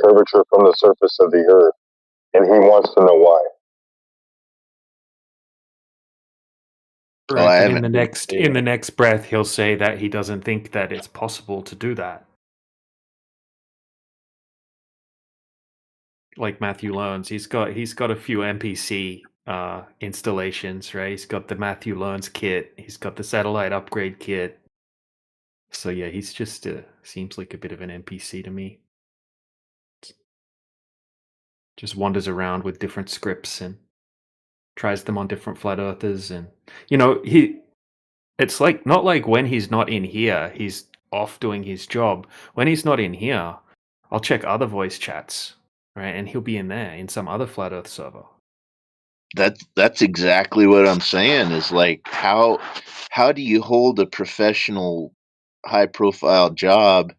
curvature from the surface of the Earth, and he wants to know why. Right, I but haven't in the next breath, he'll say that he doesn't think that it's possible to do that. Like Matthew Learns, he's got a few NPC installations, right? He's got the Matthew Learns kit, he's got the satellite upgrade kit. So yeah, he's just seems like a bit of an NPC to me. Just wanders around with different scripts and tries them on different flat earthers, and he it's like not like when he's not in here, he's off doing his job. When he's not in here, I'll check other voice chats, right? And he'll be in there in some other flat earth server. That's exactly what I'm saying. Is like how do you hold a professional, high profile job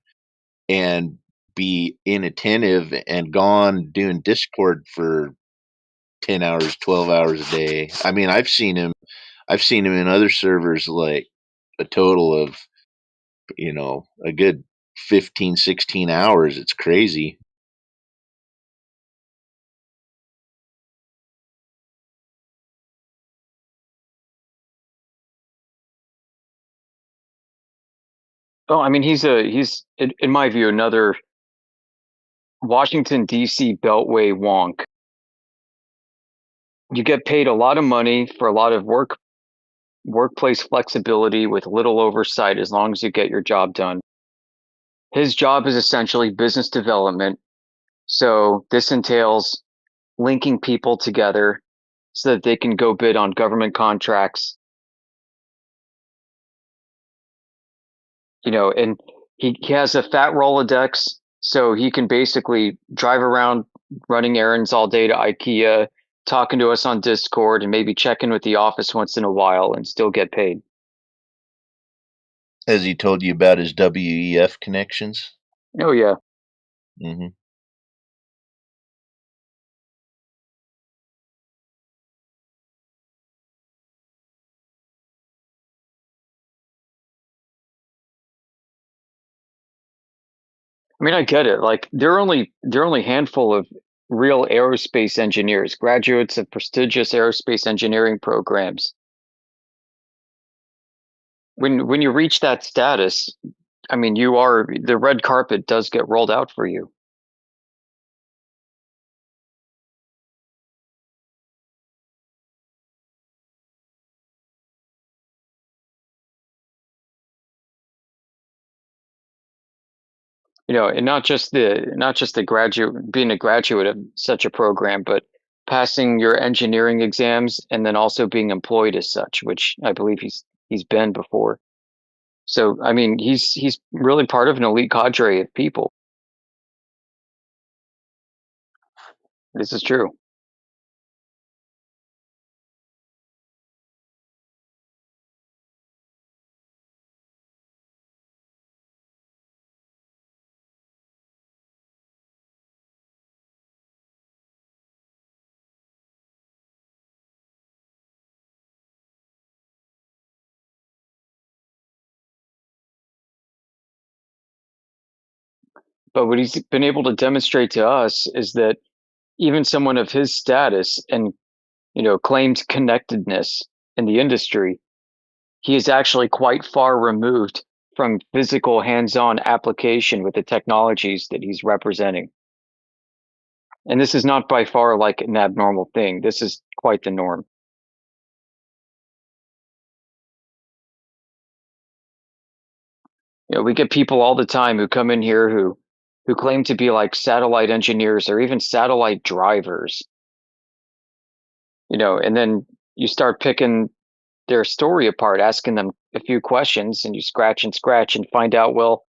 and be inattentive and gone doing Discord for 10 hours, 12 hours a day? I mean, I've seen him in other servers like a total of a good 15, 16 hours. It's crazy. Oh, I mean, he's in my view another Washington D.C. Beltway wonk. You get paid a lot of money for a lot of workplace flexibility with little oversight as long as you get your job done. His job is essentially business development, so this entails linking people together so that they can go bid on government contracts. And he has a fat Rolodex, so he can basically drive around running errands all day to IKEA, talking to us on Discord, and maybe check in with the office once in a while and still get paid. Has he told you about his WEF connections? Oh, yeah. Hmm. I mean, I get it. Like there are only a handful of real aerospace engineers, graduates of prestigious aerospace engineering programs. When you reach that status, I mean, the red carpet does get rolled out for you. And not just the graduate being a graduate of such a program, but passing your engineering exams and then also being employed as such, which I believe he's been before. So I mean, he's really part of an elite cadre of people. This is true. But what he's been able to demonstrate to us is that even someone of his status and claimed connectedness in the industry, he is actually quite far removed from physical hands-on application with the technologies that he's representing. And this is not by far like an abnormal thing. This is quite the norm. We get people all the time who come in here who claim to be like satellite engineers or even satellite drivers. And then you start picking their story apart, asking them a few questions, and you scratch and find out, well,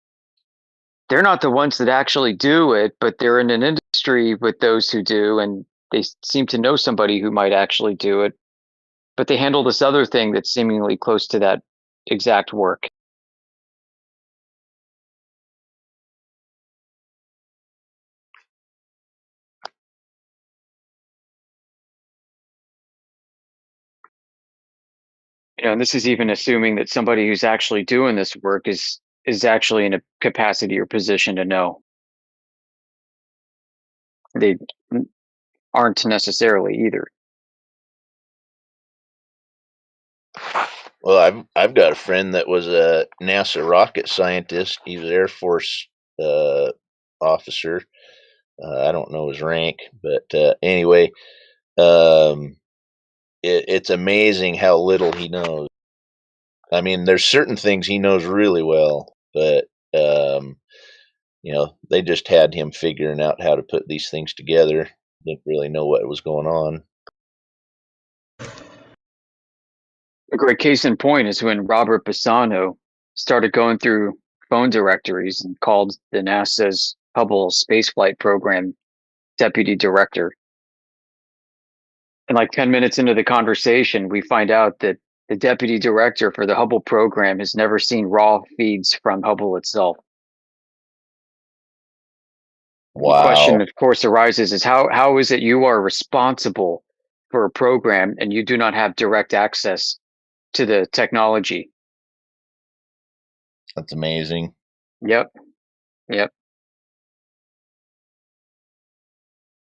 they're not the ones that actually do it, but they're in an industry with those who do, and they seem to know somebody who might actually do it, but they handle this other thing that's seemingly close to that exact work. And this is even assuming that somebody who's actually doing this work is actually in a capacity or position to know. they aren't necessarily either. Well, I've got a friend that was a NASA rocket scientist. He was Air Force officer. I don't know his rank, but anyway, um, it's amazing how little he knows. I mean, there's certain things he knows really well, but they just had him figuring out how to put these things together. Didn't really know what was going on. A great case in point is when Robert Bassano started going through phone directories and called the NASA's Hubble spaceflight program deputy director. And like 10 minutes into the conversation, we find out that the deputy director for the Hubble program has never seen raw feeds from Hubble itself. Wow. The question, of course, arises is how is it you are responsible for a program and you do not have direct access to the technology? That's amazing. Yep.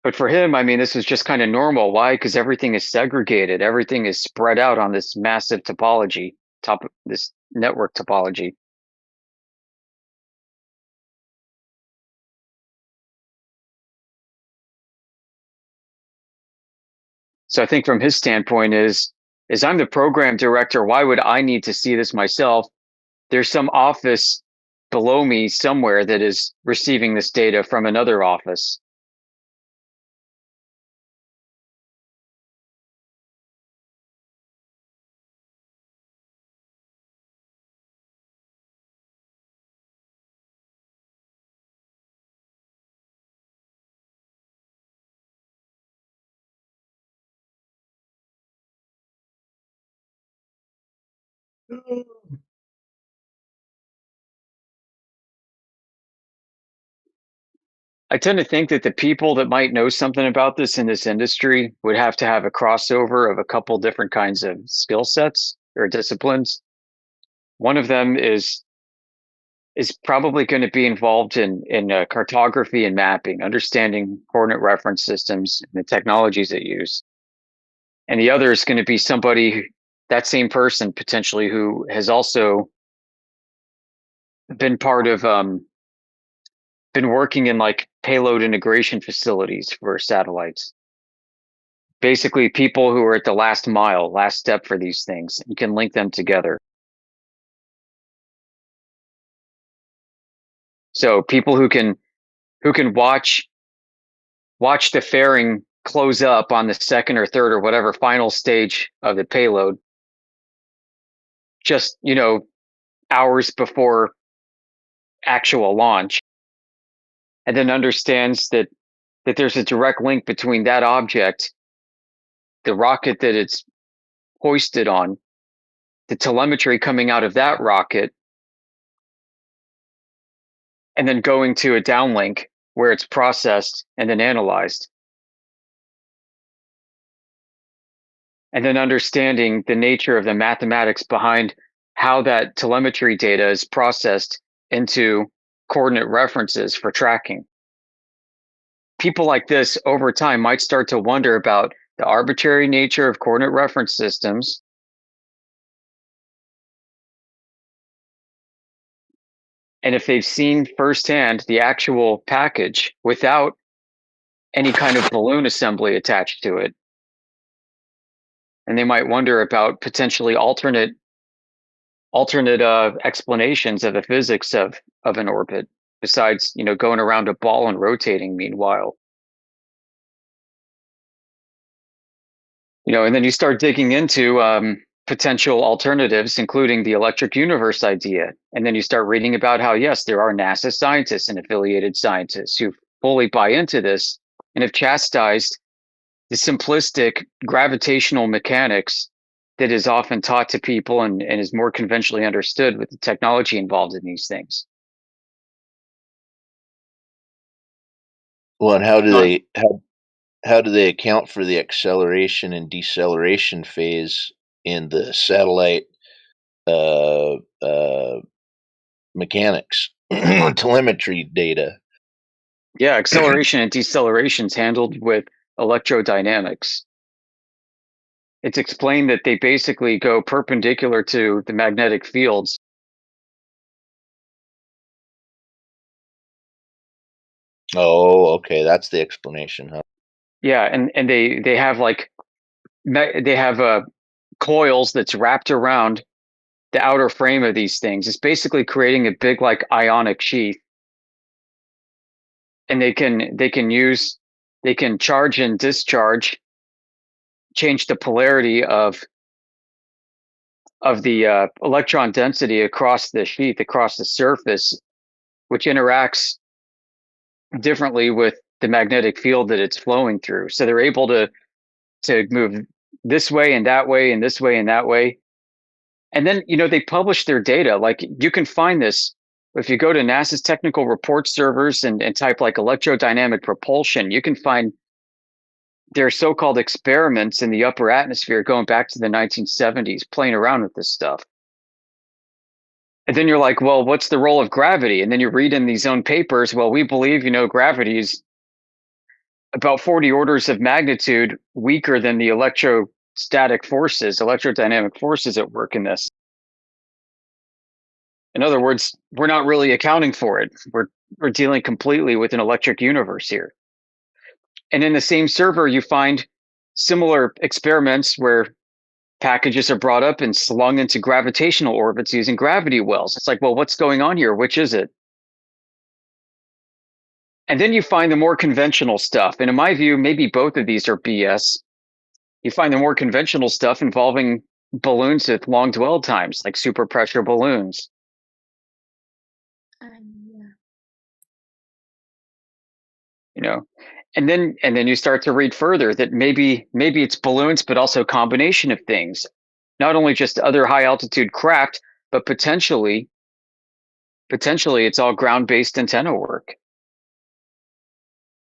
But for him, I mean, this was just kind of normal. Why? Because everything is segregated. Everything is spread out on this massive topology, this network topology. So I think from his standpoint is I'm the program director. Why would I need to see this myself? There's some office below me somewhere that is receiving this data from another office. I tend to think that the people that might know something about this in this industry would have to have a crossover of a couple different kinds of skill sets or disciplines. One of them is probably going to be involved in cartography and mapping, understanding coordinate reference systems and the technologies they use. And the other is going to be somebody, that same person potentially, who has also been part of been working in like payload integration facilities for satellites. Basically, people who are at the last mile, last step for these things, you can link them together. So people who can watch the fairing close up on the second or third or whatever final stage of the payload, just hours before actual launch, and then understands that there's a direct link between that object, the rocket that it's hoisted on, the telemetry coming out of that rocket, and then going to a downlink where it's processed and then analyzed. And then understanding the nature of the mathematics behind how that telemetry data is processed into coordinate references for tracking. People like this over time might start to wonder about the arbitrary nature of coordinate reference systems, and if they've seen firsthand the actual package without any kind of balloon assembly attached to it, and they might wonder about potentially alternate explanations of the physics of an orbit, besides going around a ball and rotating meanwhile. And then you start digging into potential alternatives, including the electric universe idea. And then you start reading about how, yes, there are NASA scientists and affiliated scientists who fully buy into this and have chastised the simplistic gravitational mechanics that is often taught to people and is more conventionally understood with the technology involved in these things. Well, and how do they account for the acceleration and deceleration phase in the satellite mechanics telemetry data? Yeah, acceleration and deceleration is handled with electrodynamics. It's explained that they basically go perpendicular to the magnetic fields. Oh, okay, that's the explanation, huh? Yeah, and they have coils that's wrapped around the outer frame of these things. It's basically creating a big like ionic sheath, and they can charge and discharge, change the polarity of the electron density across the sheath, across the surface, which interacts differently with the magnetic field that it's flowing through. So they're able to move this way and that way and this way and that way. And then, they publish their data. Like you can find this if you go to NASA's technical report servers and type like electrodynamic propulsion, you can find their so-called experiments in the upper atmosphere going back to the 1970s playing around with this stuff. And then you're like, well, what's the role of gravity? And then you read in these own papers, well, we believe, gravity is about 40 orders of magnitude weaker than the electrodynamic forces at work in this. In other words, we're not really accounting for it. We're dealing completely with an electric universe here. And in the same server, you find similar experiments where packages are brought up and slung into gravitational orbits using gravity wells. It's like, well, what's going on here? Which is it? And then you find the more conventional stuff. And in my view, maybe both of these are BS. You find the more conventional stuff involving balloons with long dwell times, like super pressure balloons. Yeah. And then you start to read further that maybe it's balloons, but also a combination of things. Not only just other high altitude craft, but potentially it's all ground-based antenna work.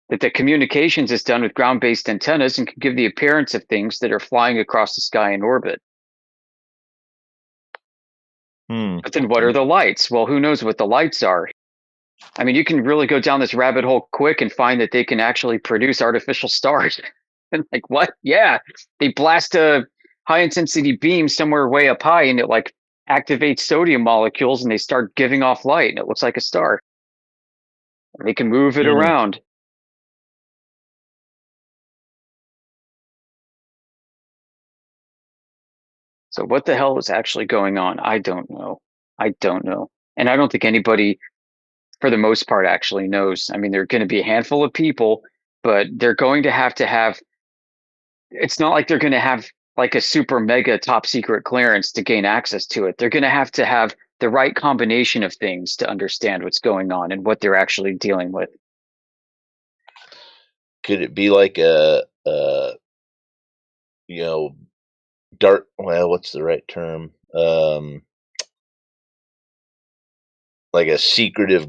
That the communications is done with ground-based antennas and can give the appearance of things that are flying across the sky in orbit. But then what are the lights? Well, who knows what the lights are? I mean, you can really go down this rabbit hole quick and find that they can actually produce artificial stars. And like, what? Yeah, they blast a high intensity beam somewhere way up high and it like activates sodium molecules and they start giving off light and it looks like a star. And they can move it around. So what the hell is actually going on? I don't know. And I don't think anybody, for the most part, actually knows. I mean, there are going to be a handful of people, but they're going to have, it's not like they're going to have like a super mega top secret clearance to gain access to it. They're going to have the right combination of things to understand what's going on and what they're actually dealing with. Could it be like a dark? Well, what's the right term? Like a secretive,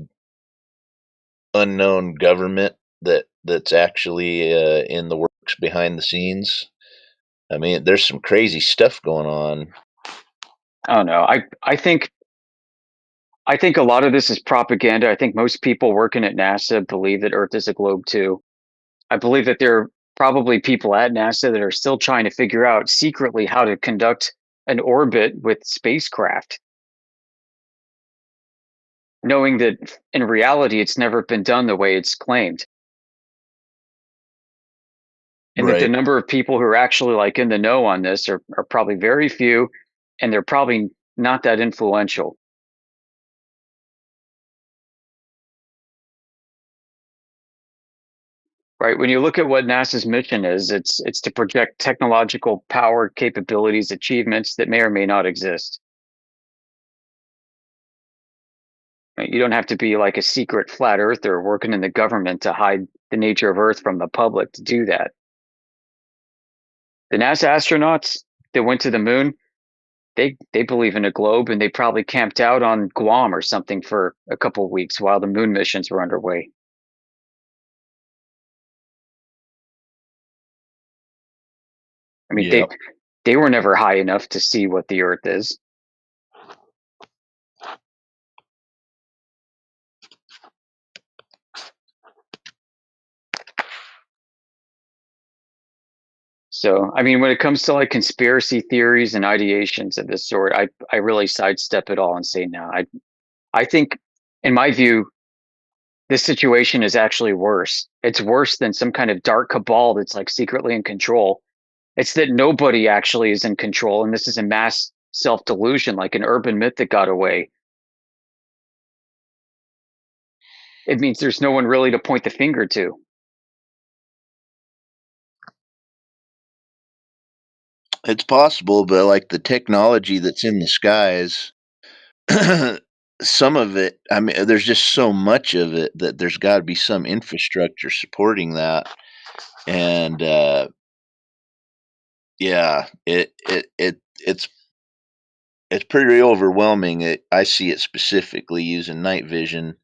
unknown government that's actually in the works behind the scenes. I mean, there's some crazy stuff going on. I don't know. I think a lot of this is propaganda. I think most people working at NASA believe that Earth is a globe too. I believe that there are probably people at NASA that are still trying to figure out secretly how to conduct an orbit with spacecraft, knowing that in reality it's never been done the way it's claimed. And that the number of people who are actually like in the know on this are probably very few, and they're probably not that influential. Right. When you look at what NASA's mission is, it's to project technological power, capabilities, achievements that may or may not exist. Right? You don't have to be like a secret flat earther working in the government to hide the nature of Earth from the public to do that. The NASA astronauts that went to the moon, they believe in a globe, and they probably camped out on Guam or something for a couple of weeks while the moon missions were underway. I mean, they were never high enough to see what the Earth is. So, I mean, when it comes to like conspiracy theories and ideations of this sort, I really sidestep it all and say no. I think, in my view, this situation is actually worse. It's worse than some kind of dark cabal that's like secretly in control. It's that nobody actually is in control, and this is a mass self-delusion, like an urban myth that got away. It means there's no one really to point the finger to. It's possible, but like the technology that's in the skies, some of it, I mean, there's just so much of it that there's got to be some infrastructure supporting that. And yeah, it's pretty overwhelming. I see it specifically using night vision,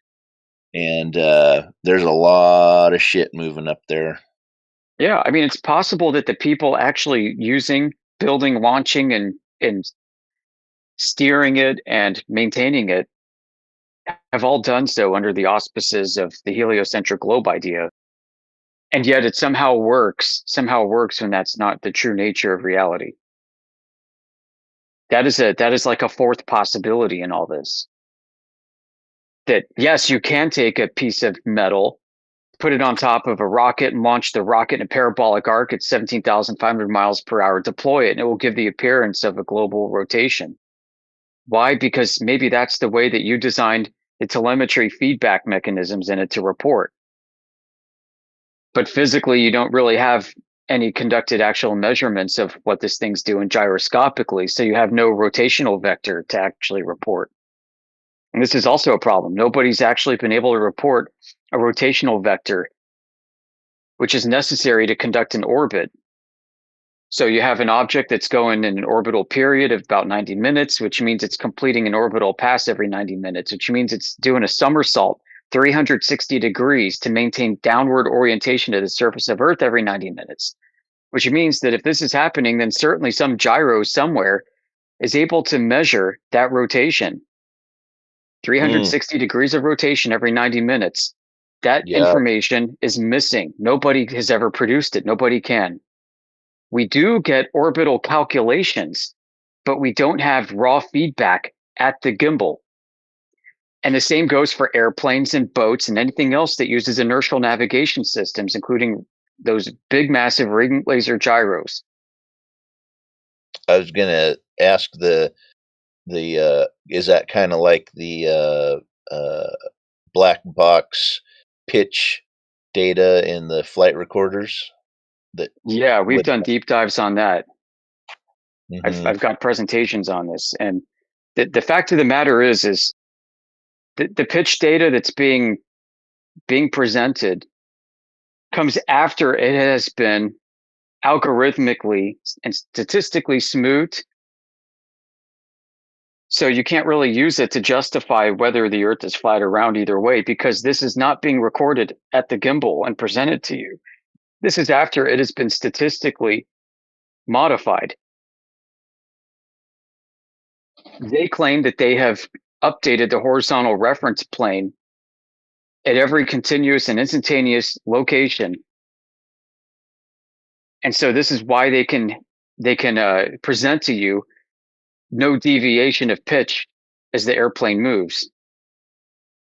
and there's a lot of shit moving up there. Yeah, I mean, it's possible that the people actually using, building, launching, and steering it and maintaining it have all done so under the auspices of the heliocentric globe idea. And yet it somehow works when that's not the true nature of reality. That is like a fourth possibility in all this. That yes, you can take a piece of metal, put it on top of a rocket and launch the rocket in a parabolic arc at 17,500 miles per hour, deploy it, and it will give the appearance of a global rotation. Why? Because maybe that's the way that you designed the telemetry feedback mechanisms in it to report. But physically, you don't really have any conducted actual measurements of what this thing's doing gyroscopically. So you have no rotational vector to actually report. And this is also a problem. Nobody's actually been able to report a rotational vector, which is necessary to conduct an orbit. So you have an object that's going in an orbital period of about 90 minutes, which means it's completing an orbital pass every 90 minutes, which means it's doing a somersault 360 degrees to maintain downward orientation to the surface of Earth every 90 minutes, which means that if this is happening, then certainly some gyro somewhere is able to measure that rotation. 360 degrees of rotation every 90 minutes. That information is missing. Nobody has ever produced it. Nobody can. We do get orbital calculations, but we don't have raw feedback at the gimbal. And the same goes for airplanes and boats and anything else that uses inertial navigation systems, including those big, massive ring laser gyros. I was gonna ask the is that kind of like the black box pitch data in the flight recorders? Yeah, we've done deep dives on that. Mm-hmm. I've got presentations on this, and the fact of the matter is the pitch data that's being presented comes after it has been algorithmically and statistically smoothed. So you can't really use it to justify whether the Earth is flat or round either way, because this is not being recorded at the gimbal and presented to you. This is after it has been statistically modified. They claim that they have updated the horizontal reference plane at every continuous and instantaneous location. And so this is why they can present to you no deviation of pitch as the airplane moves.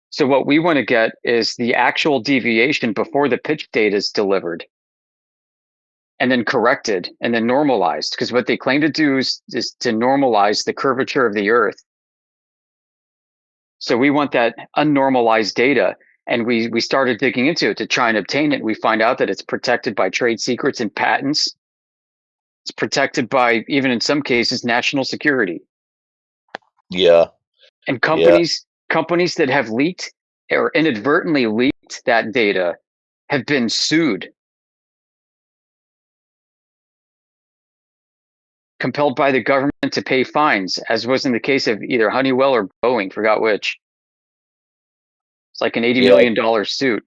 So what we want to get is the actual deviation before the pitch data is delivered, and then corrected and then normalized. Because what they claim to do is to normalize the curvature of the Earth. So we want that unnormalized data. And we started digging into it to try and obtain it. We find out that it's protected by trade secrets and patents. It's protected by, even in some cases, national security. Yeah. And companies that have leaked or inadvertently leaked that data have been sued, compelled by the government to pay fines, as was in the case of either Honeywell or Boeing, forgot which. It's like an $80 million suit.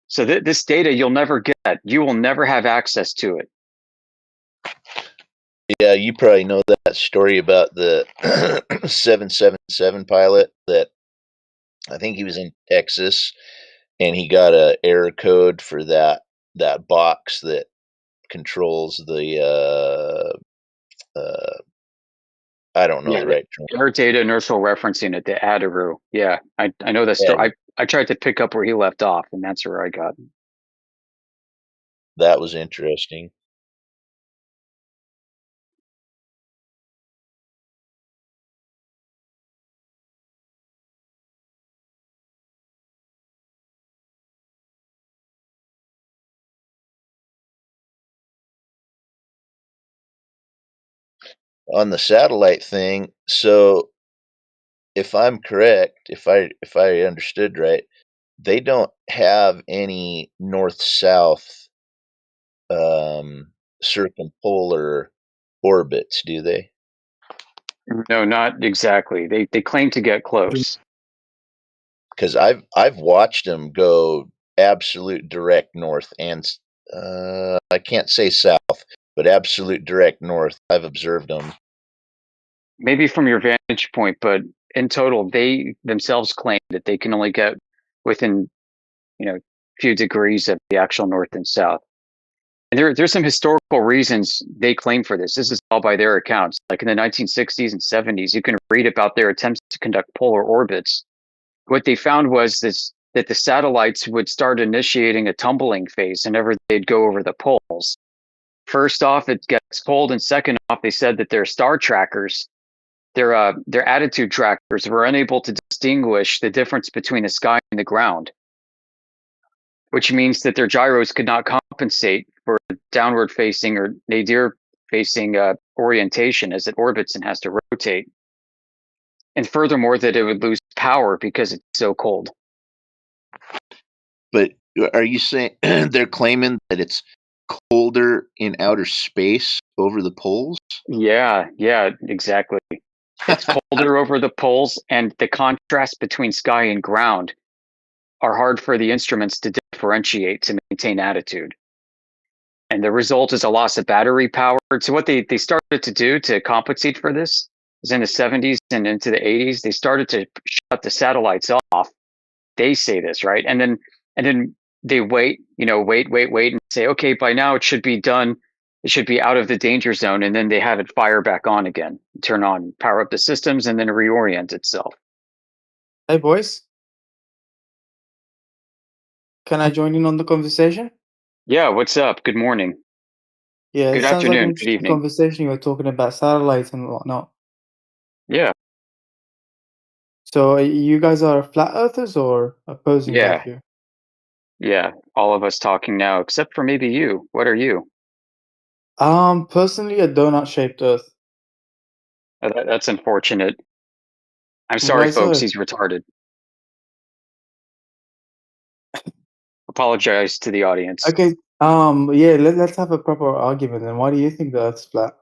So this data you'll never get. You will never have access to it. Yeah, you probably know that story about the 777 pilot that I think he was in Texas, and he got a error code for that box that controls the I don't know Yeah, the the right term. air data inertial referencing at the ADIRU. Yeah, I know that story. I tried to pick up where he left off, and that's where I got. That was interesting. On the satellite thing, so if I'm correct, if I understood right, they don't have any north-south circumpolar orbits, do they? No, not exactly. They claim to get close. Because I've watched them go absolute direct north and I can't say south, but absolute direct north. I've observed them. Maybe from your vantage point, but in total, they themselves claim that they can only get within, a few degrees of the actual north and south. And there's some historical reasons they claim for this. This is all by their accounts. Like in the 1960s and 70s, you can read about their attempts to conduct polar orbits. What they found was that the satellites would start initiating a tumbling phase whenever they'd go over the poles. First off, it gets cold, and second off, they said that their star trackers, their attitude trackers, were unable to distinguish the difference between the sky and the ground, which means that their gyros could not compensate for downward facing or nadir facing orientation as it orbits and has to rotate. And furthermore, that it would lose power because it's so cold. But are you saying they're claiming that it's colder in outer space over the poles? Yeah, exactly. It's colder over the poles, and the contrast between sky and ground are hard for the instruments to differentiate to maintain attitude. And the result is a loss of battery power. So what they started to do to compensate for this is in the 70s and into the 80s, they started to shut the satellites off. They say this, right? And then they wait, and say, okay, by now it should be done. It should be out of the danger zone. And then they have it fire back on again, turn on, power up the systems, and then reorient itself. Hey, boys. Can I join in on the conversation? Yeah, what's up? Good morning. Yeah, Good it sounds like an afternoon. Good interesting evening. conversation. You were talking about satellites and whatnot. Yeah. So you guys are flat earthers or opposing Yeah. that view? Yeah. All of us talking now, except for maybe you. What are you? Personally, a donut-shaped Earth. That's unfortunate. I'm Why sorry, folks. so? He's retarded. Apologize to the audience. Okay. Yeah. Let's have a proper argument. Then, why do you think the Earth's flat?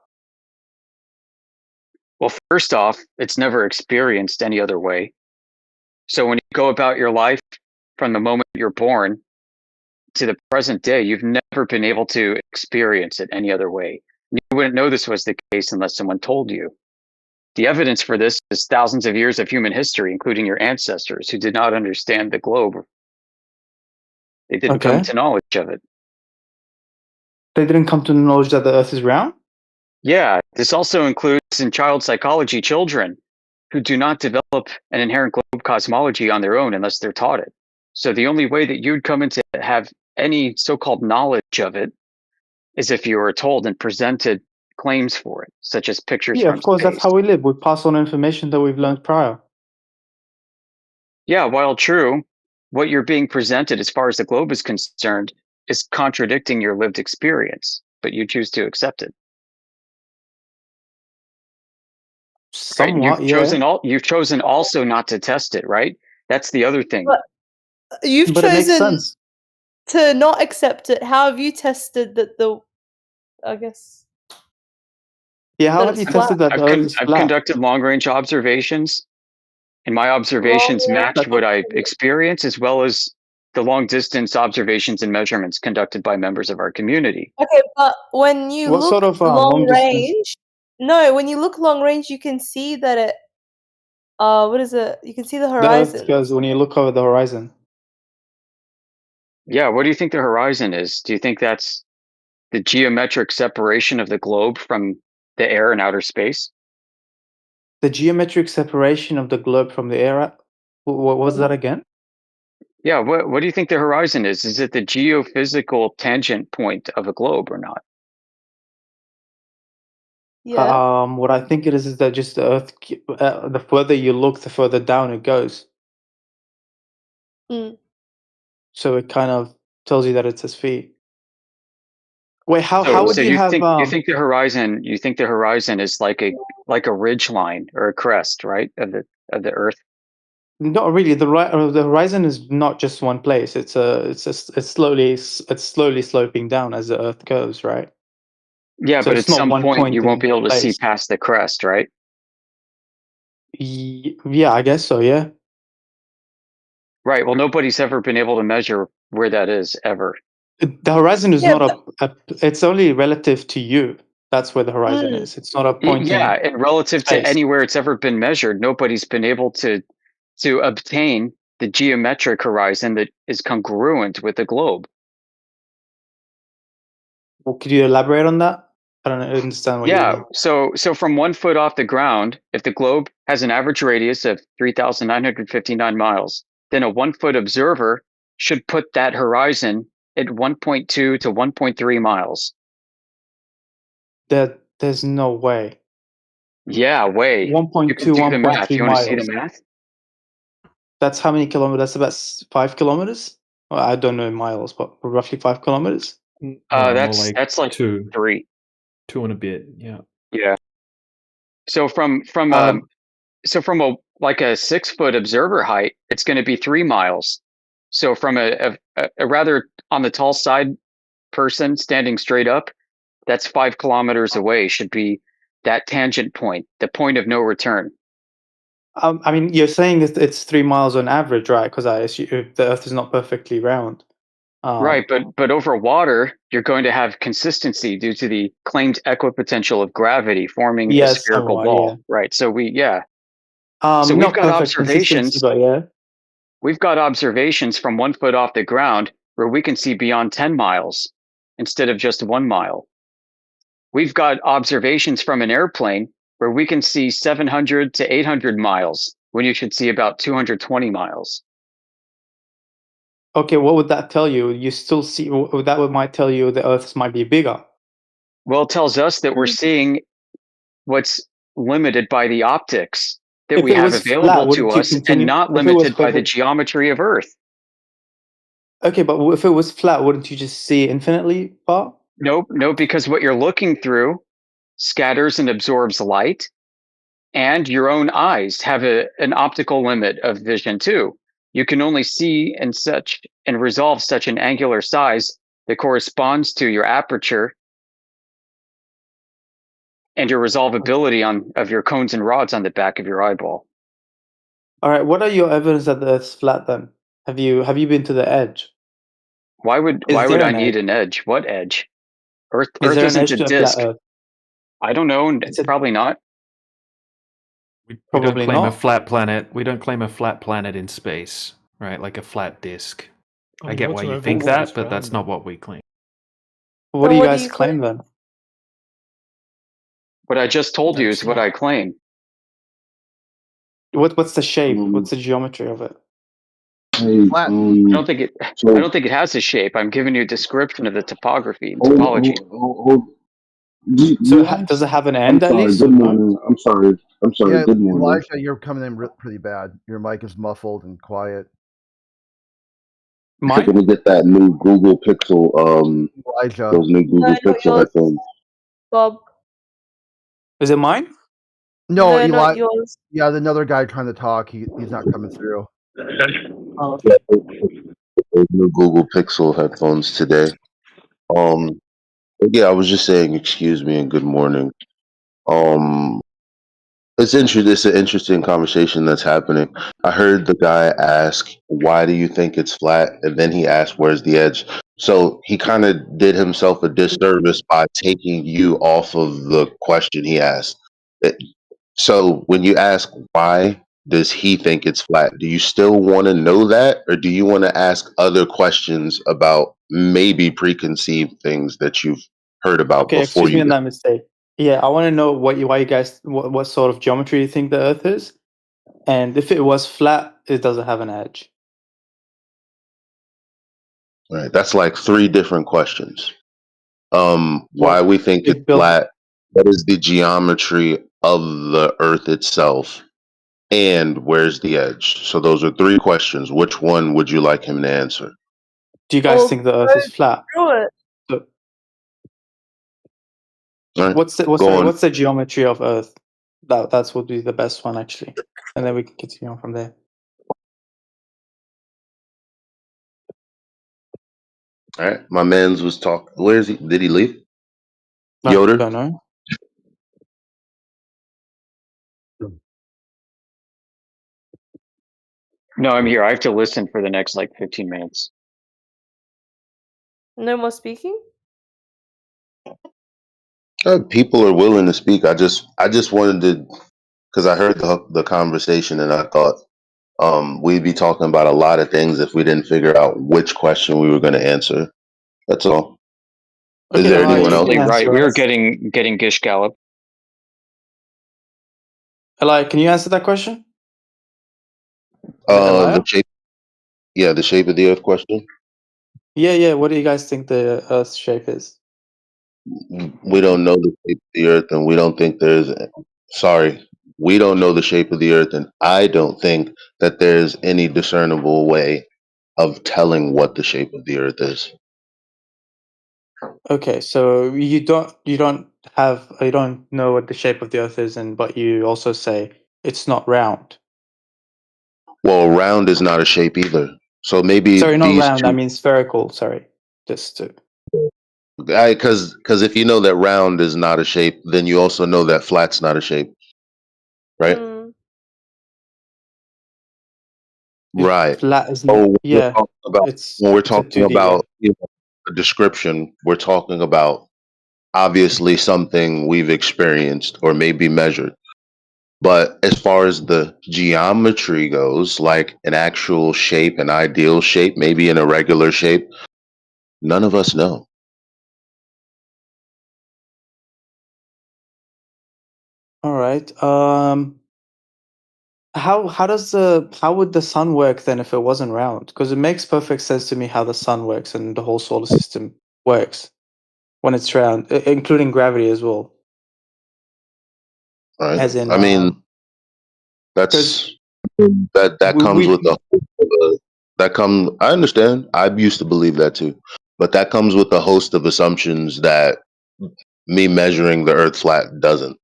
Well, first off, it's never experienced any other way. So when you go about your life from the moment you're born to the present day, you've never been able to experience it any other way. You wouldn't know this was the case unless someone told you. The evidence for this is thousands of years of human history, including your ancestors who did not understand the globe. They didn't come Okay. to knowledge of it. They didn't come to the knowledge that the Earth is round? Yeah, this also includes in child psychology children who do not develop an inherent globe cosmology on their own unless they're taught it. So the only way that you'd come into have any so-called knowledge of it is if you were told and presented claims for it, such as pictures Yeah, from of course. space. That's how we live. We pass on information that we've learned prior. Yeah, while true, what you're being presented as far as the globe is concerned is contradicting your lived experience, but you choose to accept it. Right? Somewhat, yeah. You've chosen also not to test it, right? That's the other thing. But you've But it makes chosen sense. to not accept it. How have you tested that I guess Yeah, how that have it's you flat? tested that the Earth is I've flat? conducted long-range observations, and my observations Long-range matched what I observations. experienced, as well as the long-distance observations and measurements conducted by members of our community. Okay, but when you What look sort of long long distance? range, no, when you look long range, you can see that it. What is it? You can see the The Earth horizon. goes when you look over the horizon. Yeah, what do you think the horizon is? Do you think that's the geometric separation of the globe from the air and outer space? The geometric separation of the globe from the air. What was that again? Yeah, what do you think the horizon is? Is it the geophysical tangent point of a globe or not? Yeah. What I think it is that just the Earth. The further you look, the further down it goes. Mm. So it kind of tells you that it's a sphere. Wait, how So would you you have? think the horizon is like a ridge line or a crest, right, of the Earth? Not really. The horizon is not just one place. It's slowly sloping down as the Earth goes, right? Yeah, So but it's at not some one point point you in won't be able to see place. past the crest, right? Yeah, I guess so. Yeah. Right. Well, nobody's ever been able to measure where that is ever. The horizon is Yeah, not it's only relative to you. That's where the horizon is. It's not a point Yeah, in and relative to space. anywhere it's ever been measured, nobody's been able to obtain the geometric horizon that is congruent with the globe. Well, could you elaborate on that? I don't understand what you Yeah, mean. so from 1 foot off the ground, if the globe has an average radius of 3,959 miles, then a 1 foot observer should put that horizon at 1.2 to 1.3 miles. There's no way. Yeah, way. You 1.2, can do the math. 1.3 You want to see the miles. math? That's how many kilometers? That's about 5 kilometers. Well, I don't know in miles, but roughly 5 kilometers. No, more like That's like two 3. and a bit. Yeah. Yeah. So from a 6-foot observer height, it's going to be 3 miles. So from a rather on the tall side person standing straight up, that's 5 kilometers away. Should be that tangent point, the point of no return. I mean, you're saying that it's 3 miles on average, right? Because I assume the Earth is not perfectly round. Right, but over water, you're going to have consistency due to the claimed equipotential of gravity forming a Yeah, spherical somewhat, ball. yeah. Right. So So we've Not got perfect consistency, observations. but yeah. We've got observations from 1 foot off the ground where we can see beyond 10 miles instead of just 1 mile. We've got observations from an airplane where we can see 700 to 800 miles when you should see about 220 miles. Okay, what would that tell you? You still see that might tell you the Earth might be bigger. Well, it tells us that we're seeing what's limited by the optics that If we it have was flat, available to wouldn't you us and continue? not If it was limited by the geometry of Earth. okay, but if it was flat, wouldn't you just see infinitely far? Nope, because what you're looking through scatters and absorbs light, and your own eyes have an optical limit of vision too. You can only see in such and resolve such an angular size that corresponds to your aperture and your resolvability of your cones and rods on the back of your eyeball. All right, what are your evidence that the Earth's flat then? Have you been to the edge? Why would there I an need edge? an edge? What edge? Is Earth there an isn't edge a to a flat disk. Earth? I don't know. It's a, Probably not. We don't Probably claim a not. flat planet. We don't claim a flat planet in space, right? Like a flat disk. I get why you think that, but that's not what we claim. What do you guys claim then? What I just told you is what I claim. What's the shape? What's the geometry of it? Flat. I don't think it has a shape. I'm giving you a description of the topography and topology. Does it have an end I'm at sorry. least? Good morning. I'm sorry. Yeah, Good morning. Elijah, you're coming in pretty bad. Your mic is muffled and quiet. Mine? Gonna get that new Google Pixel. Elijah. Those new Google Pixel headphones. Bob. Is it mine? No, No, Eli. not yours. Yeah, the other guy trying to talk. He's not coming through. Oh, Yeah, those new Google Pixel headphones today. Yeah, I was just saying, excuse me and good morning. It's an interesting conversation that's happening. I heard the guy ask, "Why do you think it's flat?" And then he asked, "Where's the edge?" So he kind of did himself a disservice by taking you off of the question he asked. So when you ask why does he think it's flat, do you still want to know that, or do you want to ask other questions about maybe preconceived things that you've heard about Okay, before excuse me you on did. that mistake. Yeah, I want to know why you guys what sort of geometry you think the Earth is, and if it was flat, it doesn't have an edge. Right. That's like 3 different questions. Why Well, we think it's it built. flat, what is the geometry of the Earth itself, and where's the edge? So those are 3 questions. Which one would you like him to answer? Do you guys Well, think the Earth go is flat? through it. So All right. what's Go on. what's the geometry of Earth? That would be the best one actually, and then we can continue on from there. All right. My man's was talking. Where is he? Did he leave? I Yoder? don't know. No, I'm here. I have to listen for the next like 15 minutes. No more speaking. People are willing to speak. I just wanted to, because I heard the conversation and I thought we'd be talking about a lot of things if we didn't figure out which question we were going to answer. That's all. Is Okay, there Eli, anyone you else? can Absolutely right. answer We were us. getting Gish Gallop. Eli, can you answer that question? Elia? The shape. Yeah, the shape of the Earth question. Yeah. What do you guys think the Earth's shape is? We don't know the shape of the Earth, and we don't think there's. Sorry, we don't know the shape of the Earth, and I don't think that there's any discernible way of telling what the shape of the Earth is. Okay, so you don't know what the shape of the Earth is, but you also say it's not round. Well, round is not a shape either. So maybe Sorry, not these round. I two. mean spherical. Sorry, just to. Because if you know that round is not a shape, then you also know that flat's not a shape, right? Mm. If Right. flat is Oh, not. Yeah, it's when we're a talking 2D. Yeah. about a description, we're talking about obviously something we've experienced or maybe measured. But as far as the geometry goes, like an actual shape, an ideal shape, maybe an irregular shape, none of us know. All right. How would the sun work then if it wasn't round? Because it makes perfect sense to me how the sun works and the whole solar system works when it's round, including gravity as well. Right? As in, I mean, because that comes with we that come. I understand. I used to believe that too, but that comes with a host of assumptions that me measuring the Earth flat doesn't.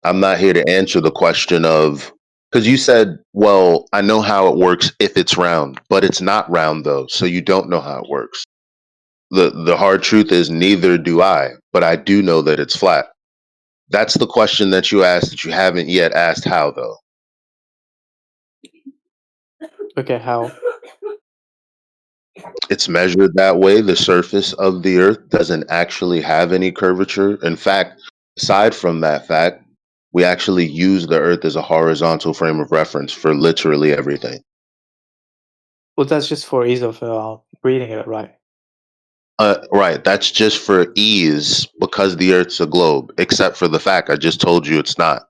I'm not here to answer the question of, because you said, well, I know how it works if it's round, but it's not round though, so you don't know how it works. The hard truth is neither do I, but I do know that it's flat. That's the question that you asked that you haven't yet asked how though. okay, how? It's measured that way. The surface of the Earth doesn't actually have any curvature. In fact, aside from that fact, we actually use the Earth as a horizontal frame of reference for literally everything. Well, that's just for ease of reading it, right? Right. That's just for ease because the Earth's a globe, except for the fact I just told you it's not.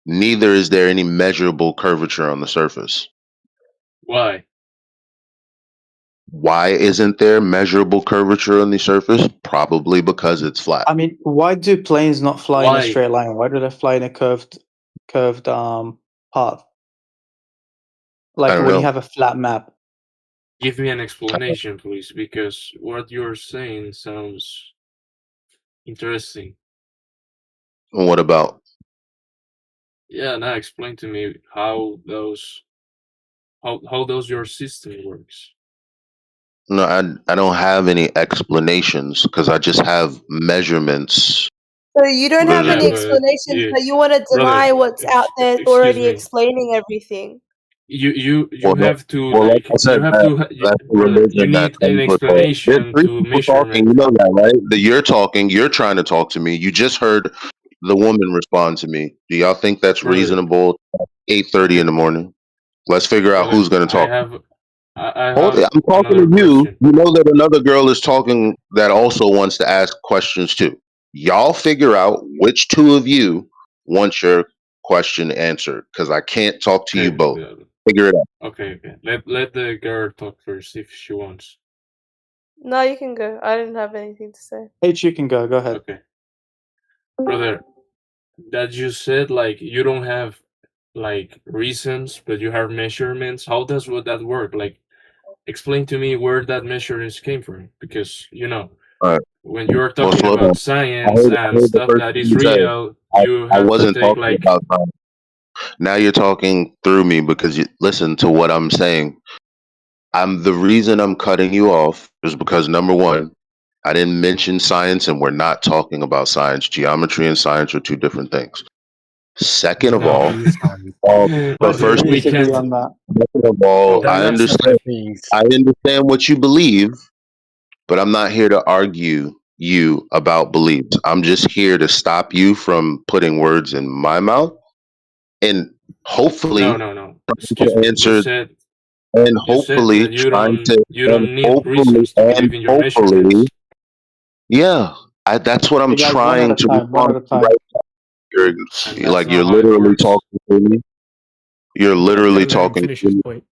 Neither is there any measurable curvature on the surface. Why? Why isn't there measurable curvature on the surface? Probably because it's flat. I mean, why do planes not fly in a Why? straight line? Why do they fly in a curved path? I Like don't when you know. have a flat map. Give me an explanation, please, because what you're saying sounds interesting. And what about? Yeah, now explain to me how those your system works. No, I don't have any explanations because I just have measurements. So you don't have There's Yeah, any a, but explanations, but you want to brother, deny what's out there excuse already me. explaining everything. You well, have to well, like I said, that's the brother. You religion that need an comes with the. There's explanation 3 to people talking. measurement. You know that, right? That you're talking. You're trying to talk to me. You just heard the woman respond to me. Do y'all think that's Brother, reasonable? 8:30 in the morning. Let's figure out brother, who's going to talk. I Hold it. have I'm talking another to you. question. You know that another girl is talking that also wants to ask questions too. Y'all figure out which two of you want your question answered, because I can't talk to you Okay, both. Figure it out. okay. Let the girl talk first if she wants. No, you can go. I didn't have anything to say. H, you can go. Go ahead. Okay, brother. That you said like you don't have like reasons, but you have measurements. How does that work? Like, explain to me where that measurements came from, because All right. when you're Well, talking slow down. about science I and heard the stuff first that thing is you said. real, you I have to wasn't take talking like about time. Now you're talking through me because you listen to what I'm saying. The reason I'm cutting you off is because number one, I didn't mention science, and we're not talking about science. Geometry and science are two different things. Second of all, no, the but first we Disagree can't. on that. second of all, No, I understand. I understand what you believe, but I'm not here to argue you about beliefs. I'm just here to stop you from putting words in my mouth, and hopefully no. Excuse me. answer, and You said that you don't need reasons to believe in your hopefully, measurements. yeah, that's what I'm Hey guys, one at trying a to time. One respond at a to time. right now. And You're that's like, you're not how it literally works. talking to me. You're literally Don't let him talking finish to his me. point.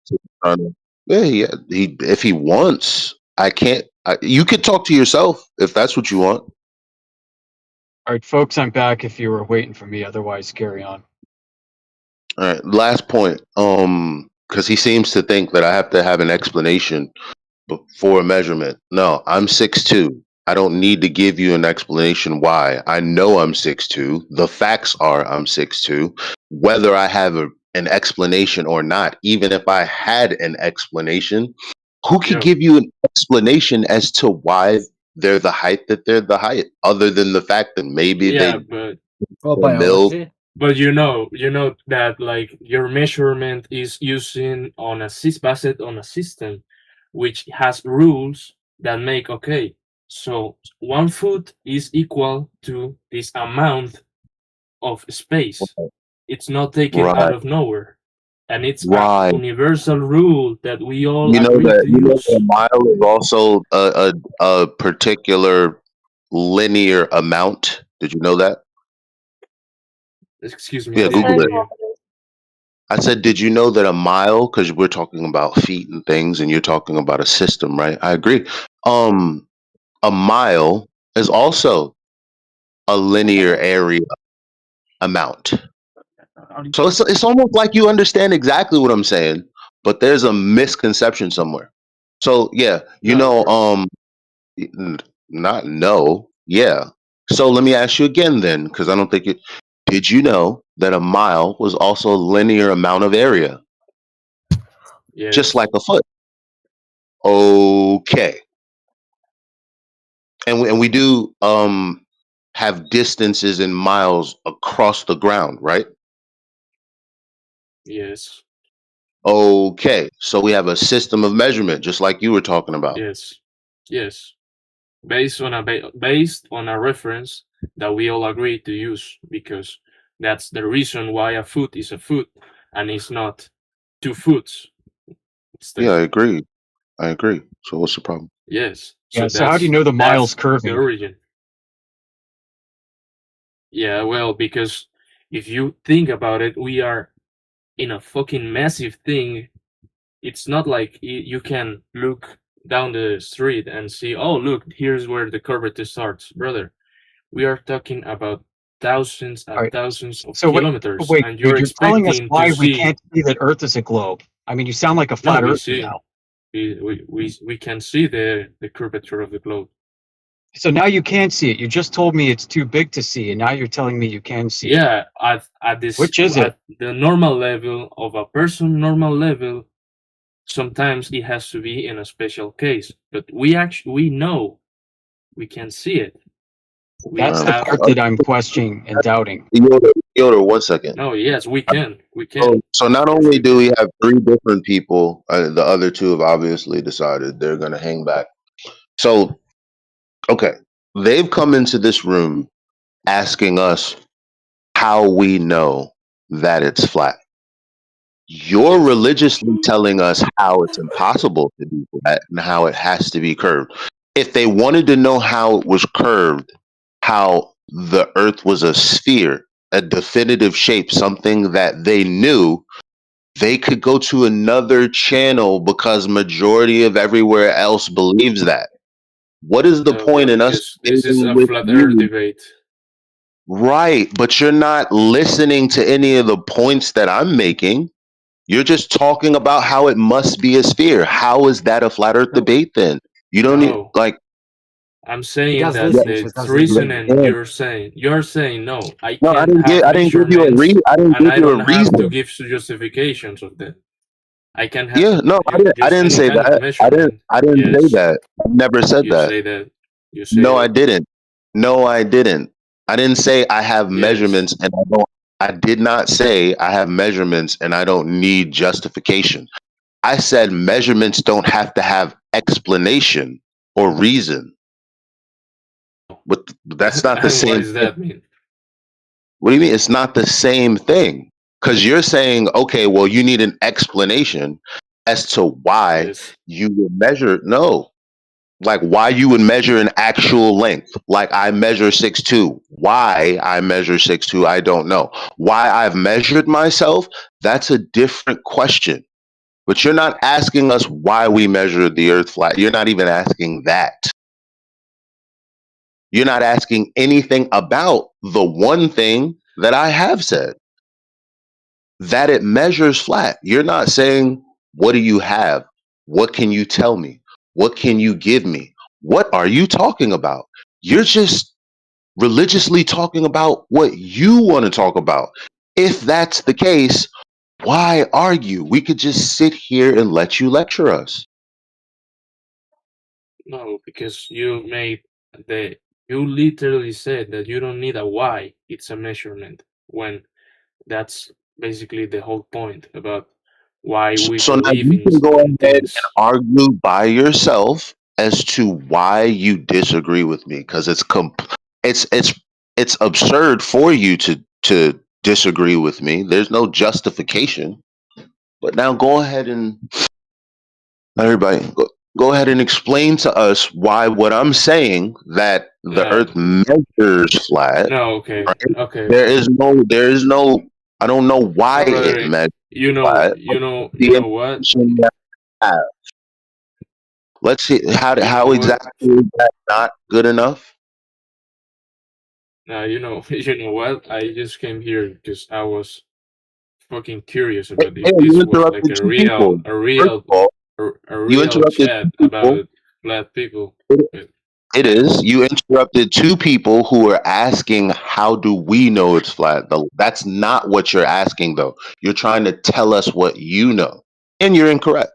Yeah, if he wants, I can't. You could talk to yourself if that's what you want. All right, folks, I'm back if you were waiting for me. Otherwise, carry on. All right, last point. Because he seems to think that I have to have an explanation for a measurement. No, I'm 6'2". I don't need to give you an explanation why. I know I'm 6'2". The facts are I'm 6'2". Whether I have an explanation or not, even if I had an explanation, who could Yo, give you an explanation as to why they're the height that they're the height, other than the fact that maybe yeah, they Well, milled? biology. but you know that like your measurement is using based on a system which has rules that make, okay, so 1 foot is equal to this amount of space. It's not taken out Right, of nowhere, and it's a right. universal rule that we all You know agree that to you know that a use. mile is also a particular linear amount. Did you know that? Excuse me, I Yeah, didn't 10 Google hear it. you. kilometers. I said, did you know that a mile, because we're talking about feet and things, and you're talking about a system, right? I agree. Um, a mile is also a linear area amount. So it's almost like you understand exactly what I'm saying, but there's a misconception somewhere. So yeah, you No, of know, course. N- not no. Yeah. So let me ask you again then, because I don't think it. Did you know that a mile was also a linear amount of area, just like Yes, a foot? Okay. And we do have distances in miles across the ground, right? yes, Okay. So we have a system of measurement, just like you were talking about. yes, yes. Based on a reference that we all agree to use, because that's the reason why a foot is a foot and it's not 2 foot Yeah, instead. I agree. I agree. So what's the problem? Yes, Yeah. so So how do you know the mile's that's the curving? origin. Yeah, well, because if you think about it, we are in a fucking massive thing. It's not like you can look down the street and see, oh, look, here's where the curvature starts, brother. We are talking about thousands All and right. thousands of So kilometers, wait, and you're dude, you're telling us expecting to why we see. can't see that Earth is a globe. I mean, you sound like a No, flat we earther see. now. We can see the curvature of the globe. So now you can see it. You just told me it's too big to see, and now you're telling me you can see it. Yeah, at Which is it? the normal level of a person, normal level, sometimes it has to be in a special case. But we know we can see it. We That's the have part that I'm questioning and doubting. Yoda, 1 second. no. Yes, we can. We So, can. so not Of course, only we do can. we have three different people, the other two have obviously decided they're going to hang back. So, okay, they've come into this room asking us how we know that it's flat. You're Yes. religiously telling us how it's impossible to be flat and how it has to be curved. If they wanted to know how it was curved, how the Earth was a sphere, a definitive shape, something that they knew, they could go to another channel because majority of everywhere else believes that. What is the No, point but in us because this is debating a with flat Earth you? debate. Right, but you're not listening to any of the points that I'm making. You're just talking about how it must be a sphere. How is that a flat Earth No, debate then? You don't need no. like I'm He saying does that yeah, listen, he the just doesn't agree. reasoning yeah. you're saying no, I No, can't have I didn't give you measurements I didn't and give I you a don't have to reason. give justifications of that. I can have Yeah, no, I just didn't any say kind of that. measurement. I didn't say Yes, that. I never said you that. say that. You say No, I that. didn't. No, I didn't. I didn't say I have Yes. measurements and I don't. I did not say I have measurements and I don't need justification. I said measurements don't have to have explanation or reason. But that's not the And what same does thing. that mean? What do you mean? It's not the same thing. Because you're saying, okay, well, you need an explanation as to why Yes. you would measure. No, like why you would measure an actual length. Like I measure 6'2". Why I measure 6'2", I don't know. Why I've measured myself, that's a different question. But you're not asking us why we measure the earth flat. You're not even asking that. You're not asking anything about the one thing that I have said, that it measures flat. You're not saying, what do you have? What can you tell me? What can you give me? What are you talking about? You're just religiously talking about what you want to talk about. If that's the case, why argue? We could just sit here and let you lecture us. No, because you literally said that you don't need a why, it's a measurement. When that's basically the whole point about why we So now believe you can go in ahead and things. argue by yourself as to why you disagree with me, because it's it's absurd for you to disagree with me. There's no justification. But now go ahead and everybody go ahead and explain to us why what I'm saying, that the Uh, Earth measures flat. no, okay, Right? okay. There is no. I don't know why So, it brother, measures you know, flat. you know, you The know what? information that I have. Let's see You know how what? exactly is that not good enough? You know, you know what? I just came here because I was fucking curious Hey, about hey, if you this was like interrupted two people. First of all, a you real interrupted chat two people. about black people. It, But it is. You interrupted two people who were asking, "How do we know it's flat?" That's not what you're asking, though. You're trying to tell us what you know, and you're incorrect.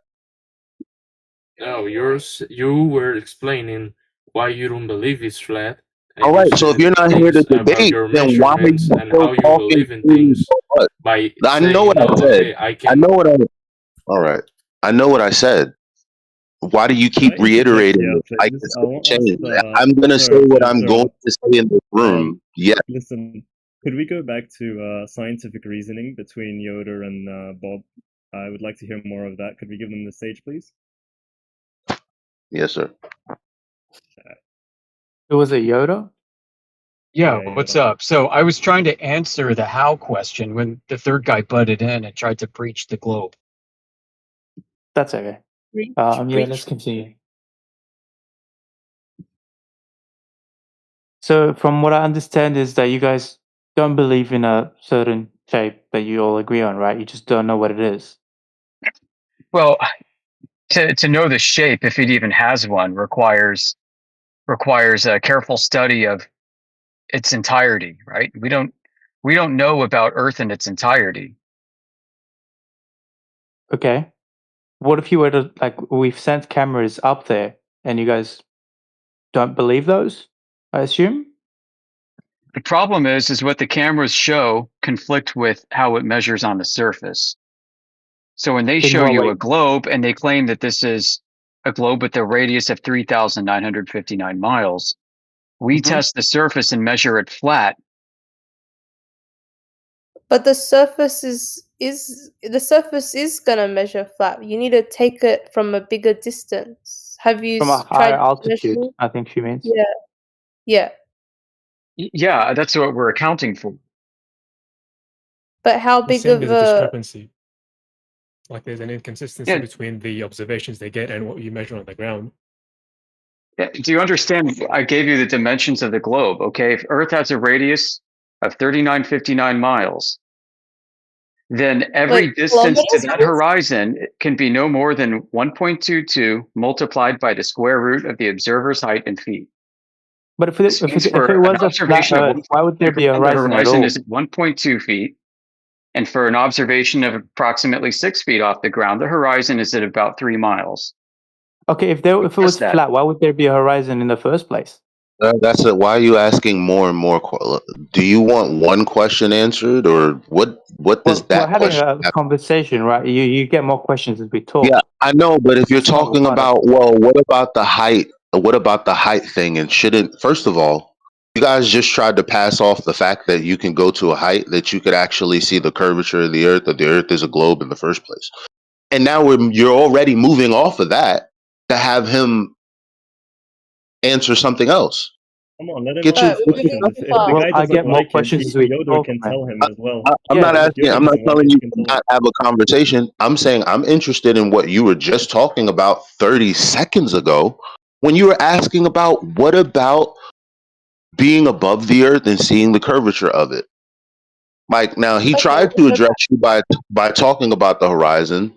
no, you were explaining why you don't believe it's flat, All and you right. So if said you're not here to things about debate, your then why are you measurements and still how you talking believe in to things us? by I know saying, what I "Oh, said. okay, I I can." know what I. All right. I know what I said. Why do you Can I keep interject reiterating here, it? Like please? it's I going want to to ask change. I'm going to say what I'm going Sir, to say in this room. Yeah. listen, could we go back to scientific reasoning between Yoda and Bob? I would like to hear more of that. Could we give them the stage, please? Yes, sir. It was a Yoda? Yeah, Yeah, what's Yoda. up? So I was trying to answer the how question when the third guy butted in and tried to preach the globe. That's okay. Yeah, let's continue. So from what I understand is that you guys don't believe in a certain shape that you all agree on, right? You just don't know what it is. Well, to know the shape, if it even has one, requires a careful study of its entirety, right? We don't know about Earth in its entirety. Okay. What if you were to, like, we've sent cameras up there and you guys don't believe those, I assume? The problem is what the cameras show conflict with how it measures on the surface. So when they In show what you way? a globe and they claim that this is a globe with a radius of 3,959 miles, we Mm-hmm. test the surface and measure it flat. But the surface is gonna measure flat. You need to take it from a bigger distance. Have you From a higher tried altitude, measuring? I think she means. Yeah, yeah. Yeah, that's what we're accounting for. But how He's big saying of there's a a discrepancy. Like there's an inconsistency Yeah. between the observations they get and what you measure on the ground. Yeah, do you understand? I gave you the dimensions of the globe. Okay, if Earth has a radius of 3959 miles, then every like distance to kilometers, that please? horizon can be no more than 1.22 multiplied by the square root of the observer's height in feet. But if This it, means if it for an was a flat observation of Earth, why would there be a the horizon at horizon all? is 1.2 feet, and for an observation of approximately 6 feet off the ground, the horizon is at about 3 miles. Okay, if it was that. flat, why would there be a horizon in the first place? That's it. Why are you asking more and more? Do you want one question answered, or what? What does Well, we're that having question a have? conversation, right? You get more questions as we talk. Yeah, I know, but if you're That's not talking part of about, well, what about the height? What about the height thing? And shouldn't, first of all, you guys just tried to pass off the fact that you can go to a height that you could actually see the curvature of the Earth, that the Earth is a globe in the first place. And now you're already moving off of that to have him answer something else. Come on, let him Get ask your, his get your questions. If the Well, guy I doesn't get more like it, questions as we Yoda talk, can man. tell him as well. I'm not Yeah, If asking. Yoda I'm not doesn't like telling it, you he can to tell him. not have a conversation. I'm saying I'm interested in what you were just talking about 30 seconds ago when you were asking about what about being above the earth and seeing the curvature of it. Like now, he Okay, tried to address you by talking about the horizon.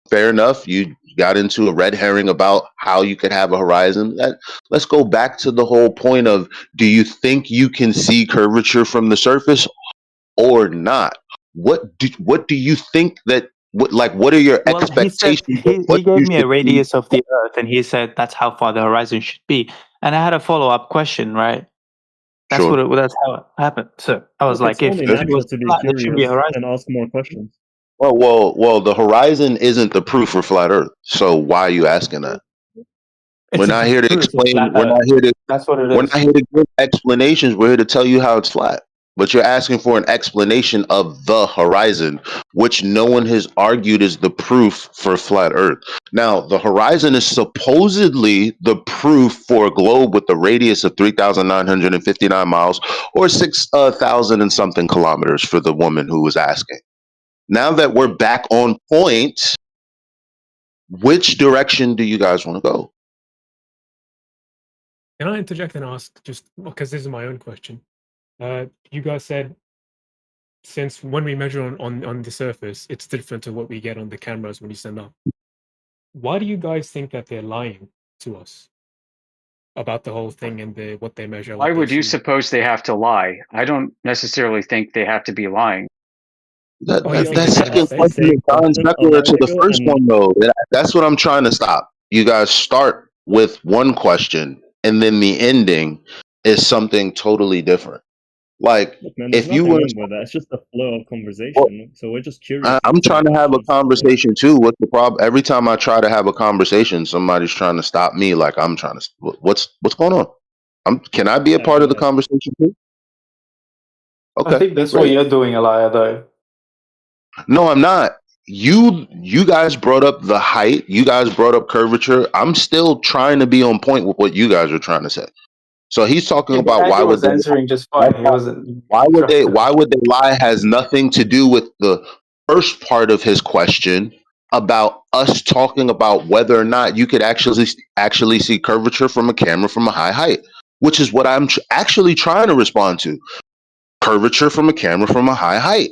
Fair enough. You got into a red herring about how you could have a horizon. Let's go back to the whole point of: do you think you can see curvature from the surface or not? What do you think that what are your Well, he said expectations of what he gave you me should a see? radius of the Earth, and he said that's how far the horizon should be. And I had a follow-up question, right? That's Sure. that's how it happened. So I was Look, it's like, if only it natural was to be flat, there should be a curious horizon. and ask more questions. Well, the horizon isn't the proof for flat Earth. So why are you asking that? We're It's not the here to proof of explain. flat Earth. That's what it We're is. not here to give explanations. We're here to tell you how it's flat. But you're asking for an explanation of the horizon, which no one has argued is the proof for flat Earth. Now, the horizon is supposedly the proof for a globe with a radius of 3,959 miles or 6,000 and something kilometers for the woman who was asking. Now that we're back on point, which direction do you guys want to go? Can I interject and ask, just because this is my own question? You guys said since when we measure on the surface, it's different to what we get on the cameras when you send up. Why do you guys think that they're lying to us about the whole thing and what they measure? Why What they would you see? suppose they have to lie? I don't necessarily think they have to be lying. That, Oh, you that, think that they made a second mistake? question is Same question a non-sequitur while to the ago, first and one, though. That's what I'm trying to stop. You guys start with one question, and then the ending is something totally different. Like, look, man, there's if you nothing were, wrong with that. It's just a flow of well, conversation. So we're just curious I'm asking trying to have a questions. conversation too. What's the problem? Every time I try to have a conversation, somebody's trying to stop me. Like I'm trying to. What's going on? Can I be a Yeah, part go of the ahead. conversation too? I Okay, think that's what great. you're doing, Elia, though. No, I'm not. You guys brought up the height. You guys brought up curvature. I'm still trying to be on point with what you guys are trying to say. So he's talking Yeah, the about guy was answering just fine. He wasn't interrupting. why would they lie has nothing to do with the first part of his question about us talking about whether or not you could actually see curvature from a camera from a high height, which is what I'm actually trying to respond to. Curvature from a camera from a high height.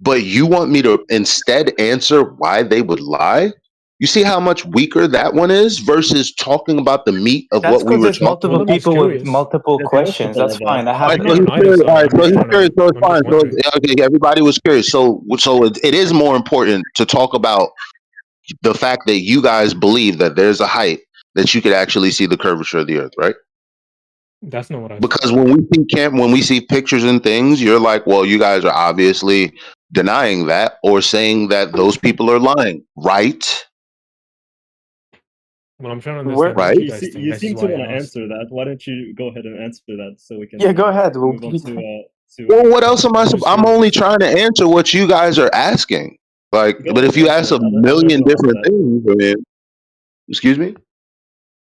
But you want me to instead answer why they would lie? You see how much weaker that one is versus talking about the meat of That's what we because were there's talking Well, multiple I'm about. just people with curious. multiple There's questions. multiple That's of us. fine. That All right, I'm happens. not so on he's either curious. All side. right, I'm just trying to. so it's I'm fine. just wondering. Okay, everybody was curious. So it is more important to talk about the fact that you guys believe that there's a height that you could actually see the curvature of the earth, right? That's not what I said. Because when we see pictures and things, you're like, well, you guys are obviously denying that or saying that those people are lying, right? Well, I'm trying to Where? understand Right? what you guys think. You This is seem to why want I to asked. answer that. Why don't you go ahead and answer that so we Yeah, can go ahead. move on Well, what else am I? I'm just I'm curious. only trying to answer what you guys are asking. Like, go but ahead if and you answer ask it. a I'll let million go after different that. things, I mean, excuse me.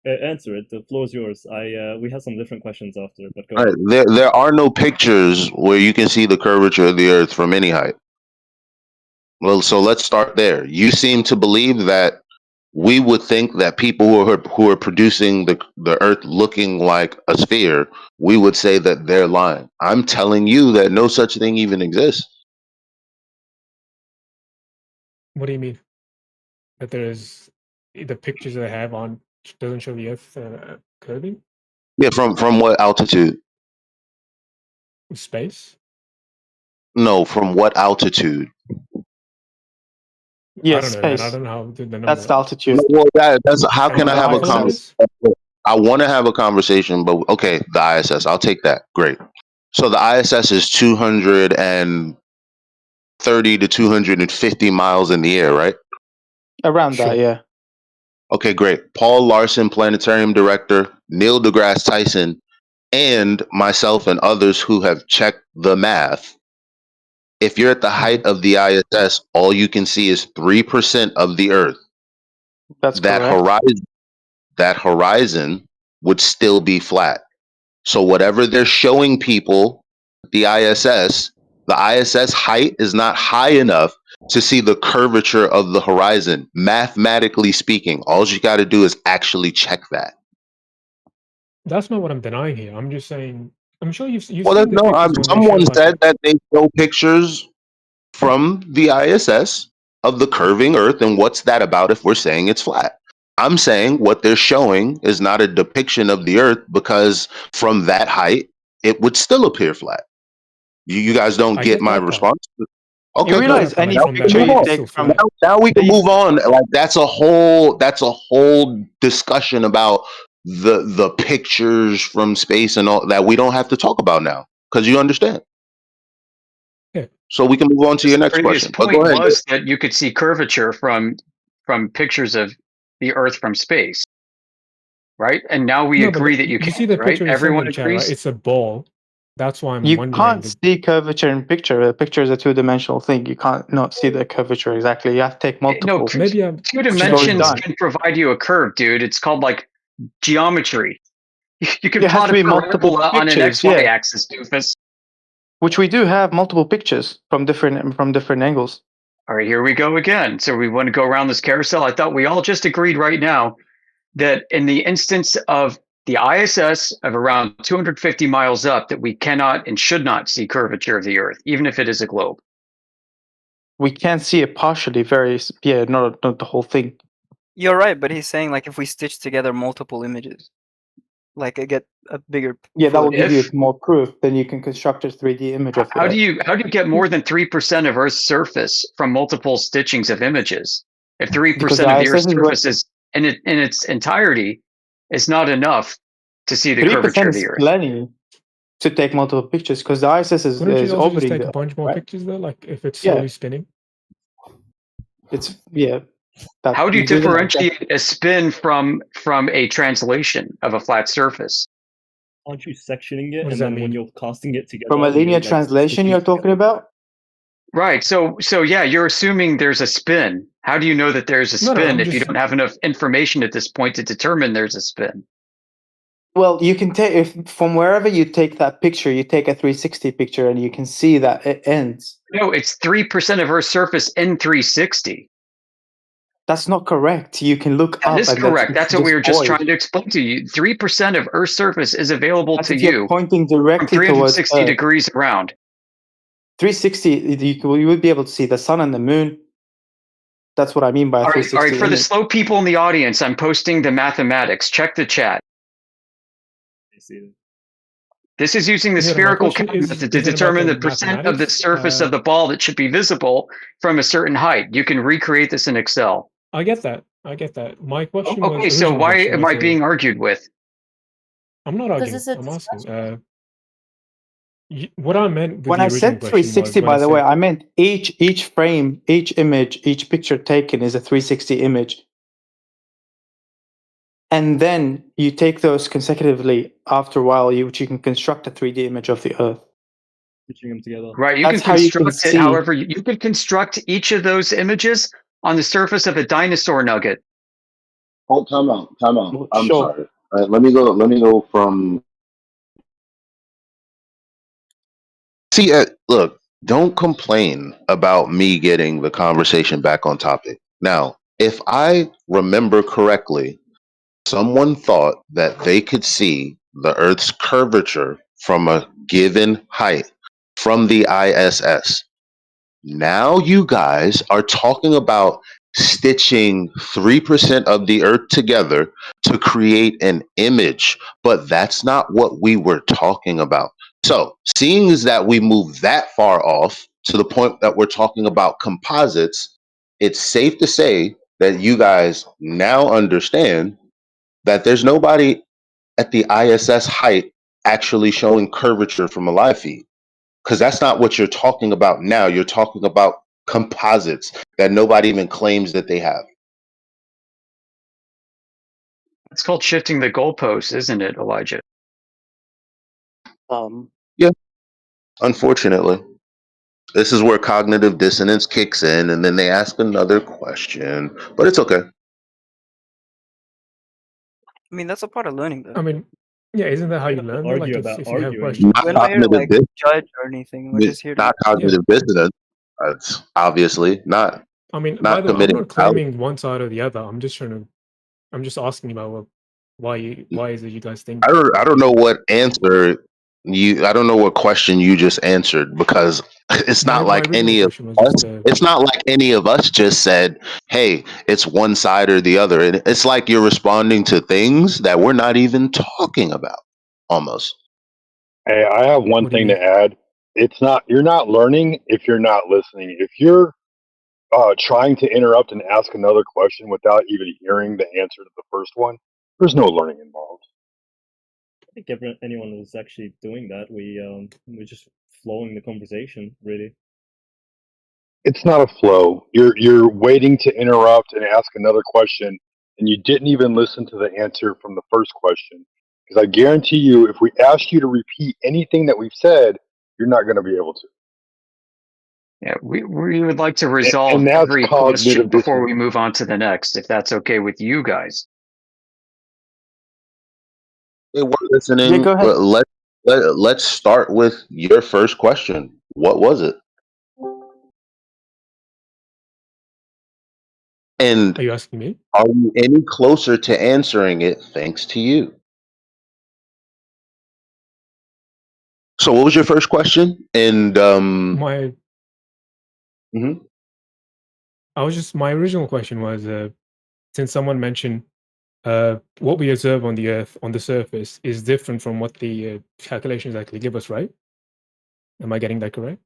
Answer it. The floor is yours. We have some different questions after, but go All ahead. right, there are no pictures where you can see the curvature of the Earth from any height. Well, so let's start there. You seem to believe that we would think that people who are producing the Earth looking like a sphere, we would say that they're lying. I'm telling you that no such thing even exists. What do you mean? That there's the pictures that I have on doesn't show the Earth curving? Yeah, from what altitude? Space? No, from what altitude? Yeah, I don't know, man. I space. don't know how the number. That's the altitude. Well, that's how And can I the have high a kilometers? conversation? I want to have a conversation, but okay, the ISS, I'll take that. Great. So the ISS is 230 to 250 miles in the air, right? Around Sure. that, yeah. Okay, great. Paul Larson, planetarium director, Neil deGrasse Tyson, and myself and others who have checked the math. If you're at the height of the ISS, all you can see is 3% of the Earth. That's That correct. horizon would still be flat. So whatever they're showing people, the ISS height is not high enough to see the curvature of the horizon. Mathematically speaking, all you got to do is actually check that. That's not what I'm denying here. I'm just saying. I'm sure you've Well, seen the pictures when they show someone like said that they show pictures from the ISS of the curving Earth, and what's that about if we're saying it's flat? I'm saying what they're showing is not a depiction of the Earth because from that height, it would still appear flat. You guys don't I get get my that part. response? You Okay, realize good. any Now from we that picture can height, move you on. it's still take from flat. Now we can the move on. Like that's a whole discussion about the pictures from space and all that we don't have to talk about now because you understand. Yeah. So we can move on to His your next previous question. But go point ahead. was that you could see curvature from pictures of the Earth from space, right? And now we No, but agree that you you see can't, the right? picture you sent in Everyone the chat, right? agrees. It's a ball. That's why I'm You wondering. can't see curvature in picture. A picture is a two-dimensional thing. You can't not see the curvature exactly. You have to take No, multiple. Maybe I'm two Which is always dimensions done. can provide you a curve, dude. It's called like geometry. You can There has plot to a be multiple parabola on an pictures, XY yeah. axis, doofus. Which we do have multiple pictures from different angles. All right, here we go again. So we want to go around this carousel. I thought we all just agreed right now that in the instance of the ISS of around 250 miles up, that we cannot and should not see curvature of the Earth, even if it is a globe. We can see it partially, not the whole thing. You're right, but he's saying like if we stitch together multiple images, like I get a bigger. Yeah, that will give you If more proof. Then you can construct a 3D image of the how Earth. do you get more than 3% of Earth's surface from multiple stitchings of images? If 3% of the Earth's surface is in its entirety is not enough to see the curvature 3% of the is Earth. plenty to take multiple pictures because the ISS is Wouldn't you also just orbiting take the a bunch Earth, more right? pictures though? Like if it's Yeah. slowly spinning? It's that How do you do that, differentiate a spin from a translation of a flat surface? Aren't you sectioning it, What does and that then when mean? you're casting it together, from a linear you're, translation stitching you're it talking together? about? Right. So yeah, you're assuming there's a spin. How do you know that there's a No, spin I'm if you just don't have enough information at this point to determine there's a spin? Well, you can take from wherever you take that picture, you take a 360 picture, and you can see that it ends. No, it's 3% of Earth's surface in 360. That's not correct. You can look That up, is and correct. That's what we were just void. trying to explain to you. 3% of Earth's surface is available That's to if you're you pointing from directly towards 360 Earth. degrees around. 360, you would be able to see the sun and the moon. That's what I mean by a All 360 right. For the image. slow people in the audience, I'm posting the mathematics. Check the chat. This is using the Yeah, my spherical question count is method to it about determine the the percent of the mathematics? surface of the ball that should be visible from a certain height. You can recreate this in Excel. I get that. I get that. My question was Okay, so original why question am was I being argued with? I'm not Because arguing. it's a I'm asking. discussion. What I meant with When the I original said question was 360, when by I the way, said I meant each frame, each image, each picture taken is a 360 image. And then you take those consecutively after a while, which you can construct a 3D image of the Earth. Stitching them together. Right, you That's can how you can construct it see. however you could construct each of those images on the surface of a dinosaur nugget. Hold, time out, time out. I'm Sure. sorry. Let me go. Let me go from. See, look. Don't complain about me getting the conversation back on topic. Now, if I remember correctly, someone thought that they could see the Earth's curvature from a given height from the ISS. Now you guys are talking about stitching 3% of the Earth together to create an image, but that's not what we were talking about. So, seeing as that we move that far off to the point that we're talking about composites, it's safe to say that you guys now understand that there's nobody at the ISS height actually showing curvature from a live feed. Because that's not what you're talking about now. You're talking about composites that nobody even claims that they have. It's called shifting the goalposts, isn't it, Elijah? Yeah, unfortunately. This is where cognitive dissonance kicks in, and then they ask another question. But it's okay. I mean, that's a part of learning, though. I mean, yeah, isn't that how We you don't have to learn? Though? Like, argue about if you have arguing. questions, Not We're not here to cognitive like judge or anything. We're just here to not yeah. cognitive dissonance. That's obviously not I mean, by not the way, I'm committing not fallacy. claiming one side or the other. I'm just asking about why is it you guys think? I don't know what answer you. I don't know what question you just answered, because it's My not like original any of question was us. just It's not like any of us just said, "Hey, it's one side or the other." It's like you're responding to things that we're not even talking about, almost. Hey, I have one what do you thing mean? to add. It's not, you're not learning if you're not listening. If you're trying to interrupt and ask another question without even hearing the answer to the first one, there's no learning involved. I think anyone was actually doing that. We're just flowing the conversation, really. It's not a flow. You're waiting to interrupt and ask another question, and you didn't even listen to the answer from the first question. Because I guarantee you, if we asked you to repeat anything that we've said, you're not going to be able to. Yeah, we would like to And resolve that's every question cognitive before dissonance. we move on to the next, if that's okay with you guys. Hey, we're Yeah, listening. go ahead. But let's start with your first question. What was it? And Are you asking me? are you any closer to answering it thanks to you? So what was your first question? And My mhm. my original question was since someone mentioned what we observe on the Earth on the surface is different from what the calculations actually give us, right? Am I getting that correct?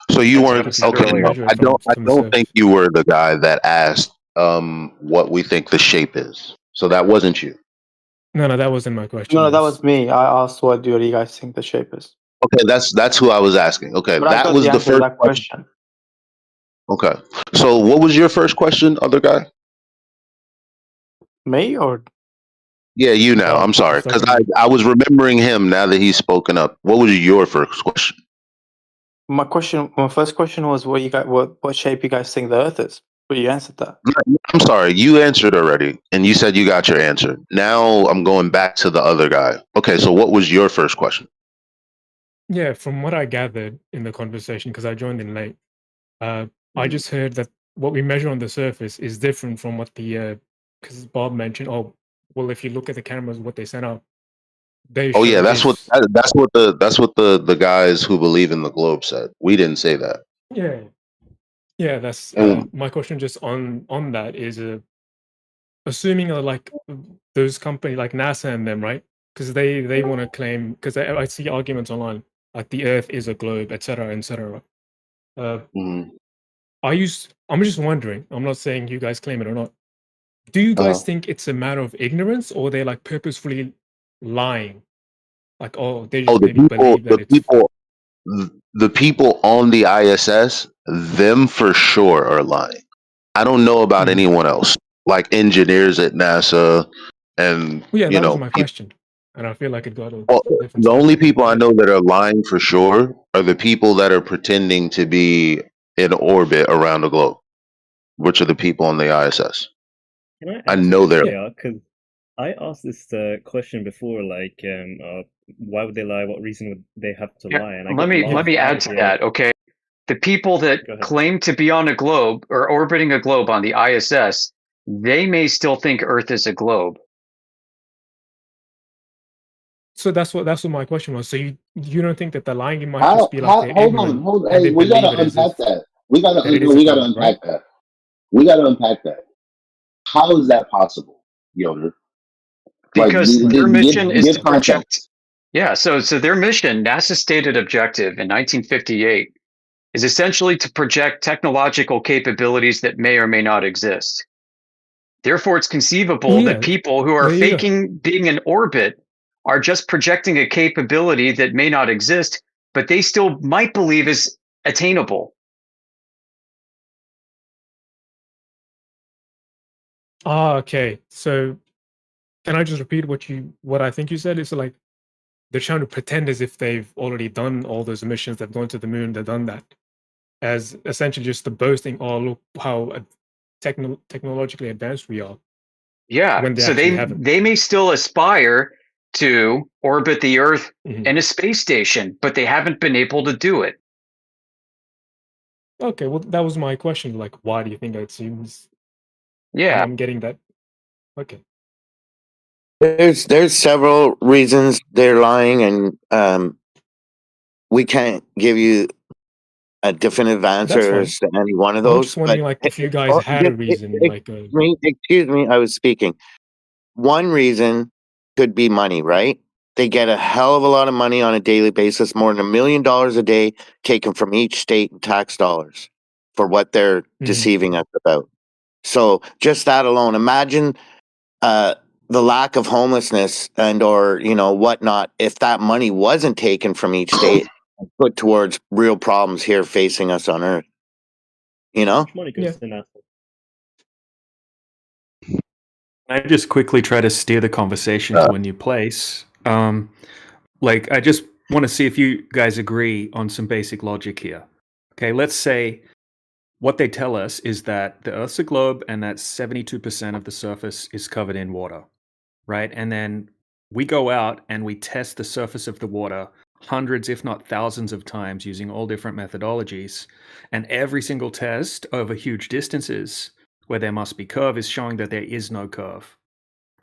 So you That's Like what I weren't if said we okay. if we earlier. measure it I don't. I from the don't think surface. you were the guy that asked what we think the shape is. So that wasn't you. No, that wasn't my question. No, It that was was me. I asked what do you guys think the shape is? Okay, that's who I was asking. Okay, But I that got was the the answer to first that question. question. Okay. So what was your first question, other guy? Me or Yeah, you now. Bob. I'm I sorry, was because talking to I was remembering him now that he's spoken up. What was your first question? my first question was what shape you guys think the Earth is. But you answered that. I'm sorry, you answered already, and you said you got your answer. Now I'm going back to the other guy. Okay, so what was your first question? Yeah, from what I gathered in the conversation, because I joined in late, I just heard that what we measure on the surface is different from what the because Bob mentioned. Oh, well, if you look at the cameras, what they sent out, they Oh yeah, show this. that's what the guys who believe in the globe said. We didn't say that. Yeah, yeah. That's And my question. Just on that is assuming like those companies like NASA and them, right? Because they want to claim because I see arguments online like the Earth is a globe, etc., etc. mhm. I'm just wondering. I'm not saying you guys claim it or not. Do you guys think it's a matter of ignorance or they're like purposefully lying? Like, oh, they Oh, just maybe believe that it's the people on the ISS, them for sure are lying. I don't know about Mhm. anyone else, like engineers at NASA, and Well, yeah, you that was know, my question. And I feel like it got a well, different the side only to it. people I Yeah. know that are lying for sure are the people that are pretending to be in orbit around the globe, which are the people on the ISS. Can I I add know something, they're. JR? Because I asked this question before, like, why would they lie? What reason would they have to Yeah, lie? And I let got me laughed add out to here. that. Okay, the people that Go ahead. claim to be on a globe or orbiting a globe on the ISS, they may still think Earth is a globe. So that's what my question was. So you don't think that the lying, it might just be like they're Hold on, ignorant hold. and Hey, they we gotta believe it as unpack if that. We gotta that it is a we gotta globe, right? unpack that. We gotta unpack that. How is that possible, Yoder? Like, Because their mission is give to context. project. Yeah, so their mission, NASA's stated objective in 1958, is essentially to project technological capabilities that may or may not exist. Therefore, it's Oh conceivable that yeah, people who are there you go. faking being in orbit are just projecting a capability that may not exist, but they still might believe is attainable. Ah, okay. So can I just repeat what I think you said? It's like they're trying to pretend as if they've already done all those missions, they've gone to the moon, they've done that, as essentially just the boasting, oh look how technologically advanced we are, Yeah, when they so actually haven't. they may still aspire to orbit the Earth Mhm. in a space station, but they haven't been able to do it. Okay, well that was my question. Like, why do you think it seems? Yeah, I'm getting that. Okay. There's several reasons they're lying, and we can't give you a definitive That's answer fine. as to any one of I was those. just But wondering, like, if you guys had a reason, like, excuse me, I was speaking. One reason could be money, right? They get a hell of a lot of money on a daily basis, more than $1 million a day taken from each state in tax dollars for what they're deceiving us about. So just that alone, imagine the lack of homelessness and or whatnot if that money wasn't taken from each state and put towards real problems here facing us on Earth. Money goes to NASA. I just quickly try to steer the conversation to a new place. Like, I just want to see if you guys agree on some basic logic here. Okay, let's say what they tell us is that the Earth's a globe and that 72% of the surface is covered in water, right? And then we go out and we test the surface of the water hundreds, if not thousands of times using all different methodologies. And every single test over huge distances where there must be curve is showing that there is no curve,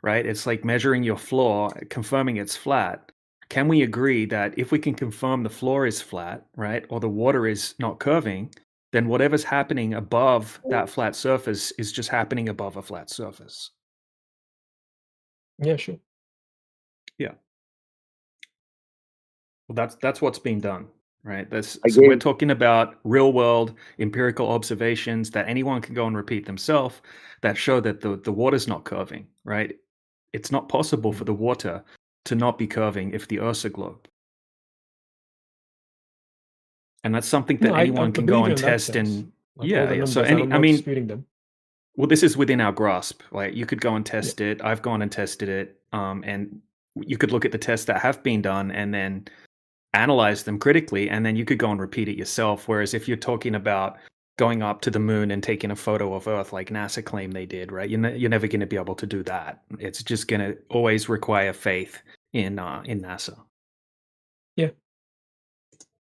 right? It's like measuring your floor, confirming it's flat. Can we agree that if we can confirm the floor is flat, right, or the water is not curving, then whatever's happening above that flat surface is just happening above a flat surface? Yeah, sure. Yeah. Well, that's what's being done, right? I We're gave talking about real world empirical observations that anyone can go and repeat themselves that show that the water's not curving, right? It's not possible for the water to not be curving if the Earth's a globe. And that's something No, that I anyone can go believe you and in that test. sense. And Like all the yeah. So numbers, and I'm I not mean, disputing them. well, this is within our grasp. Like, you could go and test it. I've gone and tested it. And you could look at the tests that have been done and then analyze them critically, and then you could go and repeat it yourself. Whereas if you're talking about going up to the moon and taking a photo of Earth like NASA claimed they did, right? You're never going to be able to do that. It's just going to always require faith in NASA. Yeah.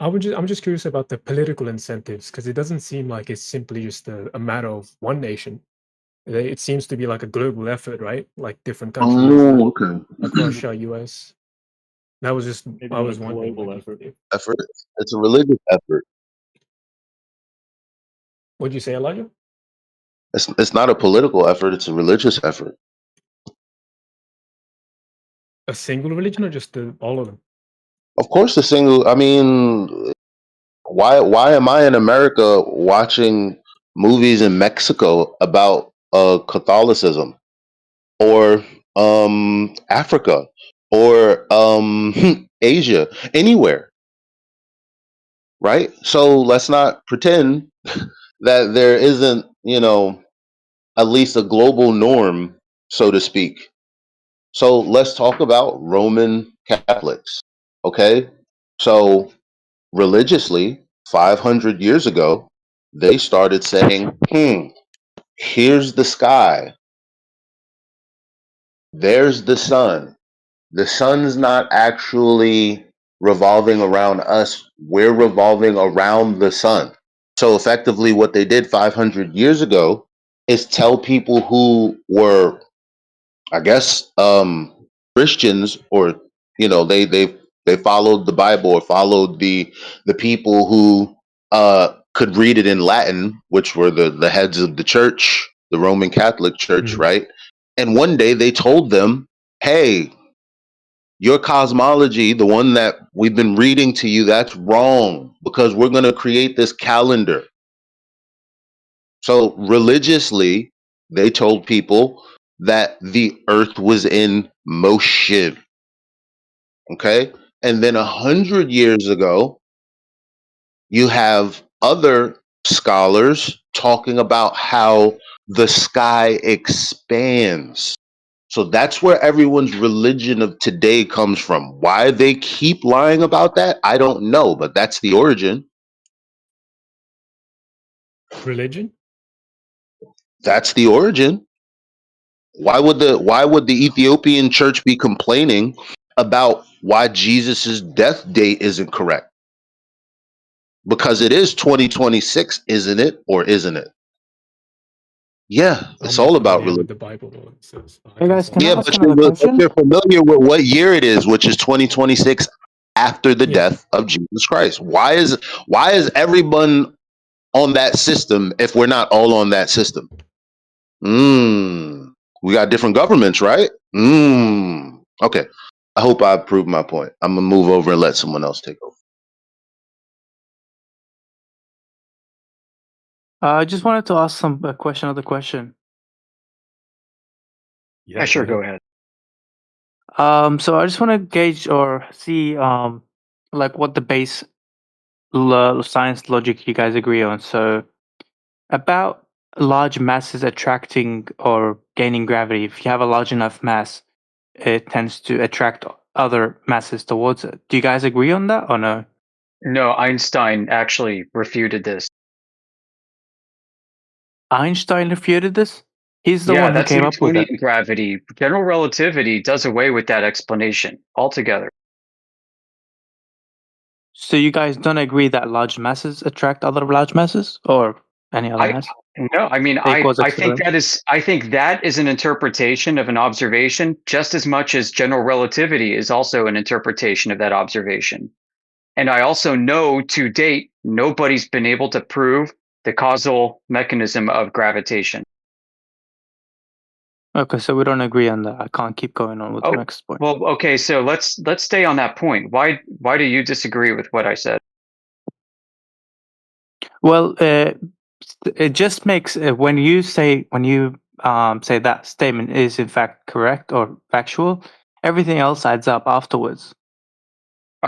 I'm just curious about the political incentives, because it doesn't seem like it's simply just a matter of one nation. It seems to be like a global effort, right? Like different countries, like Russia, US. That was just Maybe I not a was wondering. global Like, effort. It's a religious effort. What'd you say, Elijah? It's not a political effort. It's a religious effort. A single religion or just all of them? Of course, the single. I mean, why am I in America watching movies in Mexico about Catholicism or Africa or Asia, anywhere, right? So let's not pretend that there isn't, at least a global norm, so to speak. So let's talk about Roman Catholics, okay? So religiously, 500 years ago, they started saying, here's the sky. There's the sun. The sun's not actually revolving around us. We're revolving around the sun. So effectively, what they did 500 years ago is tell people who were, I guess, Christians, or they followed the Bible or followed the people who could read it in Latin, which were the heads of the church, the Roman Catholic Church, right? And one day they told them, "Hey, your cosmology, the one that we've been reading to you, that's wrong because we're going to create this calendar." So religiously, they told people that the earth was in motion. Okay. And then 100 years ago, you have other scholars talking about how the sky expands. So that's where everyone's religion of today comes from. Why they keep lying about that, I don't know, but that's the origin. Religion? That's the origin. Why would the Ethiopian church be complaining about why Jesus's death date isn't correct? Because it is 2026, isn't it? Or isn't it? Yeah, it's I'm not all about familiar with religion. the Bible, though, so I Hey can guys, say. can I Yeah, ask but another question? you're familiar with what year it is, which is 2026, after the Yeah. death of Jesus Christ. Why is everyone on that system if we're not all on that system? We got different governments, right? Okay. I hope I proved my point. I'm gonna move over and let someone else take over. I just wanted to ask another question. Yeah, sure. Go ahead. So I just want to gauge or see like what the base science logic you guys agree on. So about large masses attracting or gaining gravity. If you have a large enough mass, it tends to attract other masses towards it. Do you guys agree on that or no? No, Einstein actually refuted this. Einstein refuted this? He's the Yeah, one who that's came up with it. Newtonian gravity. General relativity does away with that explanation altogether. So you guys don't agree that large masses attract other large masses or any other mass? No, I mean, They cause I think acceleration. I think that is an interpretation of an observation just as much as general relativity is also an interpretation of that observation. And I also know to date, nobody's been able to prove the causal mechanism of gravitation. Okay, so we don't agree on that. I can't keep going on with the next point. Well, okay, so let's stay on that point. Why do you disagree with what I said? Well, it just makes when you say that statement is in fact correct or factual, everything else adds up afterwards.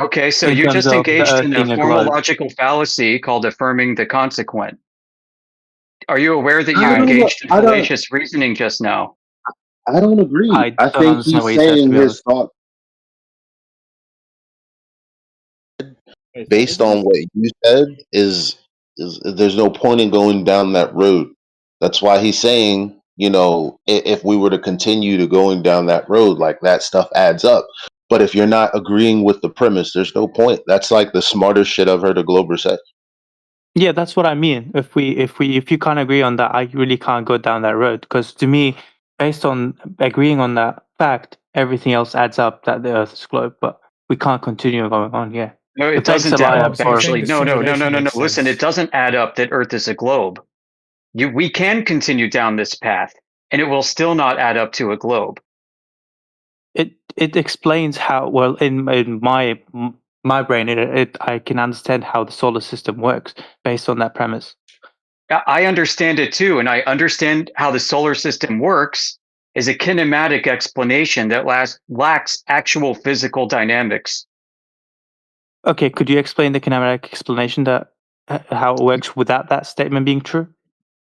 Okay, so in you terms just of the engaged Earth in a being a formal globe. logical fallacy called affirming the consequent. Are you aware that you I don't- engaged in I don't- fallacious reasoning just now? I don't agree. I don't think understand what he's you said, to saying be his honest. thought based on what you said is there's no point in going down that road. That's why he's saying, if we were to continue to going down that road, like that stuff adds up. But if you're not agreeing with the premise, there's no point. That's like the smartest shit I've heard a Glober say. Yeah, that's what I mean. If you can't agree on that, I really can't go down that road. Because to me, based on agreeing on that fact, everything else adds up that the Earth is globe. But we can't continue going on. Yeah. No, it Thanks doesn't a add lot up. for Actually, no. Listen, it doesn't add up that Earth is a globe. We can continue down this path, and it will still not add up to a globe. It explains how well in my brain I can understand how the solar system works based on that premise. I understand it too, and I understand how the solar system works is a kinematic explanation that lacks actual physical dynamics. Okay, could you explain the kinematic explanation that how it works without that statement being true?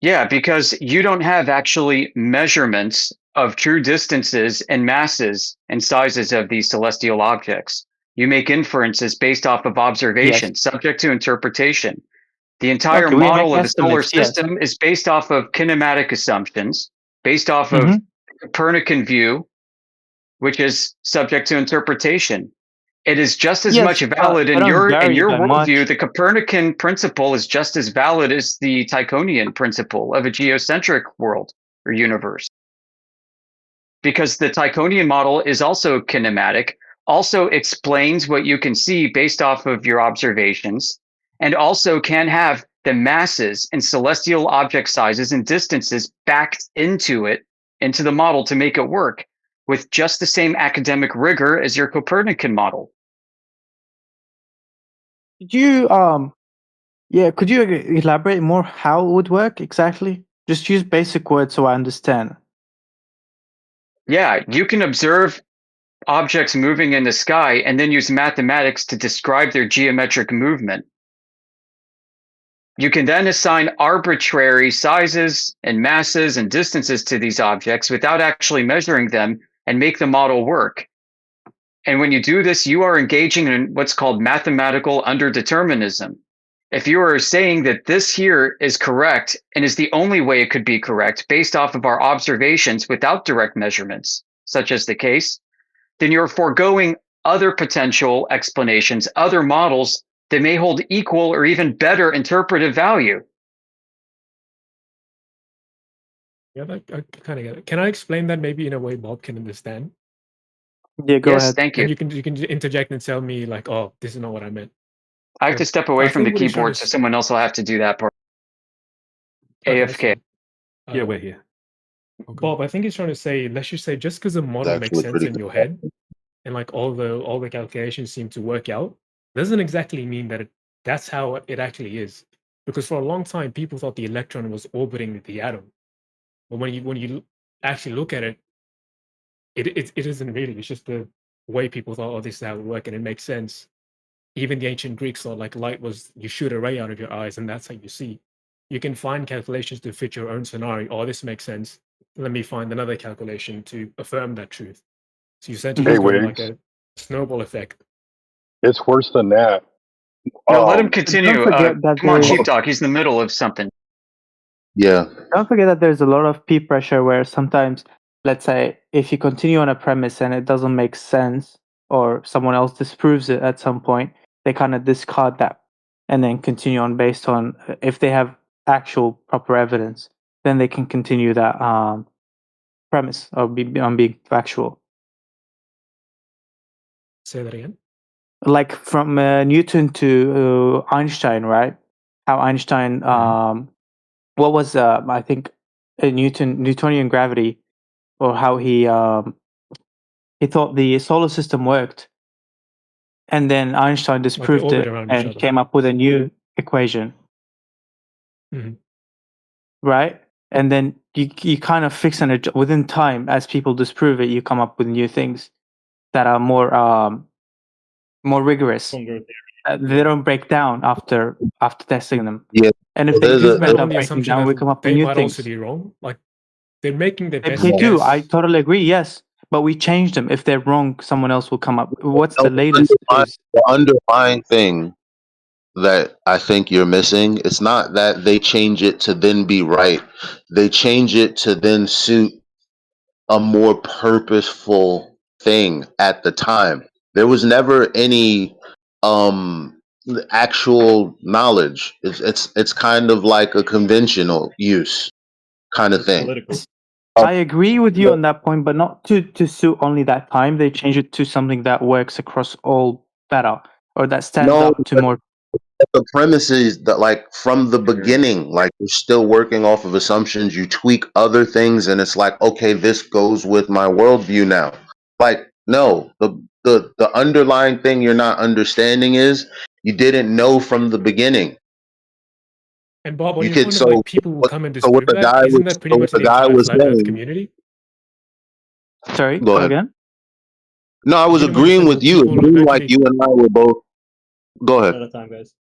Yeah, because you don't have actually measurements of true distances and masses and sizes of these celestial objects. You make inferences based off of observation, subject to interpretation. The entire Okay, we make model of the solar estimates, yes. system is based off of kinematic assumptions, based off of Copernican view, which is subject to interpretation. It is just as Yes, much valid I in don't your vary by worldview. much. The Copernican principle is just as valid as the Tychonian principle of a geocentric world or universe. Because the Tychonian model is also kinematic, also explains what you can see based off of your observations, and also can have the masses and celestial object sizes and distances backed into it, into the model to make it work with just the same academic rigor as your Copernican model. Could you could you elaborate more how it would work exactly? Just use basic words so I understand. Yeah, you can observe objects moving in the sky and then use mathematics to describe their geometric movement. You can then assign arbitrary sizes and masses and distances to these objects without actually measuring them and make the model work. And when you do this, you are engaging in what's called mathematical underdeterminism. If you are saying that this here is correct and is the only way it could be correct based off of our observations without direct measurements, such as the case, then you're foregoing other potential explanations, other models that may hold equal or even better interpretive value. Yeah, I kind of get it. Can I explain that maybe in a way Bob can understand? Yeah, go Yes, ahead. thank you. And you can interject and tell me like, oh, this is not what I meant. I have to step away I from the think what he's trying keyboard, to so someone else will have to do that part. Okay, that's AFK. fine. Yeah, we're here. Bob, I think he's trying to say, let's just say, just because a model makes actually sense pretty in good. your head, and like all the calculations seem to work out, doesn't exactly mean that that's how it actually is. Because for a long time, people thought the electron was orbiting the atom, but when you actually look at it, it isn't really. It's just the way people thought, oh, this is how it works, and it makes sense. Even the ancient Greeks thought like light was you shoot a ray out of your eyes, and that's how you see. You can find calculations to fit your own scenario. Oh, this makes sense. Let me find another calculation to affirm that truth. So you essentially Hey, just go like Wiggs, a snowball effect. it's worse than that. No, let him Don't continue. forget that Come on, there, Sheepdog. He's in the middle of something. Yeah. don't forget that there's a lot of peer pressure where sometimes, let's say, if you continue on a premise and it doesn't make sense, or someone else disproves it at some point, they kind of discard that and then continue on based on if they have actual proper evidence, then they can continue that premise or on being factual. Say that again. Like from Newton to Einstein, right? How Einstein, what was I think Newtonian gravity, or how he thought the solar system worked, and then Einstein Like they disproved orbit it around each and other. came up with a new equation, right? And then you kind of fix within time as people disprove it. You come up with new things that are more rigorous. They don't break down after testing them. Yeah. And if they do end up breaking down, we come up with they new might things. also be wrong. Like they're making their They best do. guess. I totally agree. Yes, but we change them. If they're wrong, someone else will come up. What's No, the latest? the underlying thing that I think you're missing, it's not that they change it to then be right. They change it to then suit a more purposeful thing at the time. There was never any actual knowledge. It's kind of like a conventional use kind of thing. I agree with you on that point, but not to suit only that time. They change it to something that works across all better, or that stands No, up to more. the premise is that like from the beginning, like you're still working off of assumptions, you tweak other things, and it's like, okay, this goes with my worldview now. Like, no, the underlying thing you're not understanding is you didn't know from the beginning. And Bob, on You your could point of like people will come and disprove that, isn't that pretty much the entire flat Earth saying. community? Sorry, Go ahead. again. No, I was You know when you agreeing said, with well, you, people agreeing like eventually- you and I were both. Go ahead. Out of time, guys.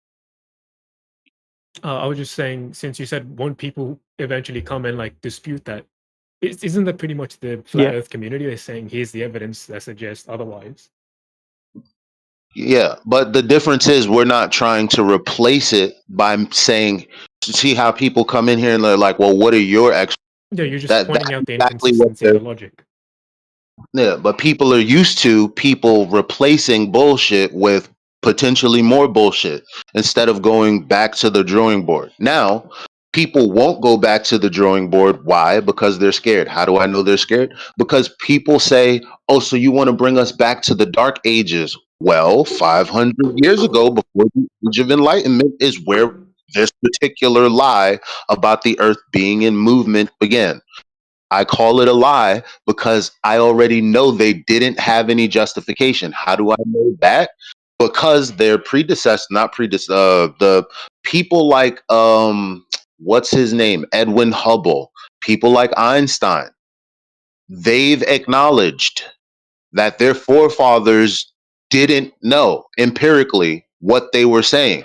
I was just saying, since you said won't people eventually come and like dispute that, isn't that pretty much the flat Earth community? They're saying here's the evidence that suggests otherwise. Yeah, but the difference is we're not trying to replace it by saying, see how people come in here and they're like, well, what are your Yeah, you're just pointing out the exactly what inconsistency in the logic. Yeah, but people are used to people replacing bullshit with potentially more bullshit instead of going back to the drawing board. Now, people won't go back to the drawing board. Why? Because they're scared. How do I know they're scared? Because people say, oh, so you want to bring us back to the dark ages? Well, 500 years ago, before the age of enlightenment, is where this particular lie about the earth being in movement began. I call it a lie because I already know they didn't have any justification. How do I know that? Because their predecessors, not predecessors, the people like what's his name, Edwin Hubble, people like Einstein, they've acknowledged that their forefathers didn't know empirically what they were saying.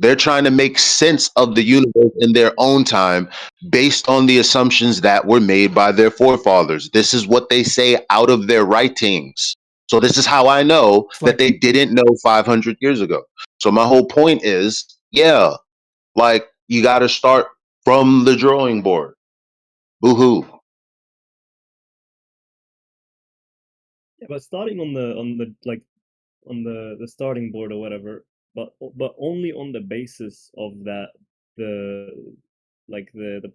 They're trying to make sense of the universe in their own time based on the assumptions that were made by their forefathers. This is what they say out of their writings. So this is how I know It's that like they didn't know 500 years ago. So my whole point is, yeah, like you got to start from the drawing board. Boo-hoo. Yeah, but starting on the like on the starting board or whatever, but only on the basis of that the like the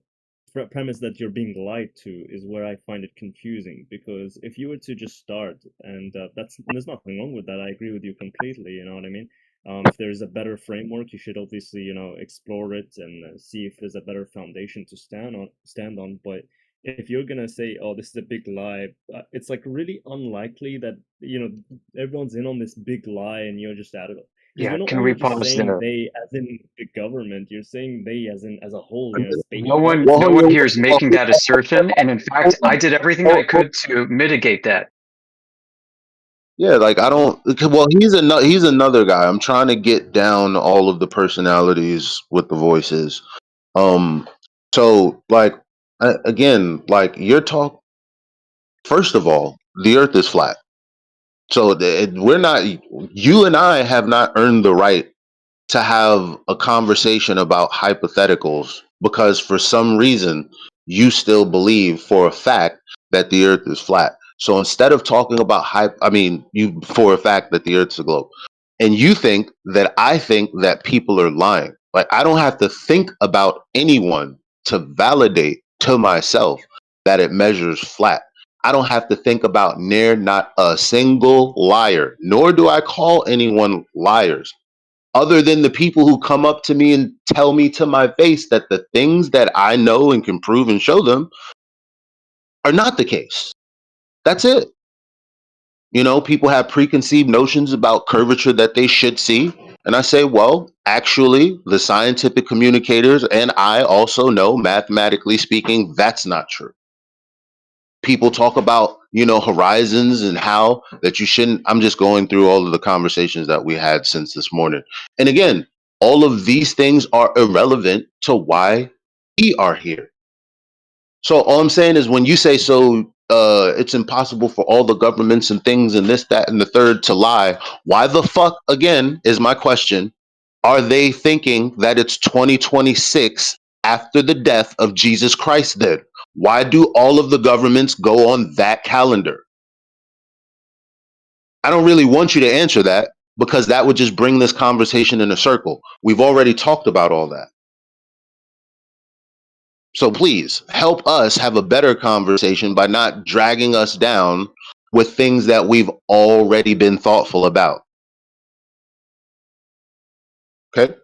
premise that you're being lied to is where I find it confusing. Because if you were to just start, and there's nothing wrong with that. I agree with you completely. You know what I mean? If there's a better framework, you should obviously explore it and see if there's a better foundation to stand on. But if you're gonna say, "Oh, this is a big lie," it's like really unlikely that everyone's in on this big lie, and you're just out of it. Because Yeah, you're not can we only just pause saying there? they as in the government, you're saying they as in as a whole, space No one, travel. Well, no hold one on, here is making that assertion, and in fact, I did everything I hold on. could to mitigate that. Yeah, like I don't. Well, he's another guy. I'm trying to get down all of the personalities with the voices. Um, so like again, like you're talk. First of all, the Earth is flat. So we're not. You and I have not earned the right to have a conversation about hypotheticals because for some reason you still believe for a fact that the earth is flat. So instead of talking about you for a fact that the earth's a globe. And you think that I think that people are lying. Like I don't have to think about anyone to validate to myself that it measures flat. I don't have to think about near not a single liar, nor do I call anyone liars other than the people who come up to me and tell me to my face that the things that I know and can prove and show them are not the case. That's it. People have preconceived notions about curvature that they should see. And I say, well, actually, the scientific communicators and I also know, mathematically speaking, that's not true. People talk about horizons and how that you shouldn't. I'm just going through all of the conversations that we had since this morning, and again, all of these things are irrelevant to why we are here. So all I'm saying is when you say it's impossible for all the governments and things and this, that, and the third to lie. Why the fuck, again, is my question, are they thinking that it's 2026 after the death of Jesus Christ then? Why do all of the governments go on that calendar? I don't really want you to answer that because that would just bring this conversation in a circle. We've already talked about all that. So please help us have a better conversation by not dragging us down with things that we've already been thoughtful about. Okay?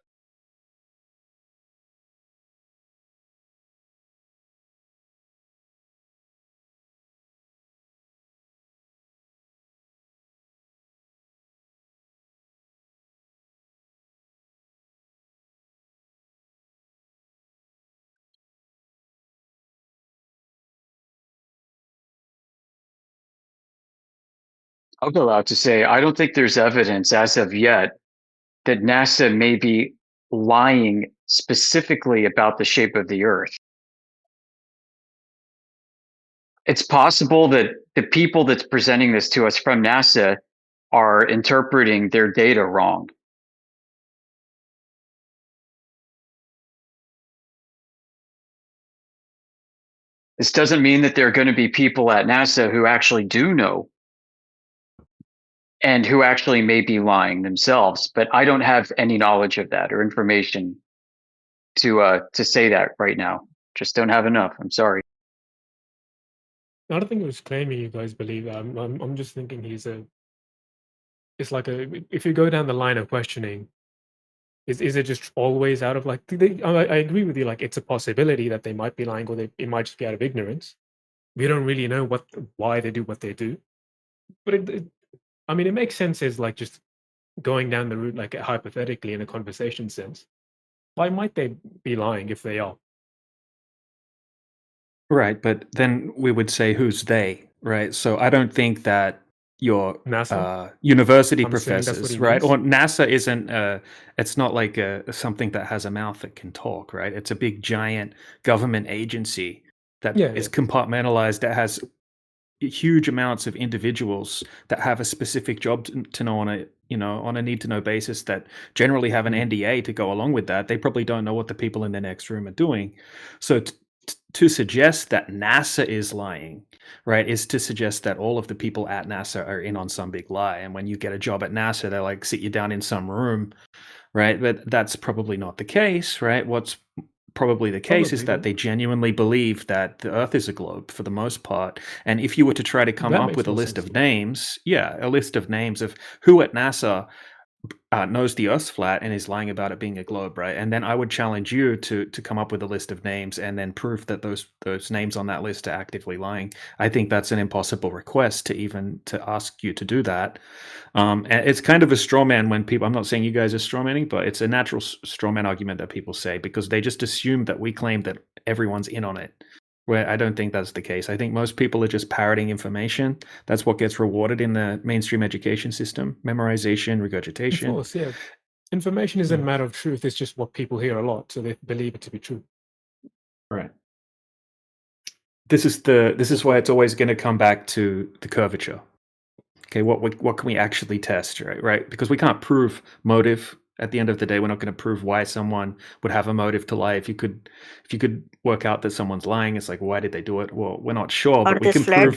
I'll go out to say I don't think there's evidence as of yet that NASA may be lying specifically about the shape of the Earth. It's possible that the people that's presenting this to us from NASA are interpreting their data wrong. This doesn't mean that there are going to be people at NASA who actually do know and who actually may be lying themselves, but I don't have any knowledge of that or information to say that right now. Just don't have enough. I'm sorry. I don't think it was claiming you guys believe that. I'm just thinking it's like if you go down the line of questioning, is it just always out of like, I agree with you, like it's a possibility that they might be lying, or it might just be out of ignorance. We don't really know why they do what they do. But I mean, it makes sense as like just going down the route, like hypothetically in a conversation sense. Why might they be lying if they are? Right, but then we would say who's they, right? So I don't think that your NASA? university I'm assuming that's what professors, he right? means. Or NASA isn't. It's not like something that has a mouth that can talk, right? It's a big, giant government agency that Yeah, is yeah. compartmentalized. That has huge amounts of individuals that have a specific job to know on a need to know basis, that generally have an NDA to go along with that. They probably don't know what the people in the next room are doing. So to suggest that NASA is lying, right, is to suggest that all of the people at NASA are in on some big lie. And when you get a job at NASA, they like sit you down in some room, right? But that's probably not the case, right? What's probably the case is Probably, that but they genuinely believe that the Earth is a globe for the most part. And if you were to try to come that up makes with a more list sense of to me. names, a list of names of who at NASA knows the Earth's flat and is lying about it being a globe, right? And then I would challenge you to come up with a list of names and then prove that those names on that list are actively lying. I think that's an impossible request to ask you to do that. And it's kind of a straw man when people. I'm not saying you guys are straw manning, but it's a natural straw man argument that people say because they just assume that we claim that everyone's in on it. Where I don't think that's the case. I think most people are just parroting information. That's what gets rewarded in the mainstream education system: memorization, Of regurgitation. course, yeah. Information isn't a matter of truth, it's just what people hear a lot, so they believe it to be true. Right. This is why it's always going to come back to the curvature. Okay, what can we actually test, right? Because we can't prove motive. At the end of the day, we're not going to prove why someone would have a motive to lie. If you could work out that someone's lying, it's like, why did they do it? Well, we're not sure, but Earth is flat.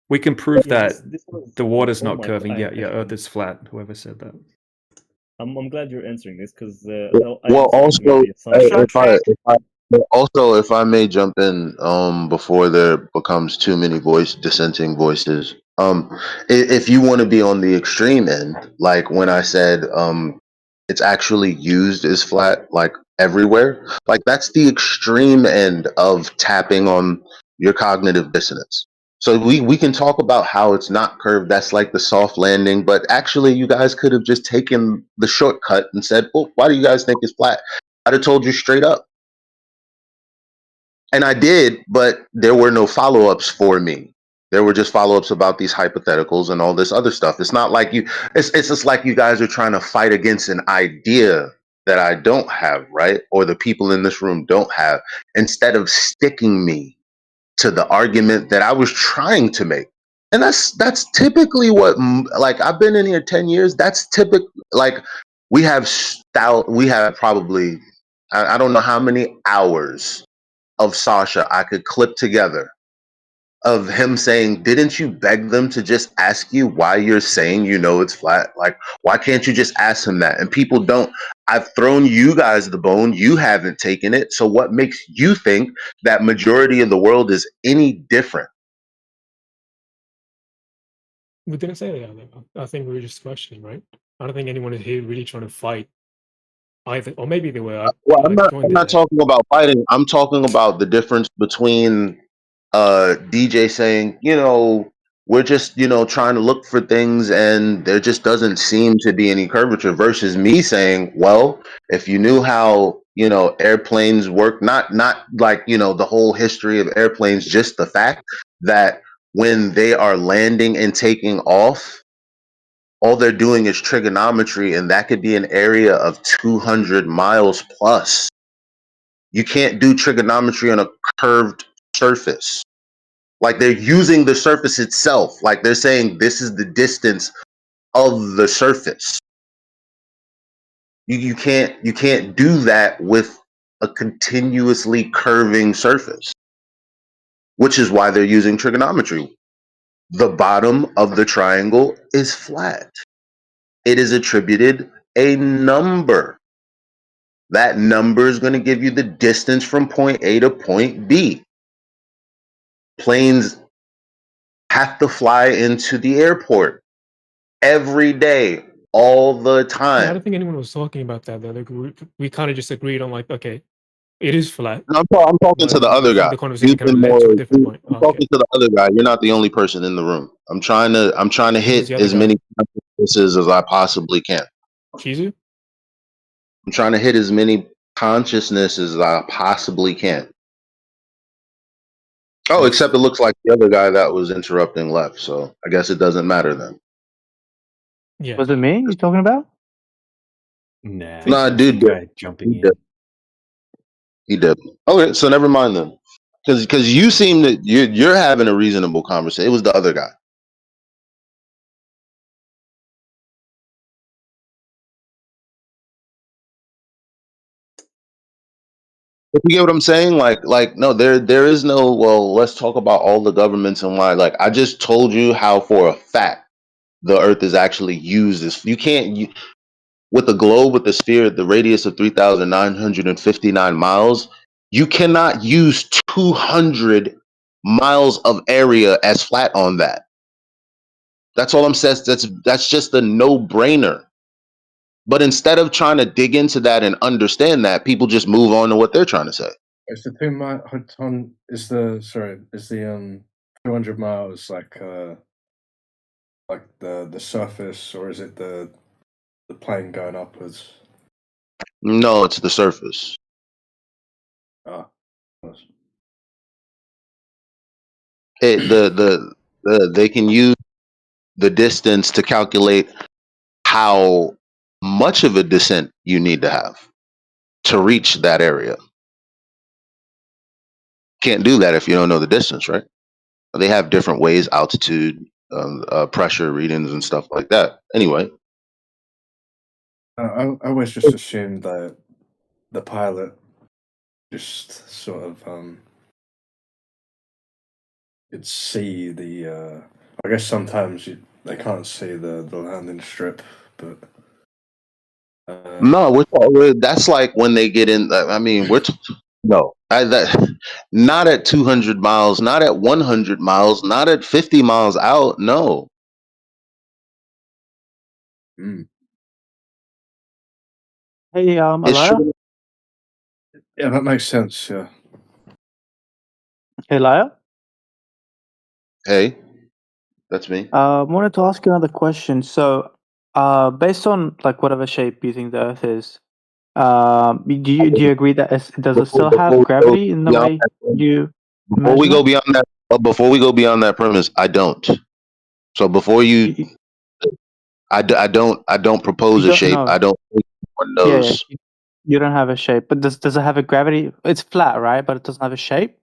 we can prove Yeah, that this was the water's all not my. curving. I Yeah, actually, Earth is flat. Whoever said that. I'm glad you're answering this because I Well, also made also, the assumption. if I may jump in, before there becomes too many dissenting voices. If you want to be on the extreme end, like when I said, it's actually used as flat, like everywhere, like that's the extreme end of tapping on your cognitive dissonance. So we can talk about how it's not curved. That's like the soft landing, but actually, you guys could have just taken the shortcut and said, "Well, why do you guys think it's flat?" I'd have told you straight up. And I did, but there were no follow-ups for me. There were just follow-ups about these hypotheticals and all this other stuff. It's not like it's just like you guys are trying to fight against an idea that I don't have, right? Or the people in this room don't have, instead of sticking me to the argument that I was trying to make. And that's typically what, like, I've been in here 10 years. That's typical. Like, we have probably, I don't know how many hours of Sasha I could clip together of him saying, "Didn't you beg them to just ask you why you're saying it's flat? Like, why can't you just ask him that?" And people don't. I've thrown you guys the bone. You haven't taken it. So what makes you think that majority of the world is any different? We didn't say that. I think we were just questioning, right? I don't think anyone is here really trying to fight either, or maybe they were. Well, I I'm joined not it. talking about fighting. I'm talking about the difference between DJ saying, we're just, trying to look for things and there just doesn't seem to be any curvature, versus me saying, well, if you knew how, airplanes work, not like, the whole history of airplanes, just the fact that when they are landing and taking off, all they're doing is trigonometry, and that could be an area of 200 miles plus. You can't do trigonometry on a curved surface. Like, they're using the surface itself. Like, they're saying this is the distance of the surface. You can't do that with a continuously curving surface. which is why they're using trigonometry. The bottom of the triangle is flat. It is attributed a number. That number is going to give you the distance from point A to point B. Planes have to fly into the airport every day, all the Yeah, I time. don't think anyone was talking about that though. Like, we kind of just agreed on like, okay, it is flat. No, I'm talking to But the other guy. the conversation kind of I'm led to a different point. Oh, okay. talking to the other guy. You're not the only person in the room. I'm trying to Who's hit the other as guy? many consciousnesses as I possibly can. Shizu? I'm trying to hit as many consciousnesses as I possibly can. Oh, except it looks like the other guy that was interrupting left, so I guess it doesn't matter then. Yeah. Was it me you're talking about? Nah, Nah, it's dude, the guy jumping in. He did. Okay, so never mind then, because you seem that you're having a reasonable conversation. It was the other guy. If you get what I'm saying, like no, there is no. Well, let's talk about all the governments and why. Like I just told you how for a fact the Earth is actually used as you can't with the globe with the sphere, the radius of 3,959 miles. You cannot use 200 miles of area as flat on that. That's all I'm saying. That's just a no-brainer. But instead of trying to dig into that and understand that, people just move on to what they're trying to say. Is the 200 miles like the surface, or is it the plane going upwards? No, it's the surface. They can use the distance to calculate how much of a descent you need to have to reach that area. Can't do that if you don't know the distance, right? They have different ways, altitude, pressure readings, and stuff like that. Anyway, I always just assumed that the pilot just sort of could see the. I guess sometimes they can't see the landing strip, but. No, that's like when they get in. I mean, not at 200 miles, not at 100 miles, not at 50 miles out. No. Hey, It's Elia? true. Yeah, that makes sense. Yeah. Hey, Elia? Hey, that's me. I wanted to ask you another question. So, based on like whatever shape you think the Earth is, do you agree that does it still have gravity in the way you Before we imagine go it? beyond that, premise, I don't. So before you, I don't propose You a don't shape. know. I don't think one knows. Yeah, you don't have a shape, but does it have a gravity? It's flat, right? But it doesn't have a shape.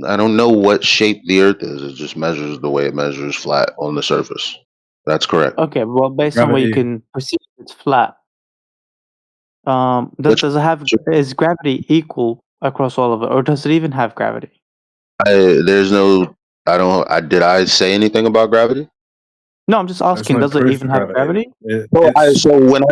I don't know what shape the Earth is. It just measures the way it measures flat on the surface. That's correct. Okay, well, based on what you can perceive, it's flat. Does it have is gravity equal across all of it, or does it even have gravity? There's no. I don't. Did I say anything about gravity? No, I'm just asking. Does it even have gravity? So when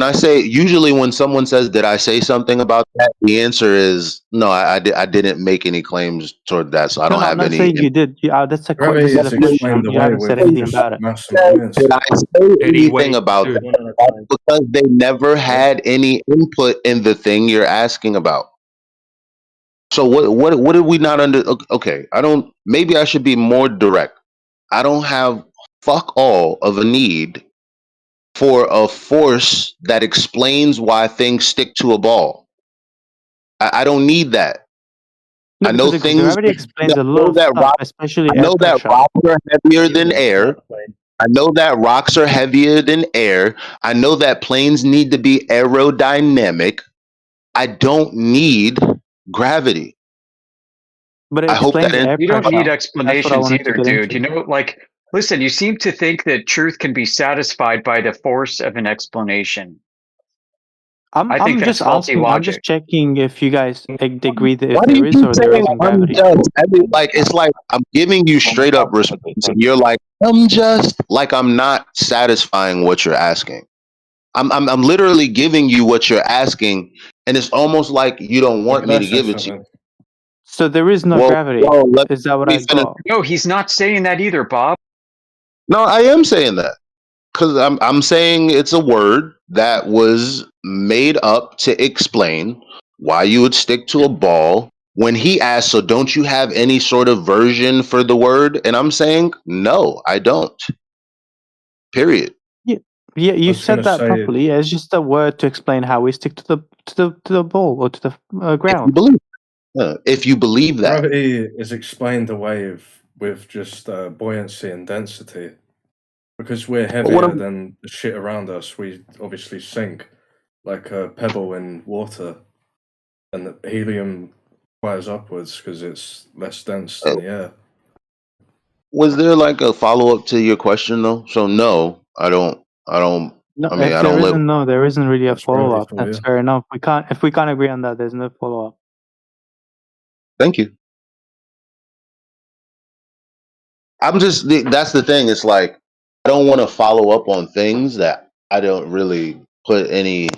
I say usually when someone says, "Did I say something about that?" The answer is no. I didn't make any claims toward that, so I don't I'm have not any. saying you did. This is a this is a question. You haven't said anything about it. Did I say anything about that? That's because they never had any input in the thing you're asking about. So what did we not under? Okay, I don't. Maybe I should be more direct. I don't have fuck all of a need for a force that explains why things stick to a ball. I don't need that. No, I know because things. gravity explains a I lot know of that stuff, especially I air know that pressure. rocks are heavier than air. I know that rocks are heavier than air. I know that planes need to be aerodynamic. I don't need gravity. But it I hope that explains air You don't need pressure. That's what I explanations wanted to either, get dude. into. You know, like, listen, you seem to think that truth can be satisfied by the force of an explanation. I think I'm that's just faulty asking. I'm logic. just checking if you guys agree that if Why do you there is keep or there saying isn't I'm gravity. just? I mean, like it's like I'm giving you straight up response, and you're like I'm just. Like I'm not satisfying what you're asking. I'm literally giving you what you're asking, and it's almost like you don't want Can me I to say give it to you. something? So there is no Well, gravity. let Is that what me I finish. got? No, he's not saying that either, Bob. No, I am saying that because I'm saying it's a word that was made up to explain why you would stick to a ball. When he asked, so don't you have any sort of version for the word? And I'm saying, no, I don't. Period. Yeah, I you was gonna said that say, properly. Yeah, it's just a word to explain how we stick to the ball or to the If you ground. believe, if you believe that, gravity is explained away with just buoyancy and density. Because we're but what heavier I'm than the shit around us, we obviously sink like a pebble in water, and the helium fires upwards because it's less dense than the air. was there like a follow up to your question though? So no, I don't. I don't. No, I mean, if I there don't live. isn't no, there isn't really a That's gravity follow up. for That's you. fair enough. If we can't agree on that, there's no follow up. Thank you. I'm just. That's the thing. It's like I don't want to follow up on things that I don't really put any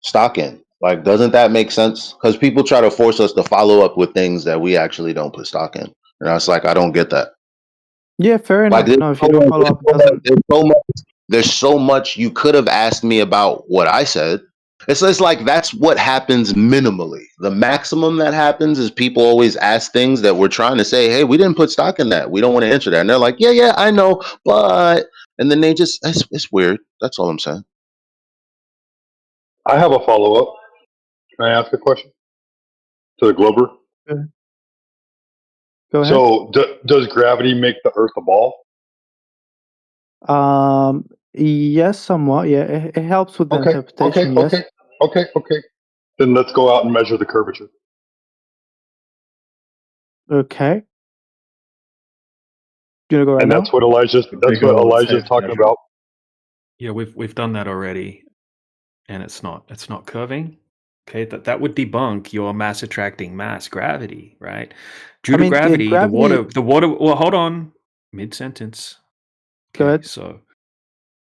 stock in. Like, doesn't that make sense? Because people try to force us to follow up with things that we actually don't put stock in, and I was like, I don't get that. Yeah, fair Like, enough. No, if you don't follow up, it doesn't. there's so much you could have asked me about what I said. It's like that's what happens minimally. The maximum that happens is people always ask things that we're trying to say, hey, we didn't put stock in that. We don't want to answer that. And they're like, yeah, I know, but and then they just it's weird. That's all I'm saying. I have a follow up. Can I ask a question to the Glober? Go ahead. So, does gravity make the Earth a ball? Yes, somewhat. Yeah, it helps with the Okay, interpretation. Yes. okay. Then let's go out and measure the curvature. Okay. You wanna go right And now? that's what Elijah's talking about. Yeah, we've done that already, and it's not curving. Okay, that would debunk your mass attracting mass gravity, right? Due I to mean, gravity, the gravity. water. Well, hold on, mid sentence. Go Okay, ahead. so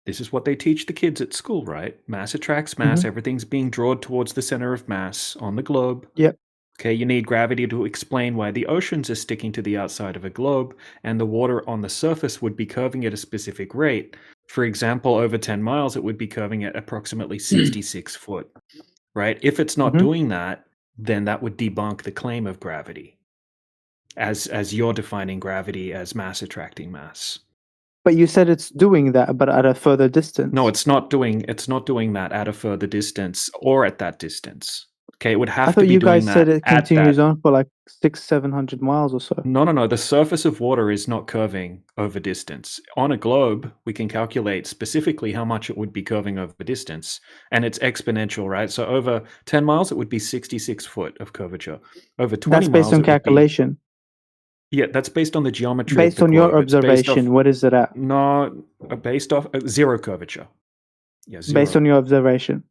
this is what they teach the kids at school, right? Mass attracts mass. Mhm. Everything's being drawn towards the center of mass on the globe. Yep. Okay, you need gravity to explain why the oceans are sticking to the outside of a globe and the water on the surface would be curving at a specific rate. For example, over 10 miles, it would be curving at approximately 66 foot, right? If it's not Mhm. doing that, then that would debunk the claim of gravity as you're defining gravity as mass attracting mass. But you said it's doing that, but at a further distance. No, it's not doing that at a further distance or at that distance. Okay, it would I have thought to be you doing guys said that it at continues that. on for like 600-700 miles or so. No. The surface of water is not curving over distance. On a globe, we can calculate specifically how much it would be curving over distance, and it's exponential, right? So over 10 miles, it would be 66 foot of curvature. Over 20 That's based miles, on it would be. calculation. Yeah, that's based on the geometry of Based the on your globe. It's based off. observation, what is it at? No, based off zero curvature. Yeah, zero. Based on your observation.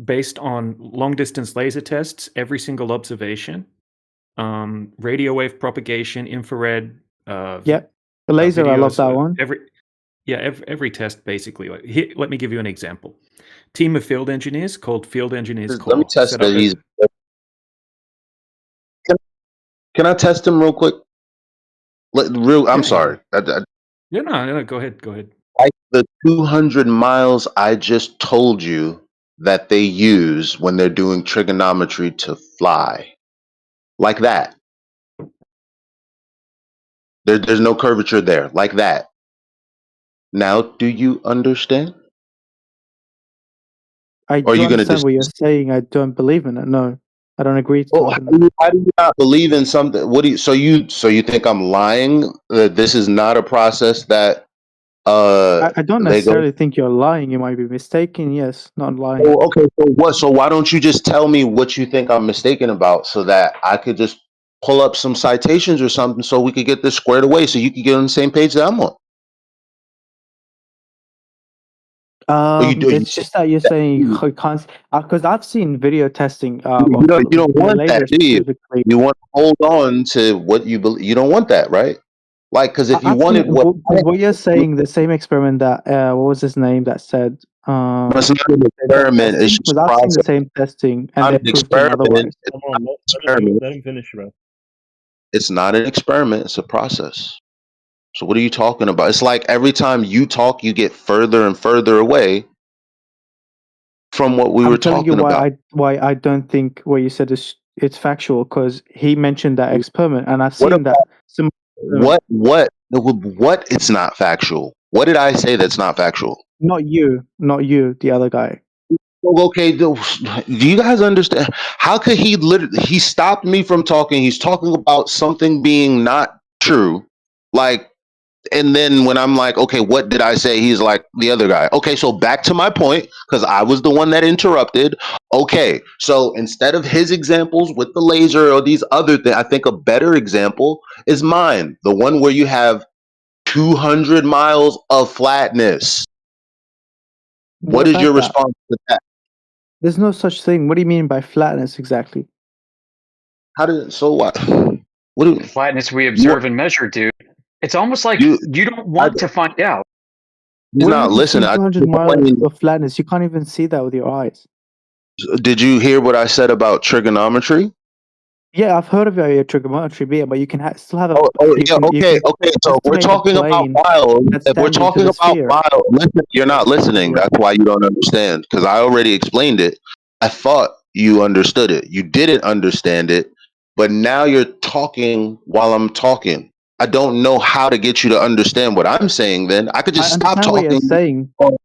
Based on long distance laser tests, every single observation, radio wave propagation, infrared. Yep. The laser, I love videos, that one. every test basically. Here, let me give you an example. Team of field engineers called Field Engineers Let me Corps test set that up. he's. Can I test him real quick? I'm sorry. No, go ahead. Like the 200 miles I just told you that they use when they're doing trigonometry to fly. Like that. There's no curvature there. Like that. Now, do you understand? I Or are do you going to understand what you're saying. I don't believe in it. No, I don't agree to Well, it. No. how do you not believe in something? What do you? So you think I'm lying? That this is not a process that I don't they go. necessarily think you're lying. You might be mistaken. Yes, not lying. Oh, okay. So what? So why don't you just tell me what you think I'm mistaken about, so that I could just pull up some citations or something, so we could get this squared away, so you could get on the same page that I'm on. You do. It's just that you're saying you can't, because I've seen video testing of You don't want that, laser do you? specifically. You want to hold on to what you believe. You don't want that, right? Like, because if you I've seen wanted what what you're saying, the same experiment that what was his name that said it's not an experiment. It's because just I've seen the process. same testing and Not they an proved him otherwise. experiment. It's Come not on, an experiment. let him finish, bro. It's not an experiment. It's a process. So what are you talking about? It's like every time you talk, you get further and further away from what we I'm were telling you talking about. why I don't think what you said is it's factual because he mentioned that experiment and I've What seen that some what? It's not factual. What did I say that's not factual? not you, the other guy. Okay, do you guys understand? How could he stopped me from talking? He's talking about something being not true. Like, and then when I'm like, okay, what did I say? He's like, the other guy. Okay, so back to my point, because I was the one that interrupted. Okay, so instead of his examples with the laser or these other things, I think a better example is mine. The one where you have 200 miles of flatness. What is about your that? response to that? There's no such thing. What do you mean by flatness exactly? How did it, so what? What do Flatness we observe and measure, dude. It's almost like you? you don't want to find out. He's Where not have you seen listening. 200 miles of flatness? You can't even see that with your eyes. Did you hear what I said about trigonometry? Yeah, I've heard of your trigonometry, but you can still have a. Yeah, okay. So we're estimate a talking about plane miles. that's If we're tangent to talking the about sphere. miles, listen, you're not listening. That's why you don't understand. Because I already explained it. I thought you understood it. You didn't understand it, but now you're talking while I'm talking. I don't know how to get you to understand what I'm saying. Then I could I just stop understand what you're talking. saying. No, you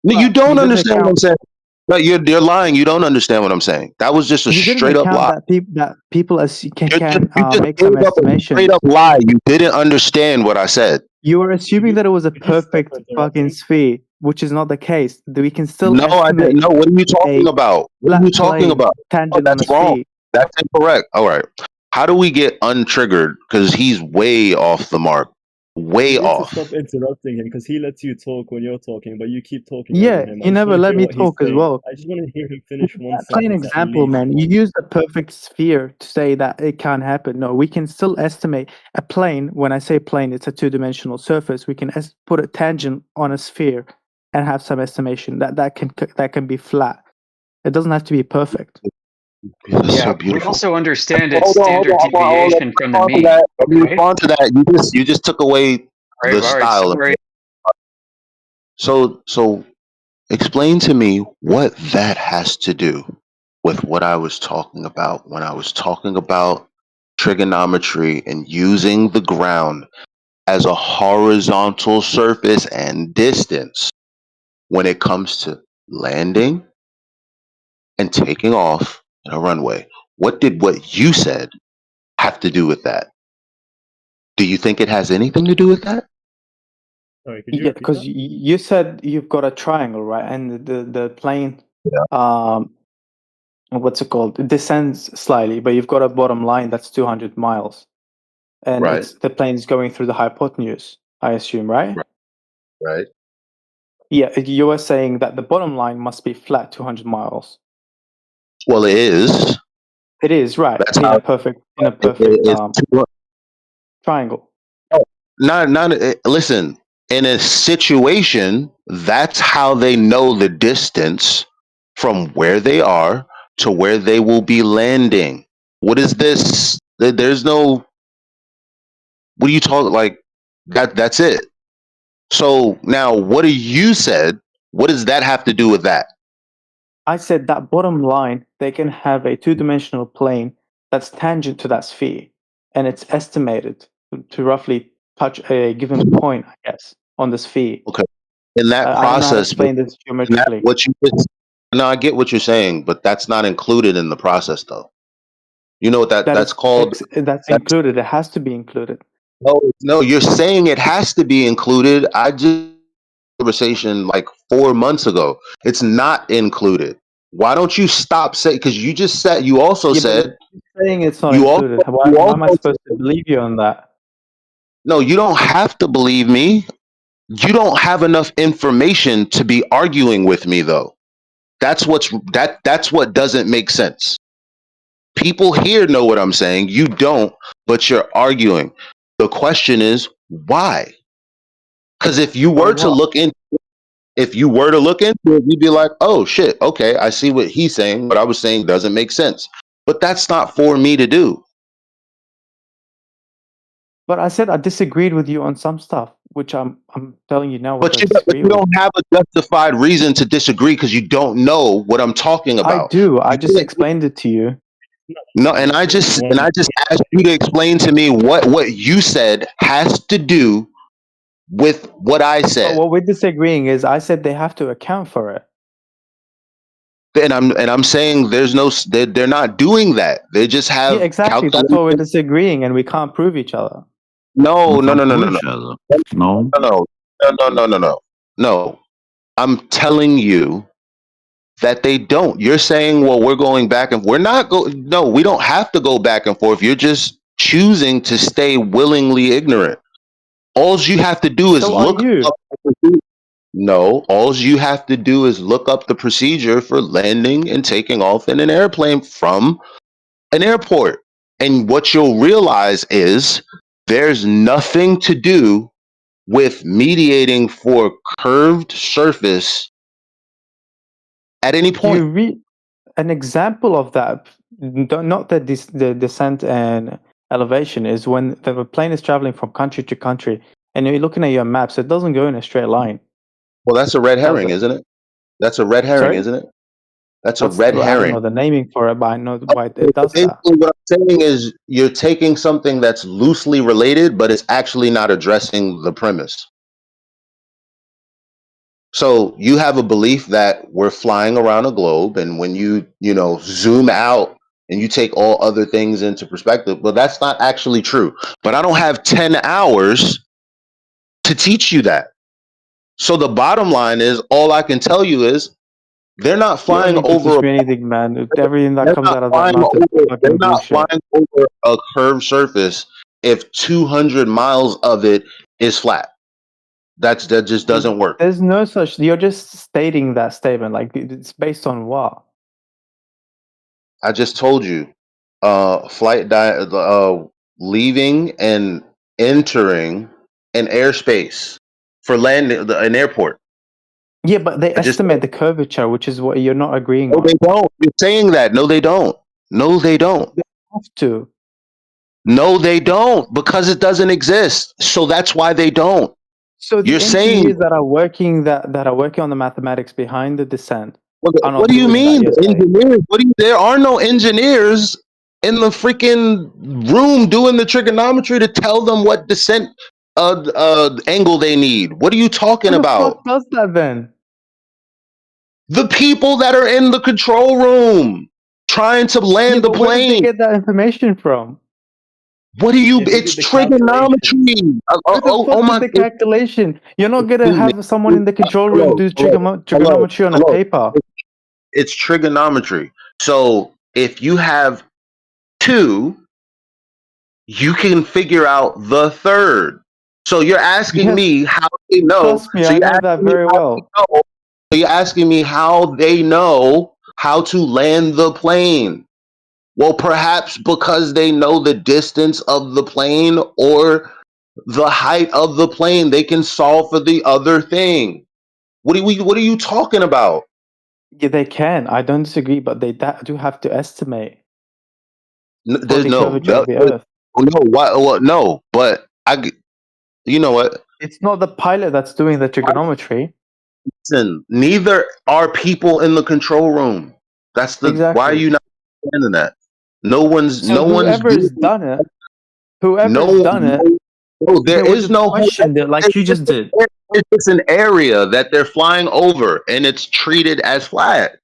But don't you didn't understand what I'm account. saying. No, you're lying. You don't understand what I'm saying. That was just a You didn't straight up account lie. that people can You just make gave some up a estimations. straight up lie. You didn't understand what I said. You were assuming that it was a Could you stop perfect fucking interrupting? sphere, which is not the case. That we can still No, I estimate didn't. No, what are you talking a about? What are you flat talking plane about? Oh, tangent on a that's wrong. sphere. That's incorrect. All right. How do we get untriggered? Because he's way off the mark. Way You need to off. stop interrupting him because he lets you talk when you're talking, but you keep talking Yeah, over him. I you just never want to let hear me what he's talk as saying. well. I just want to hear him finish one Plain sentence at example, least. man. You use the perfect sphere to say that it can't happen. No, we can still estimate a plane. When I say plane, it's a two-dimensional surface. We can put a tangent on a sphere and have some estimation that can be flat. It doesn't have to be perfect. That's Yeah, so we beautiful. also understand its Hold standard on. deviation from the Let me mean. respond to that. Let me Okay. respond to that. You just took away the All right, style. sorry. So explain to me what that has to do with what I was talking about when I was talking about trigonometry and using the ground as a horizontal surface and distance when it comes to landing and taking off in a runway. What did what you said have to do with that? Do you think it has anything to do with that? Sorry, could you Yeah, repeat because that? you said you've got a triangle, right? And the plane, what's it called? It descends slightly, but you've got a bottom line that's 200 miles, and Right. the plane is going through the hypotenuse, I assume, right? Right. Yeah, you were saying that the bottom line must be flat 200 miles. Well, it is. It is, right, That's in how a perfect it's triangle. not listen, in a situation, that's how they know the distance from where they are to where they will be landing. What is this? There's no, what are you talking, like, that's it. So now what do you said? What does that have to do with that? I said that bottom line, they can have a two-dimensional plane that's tangent to that sphere, and it's estimated to roughly touch a given point, I guess, on the sphere. Okay. In that I don't know how to process, explain this geometrically. what you just, no, I get what you're saying, but that's not included in the process though. You know what that's called? That's included. It has to be included. No, you're saying it has to be included. I just conversation like 4 months ago. It's not included. Why don't you stop saying? Because you just said, you also Yeah, but said, you're saying it's not you also included. Why am I supposed to believe you on that? no, you don't have to believe me. You don't have enough information to be arguing with me, though. That's what doesn't make sense. People here know what I'm saying. You don't, but you're arguing. The question is why? Because if you were to look into it, you'd be like, oh shit, okay, I see what he's saying. What I was saying doesn't make sense. But that's not for me to do. But I said I disagreed with you on some stuff, which I'm telling you now what But I disagree you with. don't have a justified reason to disagree because you don't know what I'm talking about. I do. I just explained it to you. No, and I just asked you to explain to me what you said has to do with what I But said. what we're disagreeing is I said they have to account for it. And I'm saying they're not doing that. They just have Yeah, exactly. That's what we're disagreeing, and we can't prove each other. No. I'm telling you that they don't. You're saying, well, we're going back and we're not no, we don't have to go back and forth. You're just choosing to stay willingly ignorant. All you have to do is look up all you have to do is look up the procedure for landing and taking off in an airplane from an airport. And what you'll realize is there's nothing to do with mediating for curved surface at any point. You read an example of that, not the descent and elevation, is when the plane is traveling from country to country, and you're looking at your maps, it doesn't go in a straight line. Well, that's a red herring, isn't it? That's a red herring, isn't it? That's a red I don't herring. know the naming for it, but I know why it does that. What I'm saying is you're taking something that's loosely related, but it's actually not addressing the premise. So you have a belief that we're flying around a globe, and when you zoom out and you take all other things into perspective, but that's not actually true. But I don't have 10 hours to teach you that. So the bottom line is, all I can tell you is they're not flying You don't need to over teach me anything, man. Everything that comes out of that mouth is they're fucking not bullshit. flying over a curved surface if 200 miles of it is flat. That just doesn't work. There's no such. You're just stating that statement. Like, it's based on what? I just told you, leaving and entering an airspace for landing an airport. Yeah, but they estimate the curvature, which is what you're not agreeing No, on. they don't. You're saying that. No, they don't. No, they don't. They have to. No, they don't, because it doesn't exist. So that's why they don't. So the You're saying, engineers that are working on the mathematics behind the descent. what do you mean, engineers? There are no engineers in the freaking room doing the trigonometry to tell them what descent angle they need. What are you talking about? Who the fuck does that then? The people that are in the control room trying to land the Where did they plane. get that information from? What do you? It's trigonometry. Where the fuck is the calculation? You're not gonna have someone in the control room do trigonometry on a paper. It's trigonometry. So if you have two, you can figure out the third. So you're asking me how they know. Trust me, I know that very well. So you're asking me how they know how to land the plane. Well, perhaps because they know the distance of the plane or the height of the plane, they can solve for the other thing. What are you talking about? Yeah, they can. I don't disagree, but they do have to estimate. There's no, but you know what? It's not the pilot that's doing the trigonometry. Listen, neither are people in the control room. That's the why are you not understanding that? Whoever's done it. No, there is no question there, like you just did. It's an area that they're flying over, and it's treated as flat.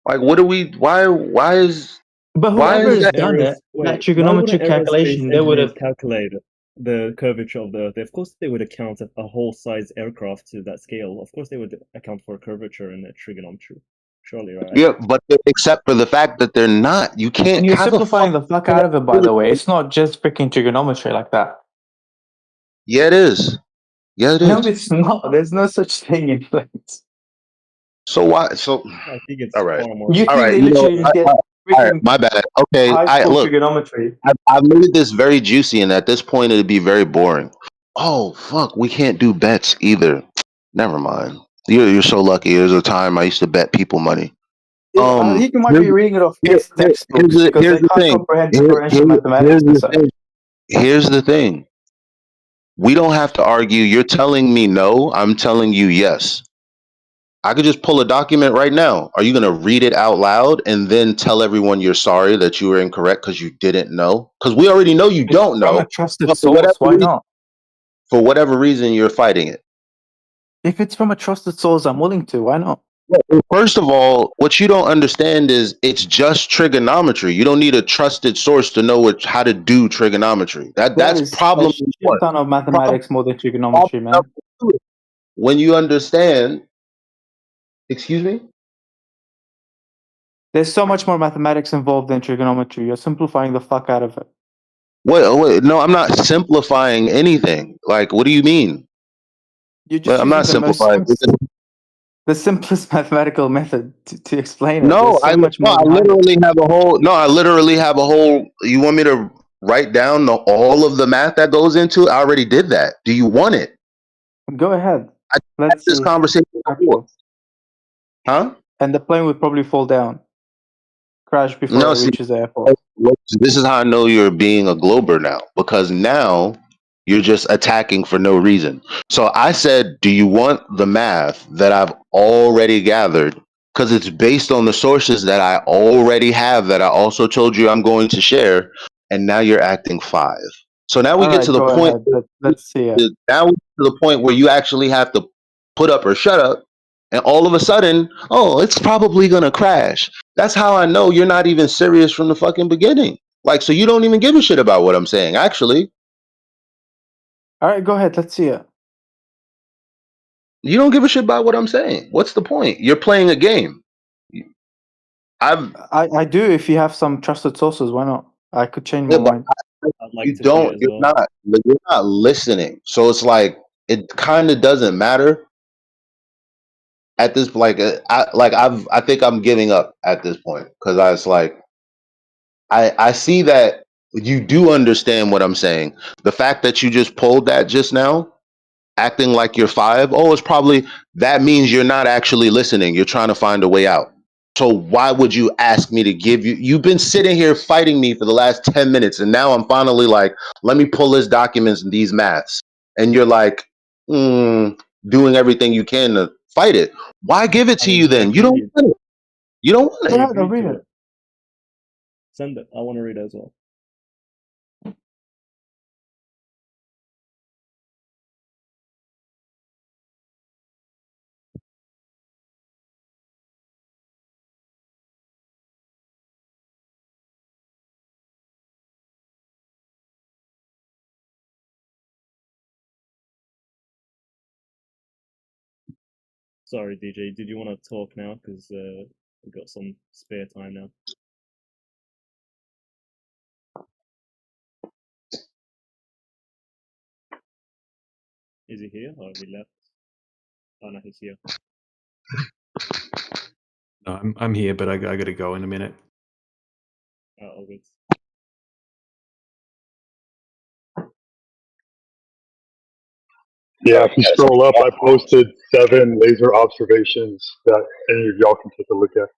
Like, what do we? Why is? But whoever's done it, that trigonometry calculation, they would have calculated the curvature of the Earth. Of course, they would account a whole size aircraft to that scale. Of course, they would account for curvature in the trigonometry. Surely, right? Yeah, but except for the fact that they're not. You can't. And you're simplifying the fuck out of it, by the way. It's not just freaking trigonometry like that. Yeah, it is. Yeah, it No, is. it's not. There's no such thing in planes. So why? So I think it's all right, far more. You all think right. they You know, literally just get all right. freaking My bad. Okay, high I school look. trigonometry? I've made this very juicy, and at this point, it'd be very boring. Oh fuck, we can't do bets either. Never mind. You're so lucky. There's a time I used to bet people money. I think you might Here's, be reading it off here, kids' textbooks here's because here's they the can't thing. comprehend Here, differential mathematics here's and the such. thing. Here's the thing. We don't have to argue. You're telling me no. I'm telling you yes. I could just pull a document right now. Are you going to read it out loud and then tell everyone you're sorry that you were incorrect because you didn't know? Because we already know you It's don't from a know. trusted But source. Why not? for whatever reason, you're fighting it. If it's from a trusted source, I'm willing to. Why not? Well, first of all, what you don't understand is it's just trigonometry. You don't need a trusted source to know how to do trigonometry. There That's is a problem shit one. ton of Problem, mathematics more than trigonometry, problem man. number two. When you understand, excuse me? There's so much more mathematics involved than trigonometry. You're simplifying the fuck out of it. Wait, no, I'm not simplifying anything. Like, what do you mean? You're just I'm using not simplifying. the simplest mathematical method to explain it. No, There's so much more I behind it. literally have a whole. No, I literally have a whole. You want me to write down all of the math that goes into it? I already did that. Do you want it? Go ahead. I had Let's this see. conversation before. Huh? And the plane would probably fall down, crash before No, it see, reaches the airport. this is how I know you're being a glober now, because now you're just attacking for no reason. So I said, do you want the math that I've already gathered? Because it's based on the sources that I already have that I also told you I'm going to share. And now you're acting five. So now we All get right, to the go point. ahead. Let's see it. Now we get to the point where you actually have to put up or shut up. And all of a sudden, oh, it's probably going to crash. That's how I know you're not even serious from the fucking beginning. Like, so you don't even give a shit about what I'm saying, actually. All right, go ahead. Let's see it. You don't give a shit about what I'm saying. What's the point? You're playing a game. I do if you have some trusted sources. Why not? I could change my mind. You don't. You're not. You're not listening. So it's like it kind of doesn't matter at this. I think I'm giving up at this point because I was like, I see that you do understand what I'm saying. The fact that you just pulled that just now, acting like you're five, oh, it's probably that means you're not actually listening. You're trying to find a way out. So why would you ask me to give you? You've been sitting here fighting me for the last 10 minutes, and now I'm finally like, let me pull his documents and these maths. And you're like, doing everything you can to fight it. Why give it to you then? You don't want it. You don't want it. Yeah, I'll read it. Send it. I want to read it as well. Sorry, DJ. Did you want to talk now? Because we've got some spare time now. Is he here or have he left? Oh no, he's here. No, I'm here, but I got to go in a minute. Oh, all good. Yeah, if you scroll up, I posted 7 laser observations that any of y'all can take a look at.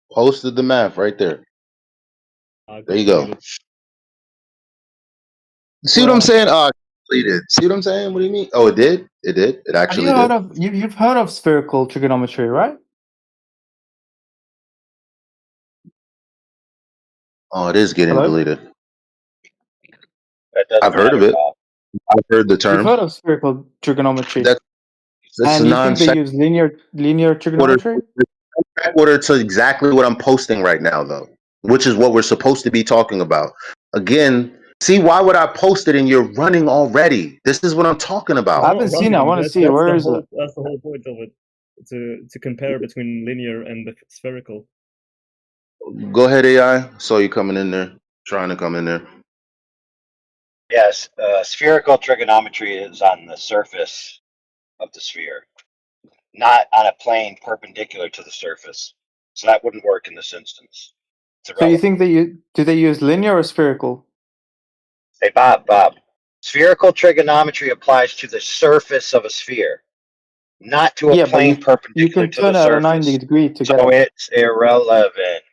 Posted the math right there. There you go. See what I'm saying? Completed. See what I'm saying? What do you mean? Oh, it did. It did. It Have you actually heard did. of you've heard of spherical trigonometry, right? Oh, it is getting Hello? deleted. I've heard of it. I've heard the You've term. heard of spherical trigonometry. That's And you think they non-sequitur use linear trigonometry? to exactly what I'm posting right now, though, which is what we're supposed to be talking about. Again, see, why would I post it and you're running already? This is what I'm talking I about. haven't seen it. I want to see it. Where is it? That's the whole point of it. to compare between linear and the spherical. Go ahead, AI. Saw you coming in there, trying to come in there. Yes, spherical trigonometry is on the surface of the sphere, not on a plane perpendicular to the surface. So that wouldn't work in this instance. It's So you irrelevant. think do they use linear or spherical? Hey, Bob, spherical trigonometry applies to the surface of a sphere, not to a Yeah, but plane you perpendicular can to the turn it at a 90 surface. degree to get So it. it's irrelevant.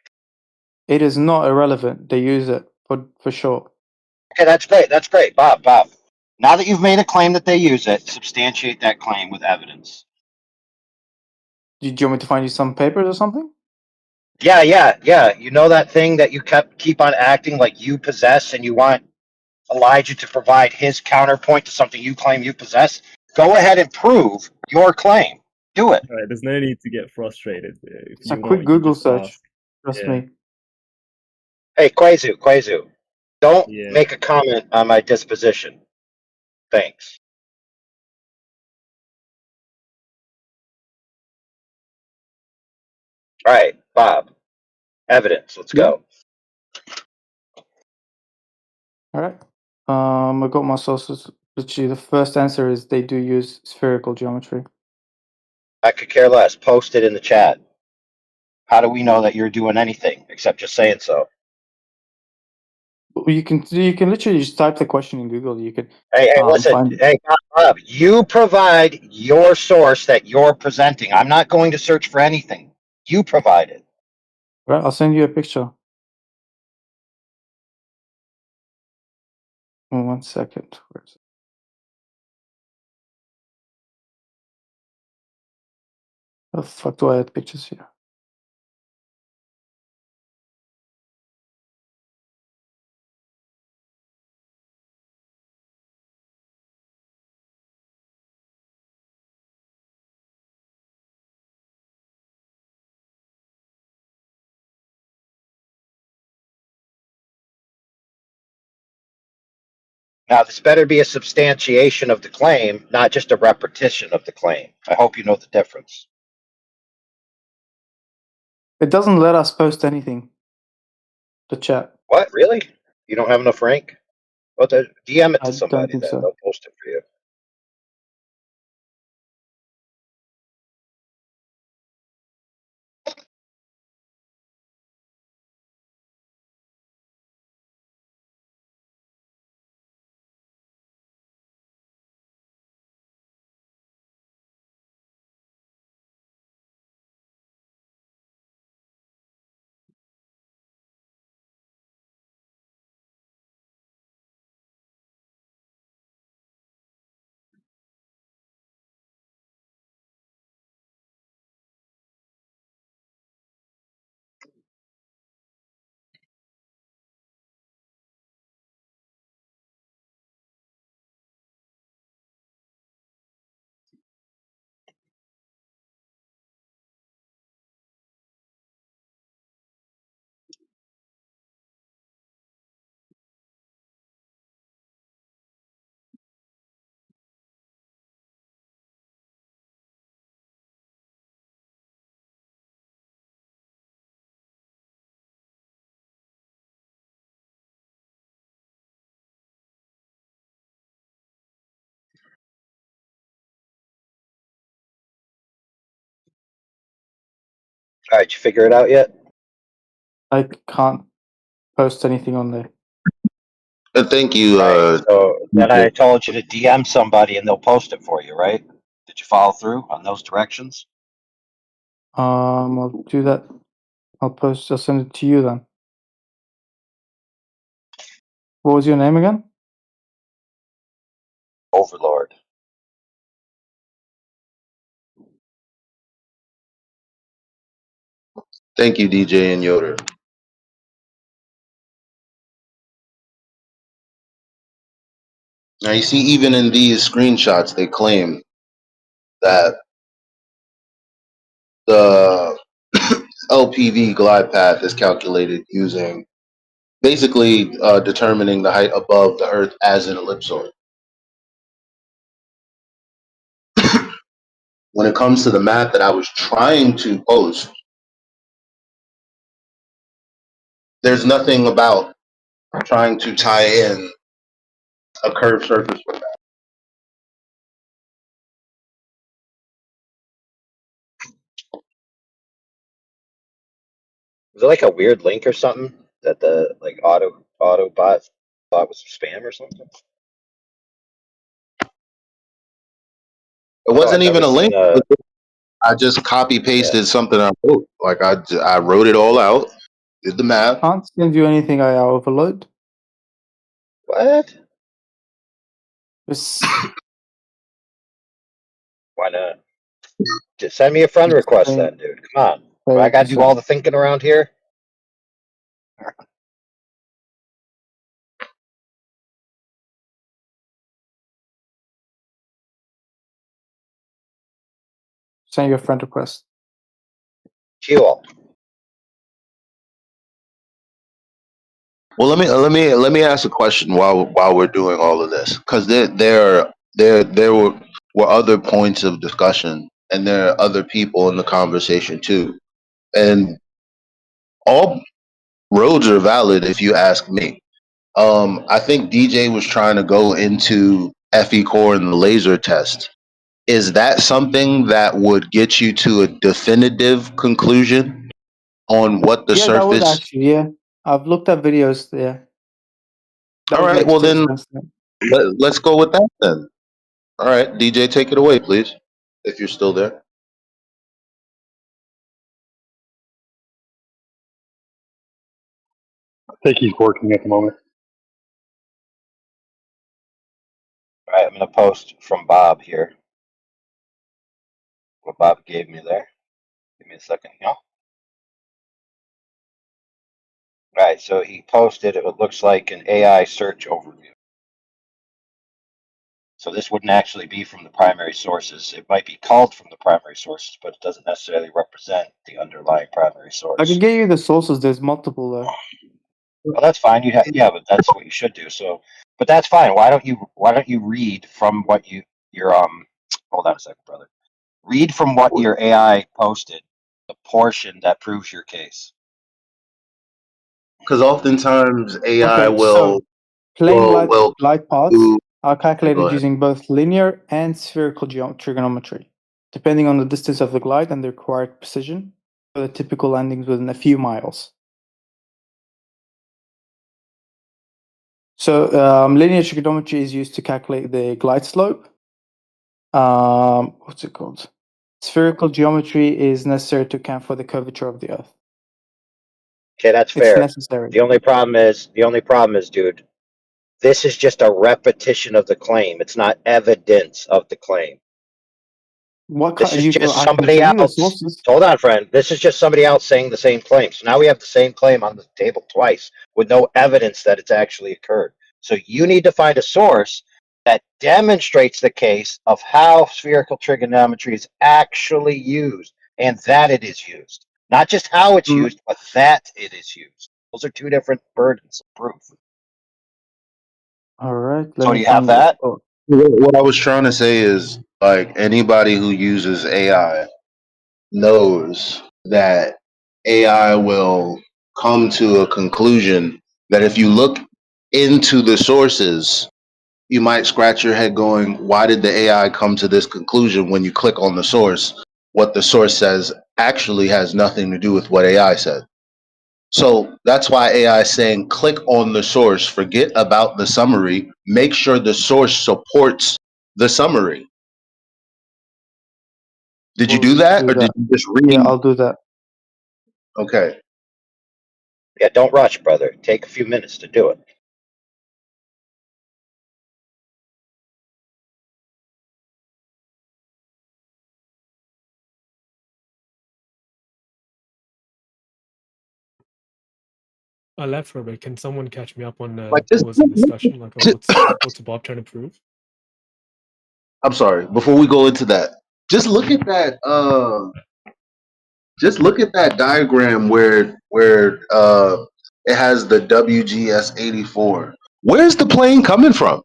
It is not irrelevant. They use it for sure. Okay, that's great. That's great. Bob. Now that you've made a claim that they use it, substantiate that claim with evidence. Do you want me to find you some papers or something? Yeah. You know that thing that you keep on acting like you possess, and you want Elijah to provide his counterpoint to something you claim you possess? Go ahead and prove your claim. Do it. All right, there's no need to get frustrated. If It's a you quick want, you Google just search. ask. Trust Yeah. me. Hey, Quazu, don't Yeah. make a comment on my disposition. Thanks. All right, Bob. Evidence. Let's Yeah. go. All right. I got my sources. Literally, the first answer is they do use spherical geometry. I could care less. Post it in the chat. How do we know that you're doing anything except just saying so? You can literally just type the question in Google. You can Hey, listen. find. Hey, Bob, you provide your source that you're presenting. I'm not going to search for anything. You provide it. Right, I'll send you a picture. In 1 second. Where is it? How the fuck do I add pictures here? Now, this better be a substantiation of the claim, not just a repetition of the claim. I hope you know the difference. It doesn't let us post anything. The chat. What? Really? You don't have enough rank? Well, DM it I to don't somebody think then. so. They'll post it for you. All right, you figure it out yet? I can't post anything on there. Thank you. So then I DJ. told you to DM somebody and they'll post it for you, right? Did you follow through on those directions? I'll do that. I'll send it to you then. What was your name again? Overlord. Thank you, DJ and Yoder. Now you see, even in these screenshots, they claim that the LPV glide path is calculated using basically determining the height above the Earth as an ellipsoid. when it comes to the math that I was trying to post, there's nothing about trying to tie in a curved surface with that. Was it like a weird link or something that the like Autobot thought was spam or something? It wasn't I've even never a link. seen a I just copy pasted something I wrote. Like I wrote it all out, did the math. Can't send you anything I overload. What? It's Why not? Just send me a friend request then, dude. Come on. Do I gotta do all the thinking around here? Send you a friend request. Fuel. Well, let me ask a question while we're doing all of this, because there were other points of discussion, and there are other people in the conversation too, and all roads are valid if you ask me. I think DJ was trying to go into FE core and the laser test. Is that something that would get you to a definitive conclusion on what the Yeah, that would surface? actually. Yeah, I've looked at videos. Yeah. That All would right, make well then total sense. let's go with that then. All right, DJ, take it away, please, if you're still there. I think he's working at the moment. All right, I'm gonna post from Bob here. What Bob gave me there. Give me a second, you know. All right, so he posted. It looks like an AI search overview. So this wouldn't actually be from the primary sources. It might be called from the primary sources, but it doesn't necessarily represent the underlying primary I source. can get you the sources. There's multiple though. Well, that's fine. Yeah, but that's what you should do. So, but that's fine. Why don't you read from what your hold on a second, brother. Read from what your AI posted, the portion that proves your case. Because oftentimes AI Okay, so plane will glide paths do. are Go calculated ahead. using both linear and spherical trigonometry, depending on the distance of the glide and the required precision for the typical landings within a few miles. So linear trigonometry is used to calculate the glide slope. What's it called? Spherical geometry is necessary to account for the curvature of the Earth. Okay, that's It's fair. necessary. The only problem is, dude, this is just a repetition of the claim. It's not evidence of the claim. What This is just I can somebody show you the else. sources. Hold on, friend. This is just somebody else saying the same claim. So now we have the same claim on the table twice with no evidence that it's actually occurred. So you need to find a source that demonstrates the case of how spherical trigonometry is actually used and that it is used. Not just how it's used, but that it is used. Those are two different burdens of proof. All right. Let So me do you have find that? What I was trying to say is, like, anybody who uses AI knows that AI will come to a conclusion that if you look into the sources, you might scratch your head going, why did the AI come to this conclusion? When you click on the source, what the source says actually has nothing to do with what AI said. So that's why AI is saying click on the source, forget about the summary, make sure the source supports the summary. Did you do that, or did you just read? Yeah, I'll do that. Okay. Yeah, don't rush, brother. Take a few minutes to do it. I left for a bit. Can someone catch me up on Like what was the discussion? Like, what's Bob trying to prove? I'm sorry. Before we go into that, just look at that. Just look at that diagram where it has the WGS-84. Where's the plane coming from?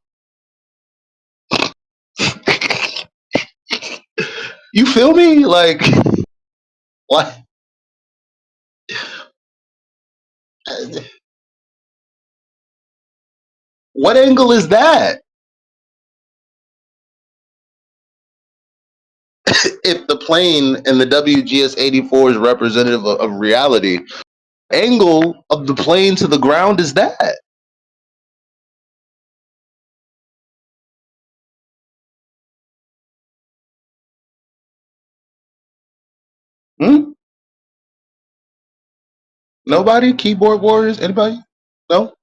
You feel me? Like what? What angle is that? If the plane and the WGS-84 is representative of reality, angle of the plane to the ground is that? Hmm? Nobody? Keyboard warriors? Anybody? No?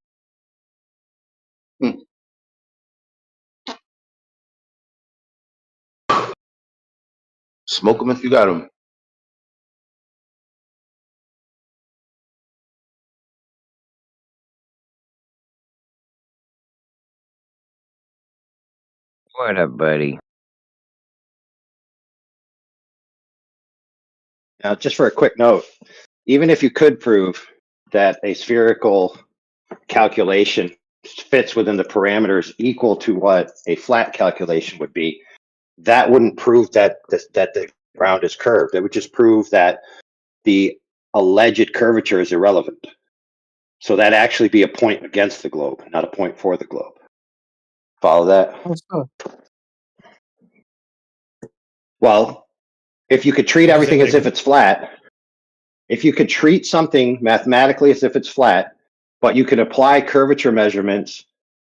Hmm. Smoke them if you got them. What up, buddy? Now, just for a quick note, even if you could prove that a spherical calculation fits within the parameters equal to what a flat calculation would be, that wouldn't prove that the ground is curved. It would just prove that the alleged curvature is irrelevant. So that actually be a point against the globe, not a point for the globe. Follow that? Well, if you could treat What does that everything as make? if it's flat, if you could treat something mathematically as if it's flat, but you could apply curvature measurements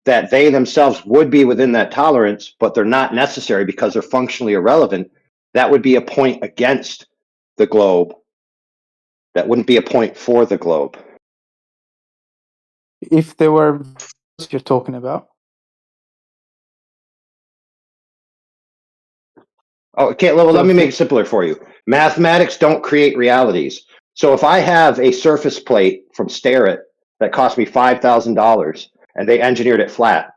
that they themselves would be within that tolerance, but they're not necessary because they're functionally irrelevant, that would be a point against the globe. That wouldn't be a point for the globe. If there were you're talking about. Oh, okay. Well, let me make it simpler for you. Mathematics don't create realities. So if I have a surface plate from Starrett that cost me $5,000 and they engineered it flat,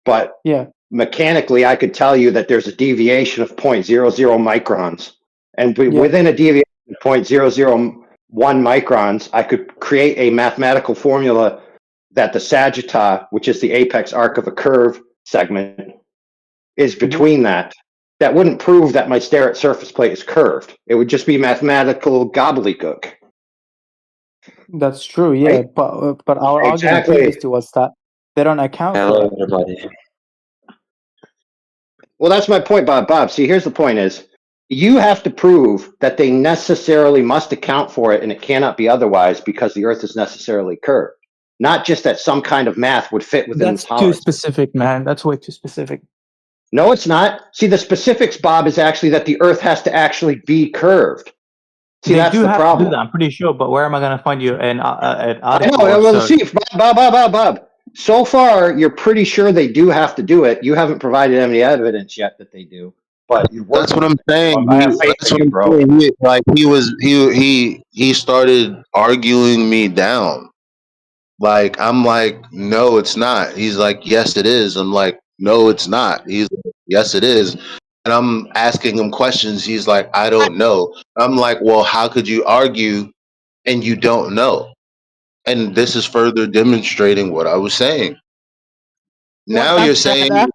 but Yeah. mechanically I could tell you that there's a deviation of 0.00 microns, and within a deviation of 0.001 microns, I could create a mathematical formula that the sagitta, which is the apex arc of a curve segment, is between that. That wouldn't prove that my Starrett surface plate is curved. It would just be mathematical gobbledygook. That's true, yeah. Right? But our argument Exactly. previously was that they don't account for it. everybody. Well, that's my point, Bob. Bob, see, here's the point is, you have to prove that they necessarily must account for it and it cannot be otherwise because the Earth is necessarily curved. Not just that some kind of math would fit within That's the too tolerance. specific, man. That's way too specific. No, it's not. See, the specifics, Bob, is actually that the Earth has to actually be curved. See, They that's do the have to problem. do that, I'm pretty sure, but where am I going to find you an I article? know. Or Well, so? see, Bob. So far, you're pretty sure they do have to do it. You haven't provided any evidence yet that they do, but you're That's working what I'm on it. saying. I have faith That's in what you, I'm bro. saying. He started me down. Like I'm like, no, it's not. He's like, yes, it is. I'm like, no, it's not. He's like, yes, it is. And I'm asking him questions. He's like, I don't know. I'm like, well, how could you argue and you don't know? And this is further demonstrating what I was saying. Now you're saying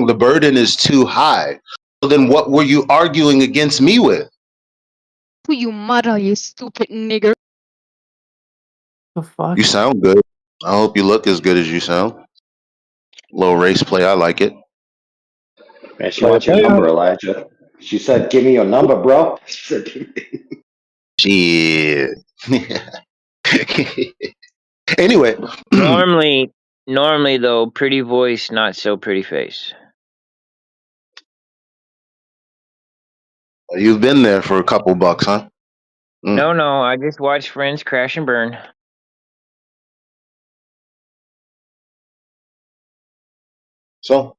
the burden is too high. So then what were you arguing against me with? Who you mother, you stupid nigger. The fuck? You sound good. I hope you look as good as you sound. Little race play, I like it. Man, she wants your number, Elijah. She said, "Give me your number, bro." Shit. Anyway, Normally though, pretty voice, not so pretty face. You've been there for a couple bucks, huh? No, I just watched Friends crash and burn. So,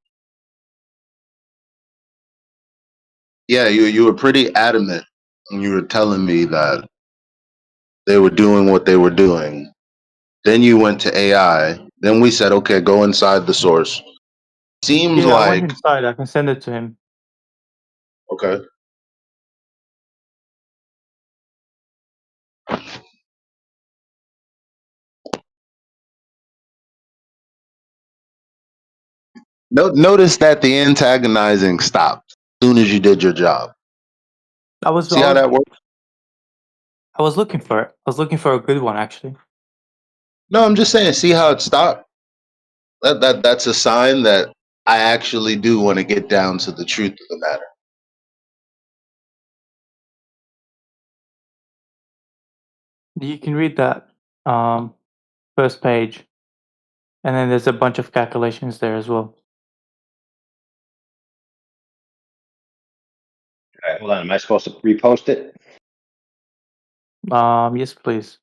yeah, you were pretty adamant when you were telling me that they were doing what they were doing. Then you went to AI. Then we said, okay, go inside the source. Seems Yeah, I like went inside. I can send it to him. okay. Notice that the antagonizing stopped as soon as you did your job. See how that works? I was looking for it. I was looking for a good one, actually. No, I'm just saying. See how it stopped. That's a sign that I actually do want to get down to the truth of the matter. You can read that first page, and then there's a bunch of calculations there as well. All right, hold on. Am I supposed to repost it? Yes, please.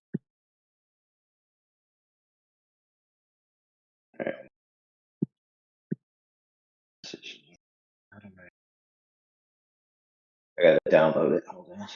All right. I gotta download it. Hold on.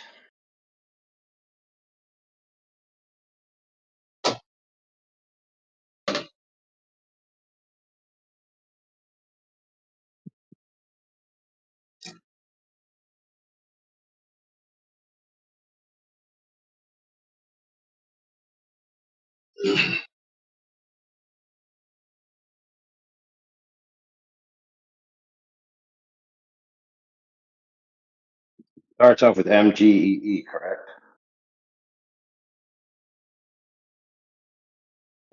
Starts off with MGEE, correct?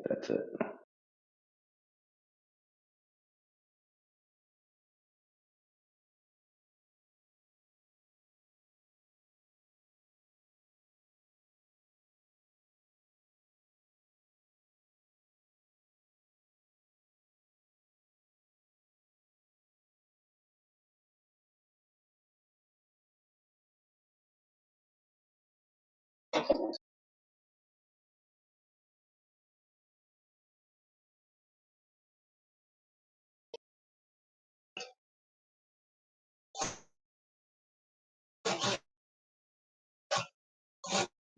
That's it.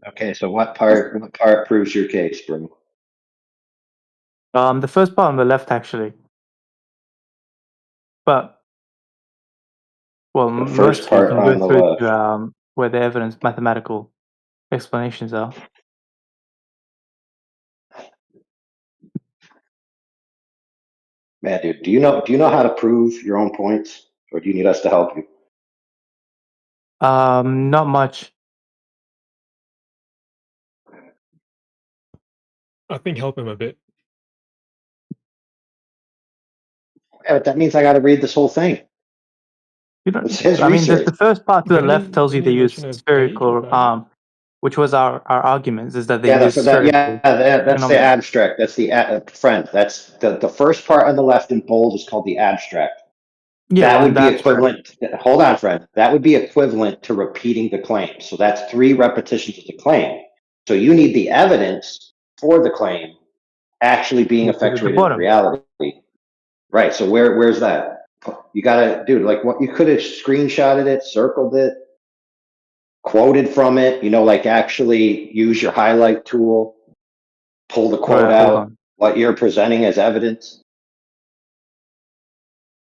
Okay, so what part proves your case, bro? The first part on the left, actually. But, well, The first mostly you part can on go the through left. to where the evidence mathematical explanations are. Man, dude, do you know how to prove your own points, or do you need us to help you? Not much. I think help him a bit. Yeah, but that means I got to read this whole thing. You don't. It's his I mean, research. the first part to the Didn't left tells you didn't they he use mention a page or Oh, spherical, which was our arguments, is that they Yeah, use that's spherical the geometry. abstract. That's the friend. That's the first part on the left in bold is called the abstract. Yeah, That well, would be that's right. equivalent. Hold on, friend. That would be equivalent to repeating the claim. So that's 3 repetitions of the claim. So you need the evidence for the claim actually being Which is at the effectuated in bottom. reality. Right. So where's that? You gotta, dude. Like what you could have screenshotted it, circled it, quoted from it. Like actually use your highlight tool, pull the quote Right, hold out. on. What you're presenting as evidence.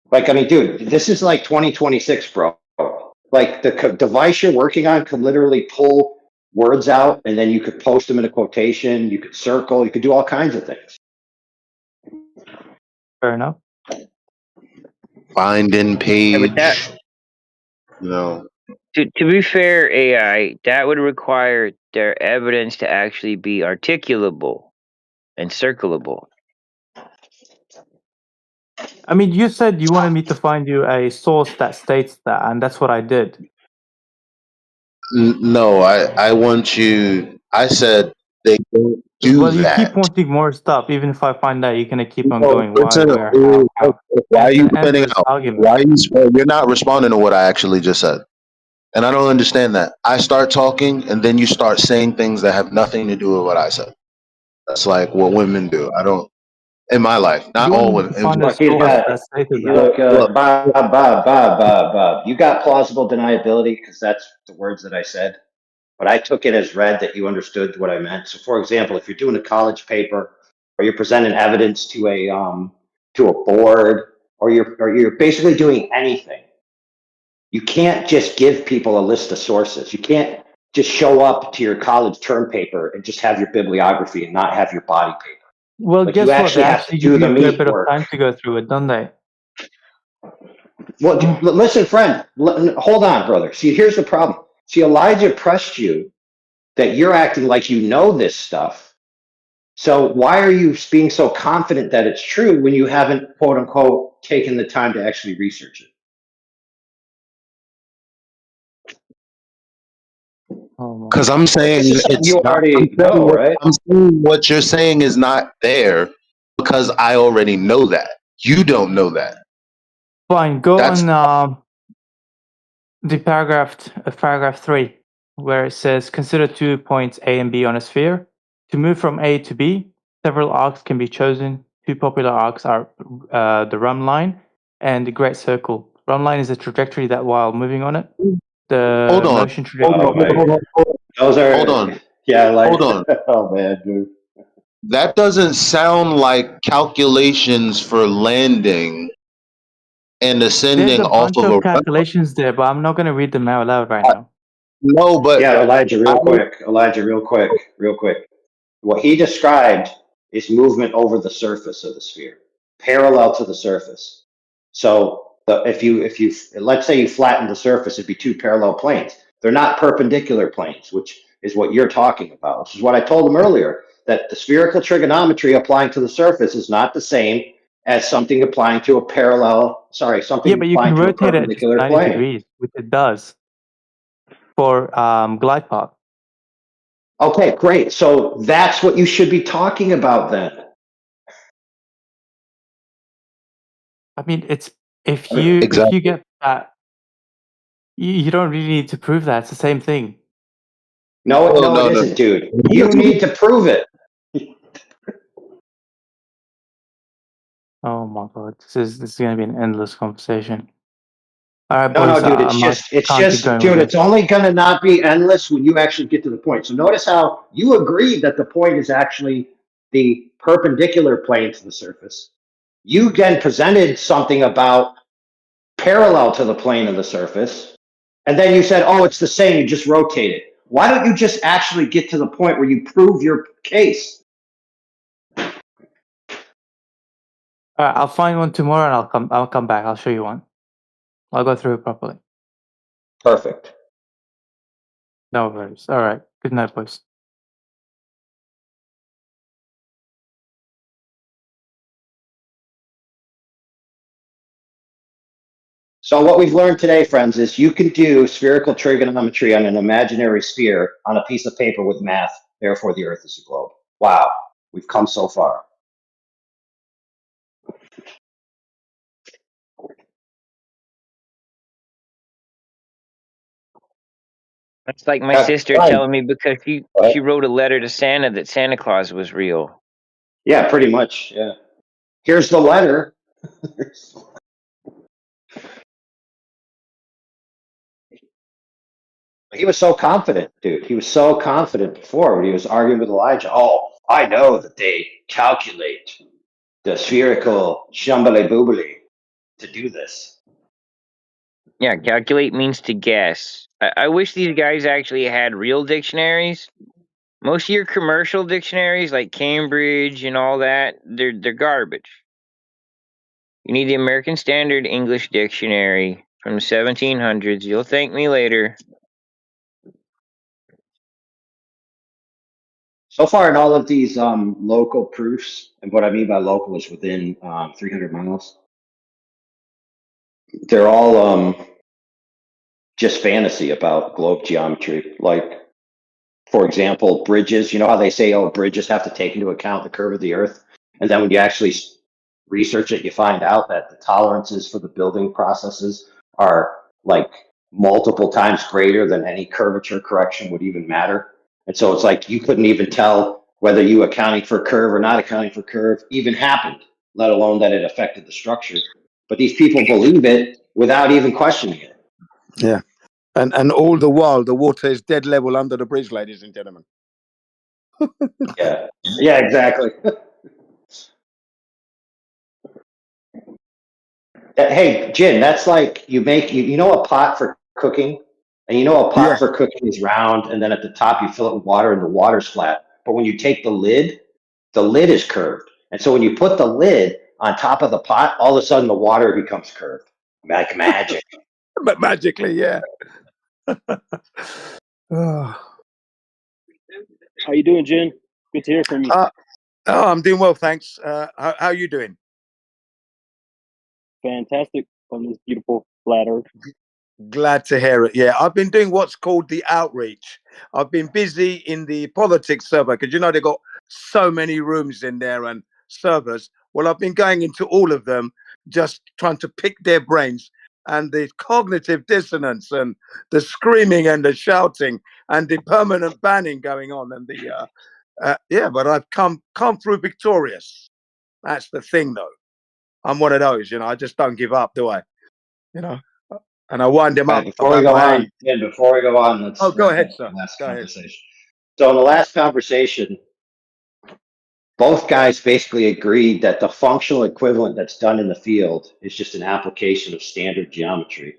Like, I mean, dude, this is like 2026, bro. Like the device you're working on could literally pull words out and then you could post them in a quotation. You could circle. You could do all kinds of things. Fair enough. Find in Yeah, but page. No. to be fair, AI, that would require their evidence to actually be articulable and circlable. I mean, you said you wanted me to find you a source that states that, and that's what I did. No, I want you. I said they don't do Well, you keep that. wanting more stuff. Even if I find that, you're gonna keep on No, going. Why, listen. where, how? Why And are it's you an cutting endless out? argument. Why are you? You're not responding to what I actually just said, and I don't understand that. I start talking, and then you start saying things that have nothing to do with what I said. That's like what women do. I don't. In my life, not You all wanted me to women. find a Look, he's source got. that stated that. Look, Look, Bob. You got plausible deniability because that's the words that I said. But I took it as read that you understood what I meant. So, for example, if you're doing a college paper, or you're presenting evidence to a board, or you're basically doing anything, you can't just give people a list of sources. You can't just show up to your college term paper and just have your bibliography and not have your body paper. Well, Like you guess what? They actually have to actually give do you the a fair meat bit of work. time to go through it, don't they? Well, listen, friend. Hold on, brother. See, here's the problem. See, Elijah pressed you that you're acting like you know this stuff. So why are you being so confident that it's true when you haven't, quote unquote, taken the time to actually research it? Because I'm saying This is something it's you not. already know, right? I'm saying what you're saying is not there because I already know that. You don't know that. Fine, go That's on the paragraph 3, where it says consider 2 points A and B on a sphere. To move from A to B, several arcs can be chosen. 2 popular arcs are the run line and the great circle. Run line is a trajectory that while moving on it, the hold on. motion trajectory. Those are, Hold on. yeah, like, Hold on. oh man, dude. That doesn't sound like calculations for landing and There's ascending a off bunch of a of run. calculations there, but I'm not going to read them out loud right now. No, but Yeah, Elijah, real quick. What he described is movement over the surface of the sphere, parallel to the surface. So if you let's say you flatten the surface, it'd be 2 parallel planes. They're not perpendicular planes, which is what you're talking about. Which is what I told him earlier, that the spherical trigonometry applying to the surface is not the same as something applying to something Yeah, but you can applying to a rotate it to perpendicular 90 plane. degrees, which it does for glide path. Okay, great. So that's what you should be talking about then. I mean, it's if you get that, you don't really need to prove that. It's the same thing. No, it isn't, dude. You need to prove it. Oh my god, this is going to be an endless conversation. All right, No, boys, dude, I can't keep going with dude, this. it's only going to not be endless when you actually get to the point. So notice how you agreed that the point is actually the perpendicular plane to the surface. You then presented something about parallel to the plane of the surface. And then you said, oh, it's the same. You just rotate it. Why don't you just actually get to the point where you prove your case? All right, I'll find one tomorrow and I'll come back. I'll show you one. I'll go through it properly. Perfect. No worries. All right. Good night, boys. So what we've learned today, friends, is you can do spherical trigonometry on an imaginary sphere on a piece of paper with math. Therefore, the Earth is a globe. Wow, we've come so far. That's like my sister telling me because she wrote a letter to Santa that Santa Claus was real. Yeah, pretty much. Yeah. Here's the letter. He was so confident, dude. He was so confident before when he was arguing with Elijah. Oh, I know that they calculate the spherical shumbly boobly to do this. Yeah, calculate means to guess. I wish these guys actually had real dictionaries. Most of your commercial dictionaries, like Cambridge and all that, they're garbage. You need the American Standard English Dictionary from the 1700s. You'll thank me later. So far in all of these local proofs, and what I mean by local is within 300 miles, they're all just fantasy about globe geometry. Like, for example, bridges. You know how they say, oh, bridges have to take into account the curve of the Earth? And then when you actually research it, you find out that the tolerances for the building processes are like multiple times greater than any curvature correction would even matter. And so it's like you couldn't even tell whether you accounting for curve or not accounting for curve even happened, let alone that it affected the structure. But these people believe it without even questioning it. Yeah. And all the while, the water is dead level under the bridge, ladies and gentlemen. Yeah. Yeah, exactly. Hey, Jin, that's like you know a pot for cooking, and you know a pot Yeah. for cooking is round, and then at the top you fill it with water, and the water's flat. But when you take the lid is curved, and so when you put the lid on top of the pot, all of a sudden the water becomes curved, like magic. But magically, yeah. Oh, How you doing, Jen? Good to hear from you. I'm doing well, thanks. How are you doing? Fantastic on this beautiful flat Earth. Glad to hear it. Yeah, I've been doing what's called the outreach. I've been busy in the politics server because you know they've got so many rooms in there and servers. Well, I've been going into all of them, just trying to pick their brains and the cognitive dissonance and the screaming and the shouting and the permanent banning going on and the yeah. But I've come through victorious. That's the thing, though. I'm one of those, you know. I just don't give up, do I? You know. And I wind them up Before we about go my on, age. Jen, before we go on, Oh, go let's ahead, get to sir. the last Go ahead. conversation. So in the last conversation, both guys basically agreed that the functional equivalent that's done in the field is just an application of standard geometry.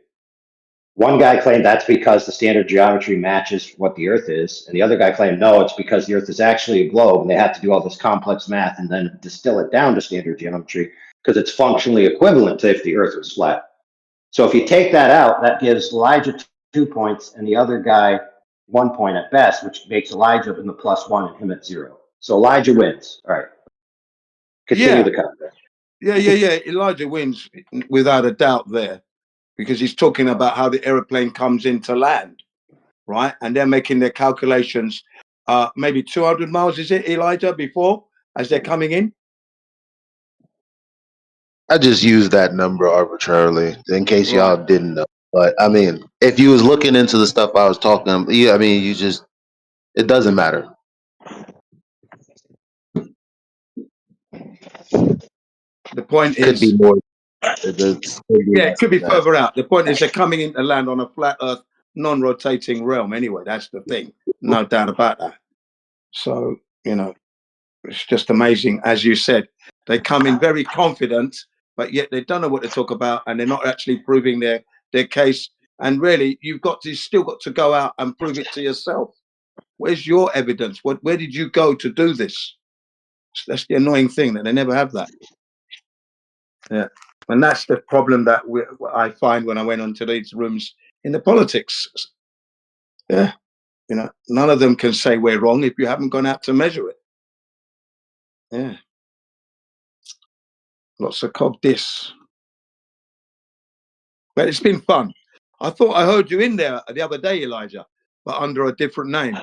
One guy claimed that's because the standard geometry matches what the Earth is, and the other guy claimed no, it's because the Earth is actually a globe, and they have to do all this complex math and then distill it down to standard geometry because it's functionally equivalent to if the Earth was flat. So if you take that out, that gives Elijah 2 points and the other guy 1 point at best, which makes Elijah in the +1 and him at 0. So Elijah wins. All right. Continue the contest. Yeah. Elijah wins without a doubt there because he's talking about how the aeroplane comes into land, right? And they're making their calculations, maybe 200 miles, is it, Elijah, before as they're coming in? I just used that number arbitrarily in case y'all Right. didn't know. But I mean, if you was looking into the stuff I was talking, yeah, I mean, it doesn't matter. The point Could be is, more. It's could be yeah, it less could be than that. further out. The point is they're coming into land on a flat Earth, non-rotating realm. Anyway, that's the thing. No doubt about that. So, you know, it's just amazing. As you said, they come in very confident, but yet they don't know what to talk about and they're not actually proving their case. And really, you've still got to go out and prove it to yourself. Where's your evidence? Where did you go to do this? That's the annoying thing, that they never have that. Yeah. And that's the problem that I find when I went onto these rooms in the politics. Yeah. You know, none of them can say we're wrong if you haven't gone out to measure it. Yeah. Lots of cog diss. But it's been fun. I thought I heard you in there the other day, Elijah, but under a different name.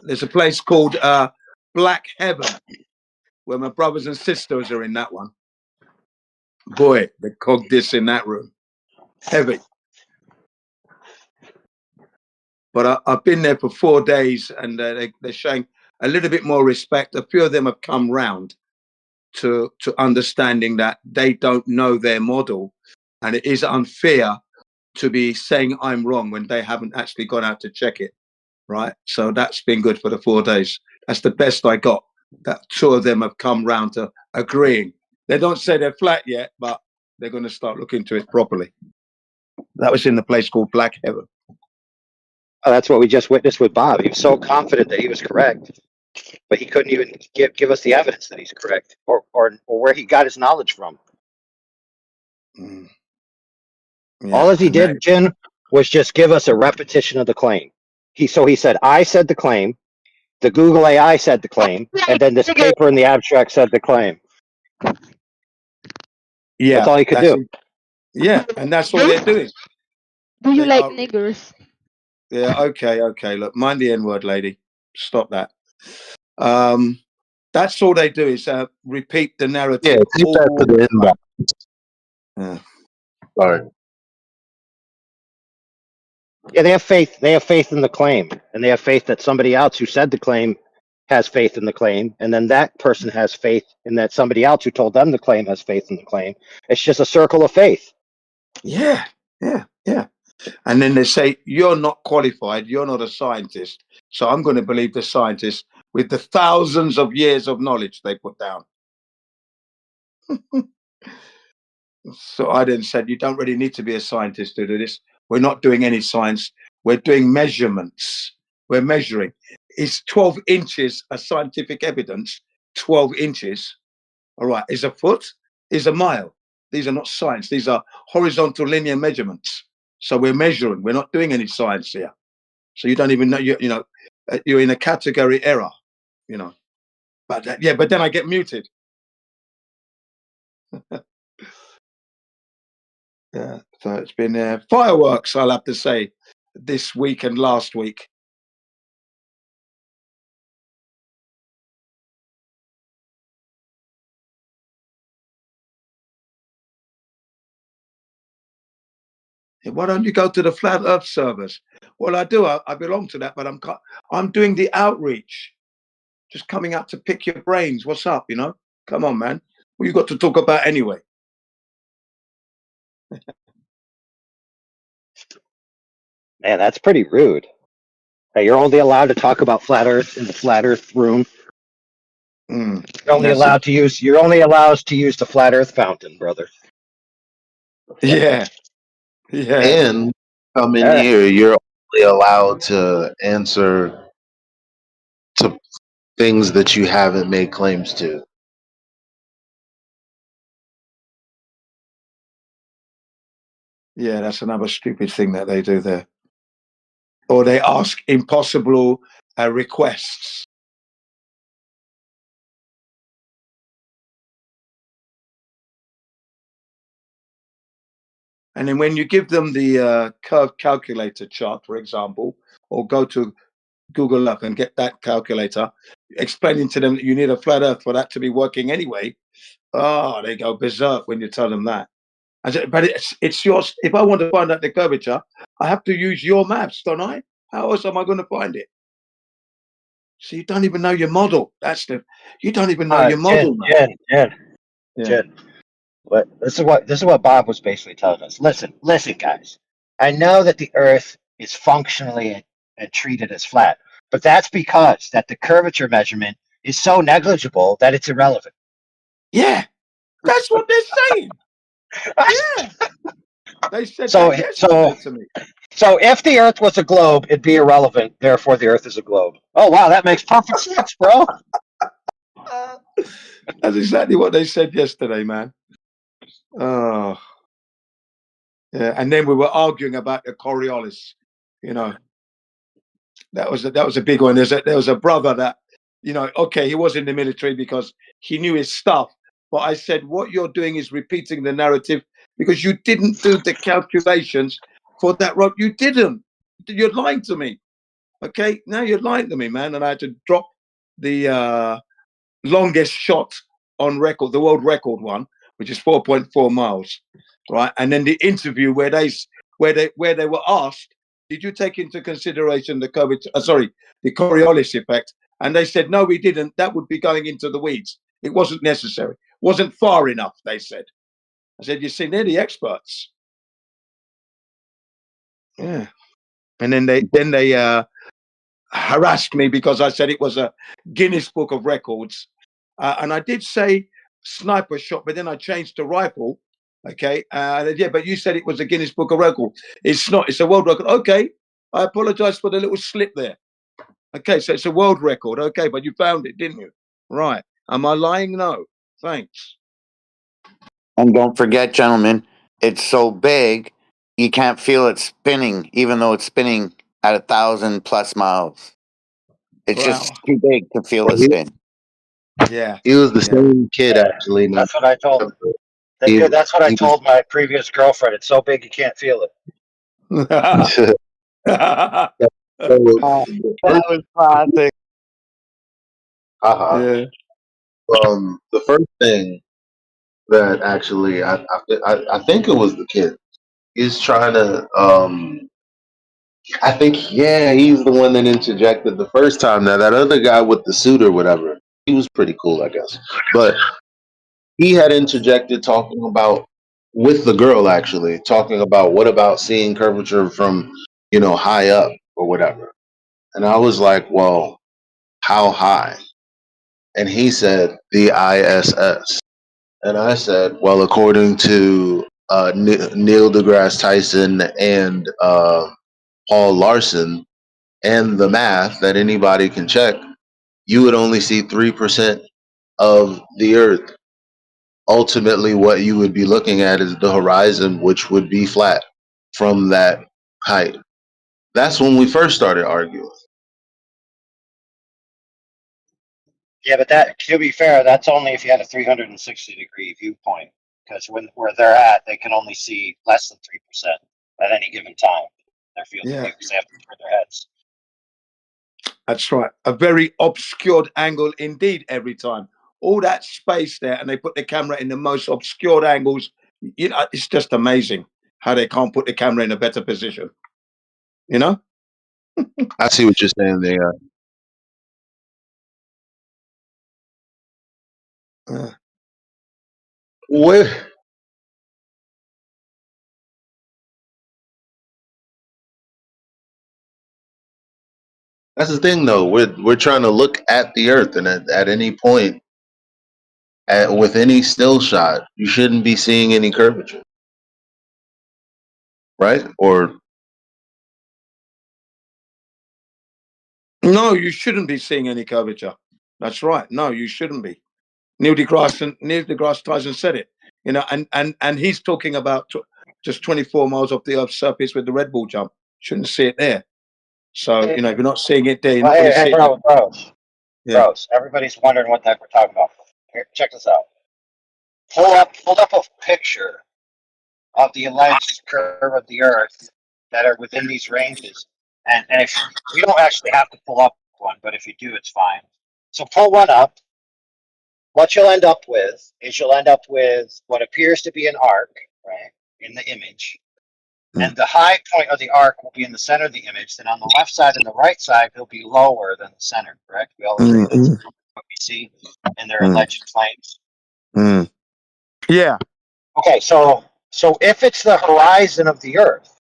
There's a place called Black Heaven, where my brothers and sisters are in that one. Boy, the cog diss in that room. Heavy. But I've been there for 4 days and they're showing a little bit more respect. A few of them have come round to understanding that they don't know their model. And it is unfair to be saying I'm wrong when they haven't actually gone out to check it. Right. So that's been good for the 4 days. That's the best I got. That 2 of them have come round to agreeing. They don't say they're flat yet, but they're going to start looking into it properly. That was in the place called Black Heaven. Oh, that's what we just witnessed with Bob. He was so confident that he was correct, but he couldn't even give us the evidence that he's correct or where he got his knowledge from. Yeah, All as he did, Jen, was just give us a repetition of the claim. He said, I said the claim, the Google AI said the claim, and then this paper in the abstract said the claim. Yeah, that's all he could do. Yeah, and that's all they're doing. Do you like niggers? Yeah, okay. Look, mind the N-word, lady. Stop that. That's all they do is repeat the narrative. Yeah, take that to the inbox. Yeah. Sorry. Yeah, they have faith. They have faith in the claim, and they have faith that somebody else who said the claim has faith in the claim, and then that person has faith in that somebody else who told them the claim has faith in the claim. It's just a circle of faith. Yeah. And then they say, you're not qualified, you're not a scientist, so I'm going to believe the scientist with the thousands of years of knowledge they put down. So I then said, you don't really need to be a scientist to do this. We're not doing any science. We're doing measurements. We're measuring. Is 12 inches a scientific evidence? 12 inches. All right. Is a foot? Is a mile? These are not science. These are horizontal linear measurements. So we're measuring. We're not doing any science here. So you don't even know. You're in a category error. But but then I get muted. Yeah. So it's been fireworks, I'll have to say, this week and last week. Why don't you go to the Flat Earth servers? Well, I do. I belong to that, but I'm doing the outreach. Just coming out to pick your brains. What's up? Come on, man. What you got to talk about anyway? Man, that's pretty rude. Hey, you're only allowed to talk about flat Earth in the flat Earth room. You're only allowed to use the flat Earth fountain, brother. Yeah. And come in here, you're only allowed to answer to things that you haven't made claims to. Yeah, that's another stupid thing that they do there. Or they ask impossible requests. And then when you give them the curve calculator chart, for example, or go to Google up and get that calculator, explaining to them that you need a flat Earth for that to be working anyway, they go berserk when you tell them that. I said, but it's yours. If I want to find out the curvature, I have to use your maps, don't I? How else am I going to find it? So you don't even know your model. You don't even know your model. Jen. But this is what Bob was basically telling us. Listen, guys. I know that the Earth is functionally and treated as flat, but that's because that the curvature measurement is so negligible that it's irrelevant. Yeah, that's what they're saying. Yeah, they said So that yesterday to me. So if the Earth was a globe, it'd be irrelevant. Therefore, the Earth is a globe. Oh wow, that makes perfect sense, bro. That's exactly what they said yesterday, man. Oh, yeah. And then we were arguing about the Coriolis. That was a big one. There was a brother that, okay, he was in the military because he knew his stuff. But I said, what you're doing is repeating the narrative because you didn't do the calculations for that road. You didn't. You're lying to me. Okay, now you're lying to me, man. And I had to drop the longest shot on record, the world record one, which is 4.4 miles, right? And then the interview where they were asked, did you take into consideration the Coriolis effect? And they said, no, we didn't. That would be going into the weeds. It wasn't necessary. Wasn't far enough, they said. I said, you see, they're the experts. Yeah. And then they harassed me because I said it was a Guinness Book of Records. And I did say sniper shot, but then I changed to rifle. Okay. Yeah, but you said it was a Guinness Book of Records. It's not. It's a world record. Okay. I apologize for the little slip there. Okay. So it's a world record. Okay. But you found it, didn't you? Right. Am I lying? No. Thanks. And don't forget, gentlemen, it's so big you can't feel it spinning, even though it's spinning at 1,000+ miles. It's just too big to feel it spin. Yeah. He was the same kid, actually. That's what I told him. That's what I told my previous girlfriend. It's so big you can't feel it. That was classic. Yeah. The first thing that actually I think it was the kid. He's trying to I think he's the one that interjected the first time. Now that other guy with the suit or whatever, he was pretty cool, I guess. But he had interjected talking about with the girl actually talking about what about seeing curvature from high up or whatever. And I was like, well, how high? And he said the ISS. And I said, well, according to Neil deGrasse Tyson and Paul Larson and the math that anybody can check, you would only see 3% of the Earth. Ultimately, what you would be looking at is the horizon, which would be flat. from that height. That's when we first started arguing. Yeah, but that, to be fair, that's only if you had a 360-degree viewpoint, because where they're at, they can only see less than 3% at any given time. Their field of Yeah, view, because they have to turn their heads. that's right. A very obscured angle indeed every time. All that space there, and they put the camera in the most obscured angles. You know, it's just amazing how they can't put the camera in a better position. You know? I see what you're saying there. Where? That's the thing, though. We're trying to look at the Earth, and at any point, with any still shot, you shouldn't be seeing any curvature, right? Or No, you shouldn't be seeing any curvature. That's right. No, you shouldn't be. Neil deGrasse Tyson said it. You know, and he's talking about just 24 miles off the Earth's surface with the Red Bull jump. Shouldn't see it there. So, you know, if you're not seeing it there, you're Well, not going to hey, see it. bros. Everybody's wondering what the heck we're talking about. Here, check this out. Pull up a picture of the alleged curve of the Earth that are within these ranges. And if you don't actually have to pull up one, but if you do, it's fine. So pull one up. What you'll end up with is what appears to be an arc, right, in the image. And the high point of the arc will be in the center of the image. Then on the left side and the right side, it'll be lower than the center, correct? We all agree that's what we see in their alleged claims. Yeah. Okay, so if it's the horizon of the Earth,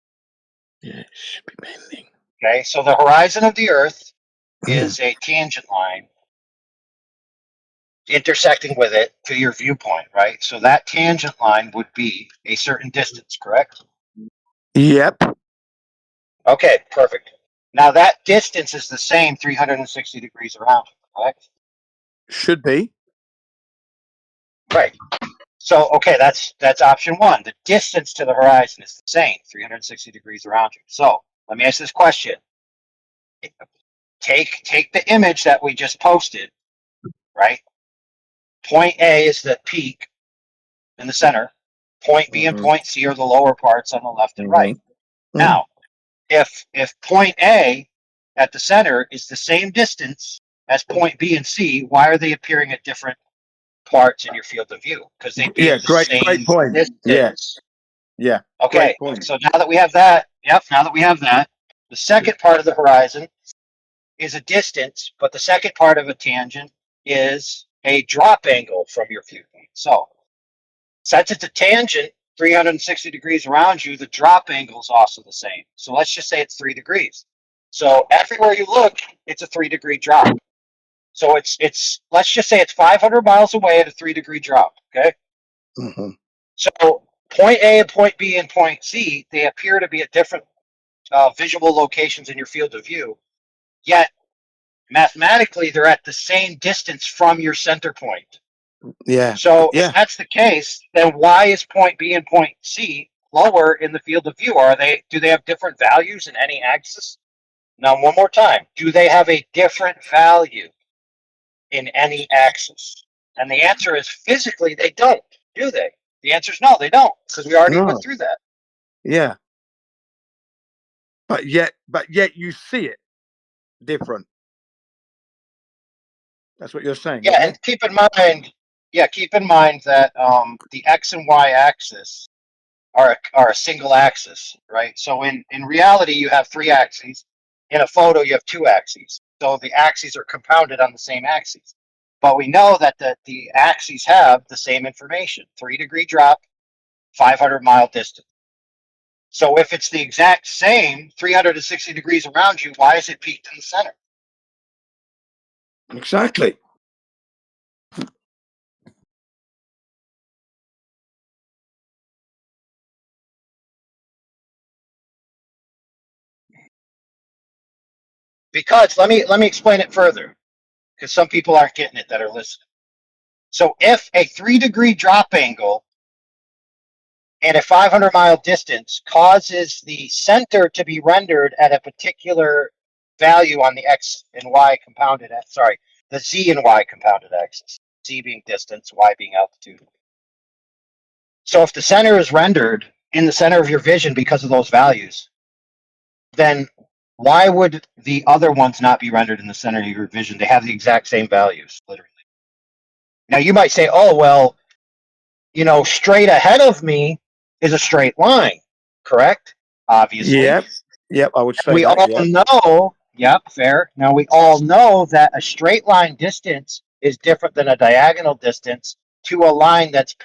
okay, so the horizon of the Earth is a tangent line intersecting with it to your viewpoint, right? So that tangent line would be a certain distance, correct? Yep. Okay, perfect. Now that distance is the same 360 degrees around, correct? Should be. Right. So, okay, that's option one. The distance to the horizon is the same, 360 degrees around you. So, let me ask this question. Take the image that we just posted, right? Point A is the peak in the center. Point B and point C are the lower parts on the left and right. Now, if point A at the center is the same distance as point B and C, why are they appearing at different parts in your field of view? Because they'd be at the same great point. distance. Yes. Yeah. Okay, Great point. so now that we have that, the second part of the horizon is a distance, but the second part of a tangent is a drop angle from your viewpoint. So, since it's a tangent, 360 degrees around you, the drop angle is also the same. So let's just say it's 3 degrees. So everywhere you look, it's a 3-degree drop. So it's let's just say it's 500 miles away at a 3-degree drop. Okay. So point A and point B and point C, they appear to be at different visual locations in your field of view, yet mathematically they're at the same distance from your center point. Yeah. So if that's the case, then why is point B and point C lower in the field of view? Do they have different values in any axis? Now, one more time, do they have a different value in any axis? And the answer is physically they don't, do they? The answer is no, they don't, because we already went through that. Yeah. But yet you see it different. That's what you're saying. Yeah, and keep in mind that the X and Y axis are a single axis, right? So in reality, you have 3 axes. In a photo, you have 2 axes. So the axes are compounded on the same axes. But we know that the axes have the same information: 3-degree drop, 500-mile distance. So if it's the exact same 360 degrees around you, why is it peaked in the center? Exactly. Because let me explain it further, because some people aren't getting it that are listening. So if a 3-degree drop angle and a 500-mile distance causes the center to be rendered at a particular value on the x and y compounded x. Sorry, the z and y compounded axis. Z being distance, y being altitude. So if the center is rendered in the center of your vision because of those values, then why would the other ones not be rendered in the center of your vision? They have the exact same values, literally. Now you might say, oh, well, straight ahead of me is a straight line, correct? Obviously. Yep, I would say We that. all Yeah. know, yep, fair. Now we all know that a straight line distance is different than a diagonal distance to a line that's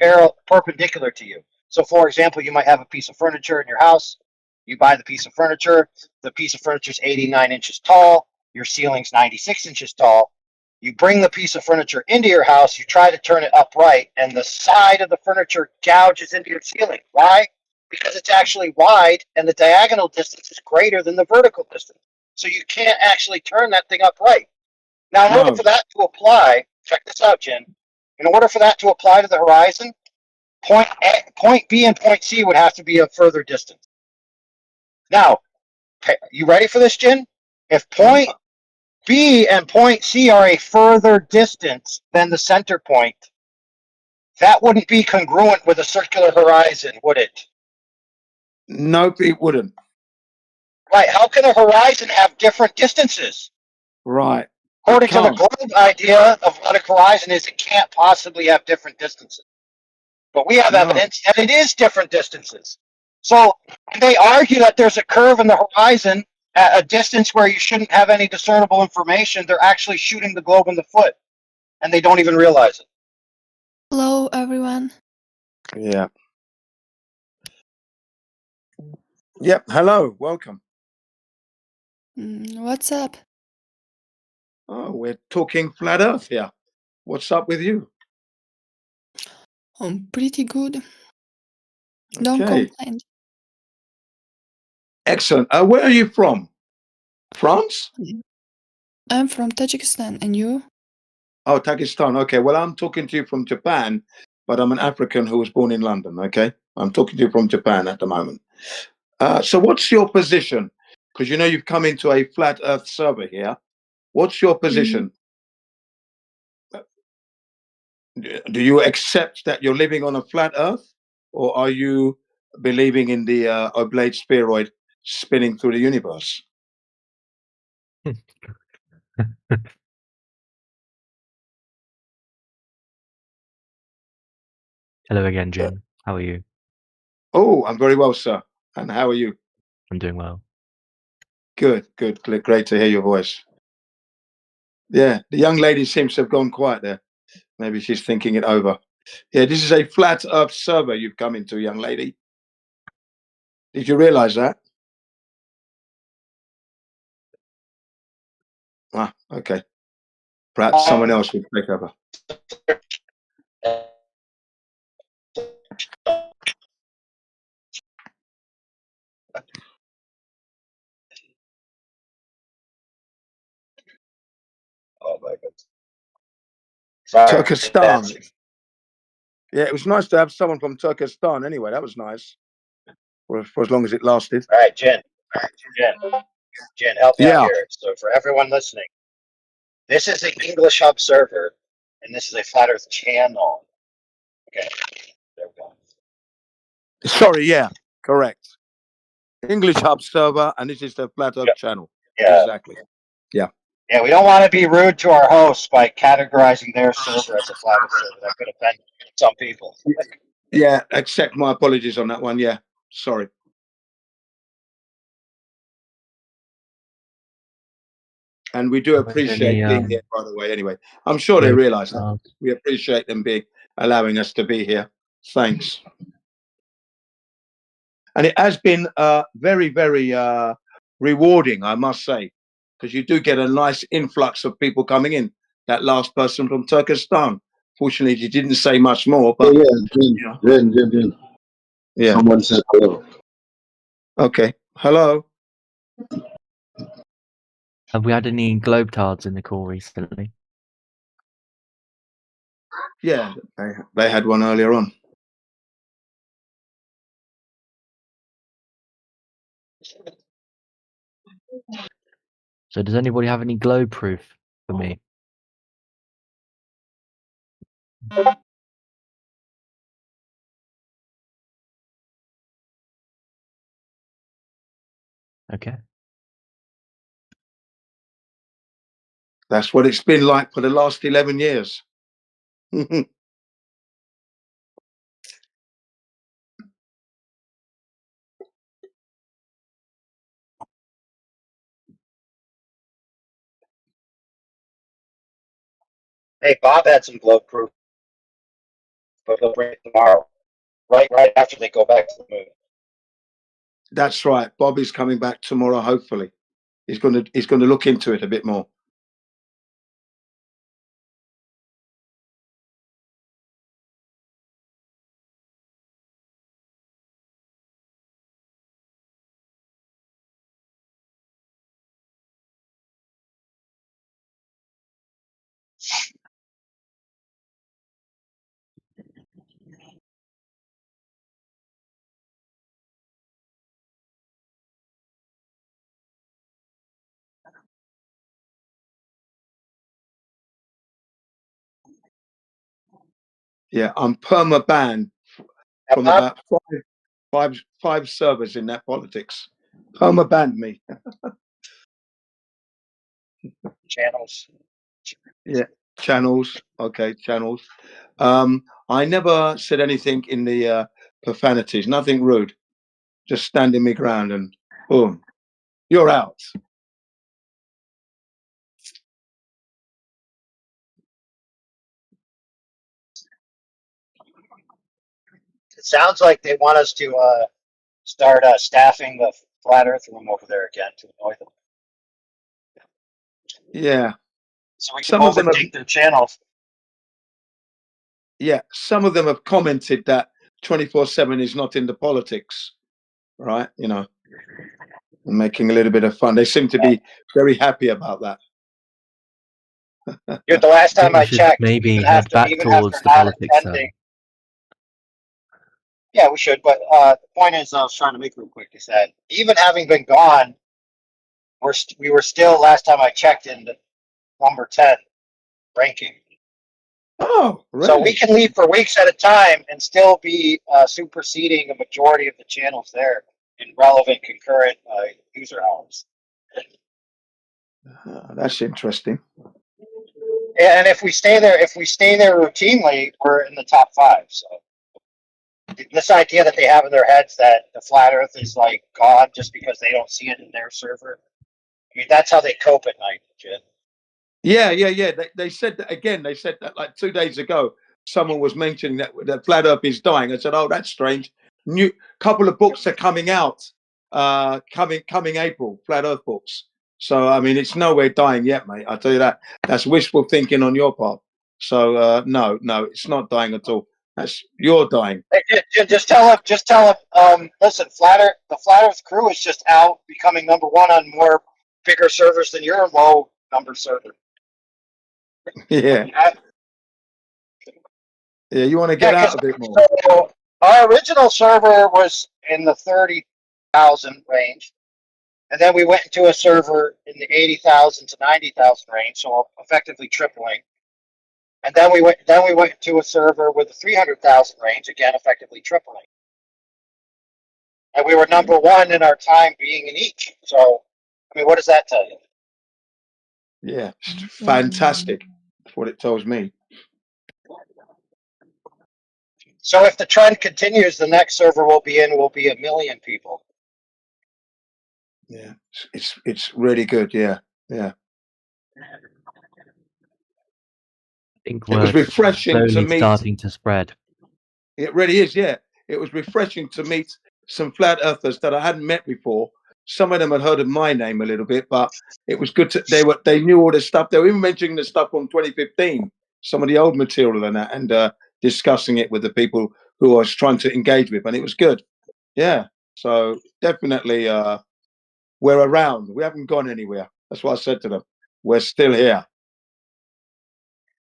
perpendicular to you. So for example, you might have a piece of furniture in your house. You buy the piece of furniture. The piece of furniture is 89 inches tall. Your ceiling's 96 inches tall. You bring the piece of furniture into your house. You try to turn it upright, and the side of the furniture gouges into your ceiling. Why? Because it's actually wide, and the diagonal distance is greater than the vertical distance. So you can't actually turn that thing upright. Now, in order for that to apply, check this out, Jen. In order for that to apply to the horizon, point B and point C would have to be a further distance. Now, you ready for this, Jen? If point B and point C are a further distance than the center point, that wouldn't be congruent with a circular horizon, would it? Nope, it wouldn't. Right. How can a horizon have different distances? Right. According to the globe idea of what a horizon is, it can't possibly have different distances. But we have evidence that it is different distances. So when they argue that there's a curve in the horizon at a distance where you shouldn't have any discernible information, they're actually shooting the globe in the foot, and they don't even realize it. Hello, everyone. Yeah. Yep. Hello. Welcome. What's up? Oh, we're talking flat Earth here. What's up with you? I'm pretty good. Don't Okay. complain. Excellent. Where are you from? France? I'm from Tajikistan, and you? Oh, Pakistan. Okay. Well, I'm talking to you from Japan, but I'm an African who was born in London. Okay. I'm talking to you from Japan at the moment. So what's your position? Because you've come into a flat Earth server here. What's your position? Do you accept that you're living on a flat Earth, or are you believing in the oblate spheroid spinning through the universe? Hello again, Jim. How are you? Oh, I'm very well, sir. And how are you? I'm doing well. Good, good. Great to hear your voice. Yeah, the young lady seems to have gone quiet there. Maybe she's thinking it over. Yeah, this is a flat Earth server you've come into, young lady. Did you realize that? Ah, okay. Perhaps someone else would take over. Oh my goodness. Turkestan. Yeah, it was nice to have someone from Turkestan anyway. That was nice. For as long as it lasted. All right, Jen, help me out Yeah. here. So for everyone listening, this is the English Hub server, and this is a Flat Earth channel. Okay, there we go. Sorry, yeah, correct. English Hub server, and this is the Flat Earth channel. Yeah. Exactly. Yeah. Yeah, we don't want to be rude to our hosts by categorizing their server as a Flat Earth server. That could offend some people. Yeah, accept my apologies on that one. Yeah, sorry. And we do appreciate being here, by the way, anyway. I'm sure they realize that. We appreciate them allowing us to be here. Thanks. And it has been very, very rewarding, I must say, because you do get a nice influx of people coming in. That last person from Turkestan. Fortunately, you didn't say much more. But Jin. Yeah. Someone said hello. Okay. Hello. Have we had any globetards in the call recently? Yeah, they had one earlier on. So does anybody have any globe proof for me? Okay. That's what it's been like for the last 11 years. Hey, Bob had some globe proof, but he'll bring it tomorrow, right after they go back to the moon. That's right. Bobby's coming back tomorrow. Hopefully, he's going to look into it a bit more. Yeah, I'm perma banned from about five servers in that politics. Perma banned me. Channels. Yeah, channels. Okay, channels. I never said anything in the profanities. Nothing rude. Just standing my ground and boom, you're out. It sounds like they want us to start staffing the flat Earth room over there again to annoy them, Yeah. so we can Some of them have, overtake their channels. yeah, some of them have commented that 24/7 is not in the politics, right? You know, making a little bit of fun. They seem to be very happy about that. The last I think time we I should checked, maybe even head after back towards the not politics then. attending. Yeah, we should. But the point is, I was trying to make real quick is that even having been gone, we were still last time I checked in the number 10 ranking. Oh, really? So we can leave for weeks at a time and still be superseding a majority of the channels there in relevant concurrent user hours. That's interesting. And if we stay there routinely, we're in the top 5. So this idea that they have in their heads that the flat Earth is like God just because they don't see it in their server, I mean, that's how they cope at night, Jim. Yeah. They said that again. They said that like 2 days ago. Someone was mentioning that flat Earth is dying. I said, "Oh, that's strange." New couple of books are coming out. Coming April, flat Earth books. So I mean, it's nowhere dying yet, mate. I tell you that. That's wishful thinking on your part. So no, it's not dying at all. That's you're dying. Hey, just tell him. Listen, the flat Earth crew is just out becoming number 1 on more bigger servers than your low number server. Yeah. Yeah, you want to get out a bit more. So our original server was in the 30,000 range, and then we went into a server in the 80,000 to 90,000 range, so effectively tripling. And then we went to a server with a 300,000 range, again effectively tripling. And we were number 1 in our time being in each. So, I mean, what does that tell you? Yeah, fantastic. That's what it tells me. So if the trend continues, the next server we'll be in will be 1 million people. Yeah, it's really good. Yeah. I think It was we're refreshing to slowly meet. starting to spread. It really is. Yeah, it was refreshing to meet some flat earthers that I hadn't met before. Some of them had heard of my name a little bit, but it was good to they knew all the stuff. They were even mentioning the stuff from 2015, some of the old material and that, and discussing it with the people who I was trying to engage with, and it was good. Yeah, so definitely we're around. We haven't gone anywhere. That's what I said to them. We're still here.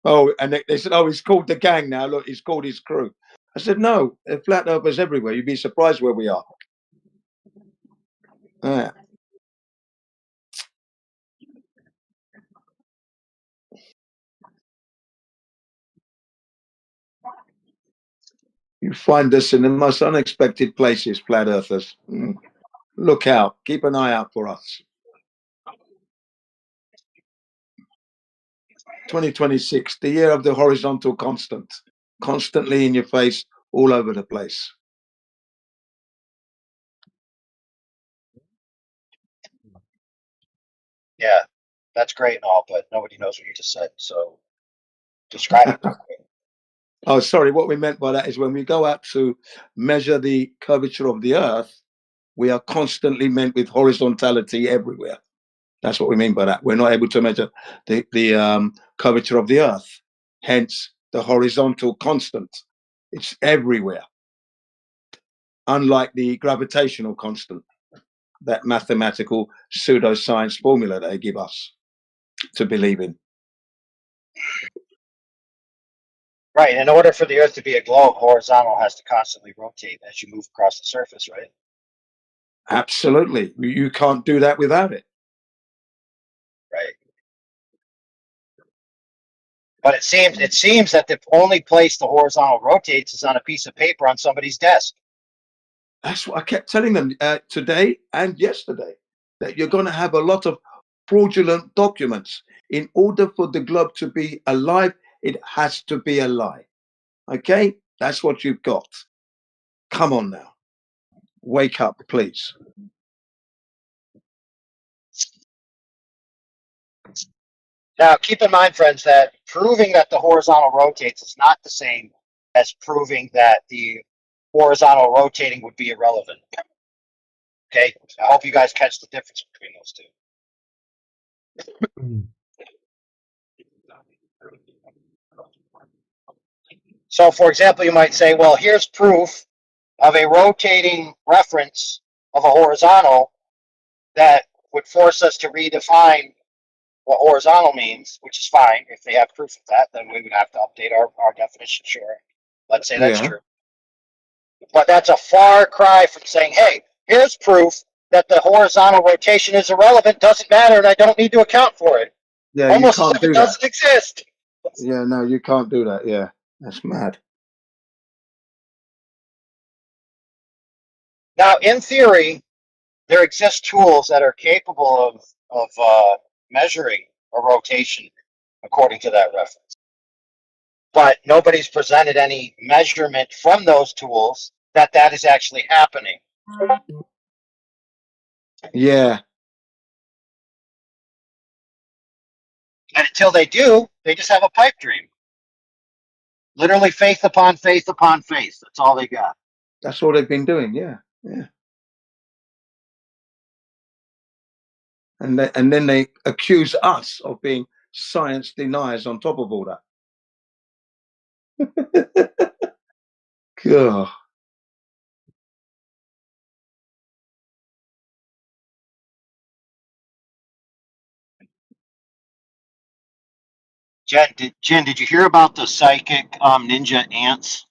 Oh, and they said, "Oh, he's called the gang now. Look, he's called his crew." I said, "No, there are flat earthers everywhere. You'd be surprised where we are." Yeah. You find us in the most unexpected places, flat earthers. Look out. Keep an eye out for us. 2026, the year of the horizontal constant. Constantly in your face, all over the place. Yeah, that's great and all, but nobody knows what you just said. So describe it real quick. Oh, sorry. What we meant by that is when we go out to measure the curvature of the Earth, we are constantly meant with horizontality everywhere. That's what we mean by that. We're not able to measure the curvature of the Earth. Hence, the horizontal constant. It's everywhere. Unlike the gravitational constant, that mathematical pseudoscience formula they give us to believe in. Right. In order for the Earth to be a globe, horizontal has to constantly rotate as you move across the surface, right? Absolutely. You can't do that without it. Right. But it seems that the only place the horizontal rotates is on a piece of paper on somebody's desk. That's what I kept telling them today and yesterday, that you're going to have a lot of fraudulent documents. In order for the globe to be alive, it has to be a lie. Okay? That's what you've got. Come on now. Wake up, please. Now, keep in mind, friends, that proving that the horizontal rotates is not the same as proving that the horizontal rotating would be irrelevant. Okay? I hope you guys catch the difference between those two. So, for example, you might say, well, here's proof of a rotating reference of a horizontal that would force us to redefine what horizontal means, which is fine. If they have proof of that, then we would have to update our definition, sure. Let's say that's Yeah. true. But that's a far cry from saying, hey, here's proof that the horizontal rotation is irrelevant, doesn't matter, and I don't need to account for it. Yeah, Almost you as can't if it do that. doesn't exist. Yeah, no, you can't do that. Yeah, that's mad. Now, in theory, there exist tools that are capable of measuring a rotation according to that reference. But nobody's presented any measurement from those tools that is actually happening. Yeah. And until they do, they just have a pipe dream. Literally faith upon faith upon faith. That's all they got. That's all they've been doing. Yeah. Yeah. And then they accuse us of being science deniers on top of all that. God. Jen, did you hear about the psychic ninja ants?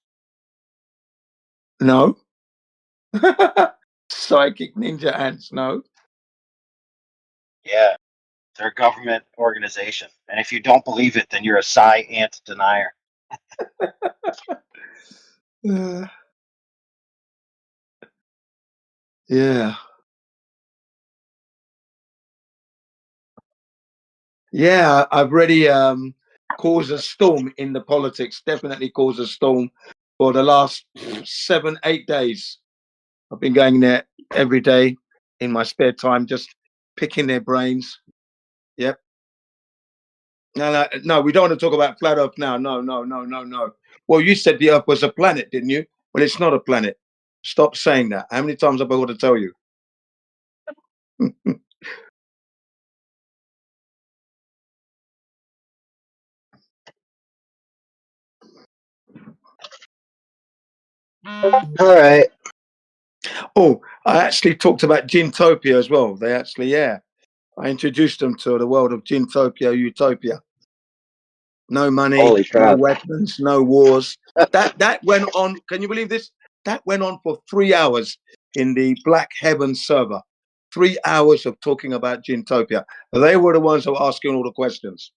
No. Psychic ninja ants. No. Yeah, they're a government organization. And if you don't believe it, then you're a psi ant denier. Yeah. Yeah, I've really caused a storm in the politics. Definitely caused a storm for the last 7, 8 days. I've been going there every day in my spare time, just picking their brains. Yep. No, we don't want to talk about flat Earth now. No. Well, you said the Earth was a planet, didn't you? Well, it's not a planet. Stop saying that. How many times have I got to tell you? All right. Oh, I actually talked about Gintopia as well. They actually, yeah. I introduced them to the world of Gintopia, Utopia. No money, Holy no crap. weapons, no wars. That went on. Can you believe this? That went on for 3 hours in the Black Heaven server. 3 hours of talking about Gintopia. They were the ones who were asking all the questions.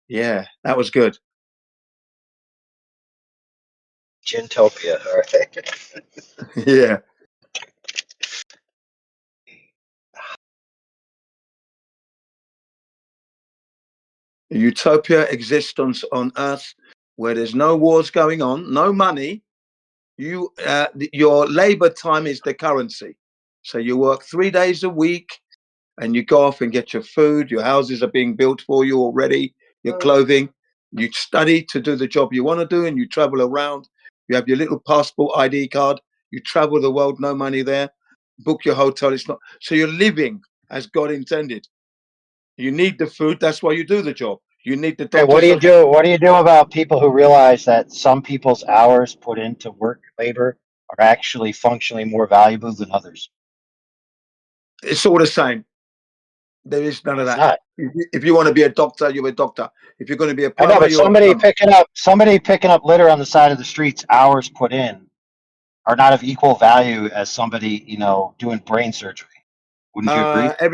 Yeah, that was good. Gintopia. All right. Yeah. Utopia exists on Earth where there's no wars going on, no money. Your labor time is the currency. So you work 3 days a week and you go off and get your food. Your houses are being built for you already, your clothing. You study to do the job you want to do and you travel around. You have your little passport ID card. You travel the world, no money there. Book your hotel. It's not. So you're living as God intended. You need the food. That's why you do the job. You need the Okay, doctor. what do you do? What do you do about people who realize that some people's hours put into work labor are actually functionally more valuable than others? It's all the same. There is none of It's that. not. If you want to be a doctor, you're a doctor. If you're going to be a I know, plumber, but you're a plumber. somebody picking up litter on the side of the streets, hours put in, are not of equal value as somebody, doing brain surgery. Wouldn't you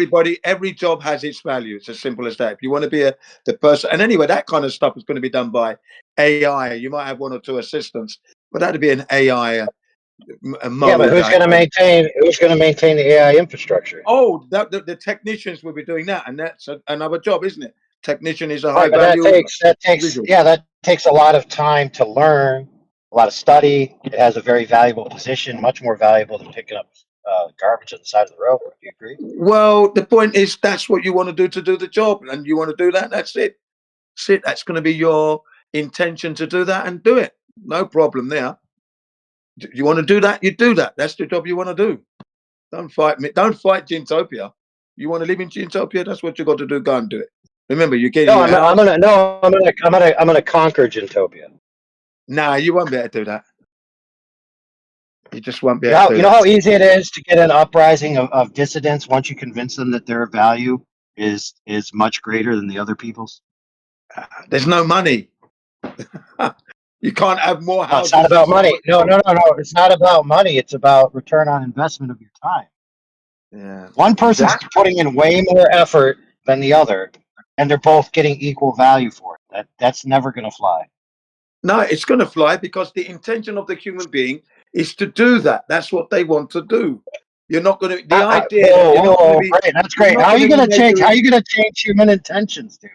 agree? Every job has its value. It's as simple as that. If you want to be the person, and anyway, that kind of stuff is going to be done by AI. You might have one or two assistants, but that'd be an AI Yeah, but mode. who's going to maintain the AI infrastructure? Oh, the technicians will be doing that, and that's another job, isn't it? Technician is a high Right, but value individual. that takes a lot of time to learn, a lot of study. It has a very valuable position, much more valuable than picking up garbage on the side of the road. Do you agree? Well, the point is that's what you want to do the job, and you want to do that. That's it. That's going to be your intention to do that and do it. No problem there. You want to do that, you do that. That's the job you want to do. Don't fight me. Don't fight Gintopia. You want to live in Gintopia? That's what you got to do. Go and do it. Remember, you're getting No, your house. I'm gonna conquer Gintopia. Nah, you won't be able to do that. You just won't be able to do You know how easy it is to get an uprising of dissidents once you convince them that their value is much greater than the other people's. There's no money. You can't have more No, it's houses. not about money. No. It's not about money. It's about return on investment of your time. Yeah. One person's putting in way more effort than the other, and they're both getting equal value for it. That's never going to fly. No, it's going to fly because the intention of the human being is to do that. That's what they want to do. You're not going to. The idea that you're not going to be. Great, that's great. How are you going to change? How are you going to change human intentions, dude?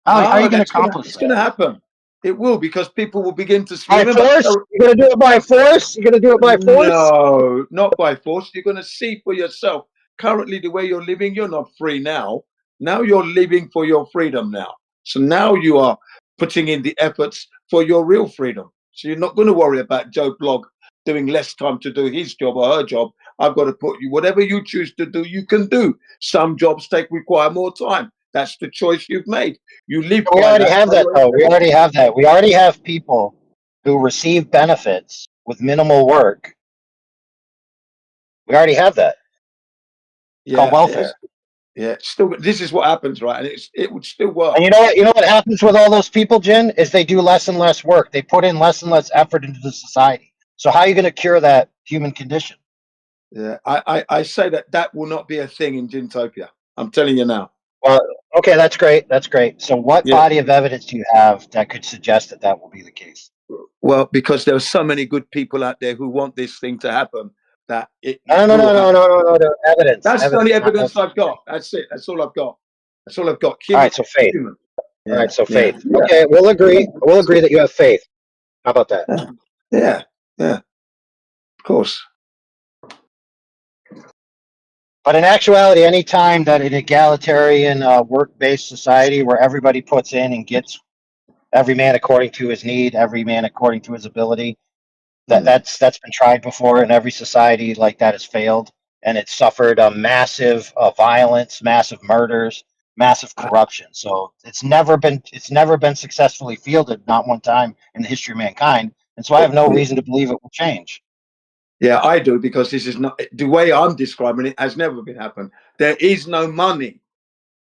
How are you going to accomplish It's that? going to happen. It will, because people will begin to By force? You're going to do it by force? You're going to do it by force? No, not by force. You're going to see for yourself. Currently, the way you're living, you're not free now. Now you're living for your freedom now. So now you are putting in the efforts for your real freedom. So you're not going to worry about Joe Blogg doing less time to do his job or her job. I've got to put you, whatever you choose to do, you can do. Some jobs require more time. That's the choice you've made. You live. We already have that, though. We already have that. We already have people who receive benefits with minimal work. We already have that. It's called welfare. Yeah, still, this is what happens, right? And it would still work. And you know what happens with all those people, Jin, is they do less and less work. They put in less and less effort into the society. So how are you going to cure that human condition? Yeah, I say that will not be a thing in Gintopia. I'm telling you now. Well, okay, that's great. That's great. So what body of evidence do you have that could suggest that will be the case? Well, because there are so many good people out there who want this thing to happen that it. No. Evidence. That's the only evidence I've got. That's it. That's all I've got. That's all I've got. All right, so faith. Yeah, all right, so yeah, faith. yeah. Okay, we'll agree. We'll agree that you have faith. How about that? Yeah. Of course. But in actuality, any time that an egalitarian work-based society where everybody puts in and gets every man according to his need, every man according to his ability, that's been tried before, and every society like that has failed, and it's suffered massive violence, massive murders, massive corruption. So it's never been successfully fielded, not one time in the history of mankind. And so I have no reason to believe it will change. Yeah, I do, because this is not the way I'm describing it. Has never been happened. There is no money,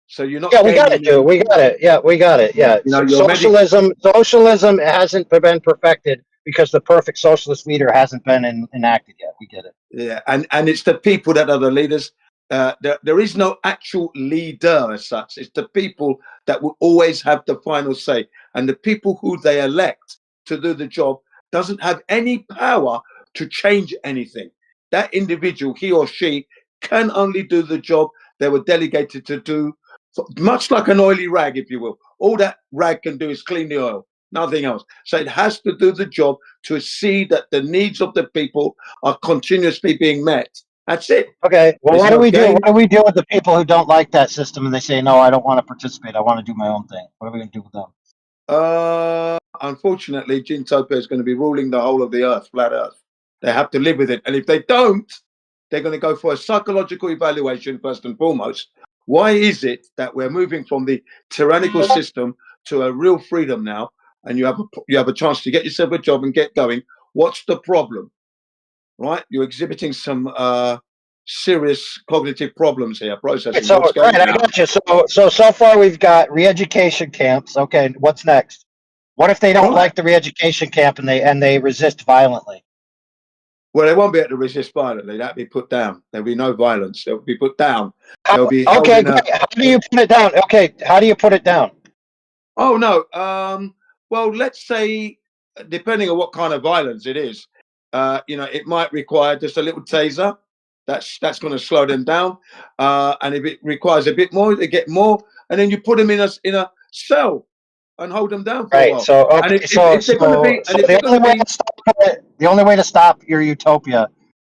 so you're not. Yeah, we got it, dude. We got it. Yeah, we got it. Yeah, socialism hasn't been perfected because the perfect socialist leader hasn't been enacted yet. We get it. Yeah, and it's the people that are the leaders. There is no actual leader as such. It's the people that will always have the final say, and the people who they elect to do the job doesn't have any power to change anything. That individual, he or she, can only do the job they were delegated to do, much like an oily rag, if you will. All that rag can do is clean the oil, nothing else. So it has to do the job to see that the needs of the people are continuously being met. That's it. Okay. Well, There's what do no we do? game. What do we do with the people who don't like that system and they say, no, I don't want to participate. I want to do my own thing. What are we going to do with them? Unfortunately, Gintopia is going to be ruling the whole of the earth, flat earth. They have to live with it. And if they don't, they're going to go for a psychological evaluation first and foremost. Why is it that we're moving from the tyrannical system to a real freedom now, and you have a chance to get yourself a job and get going? What's the problem? Right? You're exhibiting some serious cognitive problems here, processing. So, What's going right, I on? got you. So far we've got re-education camps. Okay, what's next? What if they don't like the re-education camp and they resist violently? Well, they won't be able to resist violently. That'll be put down. There'll be no violence. They'll be put down. They'll be held Okay, in a... great. How do you put it down? Okay, how do you put it down? Oh, no. Well, let's say, depending on what kind of violence it is, it might require just a little taser. That's going to slow them down. And if it requires a bit more, they get more. And then you put them in a cell and hold them down for a Right. while. So And okay. if they're going to be... So the only way to stop your utopia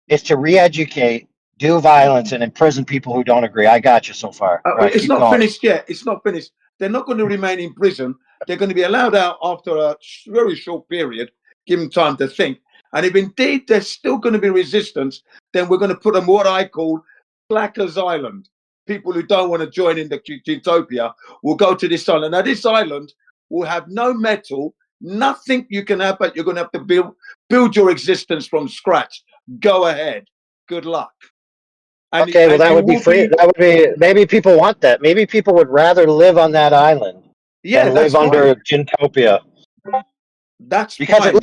is to re-educate, do violence, and imprison people who don't agree. I got you so far. Right. It's Keep not going. finished yet. It's not finished. They're not going to remain in prison. They're going to be allowed out after a very short period, give them time to think. And if indeed there's still going to be resistance, then we're going to put them what I call Slackers Island. People who don't want to join in the utopia will go to this island. Now, this island will have no metal, nothing you can have, but you're going to have to build your existence from scratch. Go ahead. Good luck. And, Okay, well, that would be free. That would be, maybe people want that. Maybe people would rather live on that island than live under Gintopia. That's because fine. at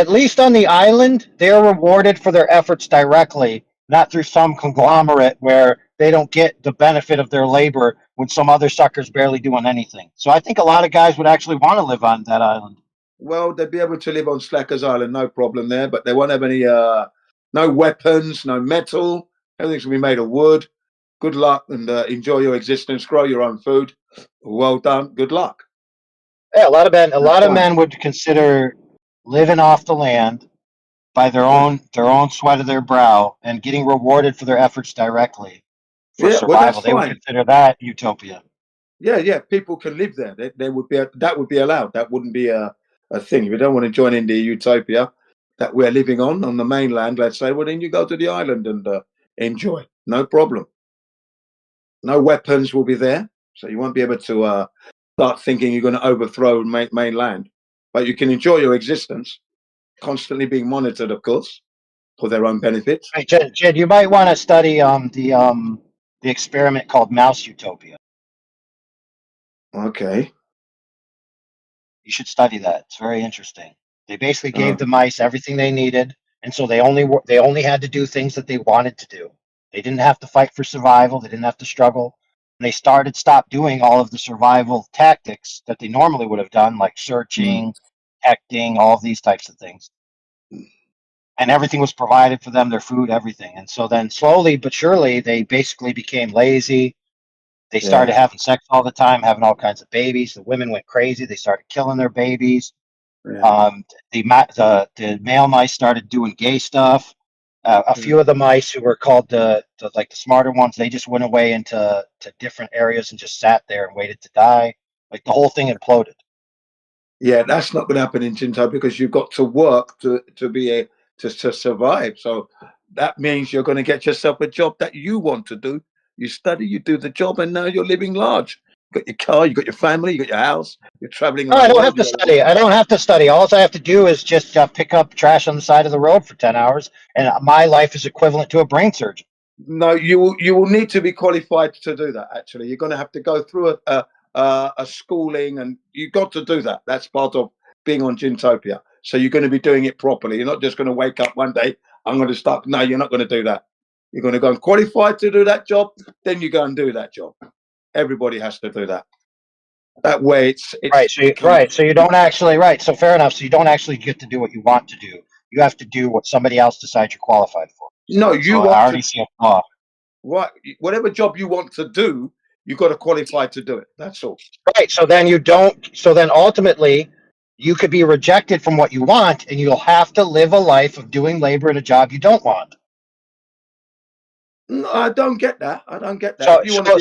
least on the island, they're rewarded for their efforts directly, not through some conglomerate where they don't get the benefit of their labor when some other sucker's barely doing anything. So I think a lot of guys would actually want to live on that island. Well, they'd be able to live on Slackers Island, no problem there, but they won't have any, no weapons, no metal. Everything's going to be made of wood. Good luck and enjoy your existence. Grow your own food. Well done. Good luck. Yeah, a lot of men would consider living off the land by their own sweat of their brow and getting rewarded for their efforts directly for survival. Well, that's they would fine. consider that utopia. Yeah, people can live there. They would be that would be allowed. That wouldn't be a thing. If you don't want to join in the utopia that we're living on the mainland, let's say, well, then you go to the island and enjoy. No problem. No weapons will be there, so you won't be able to start thinking you're going to overthrow mainland. But you can enjoy your existence, constantly being monitored, of course, for their own benefit. Hey, Jed, you might want to study the experiment called Mouse Utopia. Okay. You should study that. It's very interesting. They basically gave the mice everything they needed, and so they only had to do things that they wanted to do. They didn't have to fight for survival. They didn't have to struggle. And they stopped doing all of the survival tactics that they normally would have done, like searching, detecting, all of these types of things. And everything was provided for them, their food, everything. And so then slowly but surely, they basically became lazy. They started having sex all the time, having all kinds of babies. The women went crazy. They started killing their babies. The male mice started doing gay stuff. A few of the mice who were called the smarter ones, they just went away into different areas and just sat there and waited to die. Like the whole thing imploded. Yeah, that's not going to happen in Jinto because you've got to work to survive. So that means you're going to get yourself a job that you want to do. You study, you do the job, and now you're living large. You got your car, you got your family, you got your house. You're traveling. No, I don't have to study. I don't have to study. All I have to do is just pick up trash on the side of the road for 10 hours, and my life is equivalent to a brain surgeon. No, you will need to be qualified to do that. Actually, you're going to have to go through a schooling, and you've got to do that. That's part of being on Gintopia. So you're going to be doing it properly. You're not just going to wake up one day, I'm going to start. No, you're not going to do that. You're going to go and qualify to do that job. Then you go and do that job. Everybody has to do that. That way, it's Right. So becomes So you don't actually So fair enough. So you don't actually get to do what you want to do. You have to do what somebody else decides you're qualified for. no. You So I want to already see a flaw. what whatever job you want to do, you got to qualify to do it. That's all. Right. So then you don't. So then ultimately, you could be rejected from what you want, and you'll have to live a life of doing labor in a job you don't want. No, I don't get that. I don't get that. So If you want to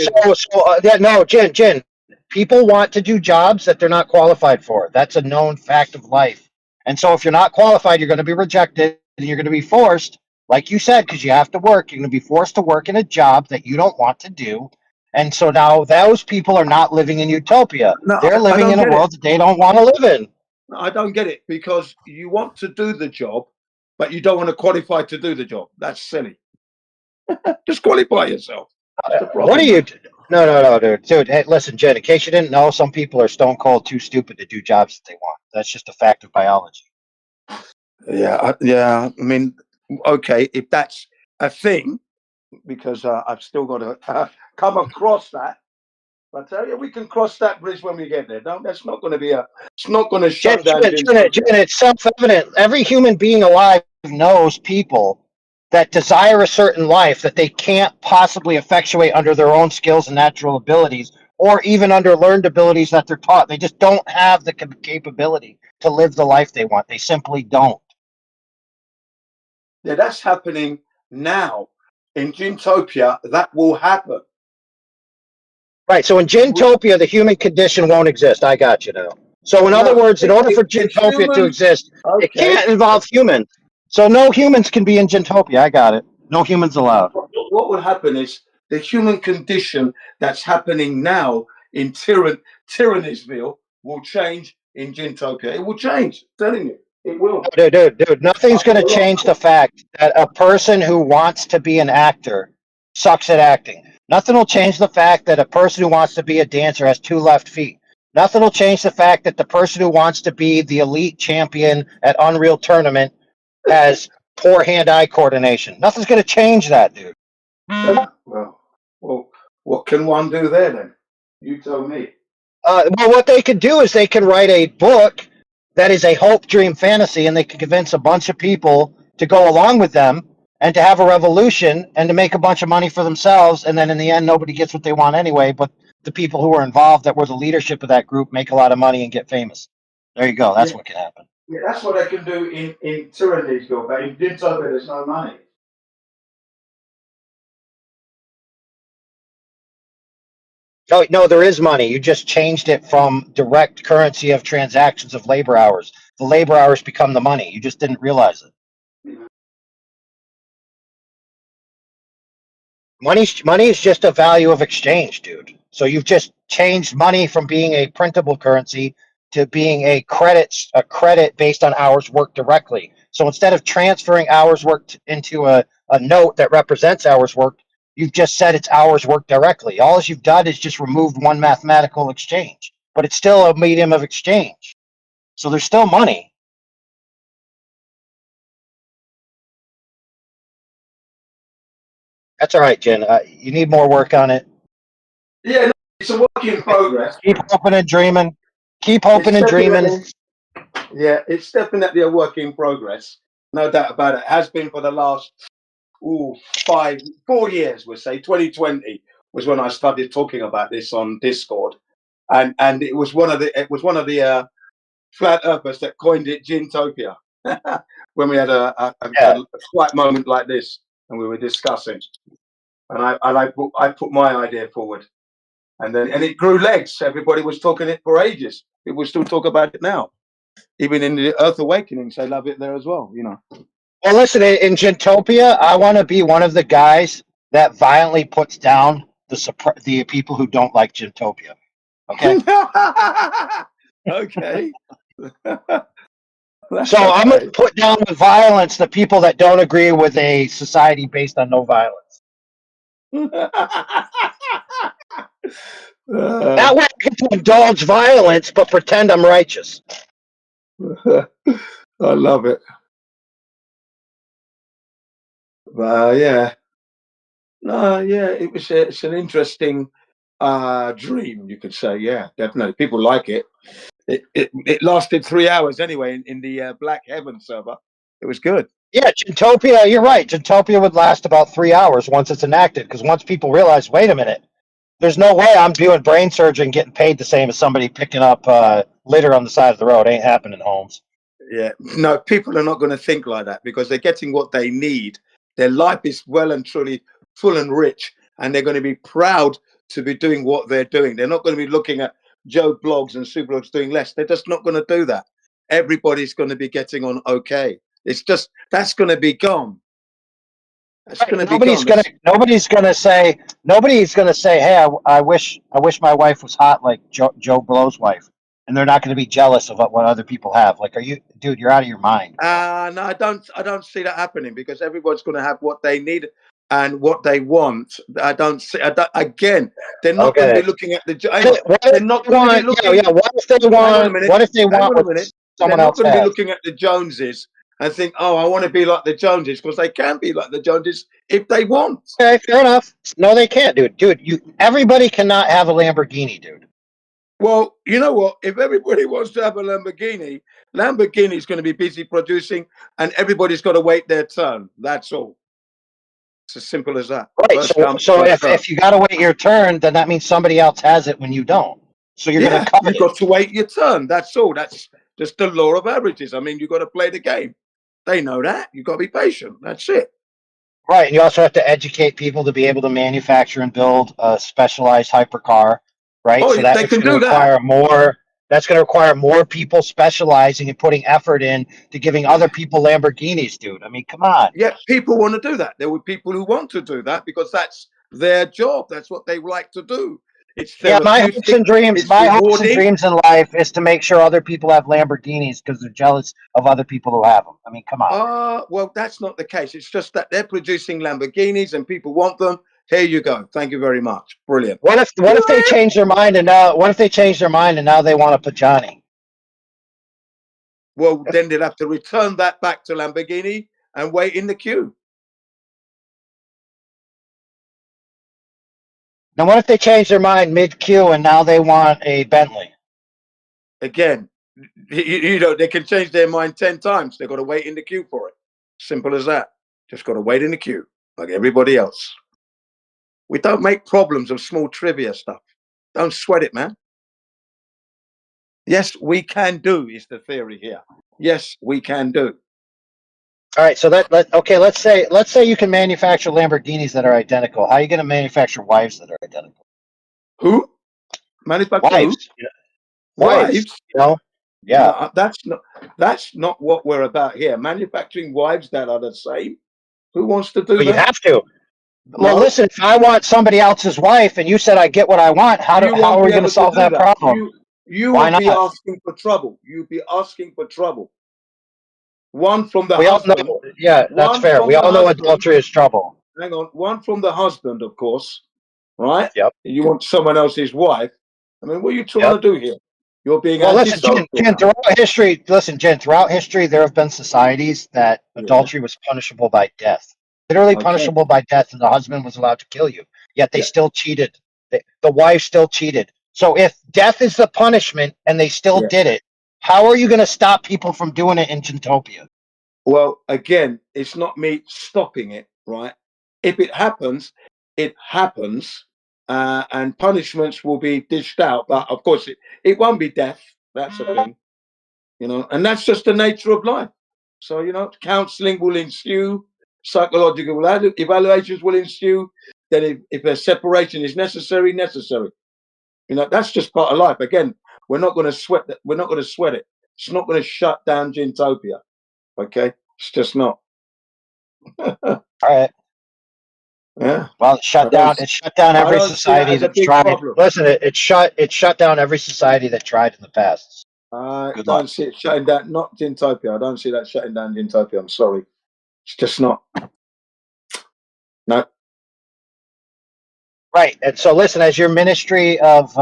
be a yeah, no, Jen. People want to do jobs that they're not qualified for. That's a known fact of life. And so if you're not qualified, you're going to be rejected, and you're going to be forced, like you said, because you have to work. You're going to be forced to work in a job that you don't want to do. And so now those people are not living in utopia. no, They're I living don't in a get it. world that they don't want to live in. I don't get it because you want to do the job, but you don't want to qualify to do the job. That's silly. Just qualify yourself. That's the problem. What are you? No, dude. Hey, listen, Jen. In case you didn't know, some people are stone cold too stupid to do jobs that they want. That's just a fact of biology. Yeah. I mean, okay, if that's a thing, because I've still got to come across that. I tell you, we can cross that bridge when we get there. Don't. That's not going to be a. It's not going to shut down. Jen, it's self-evident. Every human being alive knows people that desire a certain life that they can't possibly effectuate under their own skills and natural abilities, or even under learned abilities that they're taught. They just don't have the capability to live the life they want. They simply don't. Yeah, that's happening now. In Gintopia, that will happen. Right. So in Gintopia, the human condition won't exist. I got you now. So in other words, in order for Gintopia to exist, it can't involve humans. So no humans can be in Gintopia. I got it. No humans allowed. What will happen is the human condition that's happening now in Tyrannisville will change in Gintopia. It will change. I'm telling you, it will. Dude, nothing's going to change the fact that a person who wants to be an actor sucks at acting. Nothing will change the fact that a person who wants to be a dancer has 2 left feet. Nothing will change the fact that the person who wants to be the elite champion at Unreal Tournament has poor hand-eye coordination. Nothing's going to change that, dude. Well, what can one do there then? You tell me. Well, what they could do is they can write a book that is a hope, dream, fantasy, and they can convince a bunch of people to go along with them and to have a revolution and to make a bunch of money for themselves. And then in the end, nobody gets what they want anyway, but the people who were involved that were the leadership of that group make a lot of money and get famous. There you go. That's what can happen. Yeah, that's what they can do in Tyrannisville, but in Gintopia, there's no money. No, there is money. You just changed it from direct currency of transactions of labor hours. The labor hours become the money. You just didn't realize it. Money is just a value of exchange, dude. So you've just changed money from being a printable currency to being a credit based on hours worked directly. So instead of transferring hours worked into a note that represents hours worked, you've just said it's hours worked directly. All you've done is just removed one mathematical exchange, but it's still a medium of exchange. So there's still money. That's all right, Jen. You need more work on it. Yeah, no, it's a work in progress. Keep hoping and dreaming. Keep hoping and dreaming. Yeah, it's definitely a work in progress. No doubt about it. It has been for the last 4 years, we'll say. 2020 was when I started talking about this on Discord. And it was one of the flat earthers that coined it Gintopia. When we had a slight moment like this and we were discussing. And I put my idea forward. And it grew legs. Everybody was talking it for ages. People still talk about it now. Even in the Earth Awakenings, they love it there as well, you know. Well, listen, in Gintopia, I want to be one of the guys that violently puts down the people who don't like Gintopia. Okay. Okay. So I'm going to put down with violence the people that don't agree with a society based on no violence. That way I get to indulge violence, but pretend I'm righteous. I love it. Yeah. No, yeah, it's an interesting dream, you could say. Yeah, definitely. People like it. It lasted 3 hours anyway in the Black Heaven server. It was good. Yeah, Gentopia, you're right. Gentopia would last about 3 hours once it's enacted, because once people realize, wait a minute, there's no way I'm doing brain surgery and getting paid the same as somebody picking up litter on the side of the road. Ain't happening, Holmes. Yeah, no, people are not going to think like that because they're getting what they need. Their life is well and truly full and rich, and they're going to be proud to be doing what they're doing. They're not going to be looking at Joe Blogs and Super Blogs doing less. They're just not going to do that. Everybody's going to be getting on okay. It's just that's going to be gone. That's going to be Nobody's gone. gonna say, hey, I wish my wife was hot like Joe Blow's wife, and they're not going to be jealous of what other people have. Like, dude, you're out of your mind. No, I don't see that happening because everyone's going to have what they need and what they want. Again, they're not going to be looking at the. They're not going to be looking. Yeah. What if they want? What if they want what someone else They're not going to be has? looking at the Joneses and think, "Oh, I want to be like the Joneses," because they can be like the Joneses if they want. Okay, fair enough. No, they can't, dude. Everybody cannot have a Lamborghini, dude. Well, you know what? If everybody wants to have a Lamborghini, Lamborghini's going to be busy producing, and everybody's got to wait their turn. That's all. It's as simple as that. Right. So if you got to wait your turn, then that means somebody else has it when you don't. So you're going to cover you've got to wait your turn. That's all. That's just the law of averages. I mean, you've got to play the game. They know that. You've got to be patient. That's it. Right. And you also have to educate people to be able to manufacture and build a specialized hypercar. Right. Oh, so that's they can going to do require that. more. That's going to require more people specializing and putting effort in to giving other people Lamborghinis, dude. I mean, come on. Yeah, people want to do that. There were people who want to do that because that's their job. That's what they like to do. It's therapeutic. My hopes and dreams. It's My rewarding. hopes and dreams in life is to make sure other people have Lamborghinis because they're jealous of other people who have them. I mean, come on. Well, that's not the case. It's just that they're producing Lamborghinis and people want them. Here you go. Thank you very much. Brilliant. What if they change their mind and now they want a Pajani? Well, then they'll have to return that back to Lamborghini and wait in the queue. Now, what if they change their mind mid-queue and now they want a Bentley? Again, you know, they can change their mind 10 times. They've got to wait in the queue for it. Simple as that. Just got to wait in the queue like everybody else. We don't make problems of small trivia stuff. Don't sweat it, man. Yes, we can do is the theory here. Yes, we can do. All right, so let's say you can manufacture Lamborghinis that are identical. How are you going to manufacture wives that are identical? Who? Manufacture wives. Who? Wives. You know? Yeah. No, that's not what we're about here. Manufacturing wives that are the same. Who wants to do that? You have to. Well, listen, if I want somebody else's wife and you said I get what I want, how are we going to solve that problem? You Why will be not? asking for trouble. You'll be asking for trouble. One from the we husband. All know, yeah, that's fair. We all know adultery is trouble. Hang on. One from the husband, of course. Right? Yep. You want someone else's wife. I mean, what are you trying to do here? You're being listen, Jen, throughout history, there have been societies that adultery was punishable by death. Literally punishable by death, and the husband was allowed to kill you. Yet they still cheated. The wife still cheated. So if death is the punishment and they still did it, how are you going to stop people from doing it in Gentopia? Well, again, it's not me stopping it, right? If it happens, it happens, and punishments will be dished out. But of course, it won't be death. That's the thing, you know, and that's just the nature of life. So, you know, counseling will ensue, psychological evaluations will ensue. Then if a separation is necessary. You know, that's just part of life. Again, we're not going to sweat that. We're not going to sweat it. It's not going to shut down Gentopia. Okay, it's just not. All right. Yeah. Well, it shut down every society that's tried. Listen, it shut down every society that tried in the past. I don't see it shutting down. Not Gentopia. I don't see that shutting down Gentopia. I'm sorry. It's just not. No. Right. And so, listen, as your Ministry of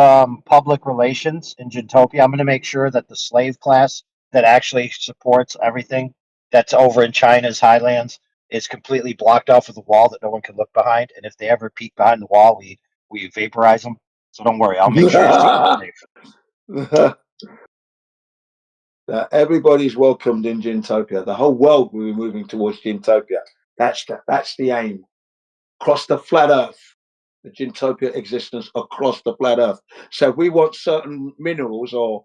Public Relations in Gentopia, I'm going to make sure that the slave class that actually supports everything that's over in China's highlands is completely blocked off with a wall that no one can look behind. And if they ever peek behind the wall, we vaporize them. So don't worry, I'll make sure you're safe. Everybody's welcomed in Gintopia. The whole world will be moving towards Gintopia. That's the aim. Across the flat Earth, the Gintopia existence across the flat Earth. So if we want certain minerals or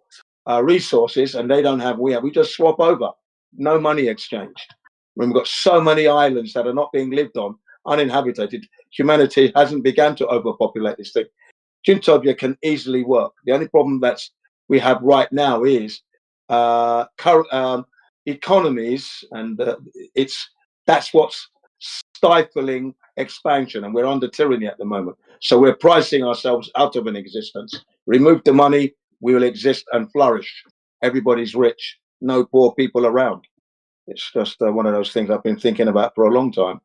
resources and they don't have, we just swap over. No money exchanged. We've got so many islands that are not being lived on, uninhabited. Humanity hasn't begun to overpopulate this thing. Gintopia can easily work. The only problem we have right now is economies, and that's what's stifling expansion, and we're under tyranny at the moment. So we're pricing ourselves out of an existence. Remove the money, we will exist and flourish. Everybody's rich, no poor people around. It's just one of those things I've been thinking about for a long time.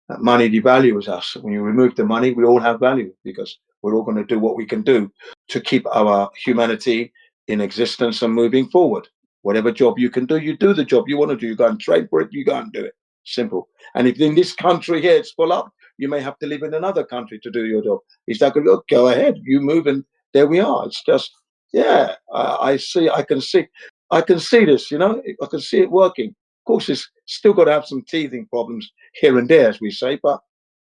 That money devalues us. When you remove the money, we all have value because we're all going to do what we can do to keep our humanity in existence and moving forward. Whatever job you can do, you do the job you want to do. You go and trade for it, you go and do it. Simple. And if in this country here it's full up, you may have to live in another country to do your job. Is that good? Go ahead, you move, and there we are. It's just, yeah, I can see this, you know, I can see it working. Of course, it's still got to have some teething problems here and there, as we say, but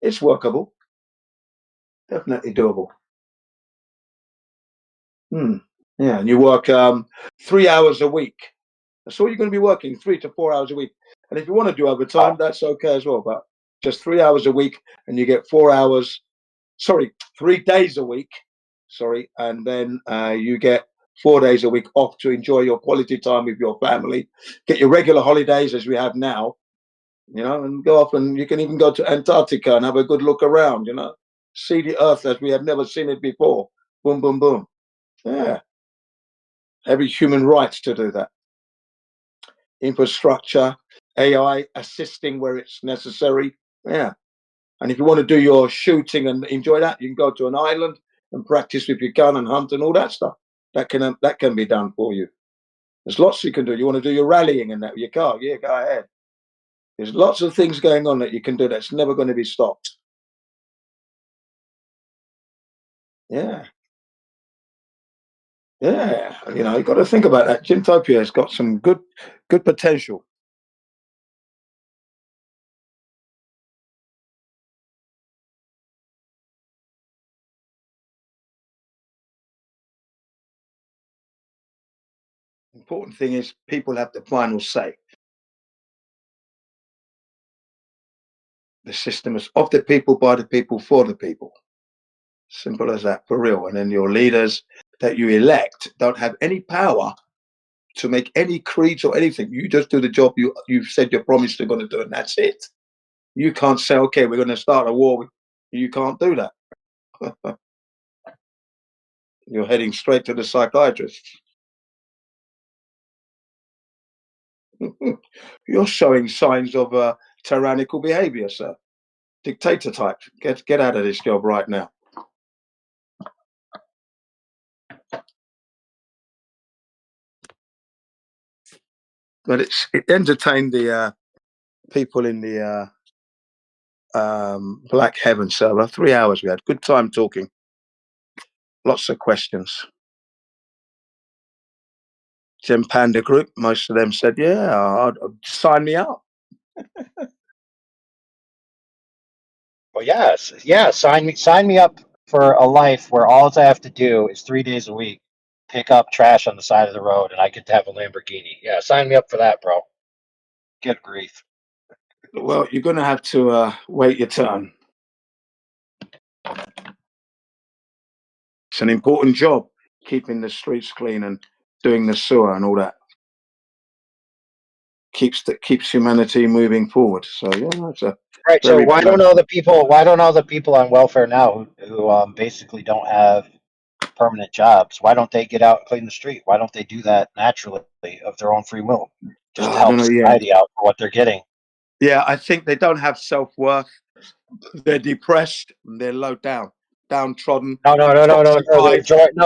it's workable. Definitely doable. Yeah, and you work 3 hours a week. That's all you're going to be working, 3 to 4 hours a week. And if you want to do overtime, that's okay as well. But just 3 hours a week, and you get 3 days a week. And then you get 4 days a week off to enjoy your quality time with your family. Get your regular holidays as we have now, you know, and go off, and you can even go to Antarctica and have a good look around, you know, see the Earth as we have never seen it before. Boom, boom, boom. Yeah. Every human rights to do that. Infrastructure, AI assisting where it's necessary. Yeah. And if you want to do your shooting and enjoy that, you can go to an island and practice with your gun and hunt and all that stuff. That can be done for you. There's lots you can do. You want to do your rallying and that with your car? Yeah, go ahead. There's lots of things going on that you can do that's never going to be stopped. Yeah. Yeah. You know, you've got to think about that. Gintopia has got some good potential. Important thing is people have the final say. The system is of the people, by the people, for the people. Simple as that, for real. And then your leaders that you elect don't have any power to make any creeds or anything. You just do the job you've said you're promised they're going to do, and that's it. You can't say, okay, we're going to start a war. You can't do that. You're heading straight to the psychiatrist. You're showing signs of tyrannical behavior, sir. Dictator type. Get out of this job right now. But it entertained the people in the Black Heaven server. 3 hours we had. Good time talking. Lots of questions. Gem Panda group, most of them said, yeah, sign me up. Well, yes, yeah. Sign me up for a life where all I have to do is 3 days a week pick up trash on the side of the road, and I get to have a Lamborghini. Yeah, sign me up for that, bro. Good grief. Well, you're going to have to wait your turn. It's an important job, keeping the streets clean and doing the sewer and all that. Keeps humanity moving forward. So yeah, it's a right. So why don't all the people on welfare now who basically don't have permanent jobs? Why don't they get out and clean the street? Why don't they do that naturally of their own free will, just to help society out for what they're getting? Yeah, I think they don't have self-worth. They're depressed and they're low down, downtrodden. No.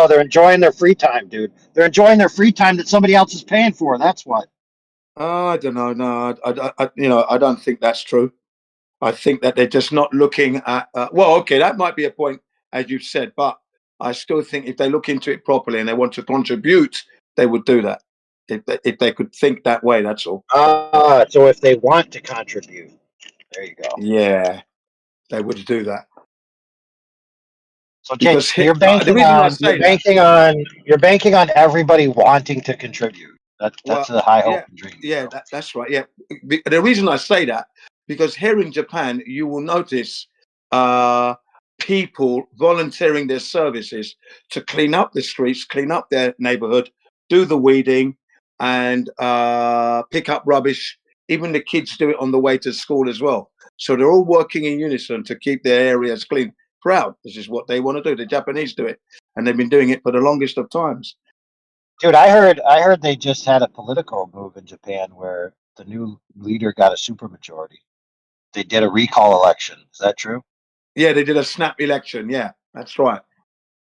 They're enjoying their free time, dude. They're enjoying their free time that somebody else is paying for. That's what. I don't know. No, I don't think that's true. I think that they're just not looking at. Well, okay, that might be a point, as you've said, but I still think if they look into it properly and they want to contribute, they would do that. If they could think that way, that's all. So if they want to contribute, there you go. Yeah, they would do that. So Jake, Because you're the banking reason I on say that, you're banking on everybody wanting to contribute. That's well, a high hope yeah, and dream. yeah, that's right. Yeah, the reason I say that because here in Japan, you will notice people volunteering their services to clean up the streets, clean up their neighborhood, do the weeding, and pick up rubbish. Even the kids do it on the way to school as well. So they're all working in unison to keep their areas clean. Proud. This is what they want to do. The Japanese do it, and they've been doing it for the longest of times. Dude, I heard they just had a political move in Japan where the new leader got a supermajority. They did a recall election. Is that true? Yeah, they did a snap election. Yeah, that's right.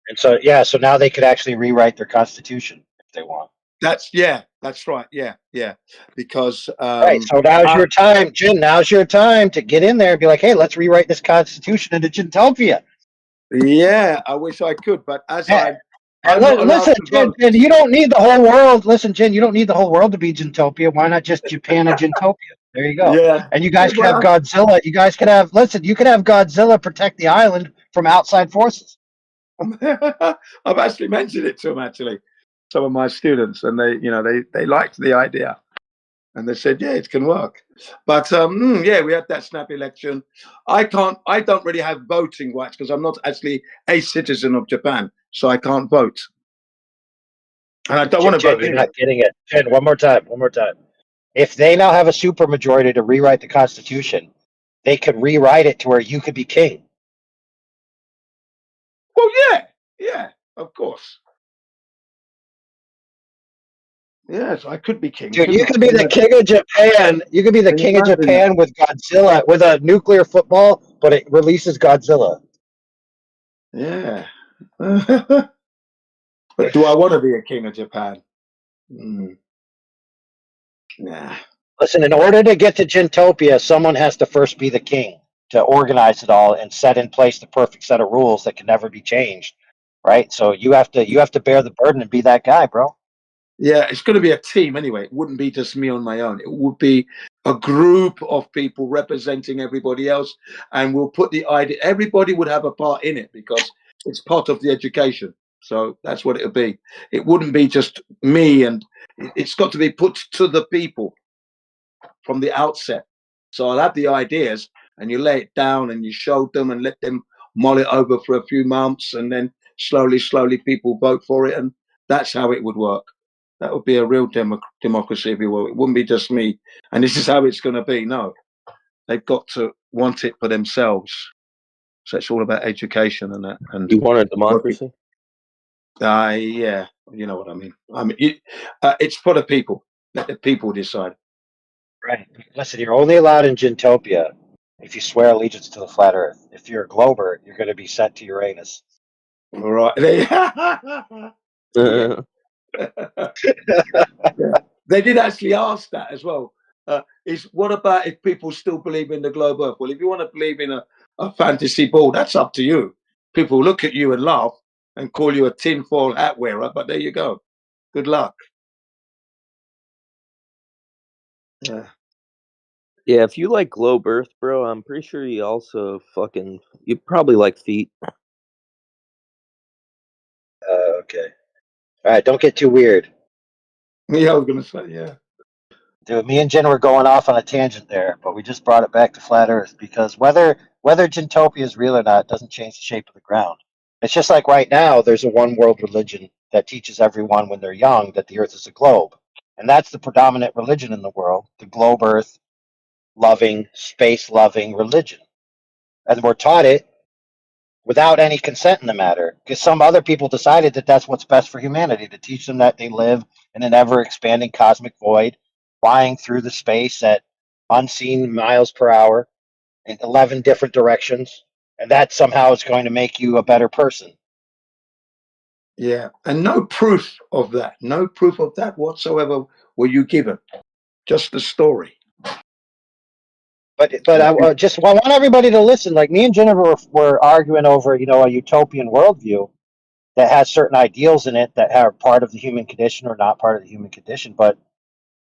And so so now they could actually rewrite their constitution if they want. That's right. Yeah. Because Right. So now's your time, Jin. Now's your time to get in there and be like, hey, let's rewrite this constitution into Gintopia. Yeah, I wish I could, but as Yeah. I'm not allowed Listen, to Jin, vote. you don't need the whole world. Listen, Jin, you don't need the whole world to be Gintopia. Why not just Japan and Gintopia? There you go. Yeah. And you guys could have Well, Godzilla. You guys could have, listen, you could have Godzilla protect the island from outside forces. I've actually mentioned it to them, actually, some of my students, and they liked the idea. And they said, yeah, it can work. But yeah, we had that snap election. I don't really have voting rights because I'm not actually a citizen of Japan, so I can't vote. And I don't want to Jin, vote you're anyway. not getting it. Jin, one more time. If they now have a supermajority to rewrite the Constitution, they could rewrite it to where you could be king. Well, yeah, of course. Yes, I could be king. Dude, you could be the king of Japan. You could be the king of Japan with Godzilla, with a nuclear football, but it releases Godzilla. Yeah. But do I want to be a king of Japan? Nah. Listen, in order to get to Gintopia, someone has to first be the king to organize it all and set in place the perfect set of rules that can never be changed. Right? So you have to bear the burden and be that guy, bro. Yeah, it's going to be a team anyway. It wouldn't be just me on my own. It would be a group of people representing everybody else, and we'll put the idea. Everybody would have a part in it because it's part of the education. So that's what it'll be. It wouldn't be just me, and it's got to be put to the people from the outset. So I'll have the ideas, and you lay it down, and you show them, and let them mull it over for a few months, and then slowly, people vote for it, and that's how it would work. That would be a real democracy, if you will. It wouldn't be just me, and this is how it's going to be. No, they've got to want it for themselves. So it's all about education and that. And you want a democracy? Yeah, you know what I mean. It's for the people. Let the people decide. Right. Listen, you're only allowed in Gintopia if you swear allegiance to the flat Earth. If you're a Glober, you're going to be sent to Uranus. All right. Yeah. Yeah. They did actually ask that as well. What about if people still believe in the globe Earth? Well, if you want to believe in a fantasy ball, that's up to you. People look at you and laugh and call you a tinfoil hat wearer, but there you go. Good luck. Yeah. Yeah, if you like globe Earth, bro, I'm pretty sure you also you probably like feet. Okay. All right, don't get too weird. Yeah, I was gonna say, yeah. Dude, me and Jen were going off on a tangent there, but we just brought it back to flat Earth because whether Gintopia is real or not doesn't change the shape of the ground. It's just like right now, there's a one world religion that teaches everyone when they're young that the Earth is a globe, and that's the predominant religion in the world, the globe Earth loving, space loving religion, and we're taught it without any consent in the matter because some other people decided that that's what's best for humanity, to teach them that they live in an ever expanding cosmic void flying through the space at unseen miles per hour in 11 different directions, and that somehow is going to make you a better person. Yeah, and no proof of that. No proof of that whatsoever were you given. Just the story. But I want everybody to listen. Like me and Jennifer were arguing over, a utopian worldview, that has certain ideals in it that are part of the human condition or not part of the human condition. But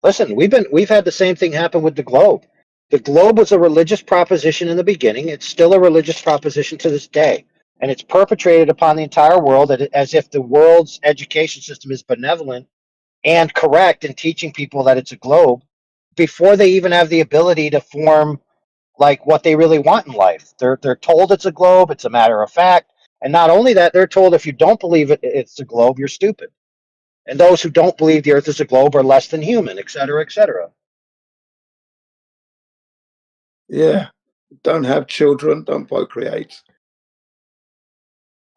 listen, we've had the same thing happen with the globe. The globe was a religious proposition in the beginning. It's still a religious proposition to this day. And it's perpetrated upon the entire world as if the world's education system is benevolent and correct in teaching people that it's a globe before they even have the ability to form like what they really want in life. They're told it's a globe, it's a matter of fact. And not only that, they're told if you don't believe it's a globe, you're stupid. And those who don't believe the earth is a globe are less than human, et cetera, et cetera. Yeah. Don't have children, don't procreate.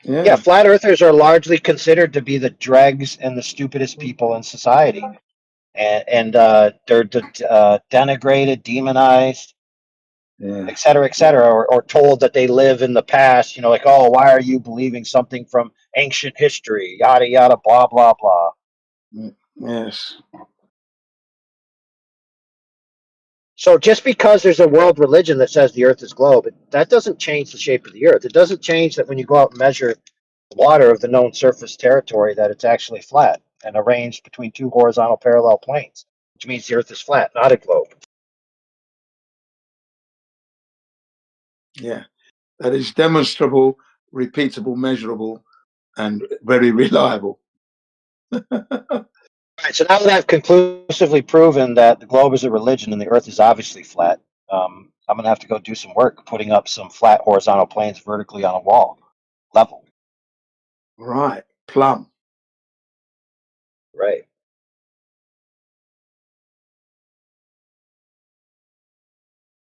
Yeah, flat earthers are largely considered to be the dregs and the stupidest people in society. And they're denigrated, demonized, et cetera, or told that they live in the past, like, oh, why are you believing something from ancient history, yada, yada, blah, blah, blah. Yes. So just because there's a world religion that says the earth is globe, that doesn't change the shape of the earth. It doesn't change that when you go out and measure water of the known surface territory that it's actually flat and arranged between two horizontal parallel planes, which means the earth is flat, not a globe. Yeah. That is demonstrable, repeatable, measurable, and very reliable. Right, so now that I've conclusively proven that the globe is a religion and the earth is obviously flat, I'm going to have to go do some work putting up some flat horizontal planes vertically on a wall, level. Right. Plumb. Right.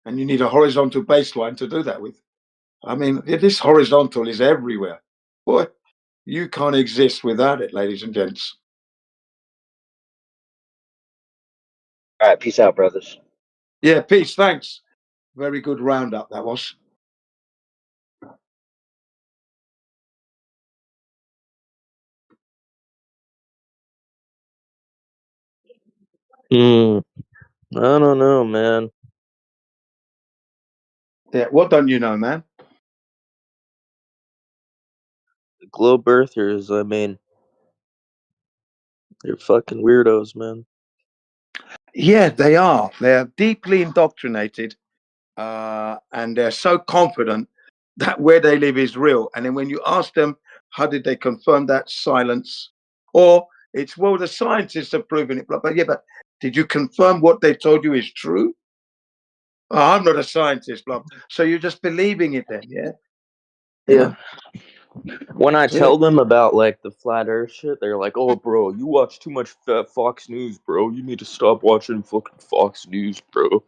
And you need a horizontal baseline to do that with. I mean, this horizontal is everywhere. Boy, you can't exist without it, ladies and gents. All right, peace out, brothers. Yeah, peace. Thanks. Very good roundup, that was. I don't know, man. Yeah, what don't you know, man? The globe earthers, I mean, they're fucking weirdos, man. Yeah, they are. They're deeply indoctrinated, and they're so confident that where they live is real. And then when you ask them, how did they confirm that? Silence. Or it's, well, the scientists have proven it. But yeah, but did you confirm what they told you is true? Oh, I'm not a scientist, blah. So you're just believing it then, yeah? Yeah. When I tell Yeah. them about like the flat Earth shit, they're like, "Oh, bro, you watch too much Fox News, bro. You need to stop watching fucking Fox News, bro."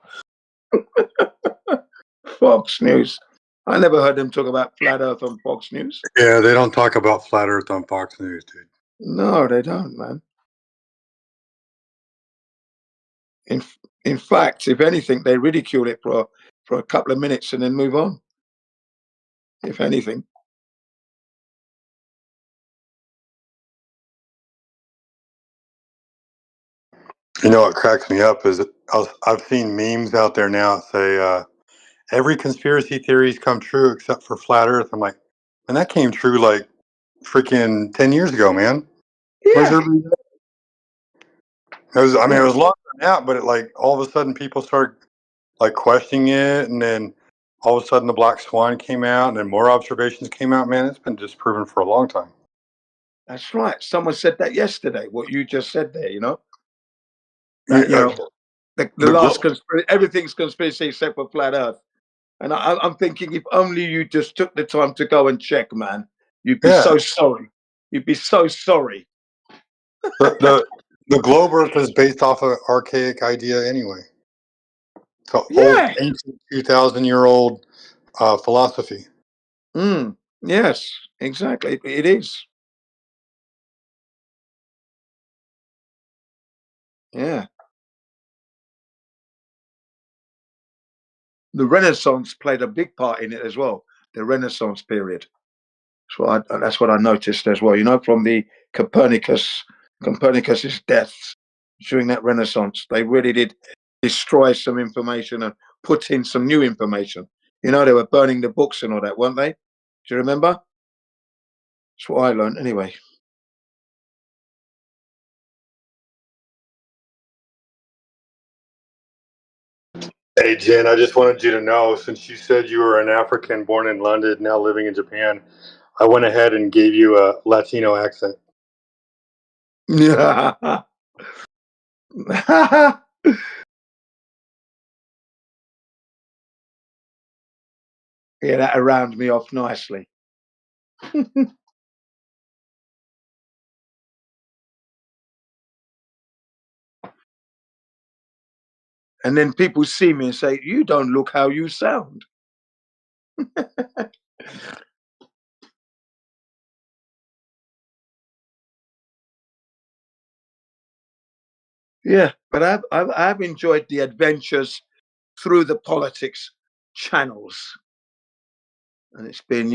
Fox News. I never heard them talk about flat Earth on Fox News. Yeah, they don't talk about flat Earth on Fox News, dude. No, they don't, man. In fact, if anything, they ridicule it for a couple of minutes and then move on. If anything. You know what cracks me up is I've seen memes out there now that say every conspiracy theory's come true except for flat Earth. I'm like, and that came true like freaking 10 years ago, man. Where's Yeah. everybody? It was, I mean, it was longer than that, but it like all of a sudden people started like questioning it, and then all of a sudden the black swan came out, and then more observations came out. Man, it's been disproven for a long time. That's right. Someone said that yesterday. What you just said there, you know, that the last conspiracy, everything's conspiracy except for flat Earth. And I'm thinking, if only you just took the time to go and check, man, you'd be so sorry. You'd be so sorry. The globe Earth is based off of an archaic idea anyway. It's an old, ancient, 2,000-year-old philosophy. Yes, exactly. It is. Yeah. The Renaissance played a big part in it as well. The Renaissance period. That's what I noticed as well. You know, from the Copernicus's death during that Renaissance, they really did destroy some information and put in some new information. You know, they were burning the books and all that, weren't they? Do you remember? That's what I learned anyway. Hey, Jen, I just wanted you to know, since you said you were an African born in London, now living in Japan, I went ahead and gave you a Latino accent. Yeah. Yeah, that rounded me off nicely. And then people see me and say, "You don't look how you sound." Yeah, but I've enjoyed the adventures through the politics channels, and it's been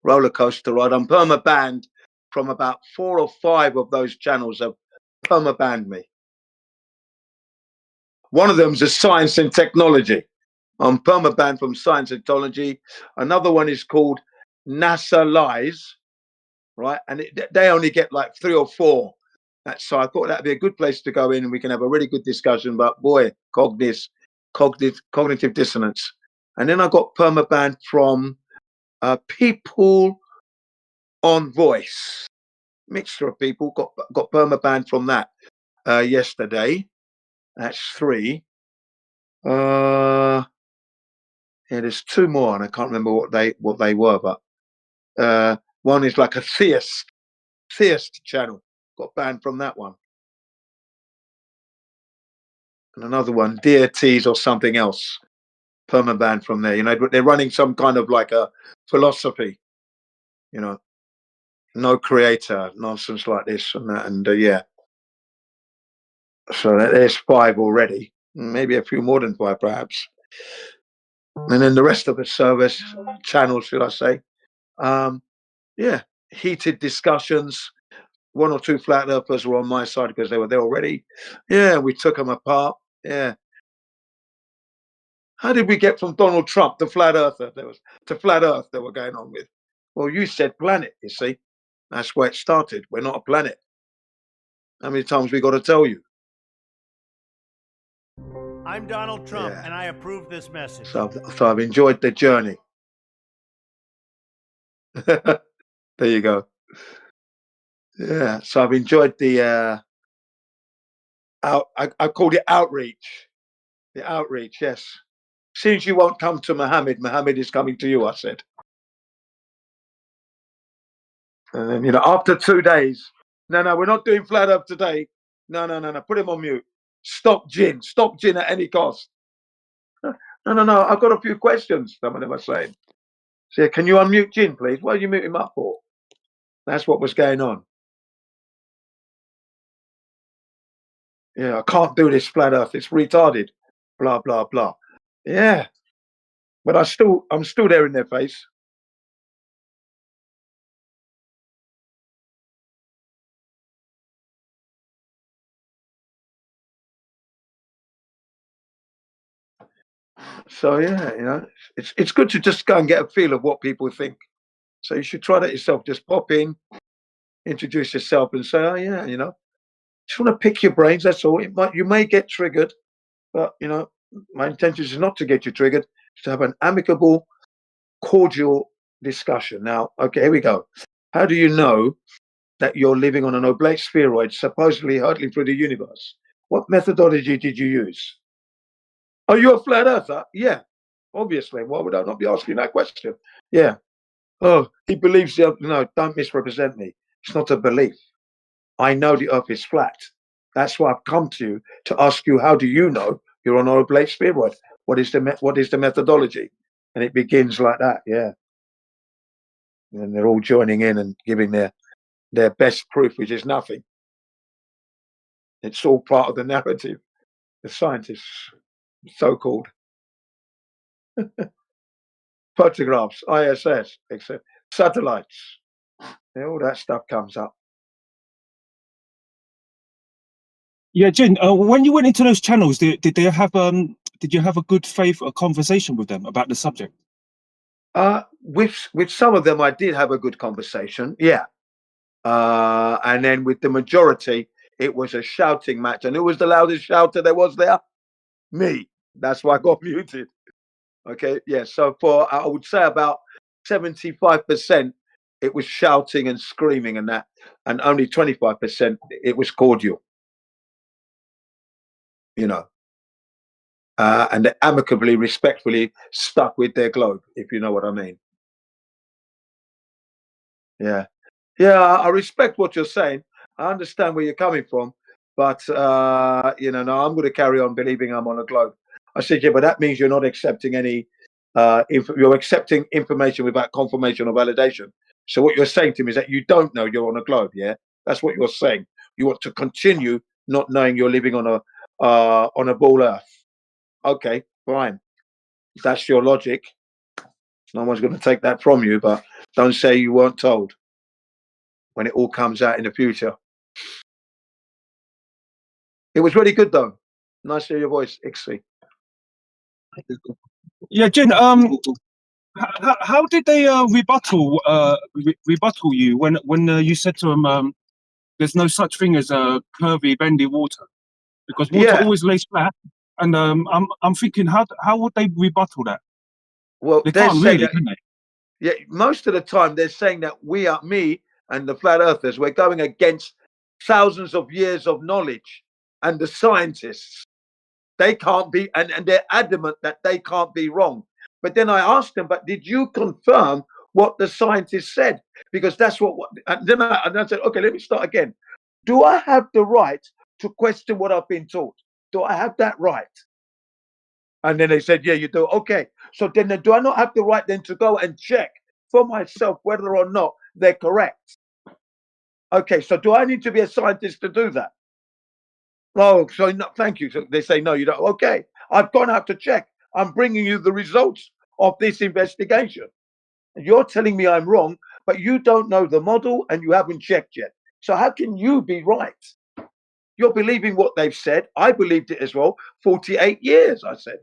roller coaster ride. I'm perma banned from about 4 or 5 of those channels. Have perma banned me. One of them is science and technology. I'm perma banned from science and technology. Another one is called NASA Lies, right? And they only get like 3 or 4. So I thought that'd be a good place to go in, and we can have a really good discussion. But boy, cognitive dissonance. And then I got perma banned from People on Voice. Mixture of people got perma banned from that yesterday. That's 3. Yeah, there's 2 more, and I can't remember what they were. But one is like a theist channel. Got banned from that one. And another one, deities or something else, perma banned from there. You know, they're running some kind of like a philosophy, you know, no creator, nonsense like this and that. And yeah, so there's 5 already, maybe a few more than 5 perhaps. And then the rest of the service channels, should I say, yeah, heated discussions. 1 or 2 flat earthers were on my side because they were there already. Yeah, we took them apart. Yeah. How did we get from Donald Trump to flat earther? To flat earth that we're going on with. Well, you said planet, you see. That's where it started. We're not a planet. How many times we got to tell you? I'm Donald Trump, and I approve this message. So I've enjoyed the journey. There you go. Yeah. So I've enjoyed the I called it outreach. The outreach, yes. Since you won't come to Muhammad, Muhammad is coming to you, I said. And then, you know, after 2 days, no, we're not doing flat earth today. No, put him on mute. Stop gin at any cost. No, I've got a few questions, some of them are saying. So, can you unmute Jin, please? What did you mute him up for? That's what was going on. Yeah, I can't do this flat earth. It's retarded. Blah, blah, blah. Yeah. But I'm still there in their face. So yeah, you know, it's good to just go and get a feel of what people think. So you should try that yourself. Just pop in, introduce yourself, and say, "Oh yeah, you know, just want to pick your brains. That's all. You may get triggered, but you know, my intention is not to get you triggered. To have an amicable, cordial discussion." Now, okay, here we go. How do you know that you're living on an oblate spheroid, supposedly hurtling through the universe? What methodology did you use? Are you a flat earther? Yeah, obviously. Why would I not be asking that question? Yeah. Oh, he believes the earth. No, don't misrepresent me. It's not a belief. I know the earth is flat. That's why I've come to you to ask you, how do you know you're on an oblate spheroid? What is the methodology? And it begins like that, yeah. And they're all joining in and giving their best proof, which is nothing. It's all part of the narrative. The scientists, so-called. Photographs, ISS, etc. Satellites. Yeah, all that stuff comes up. Yeah, Jen. When you went into those channels, did you have a good faith conversation with them about the subject? With some of them, I did have a good conversation. Yeah. And then with the majority, it was a shouting match, and who was the loudest shouter there was there? Me. That's why I got muted. Okay. Yeah. So for I would say about 75%, it was shouting and screaming and that, and only 25% it was cordial. You know. And they amicably, respectfully stuck with their globe, if you know what I mean. Yeah. Yeah, I respect what you're saying. I understand where you're coming from, but you know, no, I'm going to carry on believing I'm on a globe. I said, yeah, but that means you're not accepting any. You're accepting information without confirmation or validation. So what you're saying to me is that you don't know you're on a globe. Yeah, that's what you're saying. You want to continue not knowing you're living on a ball Earth. Okay, fine. If that's your logic. No one's going to take that from you, but don't say you weren't told when it all comes out in the future. It was really good though. Nice to hear your voice, Ixie. Yeah, Jin. How did they rebuttal you when you said to them there's no such thing as a curvy, bendy water because water always lays flat, and I'm thinking how would they rebuttal that? Well, they can't really, can they? Yeah, most of the time they're saying that me and the flat earthers, we're going against thousands of years of knowledge, and the scientists, they can't be, and they're adamant that they can't be wrong. But then I asked them, but did you confirm what the scientists said? Because that's what and then I said, okay, let me start again. Do I have the right to question what I've been taught? Do I have that right? And then they said, yeah, you do. Okay. So then do I not have the right then to go and check for myself whether or not they're correct? Okay. So do I need to be a scientist to do that? Oh, so no, thank you. So they say, no, you don't. Okay. I've gone out to check. I'm bringing you the results of this investigation. You're telling me I'm wrong, but you don't know the model and you haven't checked yet. So how can you be right? You're believing what they've said. I believed it as well. 48 years, I said.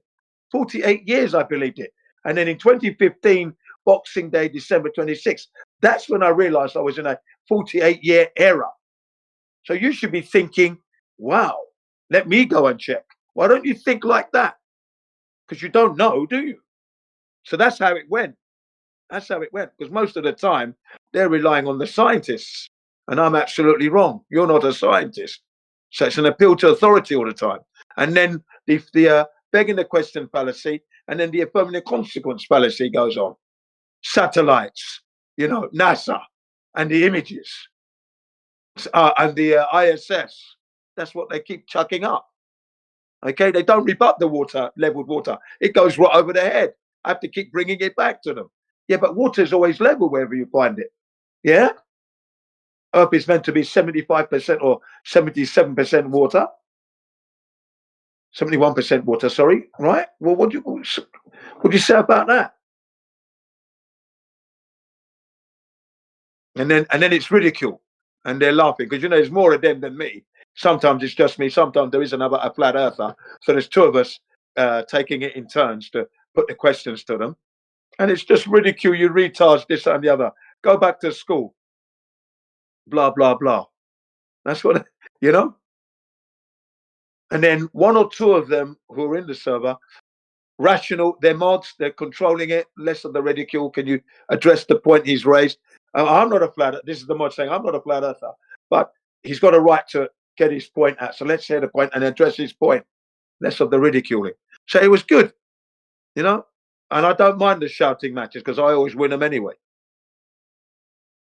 48 years I believed it. And then in 2015, Boxing Day, December 26th, that's when I realized I was in a 48-year era. So you should be thinking, wow, let me go and check. Why don't you think like that? Because you don't know, do you? So that's how it went. That's how it went. Because most of the time, they're relying on the scientists. And I'm absolutely wrong. You're not a scientist. So it's an appeal to authority all the time. And then the begging the question fallacy, and then the affirmative consequence fallacy goes on. Satellites, you know, NASA, and the images, and the ISS. That's what they keep chucking up. Okay, they don't rebut the leveled water. It goes right over their head. I have to keep bringing it back to them. Yeah, but water is always level wherever you find it. Yeah? Earth is meant to be 75% or 77% water. 71% water, sorry, right? Well, what do you say about that? And then it's ridicule, and they're laughing because you know there's more of them than me. Sometimes it's just me. Sometimes there is a flat earther. So there's two of us taking it in turns to put the questions to them, and it's just ridicule. You retards, this and the other. Go back to school. Blah blah blah. That's what you know. And then one or two of them who are in the server, rational, they're mods, they're controlling it, less of the ridicule. Can you address the point he's raised? I'm not a flat earther. This is the mod saying, I'm not a flat earther, but he's got a right to get his point out. So let's hear the point and address his point, less of the ridiculing. So it was good, you know, and I don't mind the shouting matches because I always win them anyway.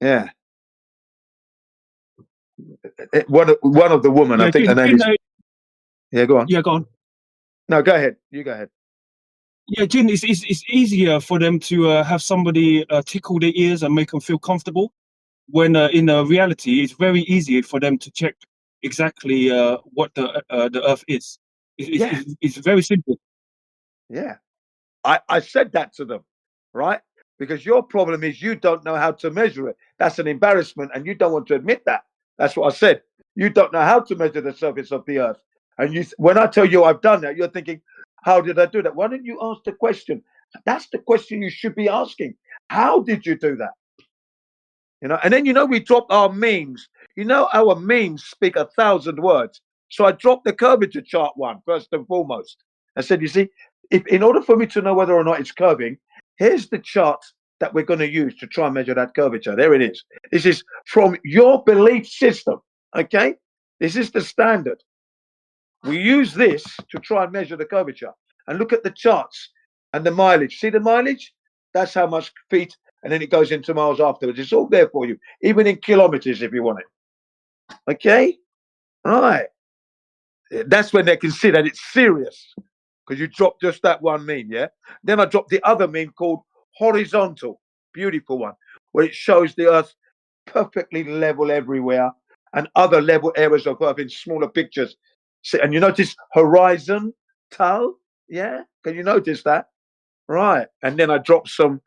Yeah. One of the women, I think her name is. Yeah, go on. Yeah, go on. No, go ahead. You go ahead. Yeah, Jin, it's easier for them to have somebody tickle their ears and make them feel comfortable. When in reality, it's very easy for them to check exactly what the Earth is. It's very simple. Yeah, I said that to them, right? Because your problem is you don't know how to measure it. That's an embarrassment, and you don't want to admit that. That's what I said. You don't know how to measure the surface of the Earth, and when I tell you I've done that, you're thinking, how did I do that? Why don't you ask the question? That's the question you should be asking. How did you do that? And then we dropped our memes. Our memes speak 1,000 words. So I dropped the curvature chart one first and foremost. I said, you see, if in order for me to know whether or not it's curving, here's the chart that we're going to use to try and measure that curvature. There it is. This is from your belief system. Okay, this is the standard. We use this to try and measure the curvature and look at the charts and the mileage. See the mileage? That's how much feet, and then it goes into miles afterwards. It's all there for you, even in kilometers if you want it. Okay? Right. That's when they can see that it's serious, because you dropped just that one meme, yeah? Then I dropped the other meme called horizontal, beautiful one, where it shows the Earth perfectly level everywhere and other level areas of Earth in smaller pictures. And you notice horizontal, yeah? Can you notice that? Right. And then I dropped some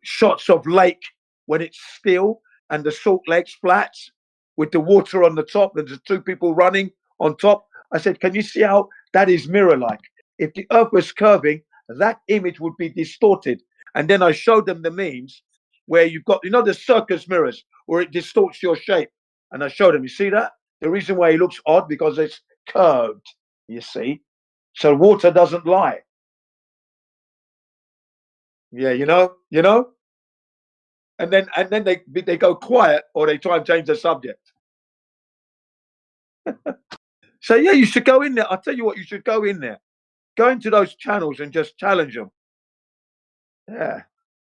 shots of lake when it's still and the Salt Lake's flats with the water on the top and the two people running on top. I said, can you see how that is mirror-like? If the Earth was curving, that image would be distorted. And then I showed them the memes where you've got, the circus mirrors where it distorts your shape. And I showed them, you see that? The reason why it looks odd, because it's curved, you see? So water doesn't lie. Yeah, you know? And then they go quiet, or they try and change the subject. So yeah, you should go in there. I'll tell you what, you should go in there. Go into those channels and just challenge them. Yeah.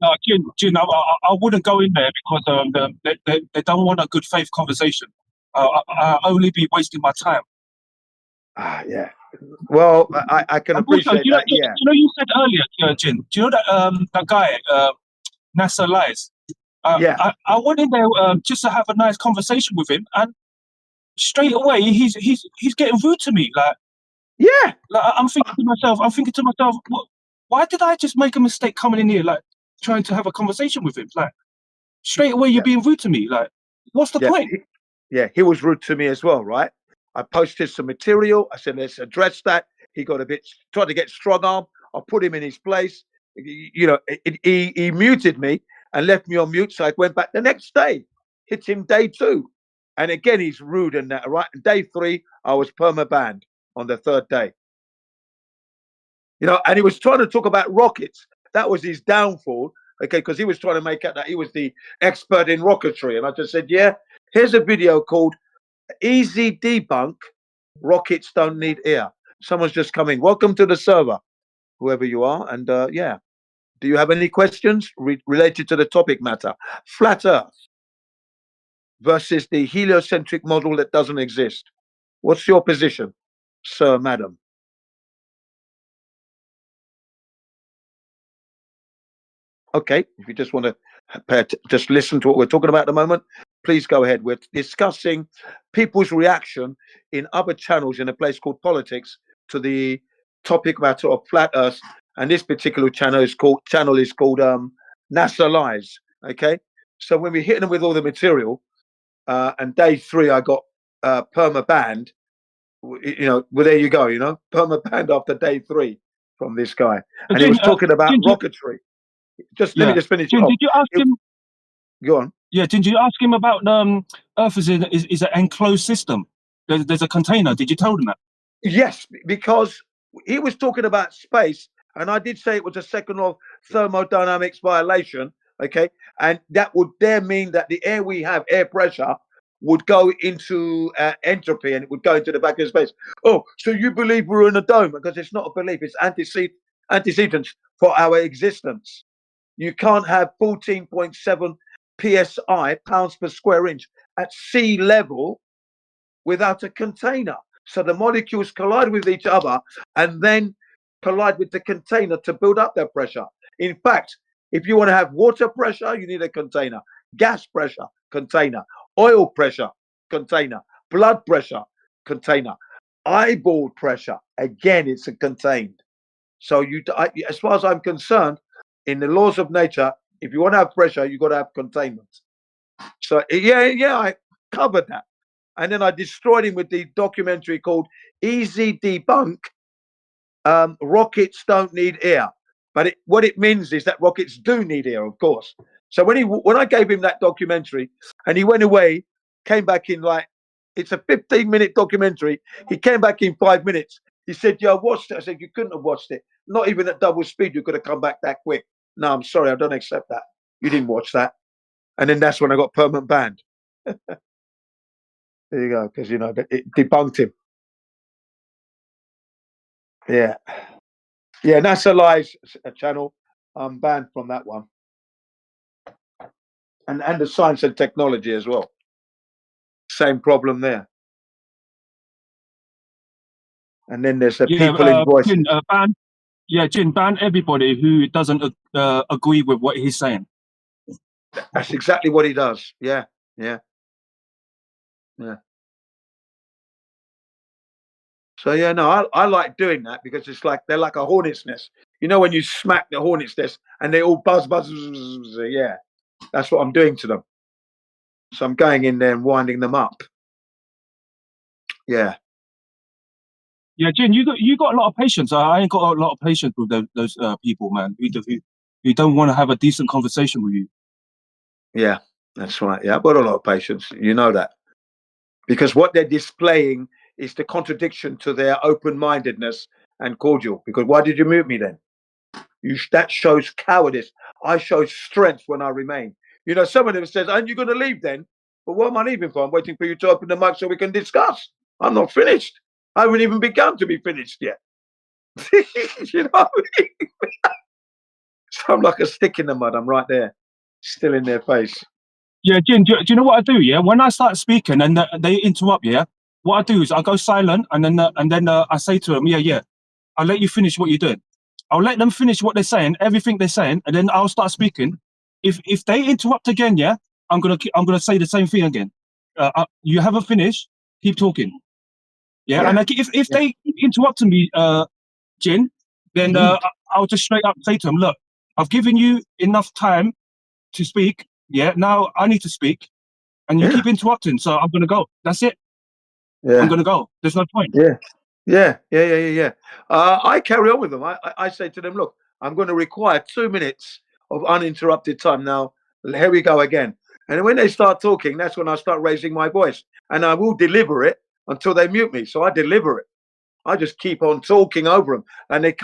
No, Jin, I wouldn't go in there because they don't want a good faith conversation. I only be wasting my time. Yeah. Well, I can appreciate that. Yeah. You said earlier, Jin. Do you know that guy, NASA Lies? Yeah. I went in there just to have a nice conversation with him, and straight away he's getting rude to me. Like, yeah. Like, I'm thinking to myself, why did I just make a mistake coming in here, like trying to have a conversation with him? Like, straight away you're being rude to me. Like, what's the point? He was rude to me as well, right? I posted some material. I said, let's address that. He got tried to get strong arm. I put him in his place. He muted me and left me on mute. So I went back the next day, hit him day 2. And again, he's rude and that, right? Day 3, I was perma-banned on the 3rd day. And he was trying to talk about rockets. That was his downfall, okay, because he was trying to make out that he was the expert in rocketry. And I just said, yeah, here's a video called Easy Debunk, Rockets Don't Need Air. Someone's just come in. Welcome to the server, whoever you are. And yeah, do you have any questions related to the topic matter? Flat Earth versus the heliocentric model that doesn't exist. What's your position, sir, madam? Okay, if you just want to just listen to what we're talking about at the moment, please go ahead. We're discussing people's reaction in other channels in a place called Politics to the topic matter of flat Earth, and this particular channel is called NASA Lies. Okay, so when we're hitting them with all the material, and day 3 I got perma banned. Well, there you go. Perma banned after day 3 from this guy, and he was talking about rocketry. Let me just finish. Jin, did you ask him? Go on. Yeah, did you ask him about Earth is an enclosed system? There's a container. Did you tell him that? Yes, because he was talking about space, and I did say it was a second law of thermodynamics violation. Okay, and that would mean that the air we have, air pressure, would go into entropy, and it would go into the back of space. Oh, so you believe we're in a dome? Because it's not a belief; it's antecedents for our existence. You can't have 14.7 psi, pounds per square inch, at sea level without a container. So the molecules collide with each other and then collide with the container to build up their pressure. In fact, if you want to have water pressure, you need a container. Gas pressure, container. Oil pressure, container. Blood pressure, container. Eyeball pressure, again, it's a contained. So as far as I'm concerned, in the laws of nature, if you want to have pressure, you got to have containment. So yeah, I covered that, and then I destroyed him with the documentary called "Easy Debunk." Rockets don't need air. But what it means is that rockets do need air, of course. So when I gave him that documentary and he went away, came back in like, it's a 15-minute documentary. He came back in 5 minutes. He said, yeah, I watched it. I said, you couldn't have watched it. Not even at double speed. You could have come back that quick. No, I'm sorry. I don't accept that. You didn't watch that. And then that's when I got permanent banned. There you go. Because, you know, it debunked him. Yeah. Yeah, NASA Lies channel. I'm banned from that one. And the science and technology as well. Same problem there. And then there's the people in voices. Jin, ban everybody who doesn't agree with what he's saying. That's exactly what he does. Yeah, yeah, yeah. So yeah, no, I like doing that because it's like they're like a hornet's nest. You know when you smack the hornet's nest and they all buzz. Yeah, that's what I'm doing to them. So I'm going in there and winding them up. Yeah. Yeah, Jin, you got a lot of patience. I ain't got a lot of patience with those people, man. Who don't want to have a decent conversation with you. Yeah, that's right. Yeah, I've got a lot of patience. You know that. Because what they're displaying is the contradiction to their open-mindedness and cordial. Because why did you mute me then? That shows cowardice. I show strength when I remain. You know, some of them says, aren't you going to leave then? But what am I leaving for? I'm waiting for you to open the mic so we can discuss. I'm not finished. I haven't even begun to be finished yet. You know what I mean? So I'm like a stick in the mud. I'm right there, still in their face. Yeah, Jin, do you know what I do? Yeah, when I start speaking and they interrupt, yeah, what I do is I go silent and then I say to them, yeah, I'll let you finish what you're doing. I'll let them finish what they're saying, everything they're saying, and then I'll start speaking. If they interrupt again, yeah, I'm gonna say the same thing again. You haven't finished, keep talking. Yeah, and if they keep interrupting me, Jin, then I'll just straight up say to them, look, I've given you enough time to speak. Yeah, now I need to speak, and you keep interrupting, so I'm gonna go. That's it. Yeah, I'm gonna go. There's no point. Yeah. I carry on with them. I say to them, look, I'm going to require 2 minutes of uninterrupted time. Now, here we go again. And when they start talking, that's when I start raising my voice. And I will deliver it until they mute me. So I deliver it. I just keep on talking over them. And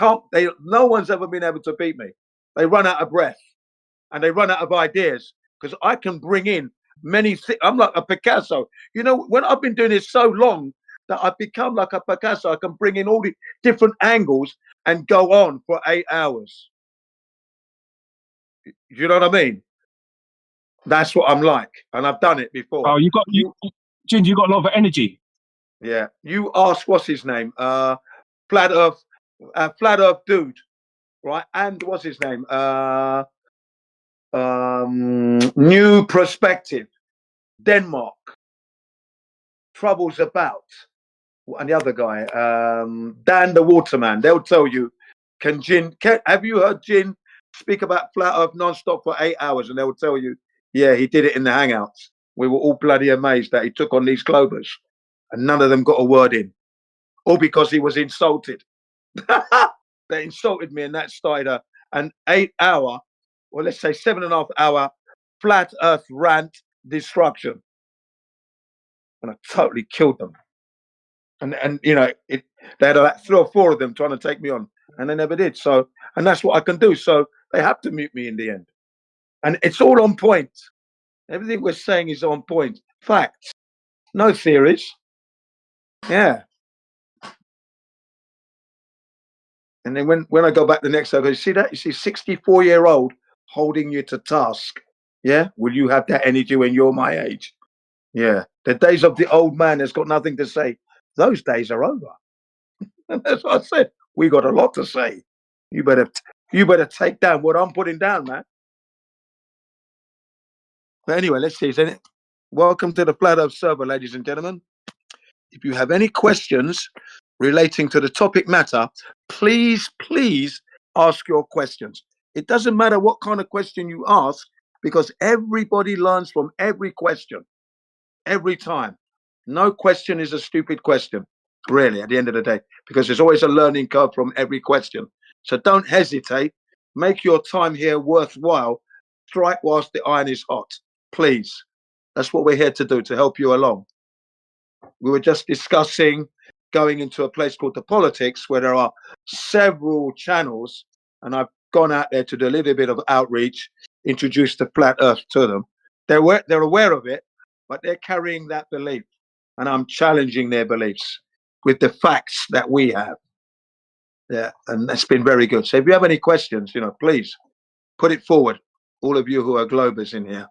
no one's ever been able to beat me. They run out of breath and they run out of ideas because I can bring in many things. I'm like a Picasso. You know, when I've been doing this so long, that I've become like a Picasso. I can bring in all the different angles and go on for 8 hours. You know what I mean? That's what I'm like, and I've done it before. Oh, Jin, you got a lot of energy. Yeah. You ask what's his name? Flat Earth dude, right? And what's his name? New Perspective, Denmark. Troubles About. And the other guy, Dan the Waterman, they'll tell you, have you heard Jin speak about Flat Earth non-stop for 8 hours? And they'll tell you, yeah, he did it in the Hangouts. We were all bloody amazed that he took on these Globers and none of them got a word in. All because he was insulted. They insulted me and that started an 8 hour, or let's say 7.5 hour Flat Earth rant destruction. And I totally killed them. And you know, they had like 3 or 4 of them trying to take me on, and they never did. So, and that's what I can do. So they have to mute me in the end, and it's all on point. Everything we're saying is on point. Facts, no theories. Yeah. And then when I go back the next day, I go, you see that? You see, 64-year-old holding you to task. Yeah. Will you have that energy when you're my age? Yeah. The days of the old man that's got nothing to say, those days are over. And that's what I said. We got a lot to say. You better take down what I'm putting down, man. But anyway, let's see. Welcome to the Flat Earth server, ladies and gentlemen. If you have any questions relating to the topic matter, please ask your questions. It doesn't matter what kind of question you ask, because everybody learns from every question, every time. No question is a stupid question, really, at the end of the day, because there's always a learning curve from every question. So don't hesitate make your time here worthwhile. Strike whilst the iron is hot, please. That's what we're here to do, to help you along. We were just discussing going into a place called the politics, where there are several channels, and I've gone out there to do a little bit of outreach, introduce the flat earth to them. They're aware of it, but they're carrying that belief, and I'm challenging their beliefs with the facts that we have. Yeah, and that's been very good. So if you have any questions, please put it forward, all of you who are Globers in here.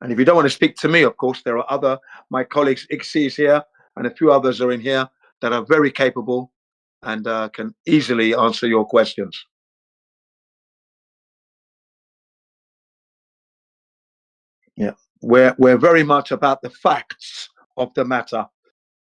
And if you don't want to speak to me, of course, there are my colleagues, Ixie is here, and a few others are in here that are very capable and can easily answer your questions. Yeah, we're very much about the facts of the matter.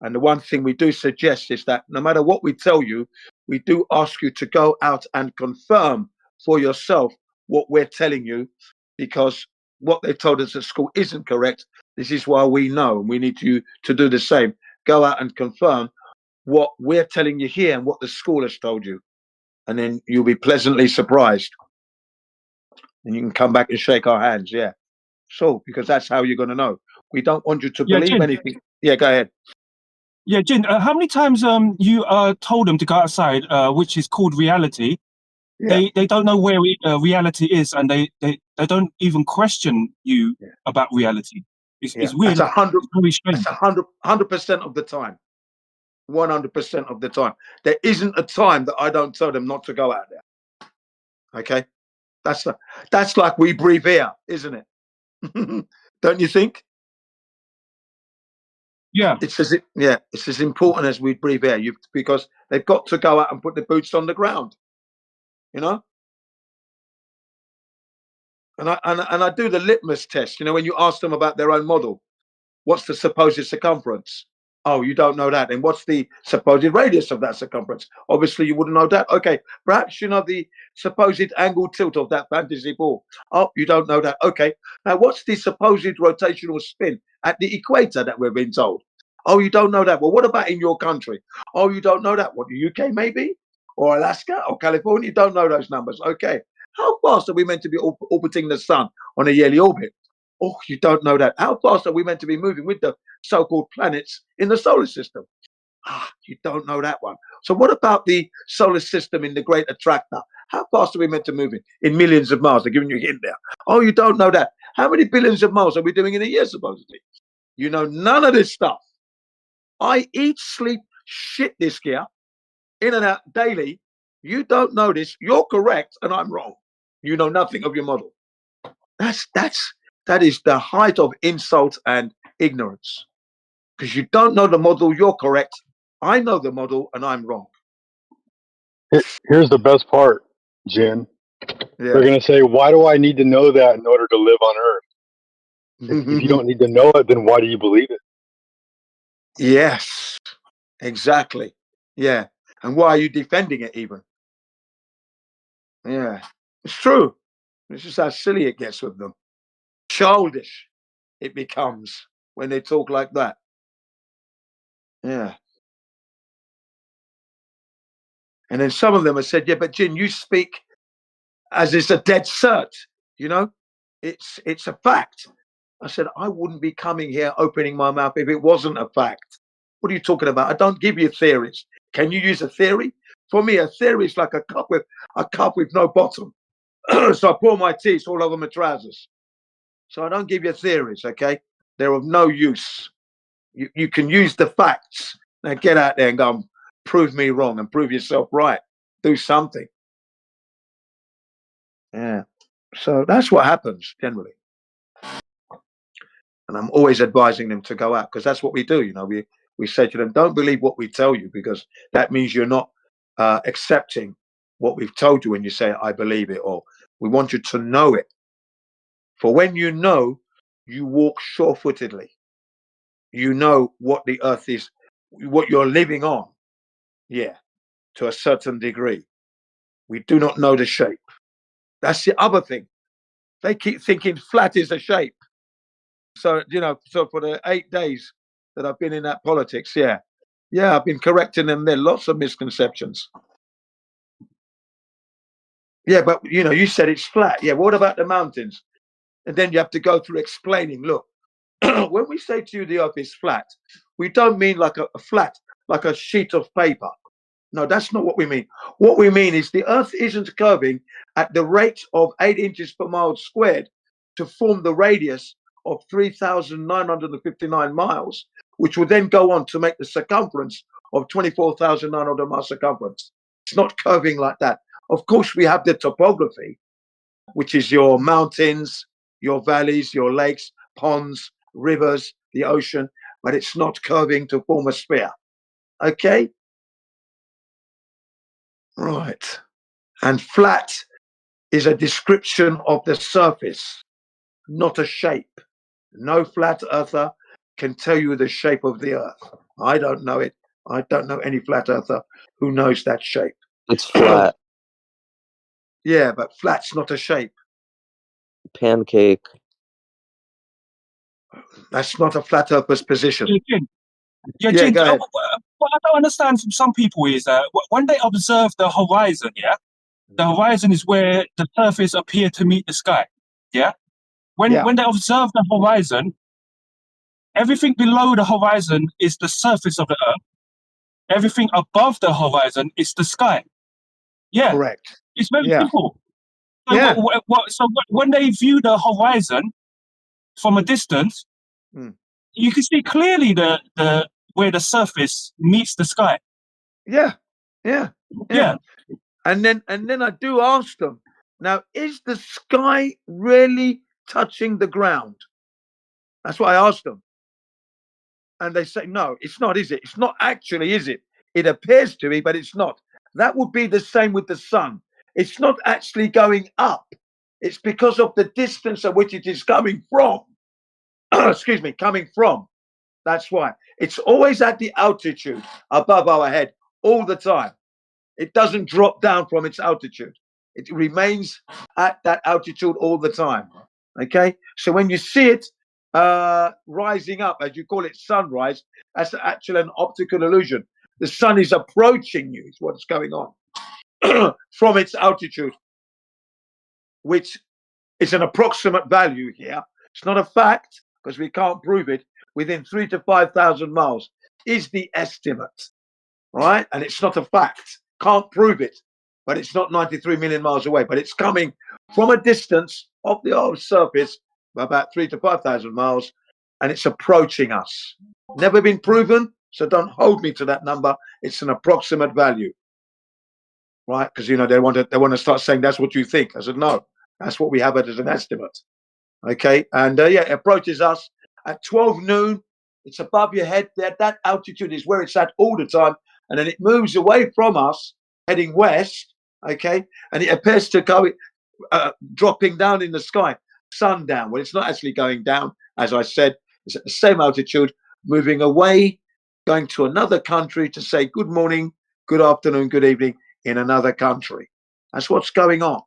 And the one thing we do suggest is that no matter what we tell you, we do ask you to go out and confirm for yourself what we're telling you, because what they've told us at school isn't correct. This is why we know, and we need you to do the same. Go out and confirm what we're telling you here and what the school has told you. And then you'll be pleasantly surprised. And you can come back and shake our hands. Yeah. So, because that's how you're going to know. We don't want you to believe Jin. anything. Yeah, go ahead. Yeah, Jin, how many times you told them to go outside, which is called reality? Yeah. They don't know where reality is, and they don't even question you about reality. It's weird. That's 100%. It's very strange. That's 100% of the time. 100% of the time. There isn't a time that I don't tell them not to go out there. Okay, that's like we breathe air, isn't it? Don't you think? Yeah. It's as important as we breathe air. Because they've got to go out and put the boots on the ground. And I do the litmus test. When you ask them about their own model, what's the supposed circumference? Oh, you don't know that. And what's the supposed radius of that circumference? Obviously, you wouldn't know that. Okay, perhaps you know the supposed angle tilt of that fantasy ball. Oh, you don't know that. Okay, now what's the supposed rotational spin at the equator that we're being told? Oh, you don't know that. Well, what about in your country? Oh, you don't know that. What, the UK maybe? Or Alaska or California? You don't know those numbers. Okay, how fast are we meant to be orbiting the sun on a yearly orbit? Oh, you don't know that. How fast are we meant to be moving with the so-called planets in the solar system? You don't know that one. So what about the solar system in the Great Attractor? How fast are we meant to move in millions of miles? They're giving you a hint there. Oh, you don't know that. How many billions of miles are we doing in a year, supposedly? You know none of this stuff. I eat, sleep, shit this gear, in and out daily. You don't know this. You're correct, and I'm wrong. You know nothing of your model. That is the height of insult and ignorance. Because you don't know the model, you're correct. I know the model, and I'm wrong. Here's the best part, Jin. Yeah. They're going to say, why do I need to know that in order to live on Earth? If you don't need to know it, then why do you believe it? Yes, exactly. Yeah. And why are you defending it even? Yeah. It's true. It's just how silly it gets with them. Childish it becomes when they talk like that. Yeah. And then some of them have said, yeah, but Jin, you speak as it's a dead cert, it's a fact. I said, I wouldn't be coming here opening my mouth if it wasn't a fact. What are you talking about? I don't give you theories. Can you use a theory? For me, a theory is like a cup with no bottom. So I pour my tea all over my trousers. So I don't give you theories, okay? They're of no use. You can use the facts. Now get out there and go and prove me wrong and prove yourself right. Do something. Yeah. So that's what happens generally. And I'm always advising them to go out, because that's what we do. We say to them, don't believe what we tell you, because that means you're not accepting what we've told you when you say, I believe it, or we want you to know it. For when you know, you walk sure-footedly. You know what the earth is, what you're living on. Yeah, to a certain degree. We do not know the shape. That's the other thing. They keep thinking flat is a shape. So, so for the 8 days that I've been in that politics, I've been correcting them. There are lots of misconceptions. Yeah, but you know, you said it's flat. Yeah, what about the mountains? And then you have to go through explaining. Look, when we say to you the earth is flat, we don't mean like a flat, like a sheet of paper. No, that's not what we mean. What we mean is the earth isn't curving at the rate of 8 inches per mile squared to form the radius of 3,959 miles, which will then go on to make the circumference of 24,900 miles circumference. It's not curving like that. Of course, we have the topography, which is your mountains, your valleys, your lakes, ponds, rivers, the ocean, but it's not curving to form a sphere. Okay? Right. And flat is a description of the surface, not a shape. No flat earther can tell you the shape of the earth. I don't know it. I don't know any flat earther who knows that shape. It's flat. Yeah, but flat's not a shape. Pancake. That's not a flat earther's position. Yeah, Yeah, Jin, go ahead. what I don't understand from some people is when they observe the horizon, yeah, the horizon is where the surface appear to meet the sky, yeah. When they observe the horizon, everything below the horizon is the surface of the earth. Everything above the horizon is the sky. Yeah, correct. It's very Yeah. simple. So, Yeah. when they view the horizon from a distance, you can see clearly the where the surface meets the sky. Yeah. And then I do ask them, now, is the sky really touching the ground? That's what I asked them. And they say, no, it's not, is it? It's not actually, is it? It appears to be, but it's not. That would be the same with the sun. It's not actually going up. It's because of the distance at which it is coming from. Excuse me, coming from. That's why. It's always at the altitude above our head all the time. It doesn't drop down from its altitude. It remains at that altitude all the time. Okay? So when you see it rising up, as you call it, sunrise, that's actually an optical illusion. The sun is approaching you, is what's going on from its altitude, which is an approximate value here. It's not a fact because we can't prove it. Within 3,000 to 5,000 miles is the estimate, right? And it's not a fact. Can't prove it, but it's not 93 million miles away. But it's coming from a distance of the Earth's surface of about 3,000 to 5,000 miles, and it's approaching us. Never been proven, so don't hold me to that number. It's an approximate value, right? Because you know they want to start saying that's what you think. I said no, that's what we have it as an estimate. Okay, and yeah, it approaches us at 12 noon. It's above your head. That altitude is where it's at all the time, and then it moves away from us, heading west. Okay, and it appears to go dropping down in the sky, sundown. Well, it's not actually going down, as I said. It's at the same altitude, moving away, going to another country to say good morning, good afternoon, good evening in another country. That's what's going on.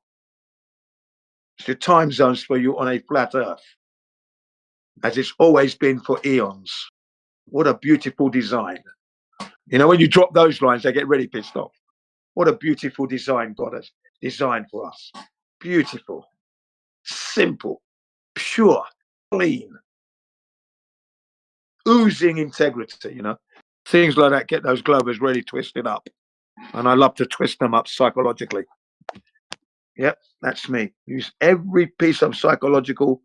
It's the time zones for you on a flat Earth, as it's always been for eons. What a beautiful design. You know, when you drop those lines, they get really pissed off. What a beautiful design God has designed for us. Beautiful, simple, pure, clean, oozing integrity, you know. Things like that get those globers really twisted up. And I love to twist them up psychologically. Yep, that's me. Use every piece of psychological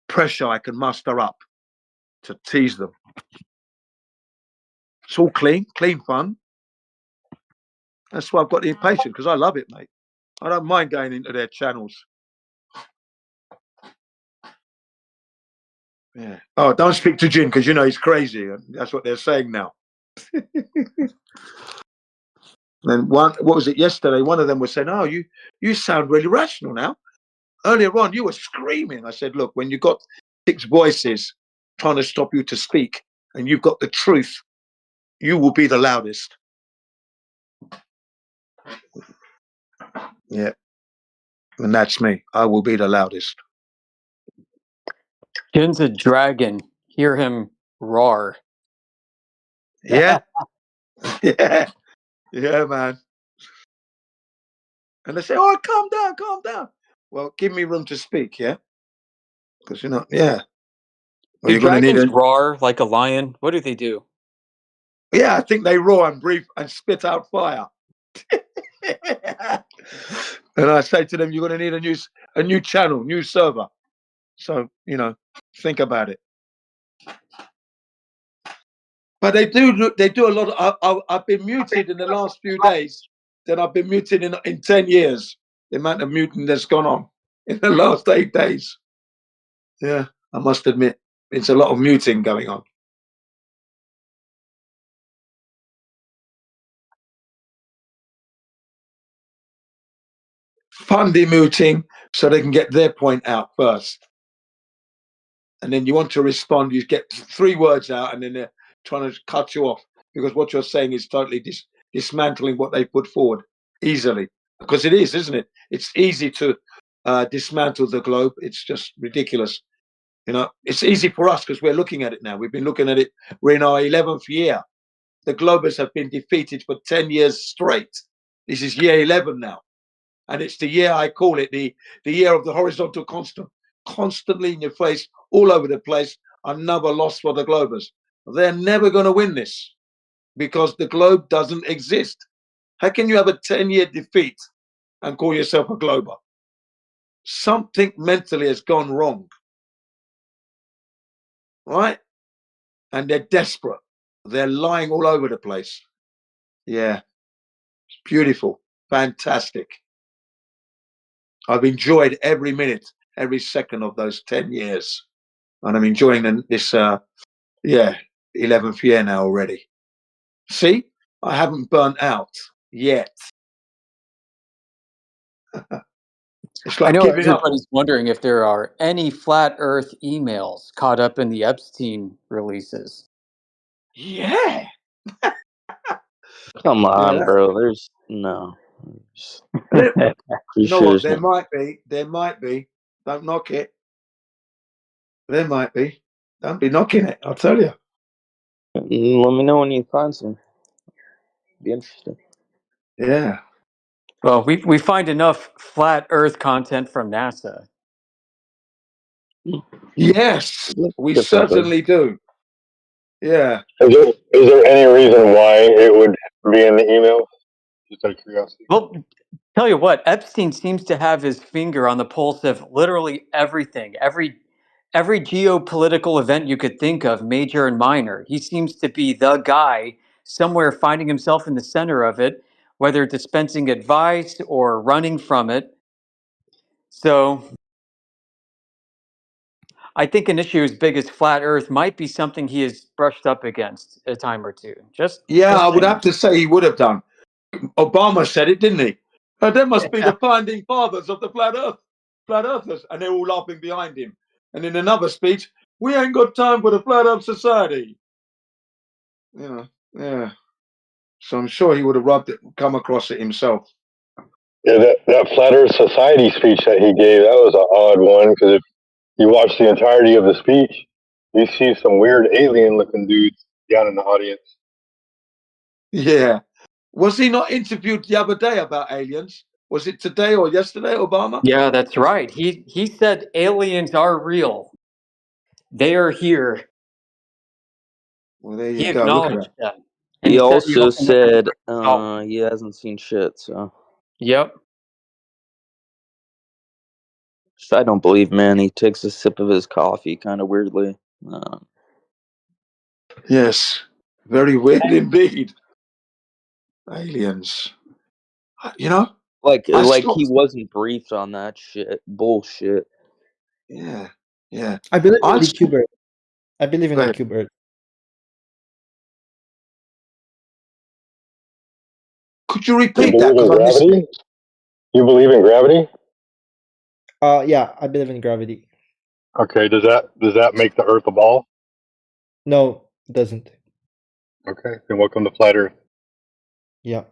pressure I can muster up to tease them. It's all clean fun. That's why I've got the impatience, because I love it, mate. I don't mind going into their channels. Yeah. Oh, don't speak to Jin because you know he's crazy. That's what they're saying now. And what was it yesterday? One of them was saying, "Oh, you sound really rational now. Earlier on, you were screaming." I said, "Look, when you've got 6 voices trying to stop you to speak, and you've got the truth, you will be the loudest." Yeah, and that's me. I will be the loudest. Jin's a dragon. Hear him roar. Yeah. Yeah, man. And they say, "Oh, calm down, calm down." Well, give me room to speak, yeah? Because yeah. Well, Do you're going to need dragons roar like a lion? What do they do? Yeah, I think they roar and breathe and spit out fire. And I say to them, "You're going to need a new channel, new server." So think about it. But they do a lot. I've been muted in the last few days. Then I've been muted in 10 years. The amount of muting that's gone on in the last 8 days. Yeah, I must admit, it's a lot of muting going on. Fundy muting so they can get their point out first. And then you want to respond, you get 3 words out, and then they're trying to cut you off because what you're saying is totally dismantling what they put forward easily. Because it is, isn't it? It's easy to dismantle the globe. It's just ridiculous. It's easy for us because we're looking at it now. We've been looking at it. We're in our 11th year. The globers have been defeated for 10 years straight. This is year 11 now. And it's the year, I call it, the year of the horizontal constant. Constantly in your face, all over the place, another loss for the globers. They're never going to win this because the globe doesn't exist. How can you have a 10-year defeat and call yourself a glober? Something mentally has gone wrong. Right? And they're desperate. They're lying all over the place. Yeah. It's beautiful. Fantastic. I've enjoyed every minute, every second of those 10 years. And I'm enjoying this, 11th year now already. See, I haven't burnt out yet. It's like I know giving up. everybody's wondering if there are any flat Earth emails caught up in the Epstein releases. Yeah. Come on, Yeah. bro. There's no. You You know sure what? there's There no? might be. There might be. Don't knock it. There might be. Don't be knocking it. I'll tell you. Let me know when you find some. Be interesting. Yeah. Well, we find enough flat Earth content from NASA. Yes, we Good stuff, though. certainly do. Yeah. Is there any reason why it would be in the email? Just out of curiosity. Well, tell you what, Epstein seems to have his finger on the pulse of literally everything, every geopolitical event you could think of, major and minor. He seems to be the guy somewhere finding himself in the center of it, whether dispensing advice or running from it. So I think an issue as big as flat Earth might be something he has brushed up against a time or two. Yeah, I would saying. have to say he would have done. Obama said it, didn't he? They must be the founding fathers of the flat earthers, and they're all laughing behind him. And in another speech, we ain't got time for the flat earth society. Yeah. So I'm sure he would have come across it himself. Yeah, that Flat Earth Society speech that he gave, that was an odd one because if you watch the entirety of the speech, you see some weird alien-looking dudes down in the audience. Yeah. Was he not interviewed the other day about aliens? Was it today or yesterday, Obama? Yeah, that's right. He said aliens are real. They are here. Well, there He you go. Look at acknowledged that. that. And He he said he also also never said saw. he hasn't seen shit. So Yep. I don't believe, man. He takes a sip of his coffee kind of weirdly. Yes. Very weird indeed. Aliens. Like I he stopped. wasn't briefed on that shit. Bullshit. Yeah. I believe in I the stopped. cube Earth. I believe in Go the ahead. cube Earth. Could you You repeat that? believe in Because I missed it. gravity? You believe in gravity? Yeah, I believe in gravity. Okay. Does that make the Earth a ball? No, it doesn't. Okay. Then welcome to Flat Earth. Yeah.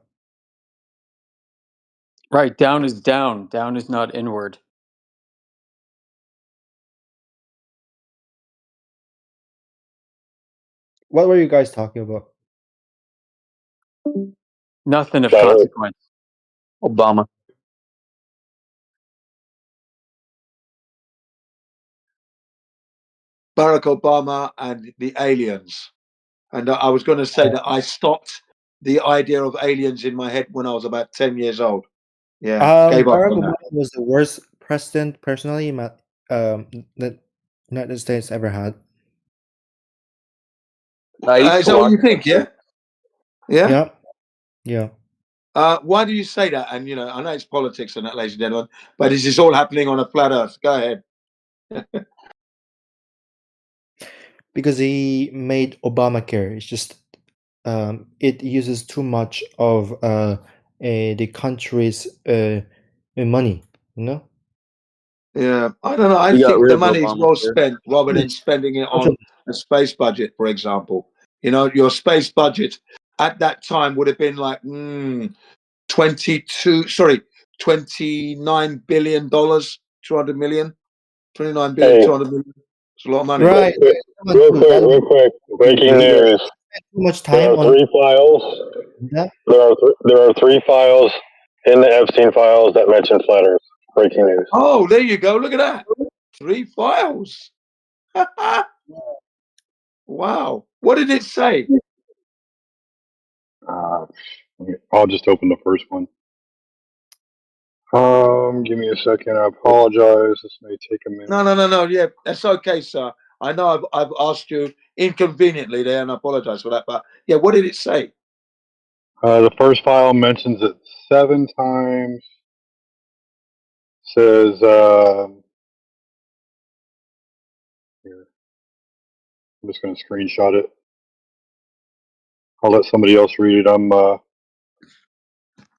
Right, down is down. Down is not inward. What were you guys talking about? Nothing of Flat Earth. consequence. Obama. Barack Obama and the aliens. And I was going to say that I stopped the idea of aliens in my head when I was about 10 years old. Yeah, gave up Barack on Obama that. was the worst president, personally, that United States ever had. Is that what you think? Yeah. Yeah. Yeah. Yeah. Why do you say that? And I know it's politics and that, ladies and gentlemen, but is this all happening on a flat Earth? Go ahead. Because he made Obamacare. It's just it uses too much of the country's money. Yeah, I don't know. I He got think rid the of money is well Obamacare. spent rather than spending it on a space budget, for example. Your space budget at that time would have been like $29 billion, 200 million, 29 billion, Hey, 200 million. It's a lot of money. Right. real quick. Breaking news. Too much There time are on. 3 files. Yeah. There are 3 files in the Epstein files that mention flat Earth. Breaking news. Oh, there you go. Look at that. 3 files. Wow. What did it say? I'll just open the first one. Give me a second. I apologize. This may take a minute. No. Yeah, that's okay, sir. I know I've asked you inconveniently there, and I apologize for that. But yeah, what did it say? The first file mentions it 7 times. Says here. I'm just going to screenshot it. I'll let somebody else read it. I'm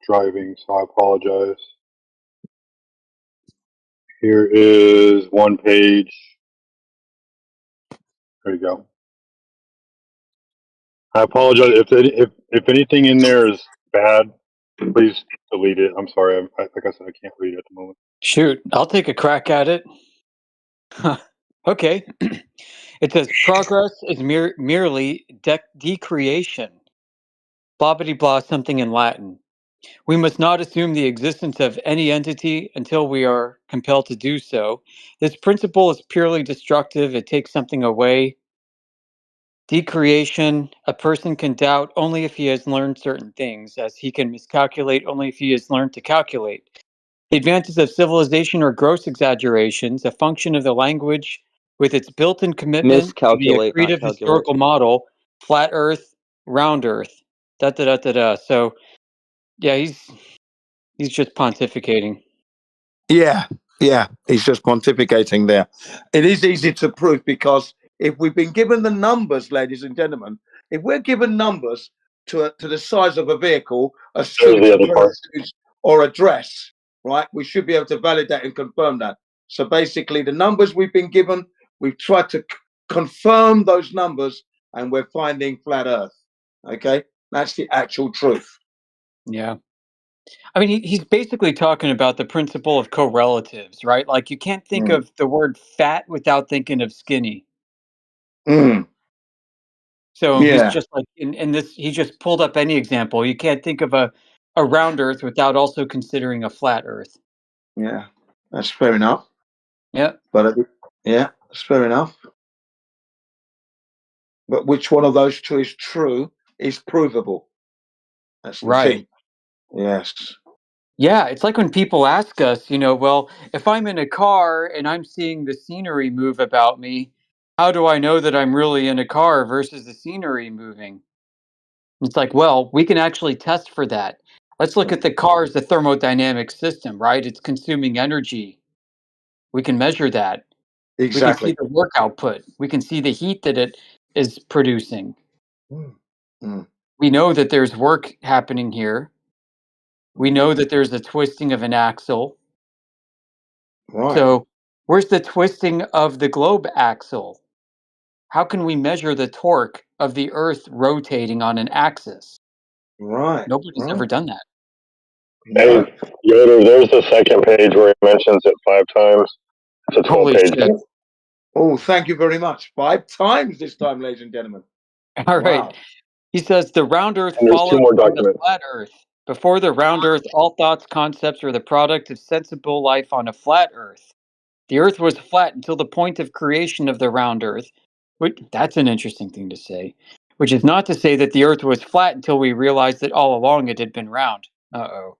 driving, so I apologize. Here is one page. There you go. I apologize if anything in there is bad. Please delete it. I'm sorry. Like I said, I can't read it at the moment. Shoot, I'll take a crack at it. Okay. It says progress is merely decreation. Blah blah blah, something in Latin. We must not assume the existence of any entity until we are compelled to do so. This principle is purely destructive. It takes something away. Decreation, a person can doubt only if he has learned certain things, as he can miscalculate only if he has learned to calculate. The advances of civilization are gross exaggerations, a function of the language with its built-in commitment to the Miscalculate, not accretive calculate. historical model, flat Earth, round Earth. So, yeah, he's just pontificating. Yeah, he's just pontificating there. It is easy to prove because if we've been given the numbers, ladies and gentlemen, if we're given numbers to the size of a vehicle, a There's street, the a other pair part. of shoes, or a dress, right? We should be able to validate and confirm that. So basically, the numbers we've been given, we've tried to confirm those numbers, and we're finding flat Earth. Okay, that's the actual truth. Yeah. I mean, he's basically talking about the principle of correlatives, right? Like you can't think of the word fat without thinking of skinny. So he's Yeah. just like in this, he just pulled up any example. You can't think of a round Earth without also considering a flat Earth. Yeah, that's fair enough. Yeah. But yeah, that's fair enough. But which one of those two is true is provable. That's the thing. Right. Yes. Yeah, it's like when people ask us, well, if I'm in a car and I'm seeing the scenery move about me, how do I know that I'm really in a car versus the scenery moving? It's like, well, we can actually test for that. Let's look at the car as a thermodynamic system, right? It's consuming energy. We can measure that. We can see Exactly. the work output. We can see the heat that it is producing. We know that there's work happening here. We know that there's a twisting of an axle. Right. So, where's the twisting of the globe axle? How can we measure the torque of the Earth rotating on an axis? Right. Nobody's ever done that. Hey, Yoder, there's the second page where he mentions it 5 times. It's a 12 Holy page. shit. Oh, thank you very much. 5 times this time, ladies and gentlemen. All right. Wow. He says the round Earth And there's 2 follows more from the documents. flat Earth. Before the round Earth, all thoughts, concepts were the product of sensible life on a flat Earth. The Earth was flat until the point of creation of the round Earth. That's an interesting thing to say. Which is not to say that the Earth was flat until we realized that all along it had been round. Uh-oh.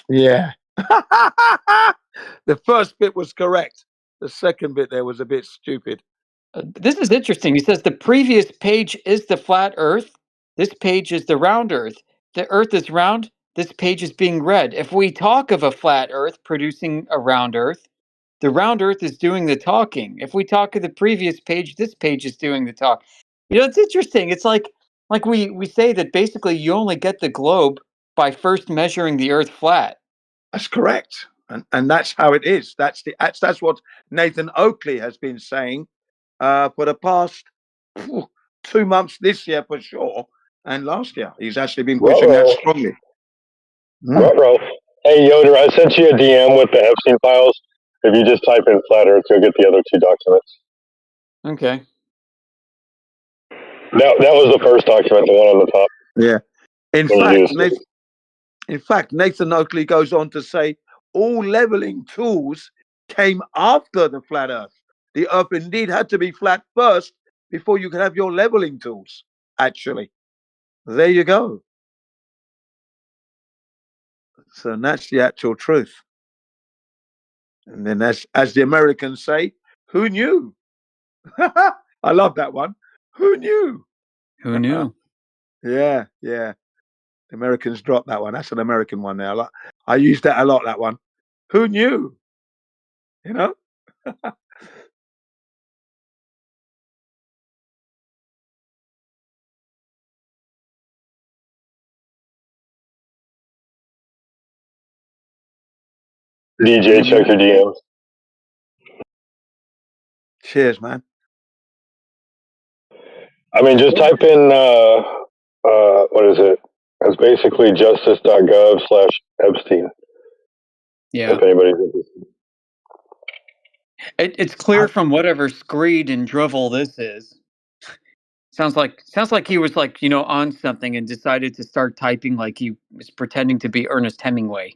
Yeah. The first bit was correct. The second bit there was a bit stupid. This is interesting. He says the previous page is the flat Earth. This page is the round Earth. The Earth is round. This page is being read. If we talk of a flat Earth producing a round Earth, the round Earth is doing the talking. If we talk of the previous page, this page is doing the talk. You know, it's interesting. It's like we say that basically you only get the globe by first measuring the Earth flat. That's correct, and that's how it is. That's what Nathan Oakley has been saying for the past 2 months this year for sure, and last year. He's actually been pushing that strongly. Ruh-roh. Hey, Yoder, I sent you a DM with the Epstein files. If you just type in flat Earth, you'll get the other 2 documents. Okay. That was the first document, the one on the top. Yeah. In fact, Nathan Oakley goes on to say all leveling tools came after the flat Earth. The Earth indeed had to be flat first before you could have your leveling tools. Actually, there you go. So that's the actual truth. And then, as the Americans say, who knew? I love that one. Who knew? Who knew? Yeah. The Americans dropped that one. That's an American one now. I use that a lot, that one. Who knew? You know? DJ, check your DMs. Cheers, man. I mean, just type in, what is it? It's basically justice.gov/Epstein. Yeah. If anybody's interested. It's clear from whatever screed and drivel this is. Sounds like he was like, on something and decided to start typing like he was pretending to be Ernest Hemingway.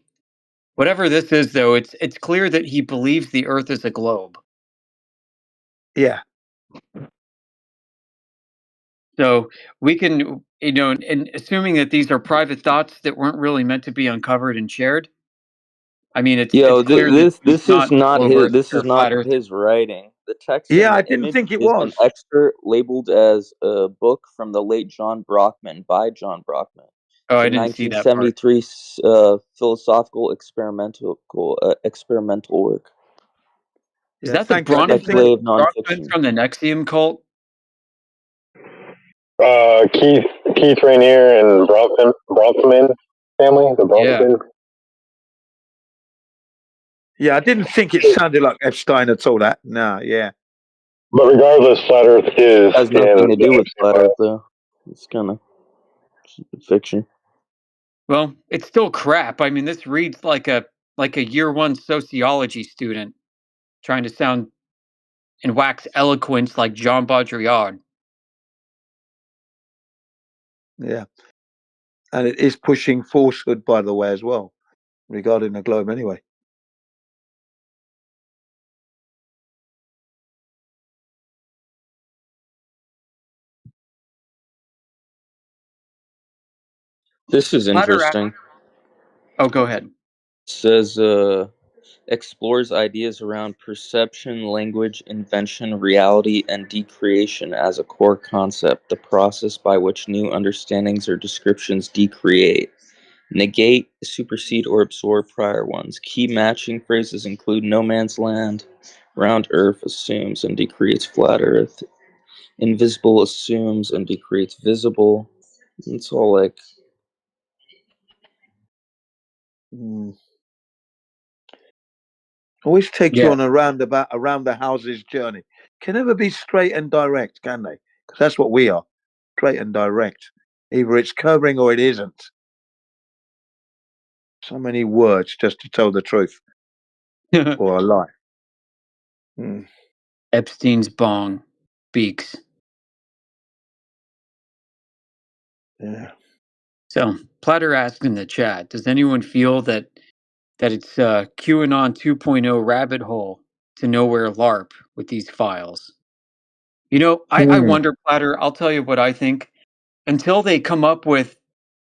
Whatever this is, though, it's clear that he believes the Earth is a globe. Yeah. So we can, and assuming that these are private thoughts that weren't really meant to be uncovered and shared. I mean, it's clear that this is not globe his Earth this or is not flat Earth. his writing. The text Yeah, and I the didn't image think it is an was. excerpt labeled as a book from the late John Brockman by John Brockman. Oh, It's I a didn't see that part. 1973 philosophical experimental work. Is that the Brockman from the Nexium cult? Keith Rainier and Bronfman family, the Bronfman. Yeah, I didn't think it sounded like Epstein at all. That yeah. But regardless, flat Earth is Has nothing to do with flat Earth, though. It's kind of fiction. Well, it's still crap. I mean, this reads like a year one sociology student trying to sound and wax eloquence like Jean Baudrillard. Yeah. And it is pushing falsehood, by the way, as well, regarding the globe anyway. This is interesting. Oh, go ahead. It says explores ideas around perception, language, invention, reality, and decreation as a core concept, the process by which new understandings or descriptions decreate, negate, supersede, or absorb prior ones. Key matching phrases include no man's land, round earth assumes and decreates flat earth, invisible assumes and decreates visible. It's all like Always take you on a roundabout, around the houses journey. Can never be straight and direct, can they? Because that's what we are, straight and direct. Either it's covering or it isn't. So many words just to tell the truth or a lie. Epstein's bong beaks. Yeah. So Platter asked in the chat, does anyone feel that it's QAnon 2.0 rabbit hole to nowhere LARP with these files. You know, I wonder, Platter, I'll tell you what I think. Until they come up with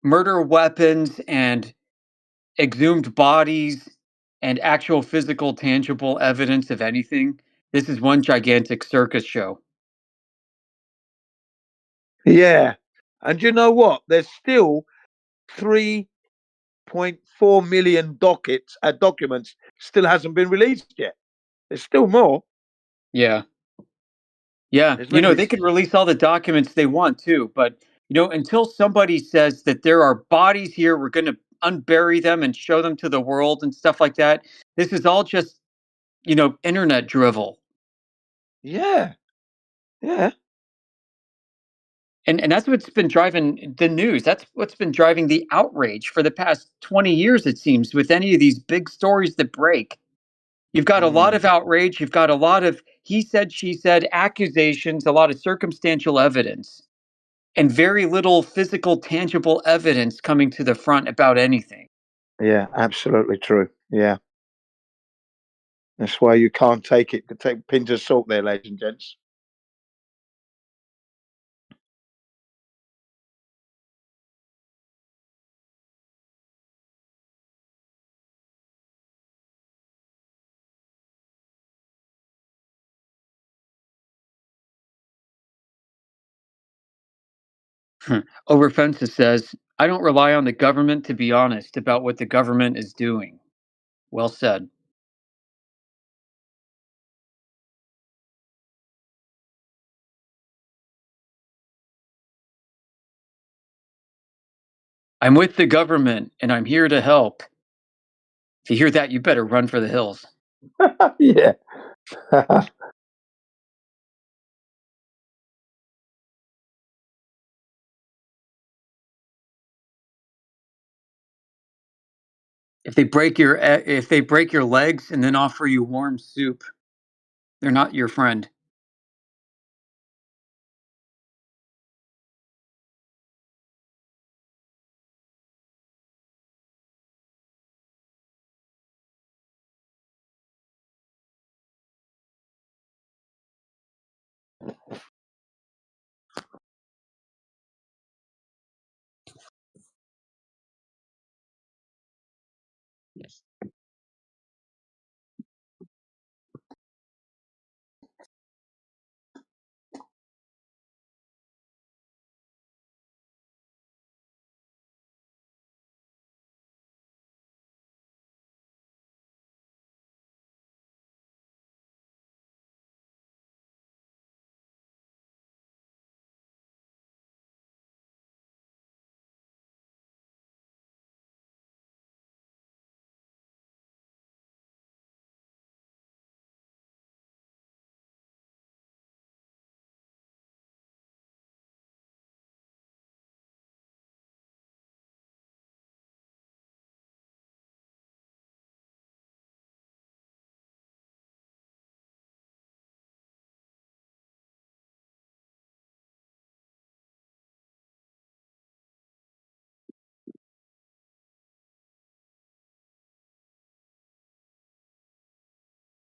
murder weapons and exhumed bodies and actual physical, tangible evidence of anything, this is one gigantic circus show. Yeah. And you know what? There's still 3.4 million documents still hasn't been released yet. There's still more. Yeah. Yeah. There's You know, maybe they could release all the documents they want too, but, you know, until somebody says that there are bodies here, we're going to unbury them and show them to the world and stuff like that, this is all just, you know, internet drivel. Yeah. Yeah. And that's what's been driving the news. That's what's been driving the outrage for the past 20 years, it seems, with any of these big stories that break. You've got a lot of outrage. You've got a lot of he said, she said accusations, a lot of circumstantial evidence, and very little physical, tangible evidence coming to the front about anything. Yeah, absolutely true. Yeah. That's why you can't take pins of salt there, ladies and gents. Overfences says, I don't rely on the government to be honest about what the government is doing. Well said. I'm with the government and I'm here to help. If you hear that, you better run for the hills. Yeah. If they break your legs and then offer you warm soup, they're not your friend.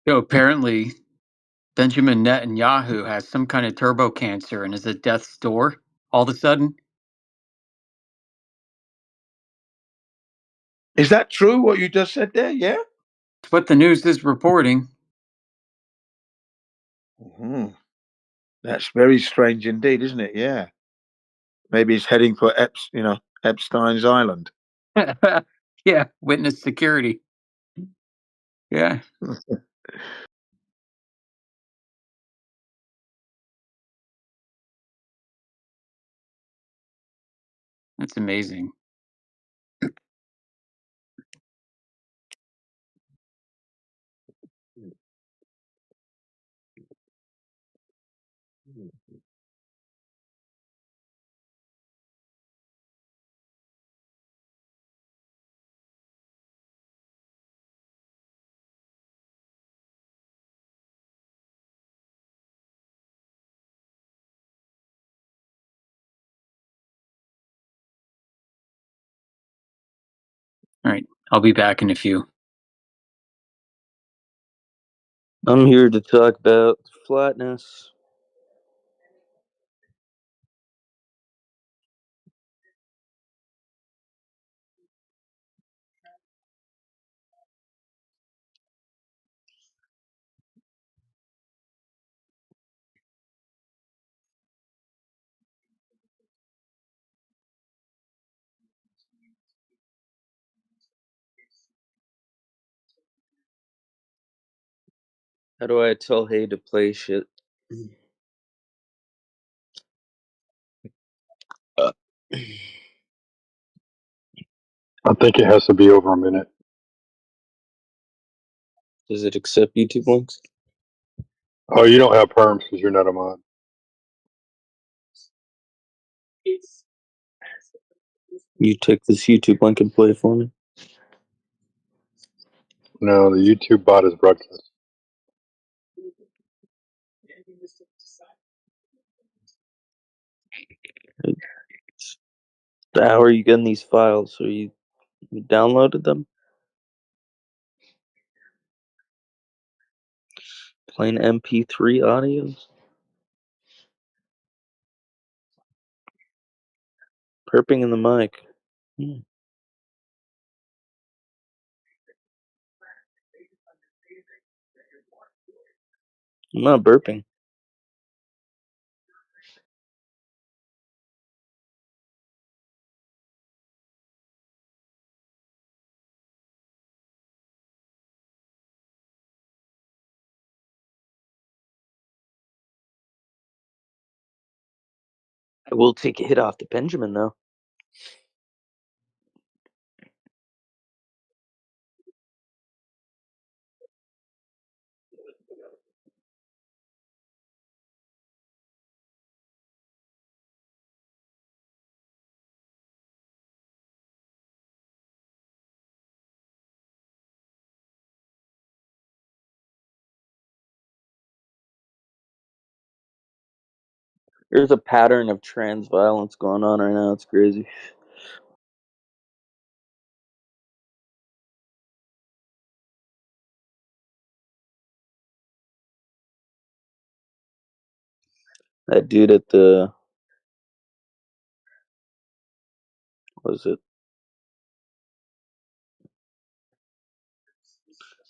So apparently, Benjamin Netanyahu has some kind of turbo cancer and is at death's door all of a sudden. Is that true what you just said there? Yeah. It's what the news is reporting. That's very strange indeed, isn't it? Yeah. Maybe he's heading for Epstein's Island. Yeah, witness security. Yeah. That's amazing. All right. I'll be back in a few. I'm here to talk about flatness. How do I tell Hay to play shit? I think it has to be over a minute. Does it accept YouTube links? Oh, you don't have perms because you're not a mod. You take this YouTube link and play it for me. No, the YouTube bot is broadcast. How are you getting these files? So you downloaded them? Plain MP3 audios? Burping in the mic. I'm not burping. I will take a hit off the Benjamin, though. There's a pattern of trans violence going on right now. It's crazy. That dude at the... What was it?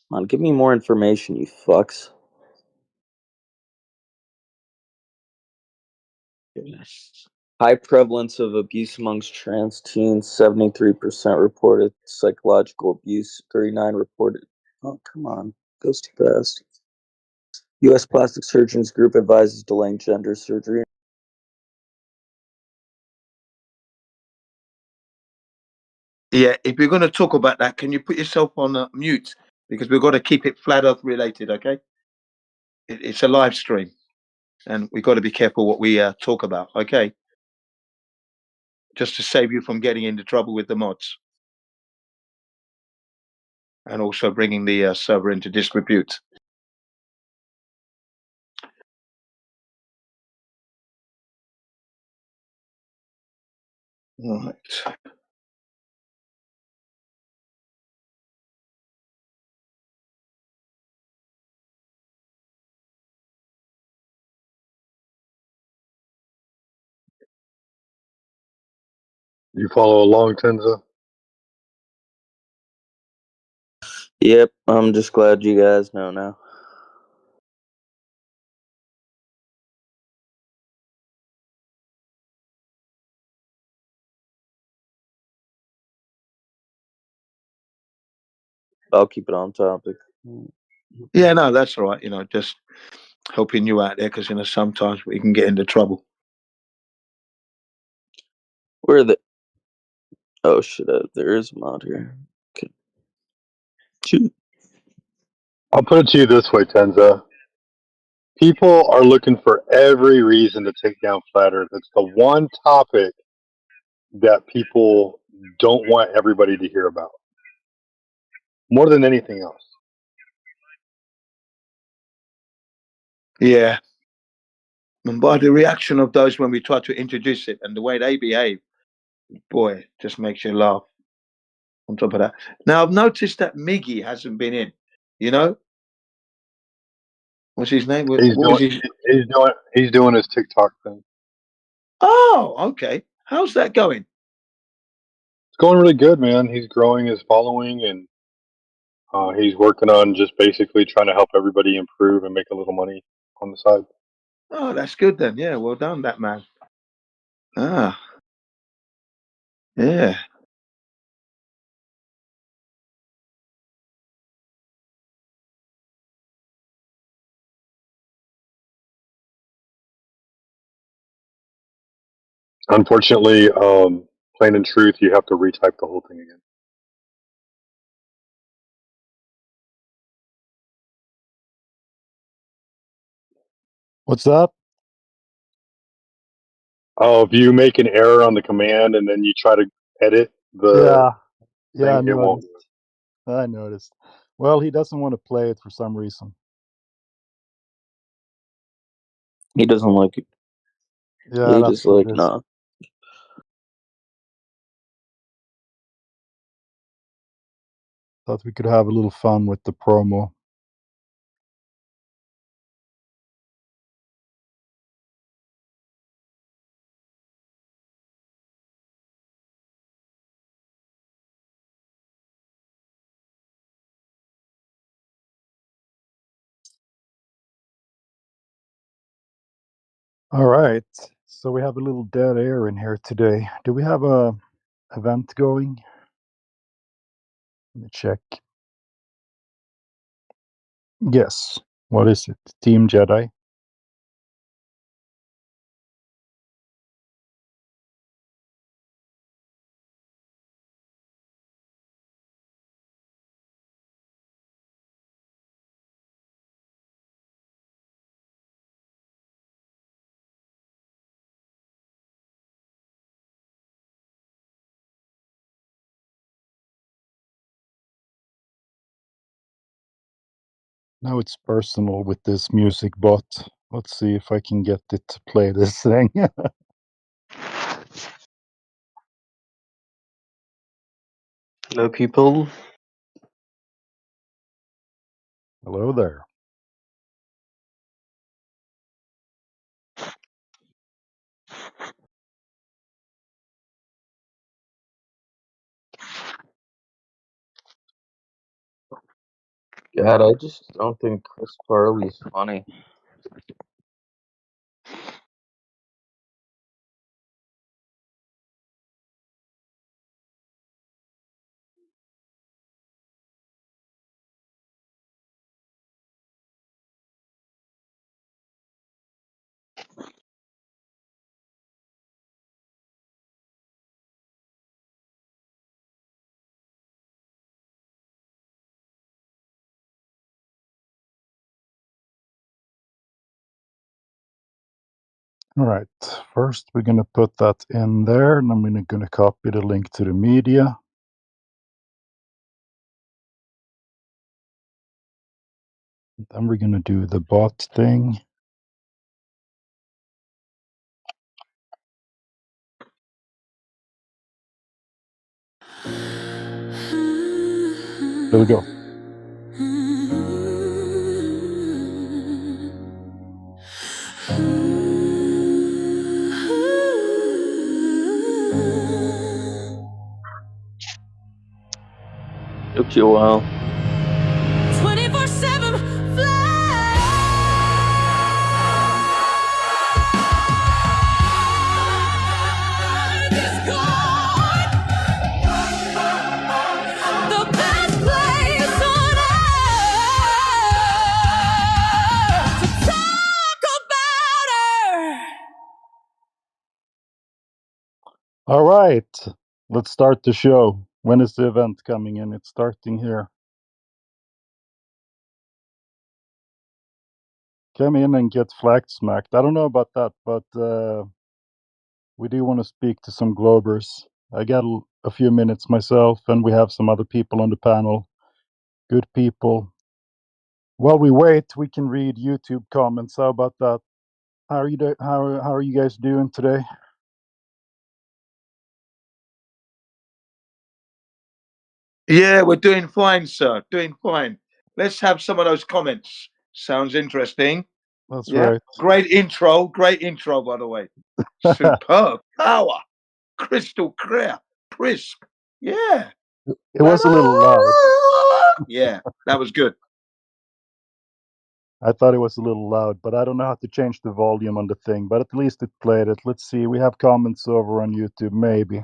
Come on, give me more information, you fucks. High prevalence of abuse amongst trans teens. 73% reported psychological abuse. 39 reported. Oh, come on. Goes too fast. U.S. Plastic Surgeons Group advises delaying gender surgery. Yeah, if you're going to talk about that, can you put yourself on mute? Because we've got to keep it flat earth related, okay? It's a live stream, and we've got to be careful what we talk about, okay? Just to save you from getting into trouble with the mods. And also bringing the server into disrepute. All right. You follow along, Tenza? Yep, I'm just glad you guys know now. I'll keep it on topic. Yeah, no, that's all right. Just helping you out there because, sometimes we can get into trouble. Where are the... Oh, shit, there is a mod here. Okay. Shoot. I'll put it to you this way, Tenza. People are looking for every reason to take down flat Earth. It's the one topic that people don't want everybody to hear about more than anything else. Yeah. And by the reaction of those when we try to introduce it and the way they behave, boy, it just makes you laugh on top of that. Now, I've noticed that Miggy hasn't been in, you know? What's his name? What He's was doing his? he's doing his TikTok thing. Oh, okay. How's that going? It's going really good, man. He's growing his following, and he's working on just basically trying to help everybody improve and make a little money on the side. Oh, that's good then. Yeah, well done, that man. Ah, yeah. Unfortunately, plain and truth, you have to retype the whole thing again. What's up? Oh, if you make an error on the command and then you try to edit the Yeah, I thing, it won't. noticed. I noticed. Well, he doesn't want to play it for some reason. He doesn't like it. Yeah, He that's just what like, it is. nah. Thought we could have a little fun with the promo. All right. So we have a little dead air in here today. Do we have a event going? Let me check. Yes. What is it? Team Jedi? Now it's personal with this music bot. Let's see if I can get it to play this thing. Hello, people. Hello there. God, I just don't think Chris Farley's funny. All right. First, we're going to put that in there, and I'm going to copy the link to the media. Then we're going to do the bot thing. There we go. Took you a while. 24/7 flight is gone. The best place on earth to talk about her. All right. Let's start the show. When is the event coming in? It's starting here. Come in and get flag smacked. I don't know about that, but we do want to speak to some Globers. I got a few minutes myself, and we have some other people on the panel. Good people. While we wait, we can read YouTube comments. How about that? How are you guys doing today? Yeah, we're doing fine, sir. Doing fine. Let's have some of those comments. Sounds interesting. That's Yeah. right. Great intro, by the way. Superb. Power. Crystal clear. Crisp. Yeah. It was a little loud. Yeah, that was good. I thought it was a little loud, but I don't know how to change the volume on the thing. But at least it played it. Let's see. We have comments over on YouTube, maybe.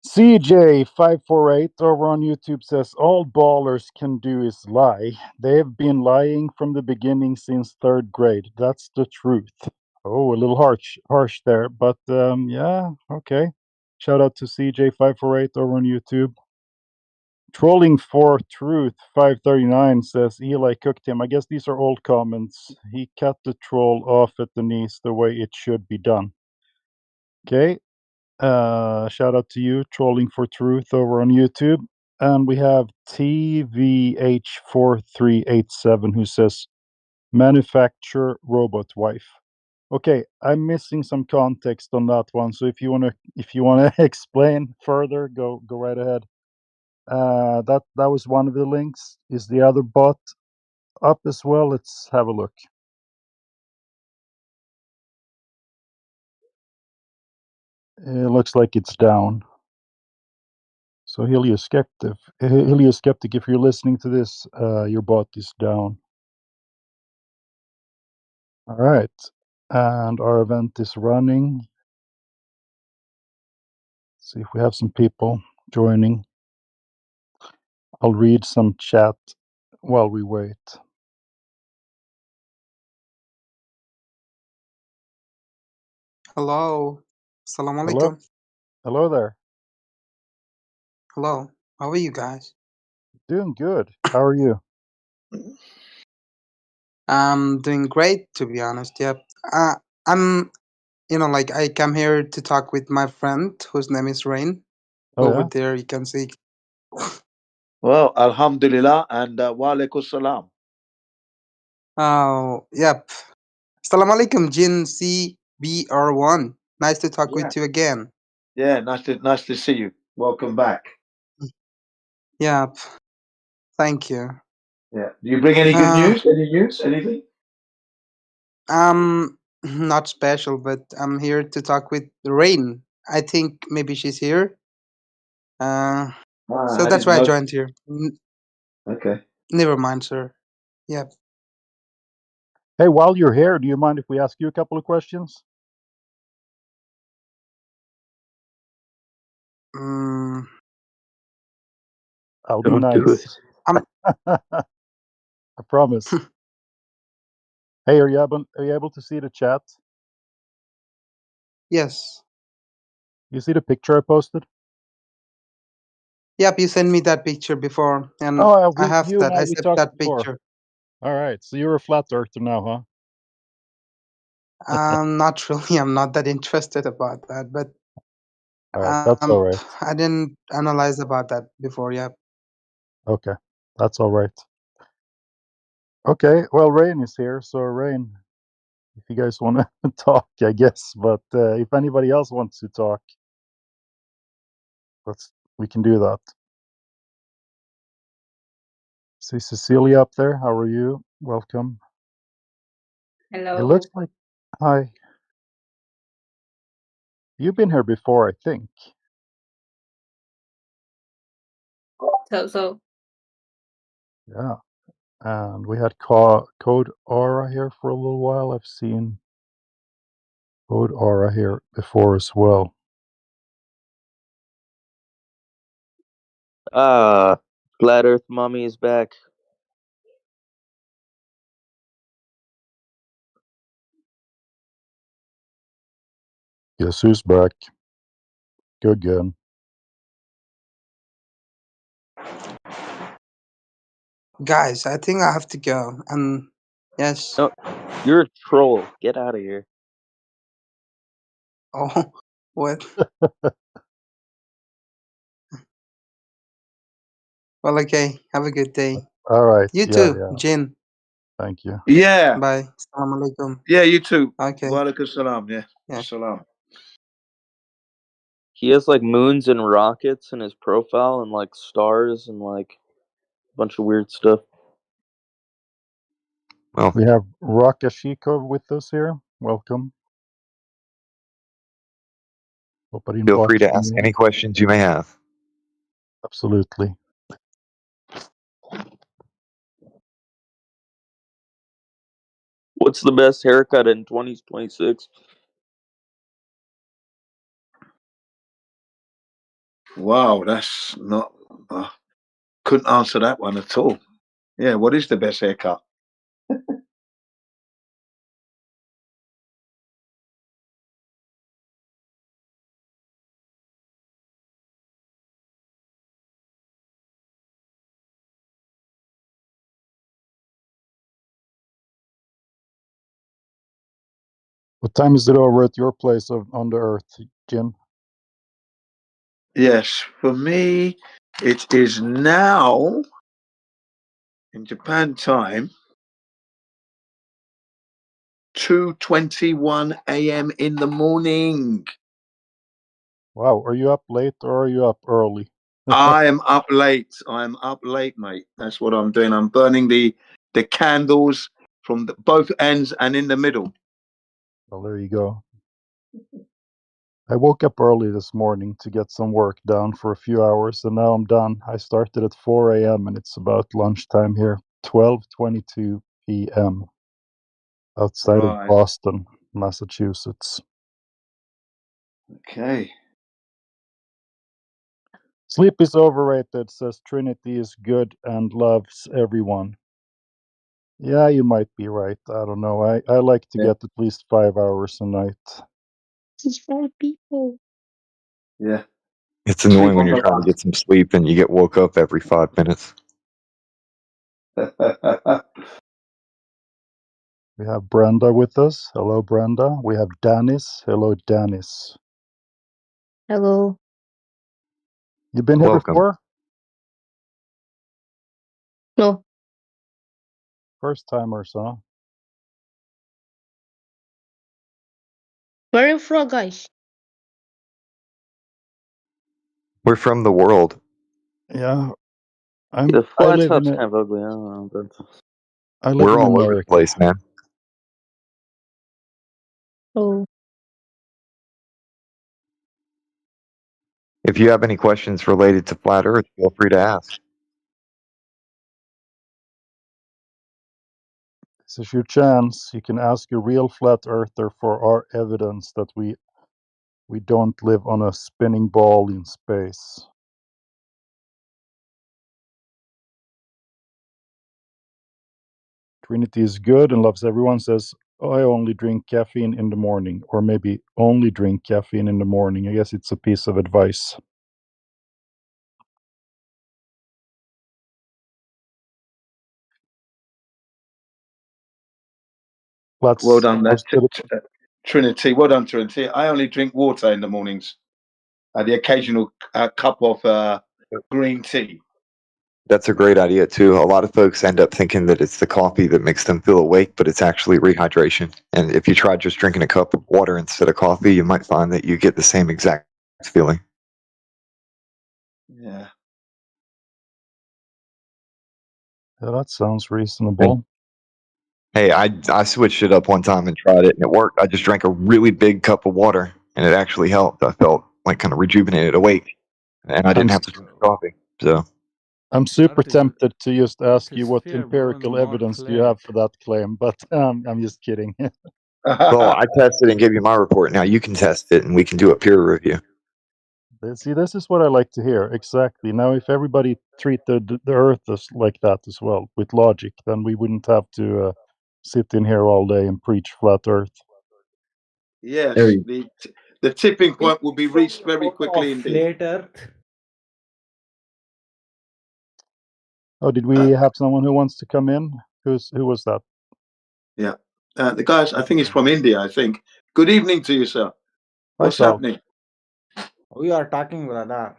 CJ548 over on YouTube says all ballers can do is lie. They have been lying from the beginning since third grade. That's the truth. Oh, a little harsh there, but yeah, okay. Shout out to CJ548 over on YouTube. Trolling for Truth 539 says Eli cooked him. I guess these are old comments. He cut the troll off at the knees the way it should be done. Okay. Shout out to you, Trolling for Truth over on YouTube. And we have TVH4387 who says manufacture robot wife. Okay, I'm missing some context on that one. So if you wanna explain further, go right ahead. That was one of the links. Is the other bot up as well? Let's have a look. It looks like it's down. So Helioskeptic, if you're listening to this, your bot is down. All right, and our event is running. Let's see if we have some people joining. I'll read some chat while we wait. Hello. Assalamu Hello, alaikum. hello there. Hello. How are you guys? Doing good. How are you? I'm doing great, to be honest. Yep. I'm, like I come here to talk with my friend whose name is Rain. Oh Over yeah. there, you can see. Well, alhamdulillah and wa alaikum salam. Oh, yep. Assalamu alaikum, Jin CBR1. Nice to talk Yeah. with you again. Yeah, nice to see you. Welcome back. Yep. Thank you. Yeah. Do you bring any good news? Any news? Anything? Not special, but I'm here to talk with Rain. I think maybe she's here. So I that's didn't why I know. joined here. Okay. Never mind, sir. Yep. Hey, while you're here, do you mind if we ask you a couple of questions? Mm, I'll be Don't do nice. it. I promise. Hey, are you able to see the chat? yes. You see the picture I posted? Yep, you sent me that picture before, and Oh, I have you and that. I I we saved talked that before. picture. All right, so you're a flat earther now, huh? Not really. I'm not that interested about that, but All right, that's all right. I didn't analyze about that before. Yep. Okay, that's all right. Okay, well, Rain is here, so Rain, if you guys want to talk, I guess. But if anybody else wants to talk, we can do that. See Cecilia up there. How are you? Welcome. Hello. It looks like hi. You've been here before, I think. So. Yeah. And we had Code Aura here for a little while. I've seen Code Aura here before as well. Flat Earth Mommy is back. Guess who's back? Good again. Guys, I think I have to go. And yes. No, you're a troll. Get out of here. Oh, what? Well, okay. Have a good day. All right. You Yeah, too, yeah. Jin. Thank you. Yeah. Bye. Assalamu alaikum. Yeah, you too. Okay. Wa alaikum salam. Yeah. Yeah. Salam. He has like moons and rockets in his profile and like stars and like a bunch of weird stuff. Well, We have Rakashiko with us here. Welcome. feel free to ask any questions you may have. Absolutely. What's the best haircut in 2026? Wow, that's not. Couldn't answer that one at all. Yeah, what is the best haircut? What time is it over at your place on the Earth, Jin? Yes, for me, it is now in Japan time 2:21 a.m. in the morning. Wow, are you up late or are you up early? I am up late. I'm up late, mate. That's what I'm doing. I'm burning the candles from both ends and in the middle. Well, there you go. I woke up early this morning to get some work done for a few hours, and now I'm done. I started at 4 a.m. and it's about lunchtime here, 12:22 p.m. outside of Right. Boston, Massachusetts. Okay. Sleep is overrated, says Trinity is good and loves everyone. Yeah, you might be right. I don't know. I like to Yeah. get at least 5 hours a night. This is for people. Yeah. It's annoying when you're trying to get some sleep and you get woke up every 5 minutes. We have Brenda with us. Hello, Brenda. We have Danis. Hello, Danis. Hello. You been here Welcome. before? No. First timers, huh? Where are you from, guys? We're from the world. Yeah, The I flat live in top's a, kind of ugly. I don't know, but I live We're in all over the America. place, man. Oh. If you have any questions related to flat Earth, feel free to ask. This is your chance. You can ask a real flat earther for our evidence that we don't live on a spinning ball in space. Trinity is good and loves everyone, says, oh, I only drink caffeine in the morning, or maybe only drink caffeine in the morning. I guess it's a piece of advice. Well done, most of Trinity. Well done, Trinity. I only drink water in the mornings. The occasional cup of green tea. That's a great idea, too. A lot of folks end up thinking that it's the coffee that makes them feel awake, but it's actually rehydration. And if you try just drinking a cup of water instead of coffee, you might find that you get the same exact feeling. Yeah. Yeah, that sounds reasonable. Hey, I switched it up one time and tried it, and it worked. I just drank a really big cup of water, and it actually helped. I felt like kind of rejuvenated, awake, and I didn't have to drink coffee. So I'm super tempted to just ask you what empirical evidence do you have for that claim, but I'm just kidding. well, I tested and gave you my report. Now you can test it, and we can do a peer review. See, this is what I like to hear. Exactly. Now, if everybody treated the Earth like that as well, with logic, then we wouldn't have to sit in here all day and preach flat Earth. Yes, the tipping point will be reached very quickly indeed. Flat Earth. Oh, did we have someone who wants to come in? Who was that? Yeah, the guys. I think he's from India. I think. Good evening to you, sir. What's Sal. happening? We are talking, brother.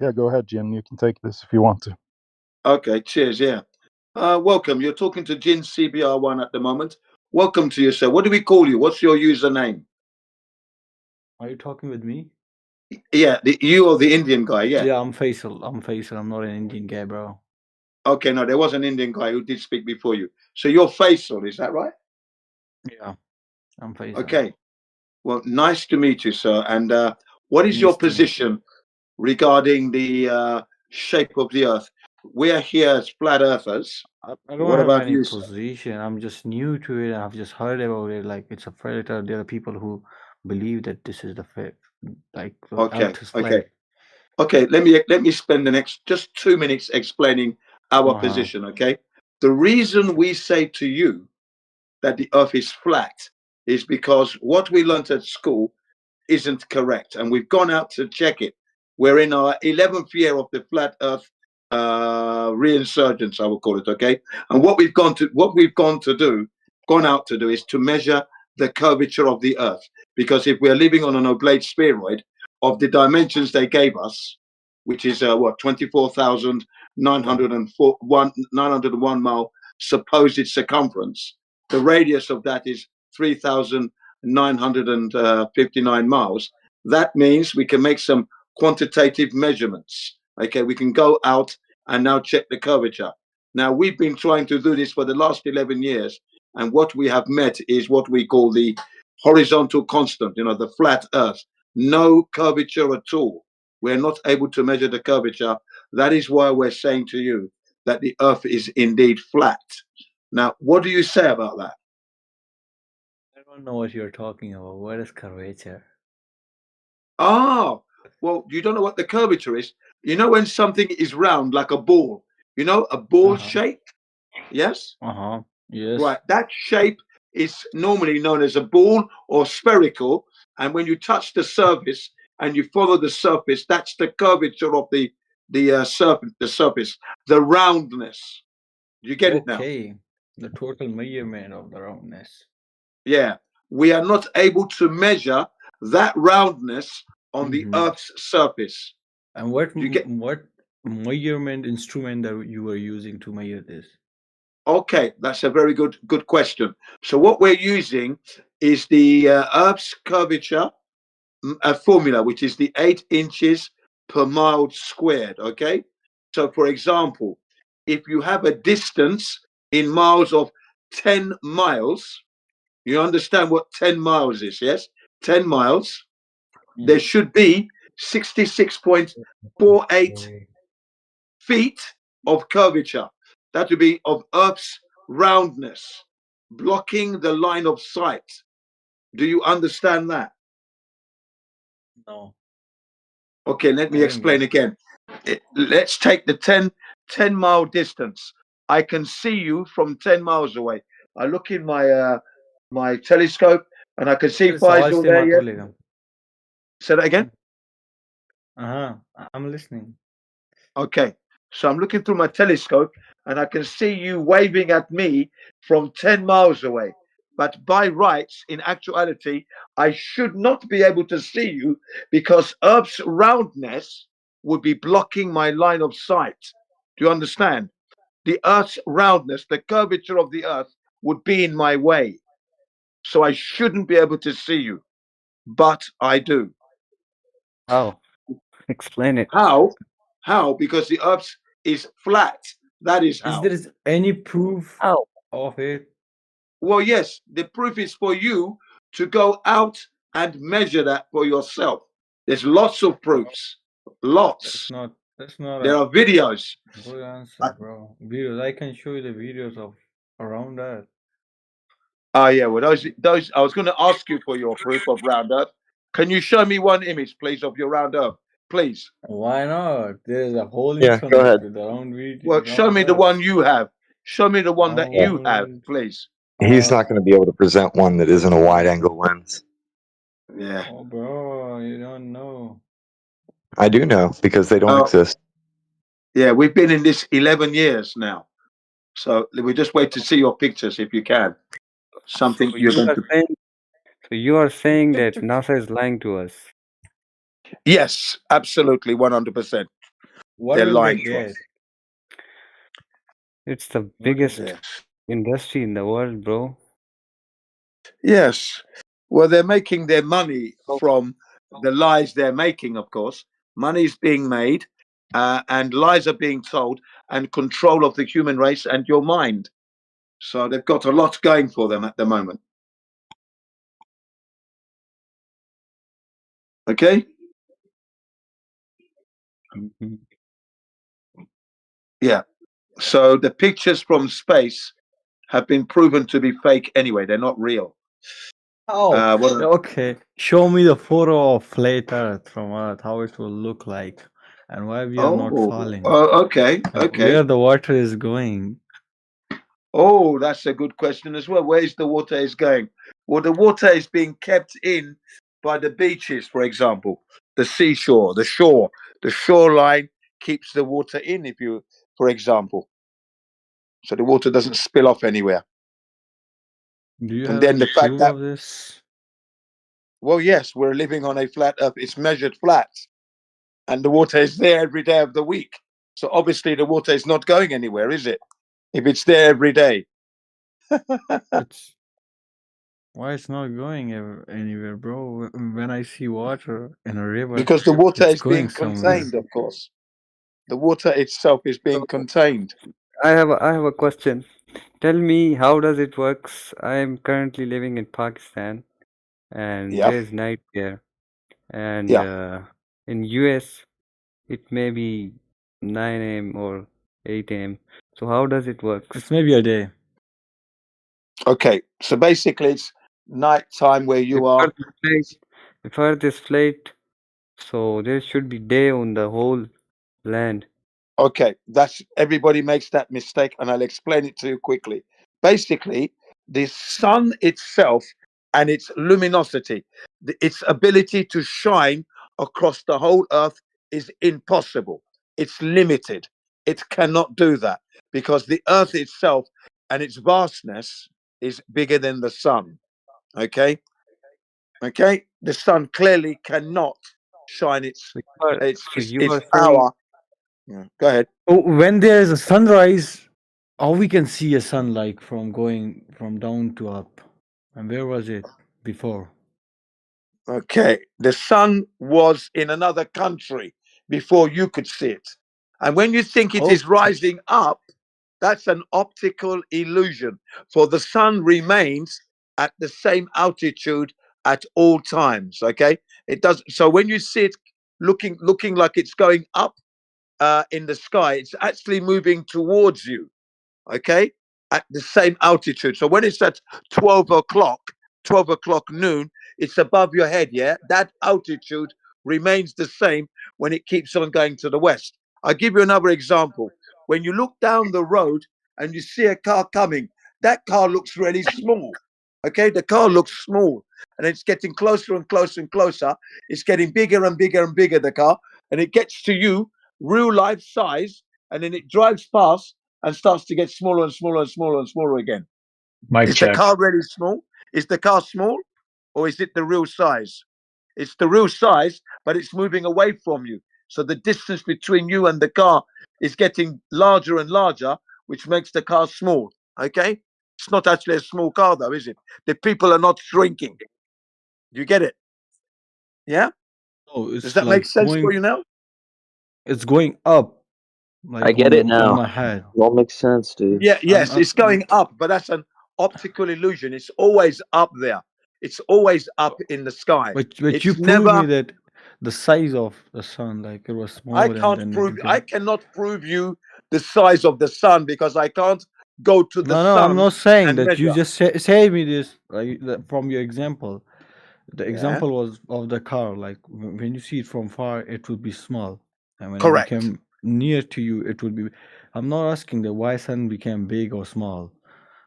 Yeah, go ahead, Jin. You can take this if you want to. Okay, cheers. Yeah, welcome. You're talking to Jin CBR1 at the moment. Welcome to you, sir. What do we call you? What's your username? Are you talking with me? Yeah, you or the Indian guy? Yeah. Yeah, I'm Faisal. I'm not an Indian guy, bro. Okay, no, there was an Indian guy who did speak before you. So you're Faisal, is that right? Yeah, I'm Faisal. Okay. Well, nice to meet you, sir. And what is Nice your to meet you. position regarding the shape of the Earth? We are here as flat earthers. I don't What have about any you, sir? position. I'm just new to it. I've just heard about it. Like it's a predator. There are people who believe that this is the fact, like the Okay, Earth is okay. flat. Okay, let me spend the next just 2 minutes explaining our Uh-huh. position, okay? The reason we say to you that the Earth is flat is because what we learned at school isn't correct, and we've gone out to check it. We're in our 11th year of the flat Earth reinsurgence, I will call it, okay? And what we've gone out to do is to measure the curvature of the Earth, because if we're living on an oblate spheroid of the dimensions they gave us, which is what 24,901 mile supposed circumference, the radius of that is 3,959 miles. That means we can make some quantitative measurements. Okay, we can go out and now check the curvature. Now, we've been trying to do this for the last 11 years, and what we have met is what we call the horizontal constant, the flat Earth. No curvature at all. We're not able to measure the curvature. That is why we're saying to you that the Earth is indeed flat. Now, what do you say about that? I don't know what you're talking about. What is curvature? Oh, well, you don't know what the curvature is. You know when something is round like a ball, a ball shape? Yes? Uh-huh. Yes. Right. That shape is normally known as a ball or spherical. And when you touch the surface and you follow the surface, that's the curvature of the surface, the roundness. You get it now? Okay. The total measurement of the roundness. Yeah. We are not able to measure that roundness on the Earth's surface. And what measurement instrument that you were using to measure this? Okay, that's a very good question. So what we're using is the Earth's curvature formula, which is the 8 inches per mile squared. Okay, so for example, if you have a distance in miles of 10 miles, you understand what 10 miles is? Yes, 10 miles. There should be 66.48 feet of curvature. That would be of Earth's roundness, blocking the line of sight. Do you understand that? No. Okay, let me explain again. Let's take the 10 mile distance. I can see you from 10 miles away. I look in my my telescope and I can see Faisal there. Yeah? Say that again. Uh-huh. I'm listening. Okay, so I'm looking through my telescope and I can see you waving at me from 10 miles away. But by rights, in actuality, I should not be able to see you because Earth's roundness would be blocking my line of sight. Do you understand? The Earth's roundness, the curvature of the Earth would be in my way. So I shouldn't be able to see you, but I do. How? Explain it. How? How? Because the Earth is flat. That is how. Is there any proof of it? Well, yes, the proof is for you to go out and measure that for yourself. There's lots of proofs. Lots. That's not There are videos. good answer, bro. Videos. I can show you the videos of around that. Oh yeah, well those I was going to ask you for your proof of round Earth. Can you show me one image, please, of your round Earth, please? Why not? There's a whole Yeah, go internet ahead. with around video. Well, show me the one you have. Show me the one that Yeah. you have, please. He's not going to be able to present one that isn't a wide angle lens. Yeah. Oh, bro, you don't know. I do know because they don't exist. Yeah, we've been in this 11 years now. So we just wait to see your pictures if you can. Something you're going to. So you are saying that NASA is lying to us. Yes, absolutely, 100%. What They're will lying they to get? us. It's the biggest industry in the world, bro. Yes. Well, they're making their money from the lies they're making, of course. Money's being made. and lies are being told, and control of the human race and your mind. So they've got a lot going for them at the moment. Okay? Yeah. So the pictures from space have been proven to be fake anyway. They're not real. Oh, What okay. Show me the photo of flat Earth from Earth, how it will look like, and why we are not falling. okay, and okay. where the water is going. Oh, that's a good question as well. Where is the water is going? Well, the water is being kept in by the beaches, for example, the seashore, the shore. The shoreline keeps the water in, if you, for example. So the water doesn't spill off anywhere. Do you And have then any the fact proof that, of this? well, yes, we're living on a flat earth. It's measured flat. And the water is there every day of the week. So obviously the water is not going anywhere, is it? If it's there every day. It's why it's not going anywhere, bro? When I see water in a river, Because the water it's is being going somewhere. contained, of course. The water itself is being contained. I have a question. Tell me, how does it works? I am currently living in Pakistan, and Yeah. there's night there. And Yeah. in US, it may be 9 a.m. or 8 a.m. So how does it work? It's maybe a day. Okay, so basically it's night time where you are. If Earth is flat, so there should be day on the whole land. Okay, that's everybody makes that mistake, and I'll explain it to you quickly. Basically, the sun itself and its luminosity, its ability to shine across the whole earth is impossible. It's limited. It cannot do that because the earth itself and its vastness is bigger than the sun. Okay? Okay? The sun clearly cannot shine its You are saying power. Yeah, go ahead. Oh, when there is a sunrise, how we can see a sun like from going from down to up? And where was it before? Okay, the sun was in another country before you could see it. And when you think it is rising up, that's an optical illusion. For the sun remains at the same altitude at all times. Okay, it does. So when you see it looking like it's going up in the sky, it's actually moving towards you. Okay, at the same altitude. So when it's at 12 o'clock noon, it's above your head. Yeah, that altitude remains the same when it keeps on going to the west. I'll give you another example. When you look down the road and you see a car coming, that car looks really small. Okay, the car looks small and it's getting closer and closer and closer. It's getting bigger and bigger and bigger, the car, and it gets to you, real life size, and then it drives past and starts to get smaller and smaller and smaller and smaller again. Mic Is check. the car really small? Is the car small, or is it the real size? It's the real size, but it's moving away from you. So the distance between you and the car is getting larger and larger, which makes the car small. Okay? It's not actually a small car, though, is it? The people are not shrinking. You get it? Yeah? Oh, it's Does that like make sense going. for you now? It's going up, like I get it on now. my head. It all makes sense, dude. Yeah, yes, it's going up, but that's an optical illusion. It's always up there. It's always up in the sky. But It's you proved me that the size of the sun, like it was small, and then it became. I cannot prove you the size of the sun because I can't go to the No, I'm sun not saying and that. You measure. just say me this, like from your example. The Yeah. example was of the car. Like when you see it from far, it would be small, and when Correct. it became near to you, it would be. I'm not asking that why sun became big or small.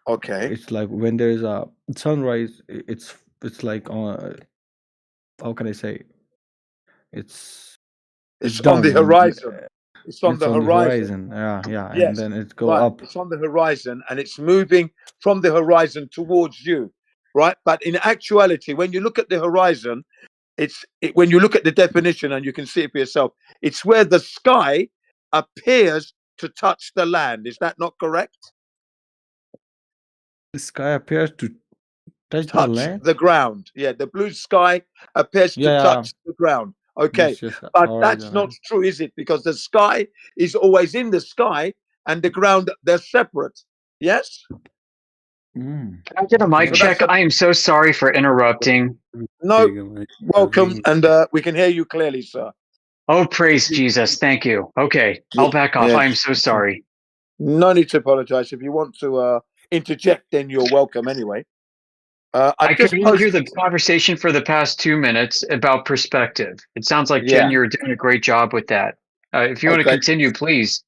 Okay. It's like when there is a sunrise, it's like how can I say? It's on the down and horizon. It's on it's the on the horizon. horizon. Yeah, and Yes, then it go right. up. It's on the horizon and it's moving from the horizon towards you, right? But in actuality, when you look at the horizon, when you look at the definition and you can see it for yourself, it's where the sky appears to touch the land. Is that not correct? The sky appears to touch the Touch land. the ground. Yeah, the blue sky appears to Yeah, touch the ground. Okay, It's just but that's not horizontal. true, is it? Because the sky is always in the sky and the ground, they're separate. Yes? Mm. Can I get a mic So that's check? I am so sorry for interrupting. no, welcome, and we can hear you clearly, sir. Oh, praise Jesus. Thank you. Okay, I'll back off. I am so sorry. No need to apologize. If you want to interject, then you're welcome anyway. I I've just couldn't hear the conversation for the past 2 minutes about perspective. It sounds like, Jen, Yeah. you're doing a great job with that. If you want to Okay. continue, please.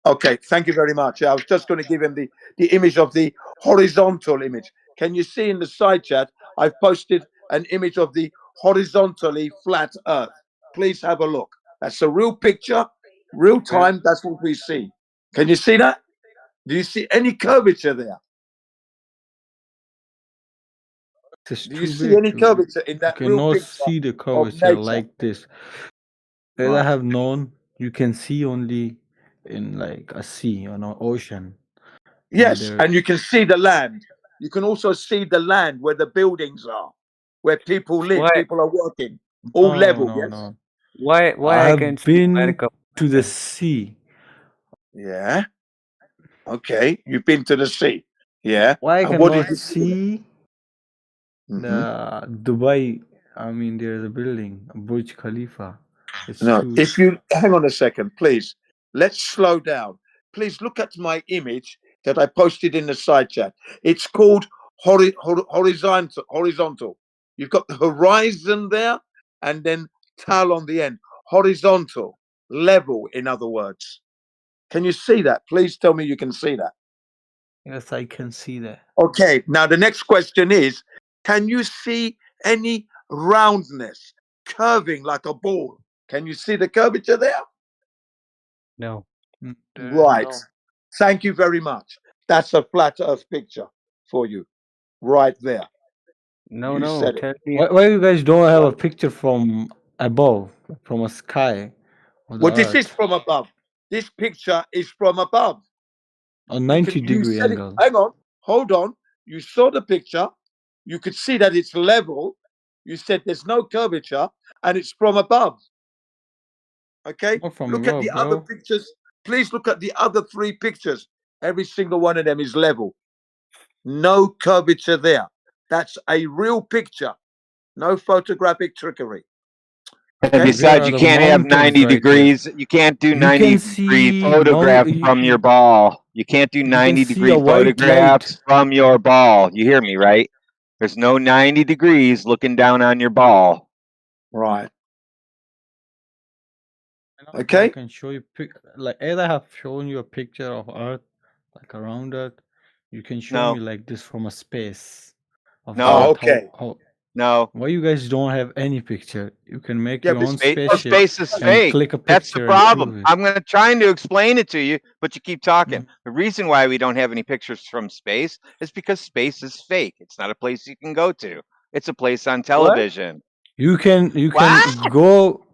Okay, thank you very much. I was just going to give him the image of the horizontal image. Can you see in the side chat? I've posted an image of the horizontally flat Earth. Please have a look. That's a real picture, real time. That's what we see. Can you see that? Do you see any curvature there? It's Do you too see big. any curvature in You that real cannot picture see the of curvature nature? like this. As I Right. have known, you can see only in like a sea or an ocean. Yes, and you can see the land. You can also see the land where the buildings are, where people live, Why? people are working, all level. No, Yes. no. Why I I can have see been America? to the sea. Yeah. Okay. You've been to the sea. Yeah. Why I And what did cannot you see there? see the Dubai? I mean, there's a building, Burj Khalifa. It's No. too. If you hang on a second, please. Let's slow down. Please look at my image that I posted in the side chat. It's called horizontal. Horizontal. You've got the horizon there, and then tal on the end. Horizontal, level. In other words, can you see that? Please tell me you can see that. Yes, I can see that. Okay. Now the next question is: can you see any roundness, curving like a ball? Can you see the curvature there? No. Right. Thank you very much. That's a flat Earth picture for you, right there. No, You no. said it. Tell me. Why you guys don't have a picture from above, from a sky or the Well, this is earth, from above. This picture is from above. a You can. You 90-degree said it. angle? Hang on. Hold on. You saw the picture. You could see that it's level. You said there's no curvature, and it's from above. Okay. Not from Look at above, the other bro. pictures. Please look at the other three pictures. Every single one of them is level. No curvature there. That's a real picture. No photographic trickery. And Okay. Where besides, are you the can't have mountains 90 right here? degrees. You can't do You can 90-degree see photograph from your ball. You can't do you can see 90-degree a white light. photographs from your ball. You hear me, right? There's no 90 degrees looking down on your ball. Right. I Okay. can show you like as I have shown you a picture of Earth, like around Earth. You can show me No. like this from a space of No. Earth. Okay. How No. why you guys don't have any picture? You can make Yeah, your but own Because spaceship space is and fake. click a That's the picture and problem. prove it. I'm trying to explain it to you, but you keep talking. The reason why we don't have any pictures from space is because space is fake. It's not a place you can go to. It's a place on television. You can What? go.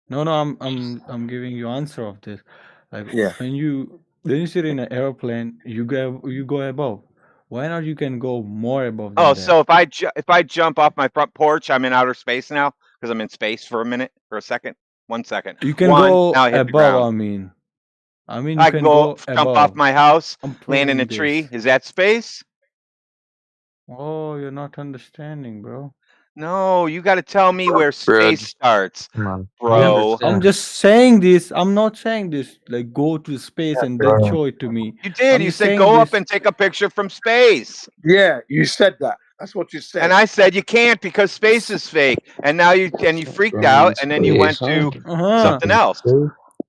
No, I'm giving you answer of this. Like Yeah. when you sit in an airplane, you go above. Why not? You can go more above Oh, than that. so if I jump off my front porch, I'm in outer space now because I'm in space for a second. 1 second. You can go Now I hit the above. ground. I mean, you I can can go go jump off above. my house, I'm land in a proving tree. this. Is that space? Oh, you're not understanding, bro. No, you got to tell me where space starts, Come on. bro. I'm just saying this. I'm not saying this. Like go to space and then show it to me. You did. I'm You just said saying go up this. and take a picture from space. Yeah, you said that. That's what you said. And I said you can't because space is fake. And now you freaked out and then you went to something else.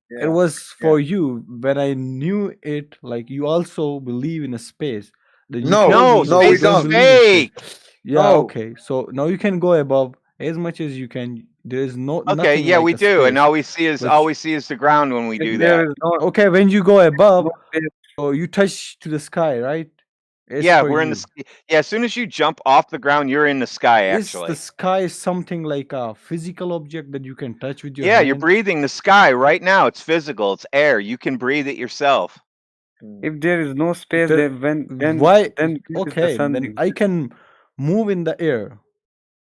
It was for you, but I knew it. Like you also believe in a space. Then you told No, me that you space don't is believe in space. fake. Yeah, okay. So now you can go above as much as you can. There is Okay, nothing yeah, like we a do. And space. all we see is the ground when we do that. Okay, when you go above, oh, you touch to the sky, right? As Yeah, per we're in you. the sky. Yeah, as soon as you jump off the ground, you're in the sky Is the actually. sky something like a physical object that you can touch with your Yeah, hand? you're breathing the sky right now. It's physical. It's air. You can breathe it yourself. If there is no space, The- then Why? where is the Okay, sun then I can move in the air.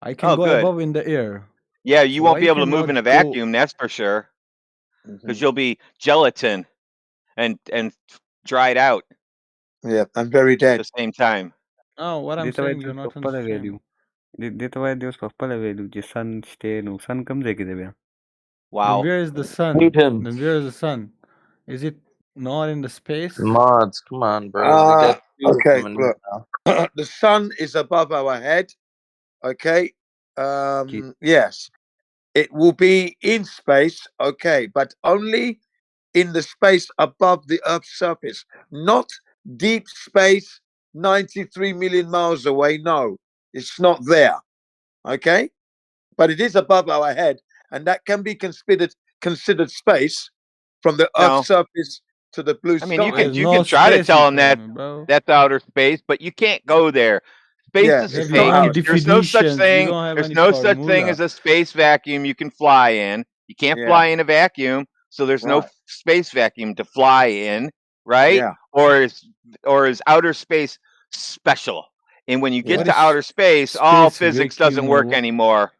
I can Oh, go good. above in the air. Yeah, you So won't why be able to move cannot in a go? vacuum, that's for sure. Because you'll be gelatin and dried out Yeah, and very at dead. the same time. No, what I'm saying you're not understanding. Dito vai Deus papala velho de sun stay no sun comes aqui deve. Then Wow. where is the sun? Mute him. Then where is the sun? Is it not in the space? Mods, come on, bro. We got two of Okay, them in look. now. The sun is above our head. Okay. Yes. It will be in space, okay, but only in the space above the Earth's surface, not deep space 93 million miles away. No, it's not there. Okay. But it is above our head, and that can be considered space from the Earth's No. surface to the blue I mean, you sky. can try to tell them that that's outer space, but you can't go there. Space Yeah, is it's fake. not outer There's no such definitions. You thing. don't have There's any no such thing formula. as a space vacuum you can fly in. You can't Yeah. fly in a vacuum, so there's no Right. space vacuum to fly in, right? Yeah. Or is outer space special? And when you get What to is outer space, all space physics doesn't vacuum work or- anymore.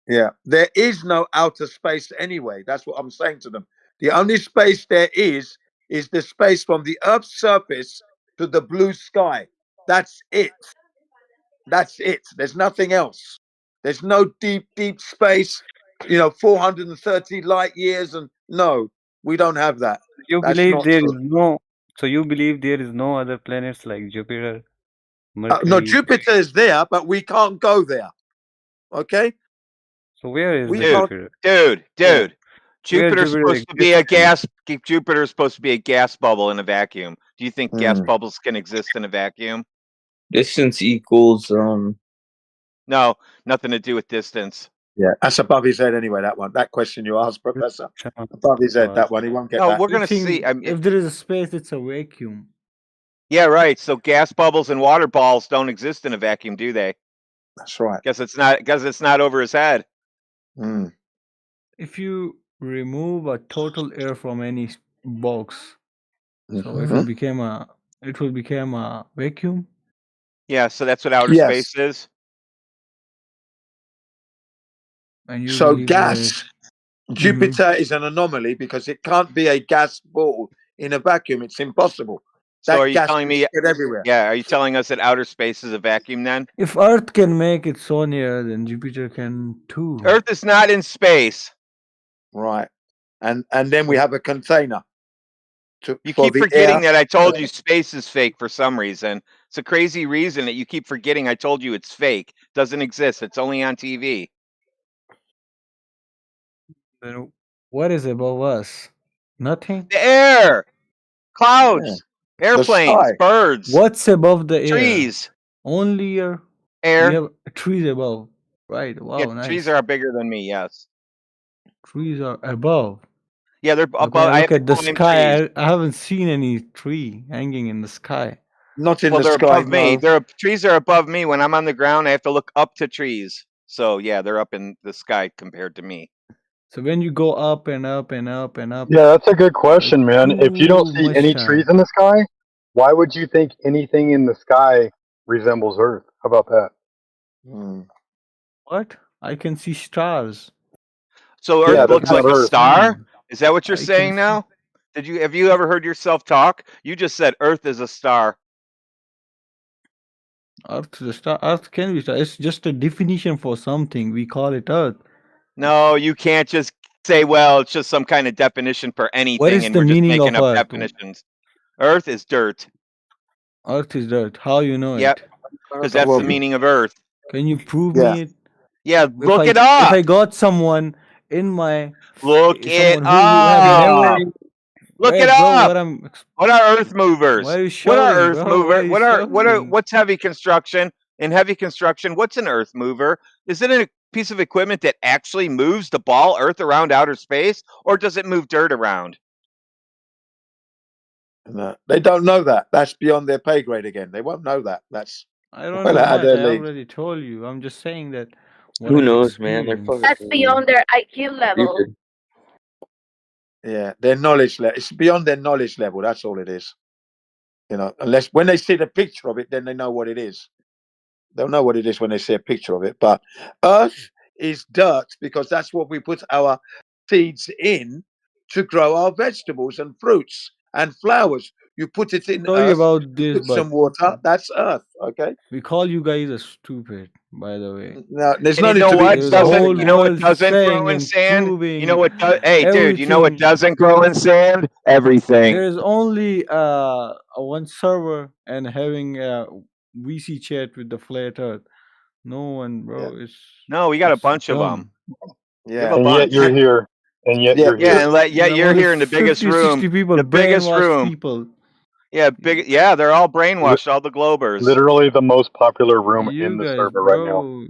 Yeah, there is no outer space anyway. That's what I'm saying to them. The only space there is the space from the Earth's surface to the blue sky. That's it. That's it. There's nothing else. There's no deep space, 430 light years. And no, we don't have that. You That's believe not there true. is no. So you believe there is no other planets like Jupiter, No, Mercury. Jupiter is there, but we can't go there. Okay? So where is We the can't. Jupiter? Dude. Where Jupiter's Jupiter supposed to be exists a then? gas. Jupiter's supposed to be a gas bubble in a vacuum. Do you think gas Mm. bubbles can exist in a vacuum? Distance equals No, nothing to do with distance. Yeah, that's above his head anyway. That question you asked, Professor, above his head. That one, he won't get No, that. we're gonna see. I mean, If there is a space, it's a vacuum. yeah, right. So gas bubbles and water balls don't exist in a vacuum, do they? That's right. Because it's not over his head. Mm. If you remove a total air from any box, so if Mhm. it will become a vacuum. Yeah, so that's what outer Yes. space is. And you So believe gas, Jupiter is an anomaly because it can't be a gas ball in a vacuum. It's impossible. So That are you gas telling can me? spread everywhere. Yeah, are you telling us that outer space is a vacuum then? If Earth can make it so near, then Jupiter can too. Earth is not in space. Right. And then we have a container. You for keep the forgetting air. that I told you space is fake for some reason. It's a crazy reason that you keep forgetting I told you it's fake. Doesn't exist. It's only on TV. Then what is above us? Nothing. The air, clouds, airplanes, sky. birds, What's above the air? trees. Only air. Air. We have trees above. Right. Wow. Yeah, Nice. trees are bigger than me. Yes. Trees are above. Yeah, they're But above. when I I look have to at the climb sky, trees. I haven't seen any tree hanging in the sky. Not in Well, the they're sky. above me. No. Trees are above me. When I'm on the ground, I have to look up to trees. So yeah, they're up in the sky compared to me. So when you go up and up and up and up, Yeah, that's a good question, man. If you don't too see much any time. trees in the sky, why would you think anything in the sky resembles Earth? How about that? What? I can see stars. So Yeah, Earth that's looks not like a Earth. star? Is that what you're I can saying now? Have you ever heard yourself talk? You just said Earth is a star. Earth, the star. Earth can be star. It's just a definition for something. We call it Earth. No, you can't just say, well, it's just some kind of definition for anything, is and the we're just meaning making of up Earth? definitions. Earth is dirt. Earth is dirt. How you know Yep, it? because that's the meaning of Earth. Can you prove Yeah. me it? Yeah, If look I, it up. If I got someone in my Look it someone who have up. never Look Wait, it bro, up. What are earth movers? Why are you What are shouting, earth bro? Why are movers? you What's heavy construction? In heavy construction, what's an earth mover? Is it a piece of equipment that actually moves the ball earth around outer space, or does it move dirt around? No, they don't know that. That's beyond their pay grade again. They won't know that. That's I don't well know out of much. their I league. already told you. I'm just saying that what Who I've knows, man? They're experienced. fucking That's beyond their IQ level. stupid. Yeah, their knowledge level. It's beyond their knowledge level. That's all it is. Unless when they see the picture of it, then they know what it is. They'll know what it is when they see a picture of it. But Earth is dirt, because that's what we put our seeds in to grow our vegetables and fruits and flowers. You put it in Sorry earth about this, with but some water. That's earth. Okay. we call you guys a stupid, by the way. No, there's And no you need know to be what There's a doesn't? insulting. whole You know what world doesn't grow saying in and sand? You know proving what? Hey, dude, you know what everything. doesn't grow in sand? Everything. There's only one server and having a VC chat with the flat Earth. No one, bro. No, we got a It's bunch of them. dumb. We have Yeah. a And yet bunch. you're here. And yet you're Yeah, here. and yet There are you're only here in the biggest 50, room. 60 people, The biggest brainwashed room. people. Yeah, yeah, they're all brainwashed, all the Globers. Literally the most popular room You in the guys, server right now. bro.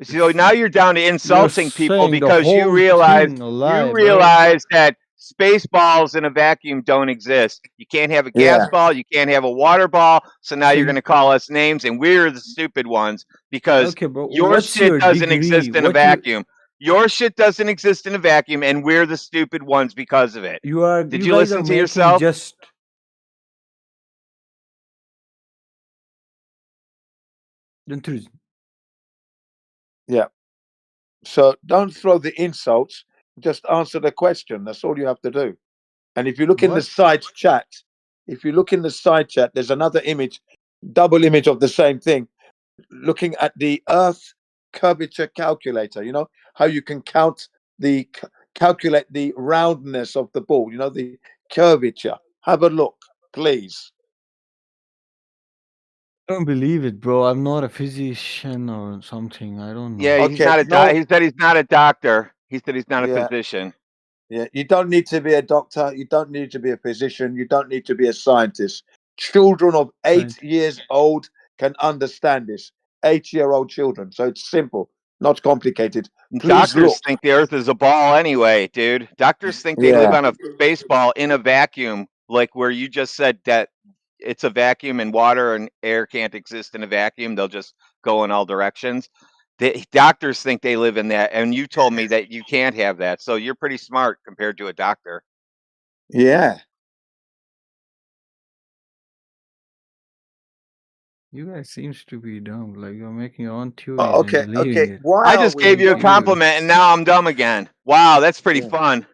So now you're down to You're insulting people saying the because you whole realize thing a lie, bro. that space balls in a vacuum don't exist. You can't have a gas Yeah. ball, you can't have a water ball. So now So you're going to call us names, and we're the stupid ones because okay, bro. your What's shit your doesn't degree? exist in a What you vacuum. Your shit doesn't exist in a vacuum, and we're the stupid ones because of it. you are? Did You you guys are listen to making yourself? just. Intrusion. Yeah. So don't throw the insults. Just answer the question. That's all you have to do. And if you look in the What? side chat, there's another image, double image of the same thing, looking at the Earth curvature calculator. You know how you can calculate the roundness of the ball. You know, the curvature. Have a look, please. I don't believe it, bro. I'm not a physician or something. I don't know. Yeah, he's Okay. not a No. he said he's not a doctor. He said he's not a Yeah. physician. Yeah. You don't need to be a doctor. You don't need to be a physician. You don't need to be a scientist. Children of 8 Science. years old can understand this. 8-year-old children. So it's simple, not complicated. Please Doctors look. think the Earth is a ball anyway, dude. Doctors think they live Yeah. on a baseball in a vacuum, like where you just said that it's a vacuum and water and air can't exist in a vacuum. They'll just go in all directions. The doctors think they live in that, and you told me that you can't have that. So you're pretty smart compared to a doctor. Yeah. You guys seems to be dumb. Like you're making your own theories and Okay. believing Okay. it. Why I are just we gave in you a here? compliment, and now I'm dumb again. Wow, that's pretty Yeah. fun.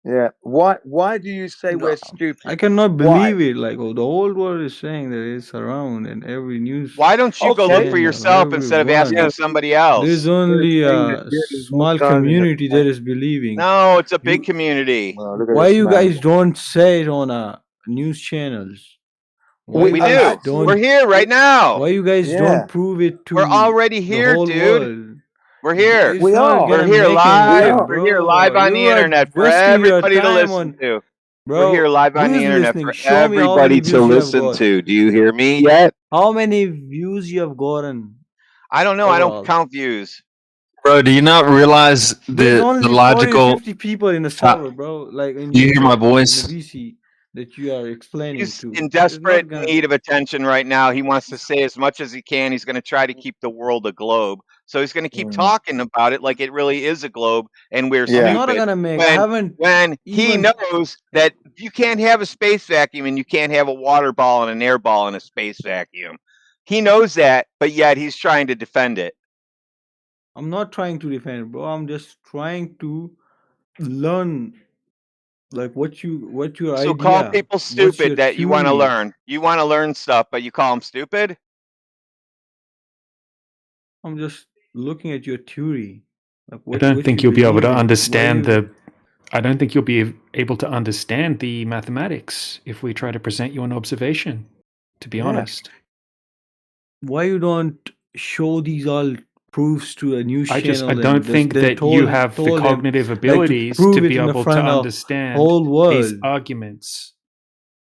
Yeah. Why do you say No, we're I stupid? cannot Why? believe it. Like, oh, the whole world is saying that it's around, and every news Why don't you go look for Okay. channel, yourself instead of asking everyone. somebody There's else? only saying that a there is no small sun in the community sky. that is believing. No, it's a big You, community. Well, look at why this you man. guys don't say it on news channels? Why We you We guys do. actually, We're don't? here right now. Why you guys yeah, don't prove it We're to already the here, whole dude. world? We're here. It's we not are. We're gonna here make We live. anything, are. We're here live bro. on the You are internet for wasting your everybody to time listen on, to. We're here bro. live on Who the is internet listening? for Show me how many everybody to views you have listen got. to. Do you hear me yet? How many views you have gotten I don't know. I don't overall? count views. Bro, do you not realize There's the only 40, logical 50 people in the uh, server, bro. Like in do the you hear my chat, in the voice? VC that you are explaining He's to. in It's desperate not gonna. need of attention right now. He wants to say as much as he can. He's going to try to keep the world a globe. So he's going to keep talking about it like it really is a globe and we're I'm Yeah. not stupid. gonna make. I haven't When he even. knows that you can't have a space vacuum and you can't have a water ball and an air ball in a space vacuum. He knows that, but yet he's trying to defend it. I'm not trying to defend it, bro. I'm just trying to learn, like what your So call idea, people what's your stupid that you want to theory. learn. You want to learn stuff, but you call them stupid? I'm just looking at your theory, like I don't what think you you'll be able believe to in. Why understand you? I don't think you'll be able to understand the mathematics if we try to present you an observation, to be Yeah. honest. Why you don't show these all proofs to a news I channel don't and think then that you have the told them cognitive like to abilities to prove it be in the able to front of understand whole these world? arguments.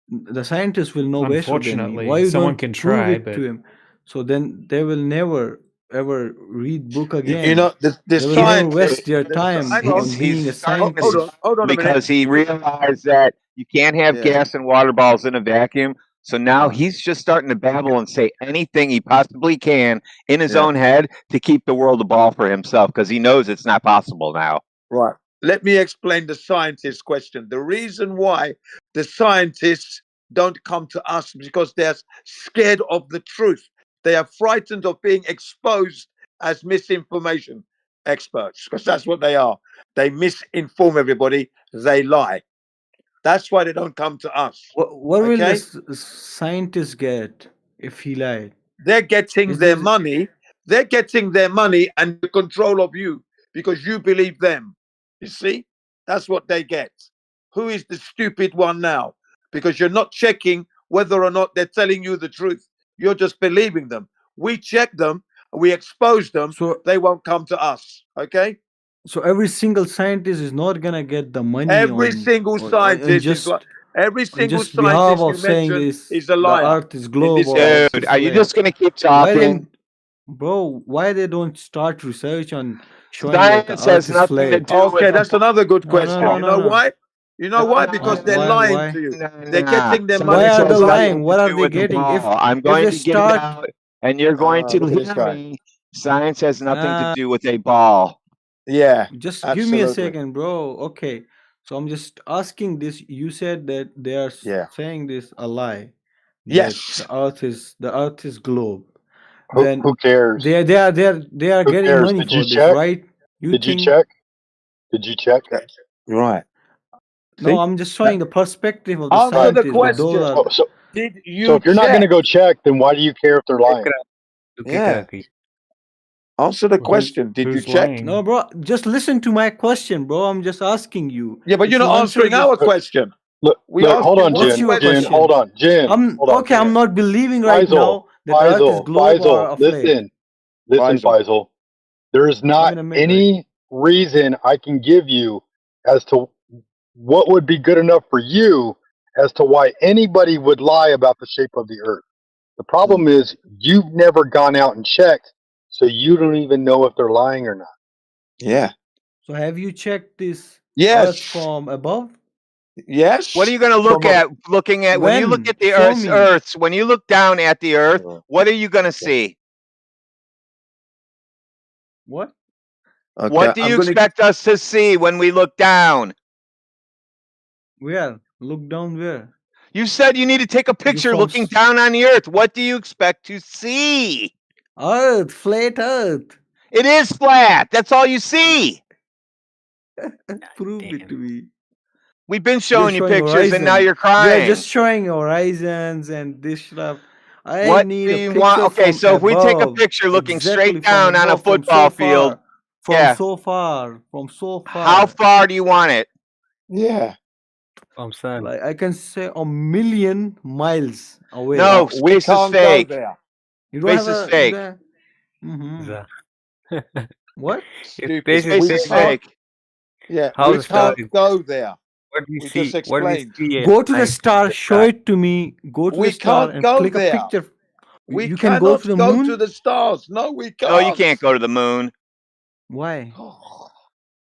The scientists will know better than me. Why Unfortunately, you someone don't can prove try, it to but him? So then they will never ever read book You again. know, the They will never scientists. waste their time Hang on. on being a He's starting Hold to on. scientist. Hold on a minute. because he realized that you can't have Yeah. gas and water balls in a vacuum. So now he's just starting to babble and say anything he possibly can in his Yeah. own head to keep the world a ball for himself because he knows it's not possible now. Right. Let me explain the scientist question. The reason why the scientists don't come to us is because they're scared of the truth. They are frightened of being exposed as misinformation experts, because that's what they are. They misinform everybody. They lie. That's why they don't come to us. What will the Okay? scientist get if he lied? They're getting Is their this money. They're getting their money and the control of you because you believe them. You see? That's what they get. Who is the stupid one now? Because you're not checking whether or not they're telling you the truth. You're just believing them. We check them, we expose them, so? they won't come to us. Okay? So every single scientist is not gonna get the money Every single on scientist is like just every single behalf scientist of you saying mention this is a the liar Earth is in globe this or Earth case. Dude, is are you flat. just gonna keep Why talking? then, bro? Why they don't start research on showing that the Science has Earth is nothing to flat? do with Okay, the that's another good No, no, question. no, You no, know no. why? You know why? Because they're lying to you. They're getting their money Why Science are from they has lying? nothing lying. to What are do they with the getting? ball. I'm If going they to get it start, out, and you're going to Look at this hear guy. me. Science has nothing to uh, do with a ball. Yeah, just give me a absolutely. second, bro. Okay, so I'm just asking this. You said that they are Yeah. saying this a lie, that Yes. the Earth is globe. Who Then cares? they are Who getting cares? money Did you for this, check? right? You Did you think? check? Did you check? Right. No, See? I'm just showing the perspective of the All Answer right. the scientists that those question. are. Did So you if you're not going to check? go check, then why do you care if they're lying? Yeah. Answer the question. Did you Who's check? lying? No, bro, just listen to my question, bro. I'm just asking you. Yeah, but If you're you not answer answering this, our question. Look, We look. asked Hold you on, what's one Jin. your Jin, question. hold question? on. Jin, I'm hold on. okay. I'm not believing right Faisal, now that the Earth is globe Faisal. or a flat. Listen, Faisal. There is I'm not in the middle. any reason I can give you as to what would be good enough for you as to why anybody would lie about the shape of the earth. The problem is you've never gone out and checked, so you don't even know if they're lying or not. Yeah. So have you checked this Yes. Earth from above? Yes. What are you going to look at? Looking at when you look When? at the Show Earth's me. Earths, when you look down at the Earth, what are you going to see? What? Okay, What do you expect us to see when we look down? Where? Look down where? You said you need to take a picture from looking down on the Earth. What do you expect to see? Earth, flat Earth. It is flat. That's all you see. Prove it to me. We've been You're showing you showing pictures, and now horizon. you're You are crying. just showing horizons and this stuff. I What need do a you want? picture Okay, from so if we take a above. picture looking Exactly straight from down on a above, from football so field, far. From yeah. so far. From so How far. far do you want it? Yeah. Like I can say a million miles away. No, we space is can't go fake. there. You don't Space have is a fake. What? Stupid. Space We is can't. fake. Yeah, How we the star? can't go there. What we We see? just What we explained. see at Go to the night in star, the show sky? it to me. Go to the We star can't and go click a there. picture. We You can go cannot to the go moon? to the stars. No, we can't. No, you can't go to the moon. Why?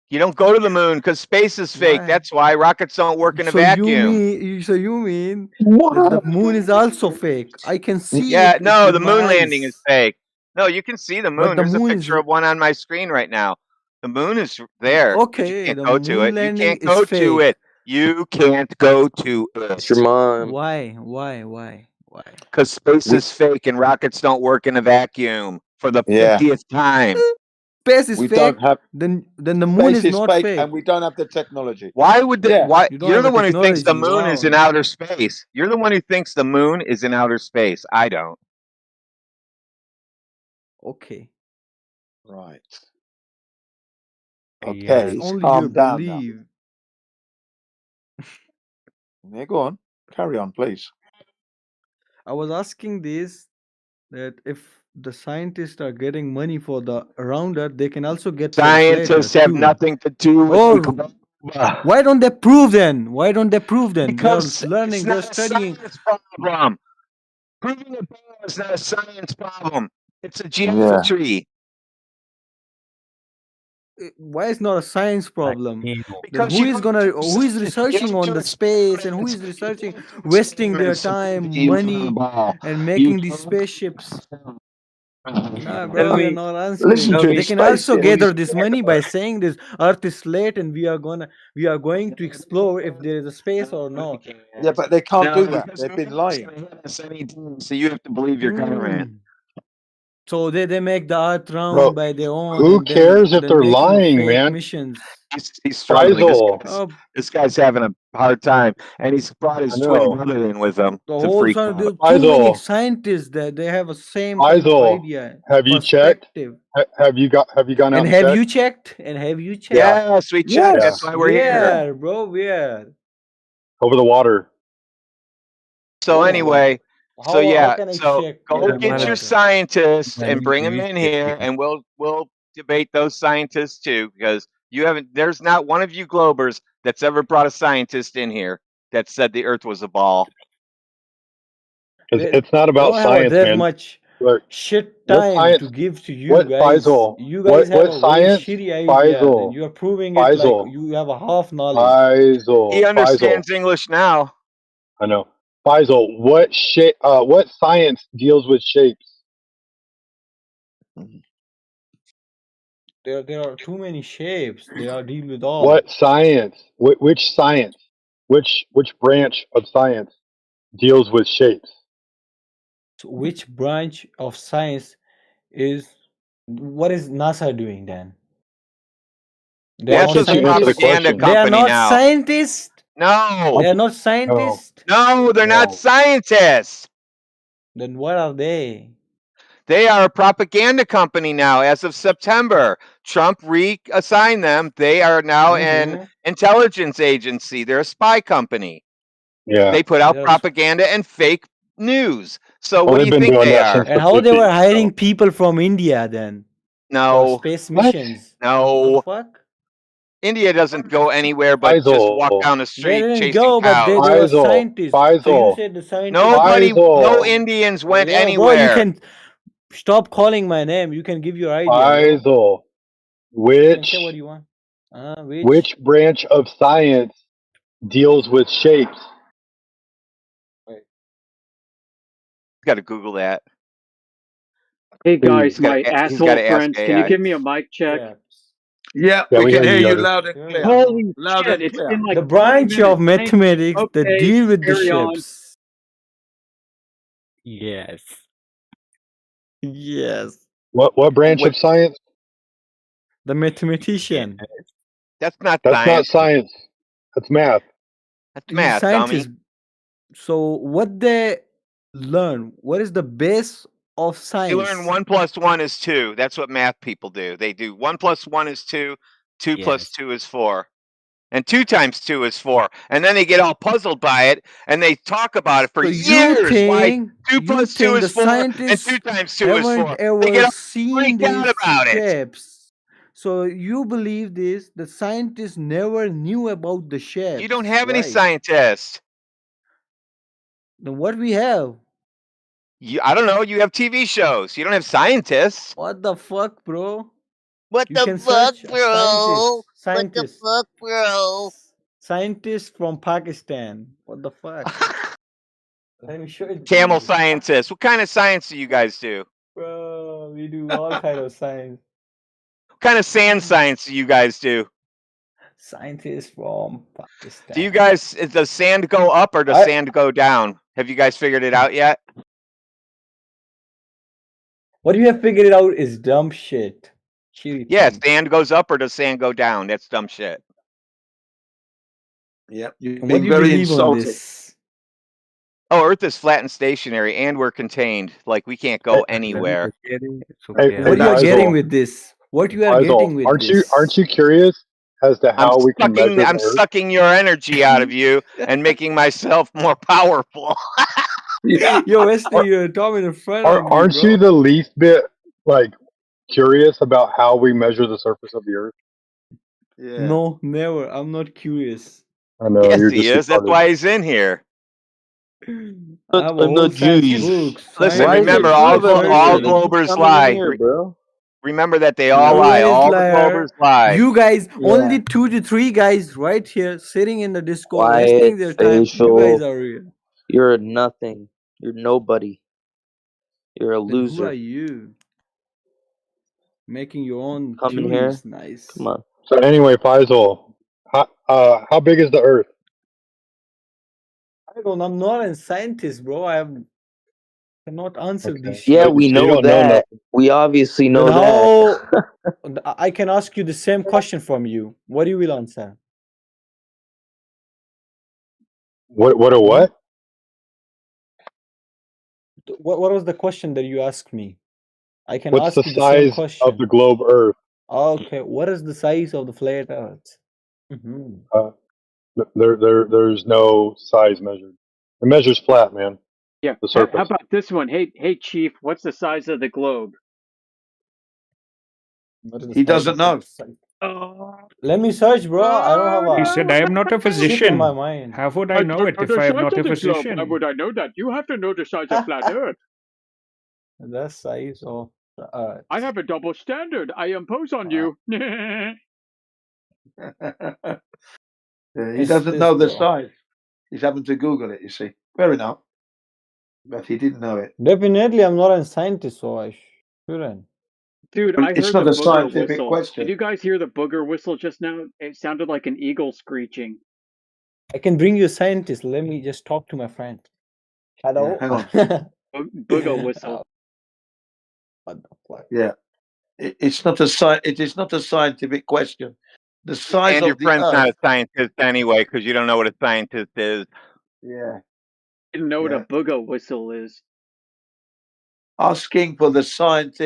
You don't go to the moon because space is fake. Why? That's why rockets don't work in a So you vacuum. mean that the moon is also fake? I can see Yeah, it no, with the my moon landing is eyes. fake. No, you can see the But moon. the There's a moon is picture of one on my screen right now. The moon is there, but you okay. can't The go to moon it. You landing can't is go to fake. it. You can't go to it. It's your mom. Why? Because space is fake and rockets don't work in a vacuum for the Yeah. 50th time. Space is We fake. don't have. Then the moon Space is is not fake, fake. and we don't have the technology. Why would Yeah. why You don't you're have the a one who thinks the technology. moon is in Wow. outer space. You're the one who thinks the moon is in outer space. I don't. Okay. Right. Yeah. Okay. It's He's only your calmed down now. belief. Yeah, go on. Carry on, please. I was asking this that if the scientists are getting money for the round Earth, they can also get for the flat Scientists Earth have too. nothing to do with Or the why don't they prove then? Why don't they prove then? They are because it's learning, they're not a studying. science problem. Proving a ball is not a science problem. It's a Yeah. geometry. Why is not a science problem? Then Because who you is don't gonna do who is science, you researching don't on do the space and who experiments. is researching, You don't do wasting their experiments to prove time, that you want a money, ball. and You making these don't spaceships? Nah, Tell bro, you're me, not Listen answering. to They his can space. also Yeah. gather this money by saying this Earth is flat and we are going to explore if there is a space or not. Yeah, but they can't No, do that. because They've been nobody's lying. gonna hit us any day, so you have to believe your government. So they make the Earth round Bro, by their own, who and cares if they're make some lying, fake man? missions. He's struggling. Faisal, This guy's having a hard time, and he's brought I his twin know. brother in with him The to whole freak time, there out. are too many Faisal, scientists that they have a same kind of Faisal, idea, have you checked? perspective. Have you gone out And and have checked? you checked? And have you checked? Yeah, Yes, we What? checked. yeah. That's why we're here. Where, bro? Where? Over the water. So Over the anyway, water. so How yeah, can I so check go over the get your water? scientists Man, and bring them you in here, and we'll debate those scientists too, because you haven't. There's not one of you Globers that's ever brought a scientist in here that said the Earth was a ball. It's not I about don't have science, that man. much Look, shit what time science? to give to you What guys. Faisal? You guys have What a very science? shitty idea, then Faisal, you are proving it like Faisal, you have a half knowledge. He Faisal. understands English now. I know. Faisal, what shape? What science deals with shapes? There are too many shapes. They are deal with all. What science? Which science? Which branch of science deals with shapes? So which branch of science is what is NASA doing then? They are Why not NASA's a can't you answer the scientists. propaganda question? They are company not now. scientists. No, They are not No, scientists. no, they're not no. scientists. Then what are they? They are a propaganda company now as of September. Trump reassigned them. They are now an Mhm. intelligence agency. They're a spy company. Yeah. They put out They are propaganda and fake news. So Well, what do they've you been think doing they that since are? And the how they were 50s. hiring people from India then for No, space What? missions? What the no. fuck? India doesn't go anywhere but just walk Faisal, down the They street didn't chasing go, but cows. they were Faisal, scientists. So you Faisal, said the scientists. Nobody, no Faisal, Indians went Yeah, bro, you anywhere. can stop calling my name. You can give your idea, bro. Faisal. You can say what Which you want. Which? branch of science deals with shapes? Got to Google that. Hey guys, Please. my He's got asshole to ask friends, can you AI. give me a mic check? Yeah. Yeah, Yeah, we we can hear hear you, you Yoder. loud and Here we clear. go. Holy Loud shit, and it's clear. been like The 20 branch of minutes. mathematics that Okay, deal with the carry on. shapes. Yes. Yes. What branch What? of science? The mathematician. That's not That's not science. science. That's math. That's He's a math, scientist. dummy. So what they learn? What is the base of They learn science? 1 + 1 is 2. That's what math people do. They do 1 + 1 is 2, 2 + 2 is 4, and 2 times 2 is 4. And then they get all puzzled by it, and they talk about it for So you years. Why think 2 + 2 the is 4 and 2 scientists times 2 is haven't 4. They ever get all seen freaked out these about it. shapes? So you believe this? The scientists never knew about the shapes. You don't have any right? scientists. Then what we have? I don't know. You have TV shows. You don't have scientists. What the fuck, bro? What You the can fuck, search a bro? scientist. What the fuck, bro? Scientist from Pakistan. What the fuck? Let me show it to Camel you. scientists. What kind of science do you guys do? Bro, we do all kind of science. What kind of sand science do you guys do? Scientists from Pakistan. Do you guys, does sand go up or does sand go down? Have you guys figured it out yet? What you have figured it out is dumb shit. Yeah, sand goes up or does sand go down? That's dumb shit. Yep, you're What being do you very believe on insulting. this? Oh, Earth is flat and stationary, and we're contained. Like we can't go anywhere. Hey, What you are getting with this? What you are getting with this? Aren't you curious as to how we can measure the I'm Earth? sucking your energy out of you and making myself more powerful. Yo, Wesley, you're talking in front of me, Aren't bro. you the least bit curious about how we measure the surface of the Earth? Yeah. No, never. I'm not curious. I know Yes, you're he just is. That's retarded. why he's in here. I have a whole science books. Listen, Science remember, is all person. Globers lie. Remember that they all lie. Everyone is All the liar. Globers lie. You guys, only 2 to 3 guys right here sitting in the Discord wasting Quiet, their time. You guys facial. are real. You're a nothing. You're nobody. You're a Then who are loser. you? Making your own Come in here. theories, nice. Come on. So anyway, Faisal, how big is the Earth? I'm not a scientist, bro. Cannot answer Okay. these Yeah, shit. we So you know don't know that. nothing. We obviously Then know that. how I can ask you the same question from you. What you will answer? What a Hmm? what? What was the question that you asked me? I can What's the ask you the same size of the question. globe Earth? Okay, what is the size of the flat Earth? Hmm. There's no size measured. It measures flat, man. Yeah. The How surface. about this one? Hey, Chief, what's the size of the globe? What is the He size doesn't of the know. Oh, Let me search, bro. I don't have He a said, I am not a shit on my physician. mind. How would I know it if I am not a physician? Why would I know that? You have to know the size of flat Earth. The size of the Earth. I have a double standard. I impose on you. Yeah, he It's doesn't this, know the bro. size. He's having to Google it, you see. Fair enough. But he didn't know it. Definitely, I'm not a scientist, so I shouldn't. Dude, Well, I it's heard not the a booger scientific whistle. question. Did you guys hear the booger whistle just now? It sounded like an eagle screeching. I can bring you a scientist. Let me just talk to my friend. Hello? Yeah, hang on. Booger whistle. What the fuck? Yeah. It's not it is not a scientific question. The size And your of the friend's not Earth. a scientist anyway, because you don't know what a scientist is. Yeah. Didn't know what a Yeah. booger whistle is. Asking for the size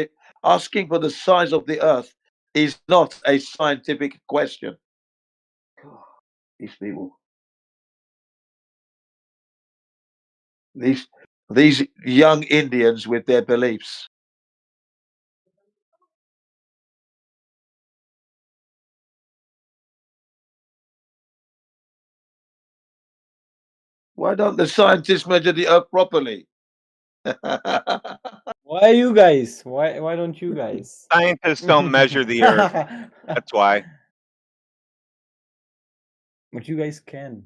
of the Earth is not a scientific question. These people. These young Indians with their beliefs. Why don't the scientists measure the Earth properly? Why you guys? Why don't you guys? Scientists don't measure the earth. That's why. But you guys can,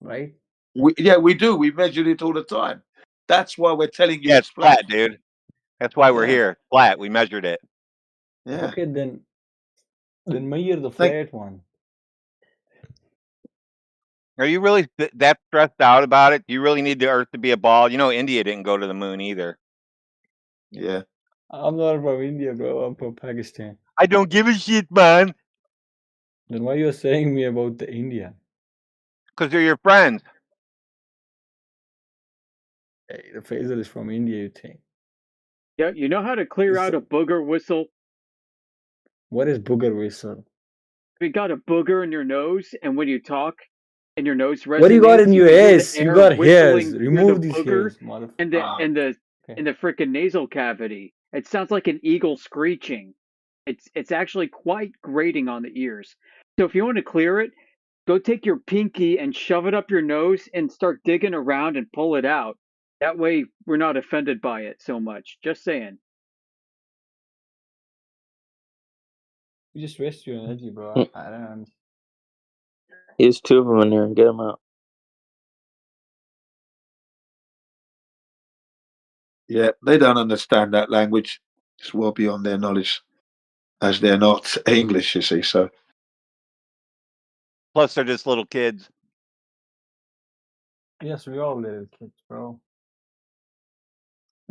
right? We do. We measure it all the time. That's why we're telling you Yeah, it's it's flat. flat, dude. That's why we're Yeah. here. Flat. We measured it. Yeah. Okay, then measure the Thank- flat one. Are you really that stressed out about it? Do you really need the Earth to be a ball? You know, India didn't go to the moon either. Yeah. I'm not from India, bro. I'm from Pakistan. I don't give a shit, man. Then why you're saying me about the India? Because they're your friends. Hey, the Faisal is from India, you think? Yeah, you know how to clear out a booger whistle? What is booger whistle? You got a booger in your nose, and when you talk, and your nose resonates, What do you got in your you hear ass? the You air got hairs. whistling through the Remove these booger hairs, motherfucker. and the freaking nasal cavity. It sounds like an eagle screeching. It's actually quite grating on the ears. So if you want to clear it, go take your pinky and shove it up your nose and start digging around and pull it out. That way we're not offended by it so much. Just saying. You just waste your energy, bro. I don't know. There's two of them in there. Get them out. Yeah, they don't understand that language. It's well beyond their knowledge, as they're not English, you see. So Plus, they're just little kids. Yes, we all little kids, bro.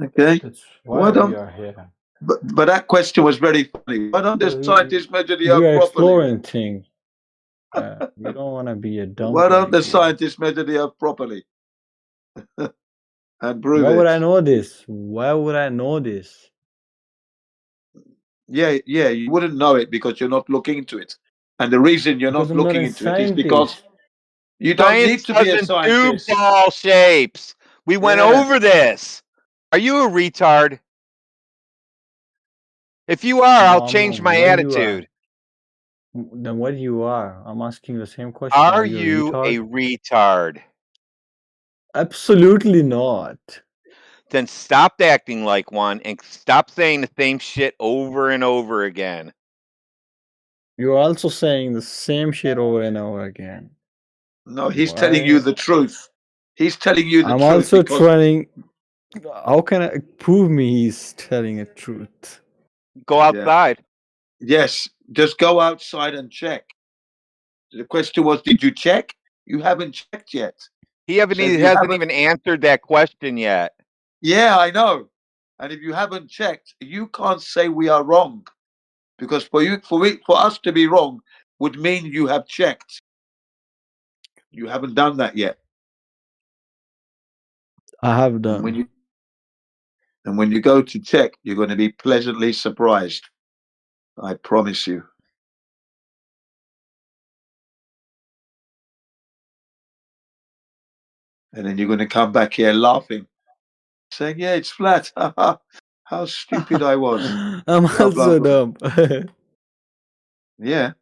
okay, That's why why we don't? are here. But that question was very funny. Why don't the scientists measure the We Earth are properly? exploring things. We don't want to be a dumb. Why don't the scientists measure the Earth properly and prove Why it? would I know this? Why would I know this? Yeah, you wouldn't know it because you're not looking into it. And the reason you're Because not I'm not looking a into it is because scientist. you don't need Science to be a doesn't do scientist. ball shapes. We went Yeah. over this. Are you a retard? If you are, I'll change my What attitude. Then what you are? I'm asking the same question. Are You you a a retard? retard? Absolutely not. Then stop acting like one and stop saying the same shit over and over again. You're also saying the same shit over and over again. No, he's telling you the truth. He's telling you the I'm truth. also because trying. How can I prove me he's telling the truth? Go outside. Yes, just go outside and check. The question was, did you check? You haven't checked yet. He hasn't even answered that question yet. Yeah, I know. And if you haven't checked, you can't say we are wrong, because for us to be wrong would mean you have checked. You haven't done that yet. I have And done. when you go to check, you're going to be pleasantly surprised. I promise you. And then you're going to come back here laughing, saying, "Yeah, it's flat." How stupid I was. I'm Blah blah also blah. dumb. Yeah.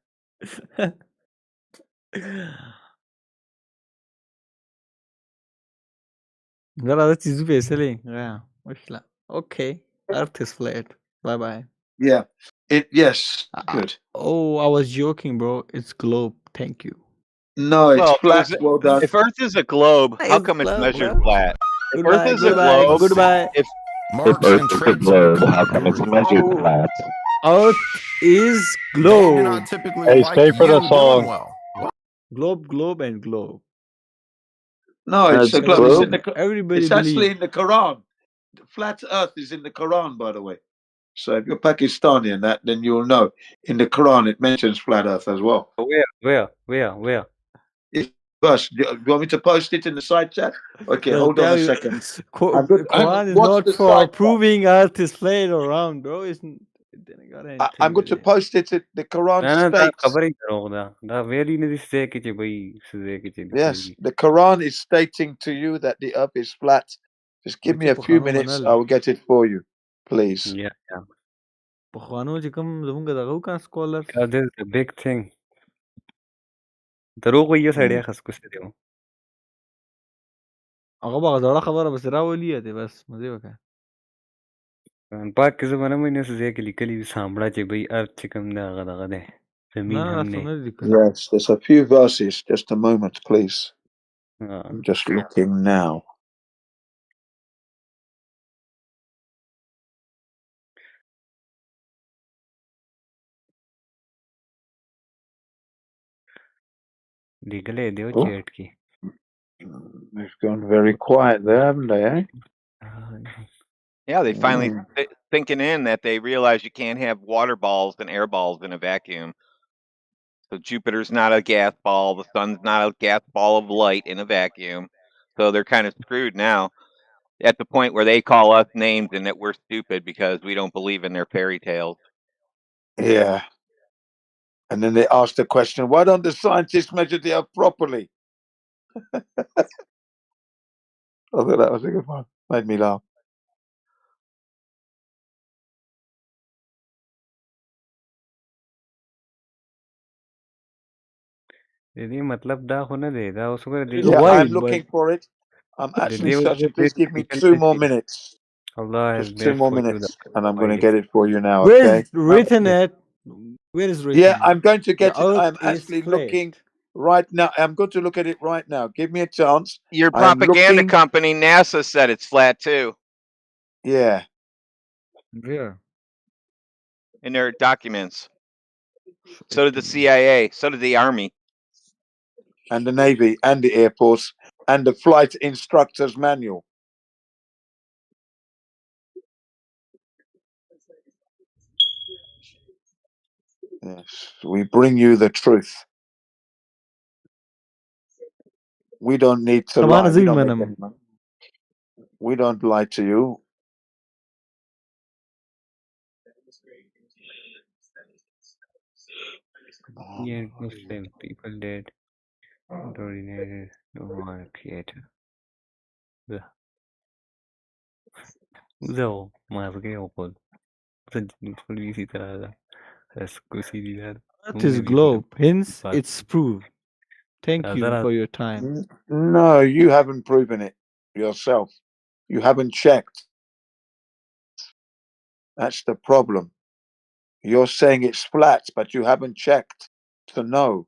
Gara da çizip eselin. Yeah. Başla. Okay. Earth is flat. Bye bye. Yeah. Yes. Good. Oh, I was joking, bro. It's globe. Thank you. No, it's Well, flat. Well done. if Earth is a globe, how It's come it's globe, measured bro. flat? If Earth Goodbye, is a goodbye, globe, goodbye. if If Earth is a globe, how come it's measured flat? Earth is globe. Hey, stay for the song. Globe, globe, and globe. No, it's a globe. It's in the. Everybody It's actually believe. in the Quran. Flat Earth is in the Quran, by the way. So if you're Pakistani and that, then you'll know. In the Quran, it mentions flat Earth as well. Where? If verse, do you want me to post it in the side chat? Okay, They'll hold on tell a you, second. I'm good. Hang on. Quran is What's not the for side chat? proving Earth is flat or round, bro. It's I'm going to post it. The Quran Da states. covering da very ne se ke bhai se ke Yes, the Quran is stating to you that the earth is flat. Just give me a few minutes. I will get it for you, please. Yeah. پخوانو چې کوم زمونږ دغه وکړه scholars. This is the big thing. دروغ وایي سړی خس کوسه دی. هغه به زړه خبره بس راولي ته بس مزه وکړه. پاک کې زمونه مې نه څه کې لیکلي سامړه چې بھئی ارت چې کوم دا غدغه ده زمين هم نه. Yes, there's a few verses. Just a moment, please. I'm just looking now. لیکلې دی او Oh. چیټ کې. They've gone very quiet there, haven't they, eh? Yeah, they finally thinking in that they realize you can't have water balls and air balls in a vacuum. So Jupiter's not a gas ball, the sun's not a gas ball of light in a vacuum. So they're kind of screwed now at the point where they call us names and that we're stupid because we don't believe in their fairy tales. Yeah. And then they ask the question, why don't the scientists measure the earth properly? I thought that was a good one. Made me laugh. دې مطلب دا خو نه دی دا اوس وګوره د Yeah, I'm looking for it. I'm actually searching. Please give me 2 more minutes. Allah is Just 2 there more for you. minutes, and I'm going to get it for you now. Where Okay? is written at? Where is written? Yeah, I'm going to get The it. earth I'm is actually flat. looking right now. I'm going to look at it right now. Give me a chance. Your I'm propaganda looking. company, NASA, said it's flat too Yeah. Where? in their documents. So did the CIA. So did the Army. And the Navy and the Air Force and the Flight Instructor's Manual. Yes, we bring you the truth. We don't need to lie. We don't make any money. We don't lie to you. Yeah, Muslim people dead. Dominated the war creator. जाओ मार के ऊपर सज्जन इसी तरह का इसको सीधी यार Earth is globe, hence it's proved. Thank you for your time. No, you haven't proven it yourself. You haven't checked. That's the problem. You're saying it's flat, but you haven't checked to know.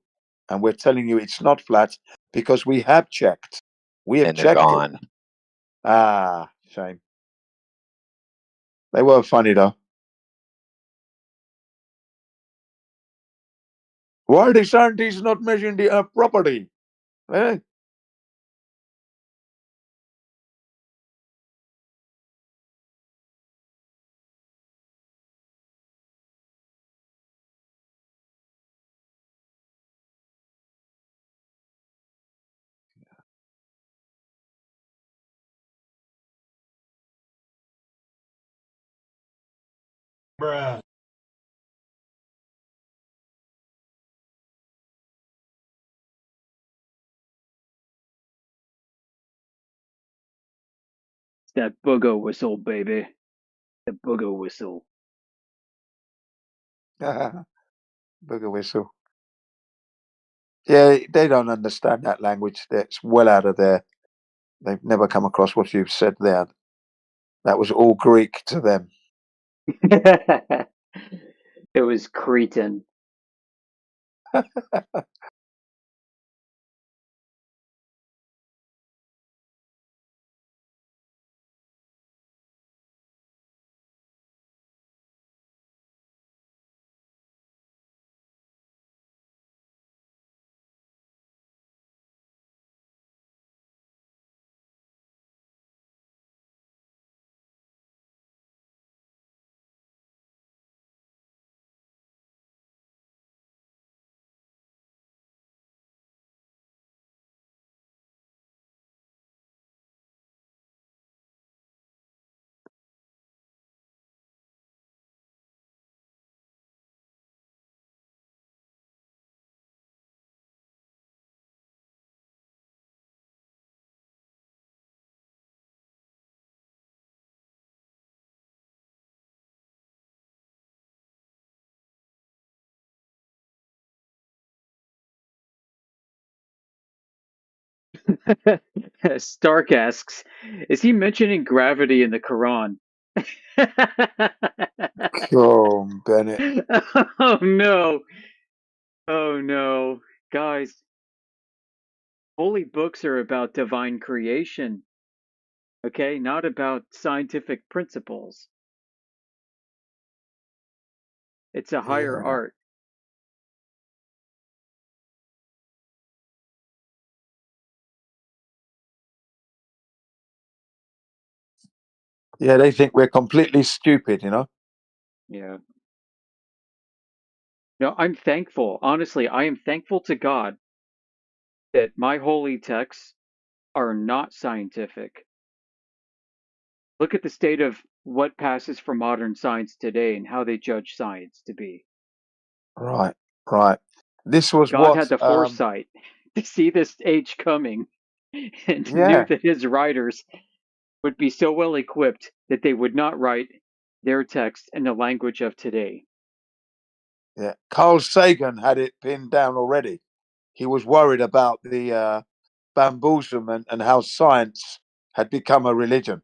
And we're telling you it's not flat because we have checked. We have And they're checked gone. it. Ah, shame. They were funny though. Why are the scientists not measuring the earth properly? Eh? Bruh. It's that booger whistle, baby. The booger whistle. Booger whistle. Yeah, they don't understand that language. That's well out of their. They've never come across what you've said there. That was all Greek to them. It was Cretan. Stark asks, is he mentioning gravity in the Quran? Oh, Bennett. Oh no. Oh no. Guys, holy books are about divine creation, okay? Not about scientific principles. It's a higher Yeah. art. Yeah, they think we're completely stupid, Yeah. No, I'm thankful. Honestly, I am thankful to God that my holy texts are not scientific. Look at the state of what passes for modern science today and how they judge science to be. Right, right. This was God what, had the foresight to see this age coming and knew yeah, that his writers would be so well equipped that they would not write their text in the language of today. yeah. Carl Sagan had it pinned down already. He was worried about the bamboozlement and how science had become a religion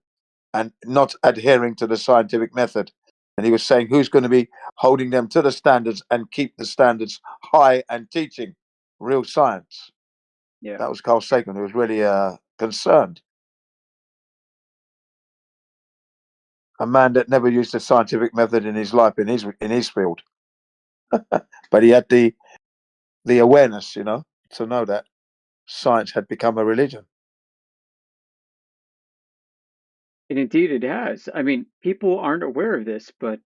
and not adhering to the scientific method. And he was saying who's going to be holding them to the standards and keep the standards high and teaching real science. Yeah. That was Carl Sagan, who was really concerned. A man that never used a scientific method in his life in his field, but he had the awareness, to know that science had become a religion. And indeed it has. I mean, people aren't aware of this, but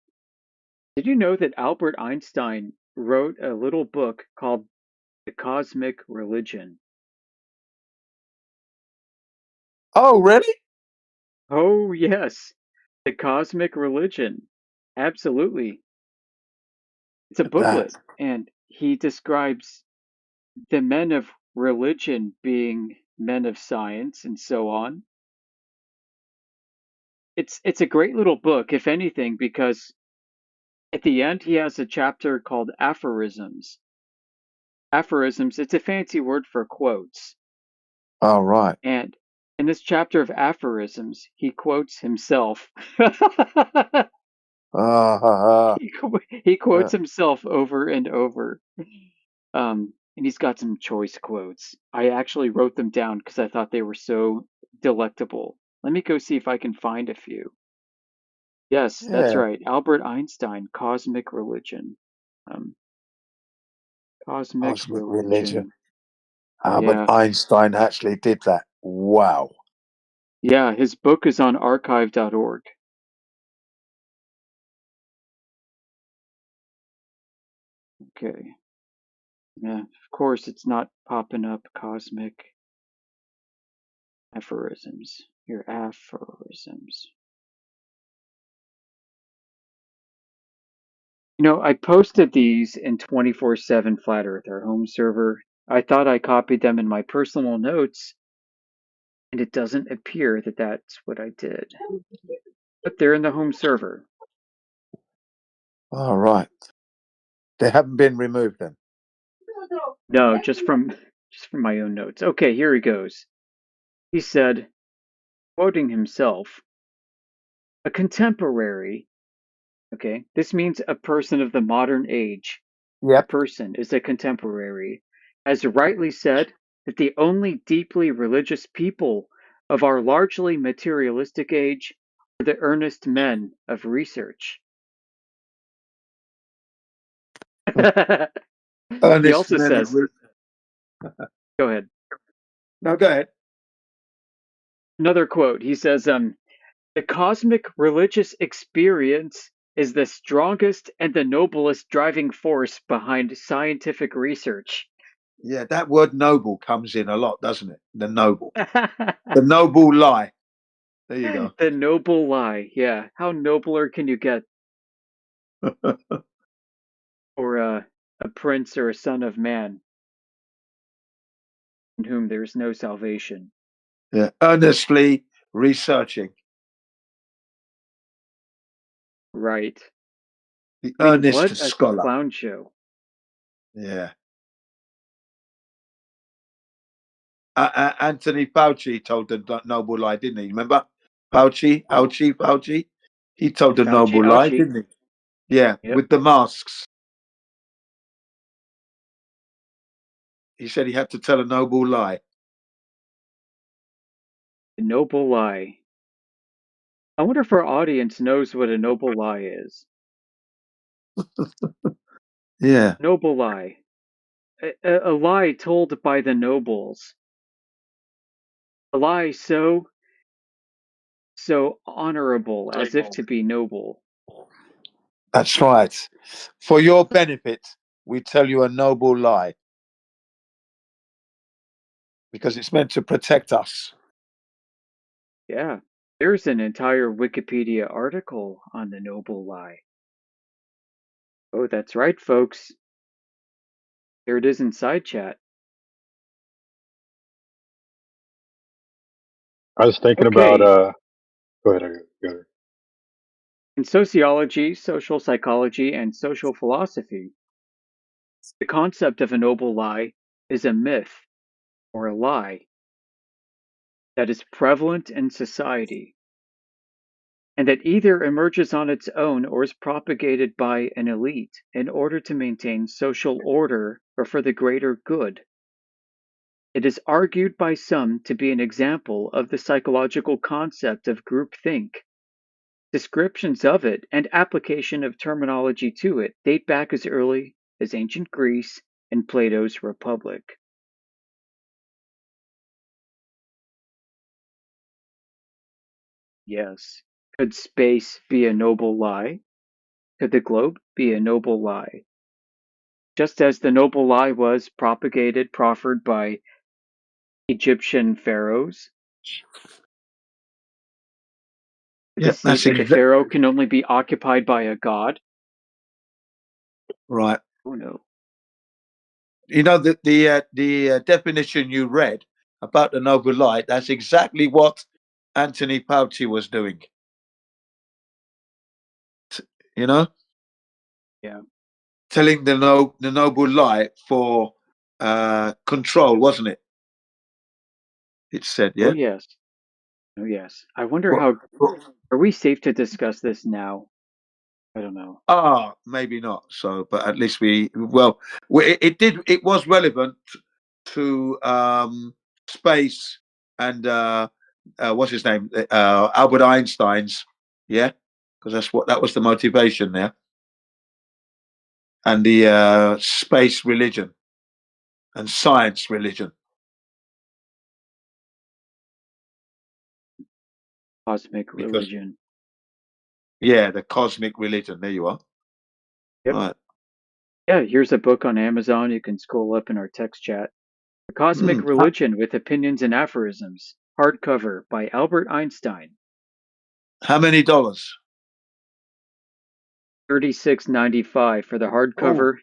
did you know that Albert Einstein wrote a little book called The Cosmic Religion? Oh, really? Oh, yes. The Cosmic Religion. Absolutely. It's a That. booklet, and he describes the men of religion being men of science and so on. It's a great little book, if anything, because at the end he has a chapter called aphorisms. Aphorisms, it's a fancy word for quotes. Oh, right. And in this chapter of aphorisms, he quotes himself. He quotes himself over and over. And he's got some choice quotes. I actually wrote them down because I thought they were so delectable. Let me go see if I can find a few. Yes, that's Yeah. right. Albert Einstein, Cosmic Religion. Um, Cosmic Cosmic religion. Religion. But Yeah. Einstein actually did that. Wow. Yeah, his book is on archive.org. Okay. Yeah, of course it's not popping up. Cosmic aphorisms. Your aphorisms. I posted these in 24/7 Flat Earth, our home server. I thought I copied them in my personal notes, and it doesn't appear that that's what I did. But they're in the home server. All right. They haven't been removed then. No, just from my own notes. Okay, here he goes. He said, quoting himself, a contemporary. Okay, this means a person of the modern age. A Yep. person is a contemporary, has rightly said that the only deeply religious people of our largely materialistic age are the earnest men of research. He Earnest also men of says, go ahead. No, go ahead. Another quote. He says, the cosmic religious experience is the strongest and the noblest driving force behind scientific research. Yeah, that word noble comes in a lot, doesn't it? The noble. The noble lie. There you go. The noble lie. Yeah. How nobler can you get? Or a prince or a son of man in whom there is no salvation. Yeah. Earnestly researching. Right. The I mean, earnest what a scholar. clown show. Yeah. Anthony Fauci told the noble lie, didn't he? Remember? Fauci. He told the noble lie, Fauci. didn't he? Yeah, Yep. with the masks. He said he had to tell a noble lie. A noble lie. I wonder if our audience knows what a noble lie is. Yeah. Noble lie. A lie told by the nobles. A lie so honorable as if to be noble. That's right. For your benefit, we tell you a noble lie. Because it's meant to protect us. Yeah. There's an entire Wikipedia article on the noble lie. Oh, that's right, folks. There it is in side chat. I was thinking about go ahead. Go ahead. In sociology, social psychology, and social philosophy, the concept of a noble lie is a myth or a lie that is prevalent in society and that either emerges on its own or is propagated by an elite in order to maintain social order or for the greater good. It is argued by some to be an example of the psychological concept of groupthink. Descriptions of it and application of terminology to it date back as early as ancient Greece and Plato's Republic. Yes. Could space be a noble lie? Could the globe be a noble lie? Just as the noble lie was proffered by Egyptian pharaohs. The Yeah, seat that's of the pharaoh can only be occupied by a god. Right. Oh no. You know the definition you read about the noble lie. That's exactly what Anthony Fauci was doing. You know. Yeah. Telling the noble lie for control, wasn't it? It said, Oh yeah. yes. Oh yes. I wonder Well, how. Are we safe to discuss this now? I don't know. Maybe not. So, but at least it was relevant to space and what's his name, Albert Einstein's, yeah, because that was the motivation there, and the space religion and science religion. Cosmic religion. Yeah, the cosmic religion. There you are. Yep. Right. Yeah, here's a book on Amazon. You can scroll up in our text chat. The Cosmic Religion with Opinions and Aphorisms. Hardcover by Albert Einstein. How many dollars? $36.95 for the Oh, hardcover,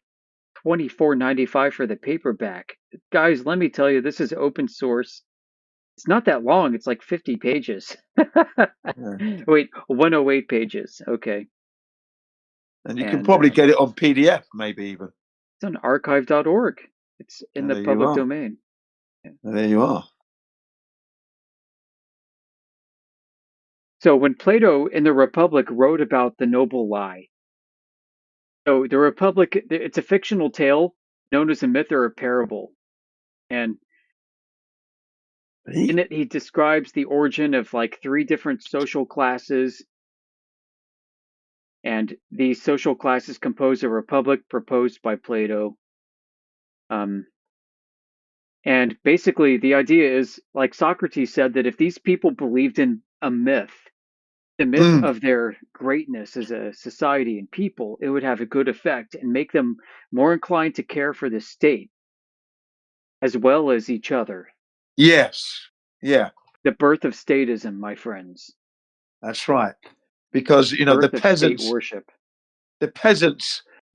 $24.95 for the paperback. Guys, let me tell you, this is open source. It's not that long. It's like 50 pages. yeah. Wait, 108 pages. Okay. And you can And probably get it on PDF, maybe even. it's on archive.org. It's in the There you public are. domain. There you are. So when Plato in the Republic wrote about the noble lie, so the Republic, it's a fictional tale known as a myth or a parable. And in it, he describes the origin of like 3 different social classes. And these social classes compose a republic proposed by Plato. And basically, the idea is, like Socrates said, that if these people believed in a myth, the myth of their greatness as a society and people, it would have a good effect and make them more inclined to care for the state as well as each other. Yes. Yeah. The birth of statism, my friends. That's right. Because The the birth of state peasants worship.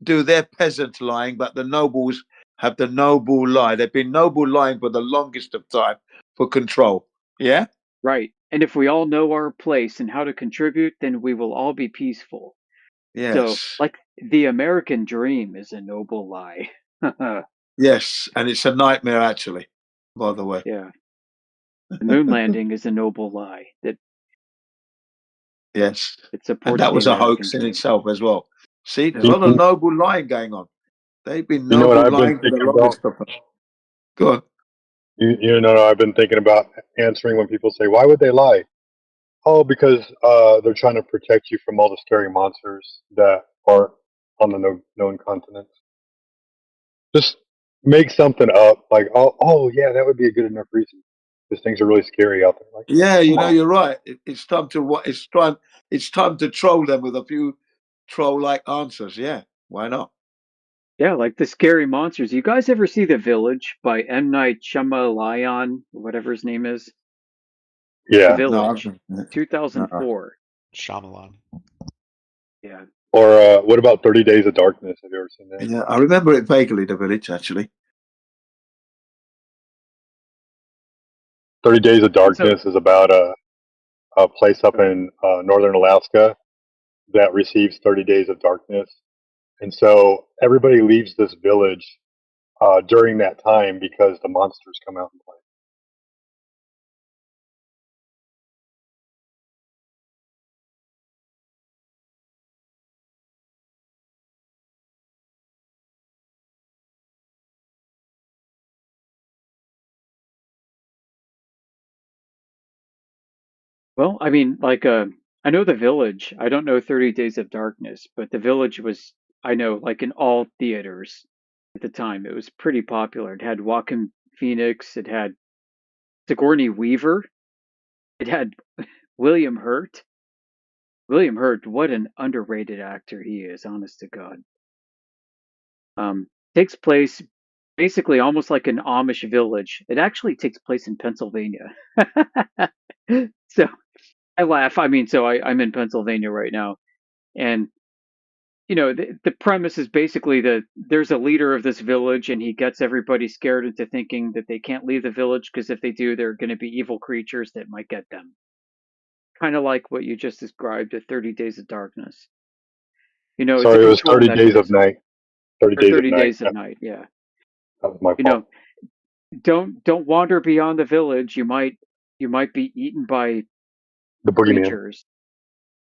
do their peasant lying, but the nobles have the noble lie. They've been noble lying for the longest of time for control. Yeah? Right. And if we all know our place and how to contribute, then we will all be peaceful. So, Yes. like, the American dream is a noble lie. Yes. And it's a nightmare, actually, by the way. Yeah. The moon landing is a noble lie that Yes. it And supports that the was a American hoax in dream. itself as well. See, there's a Yeah. lot of noble lying going on. They've been You know what noble I've been lying for the thinking about? longest of time. Go on. I've been thinking about answering when people say, "Why would they lie?" Oh, because they're trying to protect you from all the scary monsters that are on the known continents. Just make something up, like, oh yeah, that would be a good enough reason. Because things are really scary out there. Like, Yeah, come on. you're right. It's time to it's time to troll them with a few troll-like answers. Yeah, why not? Yeah, like the scary monsters. You guys ever see The Village by M. Night Shyamalan, whatever his name is? The Yeah. Village, No. 2004. Shyamalan. Yeah. Or what about 30 Days of Darkness? Have you ever seen that? Yeah, I remember it vaguely. The Village, actually. 30 Days of So, Darkness is about a place up in northern Alaska that receives 30 days of darkness. And so everybody leaves this village during that time because the monsters come out and play. well, I mean, like, I know The Village. I don't know 30 Days of Darkness, but The Village was, I know, like in all theaters at the time. It was pretty popular. It had Joaquin Phoenix. It had Sigourney Weaver. It had William Hurt. William Hurt, what an underrated actor he is, honest to God. Takes place basically almost like an Amish village. It actually takes place in Pennsylvania. So I laugh. I mean, so I'm in Pennsylvania right now. And, the premise is basically that there's a leader of this village and he gets everybody scared into thinking that they can't leave the village because if they do, they're going to be evil creatures that might get them. Kind of like what you just described at 30 Days of Darkness. It's a Sorry, it was control 30 Days of mechanism. Night. 30 Or Days of 30 Night. Days of Night, yeah. That was my You fault. know, don't wander beyond the village. You might be eaten by The Boogeyman. creatures.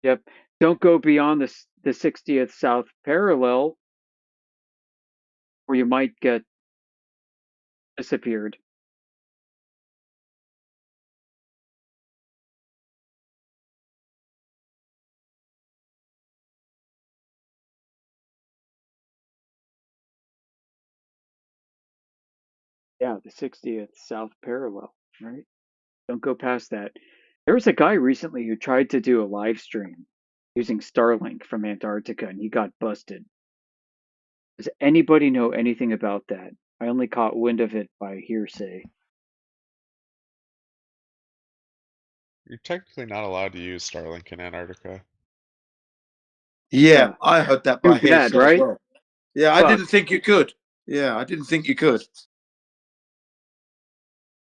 Yep. Don't go beyond the 60th South parallel, or you might get disappeared. Yeah, the 60th South parallel, right? Don't go past that. There was a guy recently who tried to do a live stream using Starlink from Antarctica, and he got busted. Does anybody know anything about that? I only caught wind of it by hearsay. You're technically not allowed to use Starlink in Antarctica. Yeah, I heard that by Too bad, hearsay as right? well. Yeah, I Fuck. didn't think you could. Yeah, I didn't think you could.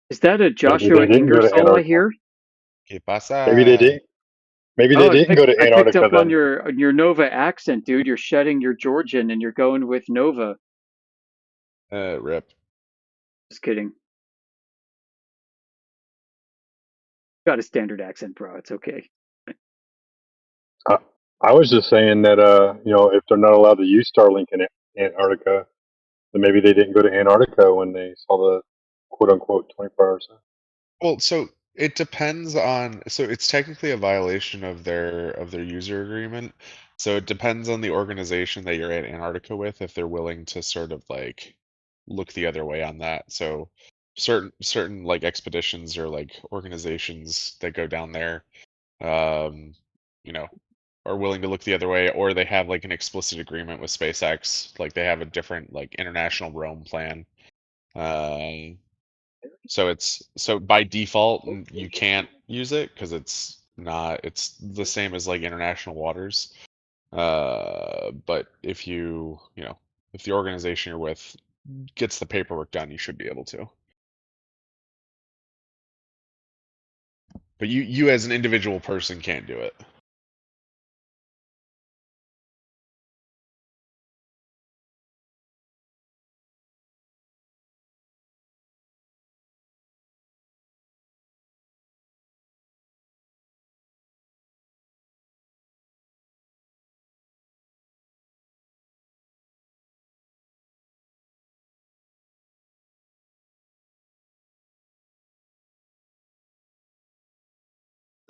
Is that a Maybe Joshua they didn't go to Ingersoll I Antarctica. hear? ¿Qué Maybe they pasa? did. Maybe Oh, they didn't go to I picked Antarctica up on then. your Nova accent, dude. You're shedding your Georgian and you're going with Nova. Rip. Just kidding. Got a standard accent, bro. It's okay. I was just saying that if they're not allowed to use Starlink in Antarctica, then maybe they didn't go to Antarctica when they saw the quote unquote 24 hours. Well, so it depends on. So it's technically a violation of their user agreement. So it depends on the organization that you're at Antarctica with if they're willing to sort of like look the other way on that. So certain like expeditions or like organizations that go down there, um, you know, are willing to look the other way, or they have like an explicit agreement with SpaceX, like they have a different like international roam plan. So by default you can't use it because it's the same as like international waters. But if if the organization you're with gets the paperwork done, you should be able to. But you as an individual person can't do it.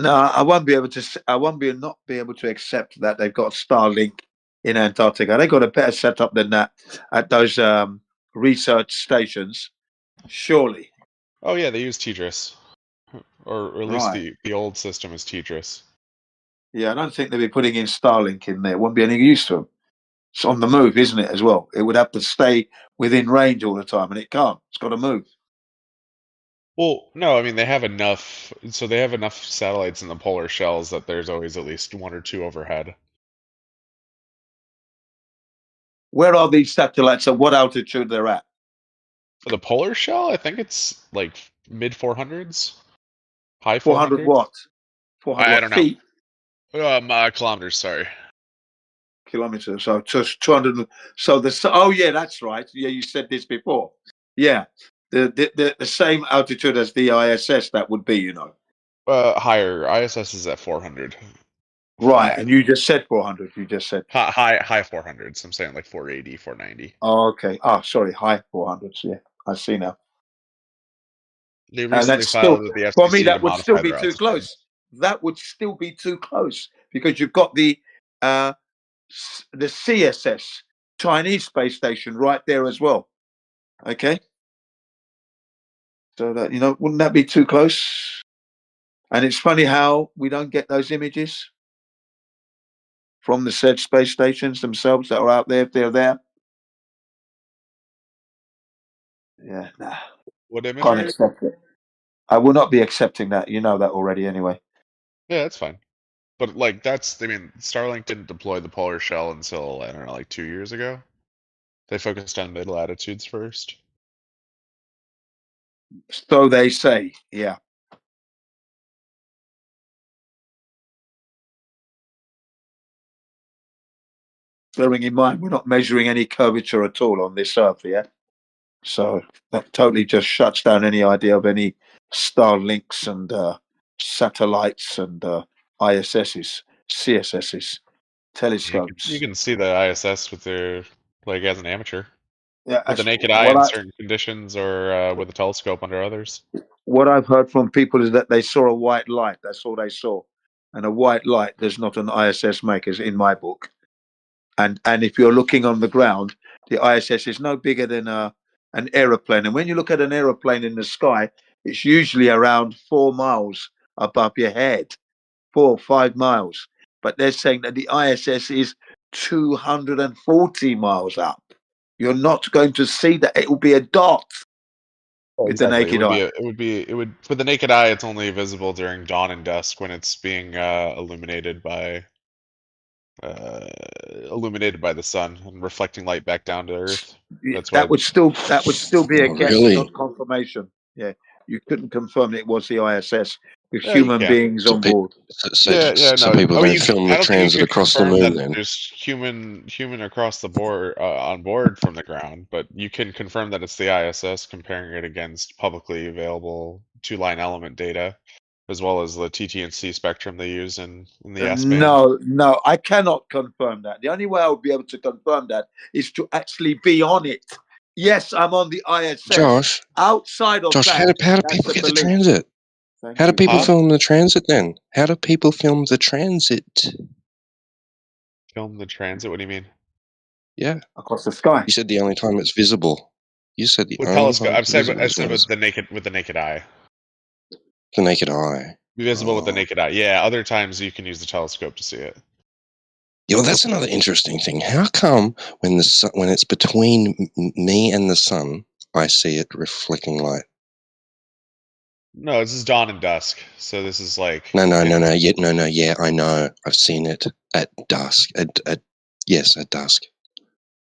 No, I won't be able to. I won't not be able to accept that they've got Starlink in Antarctica. They got a better setup than that at those research stations, surely. Oh yeah, they use TDRS, or at least Right. the old system is TDRS. Yeah, I don't think they'll be putting in Starlink in there. Won't be any use to them. It's on the move, isn't it? As well, it would have to stay within range all the time, and it can't. It's got to move. Well, no, I mean they have enough. So they have enough satellites in the polar shells that there's always at least one or two overhead. Where are these satellites? At what altitude they're at? For the polar shell, I think it's like mid 400s, high 400 400s. what? 400 I what don't feet? know. Kilometers. Sorry. Kilometers. So just 200. So oh yeah, that's right. Yeah, you said this before. Yeah, the same altitude as the ISS. That would be, Higher. ISS is at 400. Right, Flat. and you just said 400. You just said high 400s. I'm saying like 480, 490. Oh, okay. Oh, sorry, high 400s. Yeah, I see now. They And recently that's still, filed with the for me, FCC to that would still modify be their too altitude. close. That would still be too close because you've got the CSS, Chinese space station, right there as well. Okay. So that, wouldn't that be too close? And it's funny how we don't get those images from the said space stations themselves that are out there if they're there. Yeah, nah. What Can't imagery? accept it. I will not be accepting that. You know that already anyway. Yeah, that's fine. But like Starlink didn't deploy the polar shell until I don't know, like 2 years ago. They focused on mid latitudes first. So they say, yeah. Bearing in mind, we're not measuring any curvature at all on this Earth, yeah? So that totally just shuts down any idea of any Starlinks and satellites and ISSs, CSSs, telescopes. You can see the ISS with their as an amateur. Yeah, With the naked eye in certain conditions or with a telescope under others. What I've heard from people is that they saw a white light. That's all they saw. And a white light does not an ISS make, as in my book. And if you're looking on the ground, the ISS is no bigger than an aeroplane. And when you look at an aeroplane in the sky, it's usually around 4 miles above your head, 4 or 5 miles. But they're saying that the ISS is 240 miles up. You're not going to see that. It will be a dot with the naked eye. It would with the naked eye. It's only visible during dawn and dusk when it's being illuminated by illuminated by the sun and reflecting light back down to Earth. That's That why. would still be a Oh, guess, really? not confirmation. Yeah, you couldn't confirm it was the ISS with Yeah, you human can. beings So, on board. so No. people I mean, don't film the transit you can across the confirm moon that then? there's human across the board on board from the ground, but you can confirm that it's the ISS comparing it against publicly available two-line element data, as well as the TT&C spectrum they use in the S band. No, I cannot confirm that. The only way I would be able to confirm that is to actually be on it. Yes, I'm on the ISS. Josh, Outside of how that, do that's people a get the belief. transit? Thank How do you. people film the transit then? How do people film the transit? Film the transit? What do you mean? Yeah. Across the sky. You said the only time it's visible. You said the With only telescope, time I it's said visible with the naked eye. the naked eye. Be visible with the naked eye. Yeah, other times you can use the telescope to see it. Yeah, well, that's another interesting thing. How come when the sun, when it's between me and the sun, I see it reflecting light? No, this is dawn and dusk. So this is like No. Yeah, I know. I've seen it at dusk. Yes, at dusk.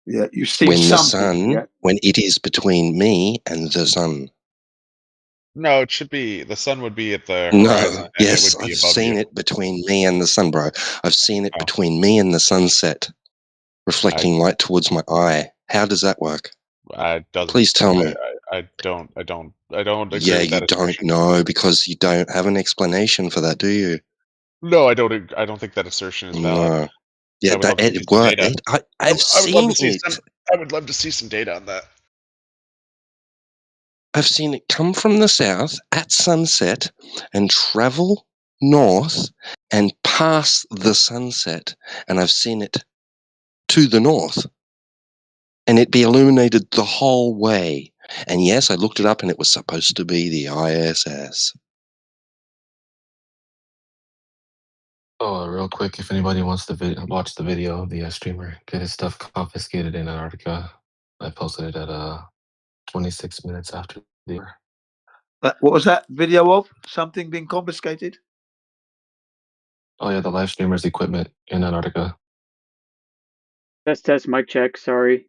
Yeah, you've seen when the something. sun, when it is between me and the sun. No, it should be the sun would be at the No, horizon and it yes, would be I've above seen you. it between me and the sun, bro. I've seen it Oh. between me and the sunset, reflecting light towards my eye. How does that work? Please tell me. I don't agree Yeah, with that you don't assertion. know because you don't have an explanation for that, do you? No, I don't think that assertion is valid. No. Yeah, I would love to see it some worked. data. I've seen it. I would love to see some data on that. I've seen it come from the south at sunset and travel north and pass the sunset, and I've seen it to the north and it be illuminated the whole way. And yes, I looked it up and it was supposed to be the ISS. Oh, real quick, if anybody wants to watch the video of the streamer get his stuff confiscated in Antarctica, I posted it at 26 minutes after the. What was that video of? Something being confiscated? Oh yeah, the live streamer's equipment in Antarctica. Test, mic check, sorry.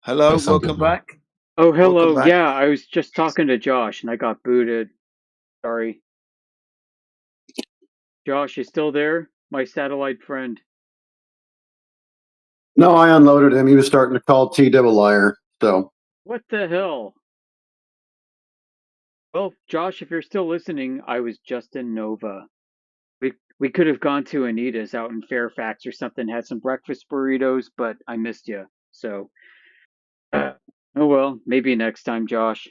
Hello, Yes, I'm welcome good, man. back. Oh, hello. Welcome back. Yeah, I was just talking to Josh and I got booted. Sorry. Josh, you still there? My satellite friend. No, I unloaded him. He was starting to call T-Dib a liar. So What the hell? Well, Josh, if you're still listening, I was just in Nova. We could have gone to Anita's out in Fairfax or something, had some breakfast burritos, but I missed you. So, oh well, maybe next time, Josh.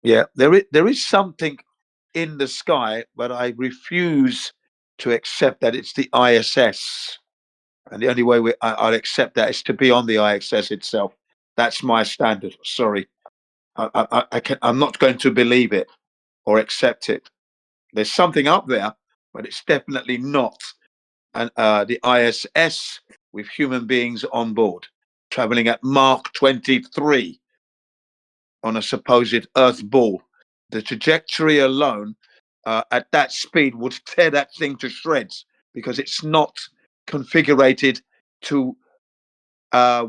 Yeah, there is something in the sky, but I refuse to accept that it's the ISS. And the only way I'll accept that is to be on the ISS itself. That's my standard. Sorry, I'm not going to believe it or accept it. There's something up there, but it's definitely not the ISS with human beings on board, traveling at Mach 23 on a supposed Earth ball. The trajectory alone at that speed would tear that thing to shreds because it's not configured to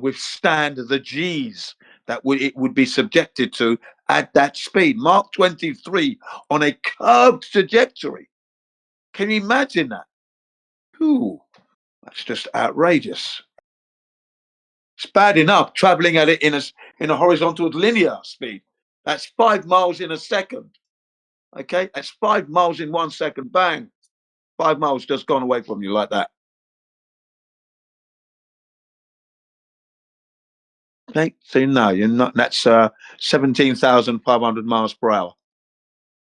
withstand the G's that it would be subjected to at that speed. Mach 23 on a curved trajectory. Can you imagine that? Ooh, that's just outrageous. It's bad enough traveling at it in a horizontal linear speed. That's 5 miles in a second. Okay, that's 5 miles in 1 second. Bang, 5 miles just gone away from you like that. Okay, so no, you're not. That's 17,500 miles per hour.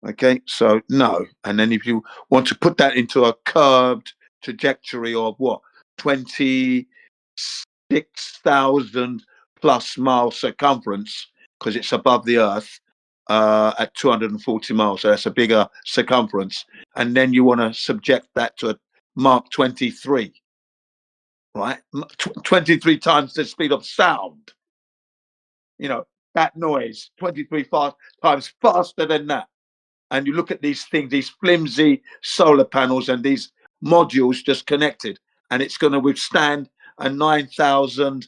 Okay, so no. And then if you want to put that into a curved trajectory of what, 26,000 plus mile circumference, because it's above the Earth at 240 miles, so that's a bigger circumference. And then you want to subject that to a Mach 23, right? 23 times the speed of sound. You know, that noise, 23 times faster than that. and you look at these things, these flimsy solar panels and these modules just connected, and it's going to withstand a 960,000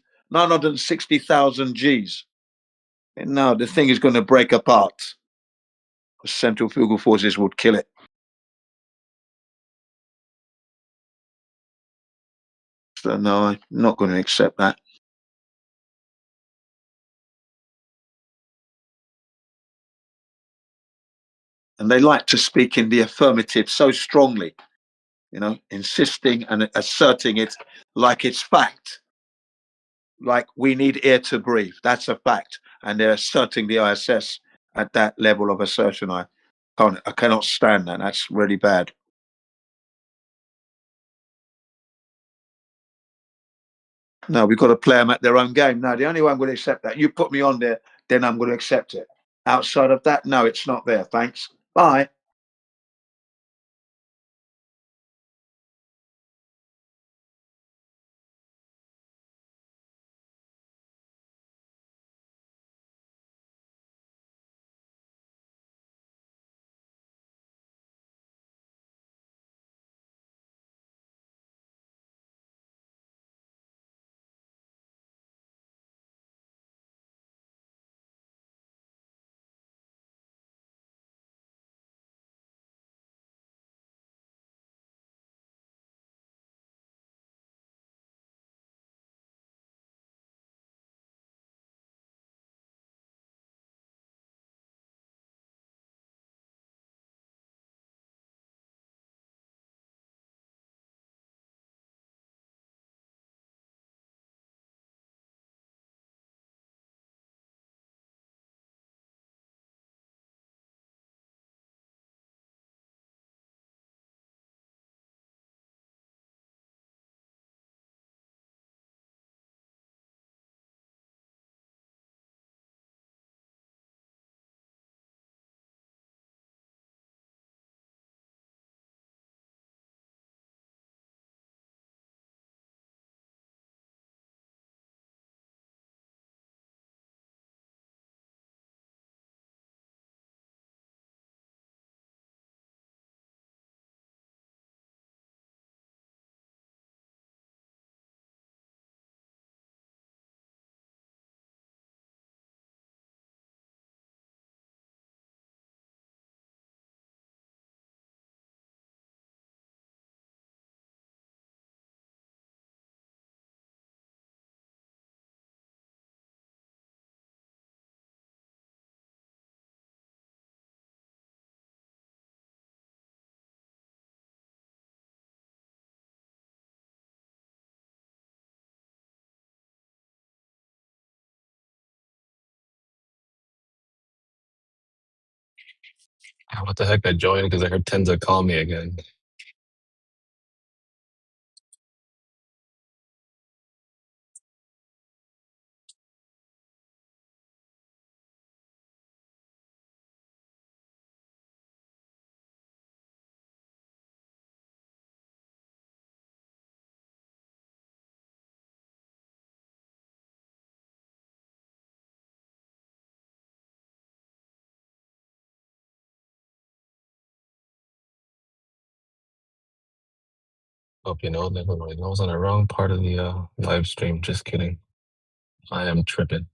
Gs. And now the thing is going to break apart. The centrifugal forces would kill it. So no, I'm not going to accept that. And they like to speak in the affirmative so strongly, insisting and asserting it like it's fact. Like we need air to breathe. That's a fact. And they're asserting the ISS at that level of assertion. I cannot stand that. That's really bad. No, we've got to play them at their own game. No, the only way I'm going to accept that, you put me on there, then I'm going to accept it. Outside of that, no, it's not there. Thanks. Bye. What the heck? I joined because I heard Tenza call me again. Hope you know that I was on the wrong part of the live stream. Just kidding. I am tripping.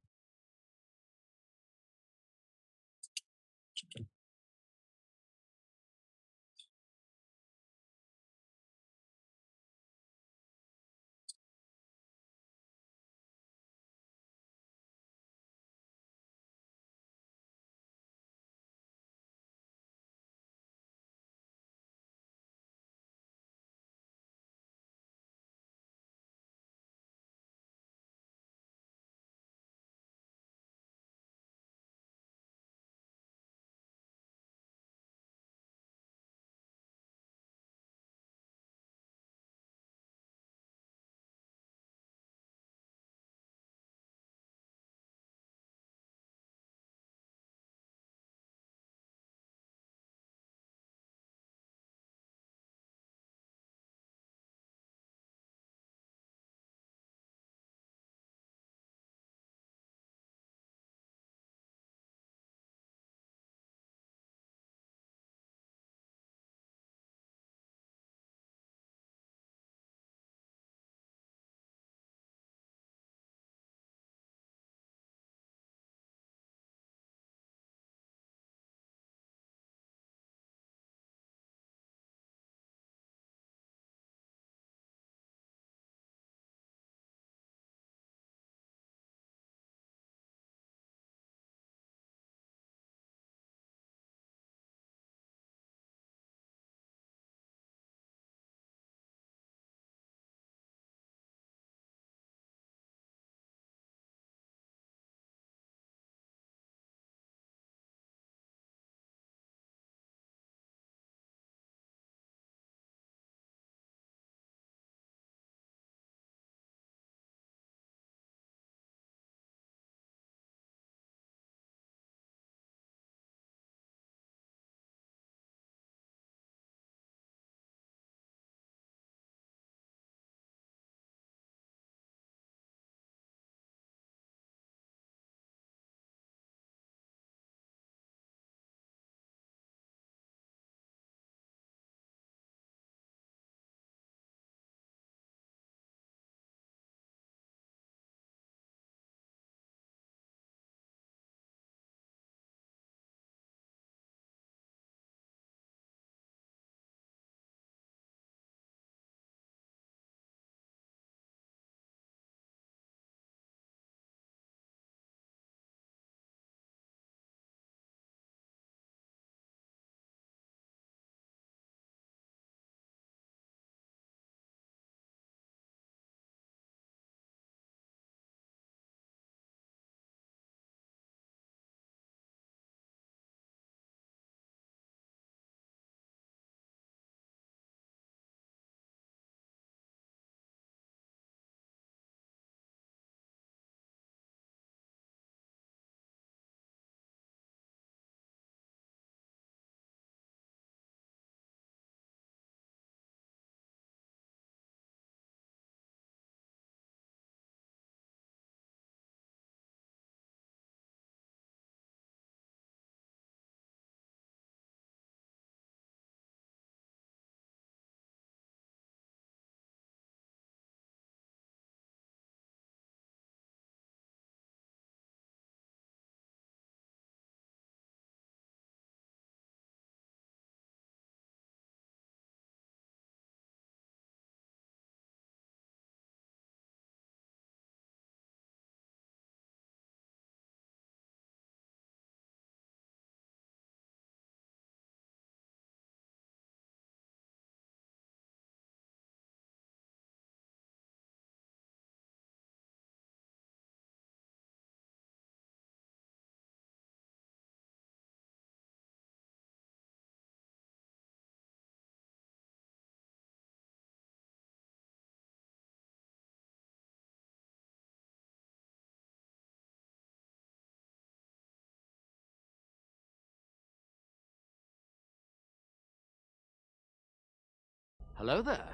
Hello there.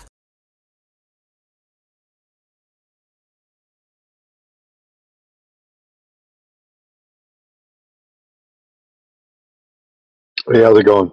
Hey, how's it going?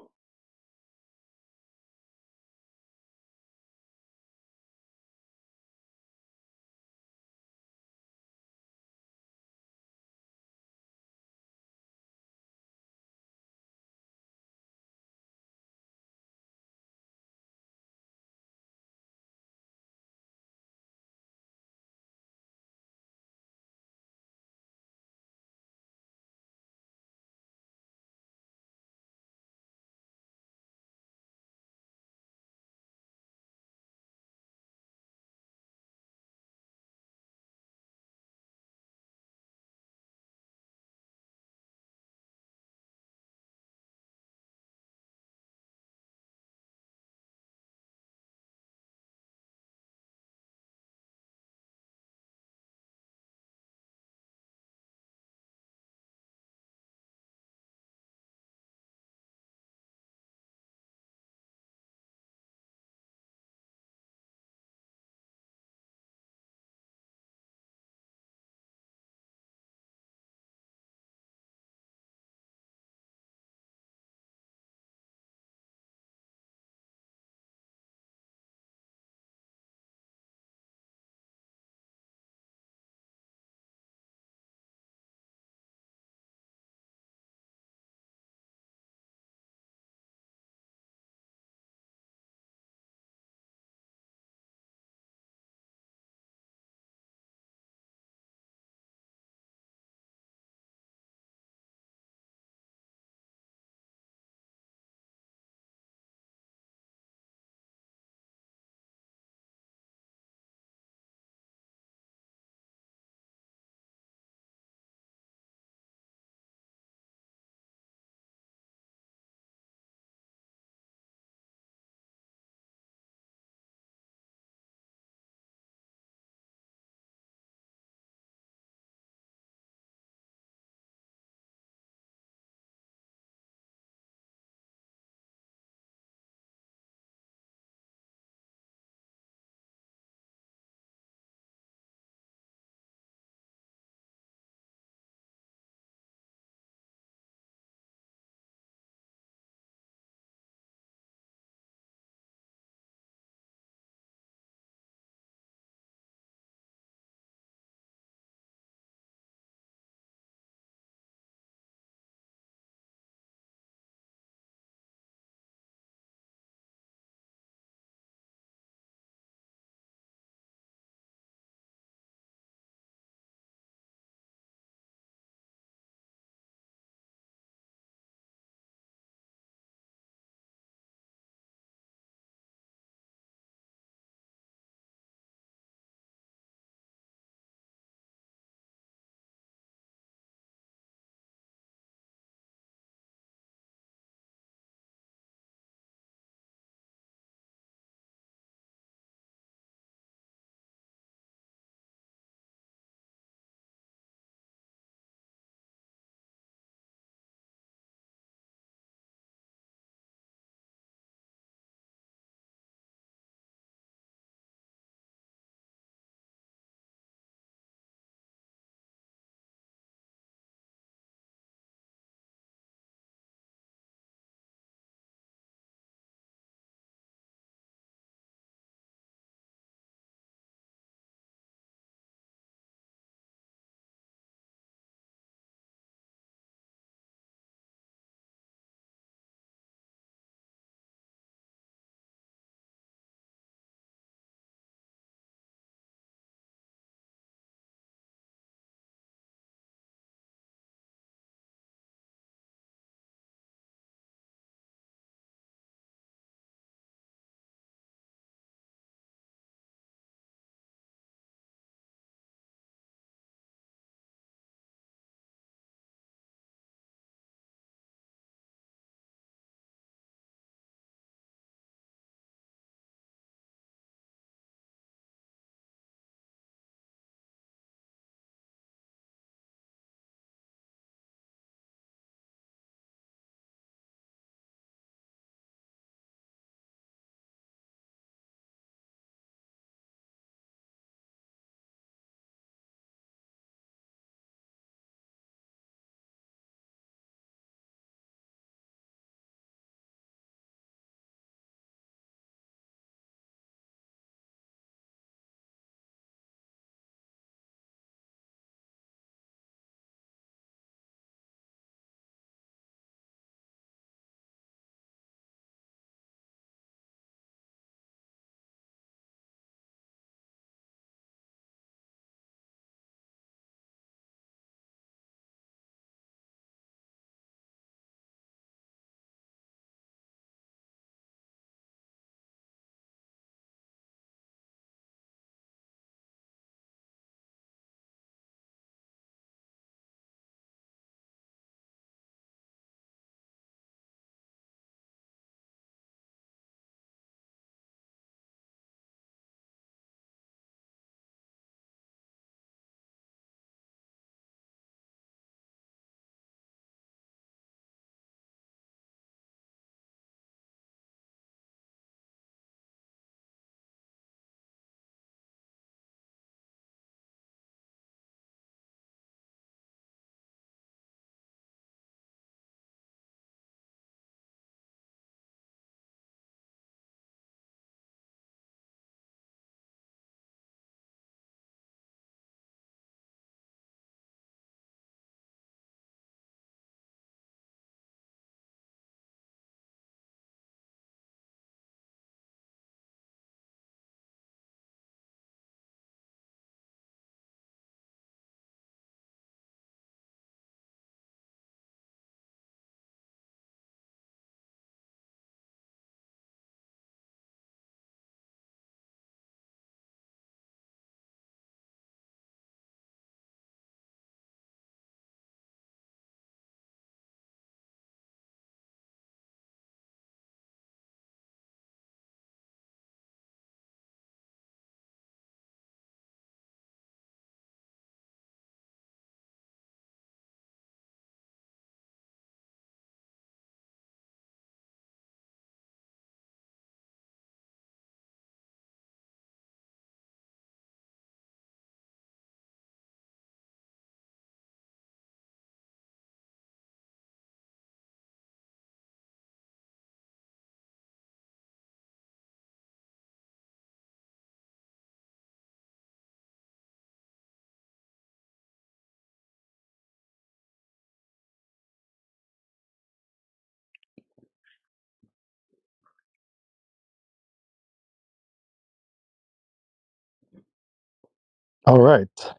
All right.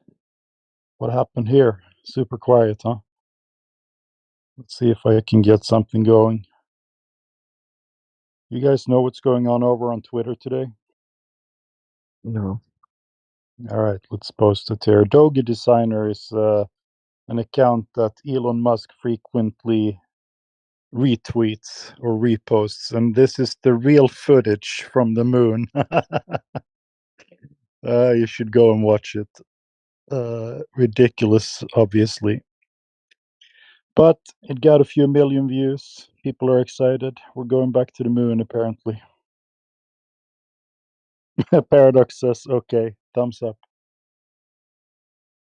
What happened here? Super quiet, huh? Let's see if I can get something going. You guys know what's going on over on Twitter today? No. All right, let's post it here. Doge Designer is an account that Elon Musk frequently retweets or reposts, and this is the real footage from the moon. You should go and watch it. Ridiculous, obviously. But it got a few million views. People are excited. We're going back to the moon, apparently. Paradox says, okay, thumbs up.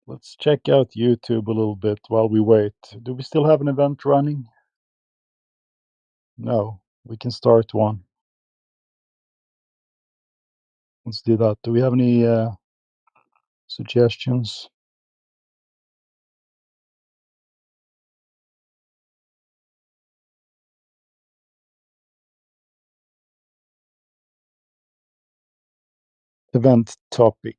Let's check out YouTube a little bit while we wait. Do we still have an event running? No, we can start one. Let's do that. Do we have any suggestions? Event topic.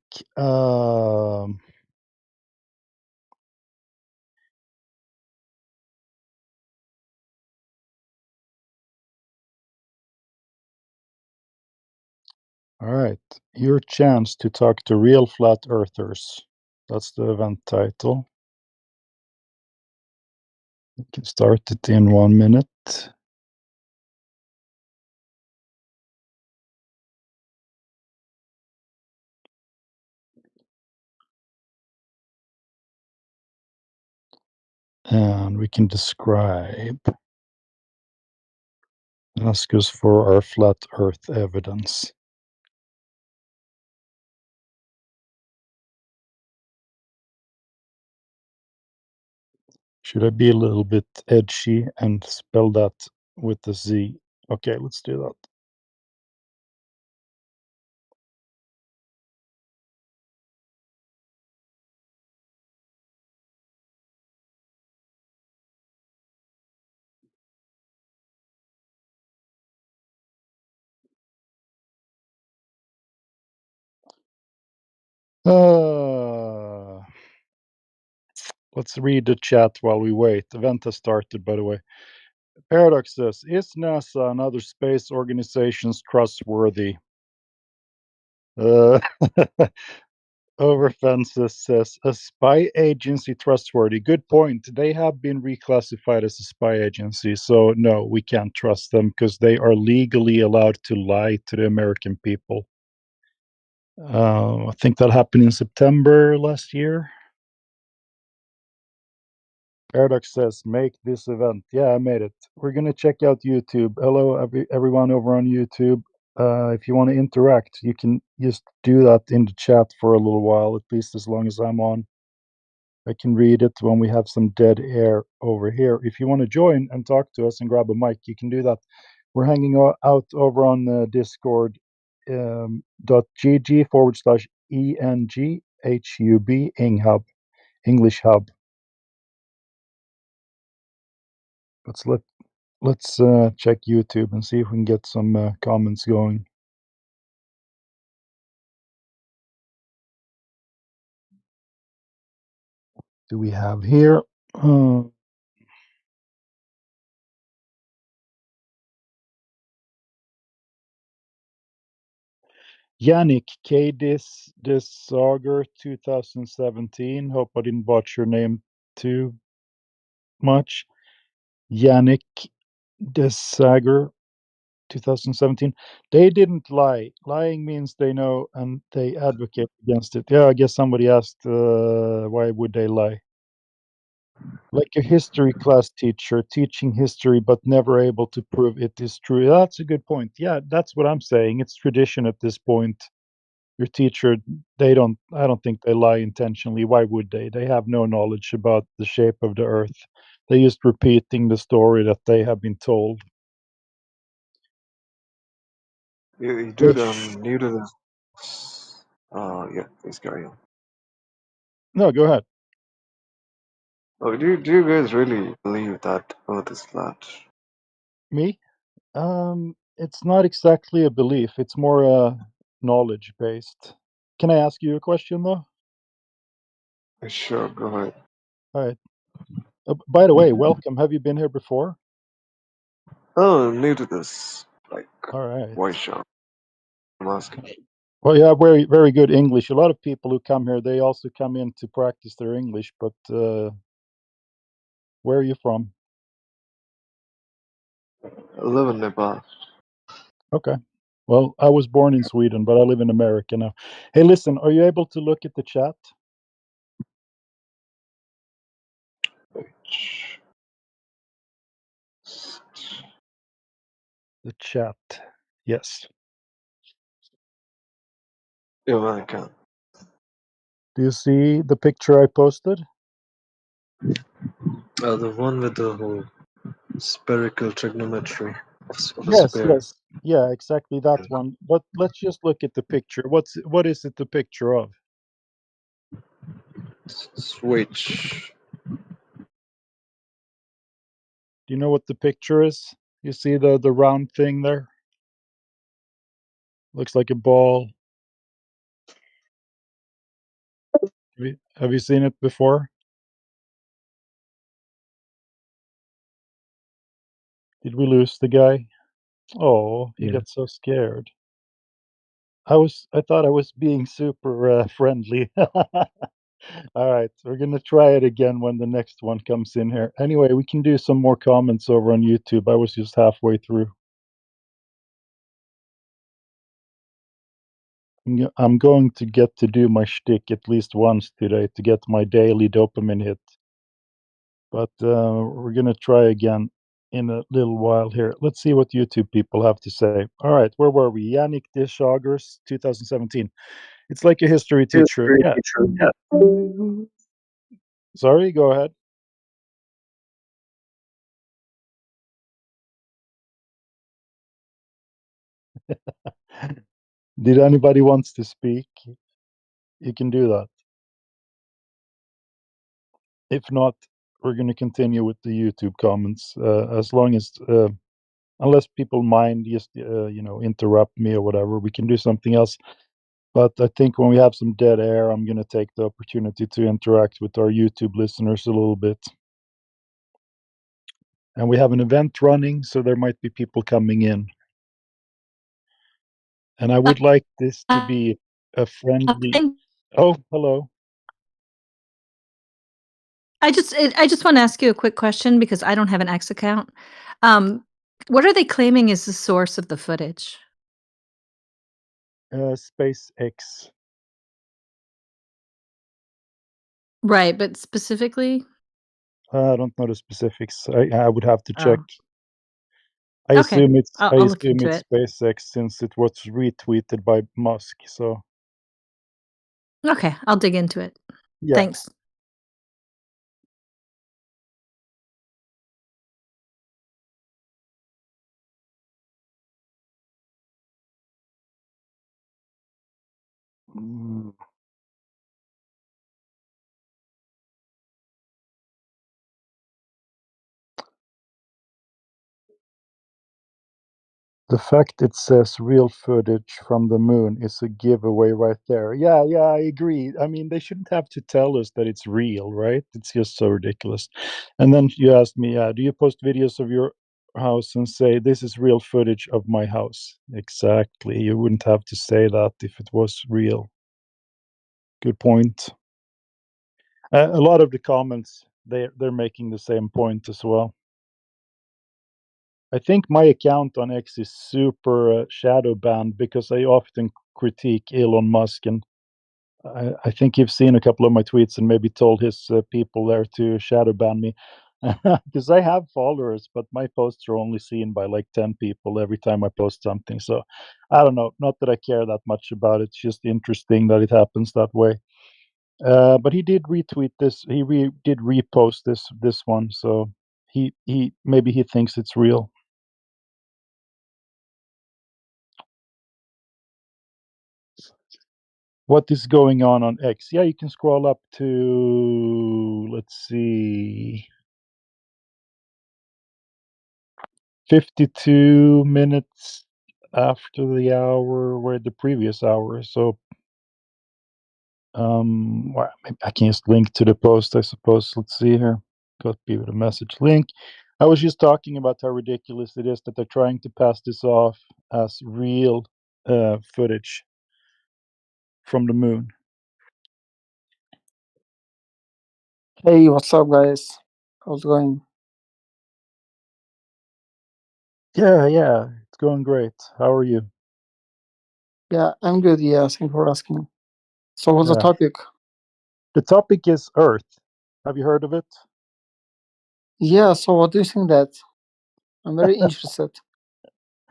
All right, your chance to talk to real flat earthers. That's the event title. You can start it in 1 minute. And we can describe. Ask us for our flat earth evidence. Should I be a little bit edgy and spell that with the Z? Okay, let's do that. Let's read the chat while we wait. Event has started, by the way. Paradox says, is NASA and other space organizations trustworthy? Uh, Overfences says, a spy agency trustworthy? Good point. They have been reclassified as a spy agency, so no, we can't trust them because they are legally allowed to lie to the American people. I think that happened in September last year. Paradox says, make this event. Yeah, I made it. We're going to check out YouTube. Hello, everyone over on YouTube. If you want to interact, you can just do that in the chat for a little while, at least as long as I'm on. I can read it when we have some dead air over here. If you want to join and talk to us and grab a mic, you can do that. We're hanging out over on Discord .gg/ENGHUB English Hub. Let's check YouTube and see if we can get some comments going. Do we have here? Yannick K. Sager 2017. Hope I didn't botch your name too much. Yannick Sager 2017. They didn't lie. Lying means they know and they advocate against it. Yeah, I guess somebody asked why would they lie? Like a history class teacher teaching history but never able to prove it is true. That's a good point. Yeah, that's what I'm saying. It's tradition at this point. Your teacher, I don't think they lie intentionally. Why would they? They have no knowledge about the shape of the earth. They're just repeating the story that they have been told. Dude, I'm new to this. Yeah, please carry on. No, go ahead. Oh, do you guys really believe that Earth is flat? Me? It's not exactly a belief. It's more knowledge based. Can I ask you a question though? Sure, go ahead. All right. By the way, welcome. Have you been here before? Oh, new to this. Like, All right. why shop? I'm asking. Well, you have very, very good English. A lot of people who come here, they also come in to practice their English. But where are you from? I live in Nepal. Okay. Well, I was born in Sweden, but I live in America now. Hey, listen, are you able to look at the chat? The chat. Yes. Yeah, I can. Do you see the picture I posted? The one with the whole spherical trigonometry of a Yes, sphere. yes. Yeah, exactly that one. But let's just look at the picture. What is it the picture of? Switch. Do you know what the picture is? You see the round thing there? Looks like a ball. Have you seen it before? Did we lose the guy? Oh, he Yeah. got so scared. I thought I was being super friendly. All right, we're gonna try it again when the next one comes in here. Anyway, we can do some more comments over on YouTube. I was just halfway through. I'm going to get to do my shtick at least once today to get my daily dopamine hit. But we're gonna try again in a little while here. Let's see what YouTube people have to say. All right, where were we? Yannick Deschagers, 2017. It's like a history teacher. Yeah. Sorry, go ahead. Did anybody wants to speak? You can do that. If not, we're going to continue with the YouTube comments. As long as, unless people mind, just interrupt me or whatever, we can do something else. But I think when we have some dead air, I'm going to take the opportunity to interact with our YouTube listeners a little bit. And we have an event running, so there might be people coming in. And I would like this to be a friendly. Oh, hello. I just want to ask you a quick question because I don't have an X account. What are they claiming is the source of the footage? SpaceX. Right, but specifically? I don't know the specifics. I would have to check. Oh. I Okay, assume it's I'll look into it. SpaceX since it was retweeted by Musk. So Okay, I'll dig into it. yeah. Thanks. The fact it says real footage from the moon is a giveaway right there. Yeah, I agree. I mean, they shouldn't have to tell us that it's real, right? It's just so ridiculous. And then you asked me, do you post videos of your house and say, this is real footage of my house? Exactly. You wouldn't have to say that if it was real. Good point. A lot of the comments, they're making the same point as well. I think my account on X is super shadow banned because I often critique Elon Musk, and I think you've seen a couple of my tweets and maybe told his people there to shadow ban me because I have followers, but my posts are only seen by like 10 people every time I post something. So I don't know. Not that I care that much about it. It's just interesting that it happens that way. But he did retweet this. He did repost this one. So he maybe he thinks it's real. What is going on X? Yeah, you can scroll up to, let's see, 52 minutes after the hour where the previous hour. So Well, maybe I can just link to the post, I suppose. Let's see here. Copy the message link. I was just talking about how ridiculous it is that they're trying to pass this off as real footage from the moon. Hey, what's up, guys? How's it going? Yeah, it's going great. How are you? Yeah, I'm good. Yeah, thanks for asking. So, what's the Yeah. topic? The topic is Earth. Have you heard of it? Yeah, so what do you think that? I'm very interested.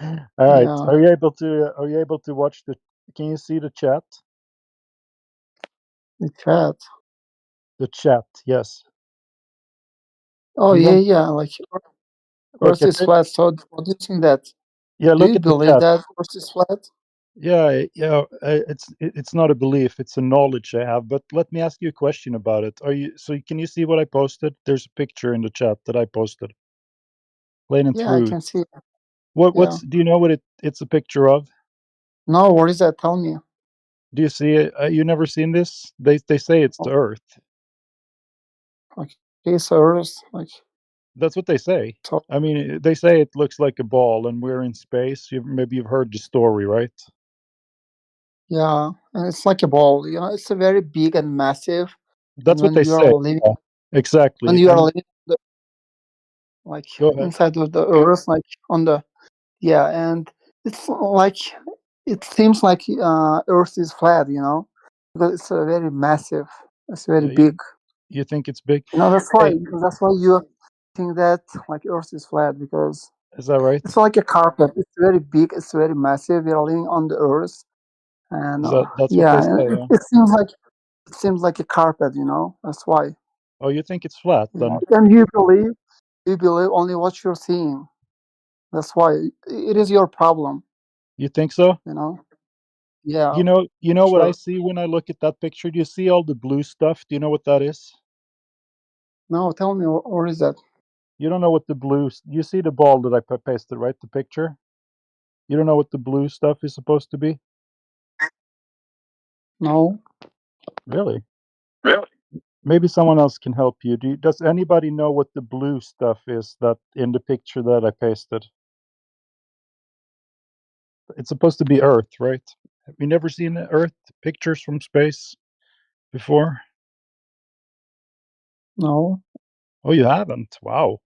All right. Yeah. Are you able to watch the? Can you see the chat? The chat. The chat, yes. Oh, You yeah, don't yeah. Like, look Earth at is it. flat. So, what do you think that? Yeah, Do look you at the believe chat. that Earth is flat? Yeah. It's not a belief. It's a knowledge I have. But let me ask you a question about it. Can you see what I posted? There's a picture in the chat that I posted. Plain and Yeah, I through. can see it. Yeah. Do you know what it's a picture of? No, what is that? Tell me. Do you see it? You never seen this? They say it's the Earth. Okay, so Earth, like, That's what they say. so, I mean, they say it looks like a ball and we're in space. Maybe you've heard the story, right? yeah, and it's like a ball. You know, it's a very big and massive. That's And what when they you are say. living, Yeah, when exactly. you are And living, like, go ahead. inside of the Earth, like on the, yeah, and it's like it seems like Earth is flat, you know, because it's very massive. It's very Yeah, big. you think it's big? You know, that's why Hey, you think that like Earth is flat because is that right? it's like a carpet. It's very big. It's very massive. We are living on the Earth, and That's what they yeah, say? and Yeah. it seems like a carpet. You know, that's why. Oh, you think it's flat You then? know, and you believe only what you're seeing. That's why it is your problem. You think so? You know. Yeah, You know what I sure. see when I look at that picture? Do you see all the blue stuff? Do you know what that is? No, tell me, what is that? You don't know what the blue. You see the ball that I pasted, right? The picture. You don't know what the blue stuff is supposed to be? No. Really? Really? Maybe someone else can help you. Does anybody know what the blue stuff is that in the picture that I pasted? It's supposed to be Earth, right? Have you never seen Earth pictures from space before? No. Oh, you haven't? Wow.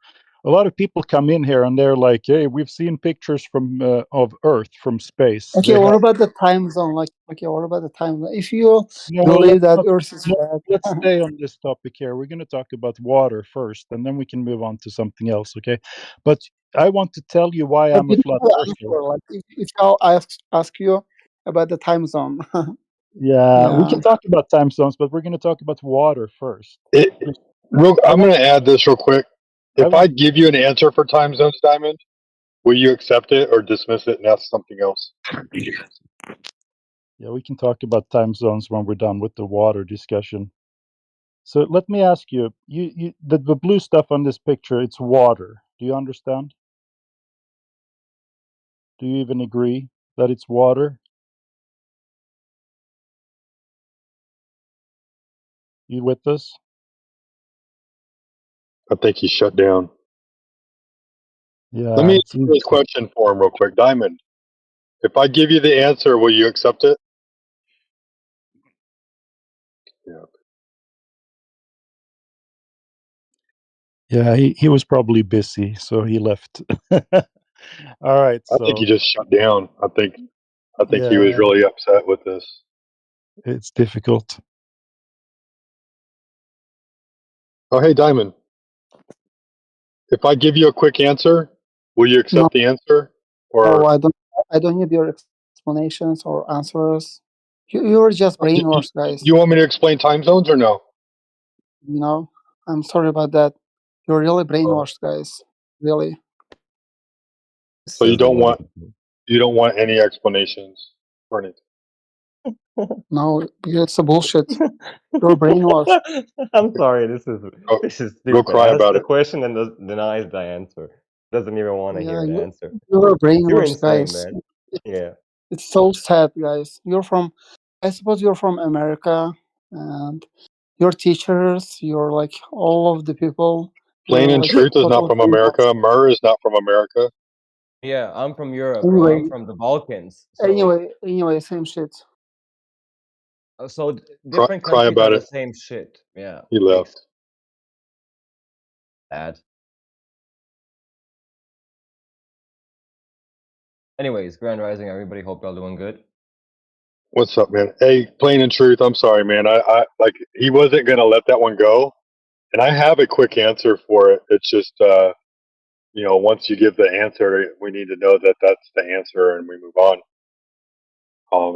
A lot of people come in here and they're like, "Hey, we've seen pictures from of Earth from space." Okay, They have what about the time zone? Like, okay, what about the time zone? If you no. believe that Earth is flat, Let's stay on this topic here. We're going to talk about water first, and then we can move on to something else. Okay? But I want to tell you why but I'm a you flat don't have an earther. answer. Like, if I'll ask you about the time zone. Yeah, we Yeah. can talk about time zones, but we're going to talk about water first. I'm going to add this real quick. I If I want. give you an answer for time zones, Diamond, will you accept it or dismiss it and ask something else? Yeah, we can talk about time zones when we're done with the water discussion. So let me ask you, the blue stuff on this picture, it's water. Do you understand? Do you even agree that it's water? You with us? I think he's shut down. Let Yeah, me it answer seems. this question for him real quick. Diamond, if I give you the answer, will you accept it? Yeah. Yeah, he was probably busy, so he left. All right, I think he so just shut down. I think he was yeah, really upset with this. it's difficult. Oh, hey, Diamond, if I give you a quick answer, will you No, accept the answer? no, Or I don't need your explanations or answers. You're just brainwashed, guys. you want me to explain time zones or no? You know, I'm sorry about that. You're really Oh, brainwashed, guys. Really. so you don't want any explanations or anything. No, it's a bullshit. You're brainwashed. I'm sorry. This is Go stupid. cry Ask about the it. question and denies the answer. Doesn't even want to Yeah, hear the answer. you're You're brainwashed, insane, guys. man. Yeah. It's so sad, guys. I suppose you're from America. and your teachers, your like all of the people. Plain You're and like Truth is not totally from convinced. America. Murr is not from America. Yeah, I'm from Europe, bro. I'm Anyway, from the Balkans. So, same shit. so different Cry countries are about the it. same shit. Yeah, He makes left. bad. Anyways, Grand Rising, everybody. Hope y'all doing good. What's up, man? Hey, Plain and Truth. I'm sorry, man. I like he wasn't gonna let that one go, and I have a quick answer for it. It's just, once you give the answer, we need to know that that's the answer, and we move on.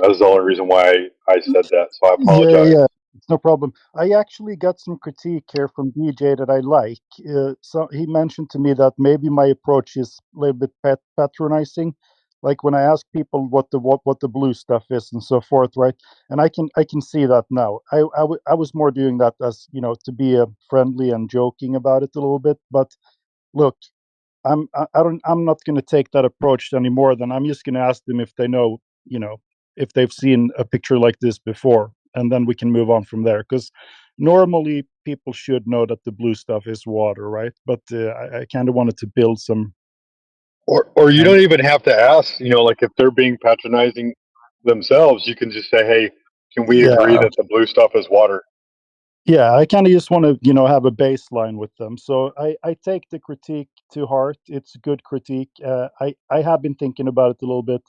That was the only reason why I said that, so I apologize. Yeah, it's no problem. I actually got some critique here from DJ that I like. So he mentioned to me that maybe my approach is a little bit patronizing, like when I ask people what the blue stuff is and so forth, right? And I can see that now. I was more doing that as to be friendly and joking about it a little bit, but look. I'm not going to take that approach anymore. Then I'm just going to ask them if they know, if they've seen a picture like this before, and then we can move on from there. Because normally people should know that the blue stuff is water, right? But I kind of wanted to build some. Or you don't even have to ask. Like if they're being patronizing themselves, you can just say, "Hey, can we agree that the blue stuff is water?" Yeah, I kind of just want to, have a baseline with them. So I take the critique to heart. It's good critique. I have been thinking about it a little bit.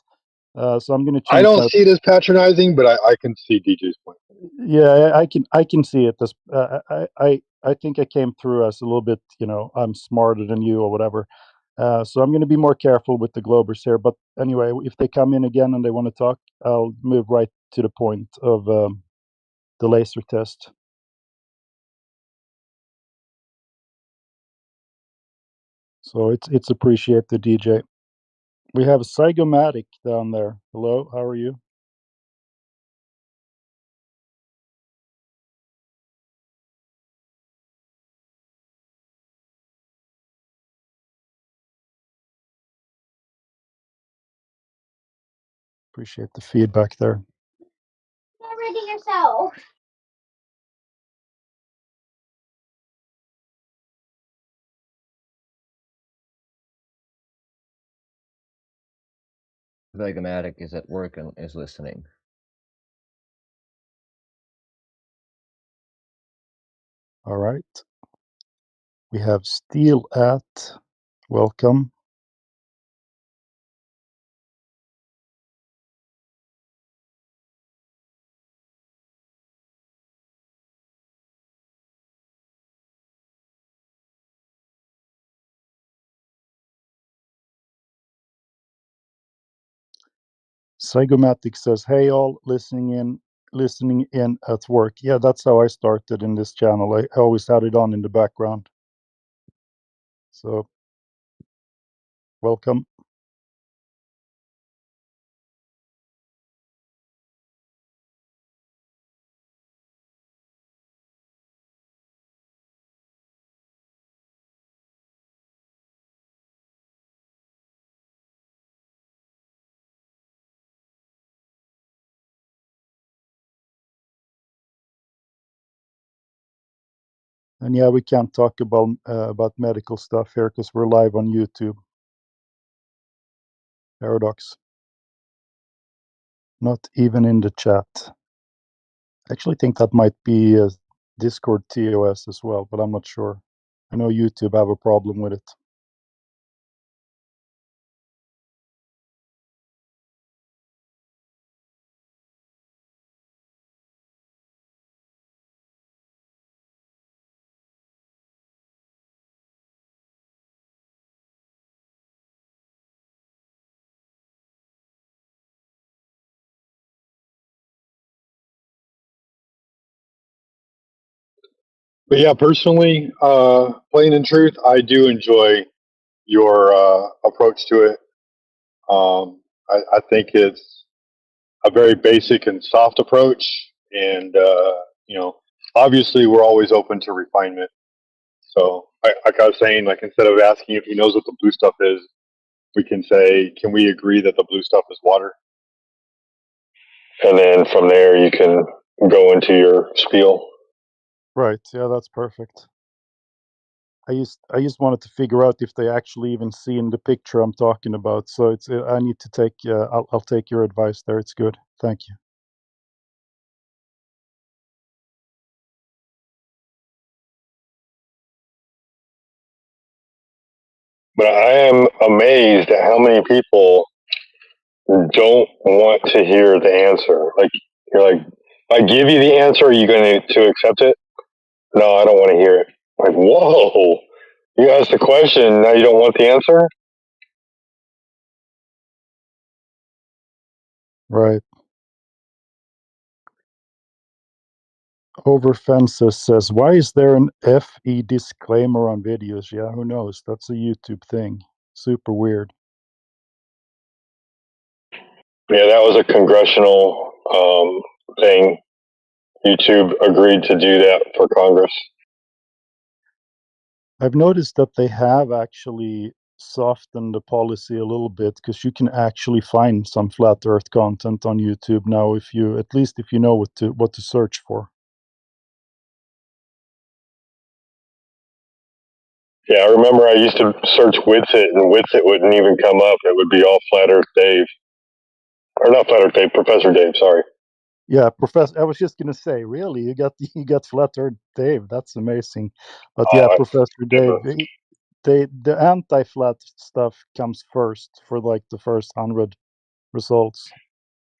So I'm going to I change don't my. see it as patronizing, but I can see DJ's point. Yeah, I can see it as I think I came through as a little bit, I'm smarter than you or whatever. So I'm going to be more careful with the Globers here. But anyway, if they come in again and they want to talk, I'll move right to the point of the laser test. So it's appreciated, DJ. We have Zygomatic down there. Hello, how are you? Appreciate the feedback there. Get ready yourself. Vegomatic is at work and is listening. All right. We have Steel at. Welcome. Zygomatic says, "Hey all, listening in at work." Yeah, that's how I started in this channel. I always had it on in the background. So, welcome. And yeah, we can't talk about medical stuff here because we're live on YouTube. Paradox. Not even in the chat. I actually think that might be a Discord TOS as well, but I'm not sure. I know YouTube have a problem with it. But yeah, personally, Plain and Truth, I do enjoy your approach to it. I think it's a very basic and soft approach, and obviously we're always open to refinement. So, like I was saying, like instead of asking if he knows what the blue stuff is, we can say, "Can we agree that the blue stuff is water?" And then from there, you can go into your spiel. Right. Yeah, that's perfect. I just wanted to figure out if they actually even seen the picture I'm talking about. So it's I need to take I'll take your advice there. It's good. Thank you. But I am amazed at how many people don't want to hear the answer. Like you're like, if I give you the answer, are you going to accept it? No, I don't want to hear it. Like, whoa! You asked the question, now you don't want the answer? Right. Over Fences says, why is there an FE disclaimer on videos? Yeah, who knows? That's a YouTube thing. Super weird. Yeah, that was a congressional thing. YouTube agreed to do that for Congress. I've noticed that they have actually softened the policy a little bit because you can actually find some flat earth content on YouTube now if you at least if you know what to search for. Yeah, I remember I used to search Witsit, and Witsit wouldn't even come up. It would be all Flat Earth Dave. Or not Flat Earth Dave, Professor Dave, sorry. Yeah, Professor. I was just gonna say, really, you got Flat Earth Dave. That's amazing. But yeah, Professor Dave. The anti-flat stuff comes first for like the first 100 results.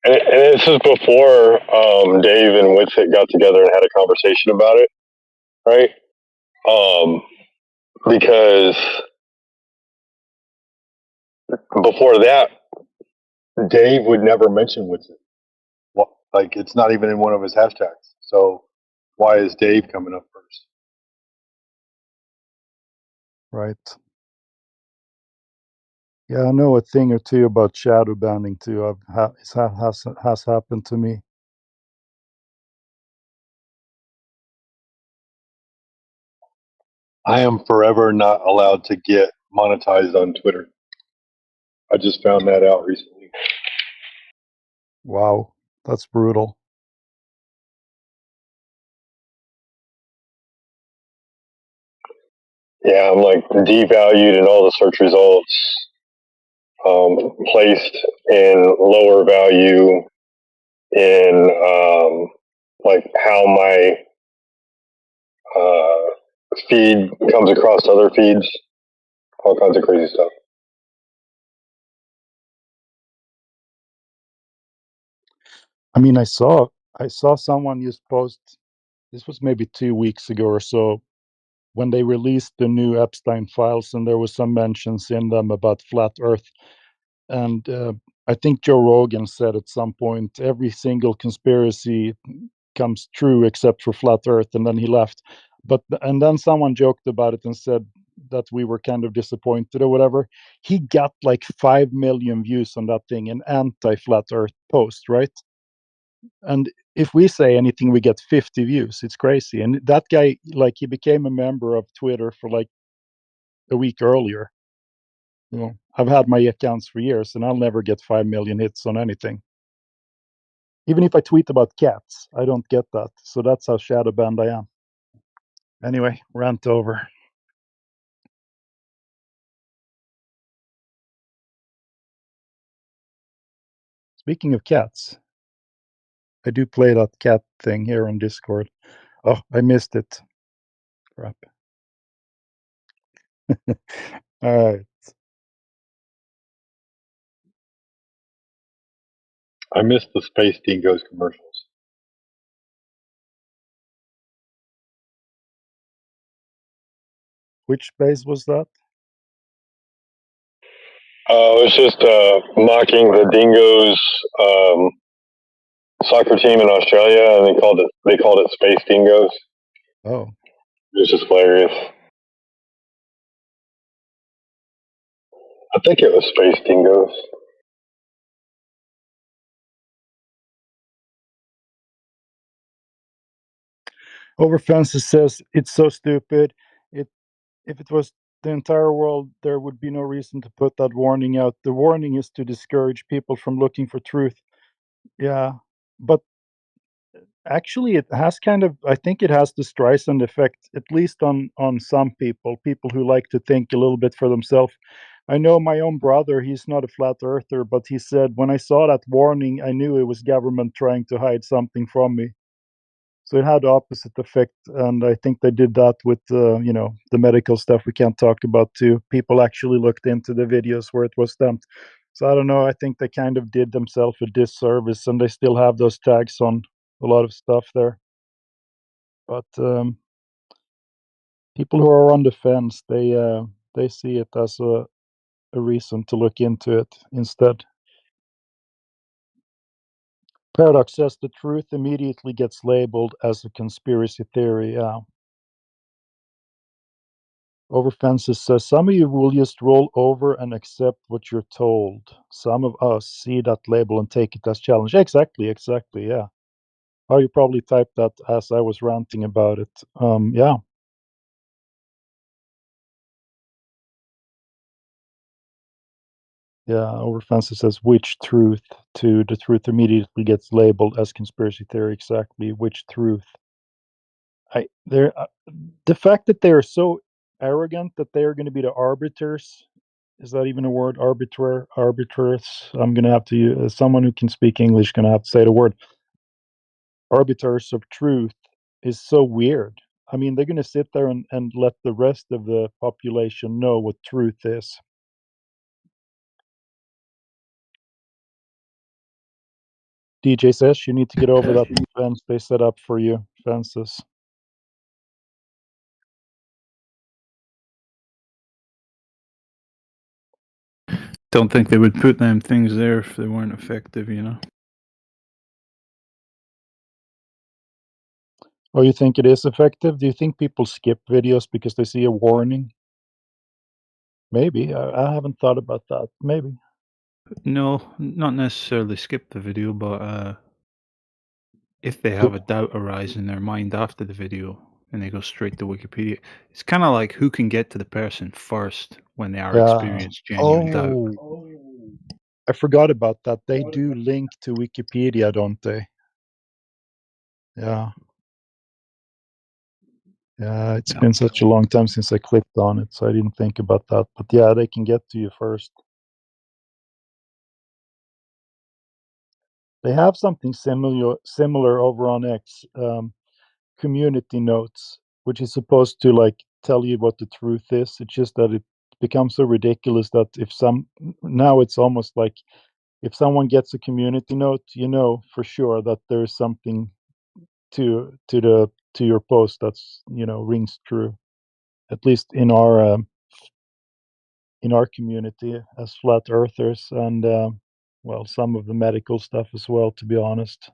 And this is before Dave and Witsit got together and had a conversation about it, right? Because before that, Dave would never mention Witsit. Well, like it's not even in one of his hashtags. So why is Dave coming up first? Right. Yeah, I know a thing or two about shadow banning too. Has happened to me. I am forever not allowed to get monetized on Twitter. I just found that out recently. Wow, that's brutal. Yeah, I'm like devalued in all the search results, placed in lower value in like how my feed comes across other feeds, all kinds of crazy stuff. I mean, I saw someone just post. This was maybe 2 weeks ago or so when they released the new Epstein files, and there was some mentions in them about flat Earth. And I think Joe Rogan said at some point every single conspiracy comes true except for flat Earth, and then he left. And then someone joked about it and said that we were kind of disappointed or whatever. He got like 5 million views on that thing, an anti-flat Earth post, right? And if we say anything, we get 50 views. It's crazy. And that guy, like, he became a member of Twitter for like a week earlier. You know, I've had my accounts for years, and I'll never get 5 million hits on anything. Even if I tweet about cats, I don't get that. So that's how shadow banned I am. Anyway, rant over. Speaking of cats, I do play that cat thing here on Discord. Oh, I missed it. Crap. All right. I missed the Space Dingoes commercials. Which base was that? It was just mocking the Dingoes soccer team in Australia, and they called it Space Dingoes. Oh. It was just hilarious. I think it was Space Dingoes. Over Fences says it's so stupid. If it was the entire world, there would be no reason to put that warning out. The warning is to discourage people from looking for truth. Yeah, but Actually, it has kind of. I think it has the Streisand effect, at least on some people who like to think a little bit for themselves. I know my own brother. He's not a flat earther, but he said when I saw that warning, I knew it was government trying to hide something from me. So it had the opposite effect, and I think they did that with the medical stuff we can't talk about too. People actually looked into the videos where it was stamped. So I don't know. I think they kind of did themselves a disservice, and they still have those tags on a lot of stuff there. But people who are on the fence, they see it as a reason to look into it instead. Paradox says the truth immediately gets labeled as a conspiracy theory. Yeah. Over Fences says some of you will just roll over and accept what you're told. Some of us see that label and take it as challenge. Exactly, yeah. Oh, you probably typed that as I was ranting about it. Yeah. Yeah, Over Fences says which truth to the truth immediately gets labeled as conspiracy theory. Exactly, which truth? The fact that they are so arrogant that they are going to be the arbiters. Is that even a word? Arbiters. I'm going to have to use someone who can speak English. Going to have to say the word. Arbiters of truth is so weird. I mean, they're going to sit there and let the rest of the population know what truth is. DJ says you need to get over that fence they set up for you. Fences. Don't think they would put them things there if they weren't effective, you know. Oh, you think it is effective? Do you think people skip videos because they see a warning? Maybe. I haven't thought about that. Maybe. No, not necessarily skip the video, but if they have a doubt arise in their mind after the video and they go straight to Wikipedia, it's kind of like who can get to the person first when they are experiencing genuine doubt. I forgot about that. They do link to Wikipedia, don't they? Yeah. Yeah, it's been such a long time since I clicked on it, so I didn't think about that. But yeah, they can get to you first. They have something similar over on X, community notes, which is supposed to like tell you what the truth is. It's just that it becomes so ridiculous that now it's almost like if someone gets a community note, you know for sure that there's something to your post that's rings true. At least in our community as flat earthers, and well, some of the medical stuff as well, to be honest.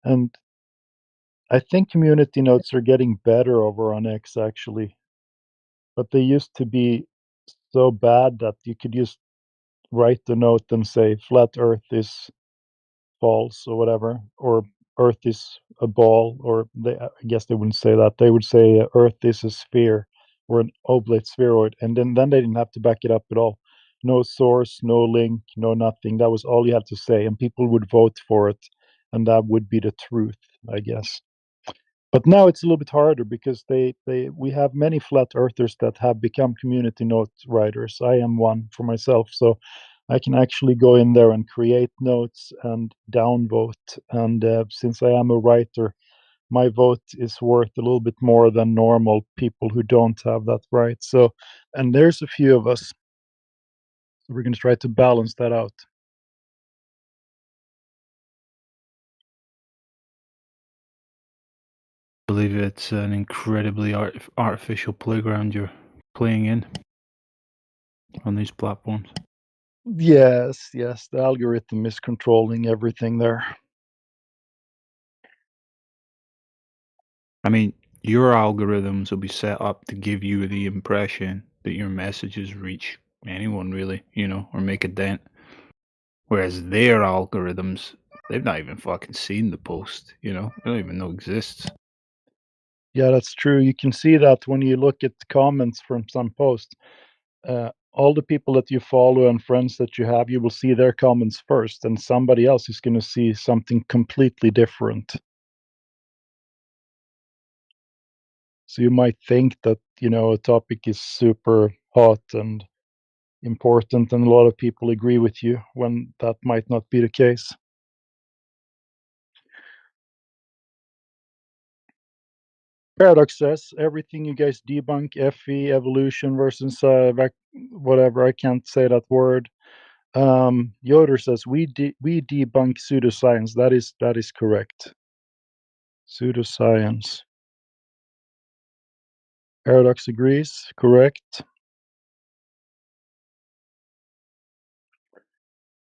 And I think community notes are getting better over on X actually, but they used to be so bad that you could just write the note and say flat earth is false or whatever, or earth is a ball, or I guess they wouldn't say that. They would say earth is a sphere or an oblate spheroid, and then they didn't have to back it up at all. No source, no link, no nothing. That was all you had to say, and people would vote for it, and that would be the truth, I guess. But now it's a little bit harder because we have many flat earthers that have become community note writers. I am one for myself, so I can actually go in there and create notes and downvote. And since I am a writer, my vote is worth a little bit more than normal people who don't have that right. So, and there's a few of us. So we're going to try to balance that out. I believe it's an incredibly artificial playground you're playing in on these platforms. Yes, the algorithm is controlling everything there. I mean, your algorithms will be set up to give you the impression that your messages reach anyone really, or make a dent. Whereas their algorithms, they've not even fucking seen the post, they don't even know exists. Yeah, that's true. You can see that when you look at the comments from some posts. all the people that you follow and friends that you have, you will see their comments first, and somebody else is going to see something completely different. So you might think that, a topic is super hot and important, and a lot of people agree with you when that might not be the case. Paradox says everything you guys debunk, FE, evolution versus whatever, I can't say that word. Yoder says we debunk pseudoscience. That is correct. Pseudoscience. Paradox agrees. Correct.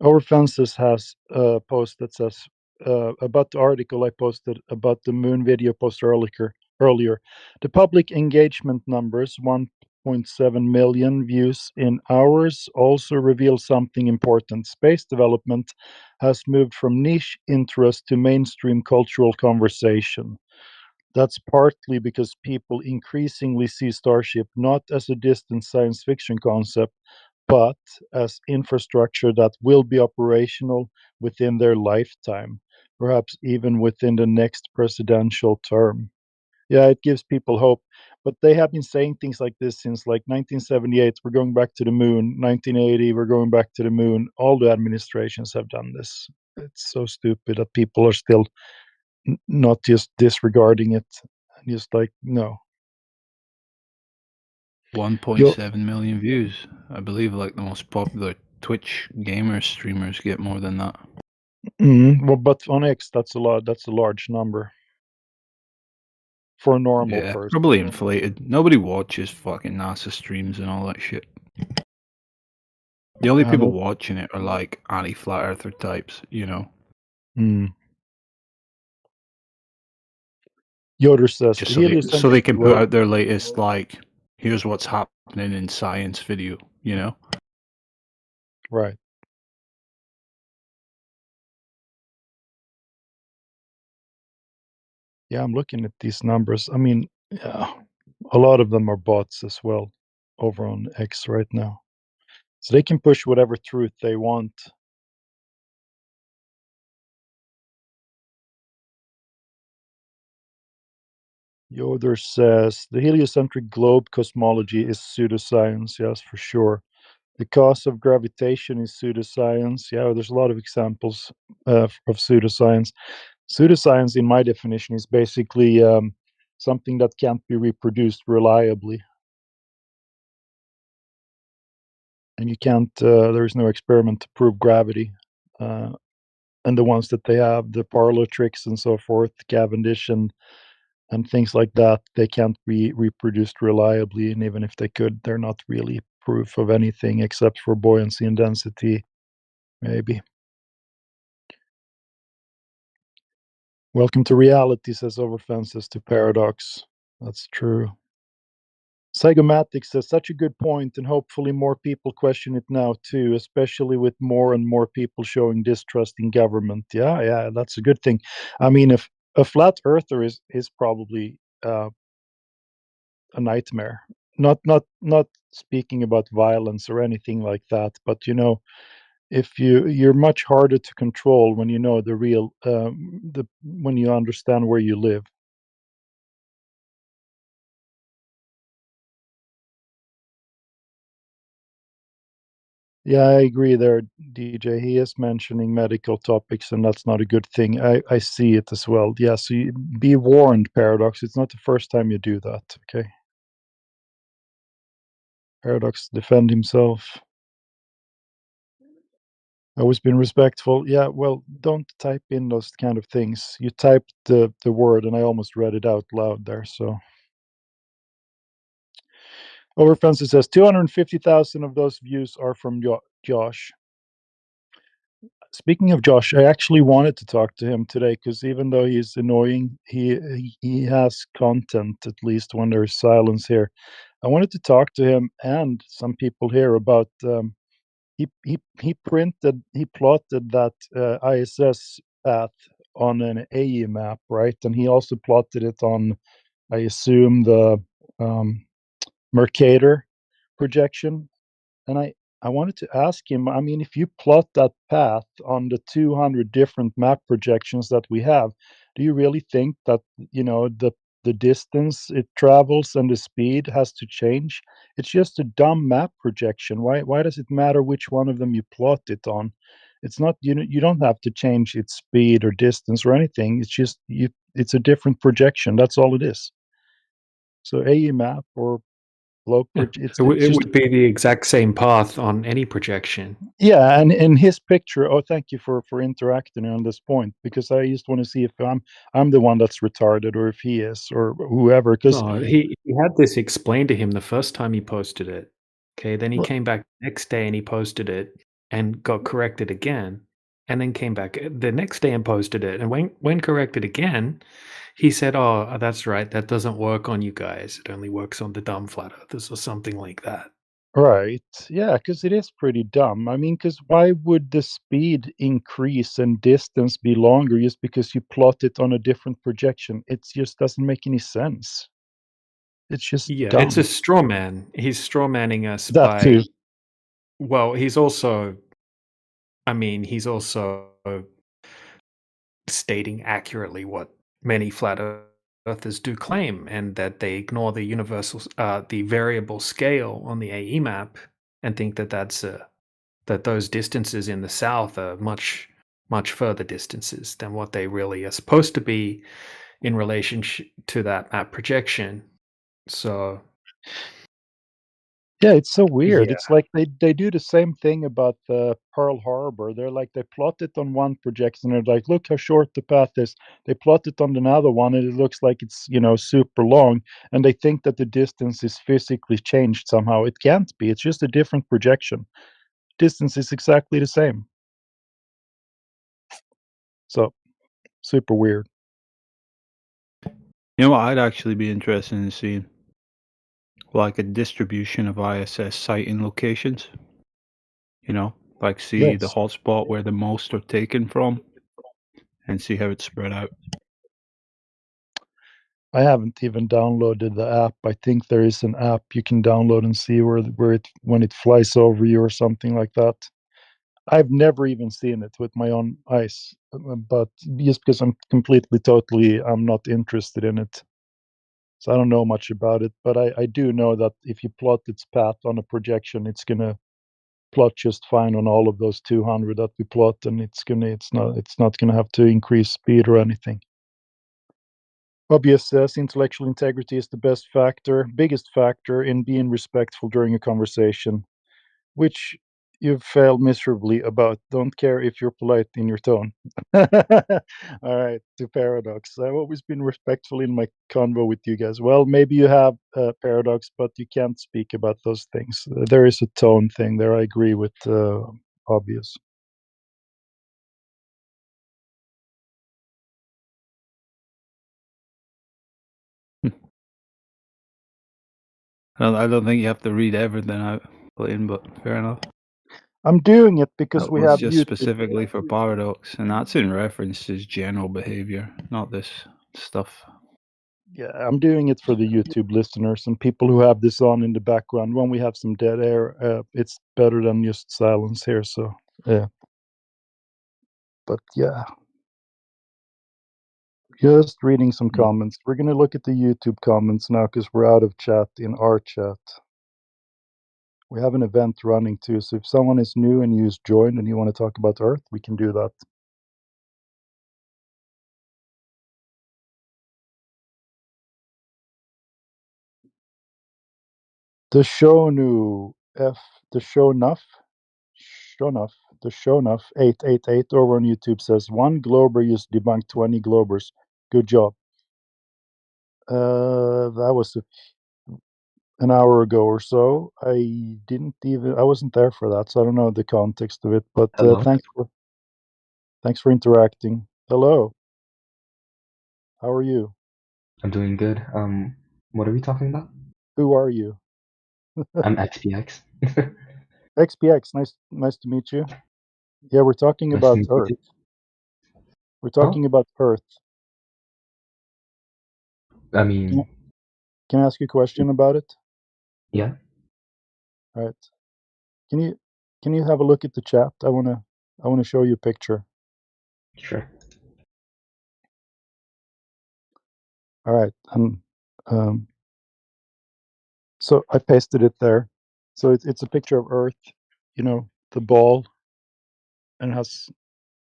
Our Fences has a post that says about the article I posted about the moon video post earlier. The public engagement numbers, 1.7 million views in hours, also reveal something important. Space development has moved from niche interest to mainstream cultural conversation. That's partly because people increasingly see Starship not as a distant science fiction concept, but as infrastructure that will be operational within their lifetime, perhaps even within the next presidential term. Yeah, it gives people hope. But they have been saying things like this since like 1978, we're going back to the moon. 1980, we're going back to the moon. All the administrations have done this. It's so stupid that people are still not just disregarding it. Just like, no. 1.7 million views. I believe like the most popular Twitch gamer streamers get more than that. Well, but on X, that's a lot. That's a large number for a normal person. Probably inflated. Nobody watches fucking NASA streams and all that shit. The only people watching it are like anti-flat earther types, Yoder says just so they can put out their latest like, here's what's happening in science video, Right. Yeah, I'm looking at these numbers. I mean, yeah, a lot of them are bots as well over on X right now. So they can push whatever truth they want. Yoder says the heliocentric globe cosmology is pseudoscience. Yes, for sure. The cause of gravitation is pseudoscience. Yeah, there's a lot of examples of pseudoscience. Pseudoscience, in my definition, is basically something that can't be reproduced reliably. And you can't, there is no experiment to prove gravity. And the ones that they have, the parlor tricks and so forth, Cavendish and things like that, they can't be reproduced reliably. And even if they could, they're not really proof of anything except for buoyancy and density, maybe. Welcome to reality, says Over Fences to Paradox. That's true. Psychomatic says such a good point, and hopefully more people question it now too, especially with more and more people showing distrust in government. Yeah, that's a good thing. I mean, if a flat earther is probably a nightmare. Not speaking about violence or anything like that, but if you're much harder to control when you know the real when you understand where you live. Yeah, I agree there, DJ. He is mentioning medical topics, and that's not a good thing. I see it as well. Yeah, so be warned, Paradox. It's not the first time you do that, okay? Paradox defend himself. Always been respectful. Yeah, well, don't type in those kind of things. You typed the word, and I almost read it out loud there, so. Over Francis says 250,000 of those views are from Josh. Speaking of Josh, I actually wanted to talk to him today because even though he's annoying, he has content, at least when there's silence here. I wanted to talk to him and some people here about he plotted that ISS path on an AE map, right? And he also plotted it on, I assume, the Mercator projection. And I wanted to ask him, I mean, if you plot that path on the 200 different map projections that we have, do you really think that, the distance it travels and the speed has to change? It's just a dumb map projection. Why does it matter which one of them you plot it on? It's not, you don't have to change its speed or distance or anything. It's just it's a different projection. That's all it is. So AE map or it's It just would be the exact same path on any projection. yeah, and in his picture. Oh, thank you for interacting on this point, because I just want to see if I'm the one that's retarded or if he is or whoever. Because No, he had this explained to him the first time he posted it. Okay, then he came back the next day and he posted it and got corrected again, and then came back the next day and posted it. And when corrected again, he said, "Oh, that's right. That doesn't work on you guys. It only works on the dumb flat earthers," or something like that. right, yeah, because it is pretty dumb. I mean, because why would the speed increase and distance be longer just because you plot it on a different projection? It just doesn't make any sense. It's just Yeah, it's a dumb. straw man. He's straw manning us That too. well, he's also stating accurately what many flat earthers do claim, and that they ignore the the variable scale on the AE map and think that that those distances in the south are much further distances than what they really are supposed to be in relation to that map projection. So Yeah, it's so weird. yeah, It's like they do the same thing about Pearl Harbor. They're like they plot it on one projection. They're like, look how short the path is. They plot it on another one, and it looks like it's super long. And they think that the distance is physically changed somehow. It can't be. It's just a different projection. Distance is exactly the same. So super weird. you know what I'd actually be interested in seeing? Like a distribution of ISS sighting locations. Like see the Yes. hotspot where the most are taken from and see how it's spread out. I haven't even downloaded the app. I think there is an app you can download and see where it when it flies over you or something like that. I've never even seen it with my own eyes, but just because I'm not interested in it. So I don't know much about it, but I do know that if you plot its path on a projection, it's gonna plot just fine on all of those 200 that we plot, and it's not gonna have to increase speed or anything. Obvious says intellectual integrity is the biggest factor in being respectful during a conversation, which you've failed miserably about. Don't care if you're polite in your tone. All right, to Paradox. I've always been respectful in my convo with you guys. Well, maybe you have Paradox, but you can't speak about those things. There is a tone thing there. I agree with Obvious. I don't think you have to read everything out playing, but fair enough. I'm doing it because That we was have just YouTube. specifically for Paradox, and that's in reference to his general behavior, not this stuff. Yeah, I'm doing it for the YouTube listeners and people who have this on in the background. When we have some dead air, it's better than just silence here. So, yeah. But yeah, just reading some comments. We're going to look at the YouTube comments now because we're out of chat in our chat. We have an event running too. So if someone is new and you just joined and you want to talk about Earth, we can do that. The Shonu F, the Shonuff, Shonuff, the Shonuff 888 over on YouTube says one Glober used to debunk 20 Globers. Good job. That was an hour ago or so. I wasn't there for that, so I don't know the context of it. But Hello. thanks for interacting. Hello. How are you? I'm doing good. What are we talking about? Who are you? I'm XPX. XPX. Nice to meet you. Yeah, we're talking Nice to about meet you Earth. too. We're talking Oh, about Earth. I mean, Can I ask you a question about it? yeah. All right. Can you have a look at the chat? I wanna show you a picture. Sure. All right, so I pasted it there. So it's a picture of Earth, the ball, and it has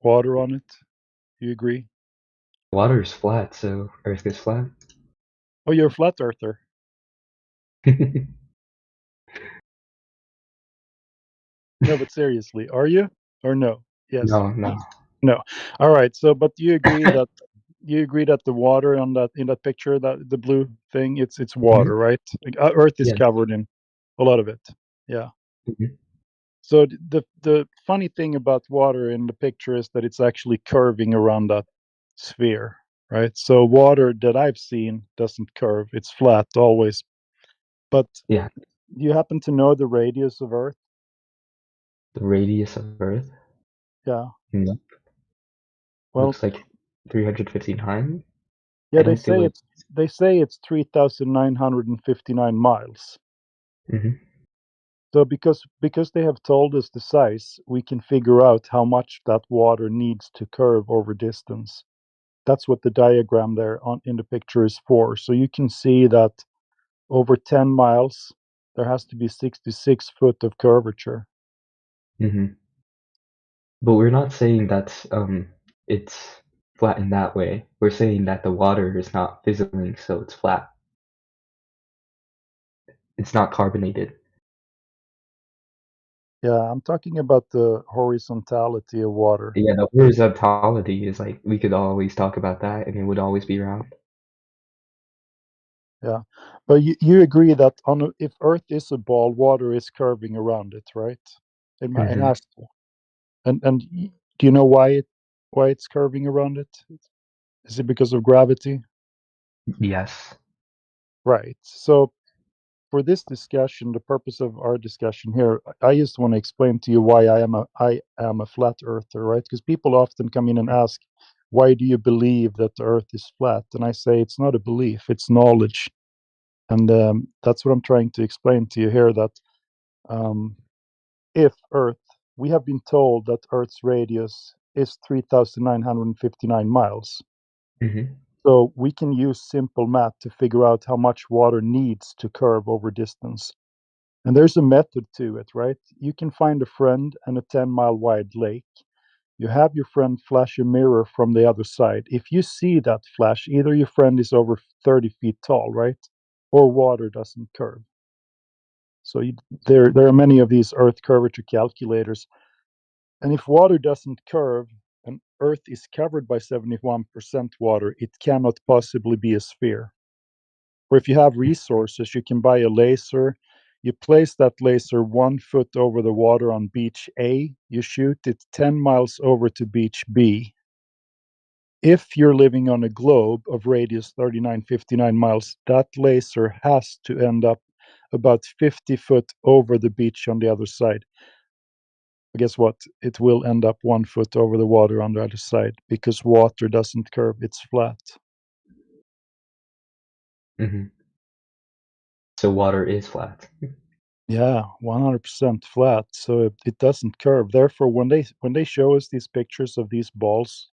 water on it. Do you agree? Water is flat, so Earth is flat. Oh, you're a flat earther. No, but seriously, are you or no? Yes. No. No. All right. So, but you agree that the water in that picture, that the blue thing, it's water, right? Like, Earth is Yeah. covered in a lot of it. Yeah. Mhm. So the funny thing about water in the picture is that it's actually curving around that sphere, right? So water that I've seen doesn't curve; it's flat always. But Yeah. do you happen to know the radius of Earth? The radius of Earth? Yeah. Nope. Well, Looks like 359. yeah, I don't feel like. they say it's 3,959 miles. Hmm. So because they have told us the size, we can figure out how much that water needs to curve over distance. That's what the diagram there in the picture is for. So you can see that over 10 miles, there has to be 66 foot of curvature. Hmm. But we're not saying that it's flat in that way. We're saying that the water is not fizzling, so it's flat. It's not carbonated. Yeah, I'm talking about the horizontality of water. Yeah, the horizontality is like we could always talk about that, and it would always be round. Yeah, but you agree that if Earth is a ball, water is curving around it, right? It Hmm. has to. Do you know why it's curving around it? Is it because of gravity? Yes. Right. So for this discussion, the purpose of our discussion here, I just want to explain to you why I am a flat earther, right? Because people often come in and ask, why do you believe that the Earth is flat? And I say it's not a belief; it's knowledge. And that's what I'm trying to explain to you here, that um, if Earth, we have been told that Earth's radius is 3,959 miles. Hmm. So we can use simple math to figure out how much water needs to curve over distance. And there's a method to it, right? You can find a friend and a 10-mile wide lake. You have your friend flash a mirror from the other side. If you see that flash, either your friend is over 30 feet tall, right? Or water doesn't curve. So there are many of these Earth curvature calculators. And if water doesn't curve and Earth is covered by 71% water, it cannot possibly be a sphere. Or if you have resources, you can buy a laser. You place that laser 1 foot over the water on beach A. You shoot it 10 miles over to beach B. If you're living on a globe of radius 3959 miles, that laser has to end up about 50 foot over the beach on the other side. But guess what? It will end up 1 foot over the water on the other side because water doesn't curve, it's flat. Hmm. So water is flat. Yeah, 100% flat. So it doesn't curve. Therefore, when they show us these pictures of these balls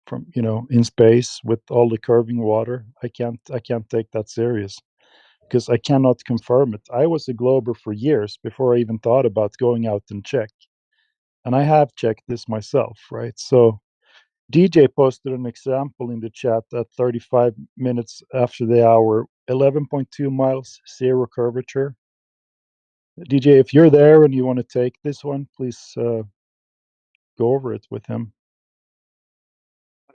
from, in space with all the curving water, I can't take that serious because I cannot confirm it. I was a glober for years before I even thought about going out and check. And I have checked this myself, right? So DJ posted an example in the chat at 35 minutes after the hour, 11.2 miles, zero curvature. DJ, if you're there and you want to take this one, please go over it with him.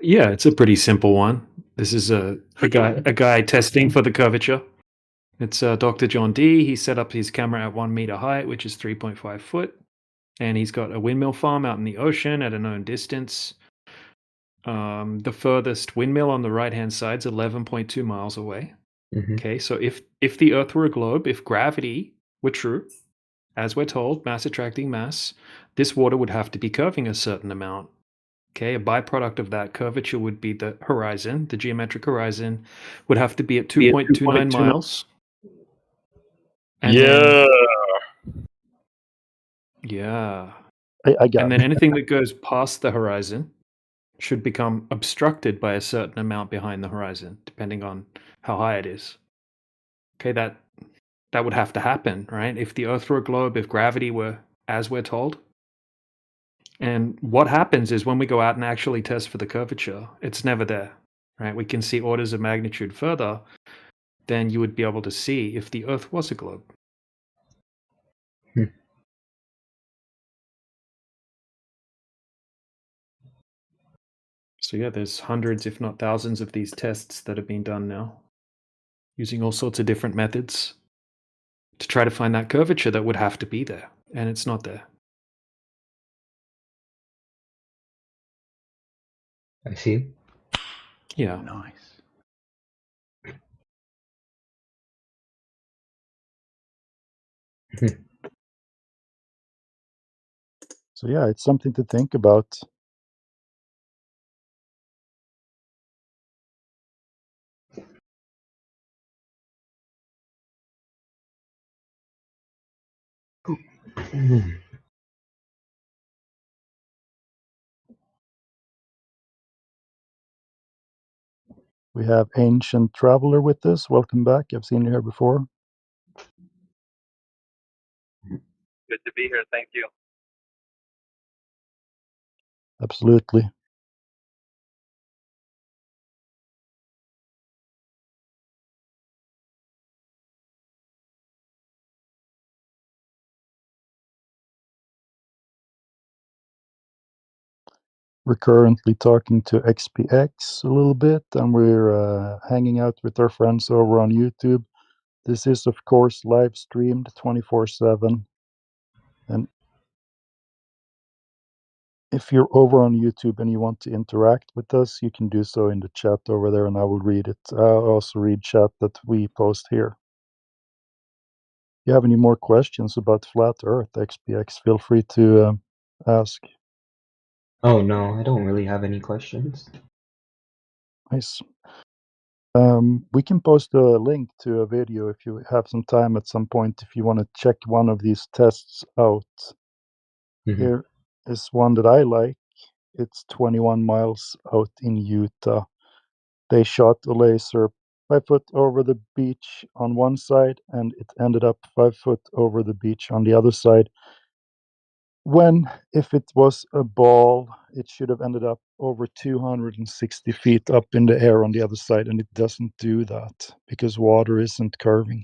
Yeah, it's a pretty simple one. This is a guy testing for the curvature. It's Dr. John D. He set up his camera at 1 meter height, which is 3.5 foot. And he's got a windmill farm out in the ocean at a known distance. The furthest windmill on the right-hand side is 11.2 miles away. Hmm. Okay, so if the Earth were a globe, if gravity were true, as we're told, mass attracting mass, this water would have to be curving a certain amount. Okay, a byproduct of that curvature would be the horizon. The geometric horizon would have to be at 2.29 miles. And then Yeah. I got And then it. anything that goes past the horizon should become obstructed by a certain amount behind the horizon, depending on how high it is. Okay, that would have to happen, right? If the Earth were a globe, if gravity were as we're told. And what happens is when we go out and actually test for the curvature, it's never there, right? We can see orders of magnitude further than you would be able to see if the Earth was a globe. So yeah, there's hundreds, if not thousands, of these tests that have been done now, using all sorts of different methods to try to find that curvature that would have to be there, and it's not there. I see. Yeah. Nice. So yeah, it's something to think about. We have Ancient Traveler with us. Welcome back. I've seen you here before. Good to be here. Thank you. Absolutely. We're currently talking to XPX a little bit, and we're hanging out with our friends over on YouTube. This is, of course, live streamed 24/7. And if you're over on YouTube and you want to interact with us, you can do so in the chat over there, and I will read it. I'll also read chat that we post here. If you have any more questions about Flat Earth, XPX, feel free to ask. Oh no, I don't really have any questions. Nice. We can post a link to a video if you have some time at some point, if you want to check one of these tests out. Here is one that I like. It's 21 miles out in Utah. They shot a laser 5 foot over the beach on one side, and it ended up 5 foot over the beach on the other side. When, if it was a ball, it should have ended up over 260 feet up in the air on the other side, and it doesn't do that because water isn't curving.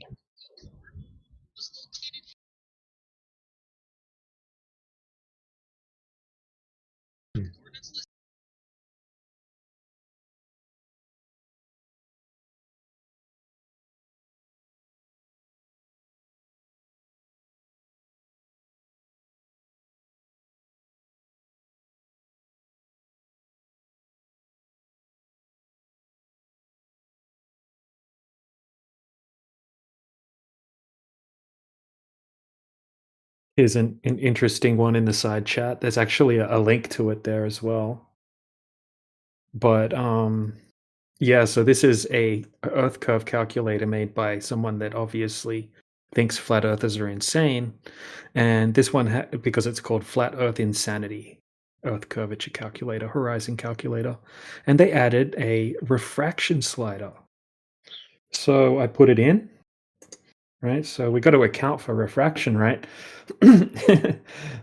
Here's an interesting one in the side chat. There's actually a link to it there as well. But yeah, so this is a Earth curve calculator made by someone that obviously thinks flat earthers are insane. And this one, because it's called Flat Earth Insanity, Earth Curvature Calculator, Horizon Calculator. And they added a refraction slider. So I put it in, right? So we got to account for refraction, right?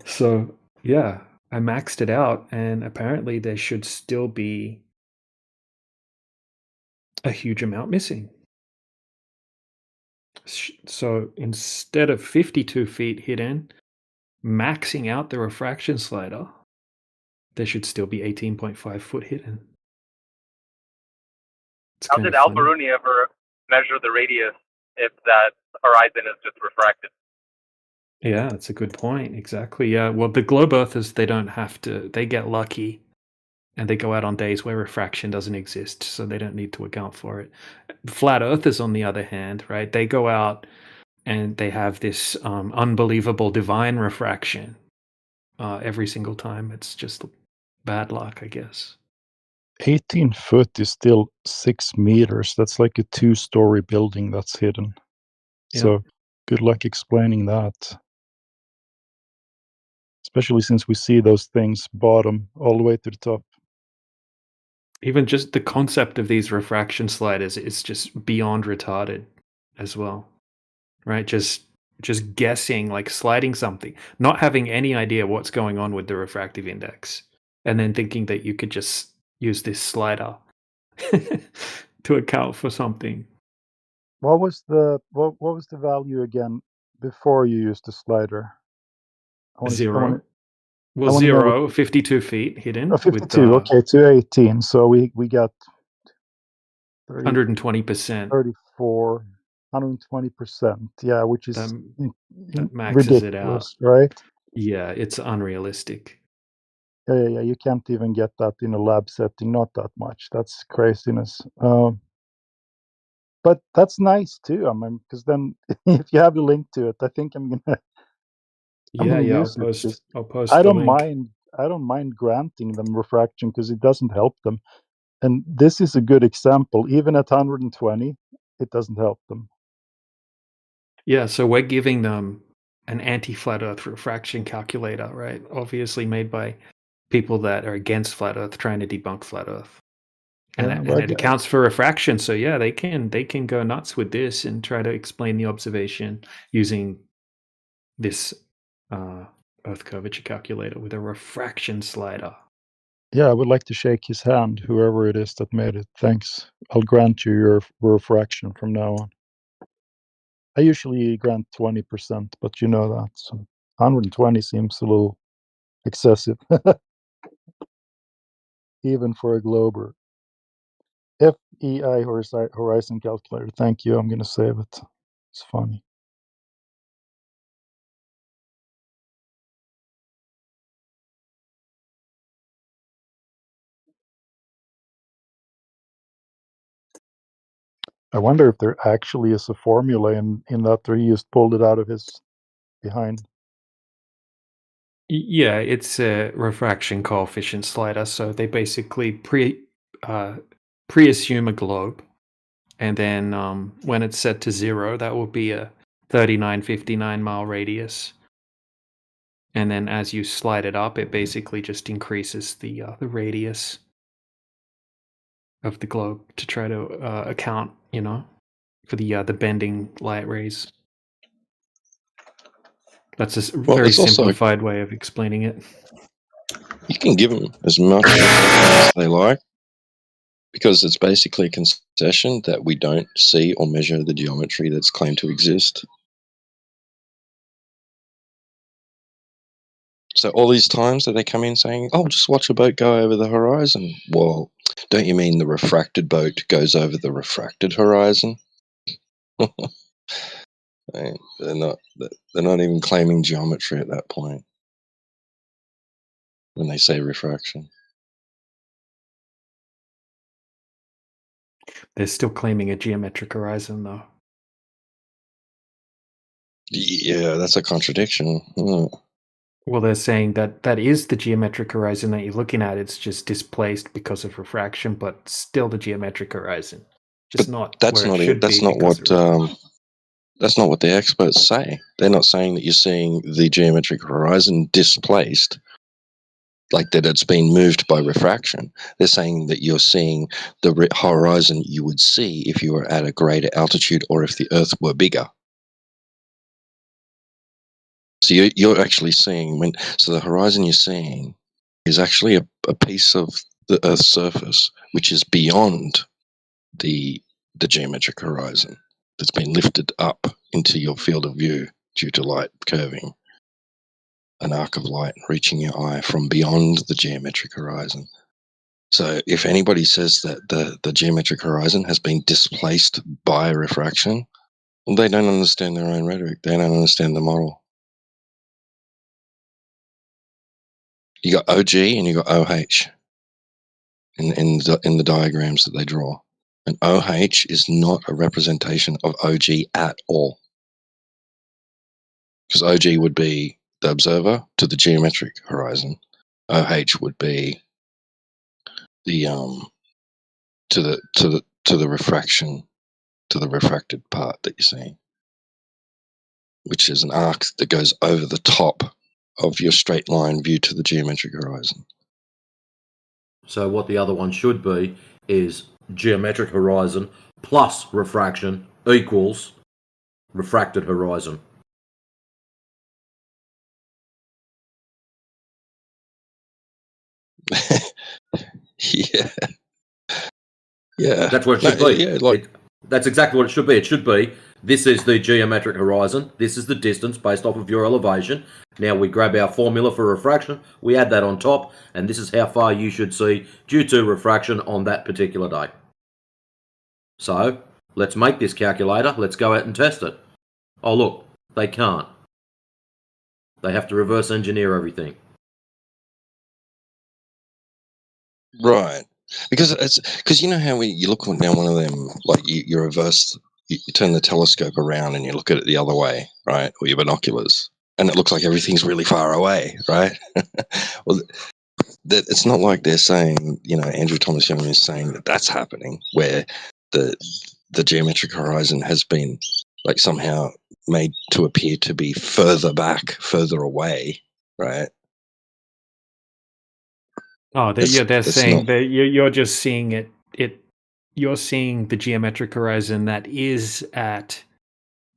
So yeah, I maxed it out, and apparently there should still be a huge amount missing. So instead of 52 feet hidden, maxing out the refraction slider, there should still be 18.5 foot hidden. How did Al-Biruni ever measure the radius if that horizon is just refracted? Yeah, that's a good point. Exactly. Yeah. Well, the globe earthers, they don't have to, they get lucky and they go out on days where refraction doesn't exist, so they don't need to account for it. Flat earthers, on the other hand, right, they go out and they have this unbelievable divine refraction every single time. It's just bad luck, I guess. 18 foot is still 6 meters. That's like a 2-story building that's hidden. Yeah. So good luck explaining that. especially since we see those things bottom all the way to the top. Even just the concept of these refraction sliders is just beyond retarded as well, right? Just guessing, like sliding something, not having any idea what's going on with the refractive index, and then thinking that you could just use this slider to account for something. What was the value again before you used the slider? Zero. I wanna know 52 feet hidden. 52. With, okay, to 18. So we got 120%. 34, 120%. Yeah, which is that maxes it out. ridiculous, right? Yeah, it's unrealistic. Yeah. You can't even get that in a lab setting. Not that much. That's craziness. But that's nice too. I mean, because then if you have the link to it, I think I'm gonna use it. I'll post I the don't link. mind granting them refraction because it doesn't help them. And this is a good example. Even at 120, it doesn't help them. Yeah, so we're giving them an anti-flat Earth refraction calculator, right? Obviously made by people that are against flat Earth, trying to debunk flat Earth, and it accounts for refraction. So yeah, they can go nuts with this and try to explain the observation using this Earth curvature calculator with a refraction slider. Yeah, I would like to shake his hand, whoever it is that made it. Thanks. I'll grant you your refraction from now on. I usually grant 20%, but you know that. So 120 seems a little excessive, even for a glober. FEI Horizon Calculator. Thank you. I'm going to save it. It's funny. I wonder if there actually is a formula in that, or he just pulled it out of his behind. Yeah, it's a refraction coefficient slider. So they basically pre-assume a globe, and then when it's set to 0, that will be a 3959 mile radius. And then as you slide it up, it basically just increases the radius of the globe to try to account, for the bending light rays. That's a very simplified way of explaining it. You can give them as much as they like, because it's basically a concession that we don't see or measure the geometry that's claimed to exist. So all these times that they come in saying, "Oh, just watch a boat go over the horizon." Well, don't you mean the refracted boat goes over the refracted horizon? They're not even claiming geometry at that point when they say refraction. They're still claiming a geometric horizon, though. Yeah, that's a contradiction. Oh. Well, they're saying that is the geometric horizon that you're looking at. It's just displaced because of refraction, but still the geometric horizon. Just not where it should be. That's not what the experts say. They're not saying that you're seeing the geometric horizon displaced, like that it's been moved by refraction. They're saying that you're seeing the horizon you would see if you were at a greater altitude or if the Earth were bigger. So you're actually seeing the horizon you're seeing is actually a piece of the Earth's surface which is beyond the geometric horizon that's been lifted up into your field of view due to light curving, an arc of light reaching your eye from beyond the geometric horizon. So if anybody says that the geometric horizon has been displaced by refraction, well, they don't understand their own rhetoric. They don't understand the model. You got OG and you got OH in the diagrams that they draw. And OH is not a representation of OG at all. Because OG would be the observer to the geometric horizon. OH would be the to the refraction, to the refracted part that you're seeing, which is an arc that goes over the top of your straight line view to the geometric horizon. So what the other one should be is geometric horizon plus refraction equals refracted horizon. Yeah. Yeah. That's what it should be. Yeah, that's exactly what it should be. It should be, this is the geometric horizon, this is the distance based off of your elevation. Now we grab our formula for refraction, we add that on top, and this is how far you should see due to refraction on that particular day. So, let's make this calculator, let's go out and test it. Oh look, they can't. They have to reverse engineer everything. Right. Because you know how you look down one of them, like you reverse, you turn the telescope around and you look at it the other way, right? Or your binoculars, and it looks like everything's really far away, right? Well, it's not like they're saying, Andrew Thomas Young is saying that that's happening, where the geometric horizon has been like somehow made to appear to be further back, further away, right? Oh, they're That's saying not. that you're just seeing it. You're seeing the geometric horizon that is at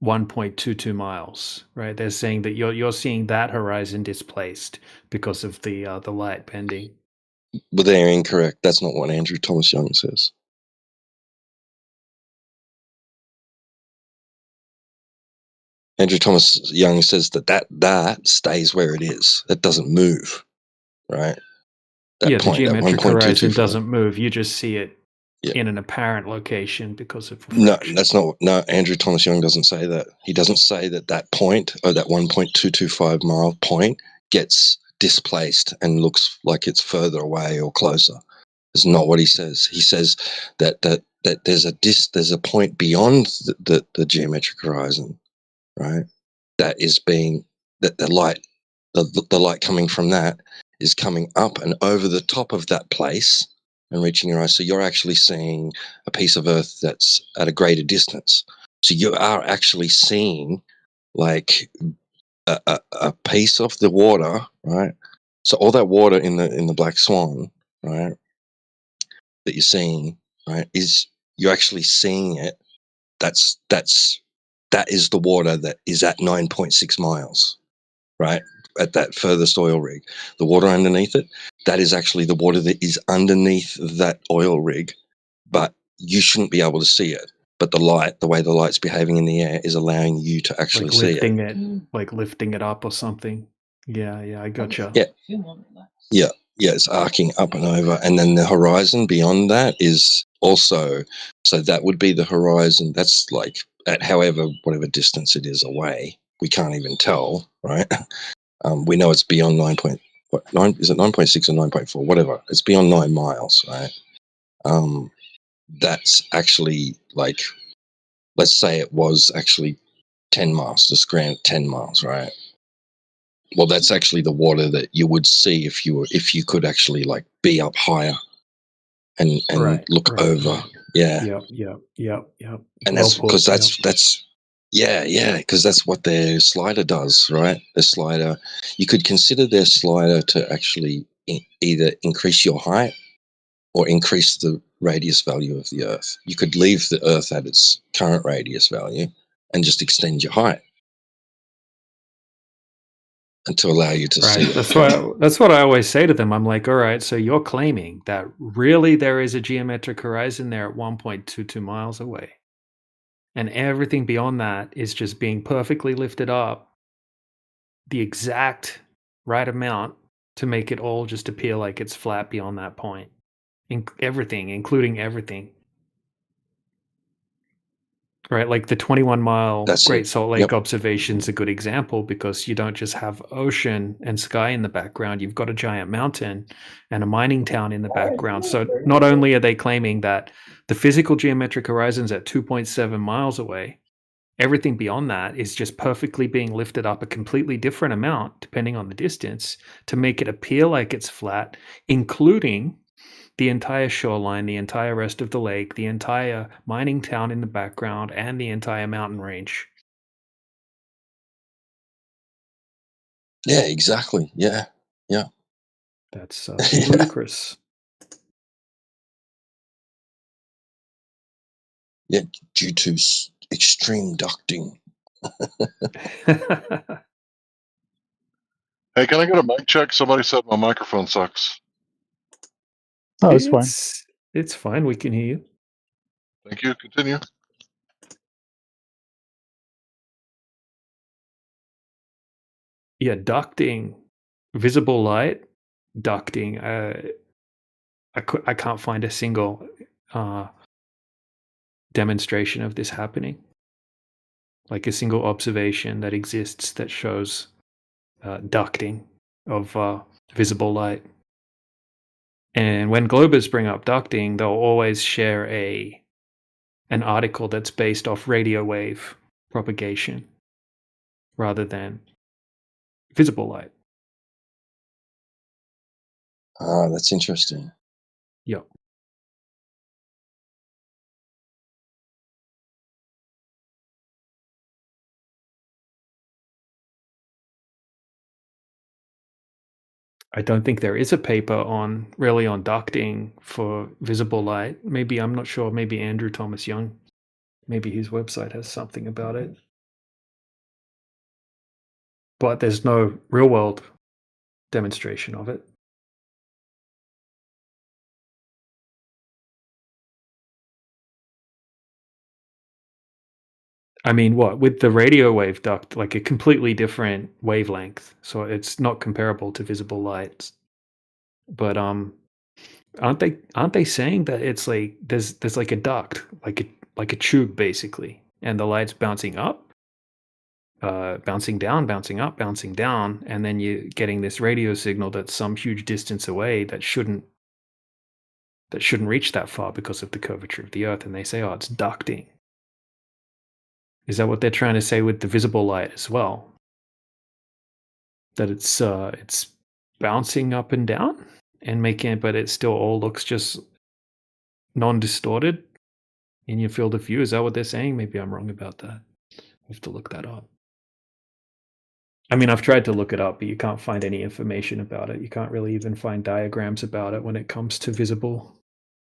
1.22 miles, right? They're saying that you're seeing that horizon displaced because of the light bending. But they're incorrect. That's not what Andrew Thomas Young says. Andrew Thomas Young says that stays where it is. It doesn't move, right? The geometric horizon 1.225. doesn't move. You just see it in an apparent location because of refraction. No, that's not. No, Andrew Thomas Young doesn't say that. He doesn't say that point, or that 1.225 mile point, gets displaced and looks like it's further away or closer. That's not what he says. He says that there's a point beyond the geometric horizon, right? That is being that the light coming from that is coming up and over the top of that place and reaching your eyes. So you're actually seeing a piece of Earth that's at a greater distance. So you are actually seeing like a piece of the water, right? So all that water in the Black Swan, right, that you're seeing, right, is you're actually seeing it. That is the water that is at 9.6 miles, right? At that furthest oil rig. The water underneath it, that is actually the water that is underneath that oil rig, but you shouldn't be able to see it. But the way the light's behaving in the air is allowing you to actually see it. Like lifting it up or something. Yeah, I gotcha. Yeah, it's arcing up and over. And then the horizon beyond that is also, so that would be the horizon. That's like at whatever distance it is away. We can't even tell, right? We know it's beyond 9. Is it 9.6 or 9.4? Whatever. It's beyond 9 miles, right? That's actually like, let's say it was actually 10 miles, just grand 10 miles, right? Well, that's actually the water that you would see if you could actually like be up higher and look over. Yeah. Yep. And that's because because that's what their slider does, right? The slider, you could consider their slider to actually either increase your height or increase the radius value of the Earth. You could leave the Earth at its current radius value and just extend your height, and to allow you to see it. That's what I always say to them. I'm like, all right, so you're claiming that really there is a geometric horizon there at 1.22 miles away. And everything beyond that is just being perfectly lifted up the exact right amount to make it all just appear like it's flat beyond that point. Everything, including everything. Right, like the 21-mile Great Salt Lake observation is a good example because you don't just have ocean and sky in the background, you've got a giant mountain and a mining town in the background. So not only are they claiming that the physical geometric horizon's at 2.7 miles away, everything beyond that is just perfectly being lifted up a completely different amount, depending on the distance, to make it appear like it's flat, including the entire shoreline, the entire rest of the lake, the entire mining town in the background, and the entire mountain range. Yeah, exactly. Yeah, yeah. That's ludicrous. Yeah, due to extreme ducting. Hey, can I get a mic check? Somebody said my microphone sucks. Oh, it's fine. It's fine. We can hear you. Thank you. Continue. Yeah, ducting, visible light, ducting. I can't find a single demonstration of this happening. Like a single observation that exists that shows ducting of visible light. And when globers bring up ducting, they'll always share an article that's based off radio wave propagation rather than visible light. Ah, that's interesting. Yeah. I don't think there is a paper on ducting for visible light. Maybe, I'm not sure, maybe Andrew Thomas Young, maybe his website has something about it. But there's no real world demonstration of it. I mean, what, with the radio wave duct, like a completely different wavelength, so it's not comparable to visible light. But aren't they saying that it's like there's like a duct, like a tube basically, and the light's bouncing up, bouncing down, bouncing up, bouncing down, and then you're getting this radio signal that's some huge distance away that shouldn't reach that far because of the curvature of the Earth, and they say, oh, it's ducting. Is that what they're trying to say with the visible light as well? That it's bouncing up and down and making it, but it still all looks just non-distorted in your field of view. Is that what they're saying? Maybe I'm wrong about that. I have to look that up. I mean, I've tried to look it up, but you can't find any information about it. You can't really even find diagrams about it when it comes to visible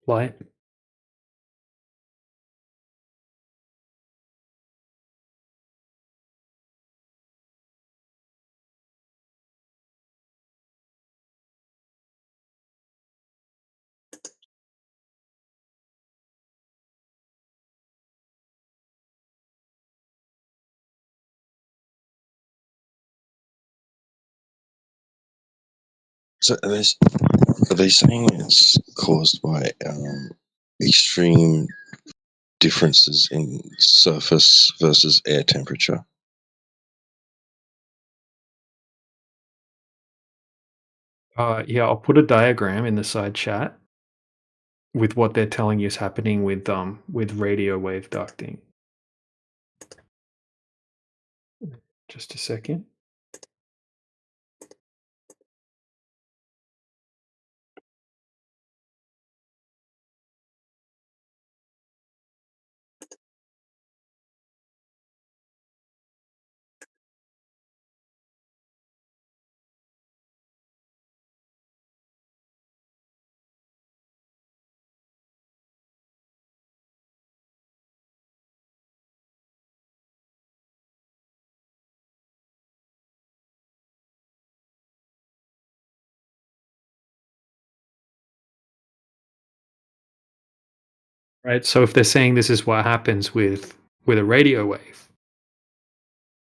light. So are they saying it's caused by extreme differences in surface versus air temperature? Yeah, I'll put a diagram in the side chat with what they're telling you is happening with radio wave ducting. Just a second. Right. So if they're saying this is what happens with a radio wave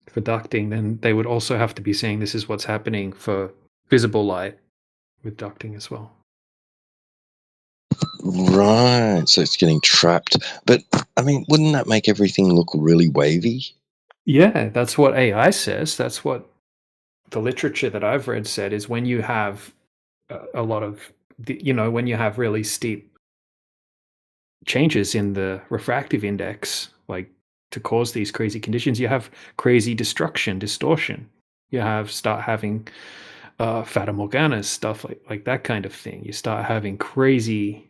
for ducting, then they would also have to be saying this is what's happening for visible light with ducting as well. Right. So it's getting trapped. But I mean, wouldn't that make everything look really wavy? Yeah, that's what AI says. That's what the literature that I've read said is when you have a lot of, when you have really steep changes in the refractive index, like to cause these crazy conditions, you have crazy distortion. You start having Fata Morganas, stuff like that kind of thing. You start having crazy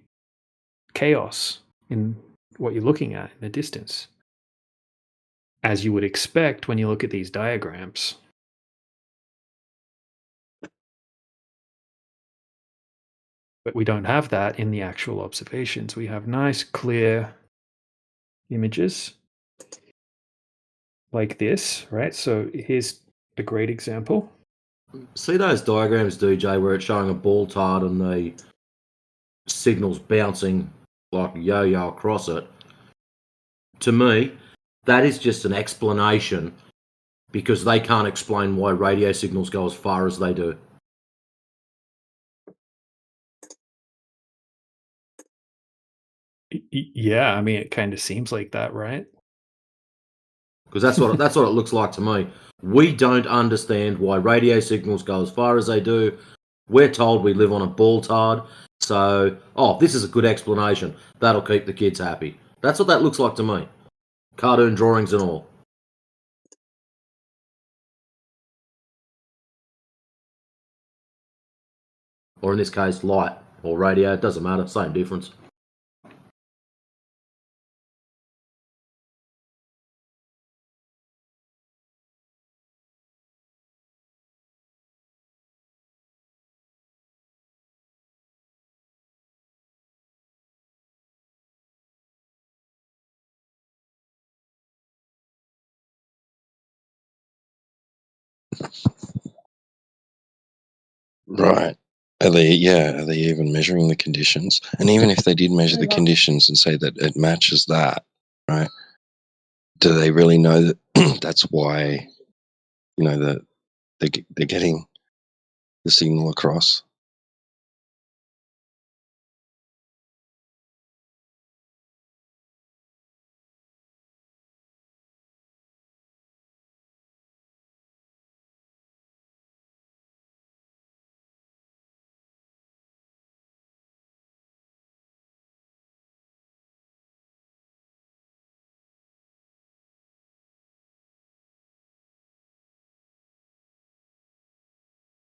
chaos in what you're looking at in the distance, as you would expect when you look at these diagrams. But we don't have that in the actual observations. We have nice, clear images like this, right? So here's a great example. See those diagrams, DJ, where it's showing a ball tart and the signals bouncing like a yo-yo across it? To me, that is just an explanation because they can't explain why radio signals go as far as they do. Yeah, I mean, it kind of seems like that, right? Because that's what it looks like to me. We don't understand why radio signals go as far as they do. We're told we live on a ball tard, so this is a good explanation. That'll keep the kids happy. That's what that looks like to me. Cartoon drawings and all. Or in this case, light or radio, it doesn't matter, same difference. Right. Are they even measuring the conditions? And even if they did measure the conditions and say that it matches that, right? Do they really know that that's why, that they're getting the signal across?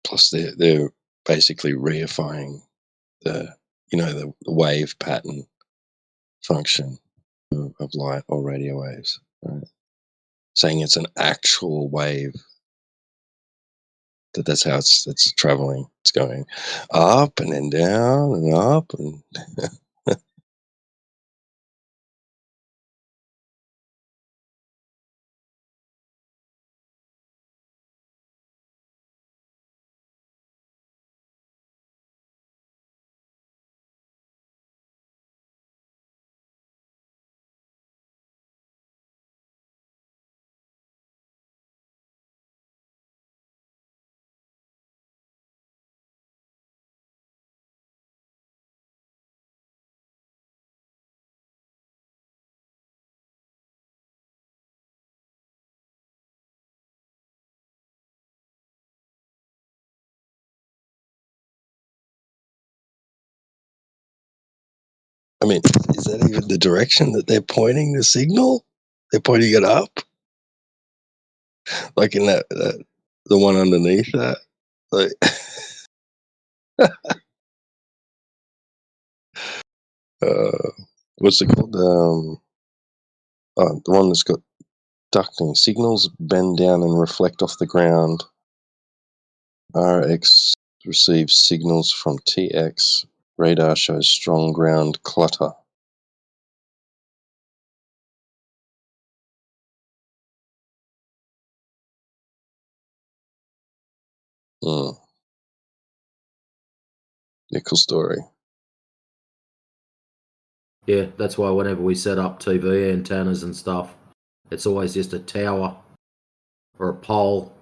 Plus, they're basically reifying the the wave pattern function of light or radio waves, right? Saying it's an actual wave, that's how it's traveling. It's going up and then down and up and I mean, is that even the direction that they're pointing the signal? They're pointing it up, like in that the one underneath that, like. What's it called? The one that's got ducting. Signals bend down and reflect off the ground. RX receives signals from TX. Radar shows strong ground clutter. Mm. Yeah, cool story. Yeah, that's why whenever we set up TV antennas and stuff, it's always just a tower or a pole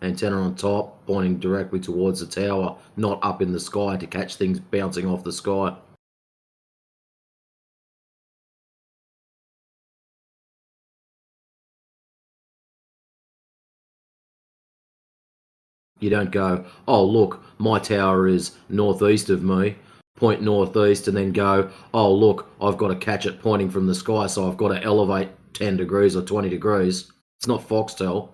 antenna on top pointing directly towards the tower, not up in the sky to catch things bouncing off the sky. You don't go, oh look, my tower is northeast of me, point northeast, and then go, oh look, I've got to catch it pointing from the sky, so I've got to elevate 10 degrees or 20 degrees. It's not Foxtel.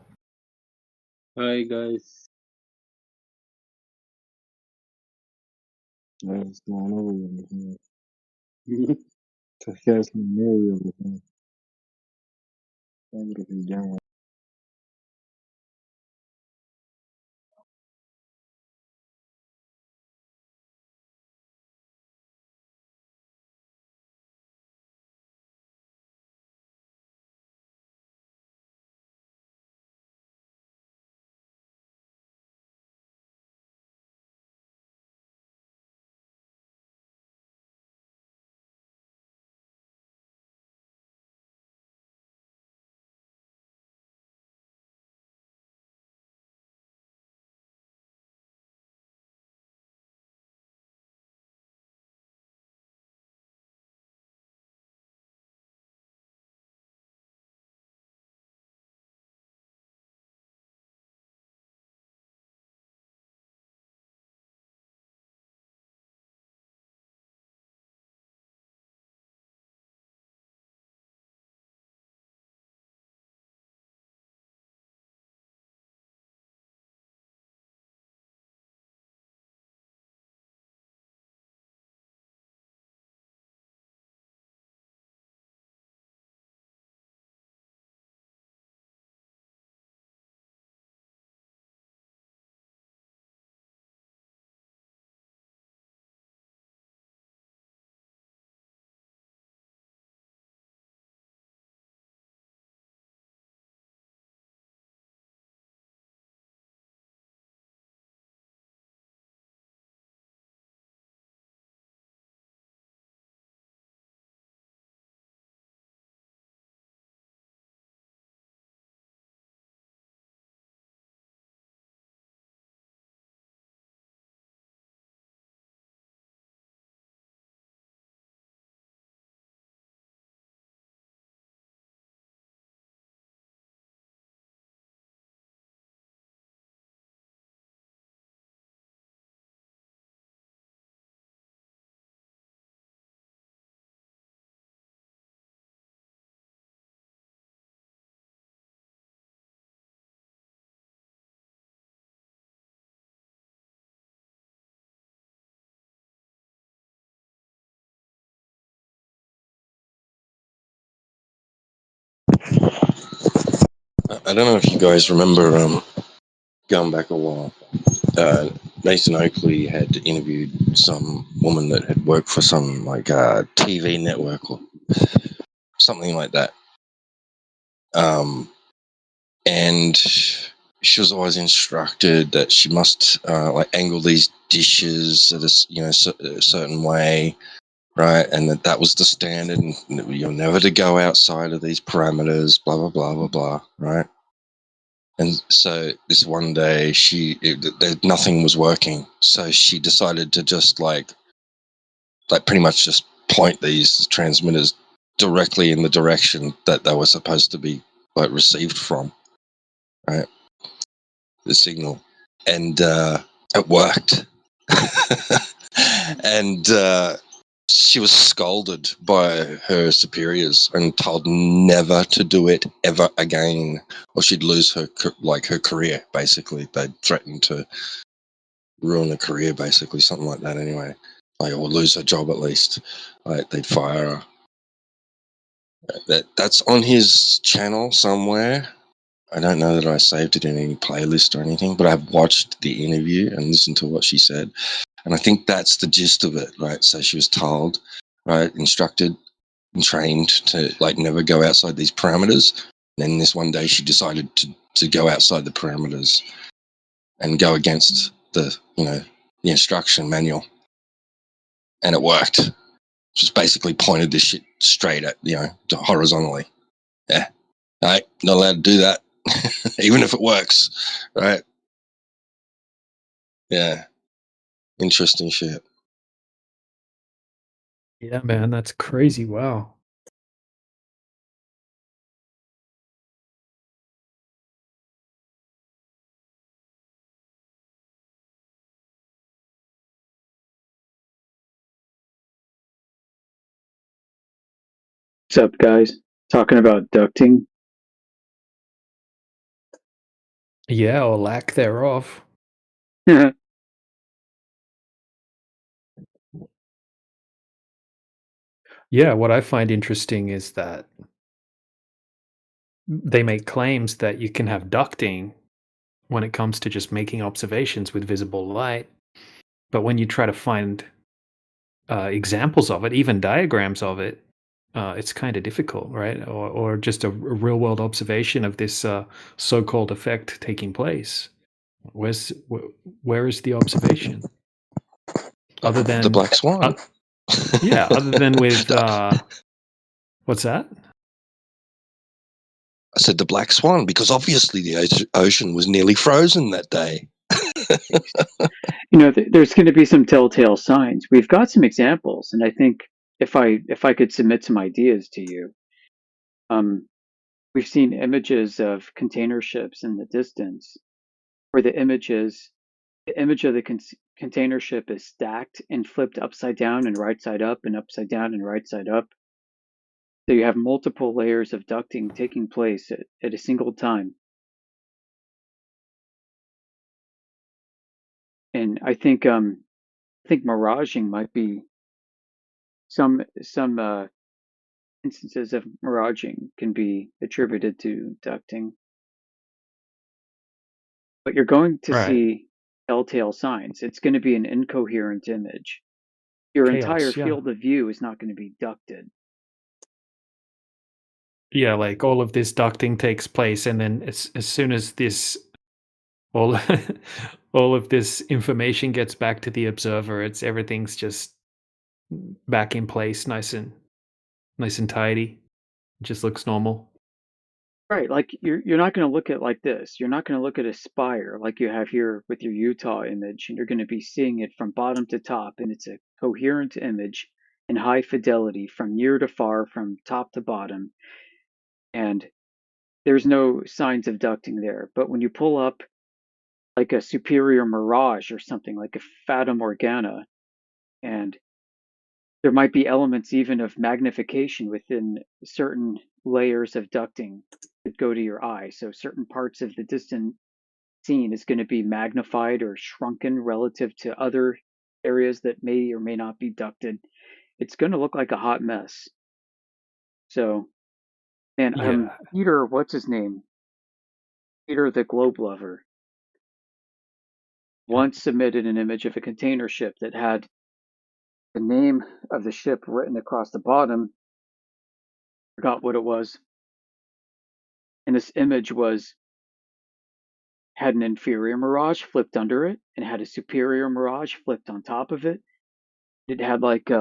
Hi guys. What's going on? Today's Muriel. I don't know if you guys remember going back a while. Nathan Oakley had interviewed some woman that had worked for some like TV network or something like that. And she was always instructed that she must like angle these dishes at a certain way, right? And that was the standard, and you're never to go outside of these parameters. Blah blah blah blah blah, right? And so this one day, nothing was working, so she decided to just like pretty much just point these transmitters directly in the direction that they were supposed to be like received from, right? The signal, and it worked. And she was scolded by her superiors and told never to do it ever again, or she'd lose her career. Basically, they'd threatened to ruin her career, basically, something like that. Anyway, or lose her job at least. Like they'd fire her. That's on his channel somewhere. I don't know that I saved it in any playlist or anything, but I've watched the interview and listened to what she said. And I think that's the gist of it, right? So she was told, right, instructed and trained to like never go outside these parameters. And then this one day she decided to go outside the parameters and go against the instruction manual. And it worked. Just basically pointed this shit straight at, horizontally. Yeah. Right, not allowed to do that. Even if it works, right? Yeah, interesting shit. Yeah, man, that's crazy. Wow. What's up, guys? Talking about ducting. Yeah, or lack thereof. Yeah, what I find interesting is that they make claims that you can have ducting when it comes to just making observations with visible light. But when you try to find examples of it, even diagrams of it, it's kind of difficult, right? Or just a real world observation of this so-called effect taking place. Where is the observation? Other than the black swan. Yeah, other than with what's that? I said the black swan because obviously the ocean was nearly frozen that day. There's going to be some telltale signs. We've got some examples, and I think if I could submit some ideas to you, we've seen images of container ships in the distance, where the image of the container ship is stacked and flipped upside down and right side up and upside down and right side up. So you have multiple layers of ducting taking place at a single time. And I think miraging might be some instances of miraging can be attributed to ducting. But you're going to Right. see telltale signs. It's going to be an incoherent image. Your entire Chaos, yeah. field of view is not going to be ducted. Yeah, like all of this ducting takes place, and then as soon as this all all of this information gets back to the observer, everything's just back in place, nice and tidy. It just looks normal. Right, like you're not going to look at like this. You're not going to look at a spire like you have here with your Utah image, and you're going to be seeing it from bottom to top, and it's a coherent image in high fidelity from near to far, from top to bottom, and there's no signs of ducting there. But when you pull up like a superior mirage or something like a Fata Morgana, and there might be elements even of magnification within certain layers of ducting that go to your eye. So certain parts of the distant scene is going to be magnified or shrunken relative to other areas that may or may not be ducted. It's going to look like a hot mess. So, and Yeah. Peter, what's his name? Peter the Globe Lover once submitted an image of a container ship that had the name of the ship written across the bottom. Forgot what it was. And this image had an inferior mirage flipped under it and had a superior mirage flipped on top of it. It had like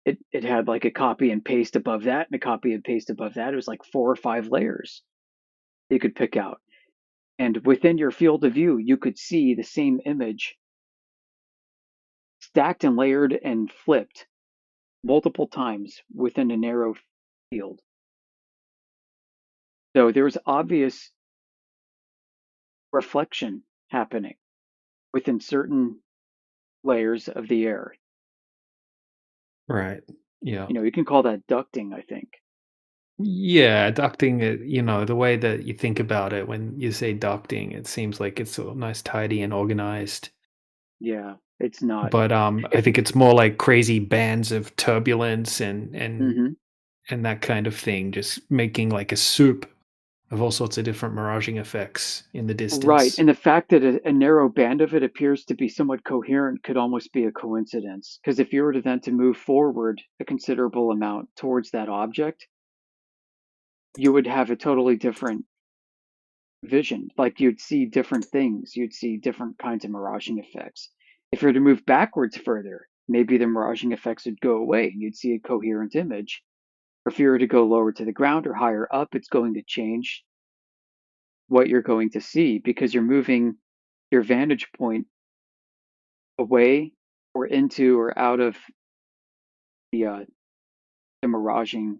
it had like a copy and paste above that and a copy and paste above that. It was like 4 or 5 layers you could pick out. And within your field of view, you could see the same image stacked and layered and flipped multiple times within a narrow field. So there was obvious reflection happening within certain layers of the air. Right. Yeah. You can call that ducting, I think. Yeah, ducting, the way that you think about it when you say ducting, it seems like it's so nice, tidy, and organized. Yeah, it's not. But I think it's more like crazy bands of turbulence and Mhm. and that kind of thing, just making like a soup of all sorts of different miraging effects in the distance. Right, and the fact that a narrow band of it appears to be somewhat coherent could almost be a coincidence. Because if you were to then to move forward a considerable amount towards that object, you would have a totally different vision. Like you'd see different things. You'd see different kinds of miraging effects. If you were to move backwards further, maybe the miraging effects would go away and you'd see a coherent image. Or if you were to go lower to the ground or higher up, it's going to change what you're going to see because you're moving your vantage point away or into or out of the miraging,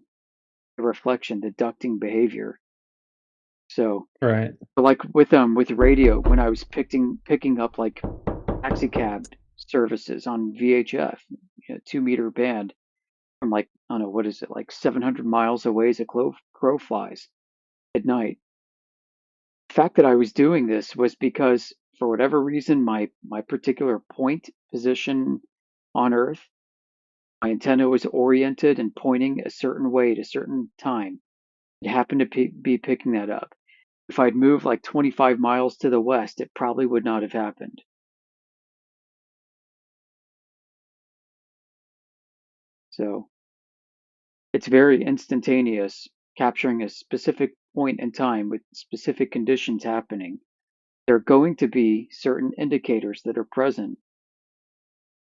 the reflection, the ducting behavior. So, Right. like with radio, when I was picking up like taxi cab services on VHF, 2-meter band from like, I don't know, what is it, like 700 miles away as a crow flies at night. The fact that I was doing this was because for whatever reason, my particular point position on Earth, my antenna was oriented and pointing a certain way at a certain time. It happened to be picking that up. If I'd moved like 25 miles to the west, it probably would not have happened. So it's very instantaneous, capturing a specific point in time with specific conditions happening. There are going to be certain indicators that are present.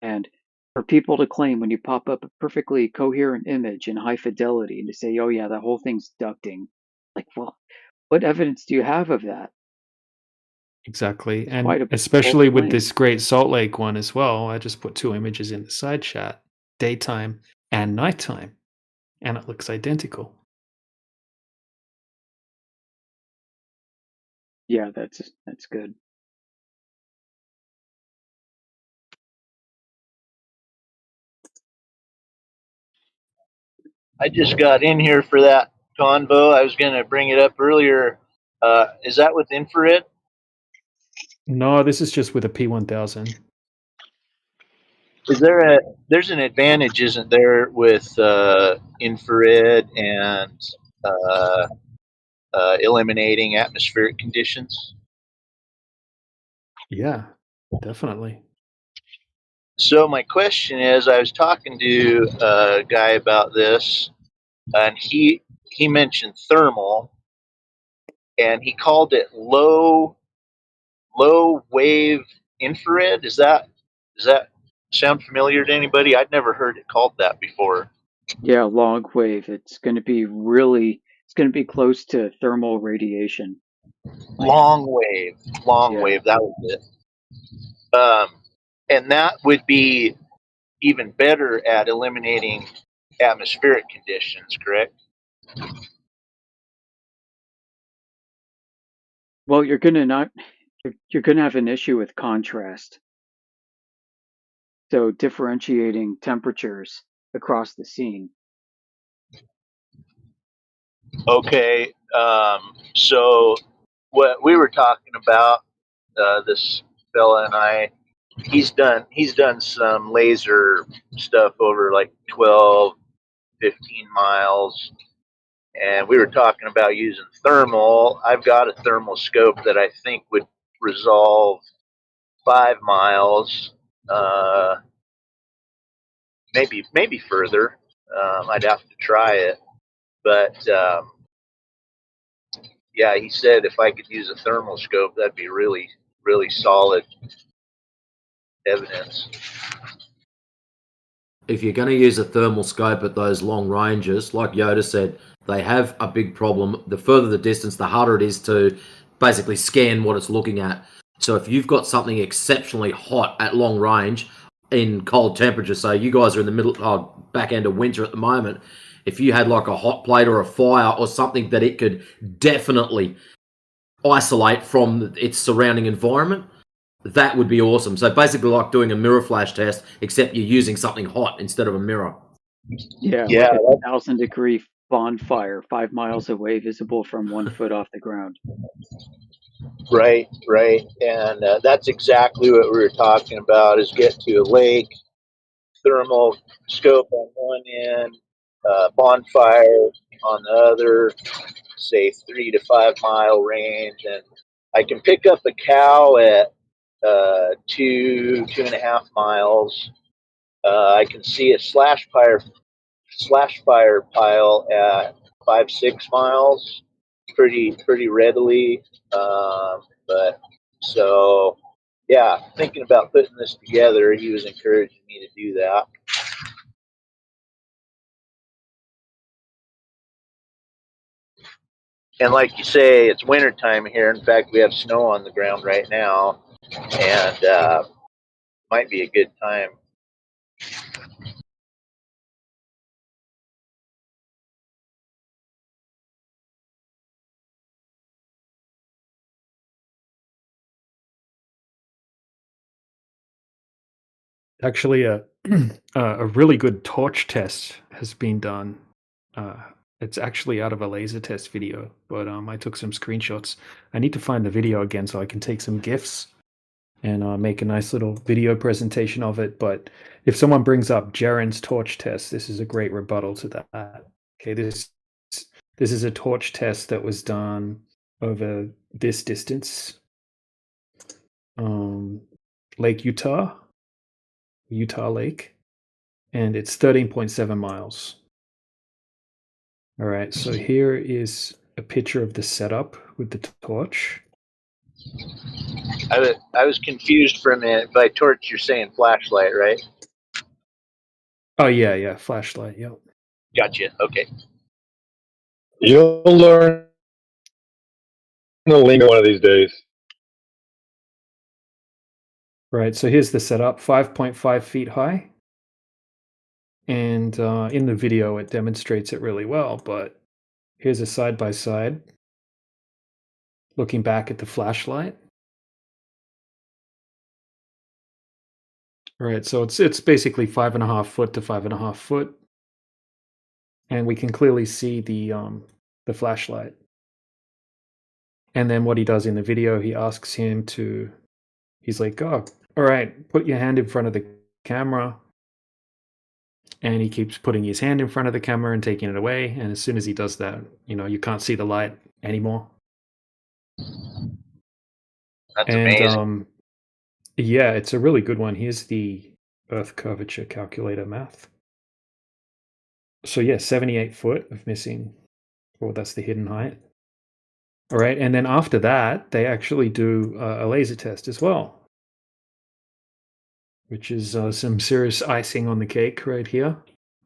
And for people to claim when you pop up a perfectly coherent image in high fidelity and to say, oh yeah, that whole thing's ducting, like, well, what evidence do you have of that? Exactly. It's And quite a bold especially with claim. this Great Salt Lake one as well. I just put 2 images in the side chat, daytime and nighttime, and it looks identical. Yeah, that's good. I just got in here for that convo. I was going to bring it up earlier. Is that with infrared? No, this is just with a P1000. Is there's an advantage, isn't there, with infrared and eliminating atmospheric conditions? Yeah, definitely. So my question is, I was talking to a guy about this, and he mentioned thermal, and he called it low wave infrared. Does that sound familiar to anybody? I'd never heard it called that before. Yeah, long wave. It's going to be close to thermal radiation. Long wave. That was it. And that would be even better at eliminating atmospheric conditions, correct? Well, you're going to have an issue with contrast. So differentiating temperatures across the scene. Okay. So what we were talking about, this fella and I, he's done some laser stuff over like 12, 15 miles, and we were talking about using thermal. I've got a thermal scope that I think would resolve 5 miles, maybe further. I'd have to try it, but yeah, he said if I could use a thermal scope, that'd be really, really solid evidence. If you're going to use a thermal scope at those long ranges, like Yoda said, they have a big problem. The further the distance, the harder it is to basically scan what it's looking at. So if you've got something exceptionally hot at long range in cold temperatures, so you guys are in the back end of winter at the moment, if you had like a hot plate or a fire or something that it could definitely isolate from its surrounding environment, that would be awesome. So basically like doing a mirror flash test, except you're using something hot instead of a mirror. Yeah, like a 1,000-degree bonfire 5 miles away, visible from 1 foot off the ground. Right. And that's exactly what we were talking about, is get to a lake, thermal scope on one end, bonfire on the other, say 3 to 5 mile range. And I can pick up a cow at 2.5 miles. I can see a slash fire pile at 5-6 miles pretty readily. But so yeah, thinking about putting this together, he was encouraging me to do that. And like you say, it's wintertime here. In fact, we have snow on the ground right now, and might be a good time. Actually, a really good torch test has been done. It's actually out of a laser test video, but I took some screenshots. I need to find the video again so I can take some GIFs and make a nice little video presentation of it. But if someone brings up Jaren's torch test, this is a great rebuttal to that. Okay, this is a torch test that was done over this distance. Lake Utah Lake, and it's 13.7 miles. All right, so here is a picture of the setup with the torch. I was confused for a minute. By torch, you're saying flashlight, right? Oh yeah, flashlight. Yep. Gotcha. Okay. You'll learn the lingo one of these days. Right, so here's the setup, 5.5 feet high. And in the video, it demonstrates it really well, but here's a side-by-side looking back at the flashlight. All right, so it's basically 5.5 foot to 5.5 foot. And we can clearly see the flashlight. And then what he does in the video, he asks him to, he's like, oh, all right, put your hand in front of the camera. And he keeps putting his hand in front of the camera and taking it away. And as soon as he does that, you can't see the light anymore. That's amazing. Yeah, it's a really good one. Here's the Earth curvature calculator math. So yeah, 78 foot of missing. Well, that's the hidden height. All right, and then after that, they actually do a laser test as well, which is some serious icing on the cake right here.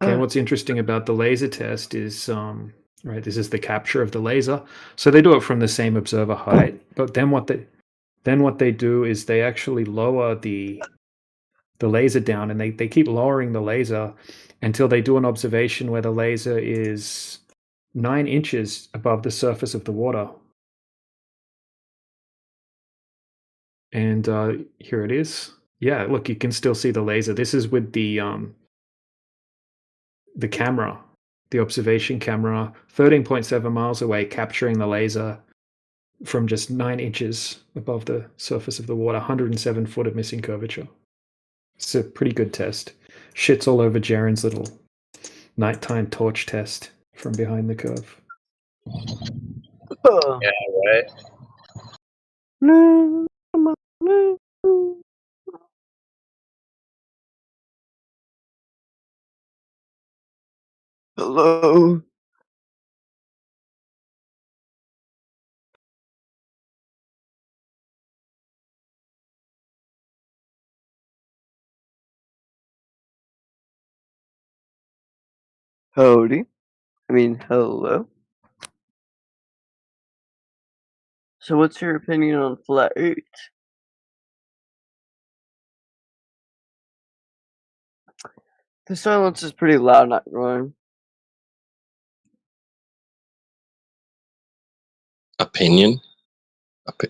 Okay, what's interesting about the laser test is, right, this is the capture of the laser. So they do it from the same observer height, but then what they do is they actually lower the laser down, and they keep lowering the laser until they do an observation where the laser is 9 inches above the surface of the water. And here it is. Yeah, look, you can still see the laser. This is with the camera, the observation camera, 13.7 miles away, capturing the laser from just 9 inches above the surface of the water, 107 foot of missing curvature. It's a pretty good test. Shits all over Jaren's little nighttime torch test from behind the curve. Yeah, right. Hello. Howdy. I mean, hello. So, what's your opinion on flat Earth? The silence is pretty loud, not going. Opinion?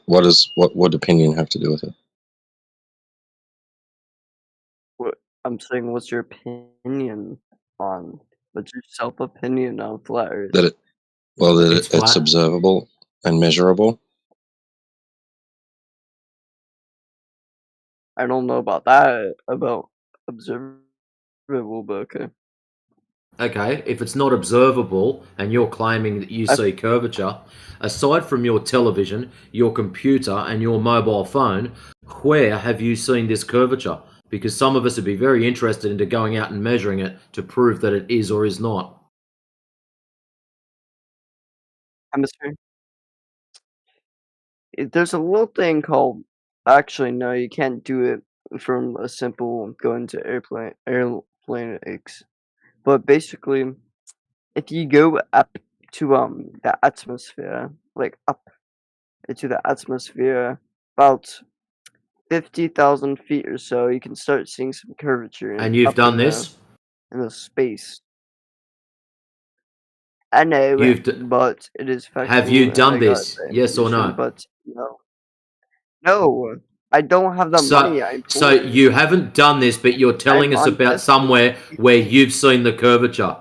What opinion have to do with it? What I'm saying, what's your opinion on? What's your self opinion on flat Earth? That it's observable and measurable. I don't know about that. About observable, but okay. Okay, if it's not observable and you're claiming that you see curvature, aside from your television, your computer, and your mobile phone, where have you seen this curvature? Because some of us would be very interested into going out and measuring it to prove that it is or is not. Hemisphere. There's a little thing called. Actually, no, you can't do it from a simple going to airplane X. But basically, if you go up to the atmosphere, like up into the atmosphere, about 50,000 feet or so, you can start seeing some curvature. And you've done this? In the space. I know, but it is factual. Have you and done I got this? the Yes or information, no? But no, I don't have the money. I'm So poor. you haven't done this, but you're telling us on about somewhere where you've seen the curvature.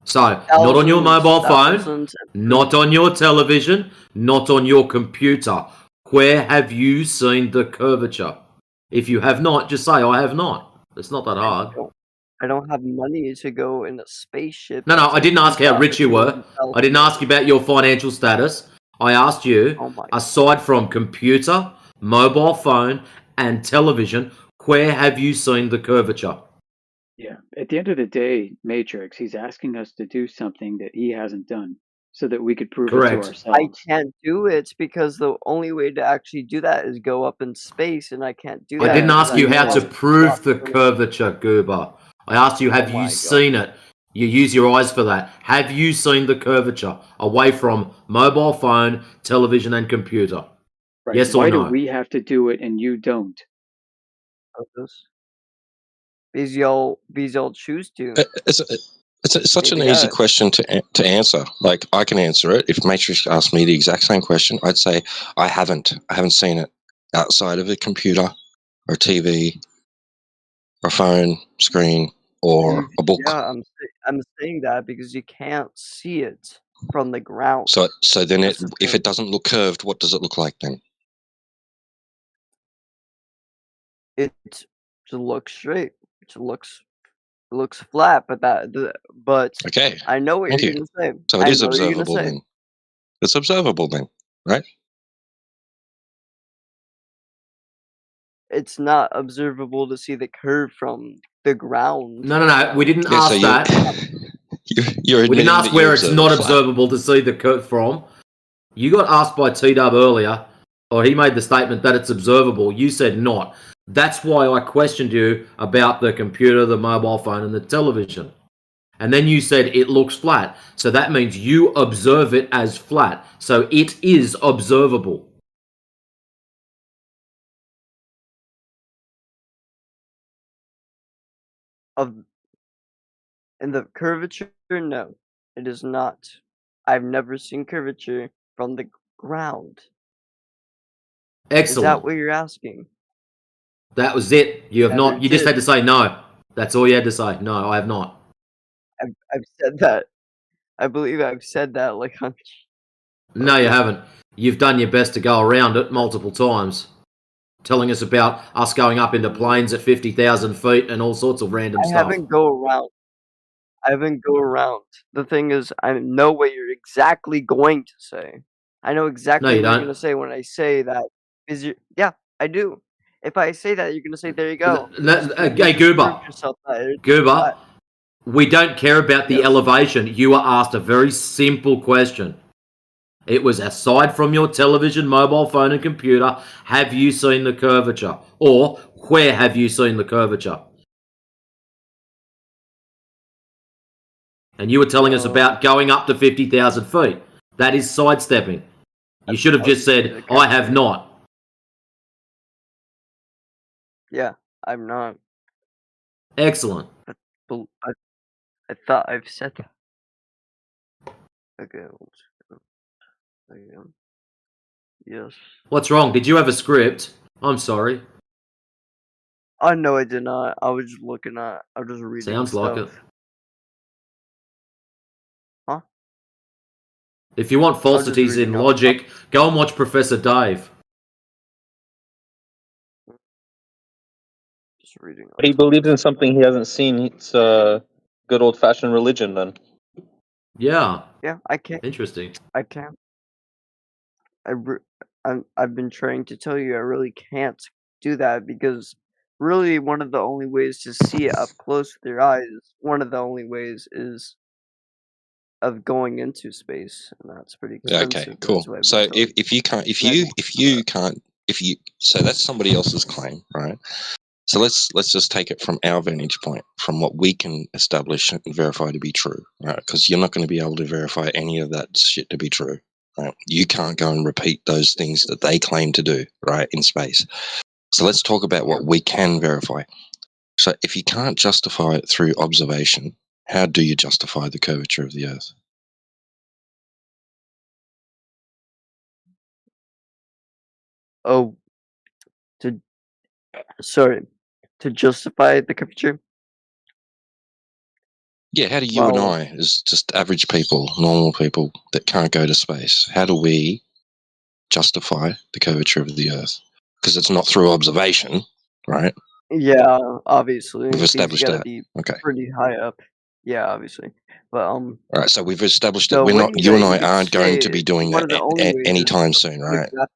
So, not on your mobile phone, not on your television, not on your computer. Where have you seen the curvature? If you have not, just say, I have not. It's not that hard. I don't have money to go in a spaceship. No, I didn't ask how rich you were. I didn't ask you about your financial status. I asked you, aside from computer, mobile phone, and television, where have you seen the curvature? Yeah. At the end of the day, Matrix, he's asking us to do something that he hasn't done so that we could prove it to Correct. ourselves. I can't do it because the only way to actually do that is go up in space, and I can't do that. I didn't ask you how to to prove the curvature, Goober. I asked you, have you seen it? You use your eyes for that. Have you seen the curvature away from mobile phone, television, and computer? Right. Yes or Why no? do we have to do it and you don't? Because y'all choose to. It's such an Maybe easy that. question to answer. Like, I can answer it. If Matrix asked me the exact same question, I'd say I haven't seen it outside of a computer or a TV or a phone screen or a book. Yeah, I'm saying that because you can't see it from the ground. So then if it doesn't look curved, what does it look like then? It just looks straight. It looks flat, but Okay. I know what Thank you're you. gonna say. So it is observable then. It's observable then, right? It's not observable to see the curve from the ground. No. We didn't ask that. You're we didn't admitting ask that where you it's observe not it flat. observable to see the curve from. You got asked by T-Dub earlier, or he made the statement that it's observable. You said not. That's why I questioned you about the computer, the mobile phone, and the television. And then you said it looks flat. So that means you observe it as flat. So it is observable. And the curvature, no, it is not. I've never seen curvature from the ground. Excellent. Is that what you're asking? That was it. You have Never not. You just did. had to say no. That's all you had to say. No, I have not. I've said that. I believe I've said that like No, you haven't. You've done your best to go around it multiple times, telling us about us going up into planes at 50,000 feet and all sorts of random I stuff. haven't go around. I haven't go around. The thing is, I know what you're exactly going to say. I know exactly you what you're don't. gonna say when I say that. Is you? Yeah, I do. If I say that, you're gonna say, "There you go." Hey, Goober. Yourself that Goober, we don't care about the Yes. elevation. You were asked a very simple question. It was, aside from your television, mobile phone, and computer, have you seen the curvature? Or where have you seen the curvature? And you were telling us about going up to 50,000 feet. That is sidestepping. You should have just said, I have not. Yeah, I'm not. Excellent. I thought I've said that. Okay. Yes. What's wrong? Did you have a script? I'm sorry. Oh no, I did not. I was just looking at. I was just reading. Sounds like it. Huh? If you want falsities in logic, go and watch Professor Dave. Just reading. He believes in something he hasn't seen. It's good old fashioned religion then. Yeah. Yeah, I can't. Interesting. I can't. I've been trying to tell you I really can't do that because really one of the only ways to see it up close with your eyes, one of the only ways is of going into space, and that's pretty expensive. Okay, cool. So if you can't, so that's somebody else's claim, right? So let's just take it from our vantage point, from what we can establish and verify to be true, right? Because you're not going to be able to verify any of that shit to be true, right? You can't go and repeat those things that they claim to do, right, in space. So let's talk about what we can verify. So if you can't justify it through observation, how do you justify the curvature of the Earth? Oh, to justify the curvature. Yeah, how do you and I, as just average people, normal people that can't go to space, how do we justify the curvature of the Earth? Because it's not through observation, right? Yeah, obviously. We've established gotta that. be Okay. pretty high up. Yeah, obviously. But All right, so we've established the that we're way not. You and I that you aren't going say to be it, doing one that of the only ways is anytime soon, right? exactly.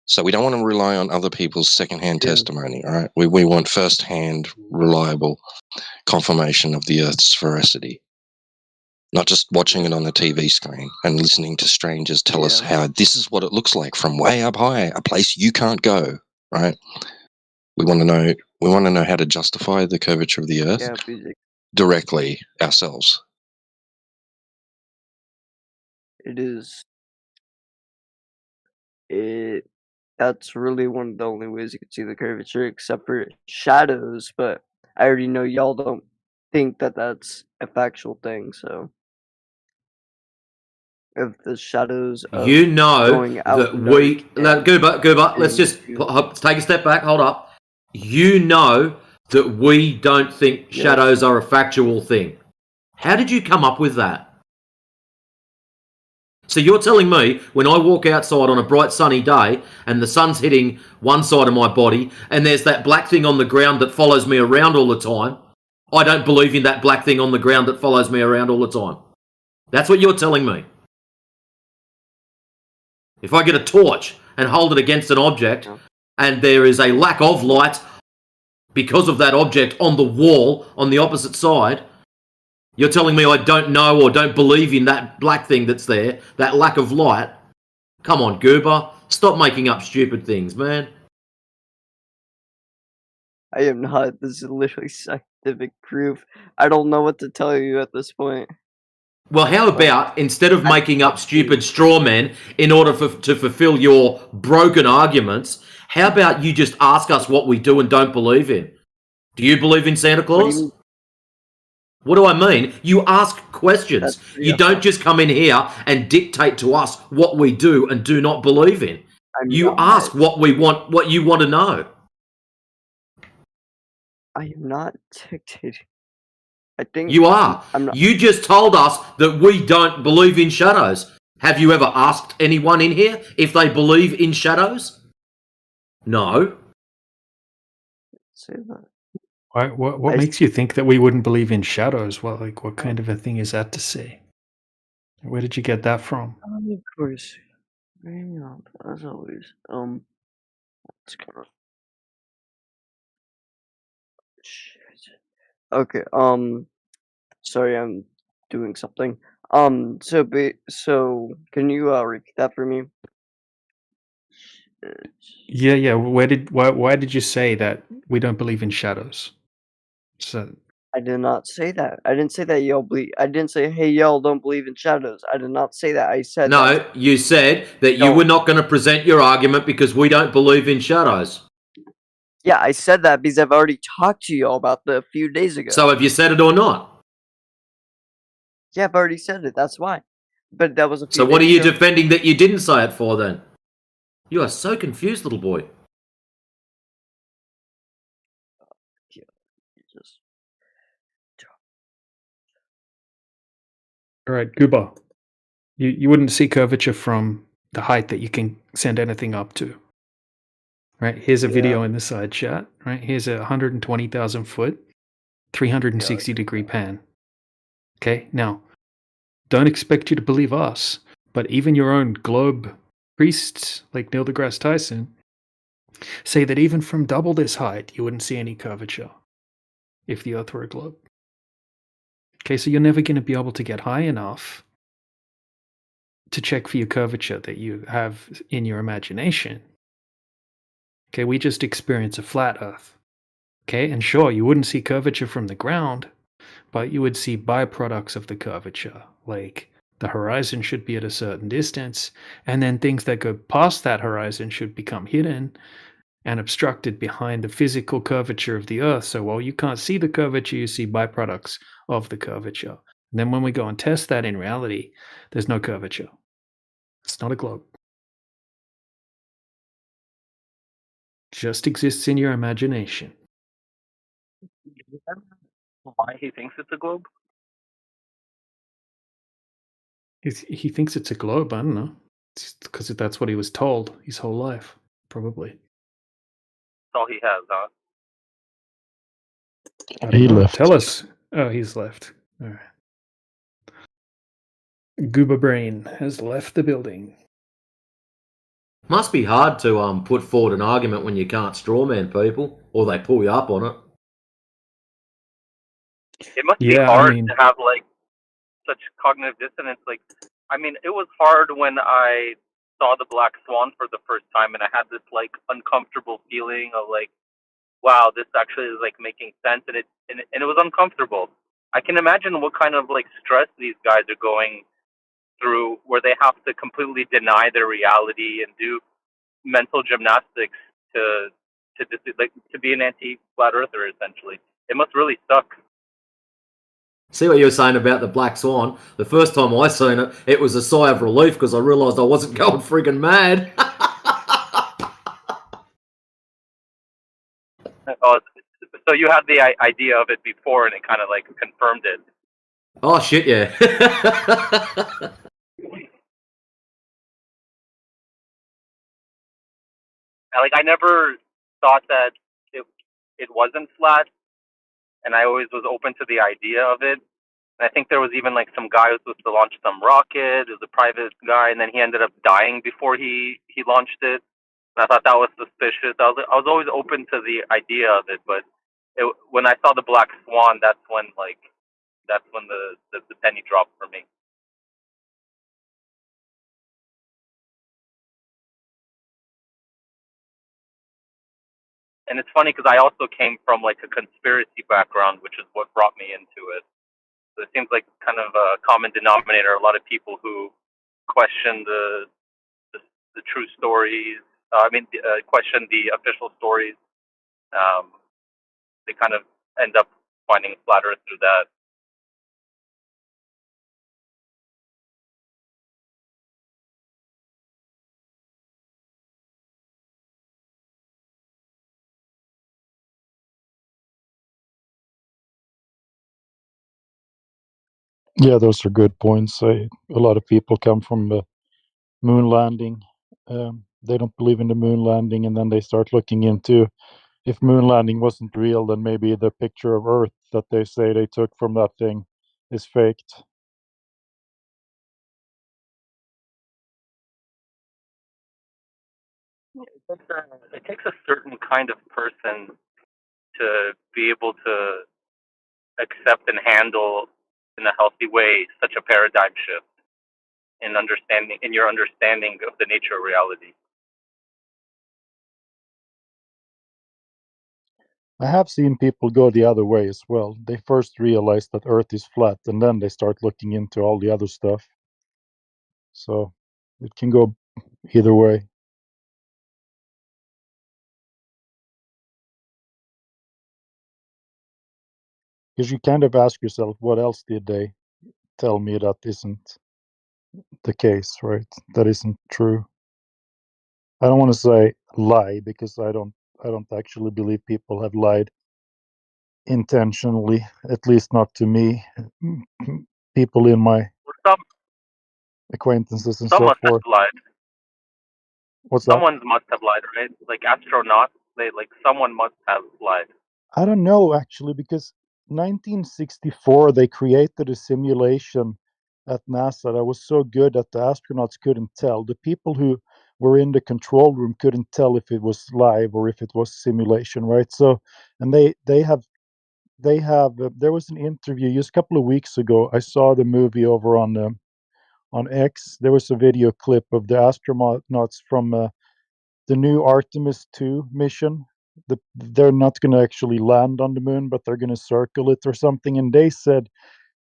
So we don't want to rely on other people's secondhand testimony, all right? We want firsthand, reliable confirmation of the Earth's veracity, not just watching it on the TV screen and listening to strangers tell us how this is what it looks like from way up high, a place you can't go, right? We want to know. We want to know how to justify the curvature of the Earth directly ourselves. It is. That's really one of the only ways you can see the curvature, except for shadows. But I already know y'all don't think that that's a factual thing. So, if the shadows of You know going out that in the we... dark Goober, let's just take a step back. Hold up. You know that we don't think shadows are a factual thing. How did you come up with that? So you're telling me when I walk outside on a bright sunny day and the sun's hitting one side of my body and there's that black thing on the ground that follows me around all the time, I don't believe in that black thing on the ground that follows me around all the time. That's what you're telling me. If I get a torch and hold it against an object and there is a lack of light because of that object on the wall on the opposite side, you're telling me I don't know or don't believe in that black thing that's there, that lack of light? Come on, Goober. Stop making up stupid things, man. I am not. This is literally scientific proof. I don't know what to tell you at this point. Well, how about instead of making up stupid straw men in order to fulfill your broken arguments, how about you just ask us what we do and don't believe in? Do you believe in Santa Claus? What do I mean? You ask questions. You don't just come in here and dictate to us what we do and do not believe in. You ask what we want, what you want to know. I am not dictating. I think you are. You just told us that we don't believe in shadows. Have you ever asked anyone in here if they believe in shadows? No. Say that. Why? What makes you think that we wouldn't believe in shadows? What kind of a thing is that to say? Where did you get that from? Of course. Hang on, as always. It's kind of shit. Okay. Sorry, I'm doing something. So can you repeat that for me? Yeah. Why did you say that we don't believe in shadows? So I did not say that. I didn't say that y'all believe. I didn't say, hey, y'all don't believe in shadows. I did not say that. I said that. No, you said that you were not going to present your argument because we don't believe in shadows. Yeah, I said that because I've already talked to y'all about that a few days ago. So have you said it or not? Yeah, I've already said it. That's why. But that was a few So what are days you ago. defending that you didn't say it for then? You are so confused, little boy. Just all right, Gooba. You wouldn't see curvature from the height that you can send anything up to. Right? Here's a video in the side chat. Right? Here's a 120,000 foot, 360 degree pan. Okay? Now, don't expect you to believe us, but even your own globe priests like Neil deGrasse Tyson say that even from double this height, you wouldn't see any curvature if the Earth were a globe. Okay, so you're never going to be able to get high enough to check for your curvature that you have in your imagination. Okay, we just experience a flat Earth. Okay, and sure, you wouldn't see curvature from the ground, but you would see byproducts of the curvature, like the horizon should be at a certain distance, and then things that go past that horizon should become hidden and obstructed behind the physical curvature of the Earth. So while you can't see the curvature, you see byproducts of the curvature. And then when we go and test that in reality, there's no curvature. It's not a globe. It just exists in your imagination. Why he thinks it's a globe? He thinks it's a globe. I don't know. It's because that's what he was told his whole life, probably. That's all he has, huh? He left. Tell us. Oh, he's left. All right. Gooba Brain has left the building. Must be hard to put forward an argument when you can't strawman people, or they pull you up on it. It must be hard to have like such cognitive dissonance. Like, I mean, it was hard when I saw the Black Swan for the first time, and I had this like uncomfortable feeling of like, wow, this actually is like making sense, and it was uncomfortable. I can imagine what kind of like stress these guys are going through, where they have to completely deny their reality and do mental gymnastics to be an anti-flat earther. Essentially, it must really suck. See what you were saying about the Black Swan? The first time I seen it, it was a sigh of relief because I realised I wasn't going friggin' mad. Oh, so you had the idea of it before, and it kind of like confirmed it. Oh shit, yeah. Like, I never thought that it wasn't flat, and I always was open to the idea of it. And I think there was even like some guy who was supposed to launch some rocket. It was a private guy, and then he ended up dying before he launched it. And I thought that was suspicious. I was always open to the idea of it, but when I saw the Black Swan, that's when the penny dropped for me. And it's funny because I also came from like a conspiracy background, which is what brought me into it. So it seems like kind of a common denominator. A lot of people who question the true stories. Question the official stories. They kind of end up finding flat Earth through that. Yeah, those are good points. A lot of people come from the moon landing. They don't believe in the moon landing, and then they start looking into If moon landing wasn't real, then maybe the picture of Earth that they say they took from that thing is faked. It takes a certain kind of person to be able to accept and handle in a healthy way such a paradigm shift in your understanding of the nature of reality. I have seen people go the other way as well. They first realize that Earth is flat, and then they start looking into all the other stuff. So it can go either way. Because you kind of ask yourself, what else did they tell me that isn't the case, right? That isn't true. I don't want to say lie because I don't actually believe people have lied intentionally, at least not to me. People in my Some acquaintances and some so must have forth. lied. What's that? Someone must have lied, right? Like astronauts, someone must have lied. I don't know actually, because 1964 they created a simulation at NASA that was so good that the astronauts couldn't tell. The people who were in the control room couldn't tell if it was live or if it was simulation, right? So, and there was an interview just a couple of weeks ago. I saw the movie over on X. There was a video clip of the astronauts from the new Artemis 2 mission. They're not going to actually land on the moon, but they're going to circle it or something. And they said,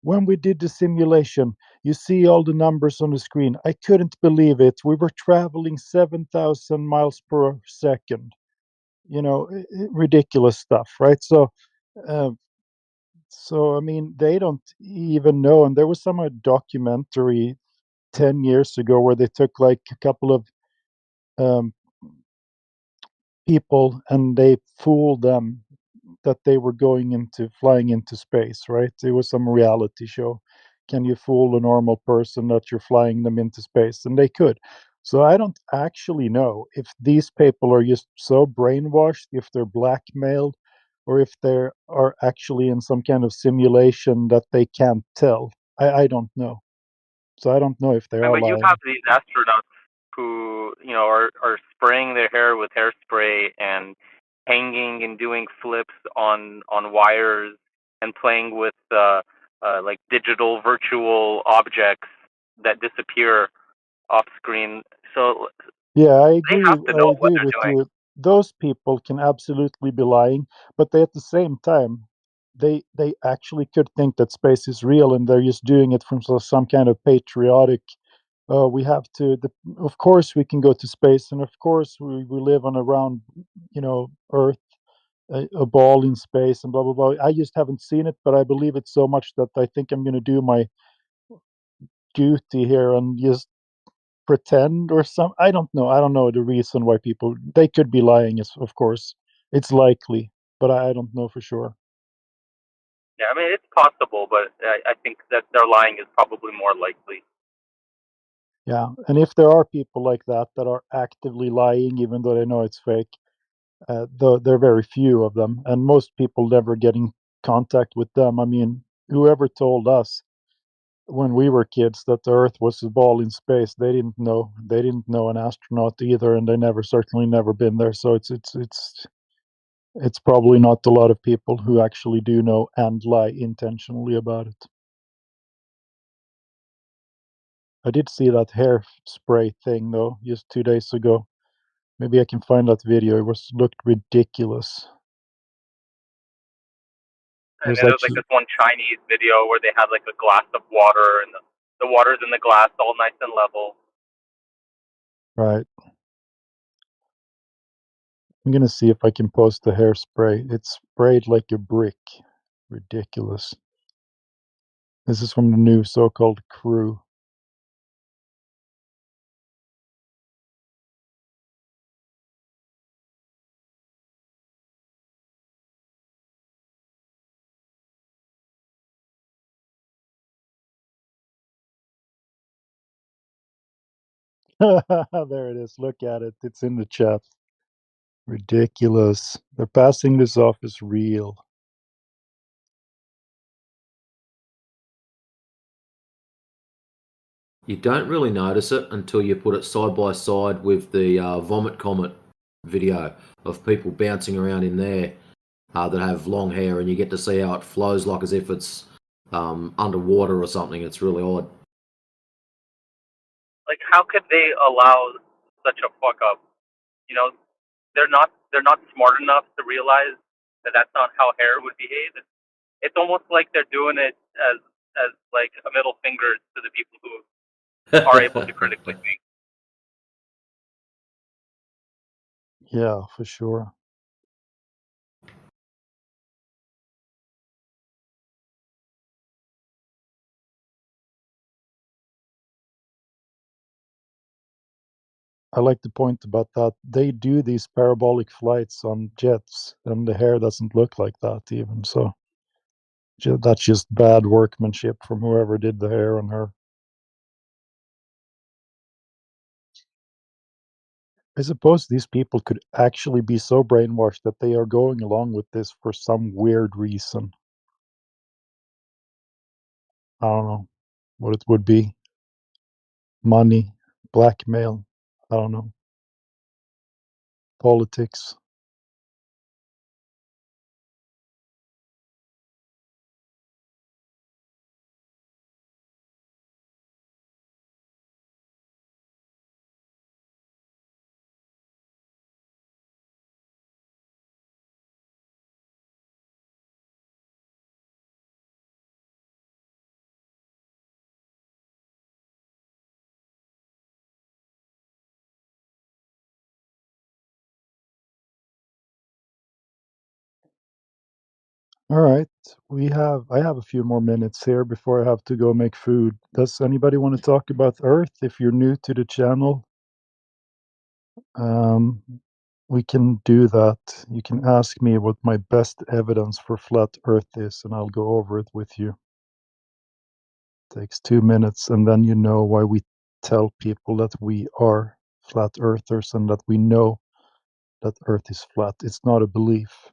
when we did the simulation, you see all the numbers on the screen. I couldn't believe it. We were traveling 7,000 miles per second. You know, ridiculous stuff, right? Uh, so I mean, they don't even know. And there was some documentary 10 years ago where they took like a couple of um, people and they fooled them that they were flying into space, right? It was some reality show. Can you fool a normal person that you're flying them into space? And they could. So I don't actually know if these people are just so brainwashed, if they're blackmailed, or if they are actually in some kind of simulation that they can't tell. I don't know. So I don't know if they And are but you lying. have these astronauts who are spraying their hair with hairspray and hanging and doing flips on wires and playing with like digital virtual objects that disappear off screen. So Yeah, I they agree. have to I know what agree they're with doing. you. Those people can absolutely be lying, but they, at the same time, they actually could think that space is real, and they're just doing it from some kind of patriotic. We have to. Of course, we can go to space, and of course, we live on a round, Earth, a ball in space, and blah blah blah. I just haven't seen it, but I believe it so much that I think I'm going to do my duty here and just pretend or some. I don't know the reason why people they could be lying, is of course it's likely, but I don't know for sure. Yeah, I mean it's possible, but I think that their lying is probably more likely. Yeah, and if there are people like that that are actively lying even though they know it's fake, though there are very few of them, and most people never get in contact with them. I mean, whoever told us when we were kids that the Earth was a ball in space, they didn't know an astronaut either, and they certainly never been there. So it's probably not a lot of people who actually do know and lie intentionally about it. I did see that hairspray thing though, just 2 days ago. Maybe I can find that video. Looked ridiculous. And There's then there's like actually this one Chinese video where they had like a glass of water and the water's in the glass all nice and level. right. I'm gonna see if I can post the hairspray. It's sprayed like a brick. Ridiculous. This is from the new so-called crew. There it is. Look at it. It's in the chat. Ridiculous. They're passing this off as real. You don't really notice it until you put it side by side with the Vomit Comet video of people bouncing around in there that have long hair, and you get to see how it flows like as if it's underwater or something. It's really odd. Like, how could they allow such a fuck up? You know, they're not smart enough to realize that that's not how hair would behave. It's almost like they're doing it as like a middle finger to the people who are able to critically think. Yeah, for sure. I like the point about that. They do these parabolic flights on jets, and the hair doesn't look like that even. So that's just bad workmanship from whoever did the hair on her. I suppose these people could actually be so brainwashed that they are going along with this for some weird reason. I don't know what it would be. Money, blackmail, I don't know. Politics. All right, I have a few more minutes here before I have to go make food. Does anybody want to talk about Earth? If you're new to the channel, um, we can do that. You can ask me what my best evidence for flat Earth is, and I'll go over it with you. Takes 2 minutes, and then you know why we tell people that we are flat earthers and that we know that Earth is flat. It's not a belief.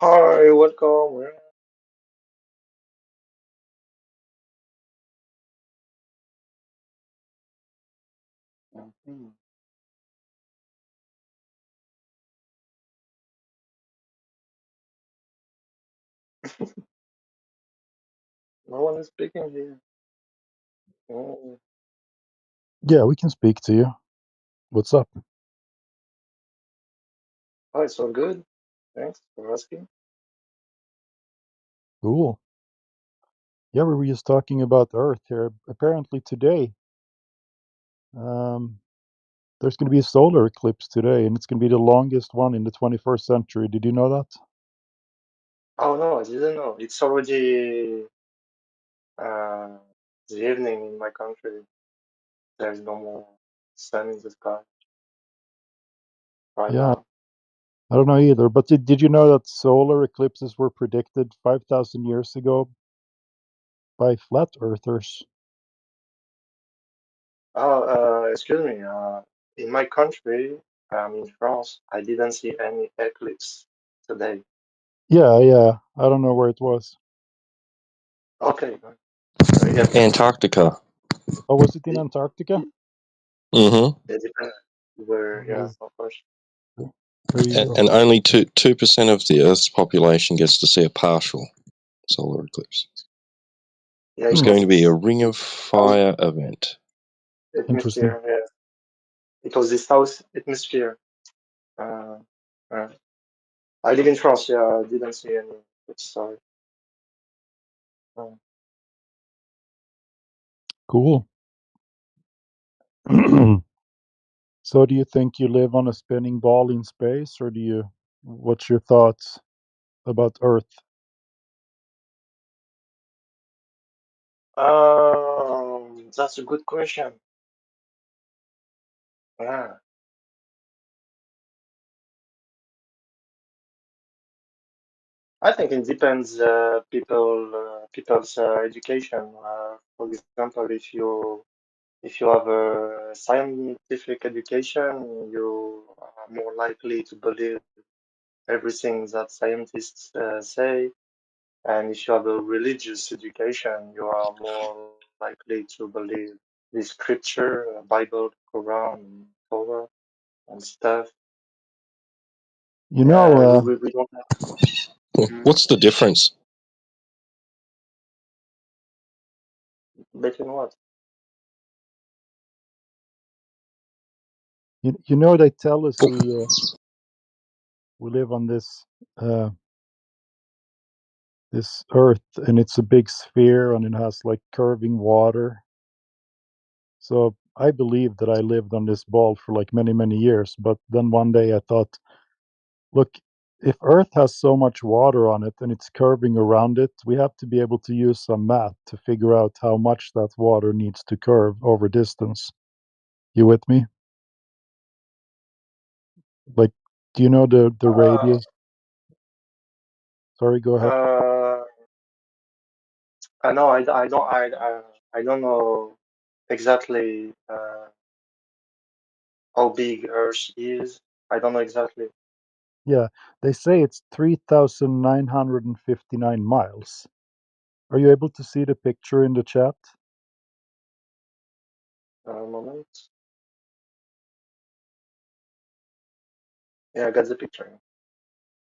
Hi, welcome. Mhm. No one is speaking here. Oh, Yeah, we can speak to you. What's up? hi, so good. Thanks for asking. Cool. Yeah, we were just talking about Earth here. Apparently today, um, there's going to be a solar eclipse today, and it's going to be the longest one in the 21st century. Did you know that? Oh no, I didn't know. It's already uh, the evening in my country. There's no more sun in the sky right Yeah, now. I don't know either. But did you know that solar eclipses were predicted 5,000 years ago by flat earthers? Oh, excuse me. In my country, in France, I didn't see any eclipse today. Yeah. I don't know where it was. Okay. Yeah. Antarctica. Oh, was it in It, Antarctica? Mm-hmm. it depends where. Yeah, There of course. you go. And only 2% of the Earth's population gets to see a partial solar eclipse. Yeah, It's Hmm, going because to be a it's ring of fire event. interesting. atmosphere. Yeah, it was the south atmosphere. Uh, uh, I live in France. Yeah, I didn't see any. Sorry. Uh, Cool. So do you think you live on a spinning ball in space, or what's your thoughts about Earth? that's a good question. Yeah, I think it depends. People's education. For example, if you have a scientific education, you are more likely to believe everything that scientists say. And if you have a religious education, you are more likely to believe the scripture, Bible, Quran, Torah, and stuff. You know, Yeah, we don't have. Mhm. What's the difference? Between what? you know they tell us we live on uh, this Earth, and it's a big sphere, and it has like curving water. So I believed that I lived on this ball for like many, many years. But then one day I thought, look, if Earth has so much water on it and it's curving around it, we have to be able to use some math to figure out how much that water needs to curve over distance. You with me? Like, do you know the Uh, radius? Sorry, go ahead. uh, I know I don't know exactly how big Earth is. I don't know exactly. Yeah, they say it's 3,959 miles. Are you able to see the picture in the chat? Moment. Yeah, I got the picture.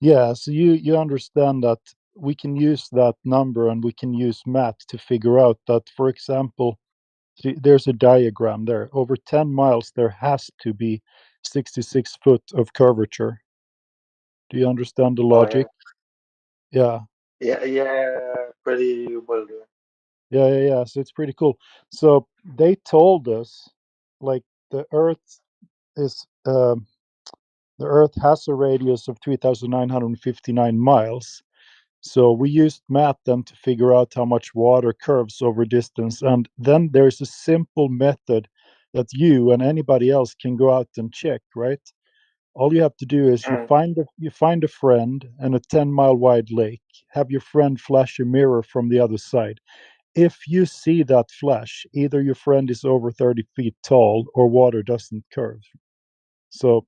Yeah, so you understand that we can use that number and we can use math to figure out that, for example, there's a diagram there. Over 10 miles, there has to be 66 foot of curvature. Do you understand the Oh yeah, logic? Yeah, yeah, pretty well. Yeah. yeah. So it's pretty cool. So they told us, like, the Earth is the Earth has a radius of 3,959 miles. So we used math then to figure out how much water curves over distance. And then there's a simple method that you and anybody else can go out and check, right? All you have to do is Mm. you find a friend and a 10-mile wide lake. Have your friend flash a mirror from the other side. If you see that flash, either your friend is over 30 feet tall or water doesn't curve. So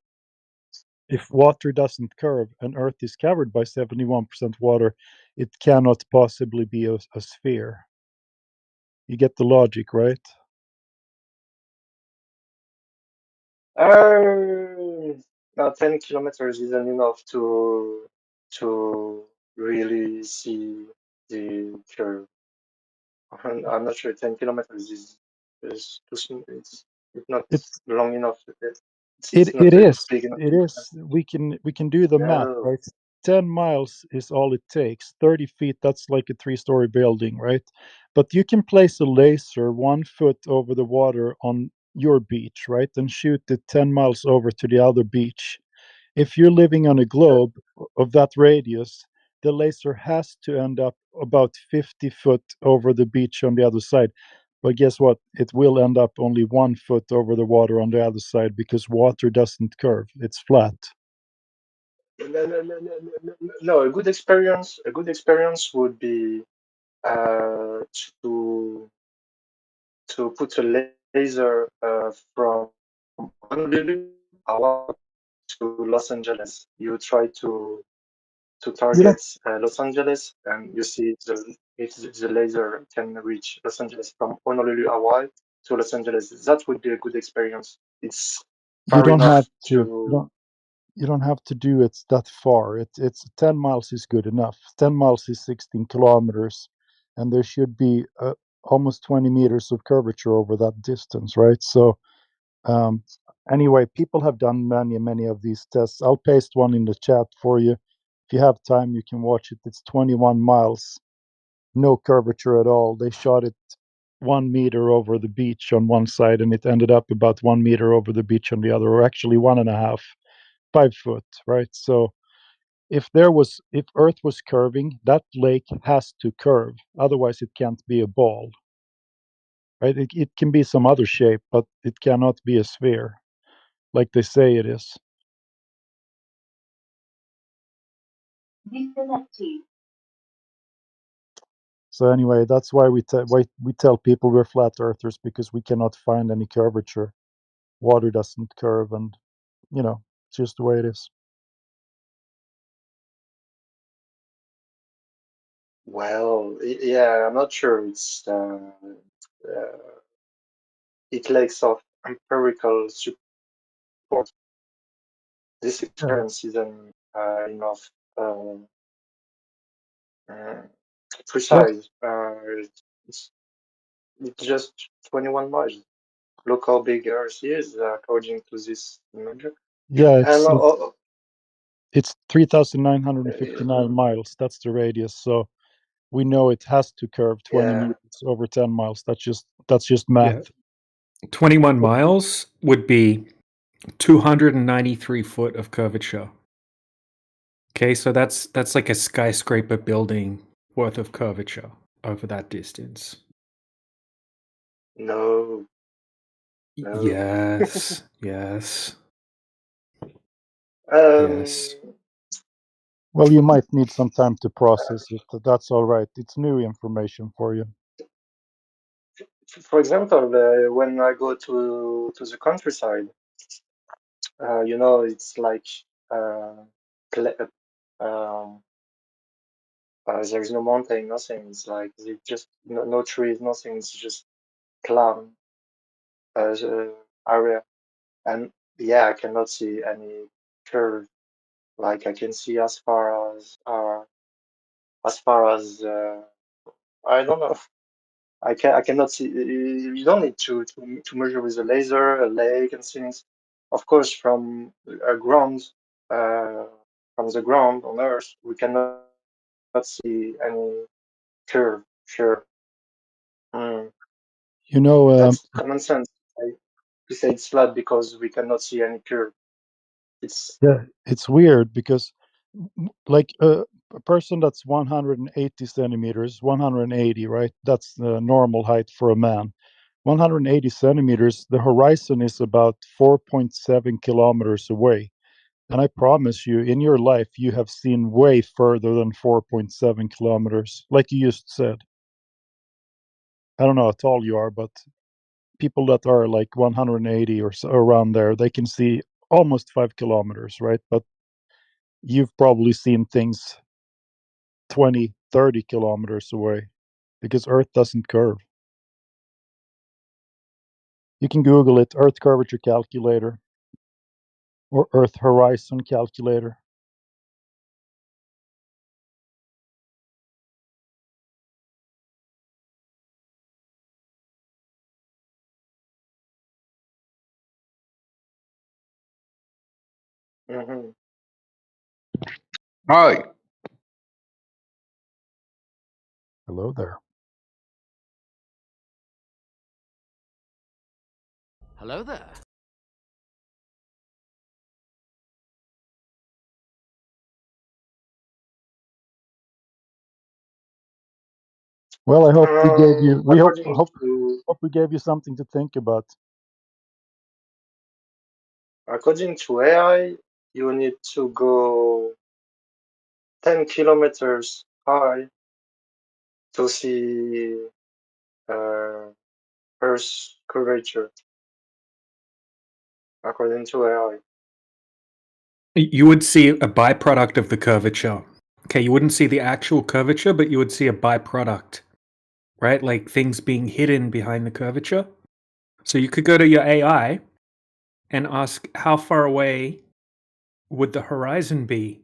if water doesn't curve and Earth is covered by 71% water, it cannot possibly be a sphere. You get the logic, right? Now 10 kilometers isn't enough to really see the curve. I'm not sure 10 kilometers is too small. It's not It's long enough. It's it not it a is. big enough It is. distance. We can do the math, No. right? 10 miles is all it takes. 30 feet, that's like a three-story building, right? But you can place a laser 1 foot over the water on your beach, right? And shoot it 10 miles over to the other beach. If you're living on a globe of that radius, the laser has to end up about 50 foot over the beach on the other side. But guess what? It will end up only 1 foot over the water on the other side because water doesn't curve. It's flat. No, a good experience. A good experience would be uh, to to put a laser from Honolulu Hawaii to Los Angeles. You try to You don't target Los Angeles, and you see if the laser can reach Los Angeles from Honolulu Hawaii to Los Angeles. That would be a good experience. It's you far don't have enough to to. you don't have to do it that far. It's 10 miles is good enough. 10 miles is 16 kilometers, and there should be almost 20 meters of curvature over that distance, right? So um, anyway, people have done many of these tests. I'll paste one in the chat for you. If you have time, you can watch it. It's 21 miles, no curvature at all. They shot it 1 meter over the beach on one side, and it ended up about 1 meter over the beach on the other, or actually 1.5, 5 foot, right? So if Earth was curving, that lake has to curve. Otherwise, it can't be a ball, right? It can be some other shape, but it cannot be a sphere, like they say it is. So anyway, that's why we tell people we're flat earthers, because we cannot find any curvature. Water doesn't curve, and it's just the way it is. Well, yeah, I'm not sure. It lacks of empirical support. This Yeah, experience isn't enough uh, yeah, precise. It's, it's just 21 miles. Look how big Earth is according to this measure. yeah. And It's 3,959 miles. That's the radius. So we know it has to curve 20 yeah, meters over 10 miles. That's just math. Yeah. 21 miles would be 293 foot of curvature. Okay, so that's like a skyscraper building worth of curvature over that distance. no. Yes, yes, yes. Well, you might need some time to process it. That's all right. It's new information for you. For example, when I go to the countryside, it's like uh, um, there is no mountain, nothing. It's like just no trees, nothing. It's just cloud area, and yeah, I cannot see any curve. Like I can see as far as I don't know. I cannot see. You don't need to measure with a laser, a lake, and things. Of course, from a ground, uh, from the ground on Earth, we cannot see any curve. Sure, mm. You know, That's common sense. We say it's flat because we cannot see any curve. It's yeah, it's weird because, like, a person that's 180 centimeters, 180, right? That's the normal height for a man. 180 centimeters, the horizon is about 4.7 kilometers away. And I promise you, in your life, you have seen way further than 4.7 kilometers, like you just said. I don't know how tall you are, but people that are like 180 or so around there, they can see almost 5 kilometers, right? But you've probably seen things 20, 30 kilometers away because Earth doesn't curve. You can Google it, Earth Curvature Calculator or Earth Horizon Calculator. Mm-hmm. Hi. Hello there. Hello there. Well, I hope we gave you. We hope According hope to hope we gave you something to think about. AI, you need to go 10 kilometers high to see uh, Earth's curvature. According to AI. You would see a byproduct of the curvature. Okay, you wouldn't see the actual curvature, but you would see a byproduct, right? Like things being hidden behind the curvature. So you could go to your AI and ask how far away would the horizon be?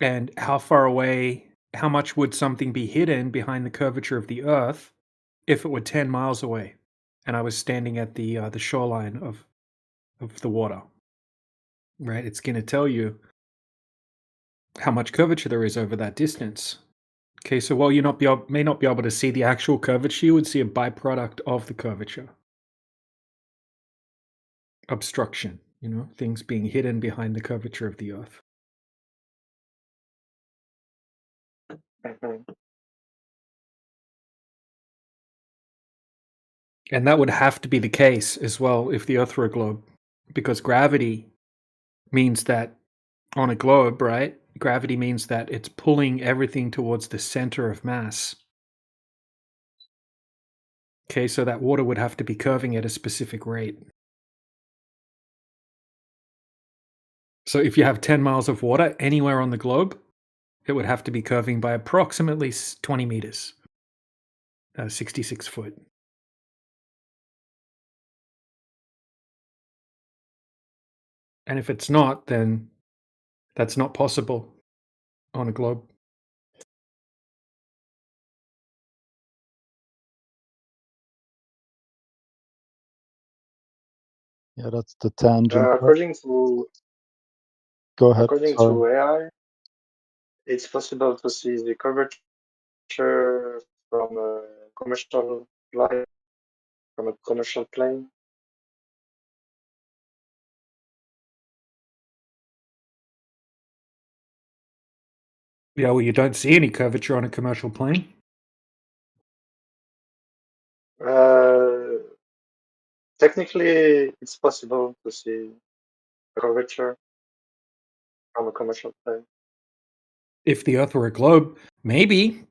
And how much would something be hidden behind the curvature of the Earth if it were 10 miles away and I was standing at the shoreline of the water? Right? It's going to tell you how much curvature there is over that distance. Okay, so while you may not be able to see the actual curvature, you would see a byproduct of the curvature. Obstruction, things being hidden behind the curvature of the Earth. Mhm. And that would have to be the case as well if the Earth were a globe, because gravity means that on a globe, right? Gravity means that it's pulling everything towards the center of mass. Okay, so that water would have to be curving at a specific rate. So if you have 10 miles of water anywhere on the globe, it would have to be curving by approximately 20 meters, 66 foot. And if it's not, then that's not possible on a globe. Yeah, that's the tangent. According to Go ahead. according Sorry. to AI, it's possible to see the curvature from a commercial flight, from a commercial plane. Yeah, well, you don't see any curvature on a commercial plane. Uh, Technically, it's possible to see curvature from a commercial plane. If the Earth were a globe, maybe.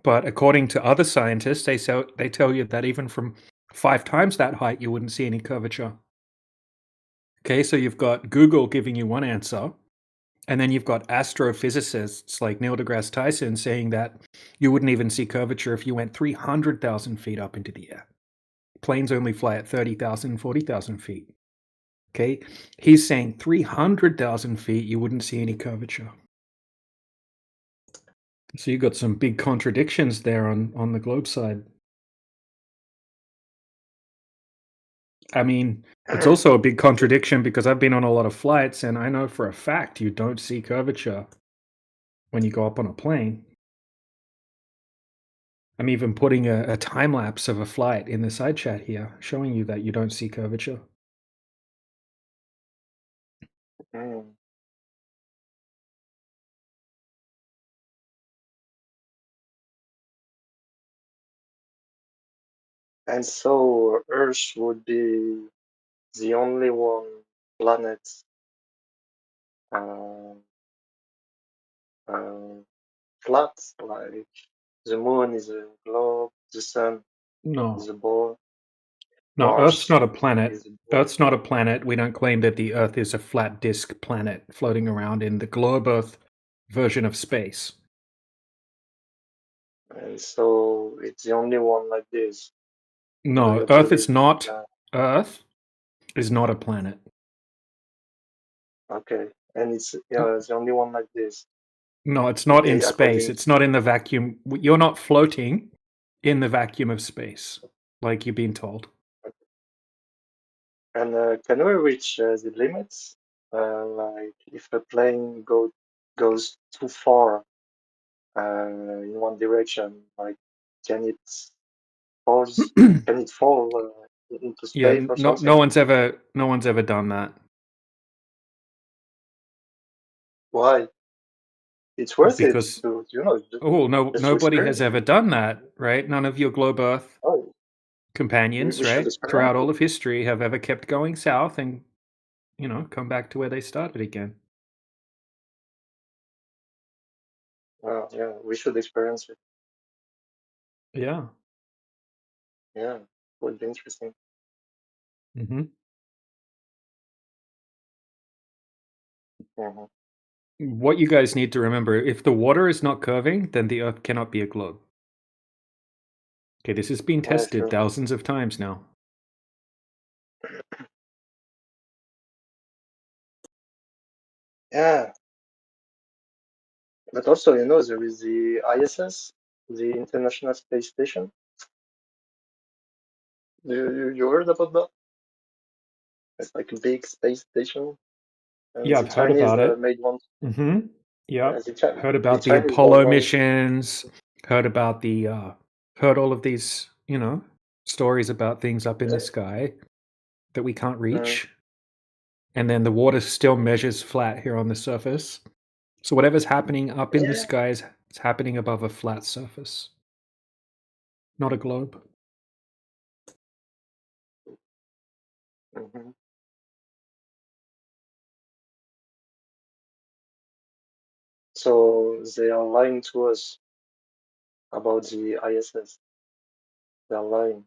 But according to other scientists, they tell you that even from 5 times that height, you wouldn't see any curvature. Okay, so you've got Google giving you one answer, and then you've got astrophysicists like Neil deGrasse Tyson saying that you wouldn't even see curvature if you went 300,000 feet up into the air. Planes only fly at 30,000, 40,000 feet. Okay, he's saying 300,000 feet, you wouldn't see any curvature. So you've got some big contradictions there on the globe side. I mean, it's also a big contradiction because I've been on a lot of flights and I know for a fact you don't see curvature when you go up on a plane. I'm even putting a time lapse of a flight in the side chat here, showing you that you don't see curvature. Mm. And so Earth would be the only one planet uh, uh, flat, like the moon is a globe, the sun No. is a ball. No, Earth's Mars not a planet. is Earth's not a planet. We don't claim that the Earth is a flat disk planet floating around in the globe Earth version of space. and so it's the only one like this. No, You Earth is believe not. that? Earth is not a planet. Okay, and it's the only one like this. No, it's not in Okay, space. according It's not in the vacuum. You're not floating in the vacuum of space, like you've been told. and can we reach the limits? Like if a plane goes too far in one direction, like can it falls? Can it fall into Yeah, space or no something? one's ever done that. Why? It's worth it Because to just to nobody experience has ever it. done that, right? None of your globe Earth Oh, companions, we should right, experience throughout all it. of history have ever kept going south and, come back to where they started again. Well, yeah, we should experience it. Yeah. Yeah, would be interesting. Mm-hmm. Mm-hmm. What you guys need to remember, if the water is not curving, then the Earth cannot be a globe. Okay, this has been Yeah, tested sure. thousands of times now. Yeah, but also, there is the ISS, the International Space Station. You heard about that? It's like a big space station, and Yeah, the I've heard Chinese about it. made one. Mm-hmm. Yeah, heard The about the Chinese made Apollo one. missions. Heard about heard all of these, stories about things up in the sky that we can't reach. And then the water still measures flat here on the surface. So whatever's happening up in the Yeah. sky is happening above a flat surface, not a globe. Mm-hmm. So they are lying to us about the ISS. They are lying.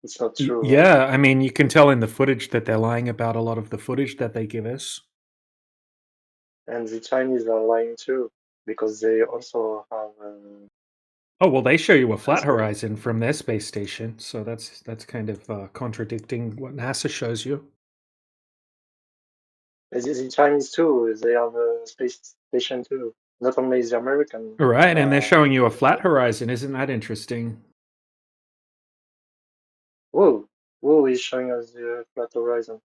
It's not true, right? Yeah, I mean, you can tell in the footage that they're lying about a lot of the footage that they give us. And the Chinese are lying too, because they also have. Oh, well, they show you a flat space. horizon from their space station, so that's kind of contradicting what NASA shows you. The Chinese too. They have a space station too. Not only the American. Right, and they're showing you a flat horizon. Isn't that interesting? Who is showing us the flat horizon?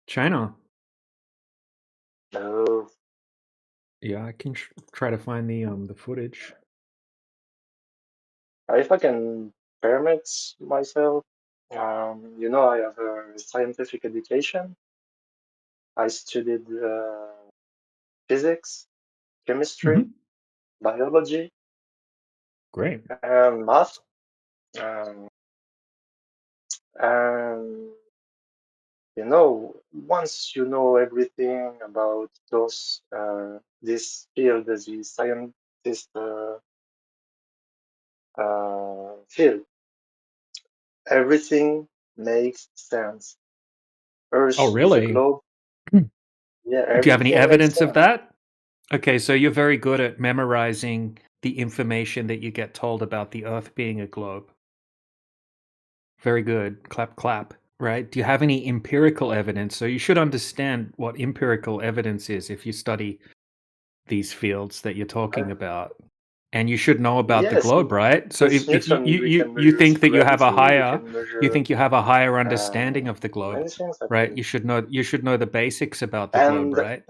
China. No. Yeah, I can try to find the footage. If I can permit myself, I have a scientific education. I studied physics, chemistry, biology, Great. and math. And once you know everything about this field, the scientist field, everything makes sense. Earth Oh, is a really? globe. Yeah, Do you have any everything makes evidence of sense. that? Okay, so you're very good at memorizing the information that you get told about the Earth being a globe. Very good. Clap, clap. Right? Do you have any empirical evidence? So you should understand what empirical evidence is if you study these fields that you're talking about. And you should know about the Yes, globe, right? So since if you, Newton, you, we you, can you measure think that you have a gravity, we higher can you measure think you have a higher understanding of the globe, many things right? actually. You should know the basics about the globe, And right?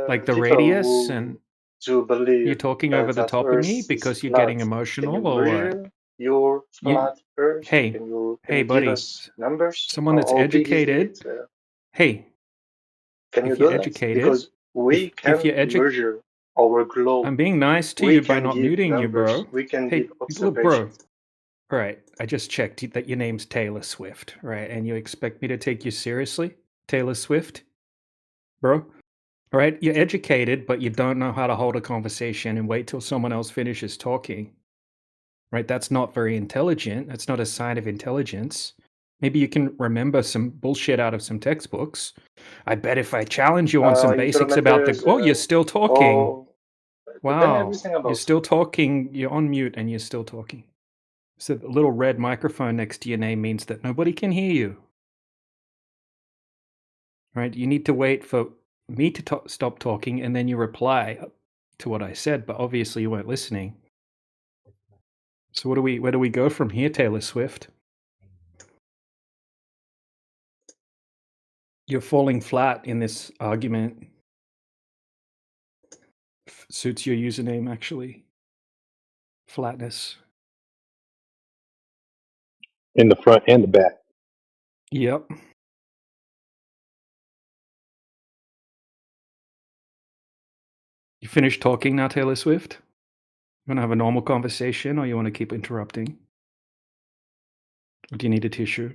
Like the people radius. And who do you're believe talking over the that top of me Earth is because you're flat, getting can you emotional or what? measure your You flat Earth? hey, Can you give buddy, us numbers? someone that's How big is it? educated. Hey, Can you if you're do that? educated, Because we if can you're measure our globe. I'm being nice to We you by can not give muting you, numbers. bro. We can give Hey, look, bro. observations. All right, I just checked that your name's Taylor Swift, right? And you expect me to take you seriously, Taylor Swift, bro? All right, you're educated, but you don't know how to hold a conversation and wait till someone else finishes talking, right? That's not very intelligent. That's not a sign of intelligence. Maybe you can remember some bullshit out of some textbooks. I bet if I challenge you on some basics about the... Oh, you're still talking. Wow. everything about You're still talking. You're on mute and you're still talking. So the little red microphone next to your name means that nobody can hear you. Right? You need to wait for me to stop talking and then you reply to what I said, but obviously you weren't listening. So where do we go from here, Taylor Swift? You're falling flat in this argument. Suits your username, actually. Flatness. In the front and the back. Yep. You finished talking now, Taylor Swift? You want to have a normal conversation or you want to keep interrupting? Or do you need a tissue?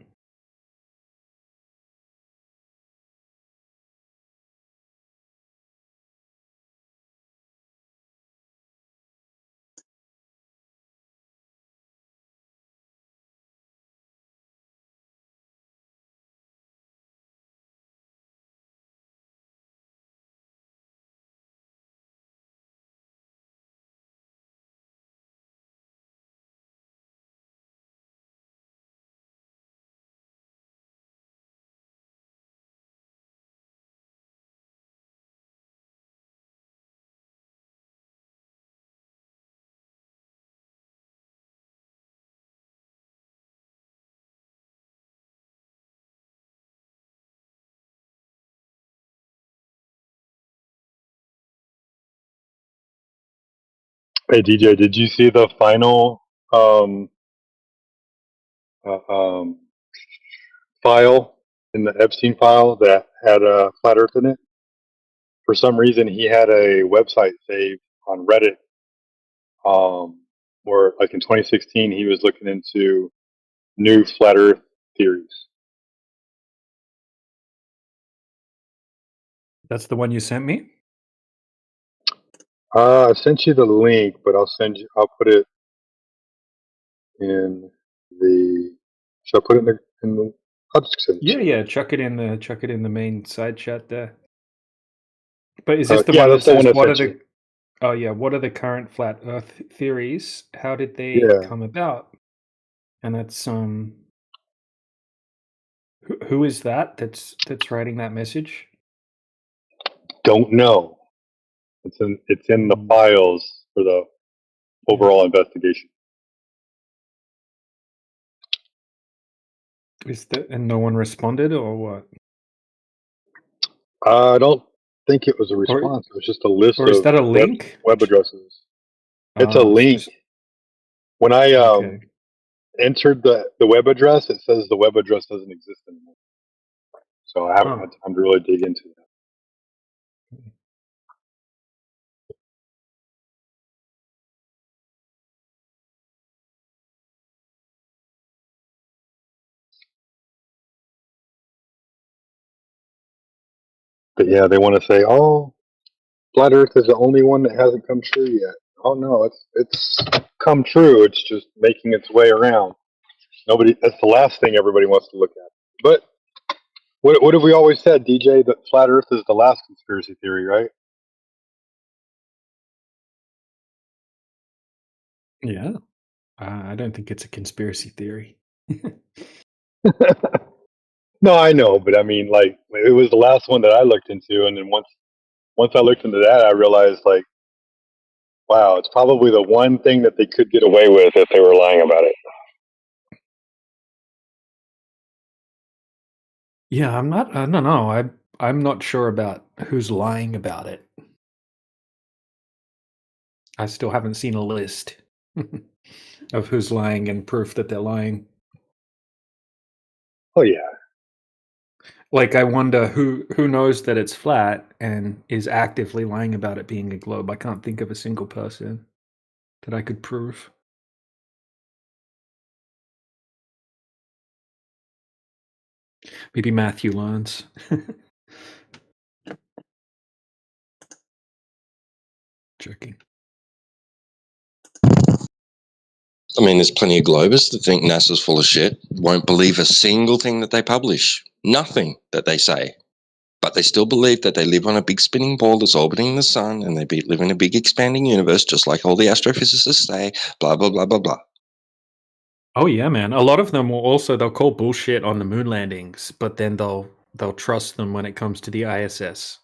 Hey DJ, did you see the final uh, um, file in the Epstein file that had a flat Earth in it? For some reason, he had a website saved on Reddit, where like in 2016 he was looking into new flat Earth theories. That's the one you sent me? I sent you the link, but I'll put it in the. Should I put it in the? I'll just send it to you. Yeah. Chuck it in the main side chat there. But is this the Yeah, one that that's the one says I what are sent you. the... Oh yeah, what are the current flat Earth theories? How did they Yeah. come about? And that's who is that's writing that message? Don't know. It's in the files for the overall investigation. Is that, and no one responded or what? I don't think it was a response. It was just a list Or is of that a link? web addresses. It's a link. When I entered the web address, it says the web address doesn't exist anymore. So I haven't had time to really dig into that. But yeah, they want to say, "Oh, flat Earth is the only one that hasn't come true yet." Oh no, it's come true. It's just making its way around. That's the last thing everybody wants to look at. But what have we always said, DJ? That flat Earth is the last conspiracy theory, right? Yeah. I don't think it's a conspiracy theory. No, I know, but I mean, like, it was the last one that I looked into, and then once I looked into that, I realized, like, wow, it's probably the one thing that they could get away with if they were lying about it. Yeah, I don't know. I'm not sure about who's lying about it. I still haven't seen a list of who's lying and proof that they're lying. Oh yeah. Like, I wonder who knows that it's flat and is actively lying about it being a globe. I can't think of a single person that I could prove. Maybe Matthew learns. Checking. I mean, there's plenty of globers that think NASA's full of shit, won't believe a single thing that they publish, nothing that they say. But they still believe that they live on a big spinning ball that's orbiting the sun, and they live in a big expanding universe, just like all the astrophysicists say, blah, blah, blah, blah, blah. Oh yeah, man. A lot of them will also they'll call bullshit on the moon landings, but then they'll trust them when it comes to the ISS.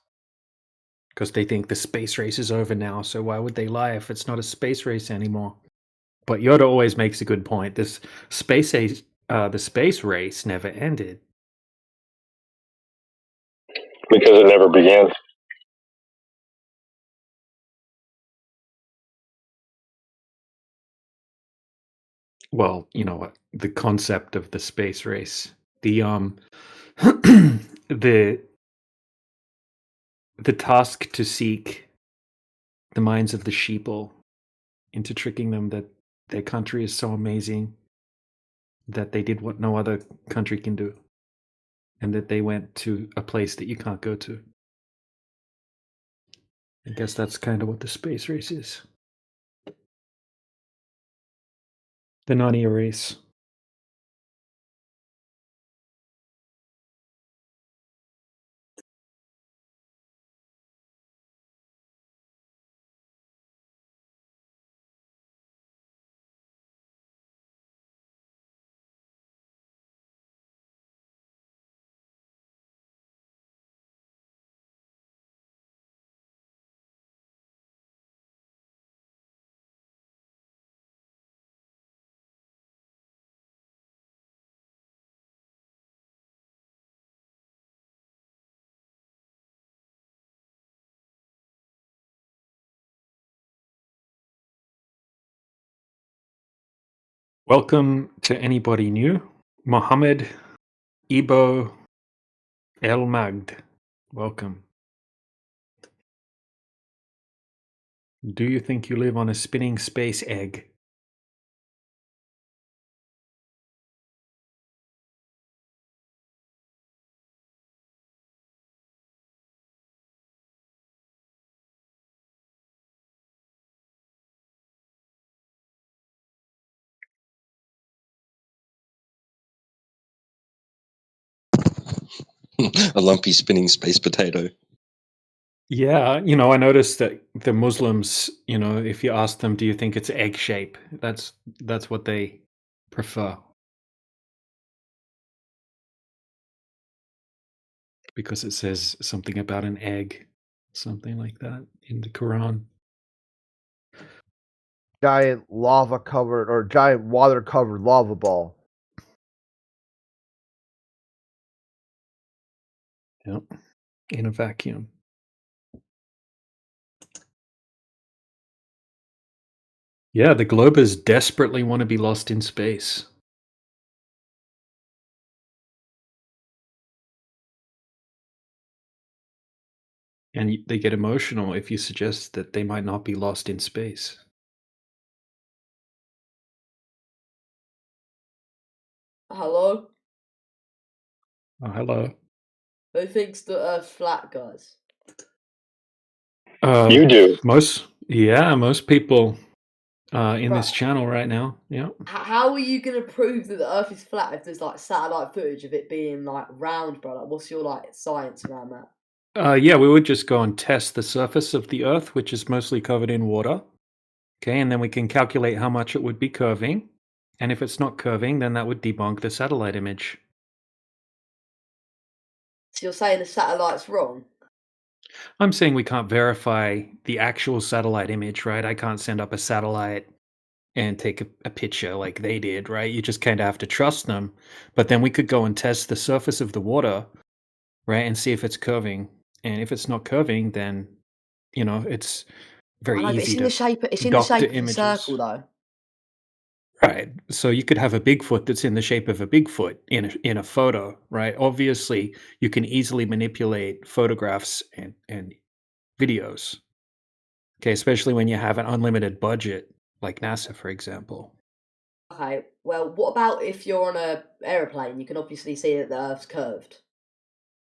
Because they think the space race is over now, so why would they lie if it's not a space race anymore? But Yoda always makes a good point. This the space race never ended. Because it never began. Well, you know what? The concept of the space race. The the task to seek the minds of the sheeple into tricking them that their country is so amazing that they did what no other country can do, and that they went to a place that you can't go to. I guess that's kind of what the space race is. The Narnia race. Welcome to anybody new. Mohammed Ibo El Magd. Welcome. Do you think you live on a spinning space egg? A lumpy spinning space potato. Yeah, you know, I noticed that the Muslims, you know, if you ask them, do you think it's egg shape? That's what they prefer. Because it says something about an egg, something like that in the Quran. Giant lava covered or giant water covered lava ball. Yep. In a vacuum. Yeah, the Globers desperately want to be lost in space. And they get emotional if you suggest that they might not be lost in space. Hello? Oh, hello. Who thinks the Earth's flat, guys? You do. Most people in this channel right now. Yeah. How are you gonna prove that the Earth is flat if there's like satellite footage of it being like round, bro? Like, what's your like science around that? Yeah, we would just go and test the surface of the Earth, which is mostly covered in water. Okay, and then we can calculate how much it would be curving. And if it's not curving, then that would debunk the satellite image. So you're saying the satellite's wrong? I'm saying we can't verify the actual satellite image, right? I can't send up a satellite and take a picture like they did, right? You just kind of have to trust them. But then we could go and test the surface of the water, right, and see if it's curving. And if it's not curving, then you know it's very I know, but easy it's in to the shape. It's in the doctor shape of a images. circle, though. Right. So you could have a Bigfoot that's in the shape of a Bigfoot in a photo, right? Obviously, you can easily manipulate photographs and videos. Okay, especially when you have an unlimited budget, like NASA, for example. Okay. Well, what about if you're on a aeroplane? You can obviously see that the Earth's curved.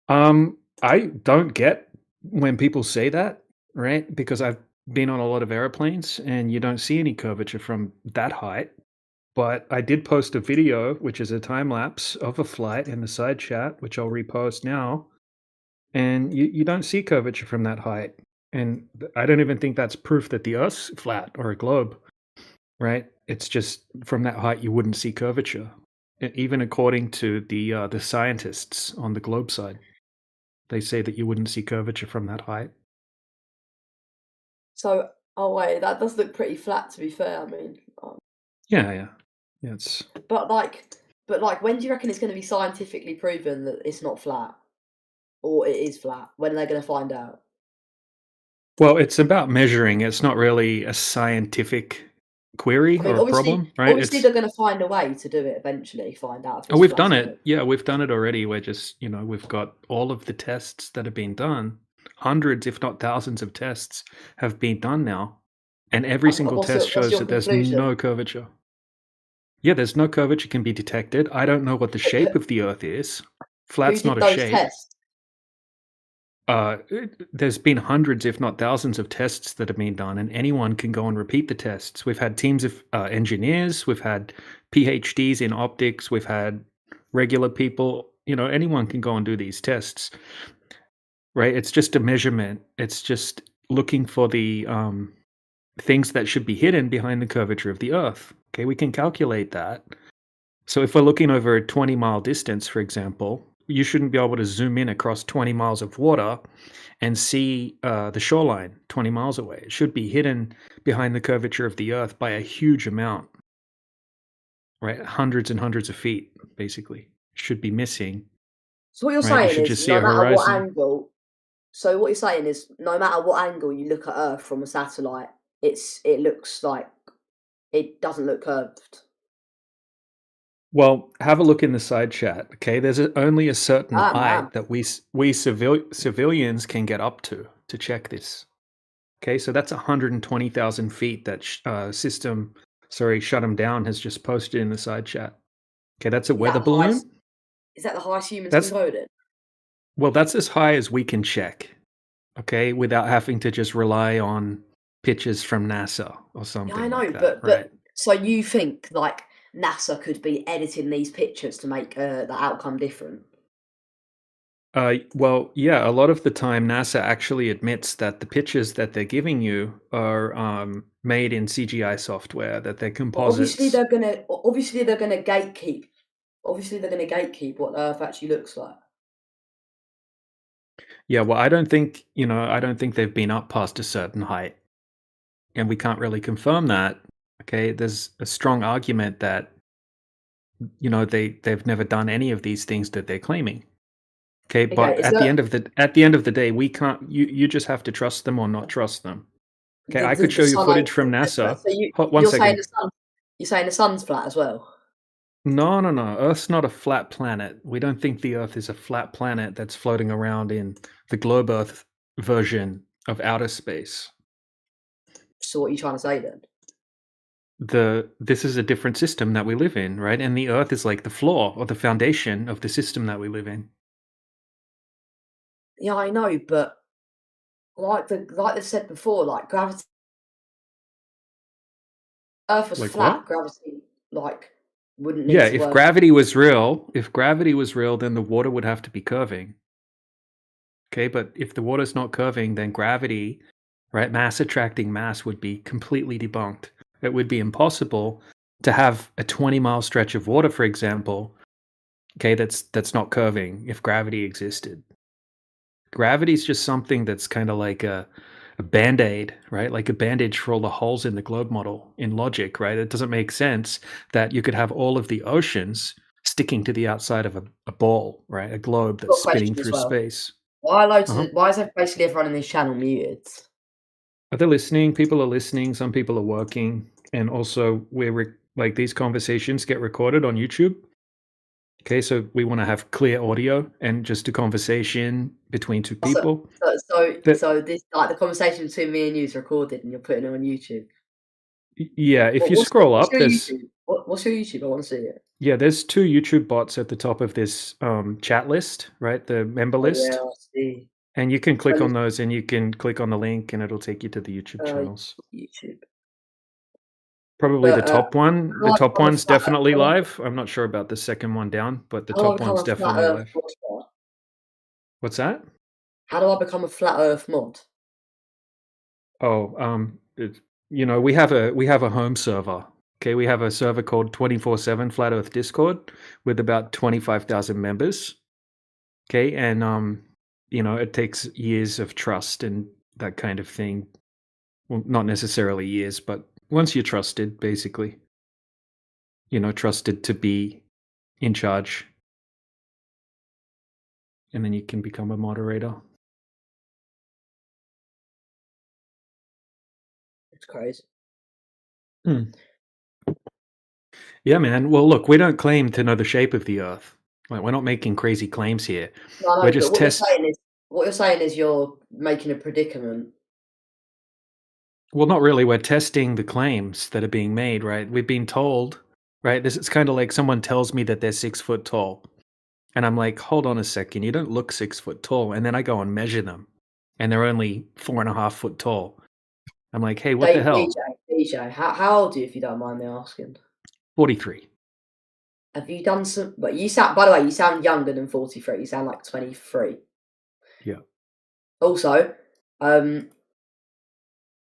I don't get when people say that, right? Because I've been on a lot of airplanes and you don't see any curvature from that height. But I did post a video, which is a time lapse of a flight in the side chat, which I'll repost now. And you don't see curvature from that height. And I don't even think that's proof that the Earth's flat or a globe, right? It's just from that height you wouldn't see curvature, even according to the scientists on the globe side. They say that you wouldn't see curvature from that height. So, oh wait, that does look pretty flat. To be fair, I mean. Yeah. It's. But like, when do you reckon it's going to be scientifically proven that it's not flat, or it is flat? When are they going to find out? Well, it's about measuring. It's not really a scientific query I mean, or problem, right? Obviously, they're going to find a way to do it eventually. Find out. If it's Oh, we've flat done or it. not. Yeah, we've done it already. We're just, we've got all of the tests that have been done. Hundreds, if not thousands of tests have been done now. And every single test shows that there's no curvature. Yeah, there's no curvature can be detected. I don't know what the shape of the Earth is. Flat's not a shape. Tests? There's been hundreds, if not thousands, of tests that have been done, and anyone can go and repeat the tests. We've had teams of engineers, we've had PhDs in optics, we've had regular people. Anyone can go and do these tests, right? It's just a measurement. It's just looking for the things that should be hidden behind the curvature of the Earth. Okay, we can calculate that. So if we're looking over a 20-mile distance, for example, you shouldn't be able to zoom in across 20 miles of water and see the shoreline 20 miles away. It should be hidden behind the curvature of the Earth by a huge amount, right? Hundreds and hundreds of feet, basically, should be missing. So what you're saying is, no matter what angle. So what you're saying is, no matter what angle you look at Earth from a satellite, it looks like it doesn't look curved. Well, have a look in the side chat. Okay, there's only a certain height that we civilians can get up to check this. Okay, so that's 120,000 feet that Shut 'em Down has just posted in the side chat. Okay, that's a weather balloon. Is that the highest humans can go then? Well, that's as high as we can check. Okay, without having to just rely on pictures from NASA or something. Yeah, I know, like that, but so you think like NASA could be editing these pictures to make the outcome different? Well, yeah, a lot of the time NASA actually admits that the pictures that they're giving you are made in CGI software, that they're composites. Obviously, they're gonna gatekeep. Obviously, they're gonna gatekeep what Earth actually looks like. Yeah, well, I don't think they've been up past a certain height, and we can't really confirm that. Okay, there's a strong argument that they've never done any of these things that they're claiming. Okay, but at the end of the day, we can't. You just have to trust them or not trust them. Okay, I could show you footage from NASA. So you're saying the sun's flat as well? No. Earth's not a flat planet. We don't think the Earth is a flat planet that's floating around in the globe Earth version of outer space. So what are you trying to say then? This is a different system that we live in, right? And the Earth is like the floor or the foundation of the system that we live in. Yeah, I know, but like they said before, like gravity. Earth was flat. What? Gravity, wouldn't need Yeah, to if work. gravity was real, then the water would have to be curving. Okay, but if the water's not curving, then gravity, right, mass attracting mass would be completely debunked. It would be impossible to have a 20-mile stretch of water, for example, okay, that's not curving if gravity existed. Gravity is just something that's kind of like a band-aid, right? Like a bandage for all the holes in the globe model in logic, right? It doesn't make sense that you could have all of the oceans sticking to the outside of a ball, right? A globe that's spinning through space. Why is basically everyone in this channel muted? Are they listening? People are listening. Some people are working. And also, these conversations get recorded on YouTube. Okay, so we want to have clear audio and just a conversation between two people. So this the conversation between me and you is recorded, and you're putting it on YouTube. Yeah, if you scroll up, there's what's your YouTube? I want to see it. Yeah, there's 2 YouTube bots at the top of this chat list, right? The member list. Yeah, I see. And you can click on those, and you can click on the link, and it'll take you to the YouTube channels. YouTube. Probably the But top one. how The do I top become a one's flat definitely earth? live. I'm not sure about the second one down, but the How do I top become one's a flat definitely earth live. mod? What's that? How do I become a flat earth mod? Oh, you know, we have a home server. Okay, we have a server called 24/7 Flat Earth Discord with about 25,000 members. Okay, and you know, it takes years of trust and that kind of thing. Well, not necessarily years, but once you're trusted, basically, you know, trusted to be in charge, and then you can become a moderator. It's crazy. Yeah, man. Well, look, we don't claim to know the shape of the Earth. Like, we're not making crazy claims here. No, We're but just what you're saying is you're making a predicament. Well, not really. We're testing the claims that are being made, right? We've been told, right? This is kind of like someone tells me that they're 6 foot tall. And I'm like, hold on a second, you don't look 6 foot tall. And then I go and measure them, and they're only 4.5 foot tall. I'm like, hey, what the hell? DJ, how old are you, if you don't mind me asking? 43. Have you done some? But you sound, by the way, you sound younger than 43. You sound like 23. Yeah. Also,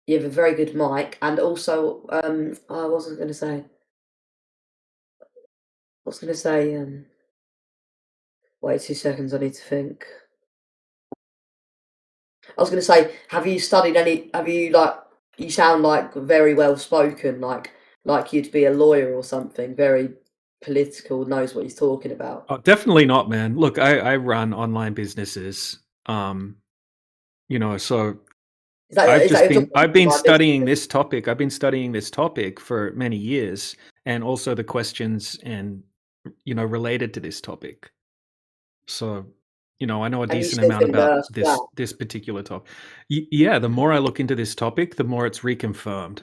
you have a very good mic, and also, I wasn't going to say. I was going to say, wait 2 seconds, I need to think. I was going to say, have you studied any? Have you you sound like very well spoken, like you'd be a lawyer or something. Very political, knows what he's talking about. Oh, definitely not, man. Look, I run online businesses. You know, so I've been studying this topic. I've been studying this topic for many years, and also the questions and, you know, related to this topic. So, you know, I know a decent amount about this particular topic. Yeah, the more I look into this topic, the more it's reconfirmed,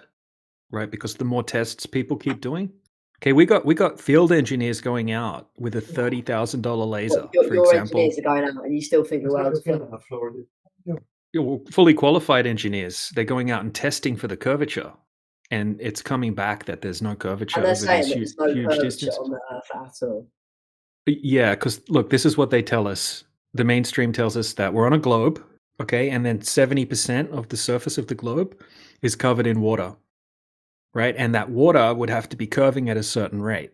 right? Because the more tests people keep doing. Okay, we got field engineers going out with a $30,000 laser, for your example. engineers are going out, and you still think the world's flat. Fully qualified engineers, they're going out and testing for the curvature, and it's coming back that there's no curvature and they're over saying these that there's no huge curvature distances. on the Earth at all. Yeah, because look, this is what they tell us. The mainstream tells us that we're on a globe, okay, and then 70% of the surface of the globe is covered in water, right? And that water would have to be curving at a certain rate,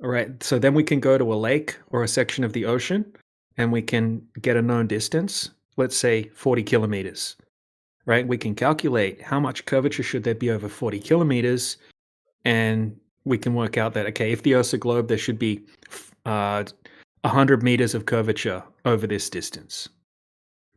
all right? So then we can go to a lake or a section of the ocean, and we can get a known distance, let's say 40 kilometers, right? We can calculate how much curvature should there be over 40 kilometers, and we can work out that, okay, if the Earth's a globe, there should be 100 meters of curvature over this distance,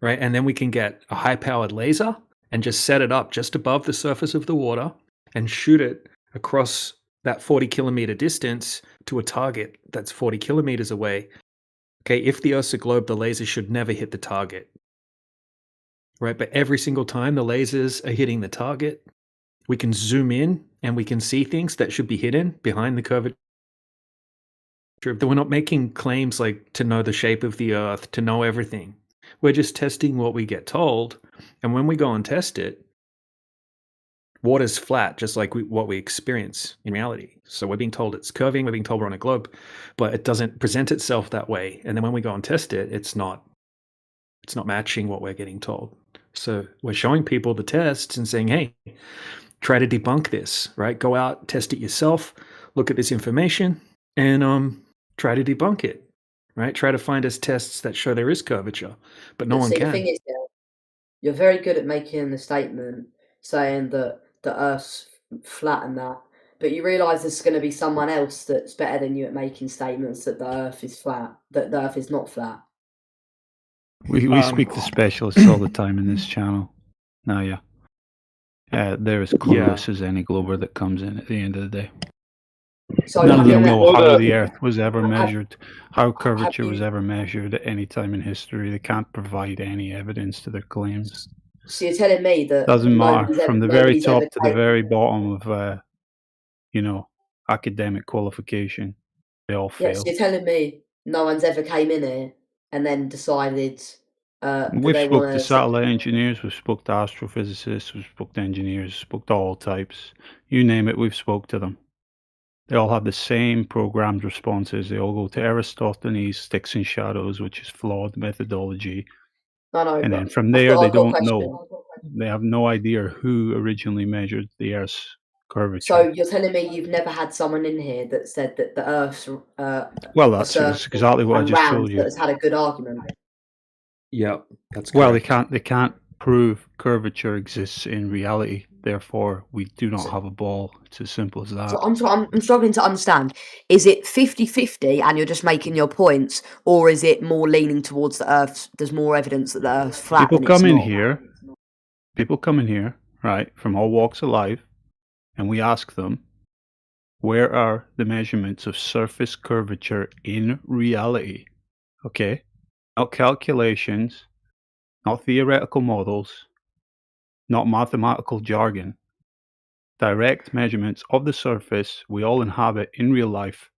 right? And then we can get a high-powered laser and just set it up just above the surface of the water and shoot it across that 40-kilometer distance to a target that's 40 kilometers away. Okay, if the Earth's a globe, the laser should never hit the target, right? But every single time the lasers are hitting the target, we can zoom in and we can see things that should be hidden behind the curvature. We're not making claims like to know the shape of the Earth, to know everything. We're just testing what we get told. And when we go and test it, water's flat, just like what we experience in reality. So we're being told it's curving, we're being told we're on a globe, but it doesn't present itself that way. And then when we go and test it, it's not matching what we're getting told. So we're showing people the tests and saying, hey, try to debunk this, right? Go out, test it yourself, look at this information, and try to debunk it, right? Try to find us tests that show there is curvature, but no one can. The thing is, you're very good at making the statement saying that the Earth's flat and that, but you realise there's going to be someone else that's better than you at making statements that the Earth is flat, that the Earth is not flat. We speak to specialists all the time in this channel. Now, yeah. They're as clueless as any glober that comes in at the end of the day. So none of them know how the Earth was ever measured, how curvature was ever measured at any time in history. They can't provide any evidence to their claims. So you're telling me that doesn't matter from the very top to the very bottom of, you know, academic qualification. They all fail. So you're telling me no one's ever came in here and then decided Do We've they spoke want to satellite engineers, we've spoke to astrophysicists, we've spoke to engineers, spoke to all types. You name it, we've spoke to them. They all have the same programmed responses. They all go to Aristophanes' sticks and shadows, which is flawed methodology. No, And but then from I've there, got, they I've got a don't question. know. They have no idea who originally measured the Earth's curvature. So you're telling me you've never had someone in here that said that the Earth's Well, that's exactly what I just told you. that has had a good argument. Yep, that's Well, correct. they can't prove curvature exists in reality. Therefore, we do not have a ball. It's as simple as that. So I'm struggling to understand. Is it 50-50 and you're just making your points, or is it more leaning towards the Earth? There's more evidence that the Earth's flat. People than come it's in not? here. People come in here, right, from all walks of life, and we ask them, where are the measurements of surface curvature in reality? Okay? Not calculations, not theoretical models, not mathematical jargon. Direct measurements of the surface we all inhabit in real life,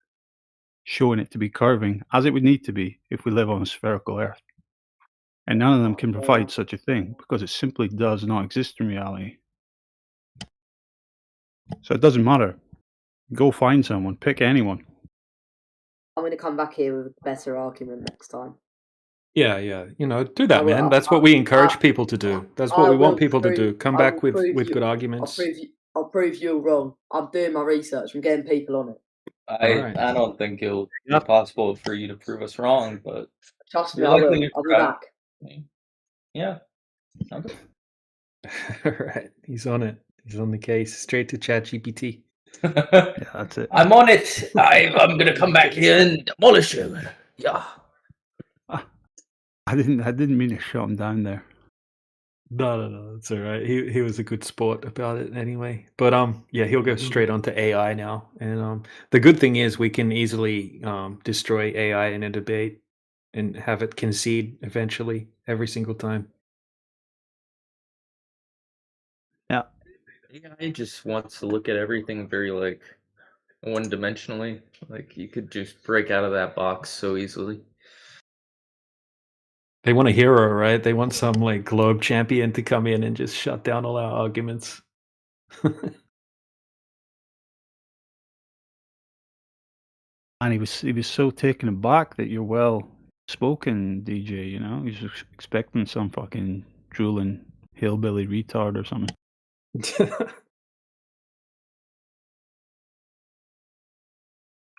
showing it to be curving as it would need to be if we live on a spherical Earth. And none of them can provide such a thing because it simply does not exist in reality. So it doesn't matter. Go find someone, pick anyone. I'm going to come back here with a better argument next time. Yeah, you know, do that, man. That's what we encourage people to do. That's what we want people to do. Come back with good arguments. I'll prove you wrong. I'm doing my research. I'm getting people on it. I don't think it'll be possible for you to prove us wrong, but Trust me, you're I will. likely to I'll be try. back. Yeah. Okay. All right, he's on it. He's on the case. Straight to ChatGPT. Yeah, that's it. I'm on it. I'm gonna come back here and demolish him. Yeah. I didn't mean to shut him down there. No, that's all right. He was a good sport about it anyway. But yeah, he'll go straight onto AI now. And the good thing is we can easily destroy AI in a debate and have it concede eventually every single time. Yeah. AI just wants to look at everything very like one-dimensionally. Like you could just break out of that box so easily. They want a hero, right? They want some like globe champion to come in and just shut down all our arguments. And he was so taken aback that you're well spoken, DJ, you know? He's expecting some fucking drooling hillbilly retard or something. You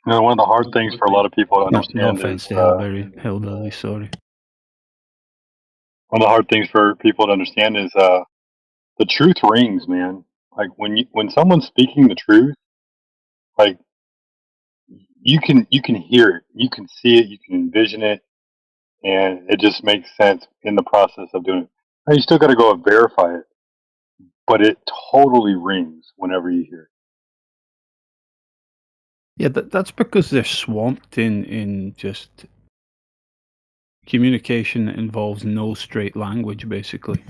know, one of the hard things for a lot of people to understand no offense is to hillbilly, sorry. one of the hard things for people to understand is the truth rings, man. Like when someone's speaking the truth, like you can hear it, you can see it, you can envision it, and it just makes sense in the process of doing it. Now, you still got to go and verify it, but it totally rings whenever you hear it. Yeah, that's because they're swamped in just communication that involves no straight language, basically,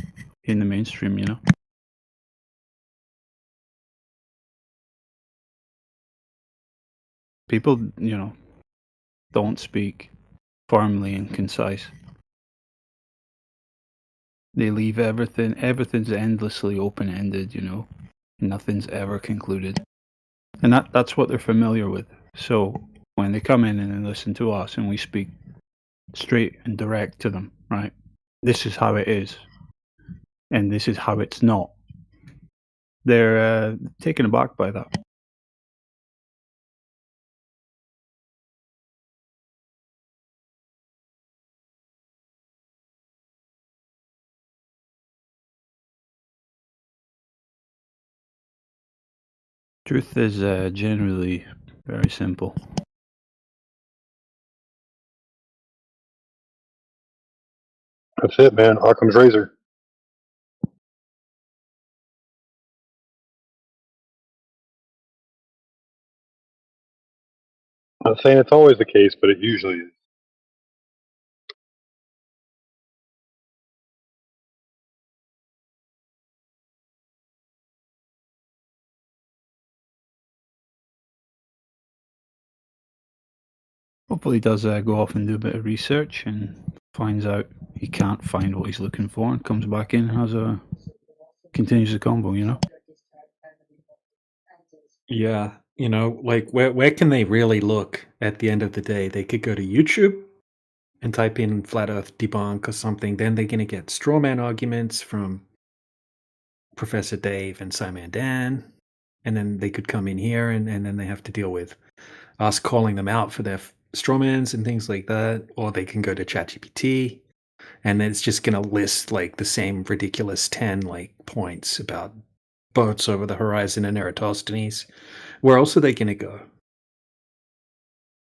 in the mainstream, you know? People, you know, don't speak firmly and concise. They leave everything's endlessly open-ended, you know? Nothing's ever concluded. And that's what they're familiar with. So when they come in and they listen to us and we speak straight and direct to them, right? This is how it is. And this is how it's not. They're taken aback by that. Truth is generally very simple. That's it, man. Occam's razor. I'm not saying it's always the case, but it usually is. Hopefully he does go off and do a bit of research and finds out he can't find what he's looking for, and comes back in and continues the combo, you know? Yeah, you know, like where can they really look at the end of the day? They could go to YouTube and type in flat earth debunk or something. Then they're gonna get straw man arguments from Professor Dave and Simon Dan. And then they could come in here and then they have to deal with us calling them out for their strawmans and things like that. Or they can go to ChatGPT and it's just going to list like the same ridiculous 10 like points about boats over the horizon and Eratosthenes. Where else are they going to go?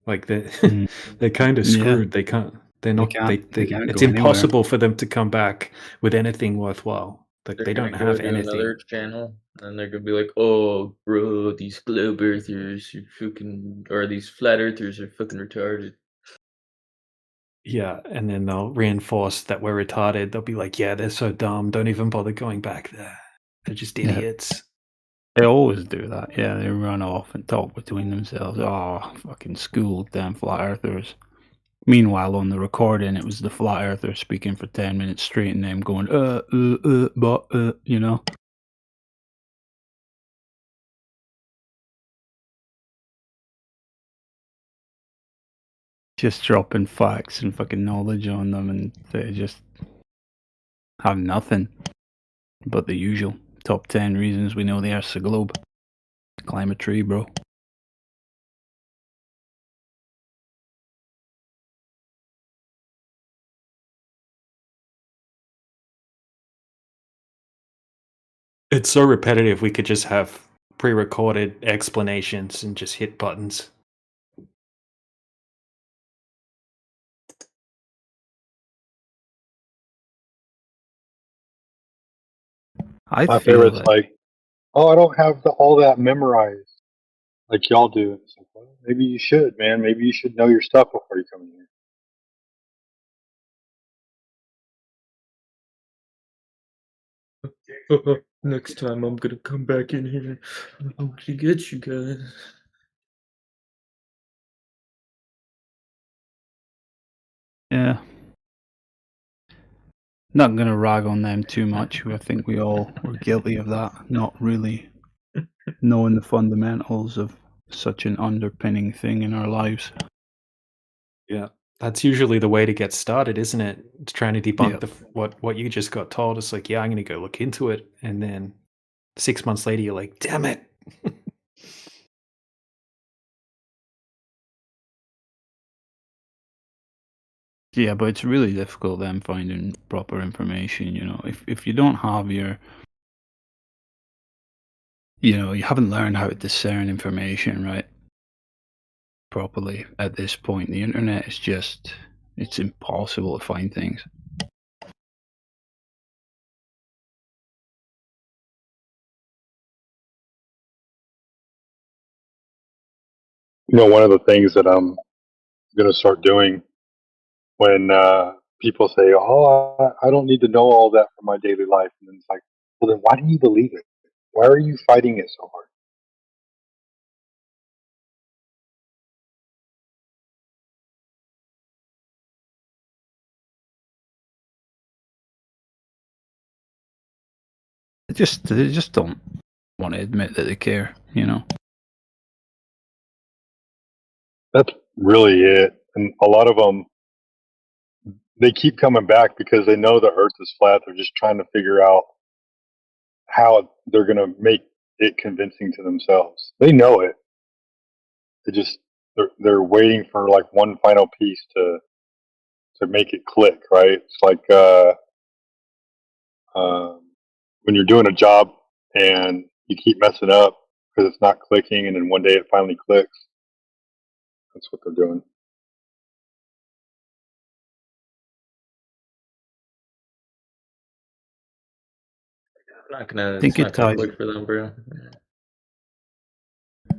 Like they're kind of Yeah. screwed. They can't. They're not. They can't it's go impossible anywhere. for them to come back with anything worthwhile. Like They're they gonna don't go have to anything. another channel, and they're gonna be like, "Oh, bro, these globe earthers are fucking, or these flat earthers are fucking retarded." Yeah, and then they'll reinforce that we're retarded. They'll be like, "Yeah, they're so dumb. Don't even bother going back there. They're just Yeah. idiots." They always do that. Yeah, they run off and talk between themselves. Oh, fucking school, damn flat earthers. Meanwhile, on the recording, it was the flat earther speaking for 10 minutes straight and them going, but, you know? Just dropping facts and fucking knowledge on them, and they just have nothing but the usual top 10 reasons we know the Earth's a globe. Climb a tree, bro. It's so repetitive. We could just have pre-recorded explanations and just hit buttons. My favorite's like, oh, I don't have all that memorized like y'all do. It's like, well, maybe you should, man. Maybe you should know your stuff before you come in here. Next time I'm gonna come back in here. I'm gonna get you guys. Yeah. Not gonna rag on them too much. I think we all were guilty of that. Not really knowing the fundamentals of such an underpinning thing in our lives. Yeah, that's usually the way to get started, isn't it? It's trying to debunk what you just got told. It's like, yeah, I'm going to go look into it, and then 6 months later, you're like, damn it. Yeah, but it's really difficult then finding proper information, you know. If you don't have you haven't learned how to discern information, right? Properly at this point. The internet is it's impossible to find things. You know, one of the things that I'm going to start doing when people say, "Oh, I don't need to know all that for my daily life," and then it's like, well, then why do you believe it? Why are you fighting it so hard? They just don't want to admit that they care, you know. That's really it. And a lot of them, they keep coming back because they know the Earth is flat. They're just trying to figure out how they're going to make it convincing to themselves. They know it. They just they're waiting for like one final piece to make it click. Right? It's like when you're doing a job and you keep messing up because it's not clicking, and then one day it finally clicks. That's what they're doing. It's not gonna click for them, bro. I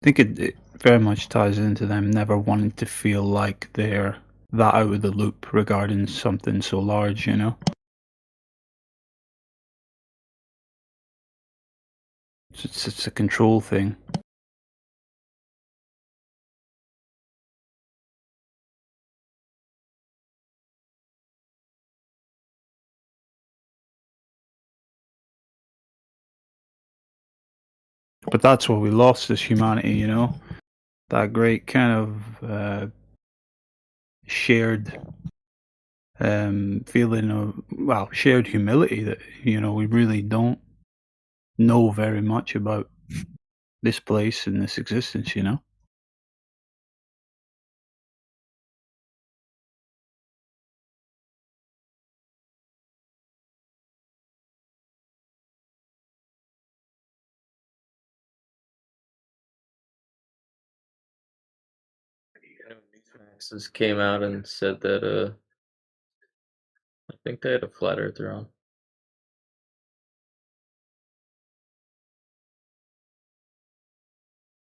think it very much ties into them never wanting to feel like they're that out of the loop regarding something so large, you know. It's a control thing. But that's what we lost as humanity, you know? That great kind of shared feeling of, well, shared humility that, you know, we really don't know very much about this place and this existence, you know? Newsmax came out and said that I think they had a flat earther on.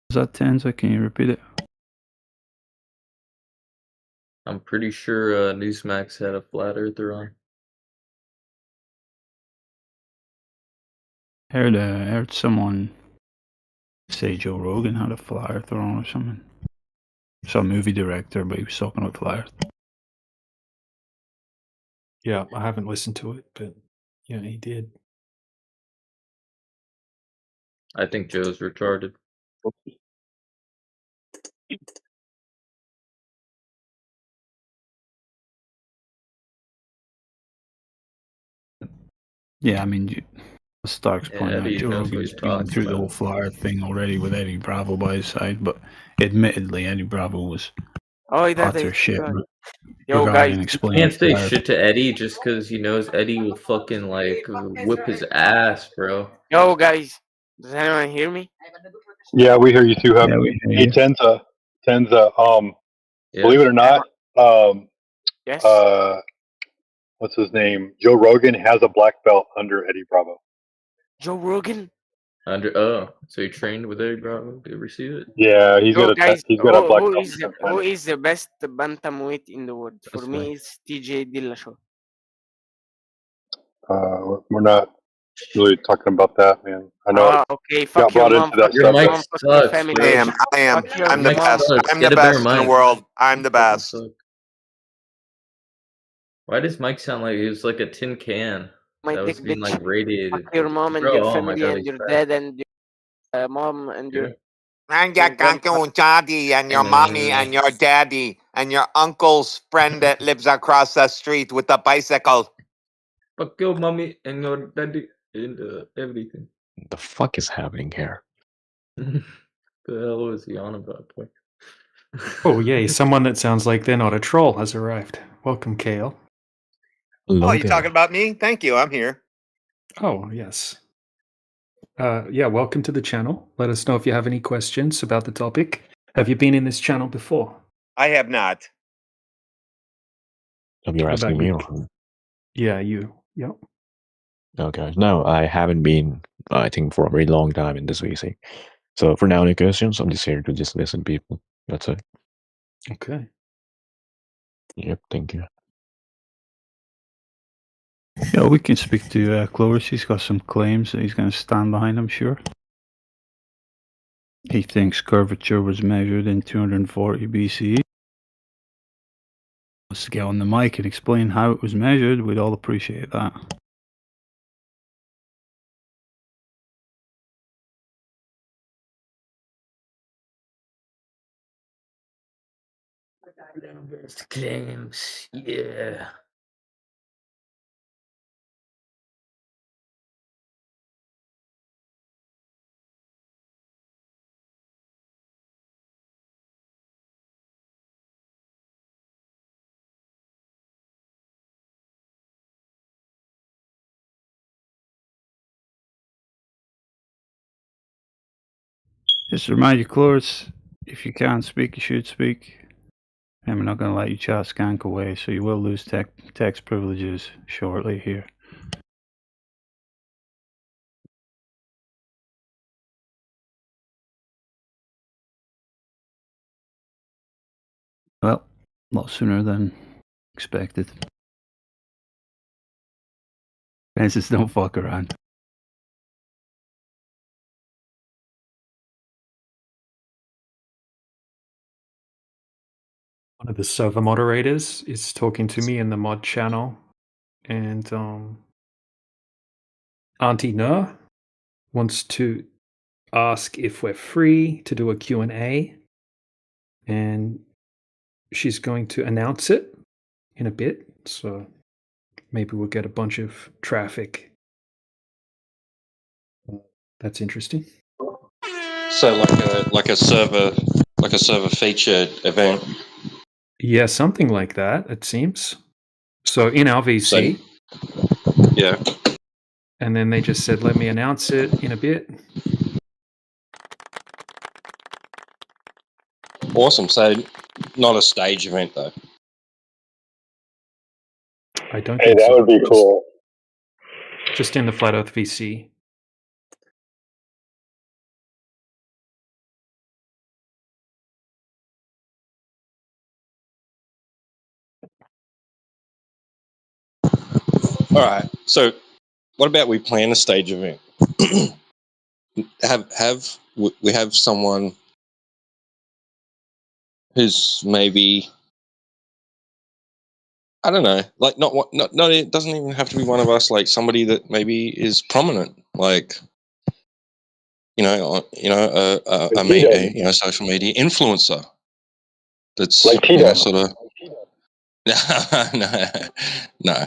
Is that Tenza? Can you repeat it? I'm pretty sure Newsmax had a flat earther on. I heard someone say Joe Rogan had a flat earther on or something. Some movie director, but he was talking about flat earth. Yeah, I haven't listened to it, but yeah, he did. I think Joe's retarded. Yeah, I mean, Stark's point out, Eddie Joe knows what Rogan's he's been talking through the whole about. flat earth thing already with Eddie Bravo by his side, but admittedly, Eddie Bravo was utter shit regarding explaining Can't say flat earth. shit to Eddie just because he knows Eddie will fucking like whip his ass, bro. Yo, guys, does anyone hear me? Yeah, we hear you too, Hub. Yeah, we hear Hey, you. Tenza, believe Yes. it or not, Yes. what's his name? Joe Rogan has a black belt under Eddie Bravo. Joe Rogan? So he trained with Eddie Bravo. Did you ever see it? Yeah, he's Yo, got guys, he's got a black who belt is in who China. is the best bantamweight in the world? For That's me, fine. it's TJ Dillashaw. We're not really talking about that, man. I know it Okay. got Fuck your brought mom. into that Fuck Your your mic subject. mom. Fuck your sucks, family. bro. Fuck your Your mic mom. sucks. I'm Get the a better best in the mic. world. I'm the You fucking best. suck. Why does Mike sound like he was like a tin can My that was dick, being bitch. like radiated? Fuck your mom and Bro, your oh my family god, and he's your fat. dad and your mom and your And your uncle daddy and your mommy and your daddy and your uncle's friend that lives across the street with the bicycle. Fuck your mommy and your daddy and everything. The fuck is happening here? The hell was he on about, boy? Oh, yay, someone that sounds like they're not a troll has arrived. Welcome, Kale. Oh, you talking about me? Thank you. I'm here. Oh, yes. Yeah, welcome to the channel. Let us know if you have any questions about the topic. Have you been in this channel before? I have not. You're What asking about me? you? Or... Yeah, you. Yep. Okay. No, I haven't been, I think, for a very long time in this VC. So for now, any questions? I'm just here to just listen to people. That's it. Okay. Yep, thank you. Yeah, we can speak to Clovis. He's got some claims that he's going to stand behind, I'm sure. He thinks curvature was measured in 240 BCE. Wants to get on the mic and explain how it was measured. We'd all appreciate that. Best claims, yeah. Just to remind you, Cloris, if you can't speak, you should speak. And we're not going to let you chat skank away, so you will lose text privileges shortly here. Well, a lot sooner than expected. Fences don't fuck around. One of the server moderators is talking to me in the mod channel, and Auntie Nur wants to ask if we're free to do a Q&A, and she's going to announce it in a bit, so maybe we'll get a bunch of traffic. That's interesting. So like a server featured event. Yeah, something like that, it seems. So in our VC. Yeah. And then they just said, let me announce it in a bit. Awesome. So not a stage event though. I don't Hey, think that so. would be cool. Just in the Flat Earth VC. All right. So what about we plan a stage event? We have someone who's maybe, I don't know, like not it doesn't even have to be one of us, like somebody that maybe is prominent, like social media influencer that's like Tito. sort of no.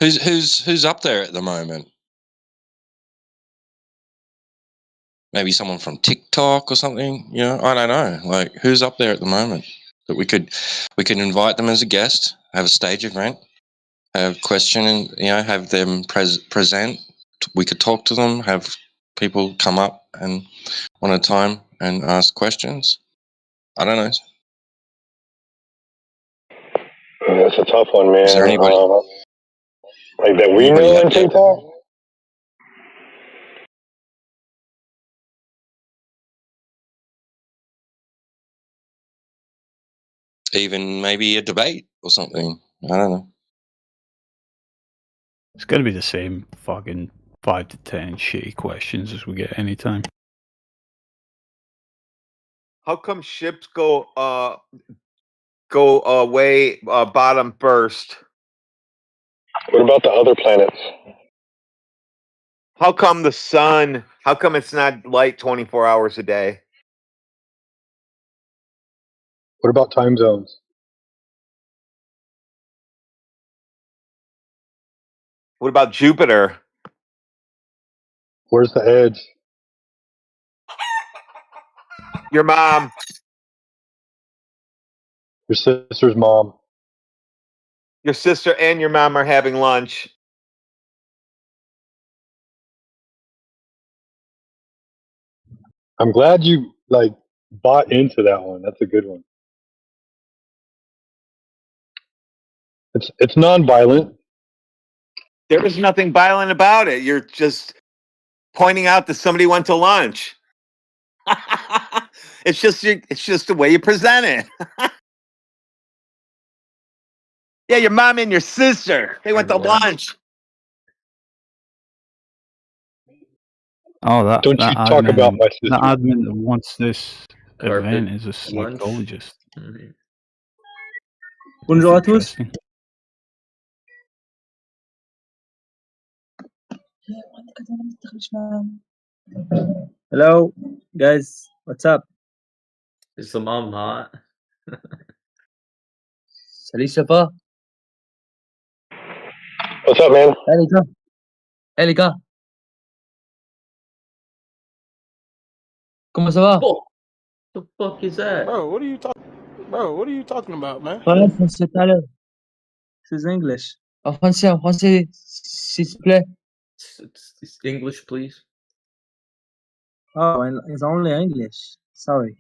Who's up there at the moment? Maybe someone from TikTok or something. I don't know. Like, who's up there at the moment that we could invite them as a guest, have a stage event, have question, and have them present. We could talk to them, have people come up and on a time and ask questions. I don't know. That's a tough one, man. Is there anybody like that we know on TikTok? Even maybe a debate or something. I don't know. It's going to be the same fucking 5 to 10 shitty questions as we get anytime. How come ships go away bottom first? What about the other planets? How come the sun? How come it's not light 24 hours a day? What about time zones? What about Jupiter? Where's the edge? Your mom. Your sister's mom. Your sister and your mom are having lunch. I'm glad you bought into that one. That's a good one. It's non-violent. There is nothing violent about it. You're just pointing out that somebody went to lunch. It's just the way you present it. Yeah, your mom and your sister, they went to lunch. Oh, that Don't that you talk admin, about my sister. that admin that wants this Carpet event is a lunch. psychologist. Bonjour à That's tous. interesting. Hello, guys. What's up? Is the mom hot? Salut, ça va? What's up, man? Hey, les gars. Hey, les gars. Comment ça va? The fuck is that? Bro, what are you talking? Bro, what are you talking about, man? Parlez français tout à l'heure. C'est English. En français, s'il te plaît. It's English, please. Oh, it's only English. Sorry.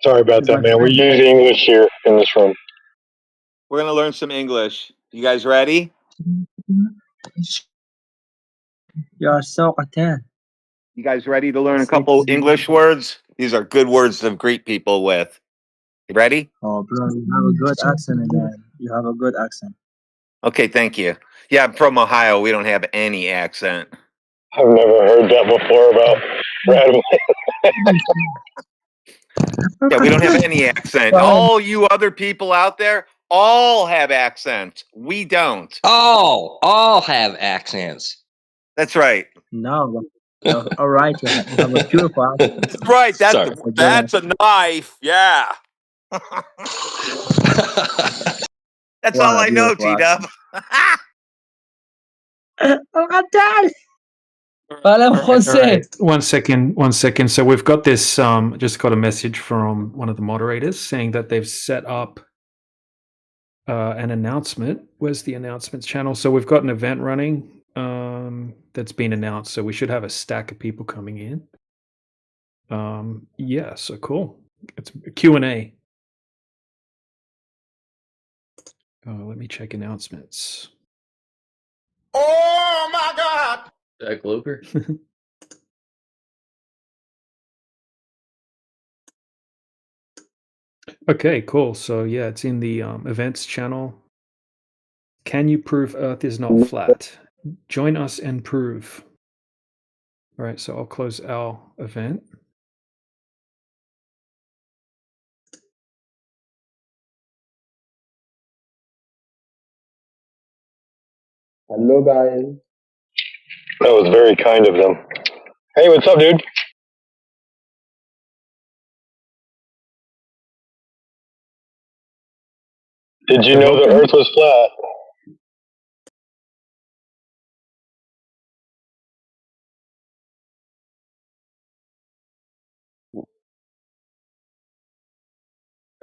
Sorry about that, man. We use English here in this room. We're gonna learn some English. You guys ready? You are so attentive. You guys ready to learn a couple English words? These are good words to greet people with. You ready? Oh, bro, you have a good accent again. You have a good accent. Okay, thank you. Yeah, I'm from Ohio. We don't have any accent. I've never heard that before about randomly. Yeah, we don't have any accent. All you other people out there, all have accents. We don't. All have accents. That's right. No, all right, you have a beautiful accent. That's right. Sorry. That's a knife. Yeah. That's What all a I know, beautiful T-Dub. Oh, Ratal! Parle en All français! right. 1 second. 1 second. So we've got this. Just got a message from one of the moderators saying that they've set up an announcement. Where's the announcements channel? So we've got an event running that's been announced. So we should have a stack of people coming in. Yeah. So cool. It's Q&A. Let me check announcements. Oh my God. Jack Loper. Okay, cool. So yeah, it's in the events channel. Can you prove Earth is not flat? Join us and prove. All right, so I'll close our event. Hello, guys. That was very kind of them. Hey, what's up, dude? Did you know the Earth was flat?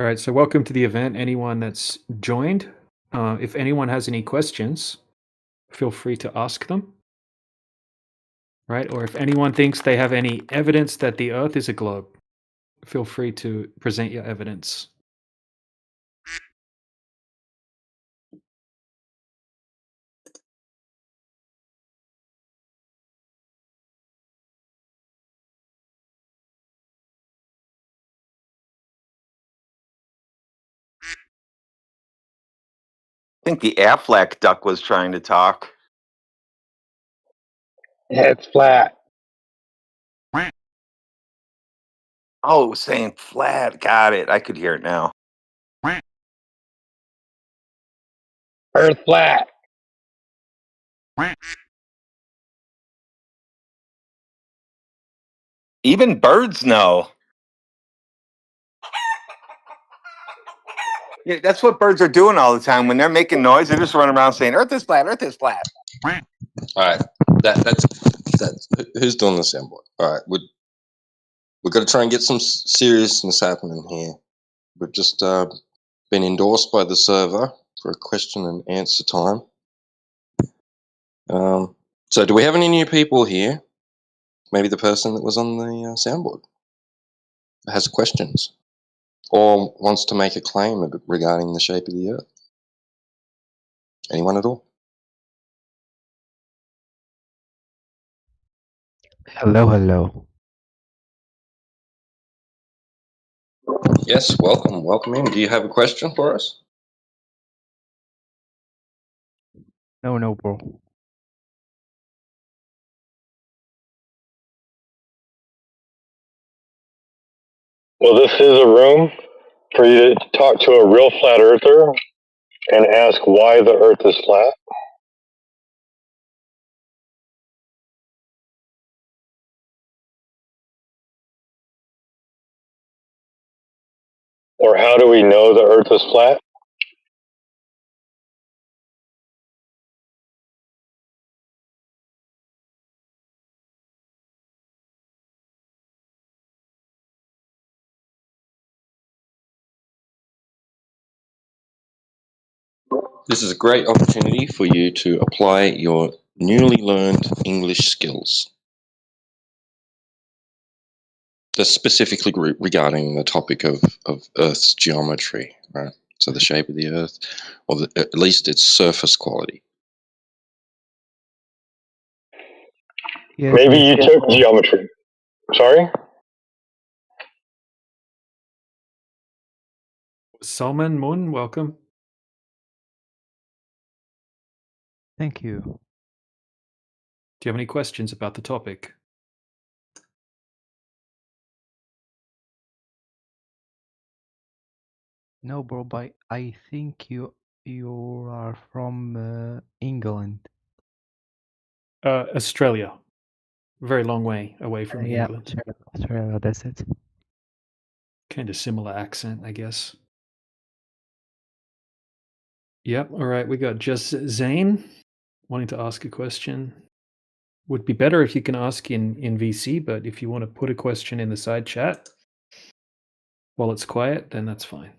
All right, so welcome to the event. Anyone that's joined, if anyone has any questions, feel free to ask them. Right, or if anyone thinks they have any evidence that the Earth is a globe, feel free to present your evidence. I think the Aflac duck was trying to talk. Yeah, it's flat. Oh, it was saying flat. Got it. I could hear it now. Earth flat. Even birds know. Yeah, that's what birds are doing all the time. When they're making noise, they're just running around saying, Earth is flat, Earth is flat. All right. That's who's doing the soundboard? All right. We've got to try and get some seriousness happening here. We've just been endorsed by the server for a question and answer time. So do we have any new people here? Maybe the person that was on the soundboard has questions or wants to make a claim regarding the shape of the Earth. Anyone at all? Hello, hello. Yes, welcome in. Do you have a question for us? No, bro. Well, this is a room for you to talk to a real flat earther and ask why the Earth is flat. Or how do we know the Earth is flat? This is a great opportunity for you to apply your newly learned English skills. Just specifically regarding the topic of Earth's geometry, right? So the shape of the Earth, or at least its surface quality. Yes, Maybe you Mr. took geometry. Sorry? Salman Moon, welcome. Thank you. Do you have any questions about the topic? No, bro, but I think you are from England. Australia. Very long way away from Yeah, England. Australia, that's it. Kind of similar accent, I guess. Yep. All right. We got just Zane wanting to ask a question. Would be better if you can ask in VC, but if you want to put a question in the side chat while it's quiet, then that's fine.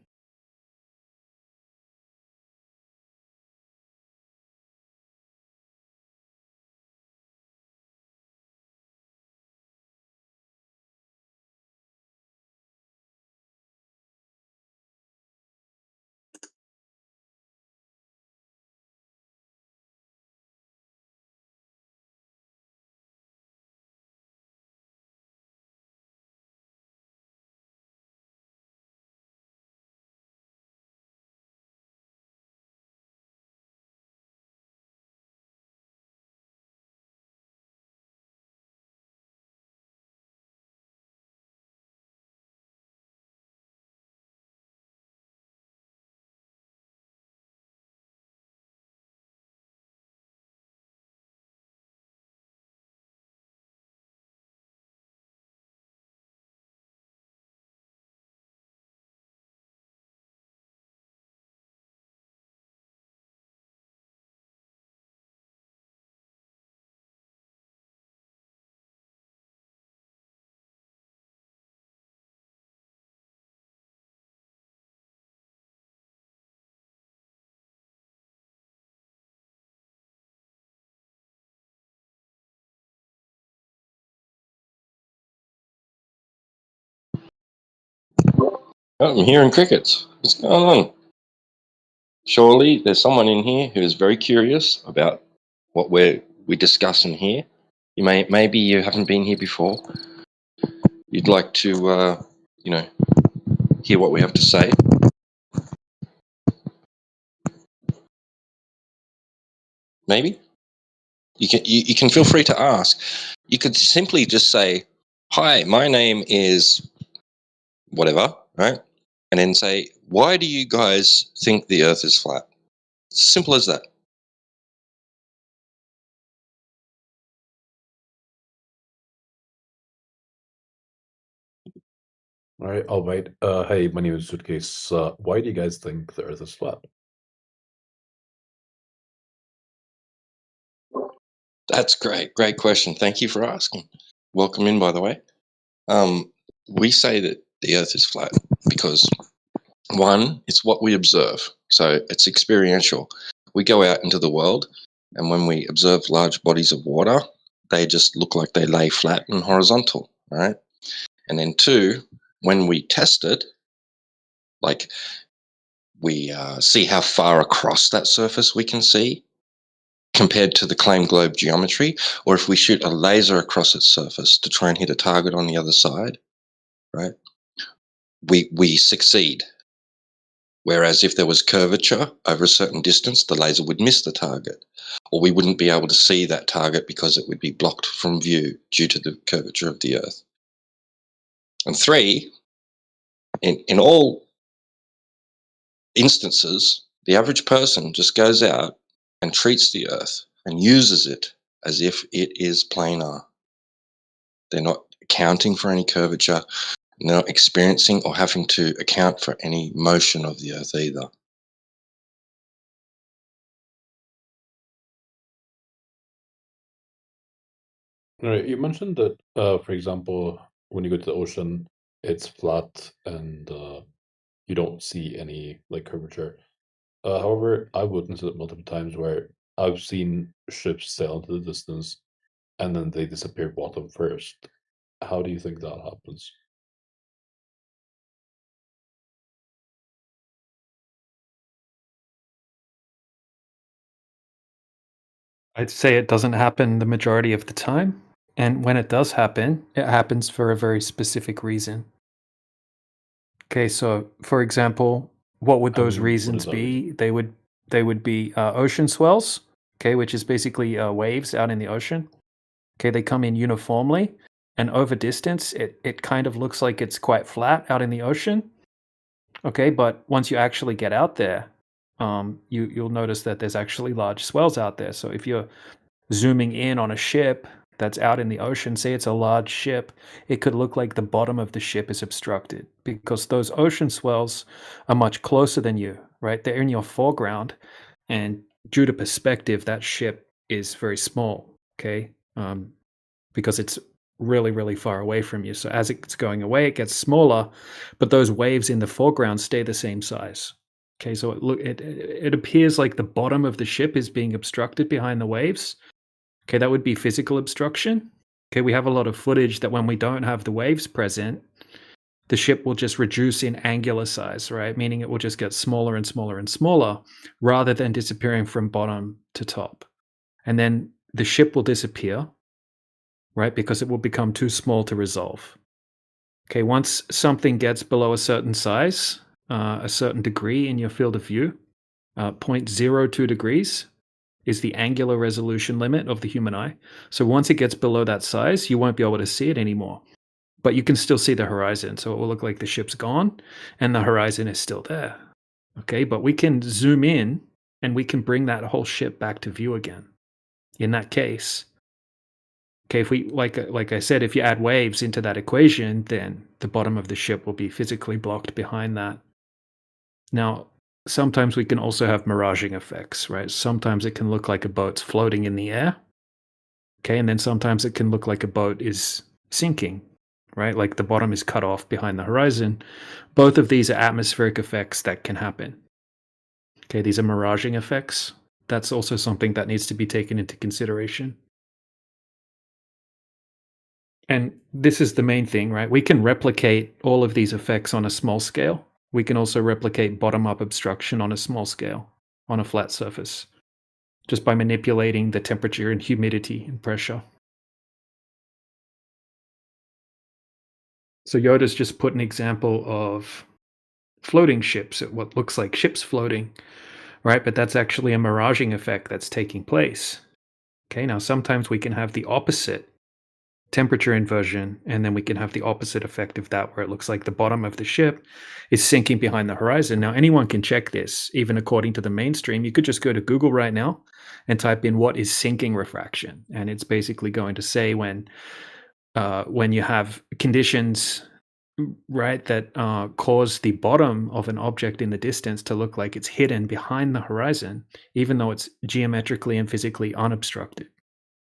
Oh, I'm hearing crickets. What's going on? Surely there's someone in here who is very curious about what we discuss in here. Maybe you haven't been here before. You'd like to, hear what we have to say. Maybe you can feel free to ask. You could simply just say, "Hi, my name is whatever," right? And then say, "Why do you guys think the Earth is flat?" It's simple as that. All right, I'll wait. Hey, my name is Suitcase. Why do you guys think the Earth is flat? That's great. Great question. Thank you for asking. Welcome in, by the way. We say that the Earth is flat because, one, it's what we observe. So it's experiential. We go out into the world, and when we observe large bodies of water, they just look like they lay flat and horizontal, right? And then two, when we test it, like we see how far across that surface we can see compared to the claimed globe geometry, or if we shoot a laser across its surface to try and hit a target on the other side, right? We succeed. Whereas if there was curvature over a certain distance, the laser would miss the target, or we wouldn't be able to see that target because it would be blocked from view due to the curvature of the Earth. And three, in all instances, the average person just goes out and treats the Earth and uses it as if it is planar. They're not accounting for any curvature. They're not experiencing or having to account for any motion of the Earth either. All right, you mentioned that, for example, when you go to the ocean, it's flat and you don't see any like curvature. However, I've witnessed it multiple times where I've seen ships sail into the distance and then they disappear bottom first. How do you think that happens? I'd say it doesn't happen the majority of the time. And when it does happen, it happens for a very specific reason. Okay, so for example, what would those What is reasons that be? They would be ocean swells, okay, which is basically waves out in the ocean. Okay, they come in uniformly, and over distance, it kind of looks like it's quite flat out in the ocean. Okay, but once you actually get out there, you'll notice that there's actually large swells out there. So if you're zooming in on a ship that's out in the ocean, say it's a large ship, it could look like the bottom of the ship is obstructed because those ocean swells are much closer than you, right? They're in your foreground, and due to perspective, that ship is very small, okay? Because it's really, really far away from you. So as it's going away, it gets smaller, but those waves in the foreground stay the same size. Okay, so it appears like the bottom of the ship is being obstructed behind the waves. Okay, that would be physical obstruction. Okay, we have a lot of footage that when we don't have the waves present, the ship will just reduce in angular size, right? Meaning it will just get smaller and smaller and smaller rather than disappearing from bottom to top. And then the ship will disappear, right? Because it will become too small to resolve. Okay, once something gets below a certain size, a certain degree in your field of view, 0.02 degrees is the angular resolution limit of the human eye. So once it gets below that size, you won't be able to see it anymore. But you can still see the horizon. So it will look like the ship's gone and the horizon is still there. Okay, but we can zoom in and we can bring that whole ship back to view again. In that case, okay, if we like I said, if you add waves into that equation, then the bottom of the ship will be physically blocked behind that. Now, sometimes we can also have miraging effects, right? Sometimes it can look like a boat's floating in the air. Okay, and then sometimes it can look like a boat is sinking, right? Like the bottom is cut off behind the horizon. Both of these are atmospheric effects that can happen. Okay, these are miraging effects. That's also something that needs to be taken into consideration. And this is the main thing, right? We can replicate all of these effects on a small scale. We can also replicate bottom-up obstruction on a small scale, on a flat surface, just by manipulating the temperature and humidity and pressure. So Yoda's just put an example of floating ships, at what looks like ships floating, right? But that's actually a miraging effect that's taking place. Okay, now sometimes we can have the opposite temperature inversion, and then we can have the opposite effect of that, where it looks like the bottom of the ship is sinking behind the horizon. Now, anyone can check this, even according to the mainstream. You could just go to Google right now and type in what is sinking refraction, and it's basically going to say when you have conditions, right, that cause the bottom of an object in the distance to look like it's hidden behind the horizon, even though it's geometrically and physically unobstructed.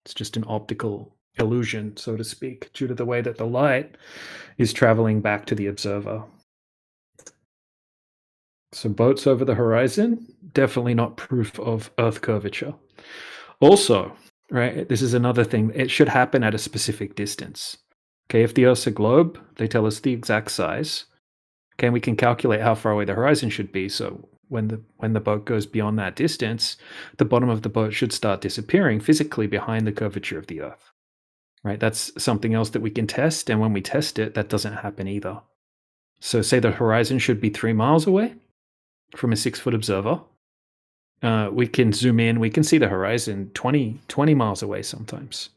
It's just an optical illusion, so to speak, due to the way that the light is traveling back to the observer. So boats over the horizon, definitely not proof of Earth curvature. Also, right, this is another thing, it should happen at a specific distance. Okay, if the Earth's a globe, they tell us the exact size. Okay, and we can calculate how far away the horizon should be. So when the boat goes beyond that distance, the bottom of the boat should start disappearing physically behind the curvature of the Earth. Right, that's something else that we can test, and when we test it, that doesn't happen either. So say the horizon should be 3 miles away from a 6-foot observer. We can zoom in, we can see the horizon 20 miles away sometimes,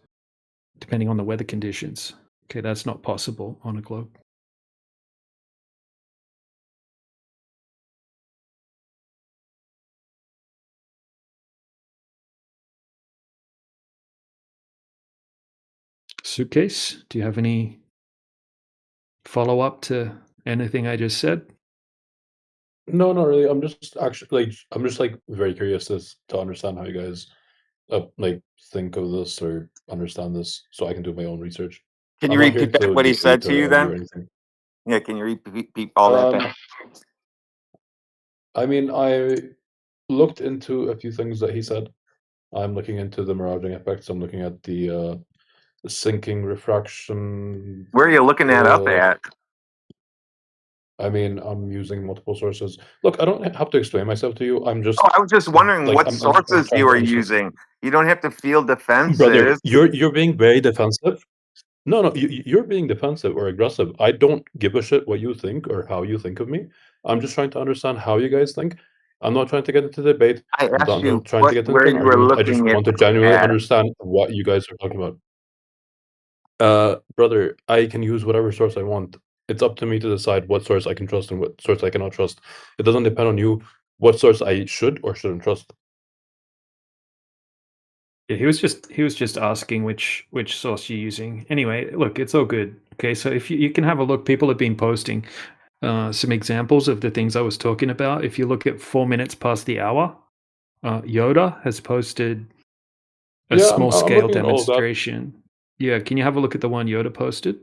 depending on the weather conditions. Okay, that's not possible on a globe. Suitcase, do you have any follow-up to anything I just said? No, not really. I'm just very curious to understand how you guys think of this or understand this, so I can do my own research. Can you I'm not here repeat back to what he debate said to you around you or then? anything. Yeah, can you repeat all that back? I mean, I looked into a few things that he said. I'm looking into the miraging effects. I'm looking at the sinking refraction. Where are you looking that up at? I mean, I'm using multiple sources. Look, I don't have to explain myself to you. I'm just. Oh, I was just wondering like, what I'm sources trying you to were understand. using. You don't have to feel defensive. Brother, you're being very defensive. No, you're being defensive or aggressive. I don't give a shit what you think or how you think of me. I'm just trying to understand how you guys think. I'm not trying to get into debate. I I'm asked not you trying to get where into an you were argument. I just looking want to genuinely at. understand what you guys are talking about. Brother, I can use whatever source I want. it's up to me to decide what source I can trust and what source I cannot trust. It doesn't depend on you what source I should or shouldn't trust. Yeah, he was just asking which source you're using. Anyway, look, it's all good. Okay, so if you can have a look, people have been posting some examples of the things I was talking about. If you look at 4 minutes past the hour, Yoda has posted a Yeah, small I'm scale looking at all of that. demonstration. Yeah, can you have a look at the one Yoda posted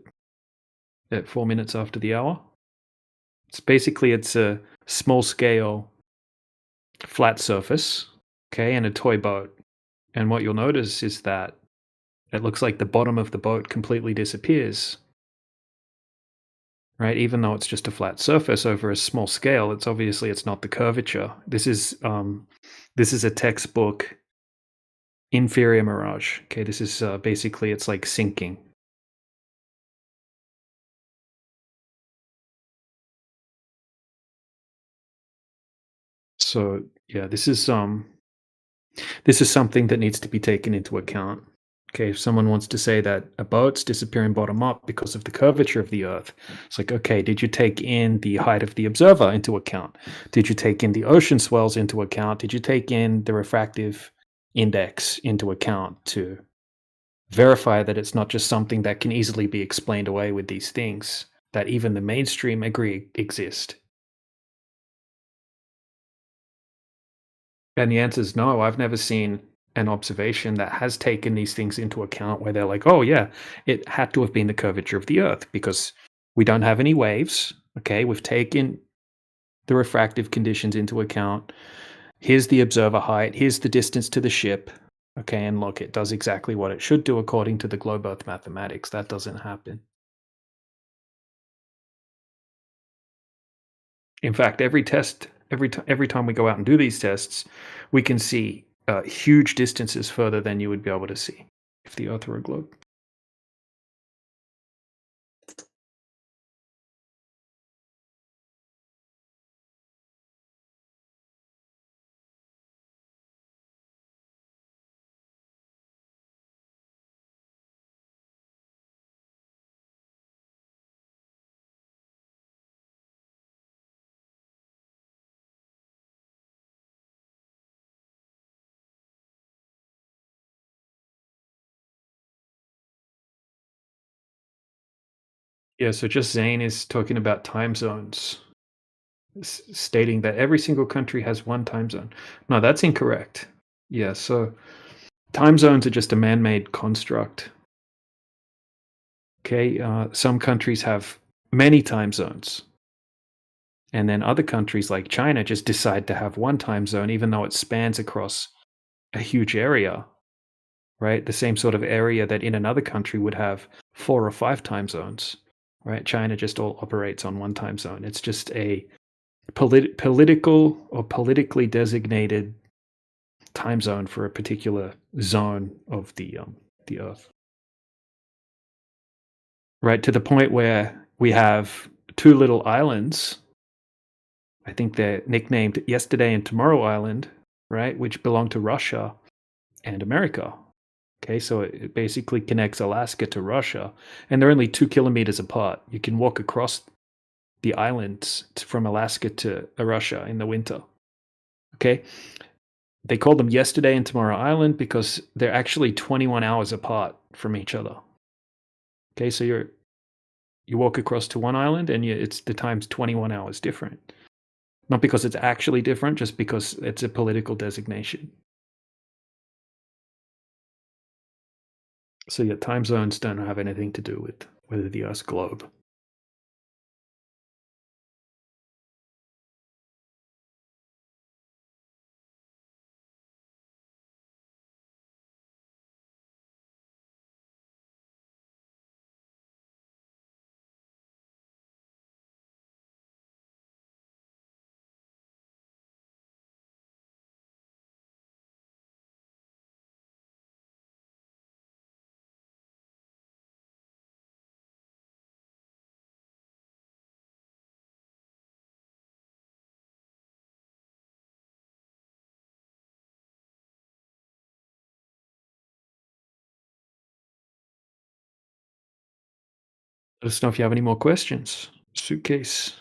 at 4 minutes after the hour? It's a small scale flat surface, okay, and a toy boat. And what you'll notice is that it looks like the bottom of the boat completely disappears. Right, even though it's just a flat surface over a small scale, it's not the curvature. This is a textbook inferior mirage. Okay, this is basically it's like sinking. So yeah, this is something that needs to be taken into account. Okay, if someone wants to say that a boat's disappearing bottom up because of the curvature of the Earth, it's like, okay, did you take in the height of the observer into account? Did you take in the ocean swells into account? Did you take in the refractive index into account to verify that it's not just something that can easily be explained away with these things that even the mainstream agree exist? And the answer is no. I've never seen an observation that has taken these things into account where they're like, oh, yeah, it had to have been the curvature of the Earth because we don't have any waves. Okay, we've taken the refractive conditions into account. Here's the observer height. Here's the distance to the ship. Okay, and look, it does exactly what it should do according to the globe Earth mathematics. That doesn't happen. In fact, every time we go out and do these tests, we can see huge distances further than you would be able to see if the Earth were a globe. Yeah, so just Zane is talking about time zones, stating that every single country has one time zone. No, that's incorrect. Yeah, so time zones are just a man-made construct. Okay, some countries have many time zones. And then other countries like China just decide to have one time zone, even though it spans across a huge area, right? The same sort of area that in another country would have 4 or 5 time zones, right? China just all operates on one time zone. It's just a political or politically designated time zone for a particular zone of the Earth, right? To the point where we have 2 little islands. I think they're nicknamed Yesterday and Tomorrow Island, right? Which belong to Russia and America. Okay, so it basically connects Alaska to Russia, and they're only 2 kilometers apart. You can walk across the islands from Alaska to Russia in the winter. Okay, they call them Yesterday and Tomorrow Island because they're actually 21 hours apart from each other. Okay, so you walk across to one island and it's the time's 21 hours different. Not because it's actually different, just because it's a political designation. So yeah, time zones don't have anything to do with the Earth's globe. Let us know if you have any more questions. Suitcase.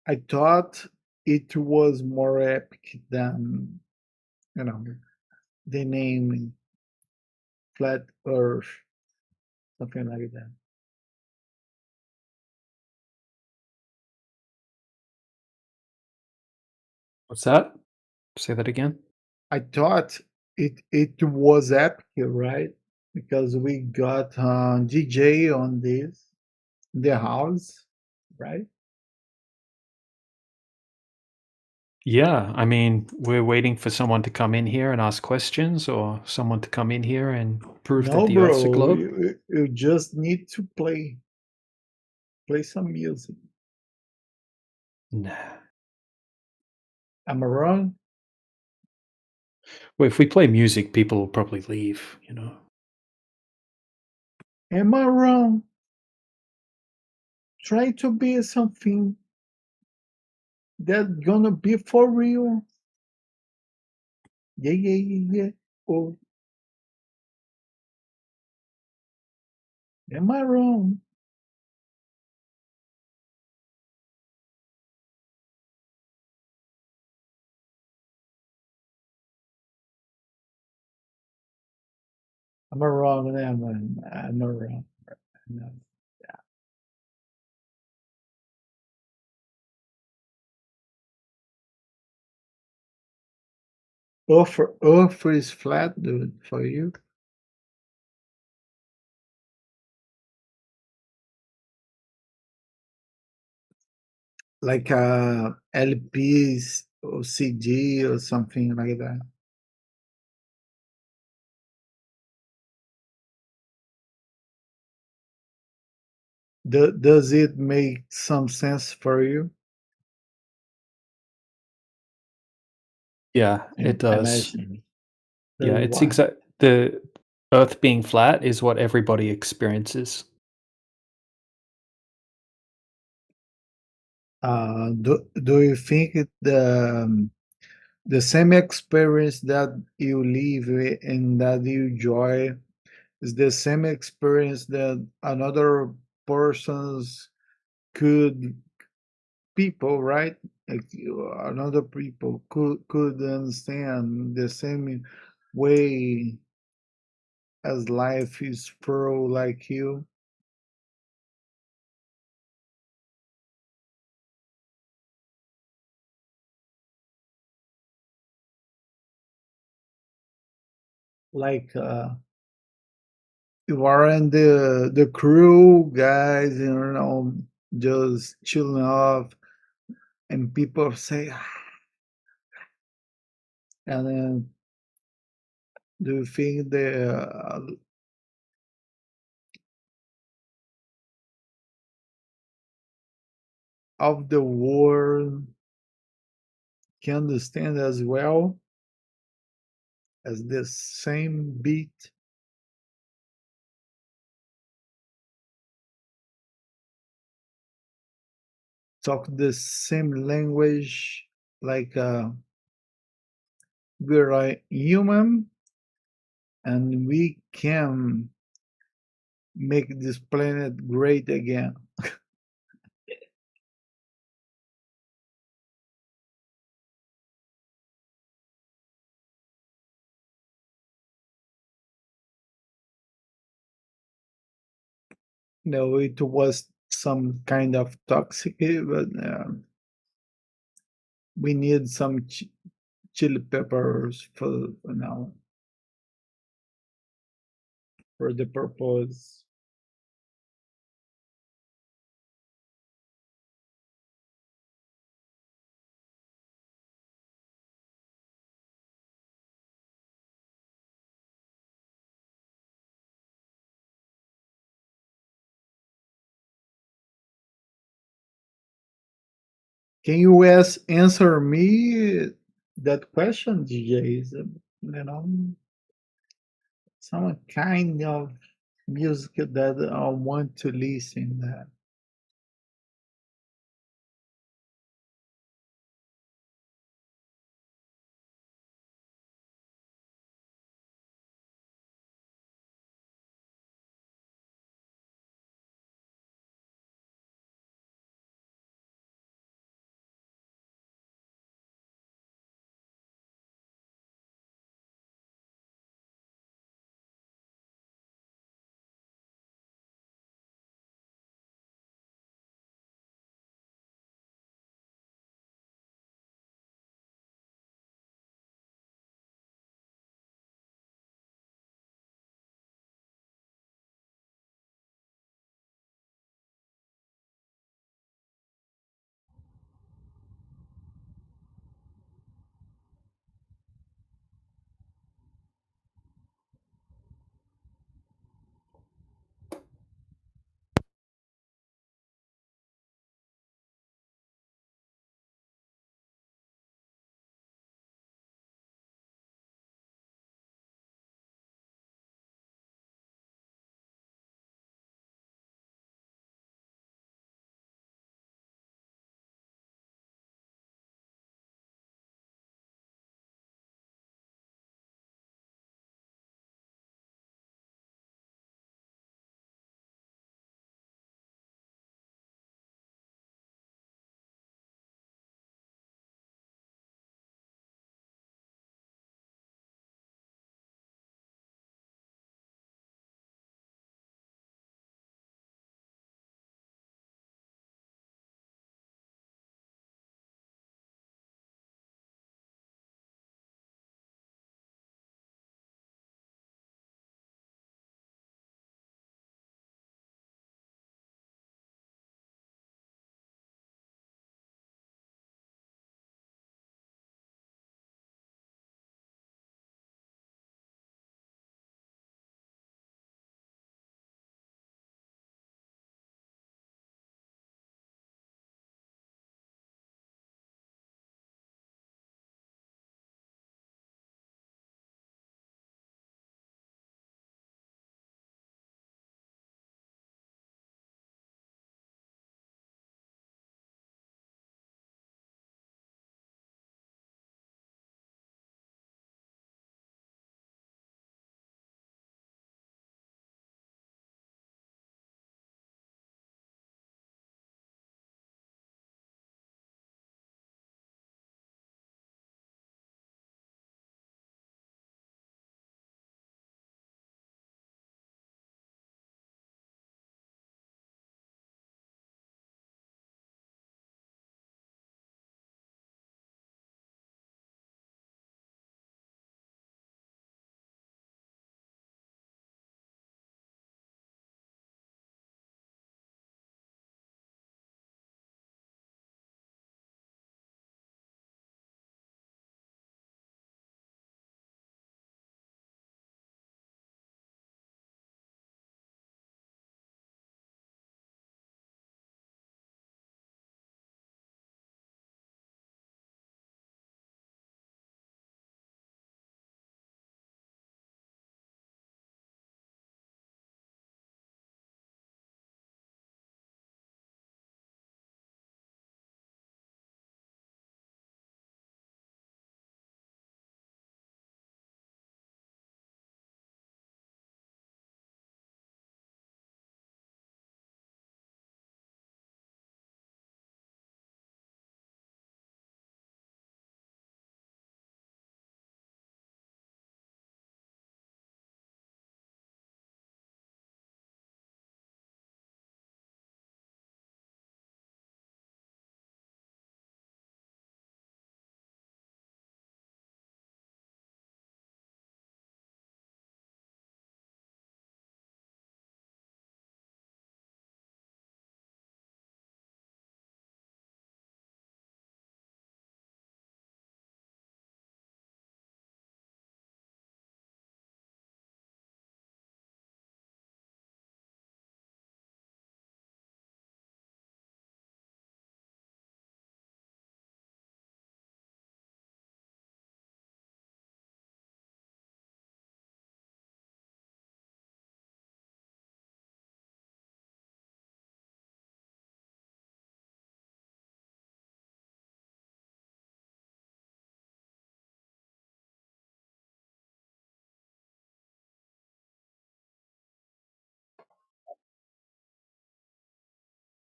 I thought it was more epic than, you know, the name Flat Earth, something like that. What's that? Say that again. I thought it was epic, right? Because we got DJ on this, the house, right? Yeah, I mean, we're waiting for someone to come in here and ask questions, or someone to come in here and prove No, that the Earth's a bro, globe. you just need to play some music. Nah. Am I wrong? Well, if we play music, people will probably leave, you know. Am I wrong? Try to be something that's gonna be for real. Yeah, yeah, yeah, yeah. Oh, Am I wrong? Am I wrong? I'm not wrong. No. Earth is flat, dude, for you. Like LPs or CG or something like that. Does it make some sense for you? Yeah, it does. Imagine. Yeah, That's it's why. the Earth being flat is what everybody experiences. Do you think the same experience that you live and that you enjoy is the same experience that another person's could people, right? Like another people could understand the same way as life is through like you. Like you are in the crew guys, just chilling off, and people say, and then do you think the of the world can understand as well as the same beat? Talk the same language, like we're a human and we can make this planet great again. No, it was some kind of toxic, but we need some chili peppers for now for the purpose. Can you answer me that question, DJ? Is some kind of music that I want to listen that.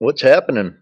What's happening?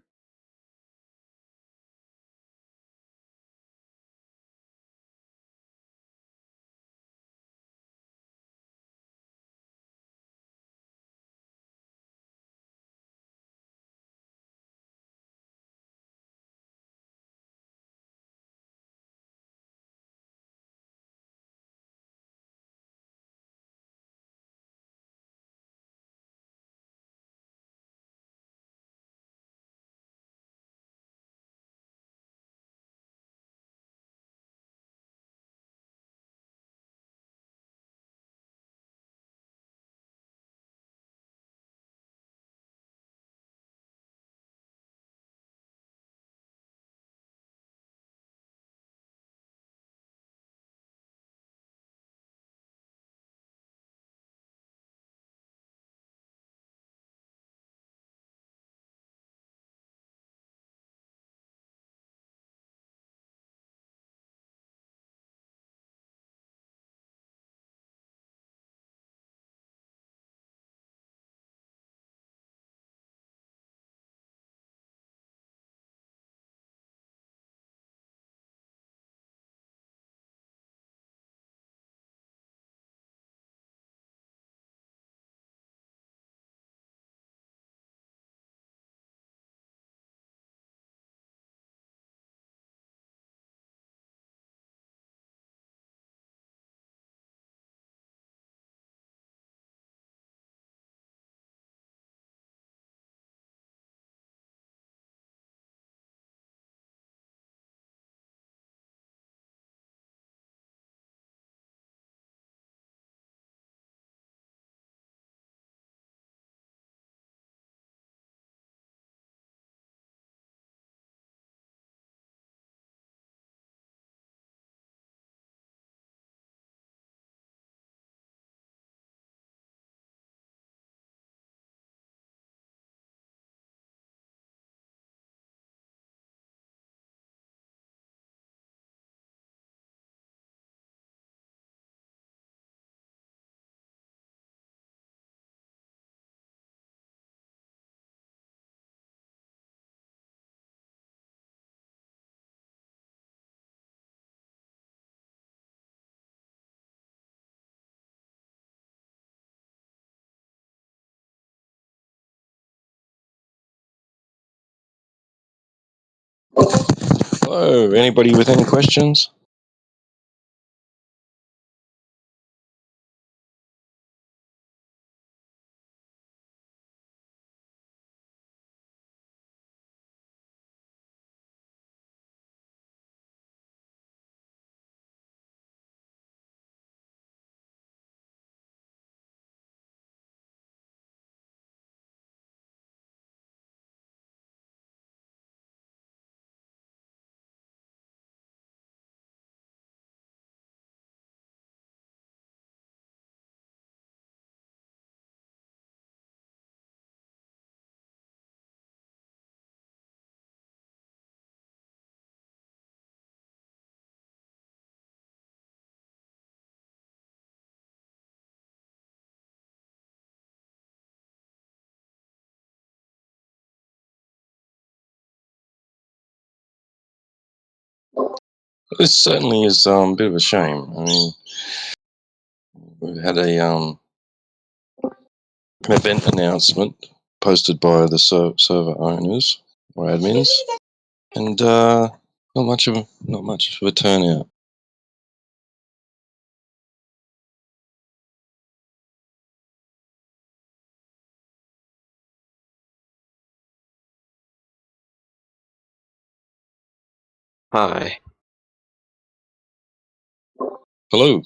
Hello, anybody with any questions? This certainly is a bit of a shame. I mean, we've had an event announcement posted by the server owners or admins, and not much of a turnout. Hi. Hello.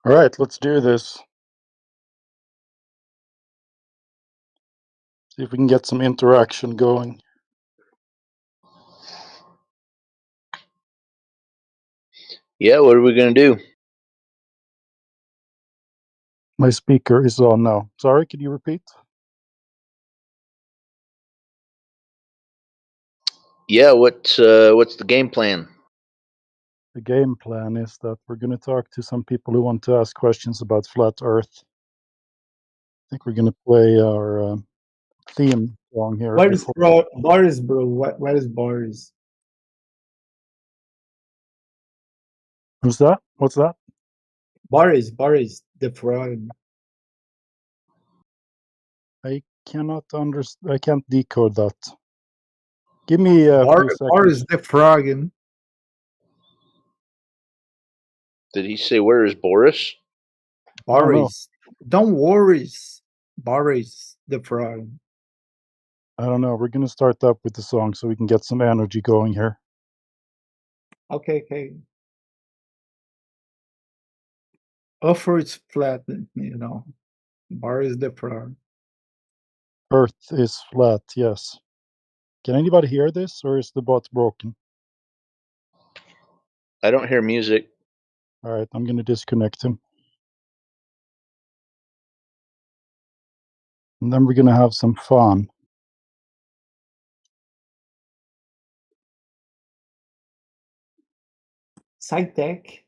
All right, let's do this. See if we can get some interaction going. Yeah, what are we gonna do? My speaker is on now. Sorry, could you repeat? Yeah, what's the game plan? The game plan is that we're going to talk to some people who want to ask questions about flat Earth. I think we're going to play our theme song here. Where is before. Boris, bro? Where is Boris? Who's that? What's that? Boris, the frog. I cannot understand. I can't decode that. Give me a few seconds. Boris the frog. Did he say where is Boris? Boris. Don't worry. Boris the frog. I don't know. We're going to start up with the song so we can get some energy going here. Okay. Offer is flat, you know. Boris the frog. Earth is flat, yes. Can anybody hear this, or is the bot broken? I don't hear music. All right, I'm going to disconnect him. And then we're going to have some fun. Sci-tech.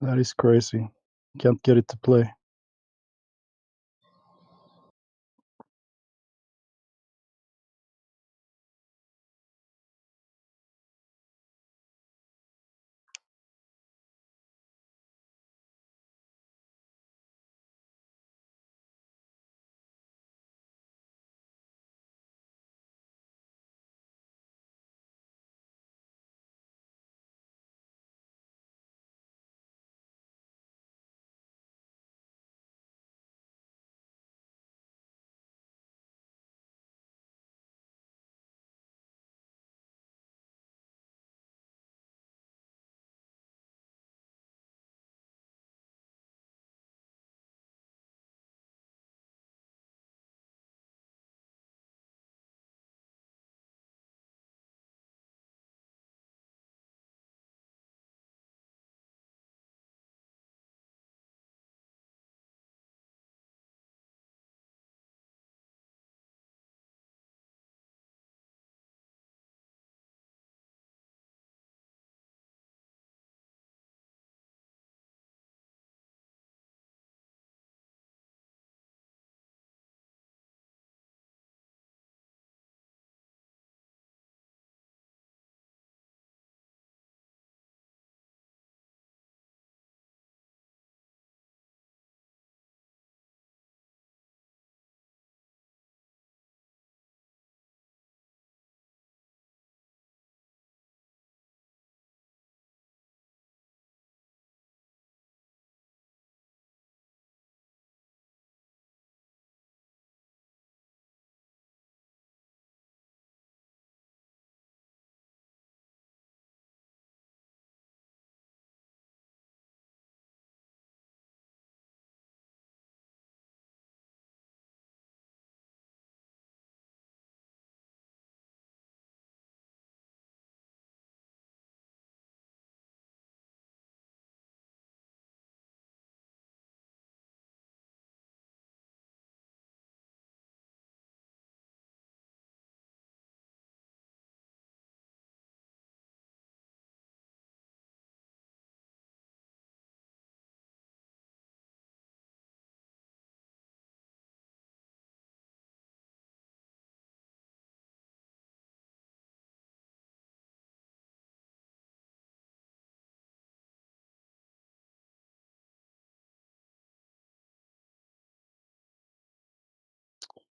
That is crazy. Can't get it to play.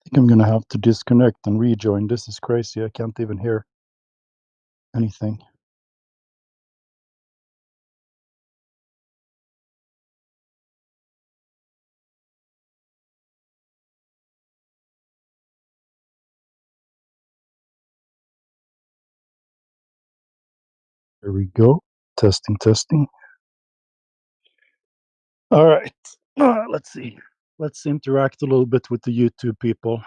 think I'm gonna have to disconnect and rejoin. This is crazy. I can't even hear anything. There we go. Testing, testing. All right. Let's see. Let's interact a little bit with the YouTube people.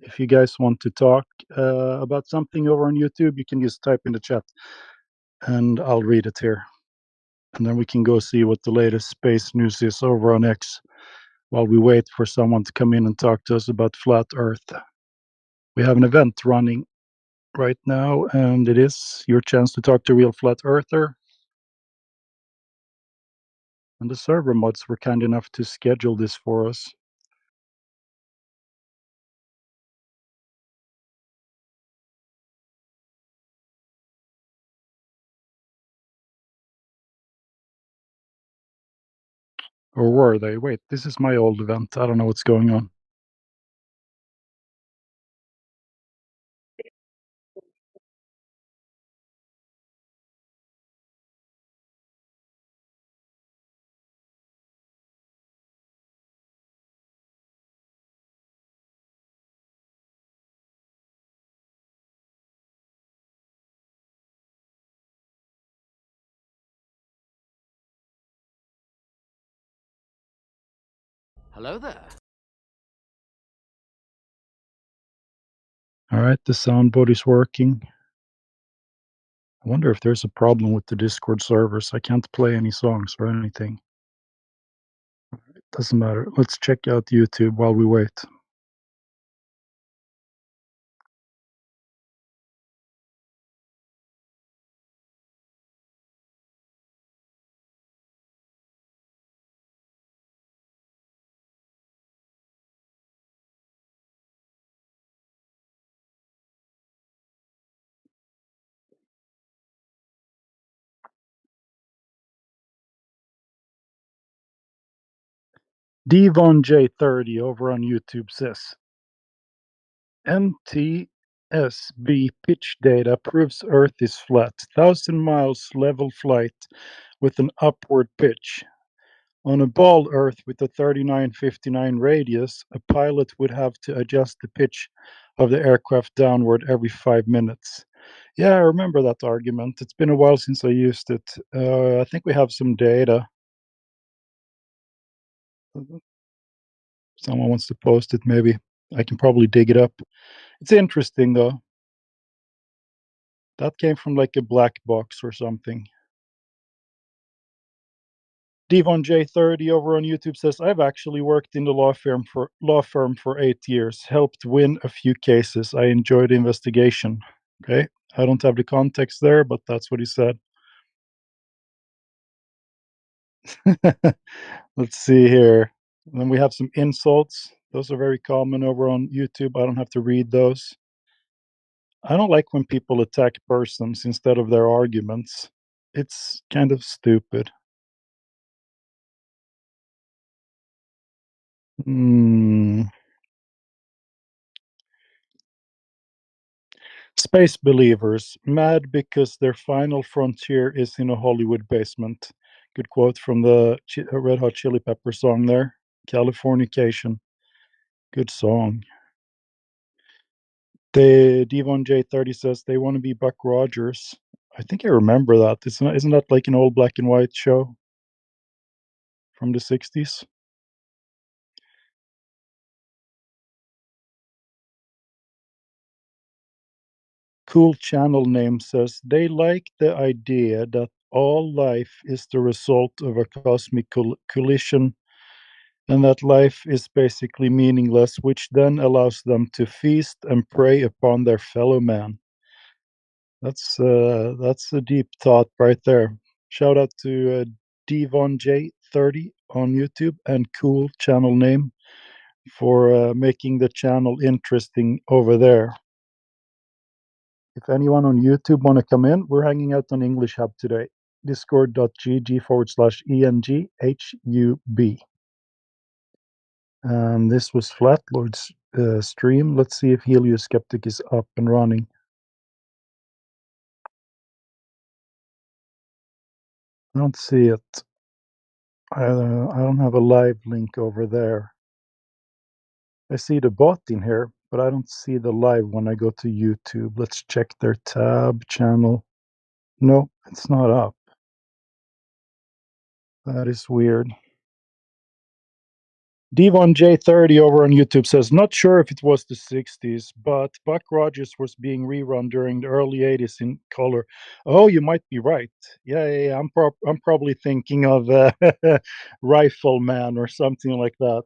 If you guys want to talk about something over on YouTube, you can just type in the chat and I'll read it here. And then we can go see what the latest space news is over on X while we wait for someone to come in and talk to us about flat Earth. We have an event running right now, and it is your chance to talk to a real flat earther. And the server mods were kind enough to schedule this for us. Or were they? Wait, this is my old event. I don't know what's going on. Hello there. All right, the soundboard is working. I wonder if there's a problem with the Discord servers. I can't play any songs or anything. It doesn't matter. Let's check out YouTube while we wait. Devon J30 over on YouTube says, MTSB pitch data proves Earth is flat. 1,000 miles level flight with an upward pitch. On a ball Earth with a 3959 radius, a pilot would have to adjust the pitch of the aircraft downward every 5 minutes. Yeah, I remember that argument. It's been a while since I used it. I think we have some data. Someone wants to post it, maybe. I can probably dig it up. It's interesting, though. That came from like a black box or something. Devon J30 over on YouTube says, I've actually worked in the law firm for 8 years, helped win a few cases. I enjoyed the investigation. Okay. I don't have the context there, but that's what he said. Let's see here. Then we have some insults. Those are very common over on YouTube. I don't have to read those. I don't like when people attack persons instead of their arguments. It's kind of stupid. Space believers, mad because their final frontier is in a Hollywood basement. Good quote from the Red Hot Chili Pepper song there. Californication. Good song. The Devon J30 says they want to be Buck Rogers. I think I remember that. Isn't that like an old black and white show from the 60s? Cool channel name says they like the idea that all life is the result of a cosmic collision and that life is basically meaningless, which then allows them to feast and prey upon their fellow man. That's a deep thought right there. Shout out to Devon J30 on YouTube and cool channel name for making the channel interesting over there. If anyone on YouTube want to come in, we're hanging out on English Hub today. Discord.gg/ENGHUB. This was Flatlord's stream. Let's see if Helioskeptic is up and running. I don't see it. I don't have a live link over there. I see the bot in here, but I don't see the live when I go to YouTube. Let's check their tab channel. No, it's not up. That is weird. Devon J30 over on YouTube says, not sure if it was the 60s, but Buck Rogers was being rerun during the early 80s in color. Oh, you might be right. Yeah. I'm probably thinking of Rifleman or something like that.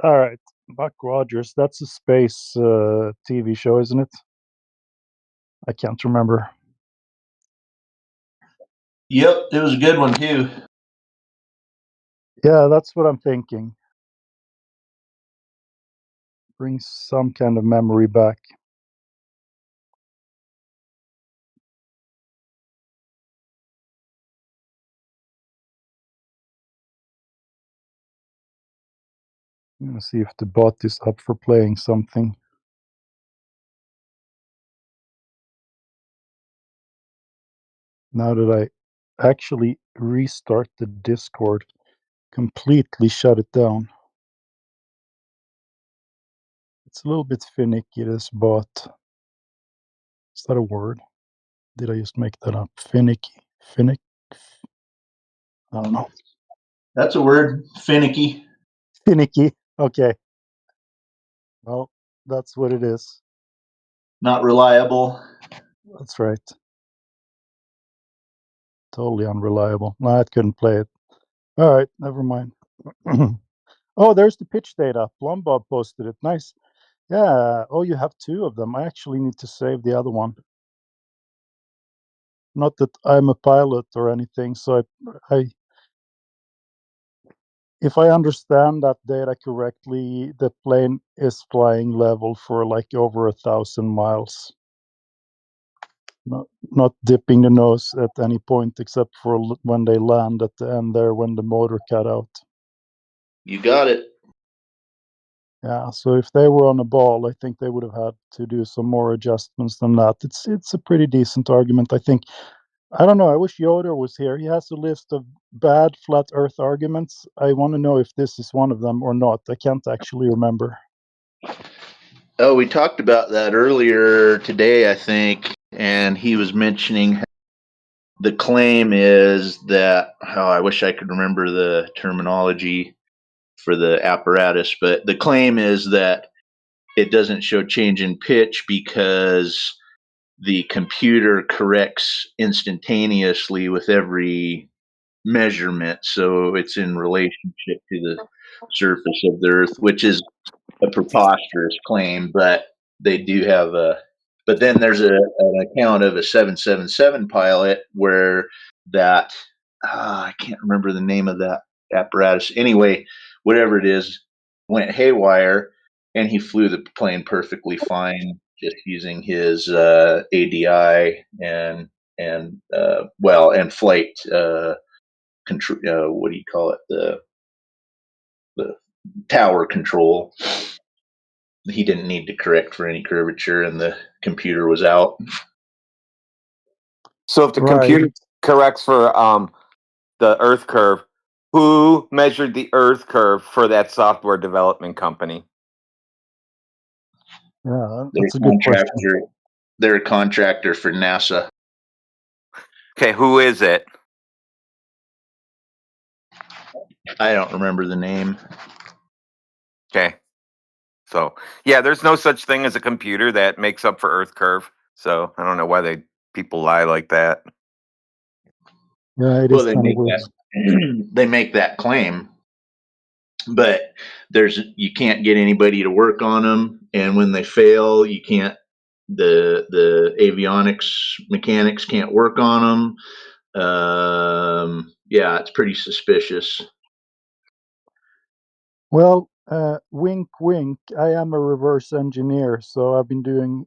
All right, Buck Rogers. That's a space TV show, isn't it? I can't remember. Yep, it was a good one too. Yeah, that's what I'm thinking. Brings some kind of memory back. I'm gonna see if the bot is up for playing something. Now that I actually restart the Discord, completely shut it down. It's a little bit finicky, this bot. Is that a word? Did I just make that up? Finicky. Finick? I don't know. That's a word. Finicky. Finicky. Okay. Well, that's what it is. Not reliable. That's right. Totally unreliable. No, I couldn't play it. All right, never mind. Oh, there's the pitch data. Plumbob posted it. Nice. Yeah. Oh, you have two of them. I actually need to save the other one. Not that I'm a pilot or anything, so if I understand that data correctly, the plane is flying level for like over 1,000 miles. Not dipping the nose at any point except for when they land at the end there when the motor cut out. You got it. Yeah, so if they were on a ball, I think they would have had to do some more adjustments than that. It's a pretty decent argument, I think. I don't know. I wish Yoder was here. He has a list of bad flat Earth arguments. I want to know if this is one of them or not. I can't actually remember. Oh, we talked about that earlier today, I think, and he was mentioning the claim is that, I wish I could remember the terminology for the apparatus, but the claim is that it doesn't show change in pitch because the computer corrects instantaneously with every measurement, so it's in relationship to the surface of the Earth, which is a preposterous claim, but they do have a. But then there's an account of a 777 pilot where that I can't remember the name of that apparatus. Anyway, whatever it is, went haywire, and he flew the plane perfectly fine, just using his ADI and flight control. What do you call it? The tower control. He didn't need to correct for any curvature, and the computer was out. So if the computer corrects for the Earth curve, who measured the Earth curve for that software development company? Yeah, that's a good question. They're a contractor for NASA. Okay, who is it? I don't remember the name. Okay. So, yeah, there's no such thing as a computer that makes up for Earth curve. So, I don't know why people lie like that. Yeah, it Well, is kind of weird. They make that claim, but you can't get anybody to work on them, and when they fail, you can't. The avionics mechanics can't work on them. Yeah, it's pretty suspicious. Well, wink, wink. I am a reverse engineer, so I've been doing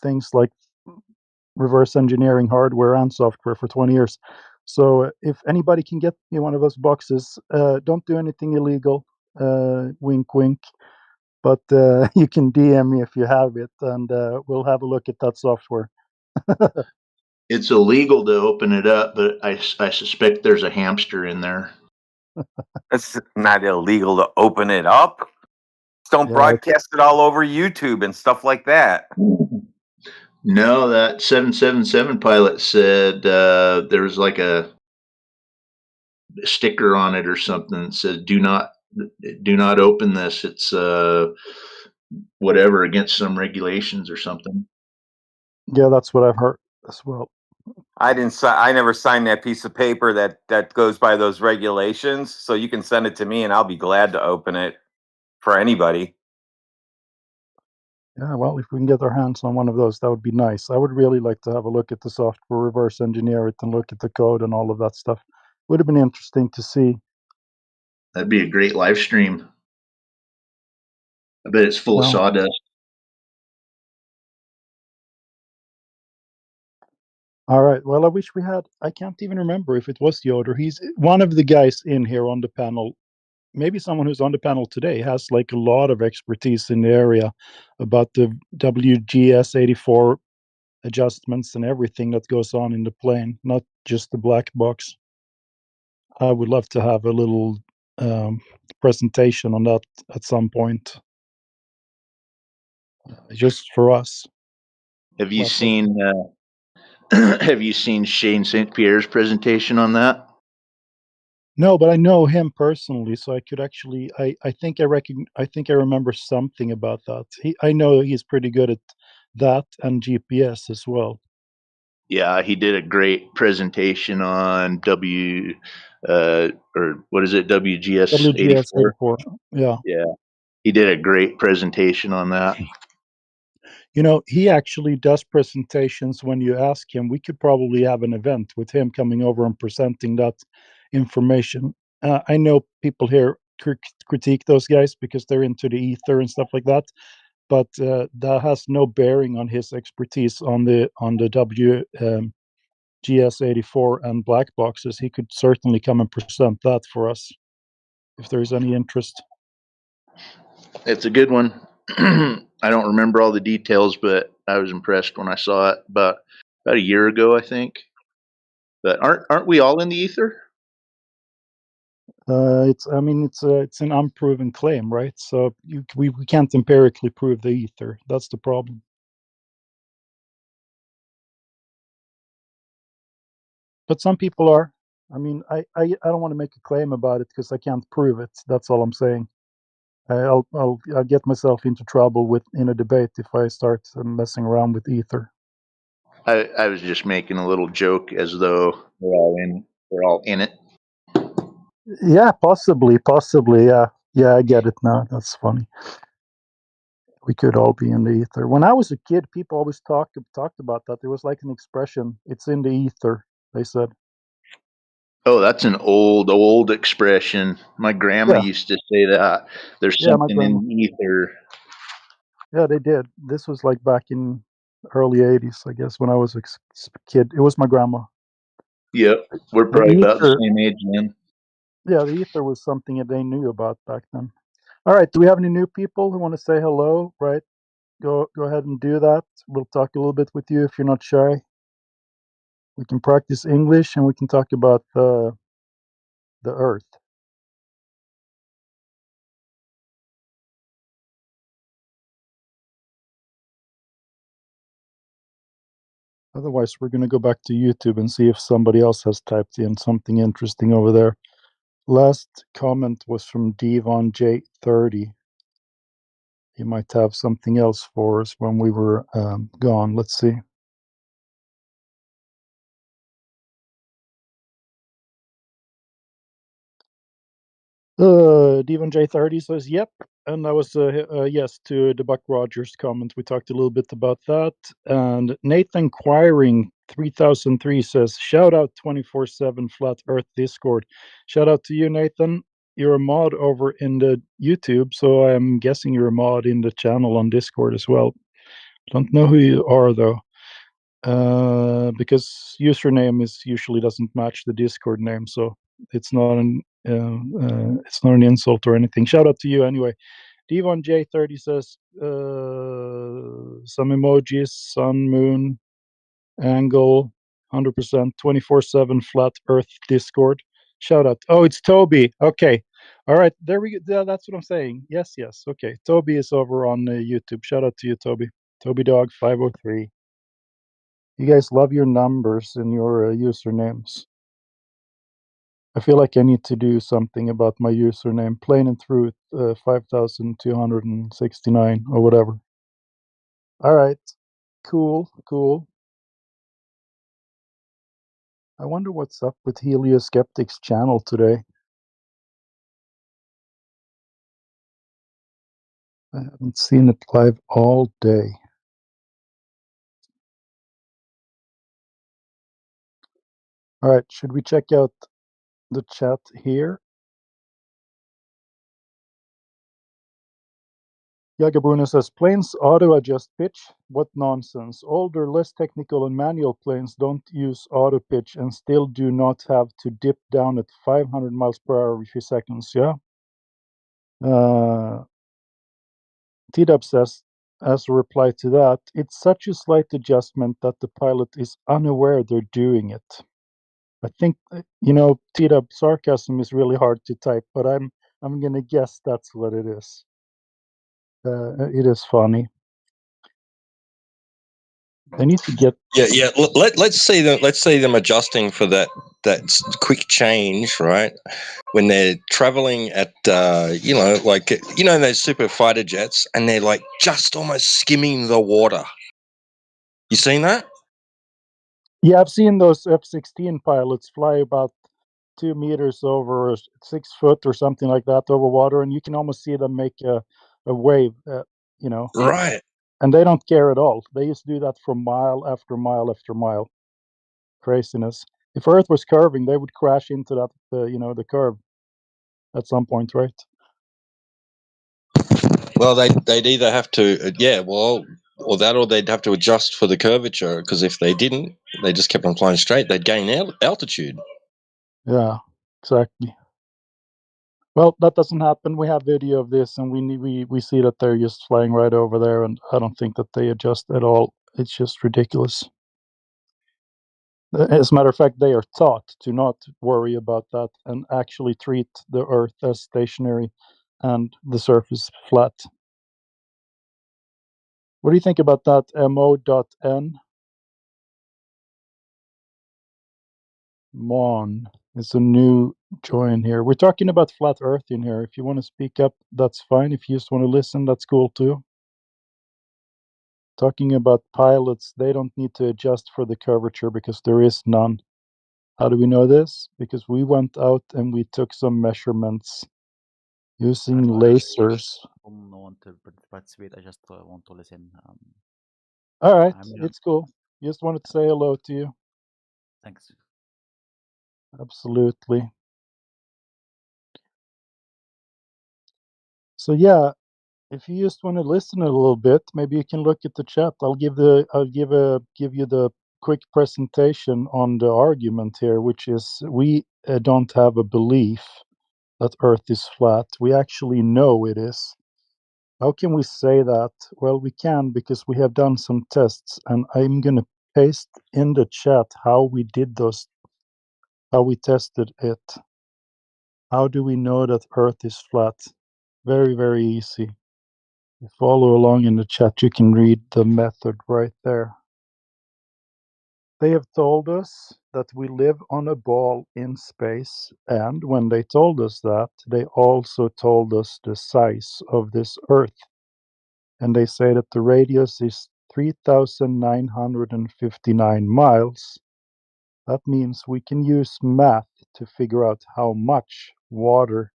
things like reverse engineering hardware and software for 20 years. So if anybody can get me one of those boxes, don't do anything illegal. Wink, wink. But you can DM me if you have it, and we'll have a look at that software. It's illegal to open it up, but I suspect there's a hamster in there. It's not illegal to open it up. Just don't Yeah, broadcast it all over YouTube and stuff like that. No, that 777 pilot said there was like a sticker on it or something that said do not open this. It's whatever, against some regulations or something. Yeah, that's what I've heard as well. I never signed that piece of paper that goes by those regulations. So you can send it to me and I'll be glad to open it for anybody. Yeah, well, if we can get our hands on one of those, that would be nice. I would really like to have a look at the software, reverse engineer it, and look at the code and all of that stuff. Would have been interesting to see. That'd be a great live stream. I bet it's full of Well, sawdust. all right. Well, I wish we had. I can't even remember if it was Yoder. He's one of the guys in here on the panel. Maybe someone who's on the panel today has like a lot of expertise in the area about the WGS84 adjustments and everything that goes on in the plane, not just the black box. I would love to have a little presentation on that at some point, just for us. Have you seen have you seen Shane St. Pierre's presentation on that? No, but I know him personally, so I could actually. I think I remember something about that. I know he's pretty good at that and GPS as well. Yeah, he did a great presentation on or what is it, WGS 84? WGS84. Yeah. Yeah, he did a great presentation on that. You know, he actually does presentations when you ask him. We could probably have an event with him coming over and presenting that information. I know people here critique those guys because they're into the ether and stuff like that, but that has no bearing on his expertise on the GS84 and black boxes. He could certainly come and present that for us if there's any interest. It's a good one. I don't remember all the details, but I was impressed when I saw it about a year ago, I think. But aren't we all in the ether? It's an unproven claim, right? So we can't empirically prove the ether. That's the problem. But some people are. I mean, I don't want to make a claim about it because I can't prove it. That's all I'm saying. I'll get myself into trouble in a debate if I start messing around with ether. I was just making a little joke as though we're all in it. Yeah, possibly. Yeah, I get it now. That's funny. We could all be in the ether. When I was a kid, people always talked about that. There was like an expression, "It's in the ether," they said. Oh, that's an old expression. My grandma used to say that. There's Yeah, my something grandma. in the ether. Yeah, they did. This was like back in early 80s, I guess, when I was a kid. It was my grandma. Yep, we're The probably about the ether, same age then. yeah, the ether was something that they knew about back then. All right, do we have any new people who want to say hello? Right, go ahead and do that. We'll talk a little bit with you if you're not shy. We can practice English and we can talk about the Earth. Otherwise, we're going to go back to YouTube and see if somebody else has typed in something interesting over there. Last comment was from Devon J30. He might have something else for us when we were gone. Let's see. Devon J30 says, yep. And that was a yes to the Buck Rogers comment. We talked a little bit about that. And Nathan Quiring 3003 says, shout out 24/7 Flat Earth Discord. Shout out to you, Nathan. You're a mod over in the YouTube, so I'm guessing you're a mod in the channel on Discord as well. Don't know who you are though. Because username is usually doesn't match the Discord name, so it's not It's not an insult or anything. Shout out to you anyway. Devon J30 says some emojis, sun, moon, angle, 100%, 24/7 flat Earth Discord. Shout out. Oh, it's Toby. Okay. All right. There we go. Yeah, that's what I'm saying. Yes, yes. Okay. Toby is over on YouTube. Shout out to you, Toby. Toby Dog 503. You guys love your numbers and your usernames. I feel like I need to do something about my username. Plain and Truth 5269 or whatever. All right. Cool. Cool. I wonder what's up with Helioskeptic's channel today. I haven't seen it live all day. All right, should we check out the chat here? Jagabruna says, planes auto-adjust pitch? What nonsense. Older, less technical and manual planes don't use auto-pitch and still do not have to dip down at 500 miles per hour every few seconds, yeah? T-Dub says, as a reply to that, it's such a slight adjustment that the pilot is unaware they're doing it. I think, T-Dub, sarcasm is really hard to type, but I'm going to guess that's what it is. It is funny. They need to get. Yeah. Let's see them adjusting for that quick change, right? When they're traveling at those super fighter jets, and they're like just almost skimming the water. You seen that? Yeah, I've seen those F-16 pilots fly about 2 meters over 6 foot or something like that over water, and you can almost see them make a wave. Right. And they don't care at all. They used to do that for mile after mile after mile. Craziness. If Earth was curving, they would crash into that, the curve at some point, right? Well, they'd either have to, or they'd have to adjust for the curvature, because if they didn't, they just kept on flying straight, they'd gain altitude. Yeah, exactly. Well, that doesn't happen. We have video of this, and we see that they're just flying right over there, and I don't think that they adjust at all. It's just ridiculous. As a matter of fact, they are taught to not worry about that and actually treat the Earth as stationary and the surface flat. What do you think about that, mo.n? Mon is a new join here. We're talking about flat Earth in here. If you want to speak up, that's fine. If you just want to listen, that's cool too. Talking about pilots, they don't need to adjust for the curvature because there is none. How do we know this? Because we went out and we took some measurements using lasers. I don't want to participate. I just want to listen. All right, it's cool. Just wanted to say hello to you. Thanks. Absolutely. So yeah, if you just want to listen a little bit, maybe you can look at the chat. I'll give you the quick presentation on the argument here, which is we don't have a belief that Earth is flat. We actually know it is. How can we say that? Well, we can because we have done some tests, and I'm going to paste in the chat how we did those, how we tested it. How do we know that Earth is flat? Very, very easy. You follow along in the chat, you can read the method right there. They have told us that we live on a ball in space, and when they told us that, they also told us the size of this Earth. And they say that the radius is 3,959 miles. That means we can use math to figure out how much water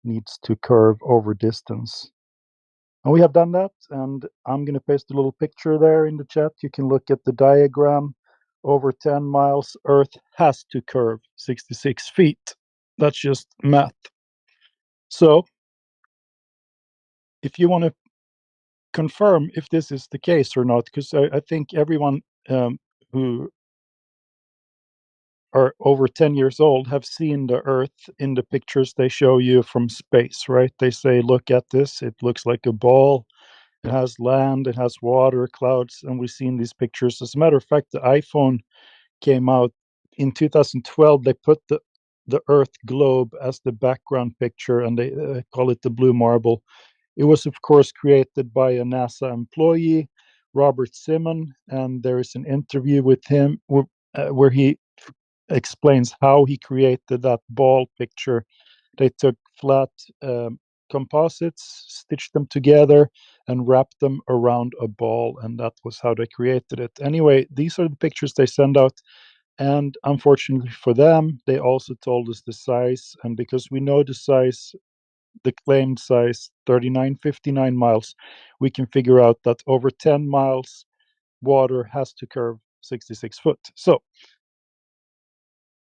needs to curve over distance. And we have done that, and I'm going to paste a little picture there in the chat. You can look at the diagram. Over 10 miles, Earth has to curve 66 feet. That's just math. So, if you want to confirm if this is the case or not, because I think everyone who are over 10 years old have seen the Earth in the pictures they show you from space, right? They say, look at this, it looks like a ball, it has land, it has water, clouds, and we've seen these pictures. As a matter of fact, the iPhone came out in 2012. They put the Earth globe as the background picture, and they call it the blue marble. It was, of course, created by a NASA employee, Robert Simon, and there is an interview with him where he explains how he created that ball picture. They took flat composites, stitched them together, and wrapped them around a ball, and that was how they created it. Anyway, these are the pictures they send out, and unfortunately for them, they also told us the size, and because we know the size, the claimed size, 3959 miles, we can figure out that over 10 miles, water has to curve 66 foot. So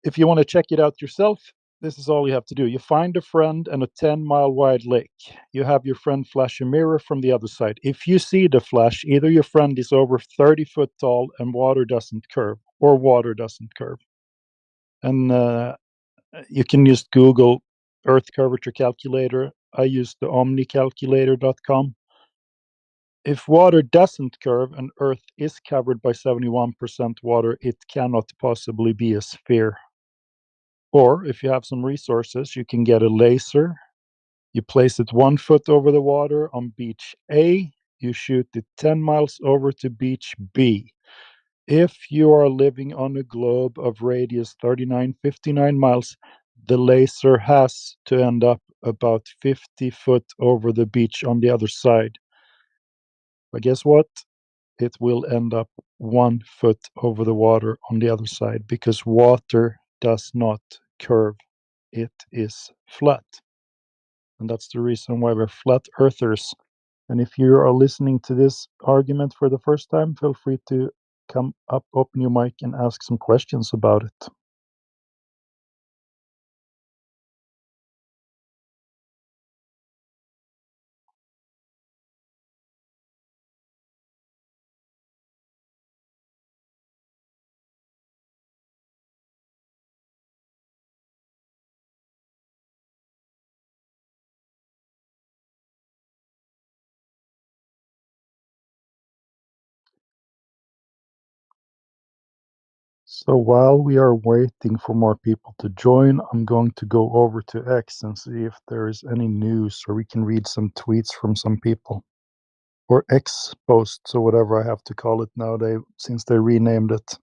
if you want to check it out yourself, this is all you have to do. You find a friend and a 10-mile wide lake. You have your friend flash a mirror from the other side. If you see the flash, either your friend is over 30 foot tall and water doesn't curve, or water doesn't curve. And you can just Google Earth curvature calculator. I use the omnicalculator.com. If water doesn't curve and Earth is covered by 71% water, it cannot possibly be a sphere. Or if you have some resources, you can get a laser. You place it 1 foot over the water on beach A. You shoot it 10 miles over to beach B. If you are living on a globe of radius 3959 miles, the laser has to end up about 50 foot over the beach on the other side. But guess what? It will end up 1 foot over the water on the other side, because water does not curve. It is flat. And that's the reason why we're flat earthers. And if you are listening to this argument for the first time, feel free to come up, open your mic, and ask some questions about it. So while we are waiting for more people to join, I'm going to go over to X and see if there is any news, or we can read some tweets from some people. Or X posts, or whatever I have to call it nowadays, since they renamed it.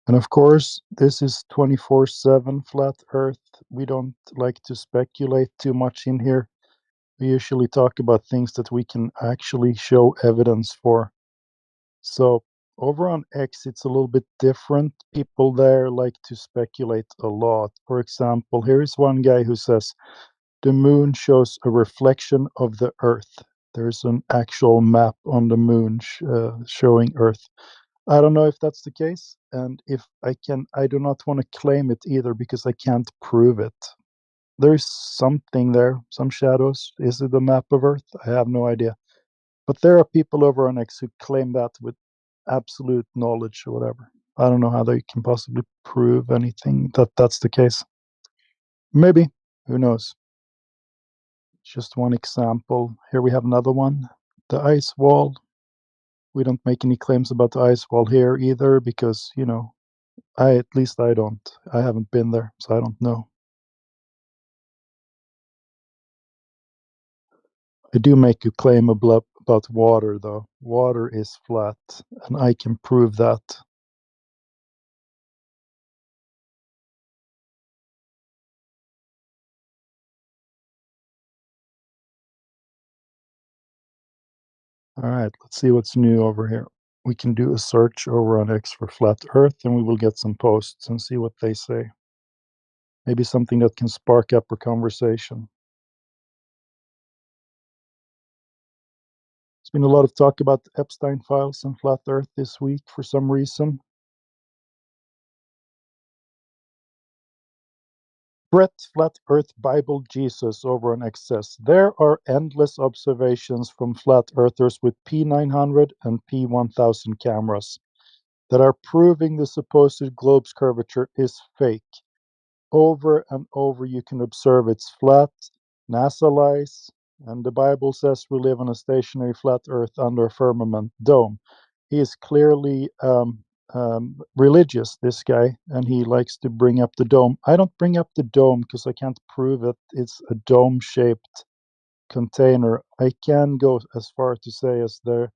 And of course, this is 24/7 flat Earth. We don't like to speculate too much in here. We usually talk about things that we can actually show evidence for. So over on X, it's a little bit different. People there like to speculate a lot. For example, here is one guy who says, the moon shows a reflection of the Earth. There's an actual map on the moon showing Earth. I don't know if that's the case, and if I do not want to claim it either, because I can't prove it. There's something there, some shadows. Is it a map of Earth? I have no idea. But there are people over on X who claim that with absolute knowledge or whatever. I don't know how they can possibly prove anything that that's the case. Maybe, who knows? Just one example. Here we have another one. The ice wall. We don't make any claims about the ice wall here either, because, you know, at least I don't. I haven't been there, so I don't know. I do make a claim about water, though. Water is flat, and I can prove that. All right, let's see what's new over here. We can do a search over on X for flat Earth, and we will get some posts and see what they say. Maybe something that can spark up a conversation. There's been a lot of talk about the Epstein files and flat Earth this week for some reason. Brett, Flat Earth Bible Jesus over on XS. There are endless observations from flat earthers with P900 and P1000 cameras that are proving the supposed globe's curvature is fake. Over and over you can observe it's flat, NASA lies, and the Bible says we live on a stationary flat earth under a firmament dome. He is clearly religious, this guy, and he likes to bring up the dome. I don't bring up the dome because I can't prove it. It's a dome-shaped container. I can go as far to say as there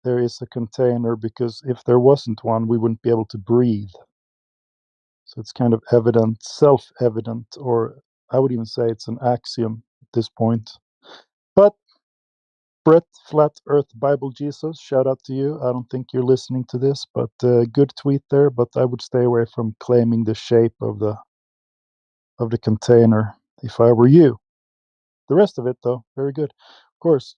is a container, because if there wasn't one, we wouldn't be able to breathe. So it's kind of evident, self-evident, or I would even say it's an axiom at this point. But Brett, Flat Earth Bible Jesus, shout out to you. I don't think you're listening to this, but good tweet there. But I would stay away from claiming the shape of the container if I were you. The rest of it, though, very good. Of course.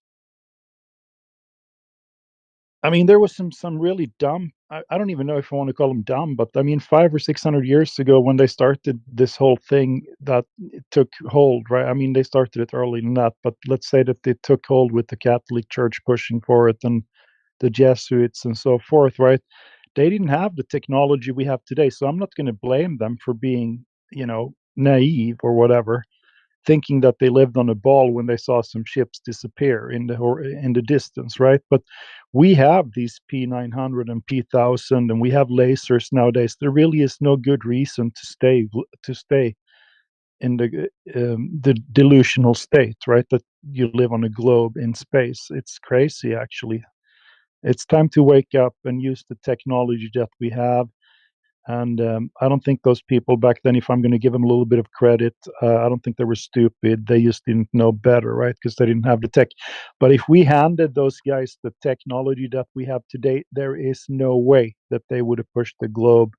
I mean, there was some really dumb. I don't even know if I want to call them dumb, but I mean, 500 or 600 years ago, when they started this whole thing, that it took hold, right? I mean, they started it earlier than that, but let's say that it took hold with the Catholic Church pushing for it and the Jesuits and so forth, right? They didn't have the technology we have today, so I'm not going to blame them for being, naive or whatever, thinking that they lived on a ball when they saw some ships disappear in the distance, right? But we have these P900 and P1000, and we have lasers nowadays. There really is no good reason to stay in the delusional state, right? That you live on a globe in space. It's crazy, actually. It's time to wake up and use the technology that we have. And I don't think those people back then, if I'm going to give them a little bit of credit, I don't think they were stupid. They just didn't know better, right? Because they didn't have the tech. But if we handed those guys the technology that we have today, there is no way that they would have pushed the globe,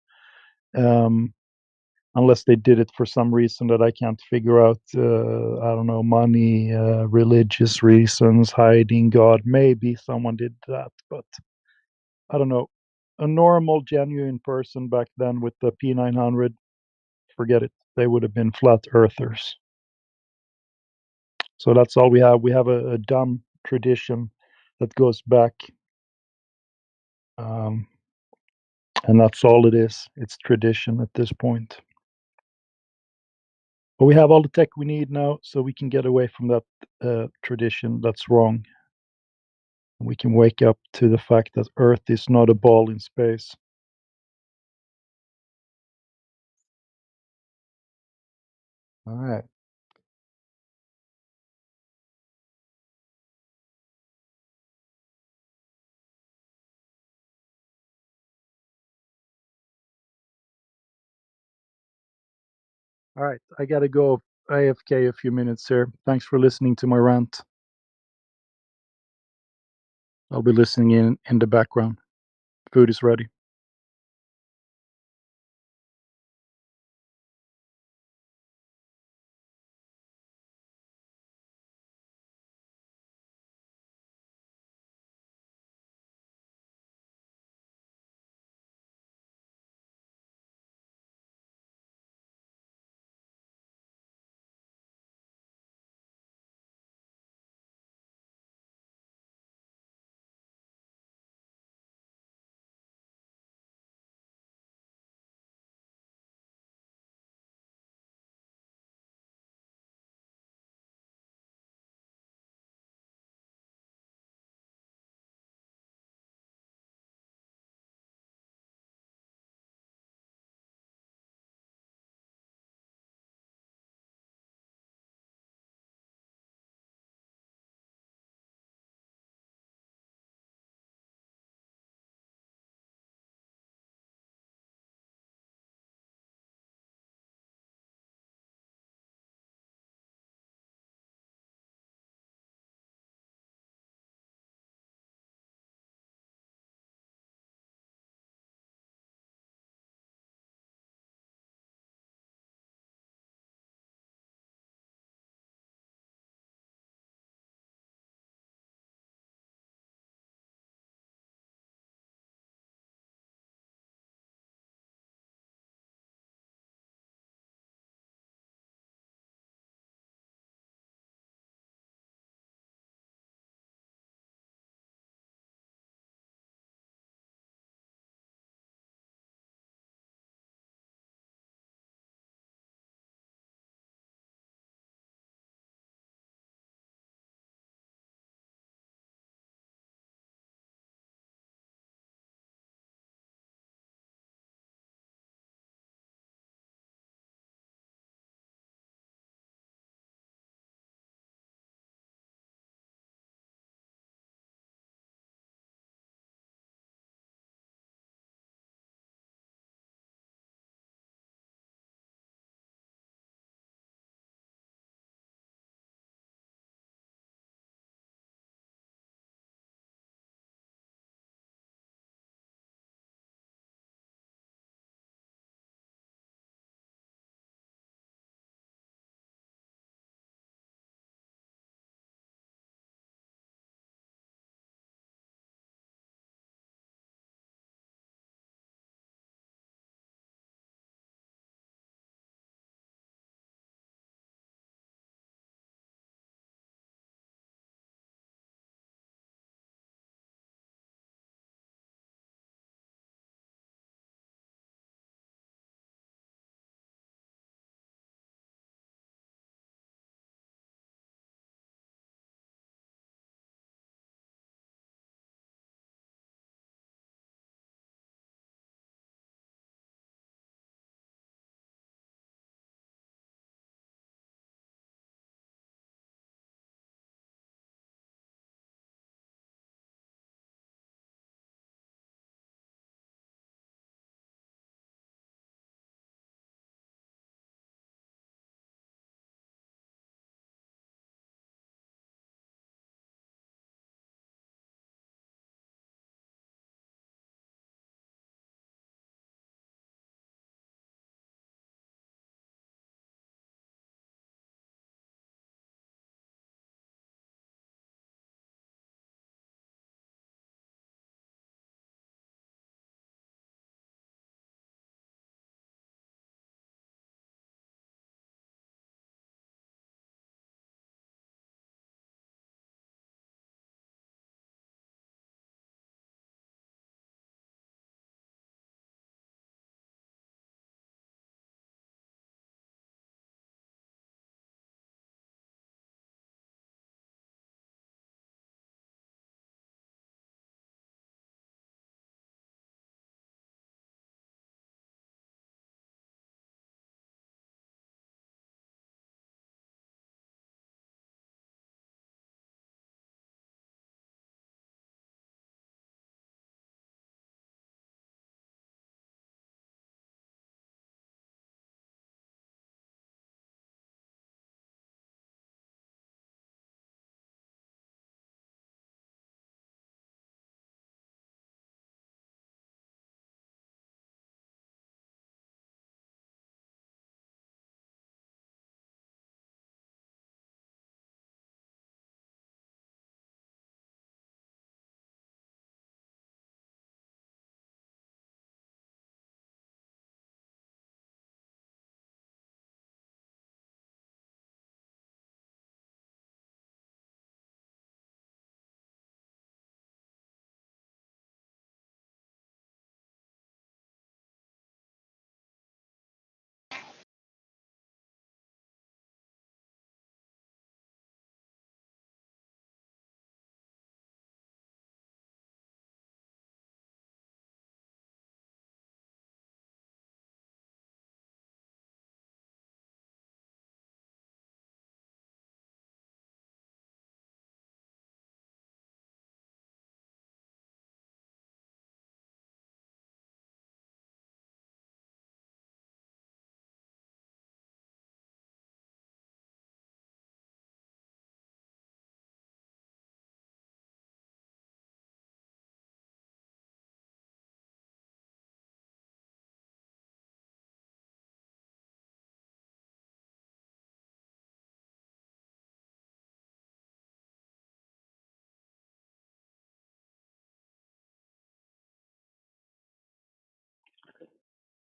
unless they did it for some reason that I can't figure out. I don't know, money, religious reasons, hiding God. Maybe someone did that, but I don't know. A normal, genuine person back then with the P900, forget it. They would have been flat earthers. So that's all we have. We have a dumb tradition that goes back. And that's all it is. It's tradition at this point. But we have all the tech we need now, so we can get away from that tradition that's wrong. We can wake up to the fact that Earth is not a ball in space. All right. All right. I got to go AFK a few minutes here. Thanks for listening to my rant. I'll be listening in the background. Food is ready.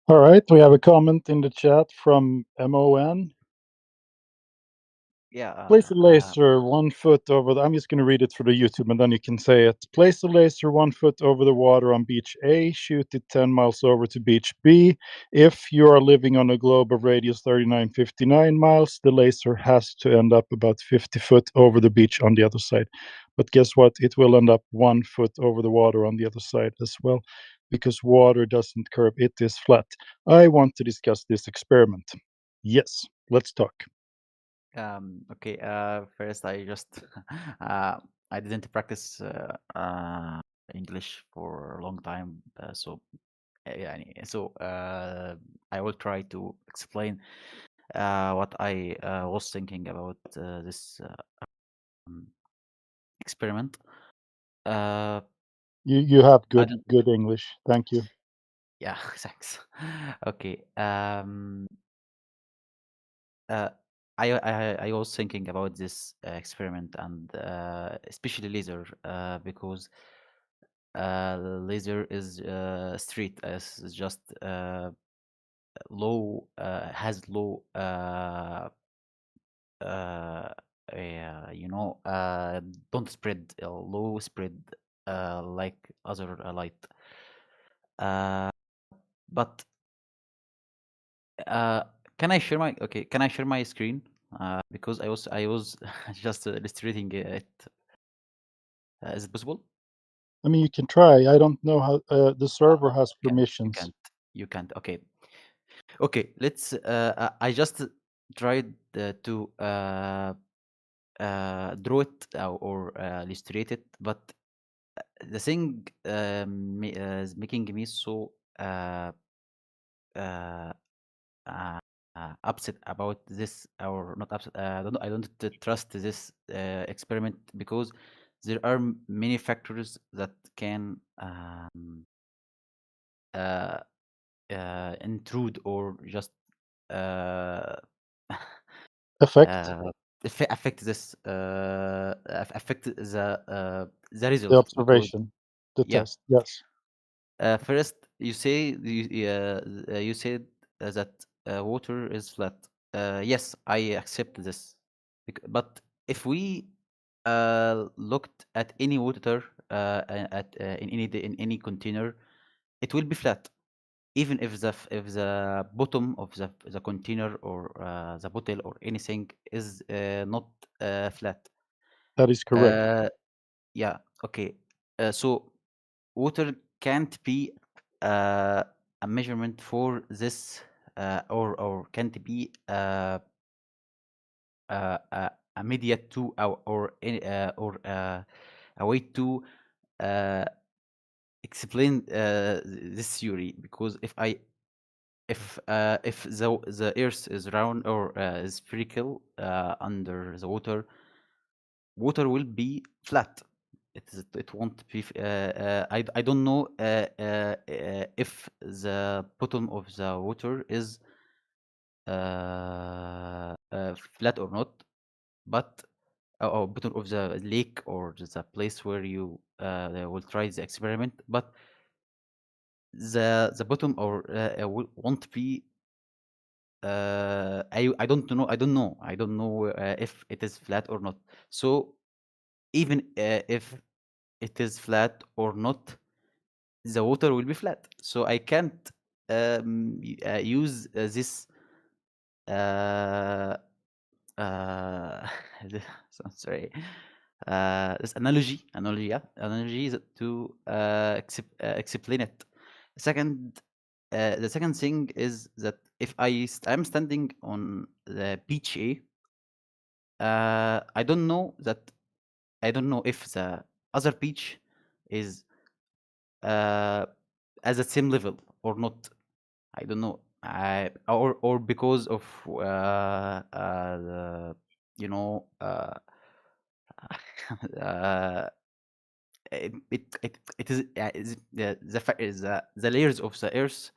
All right, we have a comment in the chat from MON. Yeah. Place a laser 1 foot over the. I'm just going to read it for the YouTube and then you can say it. Place a laser 1 foot over the water on beach A. Shoot it 10 miles over to beach B. If you are living on a globe of radius 3959 miles, the laser has to end up about 50 foot over the beach on the other side. But guess what? It will end up 1 foot over the water on the other side as well, because water doesn't curve, it is flat. I want to discuss this experiment. Yes, let's talk. Okay. First, I just I didn't practice English for a long time, so I will try to explain what I was thinking about this um, experiment. You have I good don't. English. Thank you. Yeah, thanks. Okay. Uh, I was thinking about this experiment and especially laser because laser is straight as just low has low uh, don't spread low spread like other light. Uh, but uh, can I share my Can I share my screen? Because I was just illustrating it. Is it possible? I mean, you can try. I don't know how the server has You permissions. can't. You can't. Okay. Okay. Let's. I just tried to draw it or illustrate it, but the thing is making me so uh, uh, upset about this, or not upset. I don't trust this experiment because there are many factors that can uh, intrude or just uh, Affect uh, affect this affect the the result because observation, the yeah. test. Yes, First, you said that water is flat. Yes, I accept this. But if we looked at any water in any container, it will be flat, even if if the bottom of the container or the bottle or anything is not flat. that is correct. Yeah. Okay. So water can't be uh, a measurement for this, or can't be a media to or a way to uh, explain this theory. Because if the earth is round or is spherical under the water, water will be flat. It won't be. I don't know if the bottom of the water is flat or not, but or bottom of the lake or the place where you will try the experiment, but the bottom or won't be. I don't know if it is flat or not. So even if it is flat or not, the water will be flat. So I can't use this uh, uh, so I'm sorry. This analogy is to explain it. The second thing is that if I'm standing on the beach A, I don't know if the other beach is at the same level or not. I don't know. Or because of the you know uh, it is the layers of the earth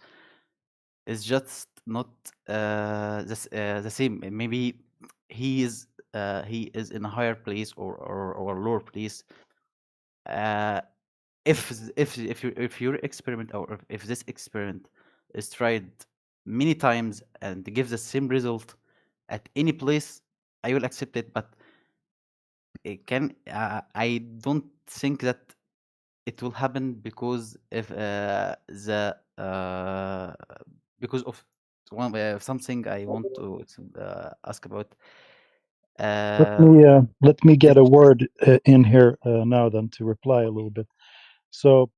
is just not the same. Maybe he is in a higher place or a lower place. Uh, if your experiment or if this experiment is tried many times and gives the same result at any place, I will accept it. But I don't think that it will happen because if because of something I want to ask about. Let me get The a word in here now then to reply a little bit. So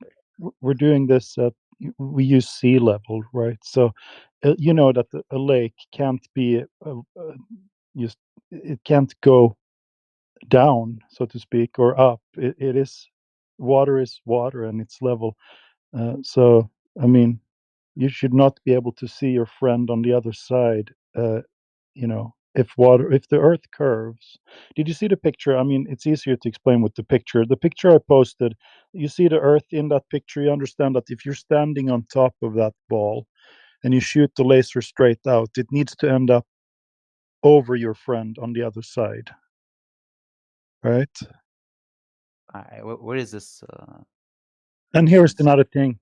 we're doing this at, we use sea level, right? So you know that a lake can't be just, it can't go down, so to speak, or up. It is water and it's level. So I mean, you should not be able to see your friend on the other side. You know, if the Earth curves. Did you see the picture? I mean, it's easier to explain with the picture. The picture I posted. You see the Earth in that picture. You understand that if you're standing on top of that ball, and you shoot the laser straight out, it needs to end up over your friend on the other side, right? where is this? And here's another thing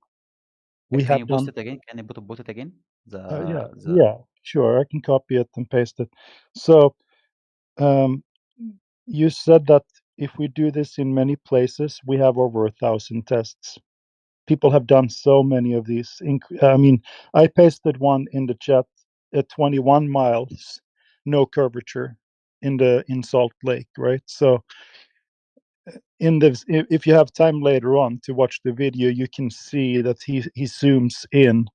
we Can you have post done. it again? Can you put it again? Yeah, sure. I can copy it and paste it. So um, you said that if we do this in many places, we have over 1,000 tests. People have done so many of these. I mean, I pasted one in the chat at 21 miles, no curvature in Salt Lake, right? So in this, if you have time later on to watch the video, you can see that he zooms in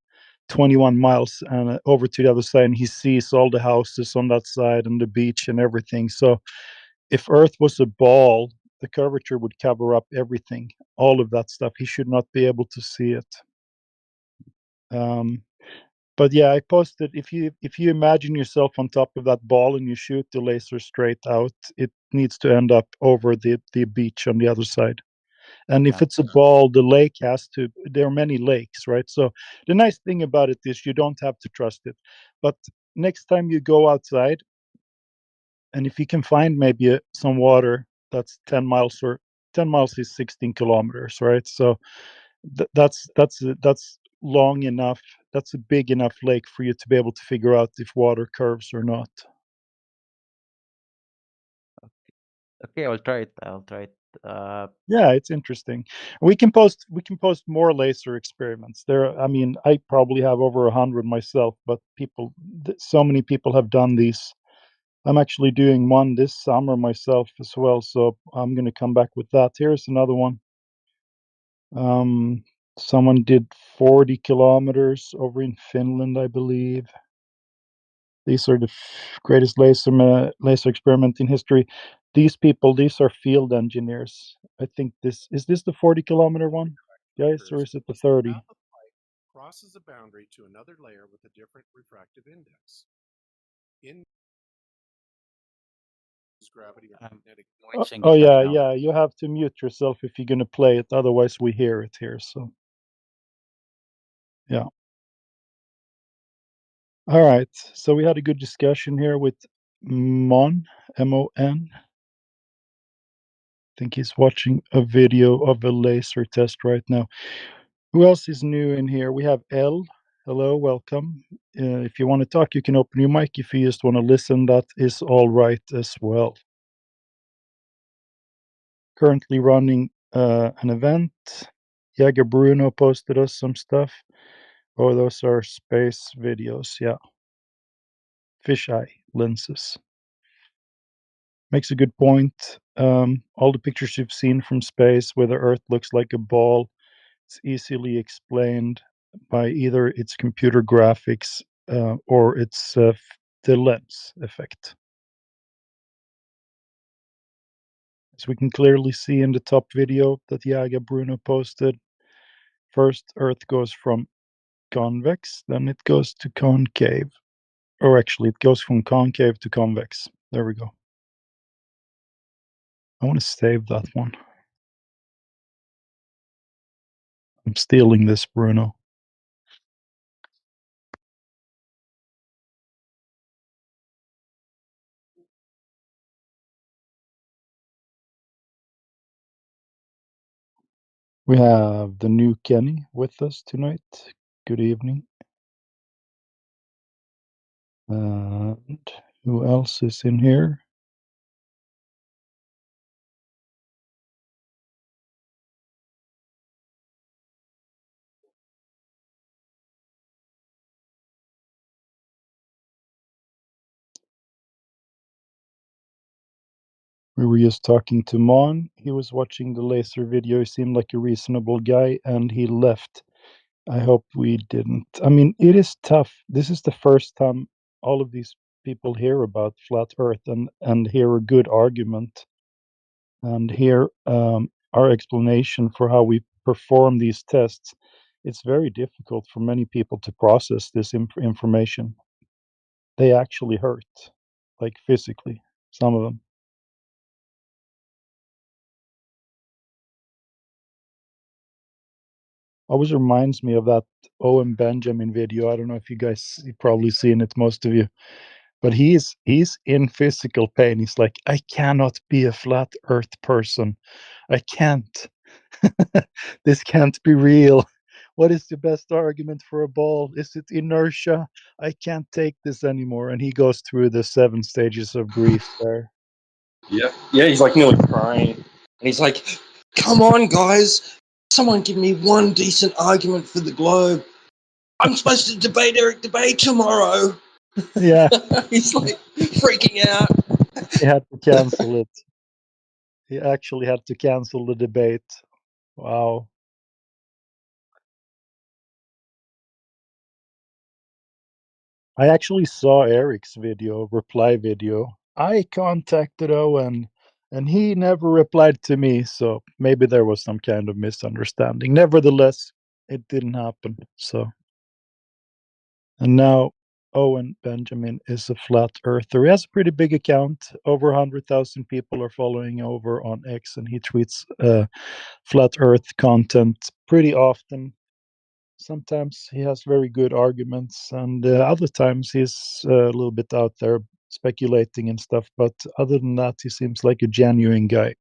21 miles and over to the other side, and he sees all the houses on that side and the beach and everything. So if Earth was a ball, the curvature would cover up everything, all of that stuff. He should not be able to see it. But yeah, I posted, if you imagine yourself on top of that ball and you shoot the laser straight out, it needs to end up over the beach on the other side. And if Yeah. it's a ball, the lake has to, there are many lakes, right? So the nice thing about it is you don't have to trust it. But next time you go outside, and if you can find maybe some water that's 10 miles, or 10 miles is 16 kilometers, right? So that's long enough, that's a big enough lake for you to be able to figure out if water curves or not. Okay, I'll try it. Yeah, it's interesting. We can post more laser experiments there. I mean, I probably have over 100 myself, but so many people have done these. I'm actually doing one this summer myself as well, so I'm going to come back with that. Here's another one. Someone did 40 kilometers over in Finland, I believe. These are the greatest laser experiment in history. These people, these are field engineers. I think this is the 40-kilometer one, guys, or is it the 30? Crosses a boundary to another layer with a different refractive index. In gravity and magnetic. Oh yeah. You have to mute yourself if you're gonna play it, otherwise we hear it here. So yeah. All right. So we had a good discussion here with Mon, M-O-N. I think he's watching a video of a laser test right now. Who else is new in here? We have L. Hello, welcome. If you want to talk, you can open your mic. If you just want to listen, that is all right as well. Currently running an event. Jäger Bruno posted us some stuff. Oh, those are space videos. Yeah. Fisheye lenses. Makes a good point. All the pictures you've seen from space where the Earth looks like a ball, it's easily explained by either its computer graphics or its the lens effect. As we can clearly see in the top video that Yaga Bruno posted, first Earth goes from convex, then it goes to concave. Or actually, it goes from concave to convex. There we go. I want to save that one. I'm stealing this, Bruno. We have the new Kenny with us tonight. Good evening. And who else is in here? We were just talking to Mon. He was watching the laser video. He seemed like a reasonable guy, and he left. I hope we didn't. I mean, it is tough. This is the first time all of these people hear about flat Earth and hear a good argument and hear our explanation for how we perform these tests. It's very difficult for many people to process this information. They actually hurt, like physically, some of them. Always reminds me of that Owen Benjamin video. I don't know if you guys you've probably seen it, most of you, but he's in physical pain. He's like, I cannot be a flat Earth person. I can't. This can't be real. What is the best argument for a ball? Is it inertia? I can't take this anymore. And he goes through the 7 stages of grief there. Yeah, he's like nearly crying. And he's like, come on, guys. Someone give me one decent argument for the globe. I'm supposed to debate Eric Debate tomorrow. Yeah. He's like freaking out. He had to cancel it. He actually had to cancel the debate. Wow. I actually saw Eric's reply video. I contacted Owen and he never replied to me, so maybe there was some kind of misunderstanding. Nevertheless, it didn't happen. So, and now Owen Benjamin is a flat earther. He has a pretty big account. Over 100,000 people are following over on X, and he tweets flat earth content pretty often. Sometimes he has very good arguments, and other times he's a little bit out there speculating and stuff. But other than that, he seems like a genuine guy.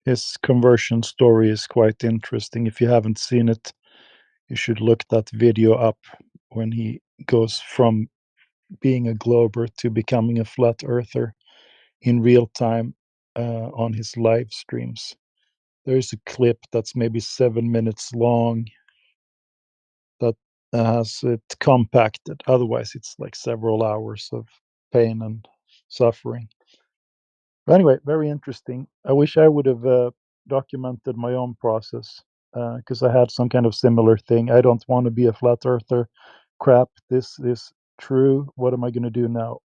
His conversion story is quite interesting. If you haven't seen it, you should look that video up when he goes from being a glober to becoming a flat earther in real time on his live streams. There's a clip that's maybe 7 minutes long that has it compacted. Otherwise, it's like several hours of pain and suffering. But anyway, very interesting. I wish I would have documented my own process because I had some kind of similar thing. I don't want to be a flat earther. Crap, this is true. What am I going to do now?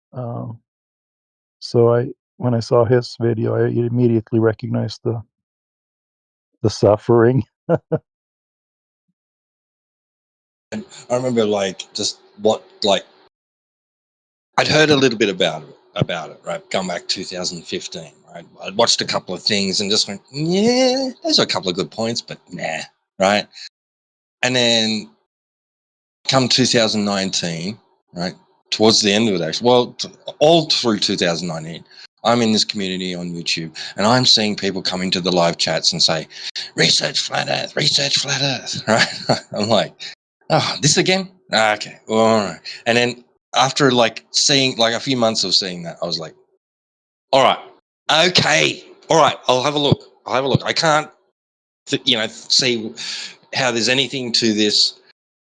So when I saw his video, I immediately recognized the suffering. And I remember I'd heard a little bit about it, right? Going back 2015, right? I'd watched a couple of things and just went, yeah, those are a couple of good points, but nah, right? And then come 2019, right? Towards the end of it, actually, well, all through 2019, I'm in this community on YouTube and I'm seeing people come into the live chats and say, research flat earth, right? I'm like, oh, this again? Okay, all right. And then after seeing a few months of seeing that, I was like, all right, okay, all right, I'll have a look. I can't, see how there's anything to this,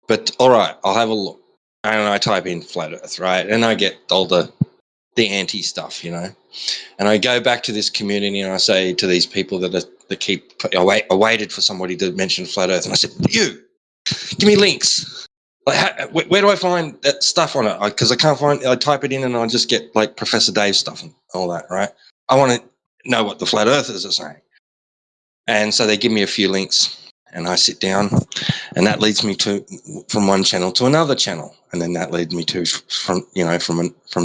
but all right, I'll have a look. And I type in flat earth, right? And I get all the anti stuff, and I go back to this community and I say to these people I waited for somebody to mention flat earth and I said, you, give me links. Like, where do I find that stuff on it? Because I can't find. I type it in and I just get like Professor Dave stuff and all that, right? I want to know what the flat earthers are saying, and so they give me a few links, and I sit down, and that leads me from one channel to another channel, and then that leads me to from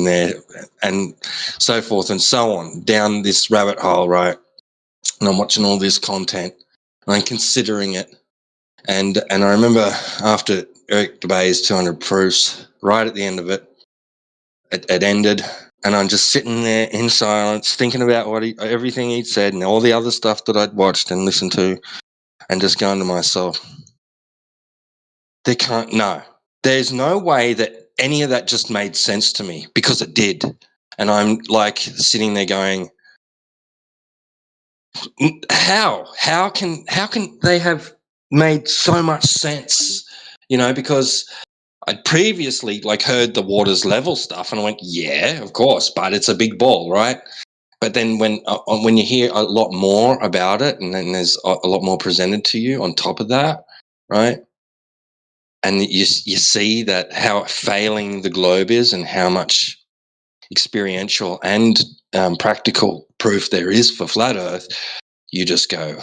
there, and so forth and so on down this rabbit hole, right? And I'm watching all this content, and I'm considering it. And I remember after Eric Debay's 200 proofs, right at the end of it, it ended, and I'm just sitting there in silence, thinking about everything he'd said and all the other stuff that I'd watched and listened to, and just going to myself, There can't, no. There's no way that any of that just made sense to me, because it did. And I'm like sitting there going, how can they have made so much sense? You know, because I'd previously like heard the waters level stuff and I went, yeah, of course, but it's a big ball, right? But then when you hear a lot more about it, and then there's a lot more presented to you on top of that, right? And you see that how failing the globe is, and how much experiential and practical proof there is for flat Earth. You just go,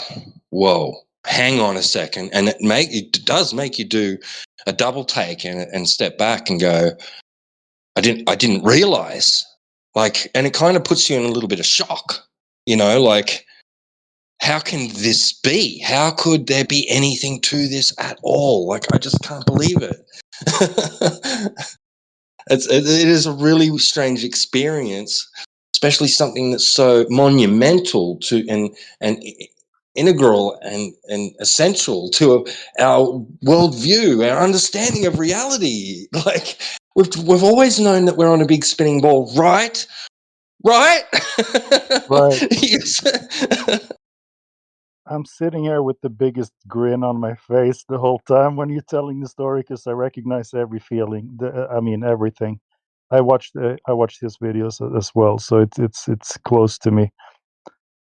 whoa, hang on a second, and it does make you do a double take and step back and go, I didn't realize, like, and it kind of puts you in a little bit of shock, you know, like, how can this be? How could there be anything to this at all? Like, I just can't believe it. It is a really strange experience, especially something that's so monumental to and integral and essential to our worldview, our understanding of reality. Like, we've always known that we're on a big spinning ball, right? Right? Right. Yes. I'm sitting here with the biggest grin on my face the whole time when you're telling the story, because I recognize every feeling. I mean, everything. I watched his videos as well, so it's close to me.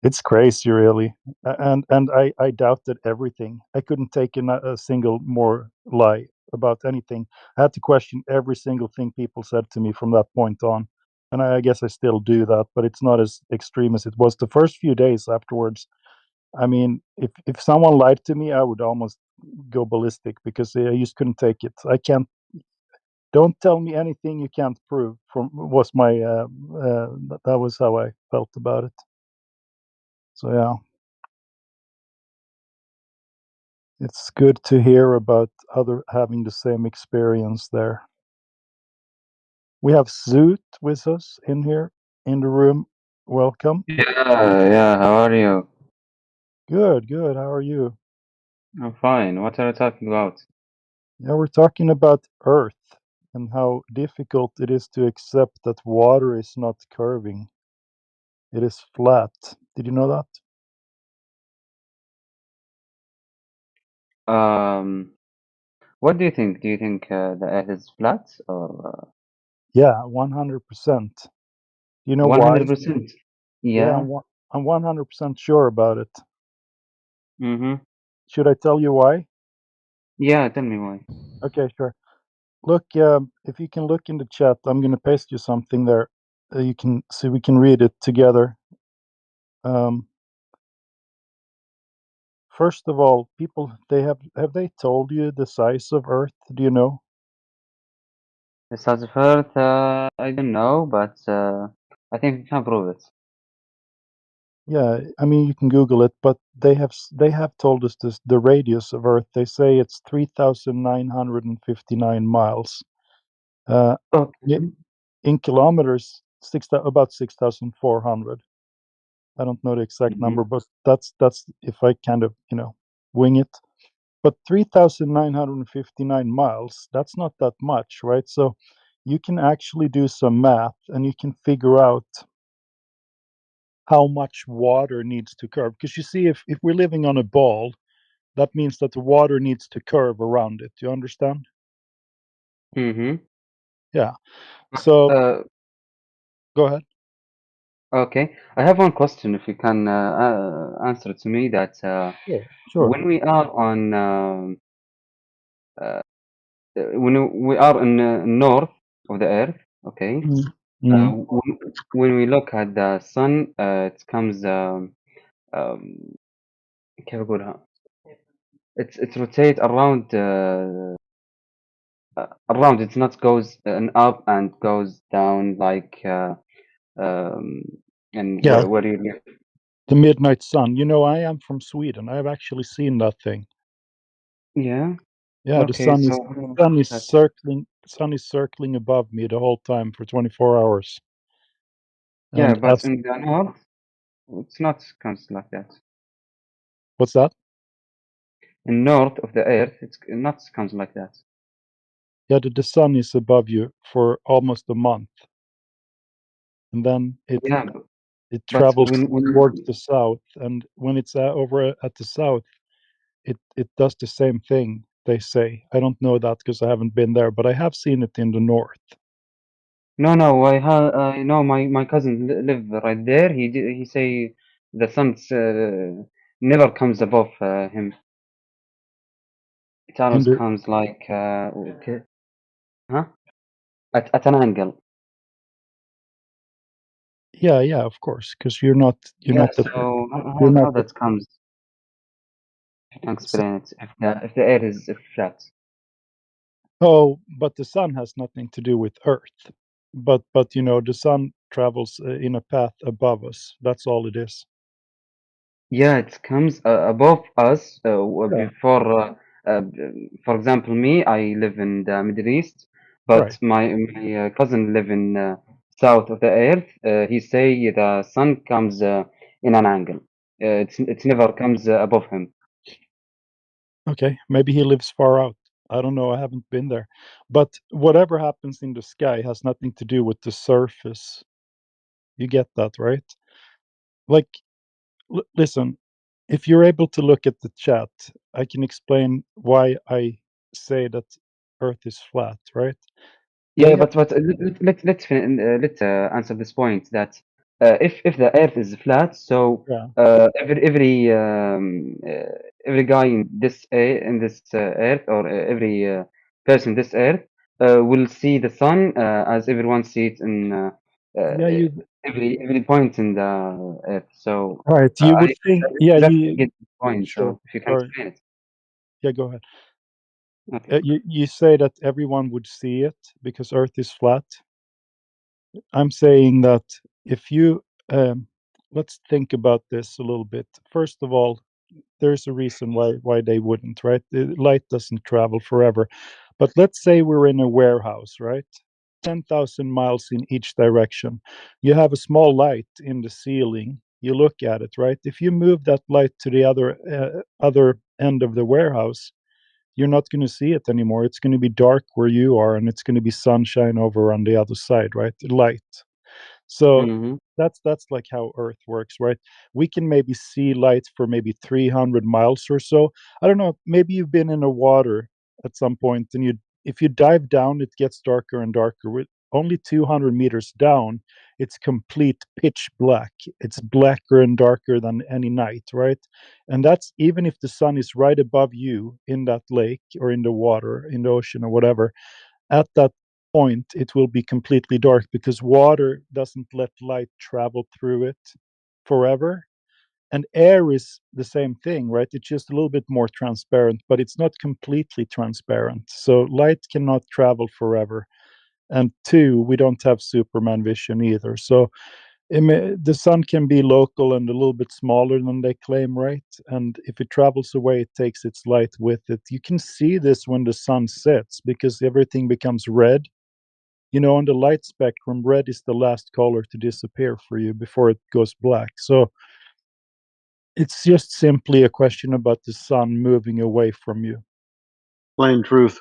It's crazy, really. And I doubted everything. I couldn't take in a single more lie about anything. I had to question every single thing people said to me from that point on. And I guess I still do that, but it's not as extreme as it was the first few days afterwards. I mean, if someone lied to me, I would almost go ballistic, because I just couldn't take it. I can't. Don't tell me anything you can't prove. Was my that was how I felt about it. So yeah, it's good to hear about other having the same experience there. We have Zoot with us in here in the room. Welcome. Yeah, how are you? Good, good. How are you? I'm fine. What are you talking about? Yeah, we're talking about Earth and how difficult it is to accept that water is not curving. It is flat. Did you know that? What do you think? Do you think the Earth is flat or Yeah, 100%. You know why? 100%? Yeah, Yeah. I'm 100% sure about it. Mm-hmm. Should I tell you why? Yeah, tell me why. Okay, sure. Look, if you can look in the chat, I'm going to paste you something there. You can see, we can read it together. First of all, people, have they told you the size of Earth? Do you know? The size of Earth, I don't know, but I think we can prove it. Yeah, I mean, you can Google it, but they have told us this, the radius of Earth. They say it's 3,959 miles. Okay. In kilometers, about 6,400. I don't know the exact Mm-hmm. number, but that's if I kind of wing it. But 3,959 miles, that's not that much, right? So you can actually do some math and you can figure out how much water needs to curve. Because you see, if we're living on a ball, that means that the water needs to curve around it. You understand? Mm-hmm. Yeah. So go ahead. Okay. I have one question, if you can answer to me that Sure. when we are on when we are in north of the Earth, okay, Mm-hmm. when we look at the sun, it comes كيف أقولها؟ It rotates around around. It's not goes up and goes down like and Yeah, where you live. the midnight sun. You know, I am from Sweden. I've actually seen that thing. Yeah. Yeah, the Okay. So sun is circling above me the whole time for 24 hours. yeah, And but in the north, it's not comes like that. what's that? in north of the Earth, it's not comes like that. Yeah, the sun is above you for almost a month, and then it Yeah, it but travels when towards the south, and when it's over at the south, it does the same thing. They say. I don't know that because I haven't been there, but I have seen it in the north. no, I know my cousin live right there. He say the sun never comes above him. It always The, comes like okay, huh? At an angle. yeah, of course, because you're Yeah. not the So you're how not the that comes? You can so, explain it if the air is flat. oh, but the sun has nothing to do with Earth. But the sun travels in a path above us. That's all it is. Yeah, it comes above us Yeah. before. For example, me, I live in the Middle East, but Right. my cousin live in south of the earth. He say the sun comes in an angle. It's never comes above him. Okay. Maybe he lives far out. I don't know. I haven't been there. But whatever happens in the sky has nothing to do with the surface. You get that, right? Like, listen, if you're able to look at the chat, I can explain why I say that Earth is flat, right? Yeah, They have, but let's answer this point that if the Earth is flat, so yeah, every guy in this Earth or every person this Earth will see the sun as everyone sees it in uh, yeah, you every point in the Earth. So right. You would think, I yeah, exactly you get the point. sure. So if you can Sorry. explain it, Yeah, go ahead. okay. You say that everyone would see it because Earth is flat. I'm saying that if you let's think about this a little bit. First of all, there's a reason why they wouldn't, right? The light doesn't travel forever. But let's say we're in a warehouse, right? 10,000 miles in each direction. You have a small light in the ceiling. You look at it, right? If you move that light to the other end of the warehouse, you're not going to see it anymore. It's going to be dark where you are, and it's going to be sunshine over on the other side, right? Light. So Mm-hmm. that's like how Earth works, right? We can maybe see light for maybe 300 miles or so. I don't know. Maybe you've been in the water at some point, and if you dive down, it gets darker and darker. With only 200 meters down, it's complete pitch black. It's blacker and darker than any night, right? And that's even if the sun is right above you in that lake or in the water, in the ocean or whatever. At that point, it will be completely dark because water doesn't let light travel through it forever. And air is the same thing, right? It's just a little bit more transparent, but it's not completely transparent. So light cannot travel forever. And two, we don't have Superman vision either. So the sun can be local and a little bit smaller than they claim, right? And if it travels away, it takes its light with it. You can see this when the sun sets because everything becomes red. On the light spectrum, red is the last color to disappear for you before it goes black. So it's just simply a question about the sun moving away from you. Plain truth.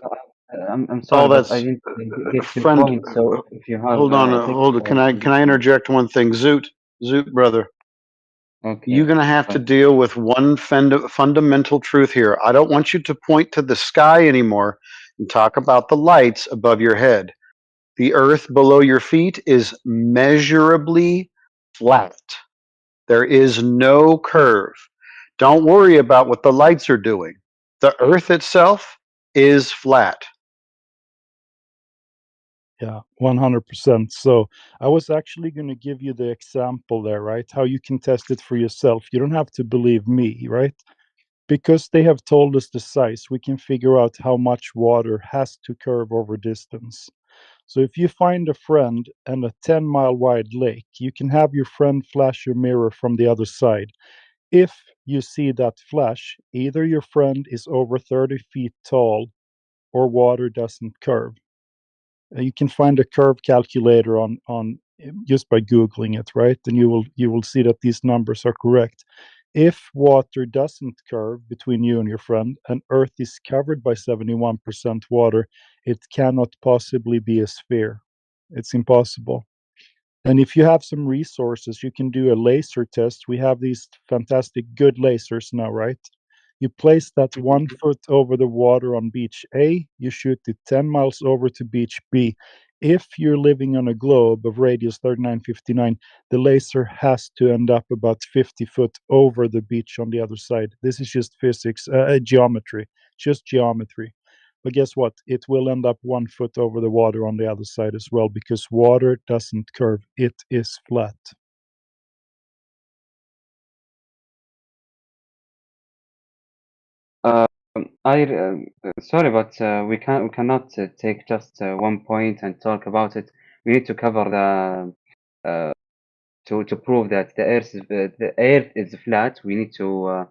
I'm All sorry, but I that's didn't get your friend. point. So if you have Hold on, a text, hold. Can I interject one thing, Zoot brother? You're okay, gonna have to fine. deal with one fundamental truth here. I don't want you to point to the sky anymore and talk about the lights above your head. The earth below your feet is measurably flat. There is no curve. Don't worry about what the lights are doing. The earth itself is flat. Yeah, 100%. So I was actually going to give you the example there, right? How you can test it for yourself. You don't have to believe me, right? Because they have told us the size, we can figure out how much water has to curve over distance. So if you find a friend and a 10-mile wide lake, you can have your friend flash your mirror from the other side. If you see that flash, either your friend is over 30 feet tall or water doesn't curve. You can find a curve calculator on just by googling it, right? And you will see that these numbers are correct. If water doesn't curve between you and your friend, and Earth is covered by 71% water, it cannot possibly be a sphere. It's impossible. And if you have some resources, you can do a laser test. We have these fantastic good lasers now, right? You place that 1 foot over the water on beach A, you shoot it 10 miles over to beach B. If you're living on a globe of radius 3959, the laser has to end up about 50 foot over the beach on the other side. This is just physics, geometry, just geometry. But guess what? It will end up 1 foot over the water on the other side as well, because water doesn't curve, it is flat. Sorry, but we cannot take just one point and talk about it. We need to cover the to prove that the Earth is flat. We need to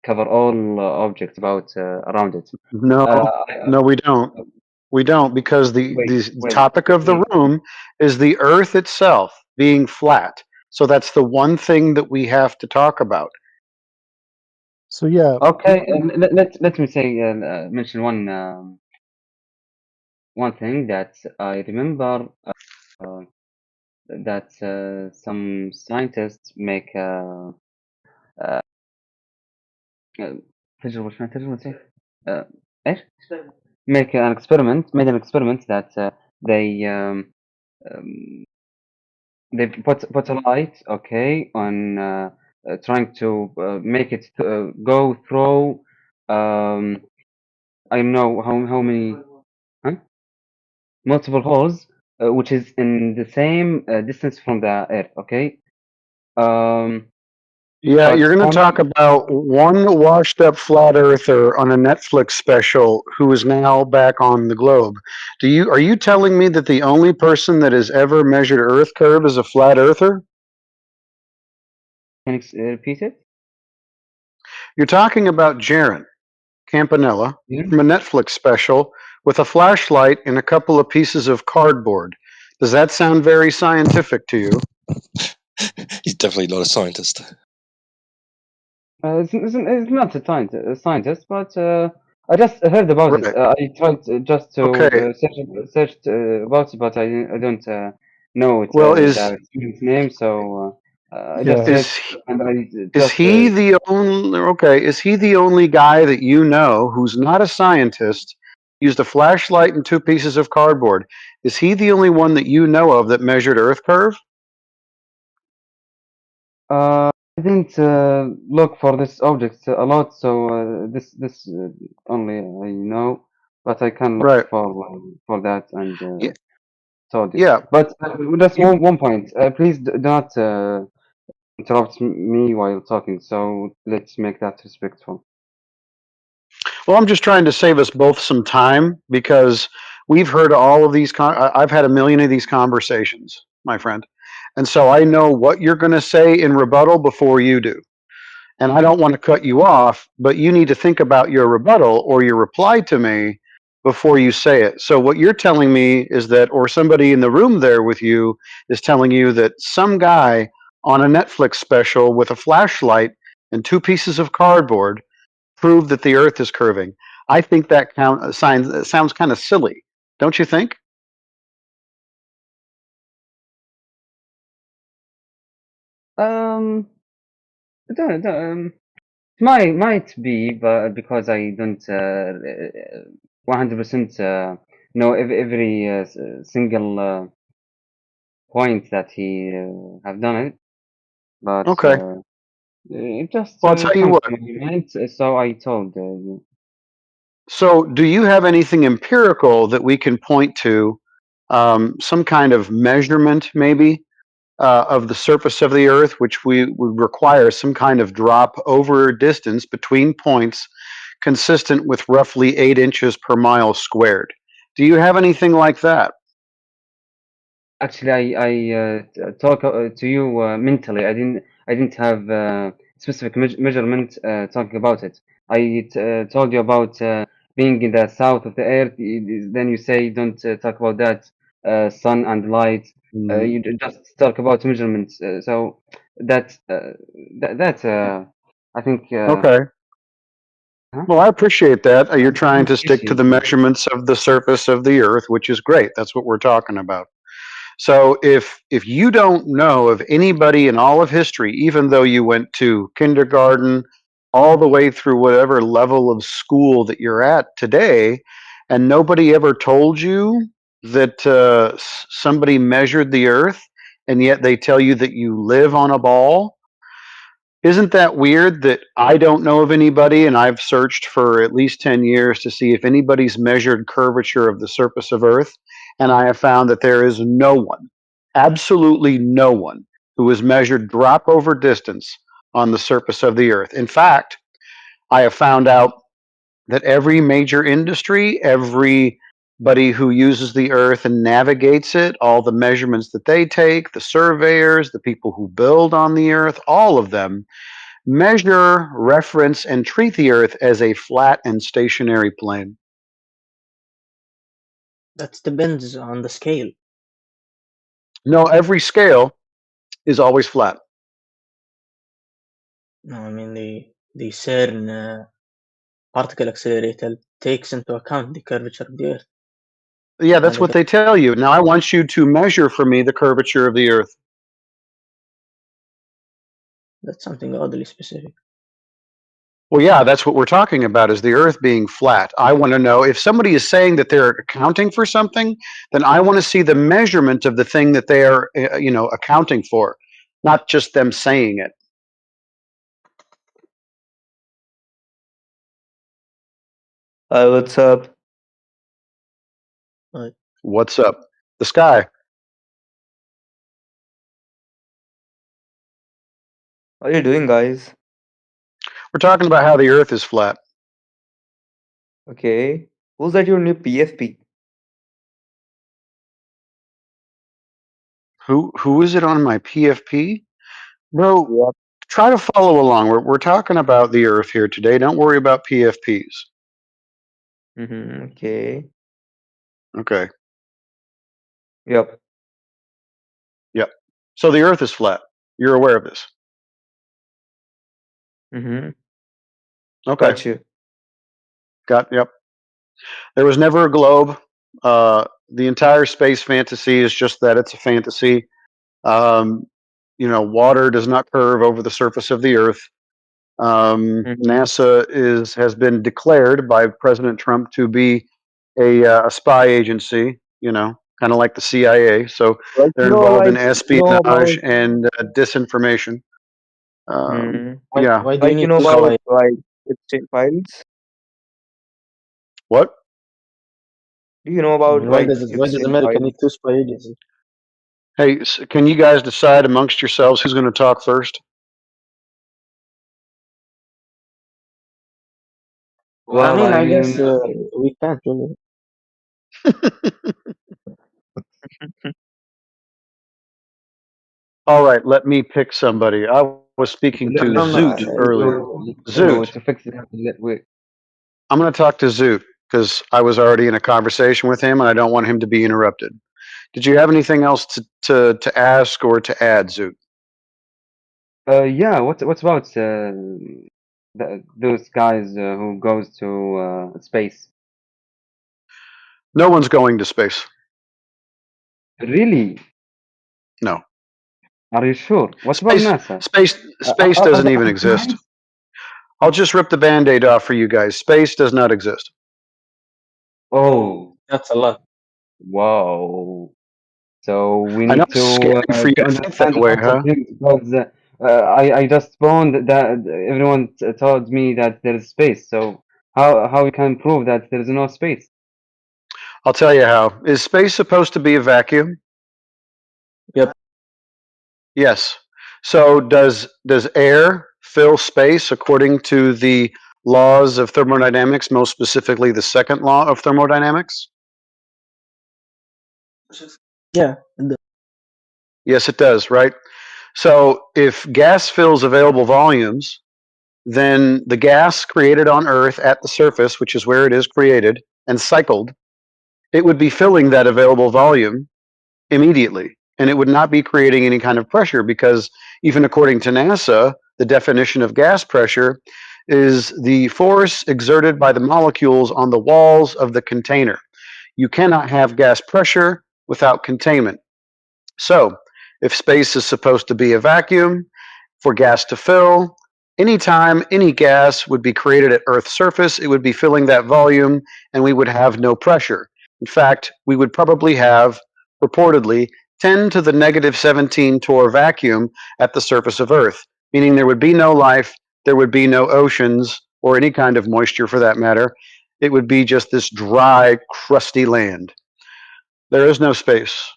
cover all objects about around it. No, no, we don't. We don't, because the topic of the room is the Earth itself being flat. So that's the one thing that we have to talk about. So yeah. Okay, let me say mention one thing that I remember that some scientists make تجربة شلون تجربة إيه؟ إيش؟ made an experiment that they put a light, okay, on trying to make it go through I don't know how many multiple holes, which is in the same distance from the Earth, okay. Yeah, you're going to talk about one washed up flat earther on a Netflix special who is now back on the globe. Are you telling me that the only person that has ever measured Earth curve is a flat earther? Can you repeat it? You're talking about Jaron Campanella from a Netflix special with a flashlight and a couple of pieces of cardboard. Does that sound very scientific to you? He's definitely not a scientist. It's not a scientist, but I just heard about it. I tried just to search about it, but I don't know it, the student's name, so I just searched and I Is he the only guy that you know who's not a scientist, used a flashlight and two pieces of cardboard? Is he the only one that you know of that measured Earth curve? I didn't look for this object a lot, so this only I know, but I can look for that and told you. Yeah, but just one point. Please do not interrupt me while talking. So let's make that respectful. Well, I'm just trying to save us both some time, because we've heard all of these. I've had a million of these conversations, my friend. And so I know what you're going to say in rebuttal before you do. And I don't want to cut you off, but you need to think about your rebuttal or your reply to me before you say it. So what you're telling me is that, or somebody in the room there with you is telling you that some guy on a Netflix special with a flashlight and two pieces of cardboard proved that the Earth is curving. I think that sounds kind of silly, don't you think? Might be, but because I don't 100% know every single point that he have done it, but it just Well, I'll tell you comes what. to my mind, so I told you. So, do you have anything empirical that we can point to, some kind of measurement maybe of the surface of the Earth, which would require some kind of drop over distance between points consistent with roughly 8 inches per mile squared? Do you have anything like that? Actually, I talk to you mentally. I didn't have specific measurement talking about it. I told you about being in the south of the earth. Then you say don't talk about that sun and light. Mm. You just talk about measurements. So that's I think. Okay. Huh? Well, I appreciate that. You're I trying don't to stick to appreciate the that. measurements of the surface of the Earth, which is great. That's what we're talking about. So if you don't know of anybody in all of history, even though you went to kindergarten, all the way through whatever level of school that you're at today, and nobody ever told you that somebody measured the Earth, and yet they tell you that you live on a ball, isn't that weird that I don't know of anybody and I've searched for at least 10 years to see if anybody's measured curvature of the surface of Earth, and I have found that there is no one, absolutely no one, who has measured drop over distance on the surface of the Earth. In fact, I have found out that every major industry, everybody who uses the Earth and navigates it, all the measurements that they take, the surveyors, the people who build on the Earth, all of them measure, reference, and treat the Earth as a flat and stationary plane. That depends on the scale. No, every scale is always flat. No, I mean the CERN particle accelerator takes into account the curvature of the Earth. Yeah, that's And what they tell you. Now I want you to measure for me the curvature of the Earth. that's something oddly specific. Well, yeah, that's what we're talking about, is the Earth being flat. I want to know if somebody is saying that they're accounting for something, then I want to see the measurement of the thing that they are, accounting for, not just them saying it. Hi, what's up? What's up? The sky. How are you doing, guys? We're talking about how the Earth is flat. Okay. Who's at your new PFP? Who is it on my PFP? Bro, try to follow along. We're talking about the Earth here today. Don't worry about PFPs. Okay. Okay. Yep. Yep. So the Earth is flat. You're aware of this. Mm-hmm. Okay. Got you. Yep. There was never a globe. The entire space fantasy is just that, it's a fantasy. Water does not curve over the surface of the Earth. NASA has been declared by President Trump to be a spy agency. Kind of like the CIA. So Like, they're involved in espionage and disinformation. Yeah. Why do you like you need know to So about spy? like Epstein files? what? Do you know I about mean, why like does Epstein America files? need two spy agencies? Hey, can you guys decide amongst yourselves who's going to talk first? Well, I Well, mean, I I guess mean, we can't really. All right, let me pick somebody. I was speaking to No, no, Zoot earlier. Zoot. to fix that, I'm going to talk to Zoot because I was already in a conversation with him and I don't want him to be interrupted. Did you have anything else to ask or to add, Zoot? yeah. What's about those guys who goes to space? No one's going to space. Really? No. Are you sure? What about NASA? Space doesn't even exist. I'll just rip the Band-Aid off for you guys. Space does not exist. Oh, that's a lot. Wow. So we I know need it's scary for you to to think that understand way, about the huh? things because I just found that everyone told me that there is space. So how we can prove that there is no space? I'll tell you how. Is space supposed to be a vacuum? Yep. Yes. So does air fill space according to the laws of thermodynamics, most specifically the second law of thermodynamics? Yeah. Yes, it does, right? So if gas fills available volumes, then the gas created on Earth at the surface, which is where it is created and cycled, it would be filling that available volume, immediately, and it would not be creating any kind of pressure because even according to NASA, the definition of gas pressure is the force exerted by the molecules on the walls of the container. You cannot have gas pressure without containment. So, if space is supposed to be a vacuum for gas to fill, anytime any gas would be created at Earth's surface, it would be filling that volume and we would have no pressure. In fact, we would probably have, reportedly, 10 to the negative 17 torr vacuum at the surface of Earth, meaning there would be no life, there would be no oceans, or any kind of moisture for that matter. It would be just this dry, crusty land. There is no space.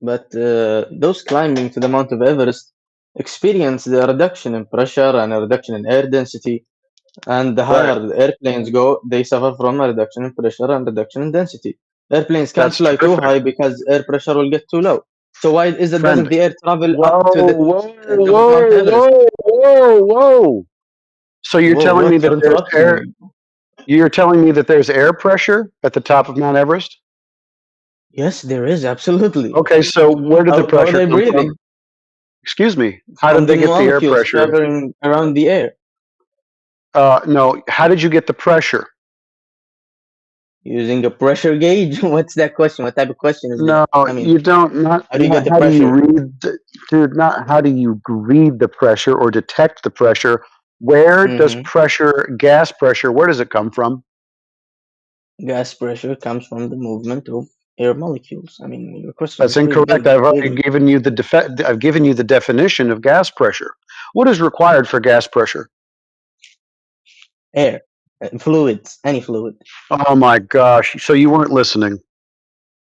But those climbing to the Mount of Everest experience the reduction in pressure and a reduction in air density. And the higher the airplanes go, they suffer from a reduction in pressure and reduction in density. Airplanes can't That's fly too terrific. high because air pressure will get too low. So why is it Friend. doesn't the air travel Whoa, up to the whoa, top of whoa, Mount Everest? whoa. So you're Whoa, telling me what? that You're there's interrupting air me. you're telling me that there's air pressure at the top of Mount Everest? Yes, there is, absolutely. Okay, so where did the How are pressure they come breathing? from? Excuse me. How From did the they get the air molecules pressure? traveling around the air. No, how did you get the pressure? Using a pressure gauge? What's that question? What type of question is that? No, I mean, you don't. Not how do you get the how do you pressure? read, dude? Not how do you read the pressure or detect the pressure? Where does pressure, gas pressure, where does it come from? Gas pressure comes from the movement of air molecules. I mean, your question That's is pretty incorrect. good. I've already given you I've given you the definition of gas pressure. What is required for gas pressure? Air, fluids, any fluid. Oh my gosh! So you weren't listening.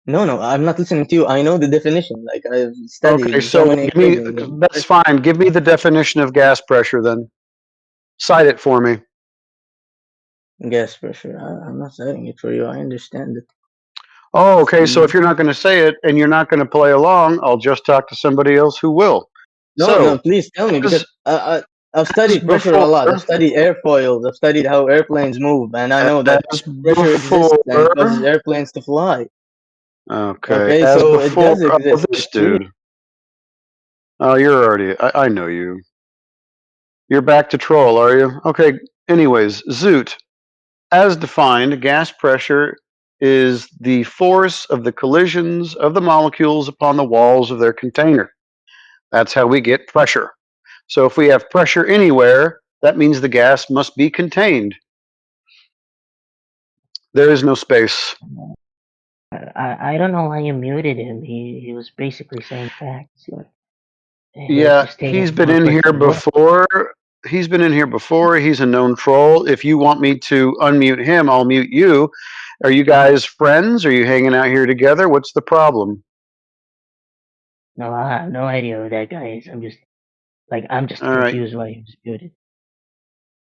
No, I'm not listening to you. I know the definition. Like I've studied Okay, so so many give me. equations. That's fine. Give me the definition of gas pressure then. Cite it for me. Gas pressure. I'm not citing it for you. I understand it. Oh, okay. So if you're not going to say it and you're not going to play along, I'll just talk to somebody else who will. No, please tell me because I've studied pressure a lot. I've studied airfoils. I've studied how airplanes move, and I know that as pressure exists and it causes before. airplanes to fly. Okay, Okay, as so it before. does Oh, exist. this It's real. dude. Oh, you're already. I know you. You're back to troll, are you? Okay. Anyways, Zoot. As defined, gas pressure is the force of the collisions of the molecules upon the walls of their container. That's how we get pressure. So if we have pressure anywhere, that means the gas must be contained. There is no space. I don't know why you muted him. He was basically saying facts. He was Yeah, just stating he's been one in here person's word. before. He's been in here before. He's a known troll. If you want me to unmute him, I'll mute you. Are you guys friends? Are you hanging out here together? What's the problem? No, I have no idea who that guy is. I'm just All right. confused why he was muted.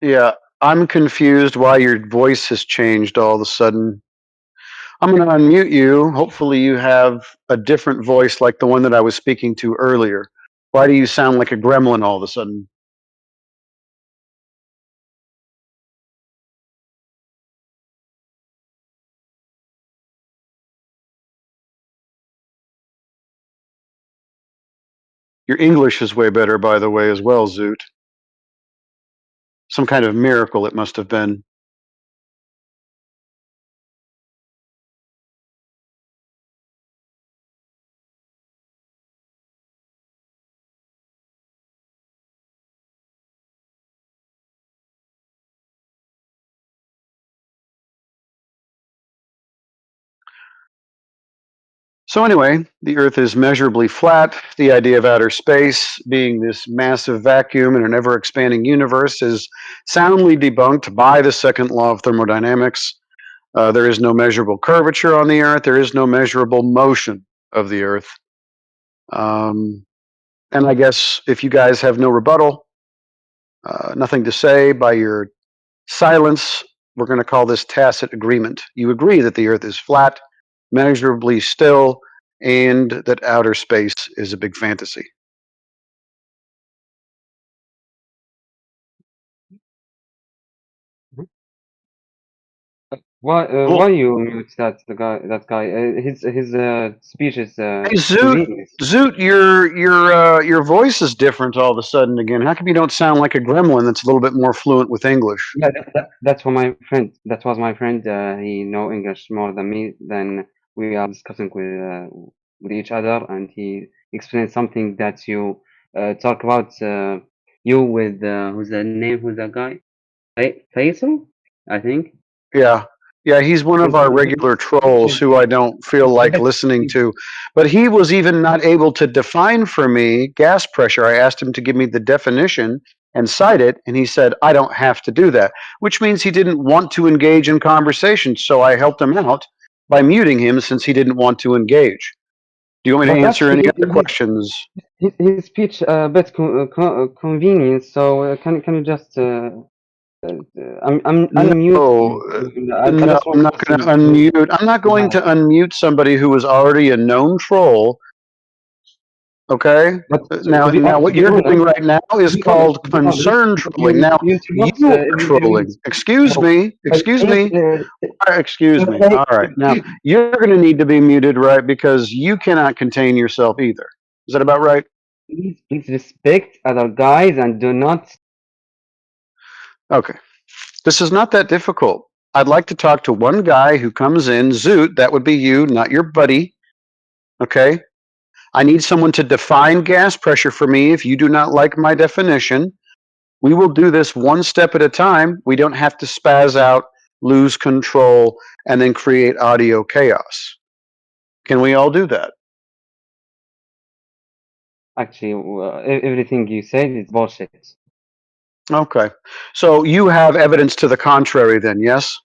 Yeah, I'm confused why your voice has changed all of a sudden. I'm going to unmute you. Hopefully, you have a different voice like the one that I was speaking to earlier. Why do you sound like a gremlin all of a sudden? Your English is way better, by the way, as well, Zoot. Some kind of miracle it must have been. So anyway, the Earth is measurably flat. The idea of outer space being this massive vacuum in an ever-expanding universe is soundly debunked by the second law of thermodynamics. There is no measurable curvature on the Earth. There is no measurable motion of the Earth. And I guess if you guys have no rebuttal, nothing to say by your silence, we're going to call this tacit agreement. You agree that the Earth is flat, measurably still, and that outer space is a big fantasy. Why you mute that guy? His speech is Hey, convenient. Zoot, your voice is different all of a sudden again. How come you don't sound like a gremlin that's a little bit more fluent with English? Yeah, that's for my friend. That was my friend. He know English more than me. Then we are discussing with each other, and he explained something that you talk about. You with who's the name? Who's that guy? Faisal, I think. Yeah. Yeah, he's one of our regular trolls who I don't feel like listening to. But he was even not able to define for me gas pressure. I asked him to give me the definition and cite it, and he said, I don't have to do that, which means he didn't want to engage in conversation. So I helped him out by muting him since he didn't want to engage. Do you want me to But answer any actually, other questions? his speech a bit convenient. So can you just unmute No, him? I no, just I'm want not to going to see. unmute. I'm not going to unmute somebody who was already a known troll. Okay. But Now, to what be you're doing honest, right now is called concern trolling. Now, you you interrupt are every trolling. Excuse so me. I Excuse think me. Excuse me. All right. Now, you're going to need to be muted, right? Because you cannot contain yourself either. Is that about right? please respect other guys and do not. Okay. This is not that difficult. I'd like to talk to one guy who comes in. Zoot, that would be you, not your buddy. Okay. I need someone to define gas pressure for me if you do not like my definition. We will do this one step at a time. We don't have to spaz out, lose control, and then create audio chaos. Can we all do that? Actually, everything you said is bullshit. Okay. So you have evidence to the contrary then, yes?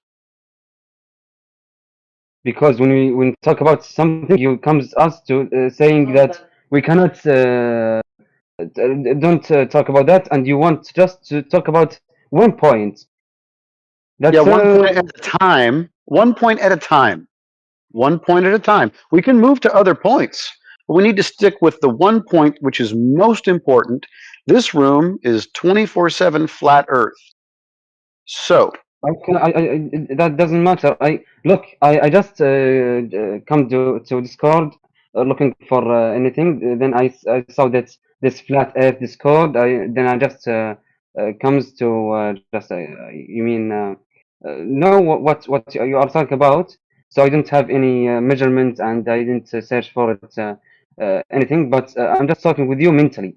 Because when we talk about something, you comes us to saying that we cannot don't talk about that, and you want just to talk about one point. That's Yeah, one point at a time. 1 point at a time. 1 point at a time. We can move to other points, but we need to stick with the one point which is most important. This room is 24/7 flat earth. So, that doesn't matter. I just come to Discord looking for anything. Then I saw that this flat Earth Discord. Then I just comes to just you mean know what you are talking about. So I don't have any measurements and I didn't search for it anything. But I'm just talking with you mentally,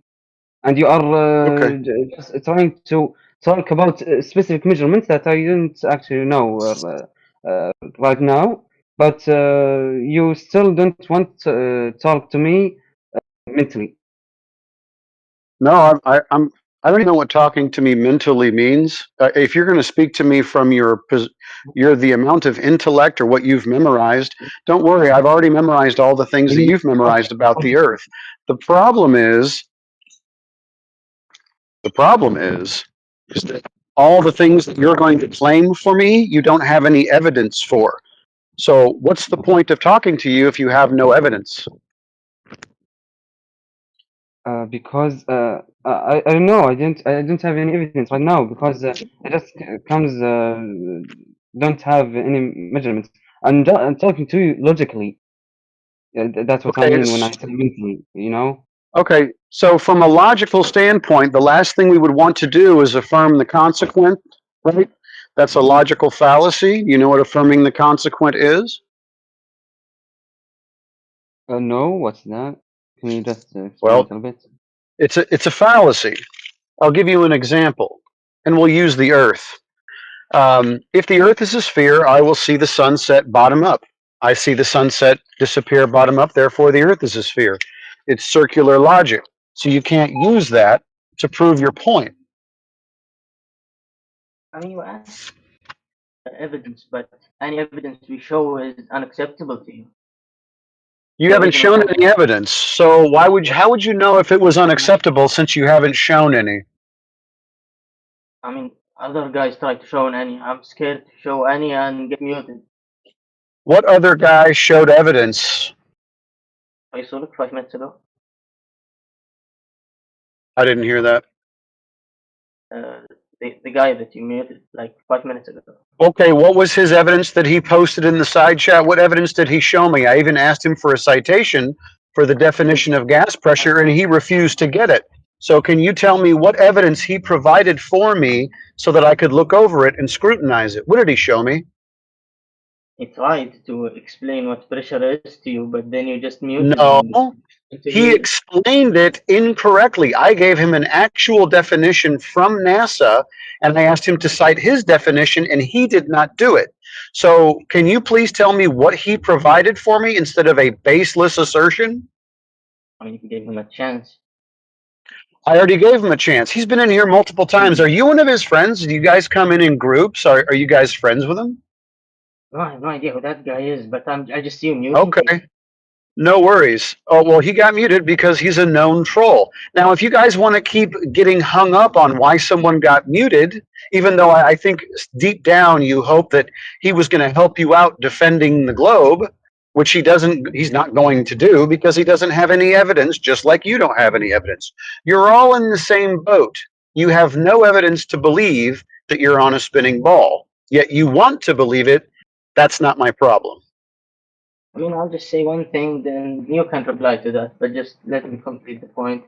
and you are just trying to talk about specific measurements that I didn't actually know right now, but you still don't want to talk to me mentally. no, I don't even know what talking to me mentally means. If you're going to speak to me from your the amount of intellect or what you've memorized, don't worry. I've already memorized all the things that you've memorized about the Earth. The problem is that all the things that you're going to claim for me, you don't have any evidence for. So what's the point of talking to you if you have no evidence? Because I don't know. I don't have any evidence right now because it just comes don't have any measurements. I'm talking to you logically. That's what I Okay, mean when I say mentally. You know. okay. So from a logical standpoint, the last thing we would want to do is affirm the consequent, right? That's a logical fallacy. You know what affirming the consequent is? No, what's that? Can you just explain a Well, little bit? it's a fallacy. I'll give you an example, and we'll use the Earth. If the Earth is a sphere, I will see the sunset bottom up. I see the sunset disappear bottom up, therefore the Earth is a sphere. It's circular logic. So you can't use that to prove your point. I mean, you ask evidence, but any evidence we show is unacceptable to you. You So haven't even if shown any evidence. So how would you know if it was unacceptable since you haven't shown any? I mean, other guys try to show any. I'm scared to show any and get muted. What other guy showed evidence? I saw it 5 minutes ago. I didn't hear that. The guy that you muted like 5 minutes ago. Okay, what was his evidence that he posted in the side chat? What evidence did he show me? I even asked him for a citation for the definition of gas pressure, and he refused to get it. So can you tell me what evidence he provided for me so that I could look over it and scrutinize it? What did he show me? He tried to explain what pressure is to you, but then you just muted No, him. he explained it incorrectly. I gave him an actual definition from NASA, and I asked him to cite his definition, and he did not do it. So can you please tell me what he provided for me instead of a baseless assertion? I mean, you gave him a chance. I already gave him a chance. He's been in here multiple times. Are you one of his friends? Do you guys come in groups? Are you guys friends with him? No, I have no idea who that guy is, but I just see you muting. Okay. No worries. Oh, well, he got muted because he's a known troll. Now, if you guys want to keep getting hung up on why someone got muted, even though I think deep down you hope that he was going to help you out defending the globe, which he's not going to do because he doesn't have any evidence, just like you don't have any evidence. You're all in the same boat. You have no evidence to believe that you're on a spinning ball, yet you want to believe it. That's not my problem. I mean, I'll just say one thing, then you can reply to that, but just let me complete the point.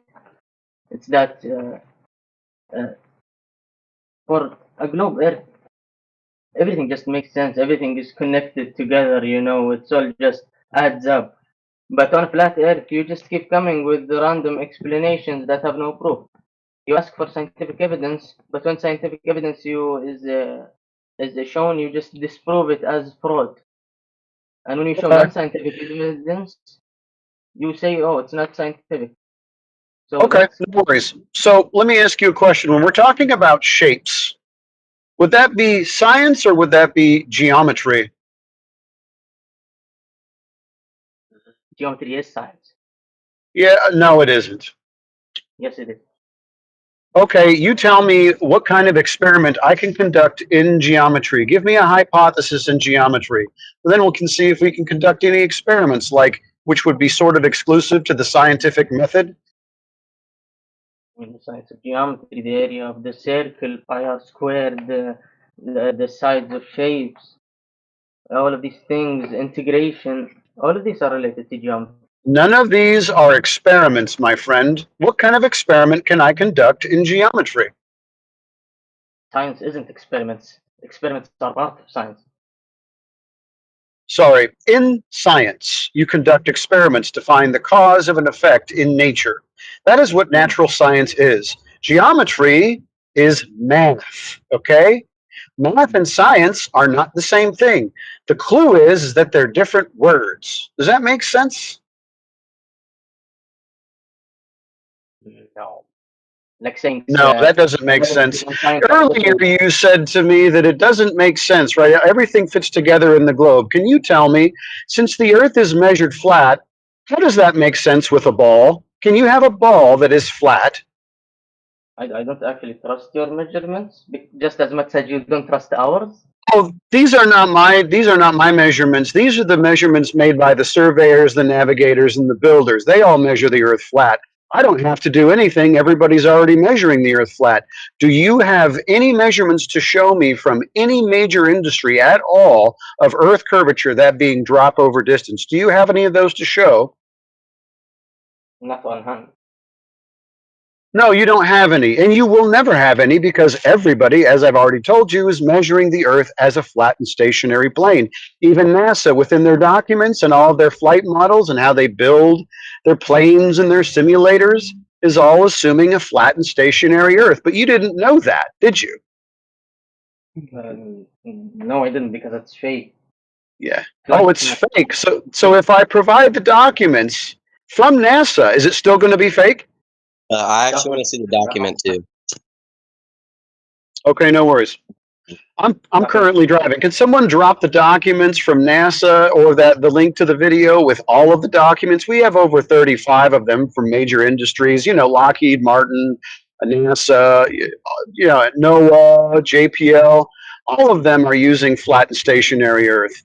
It's that for a globe Earth, everything just makes sense. Everything is connected together, you know, it's all just adds up. But on flat Earth, you just keep coming with the random explanations that have no proof. You ask for scientific evidence, but when scientific evidence is shown, you just disprove it as fraud. And when you show non-scientific evidence, you say, "Oh, it's not scientific." So okay, no worries. So let me ask you a question. When we're talking about shapes, would that be science or would that be geometry? Geometry is science. Yeah, no, it isn't. Yes, it is. Okay, you tell me what kind of experiment I can conduct in geometry. Give me a hypothesis in geometry. Then we can see if we can conduct any experiments, like which would be sort of exclusive to the scientific method. In the science of geometry, the area of the circle, pi r squared, the sides of shapes, all of these things, integration, all of these are related to geometry. None of these are experiments, my friend. What kind of experiment can I conduct in geometry? Science isn't experiments. Experiments are part of science. Sorry, in science, you conduct experiments to find the cause of an effect in nature. That is what natural science is. Geometry is math, okay? Math and science are not the same thing. The clue is that they're different words. Does that make sense? No. Like saying No, that doesn't make sense. Earlier you said to me that it doesn't make sense, right? Everything fits together in the globe. Can you tell me, since the Earth is measured flat, how does that make sense with a ball? Can you have a ball that is flat? I don't actually trust your measurements, just as much as you don't trust ours. Oh, these are not my measurements. These are the measurements made by the surveyors, the navigators, and the builders. They all measure the Earth flat. I don't have to do anything. Everybody's already measuring the Earth flat. Do you have any measurements to show me from any major industry at all of Earth curvature, that being drop over distance? Do you have any of those to show? Not on hand. No, you don't have any, and you will never have any because everybody, as I've already told you, is measuring the Earth as a flat and stationary plane. Even NASA, within their documents and all of their flight models and how they build their planes and their simulators, is all assuming a flat and stationary Earth. But you didn't know that, did you? No, I didn't, because it's fake. Yeah. Oh, it's fake. So if I provide the documents from NASA, is it still going to be fake? I actually want to see the document too. Okay, no worries. I'm currently driving. Can someone drop the documents from NASA or the link to the video with all of the documents? We have over 35 of them from major industries. You know, Lockheed Martin, NASA, you know, NOAA, JPL. All of them are using flat and stationary Earth.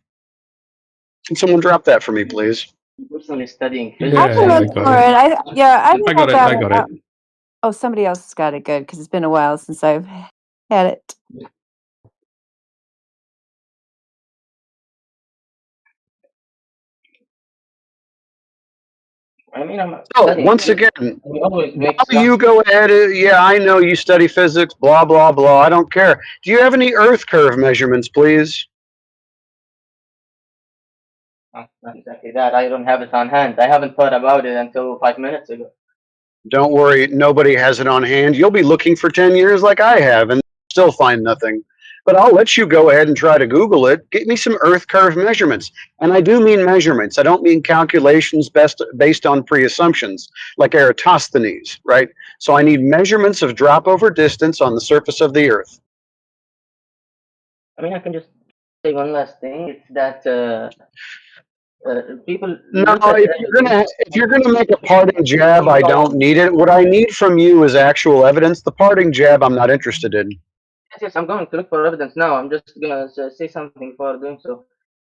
Can someone drop that for me, please? Personally studying Yeah, I can I look got for it. it. I think I got it. I got it. Oh, somebody else has got it. Good, because it's been a while since I've Had it. I mean, I'm So studying once physics, again, and we always while make you some. go ahead, yeah, I know you study physics, blah blah blah. I don't care. Do you have any Earth curve measurements, please? Not exactly that. I don't have it on hand. I haven't thought about it until 5 minutes ago. Don't worry, nobody has it on hand. You'll be looking for 10 years like I have and still find nothing. But I'll let you go ahead and try to Google it. Get me some Earth curve measurements. And I do mean measurements. I don't mean calculations based on pre-assumptions, like Eratosthenes, right? So I need measurements of drop over distance on the surface of the Earth. I mean, I can just say one last thing. It's that people No, look at evidence. if you're gonna make a parting jab, I don't need it. What I need from you is actual evidence. The parting jab, I'm not interested in. Yes, I'm going to look for evidence now. I'm just gonna say something for doing so.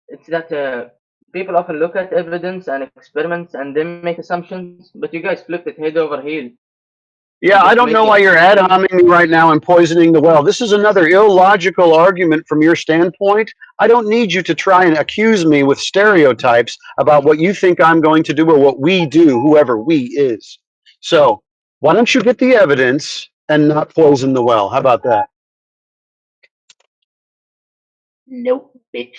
It's that people often look at evidence and experiments and then make assumptions, but you guys flipped it head over heels. Yeah, I Just don't know making why you're ad homing me right now and poisoning the well. This is another illogical argument from your standpoint. I don't need you to try and accuse me with stereotypes about what you think I'm going to do or what we do, whoever we is. So, why don't you get the evidence and not poison the well? How about that? nope, bitch.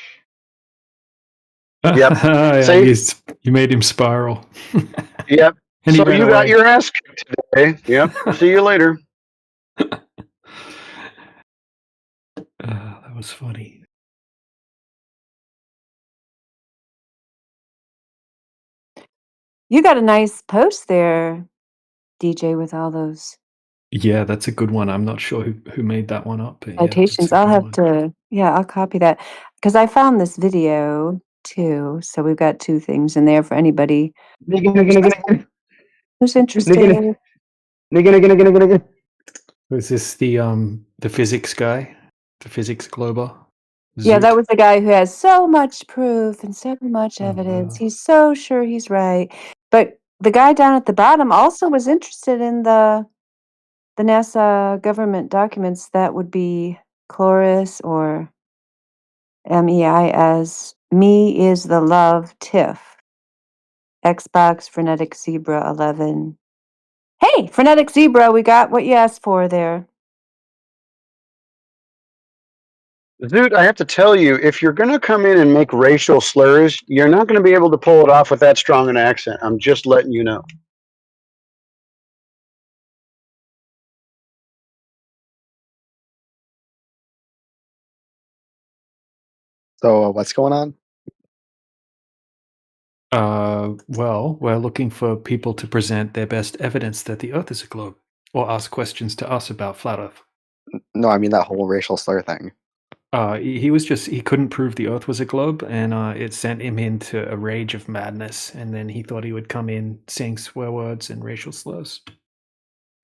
Yep. Yeah, See? you made him spiral. Yep. And he So ran you got away. your ass kicked today. Yep. See you later. That was funny. You got a nice post there, DJ, with all those Yeah, that's a good one. I'm not sure who made that one up, but yeah, that's citations. a I'll good have one. to, yeah, I'll copy that because I found this video too. So we've got two things in there for anybody who's interested. Was this the physics guy? The physics glober? Yeah, that Zoot? was the guy who has so much proof and so much evidence. He's so sure he's right. But the guy down at the bottom also was interested in the NASA government documents. That would be Chloris or MEIS. Me is the love TIFF. Xbox Frenetic Zebra 11. Hey, Frenetic Zebra, we got what you asked for there. Dude, I have to tell you, if you're going to come in and make racial slurs, you're not going to be able to pull it off with that strong an accent. I'm just letting you know. So what's going on? Well, we're looking for people to present their best evidence that the Earth is a globe, or ask questions to us about flat Earth. No, I mean that whole racial slur thing. He couldn't prove the Earth was a globe, and it sent him into a rage of madness. And then he thought he would come in saying swear words and racial slurs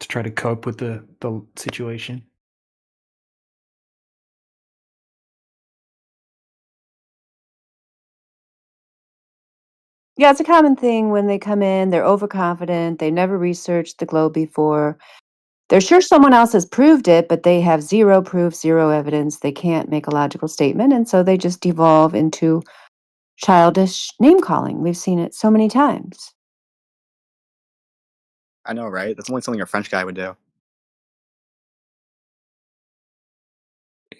to try to cope with the situation. Yeah, it's a common thing when they come in, they're overconfident, they never researched the globe before. They're sure someone else has proved it, but they have zero proof, zero evidence. They can't make a logical statement, and so they just devolve into childish name calling. We've seen it so many times. I know, right? That's only something a French guy would do.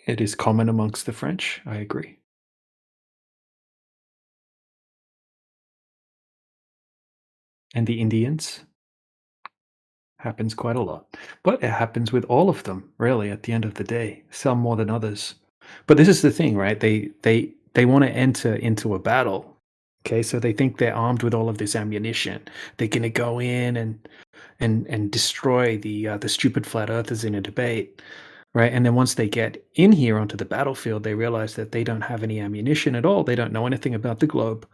It is common amongst the French, I agree. And the Indians. Happens quite a lot. But it happens with all of them, really, at the end of the day. Some more than others. But this is the thing, right? They want to enter into a battle. Okay, so they think they're armed with all of this ammunition. They're gonna go in and destroy the stupid flat earthers in a debate. Right. And then once they get in here onto the battlefield, they realize that they don't have any ammunition at all. They don't know anything about the globe.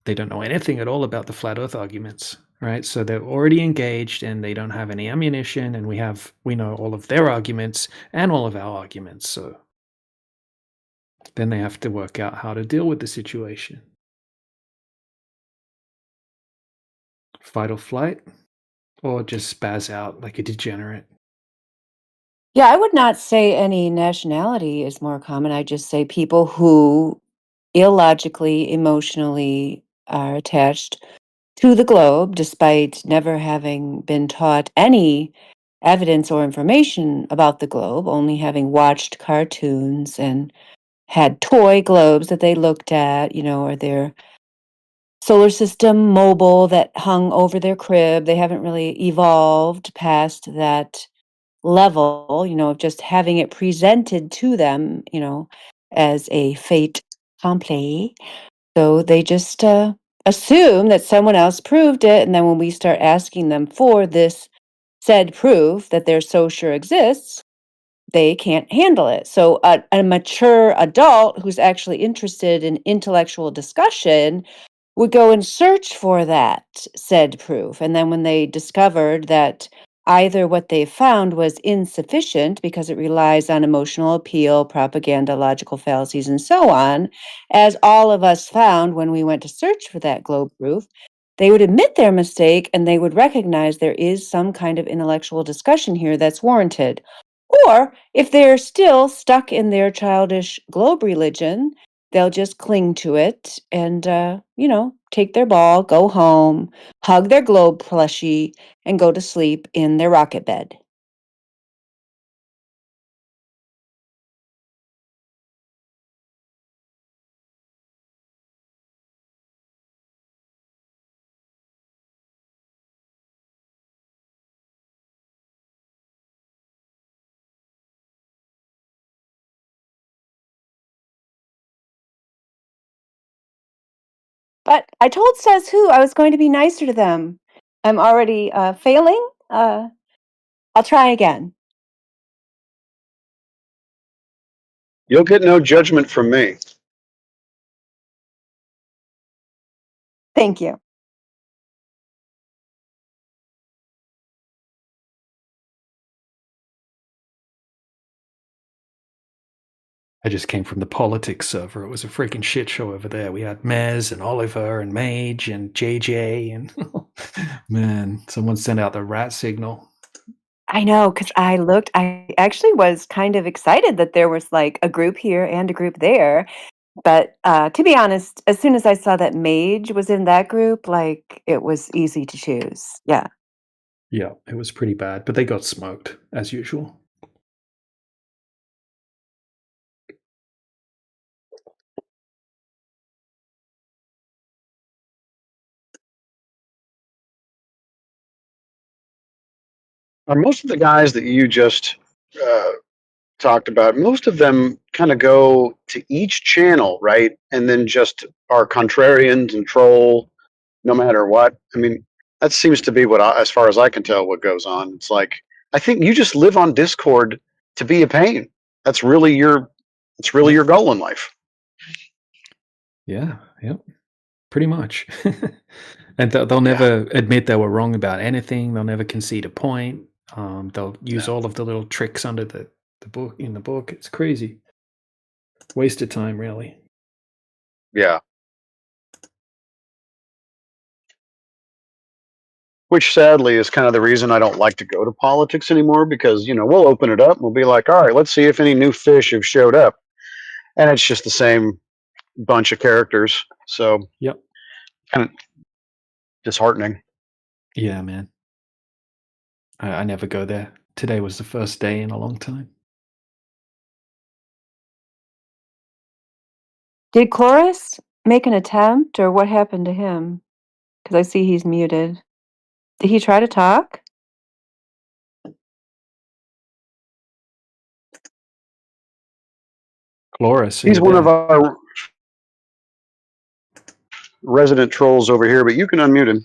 They don't know anything at all about the flat earth arguments, right? So they're already engaged and they don't have any ammunition, and we know all of their arguments and all of our arguments. So then they have to work out how to deal with the situation. Fight or flight, or just spaz out like a degenerate. Yeah, I would not say any nationality is more common. I just say people who illogically, emotionally are attached to the globe despite never having been taught any evidence or information about the globe, only having watched cartoons and had toy globes that they looked at, or their solar system mobile that hung over their crib. They haven't really evolved past that level, of just having it presented to them, as a fait accompli. So they just assume that someone else proved it. And then when we start asking them for this said proof that they're so sure exists, they can't handle it. So a mature adult who's actually interested in intellectual discussion would go and search for that said proof. And then when they discovered that either what they found was insufficient because it relies on emotional appeal, propaganda, logical fallacies, and so on, as all of us found when we went to search for that globe proof, they would admit their mistake and they would recognize there is some kind of intellectual discussion here that's warranted. Or if they're still stuck in their childish globe religion, they'll just cling to it and, take their ball, go home, hug their globe plushie, and go to sleep in their rocket bed. But I told Says Who I was going to be nicer to them. I'm already failing. I'll try again. You'll get no judgment from me. Thank you. I just came from the politics server. It was a freaking shit show over there. We had Mez and Oliver and Mage and JJ and man, someone sent out the rat signal. I know, because I actually was kind of excited that there was like a group here and a group there. But to be honest, as soon as I saw that Mage was in that group, like it was easy to choose. Yeah. Yeah, it was pretty bad, but they got smoked as usual. Are most of the guys that you just talked about, most of them kind of go to each channel, right? And then just are contrarians and troll no matter what. I mean, that seems to be as far as I can tell, what goes on. It's like, I think you just live on Discord to be a pain. That's really your goal in life. Yeah, yep, pretty much. And they'll never admit they were wrong about anything. They'll never concede a point. They'll use all of the little tricks under the book in the book. It's crazy. Waste of time, really. Yeah. Which sadly is kind of the reason I don't like to go to politics anymore, because we'll open it up and we'll be like, all right, let's see if any new fish have showed up, and it's just the same bunch of characters. So yep, kind of disheartening. Yeah, man. I never go there. Today was the first day in a long time. Did Chloris make an attempt, or what happened to him? Because I see he's muted. Did he try to talk? Chloris, He's one of our resident trolls over here, but you can unmute him.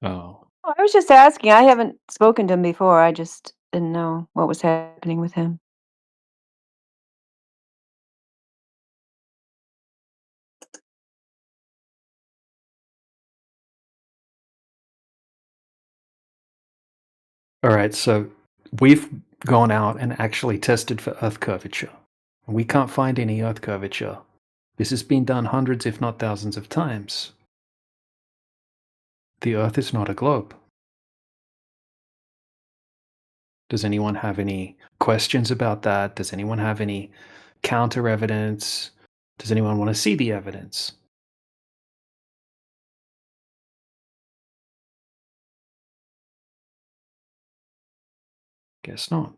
Oh. I was just asking. I haven't spoken to him before. I just didn't know what was happening with him. All right, so we've gone out and actually tested for Earth curvature. We can't find any Earth curvature. This has been done hundreds, if not thousands of times. The Earth is not a globe. Does anyone have any questions about that? Does anyone have any counter evidence? Does anyone want to see the evidence? Guess not.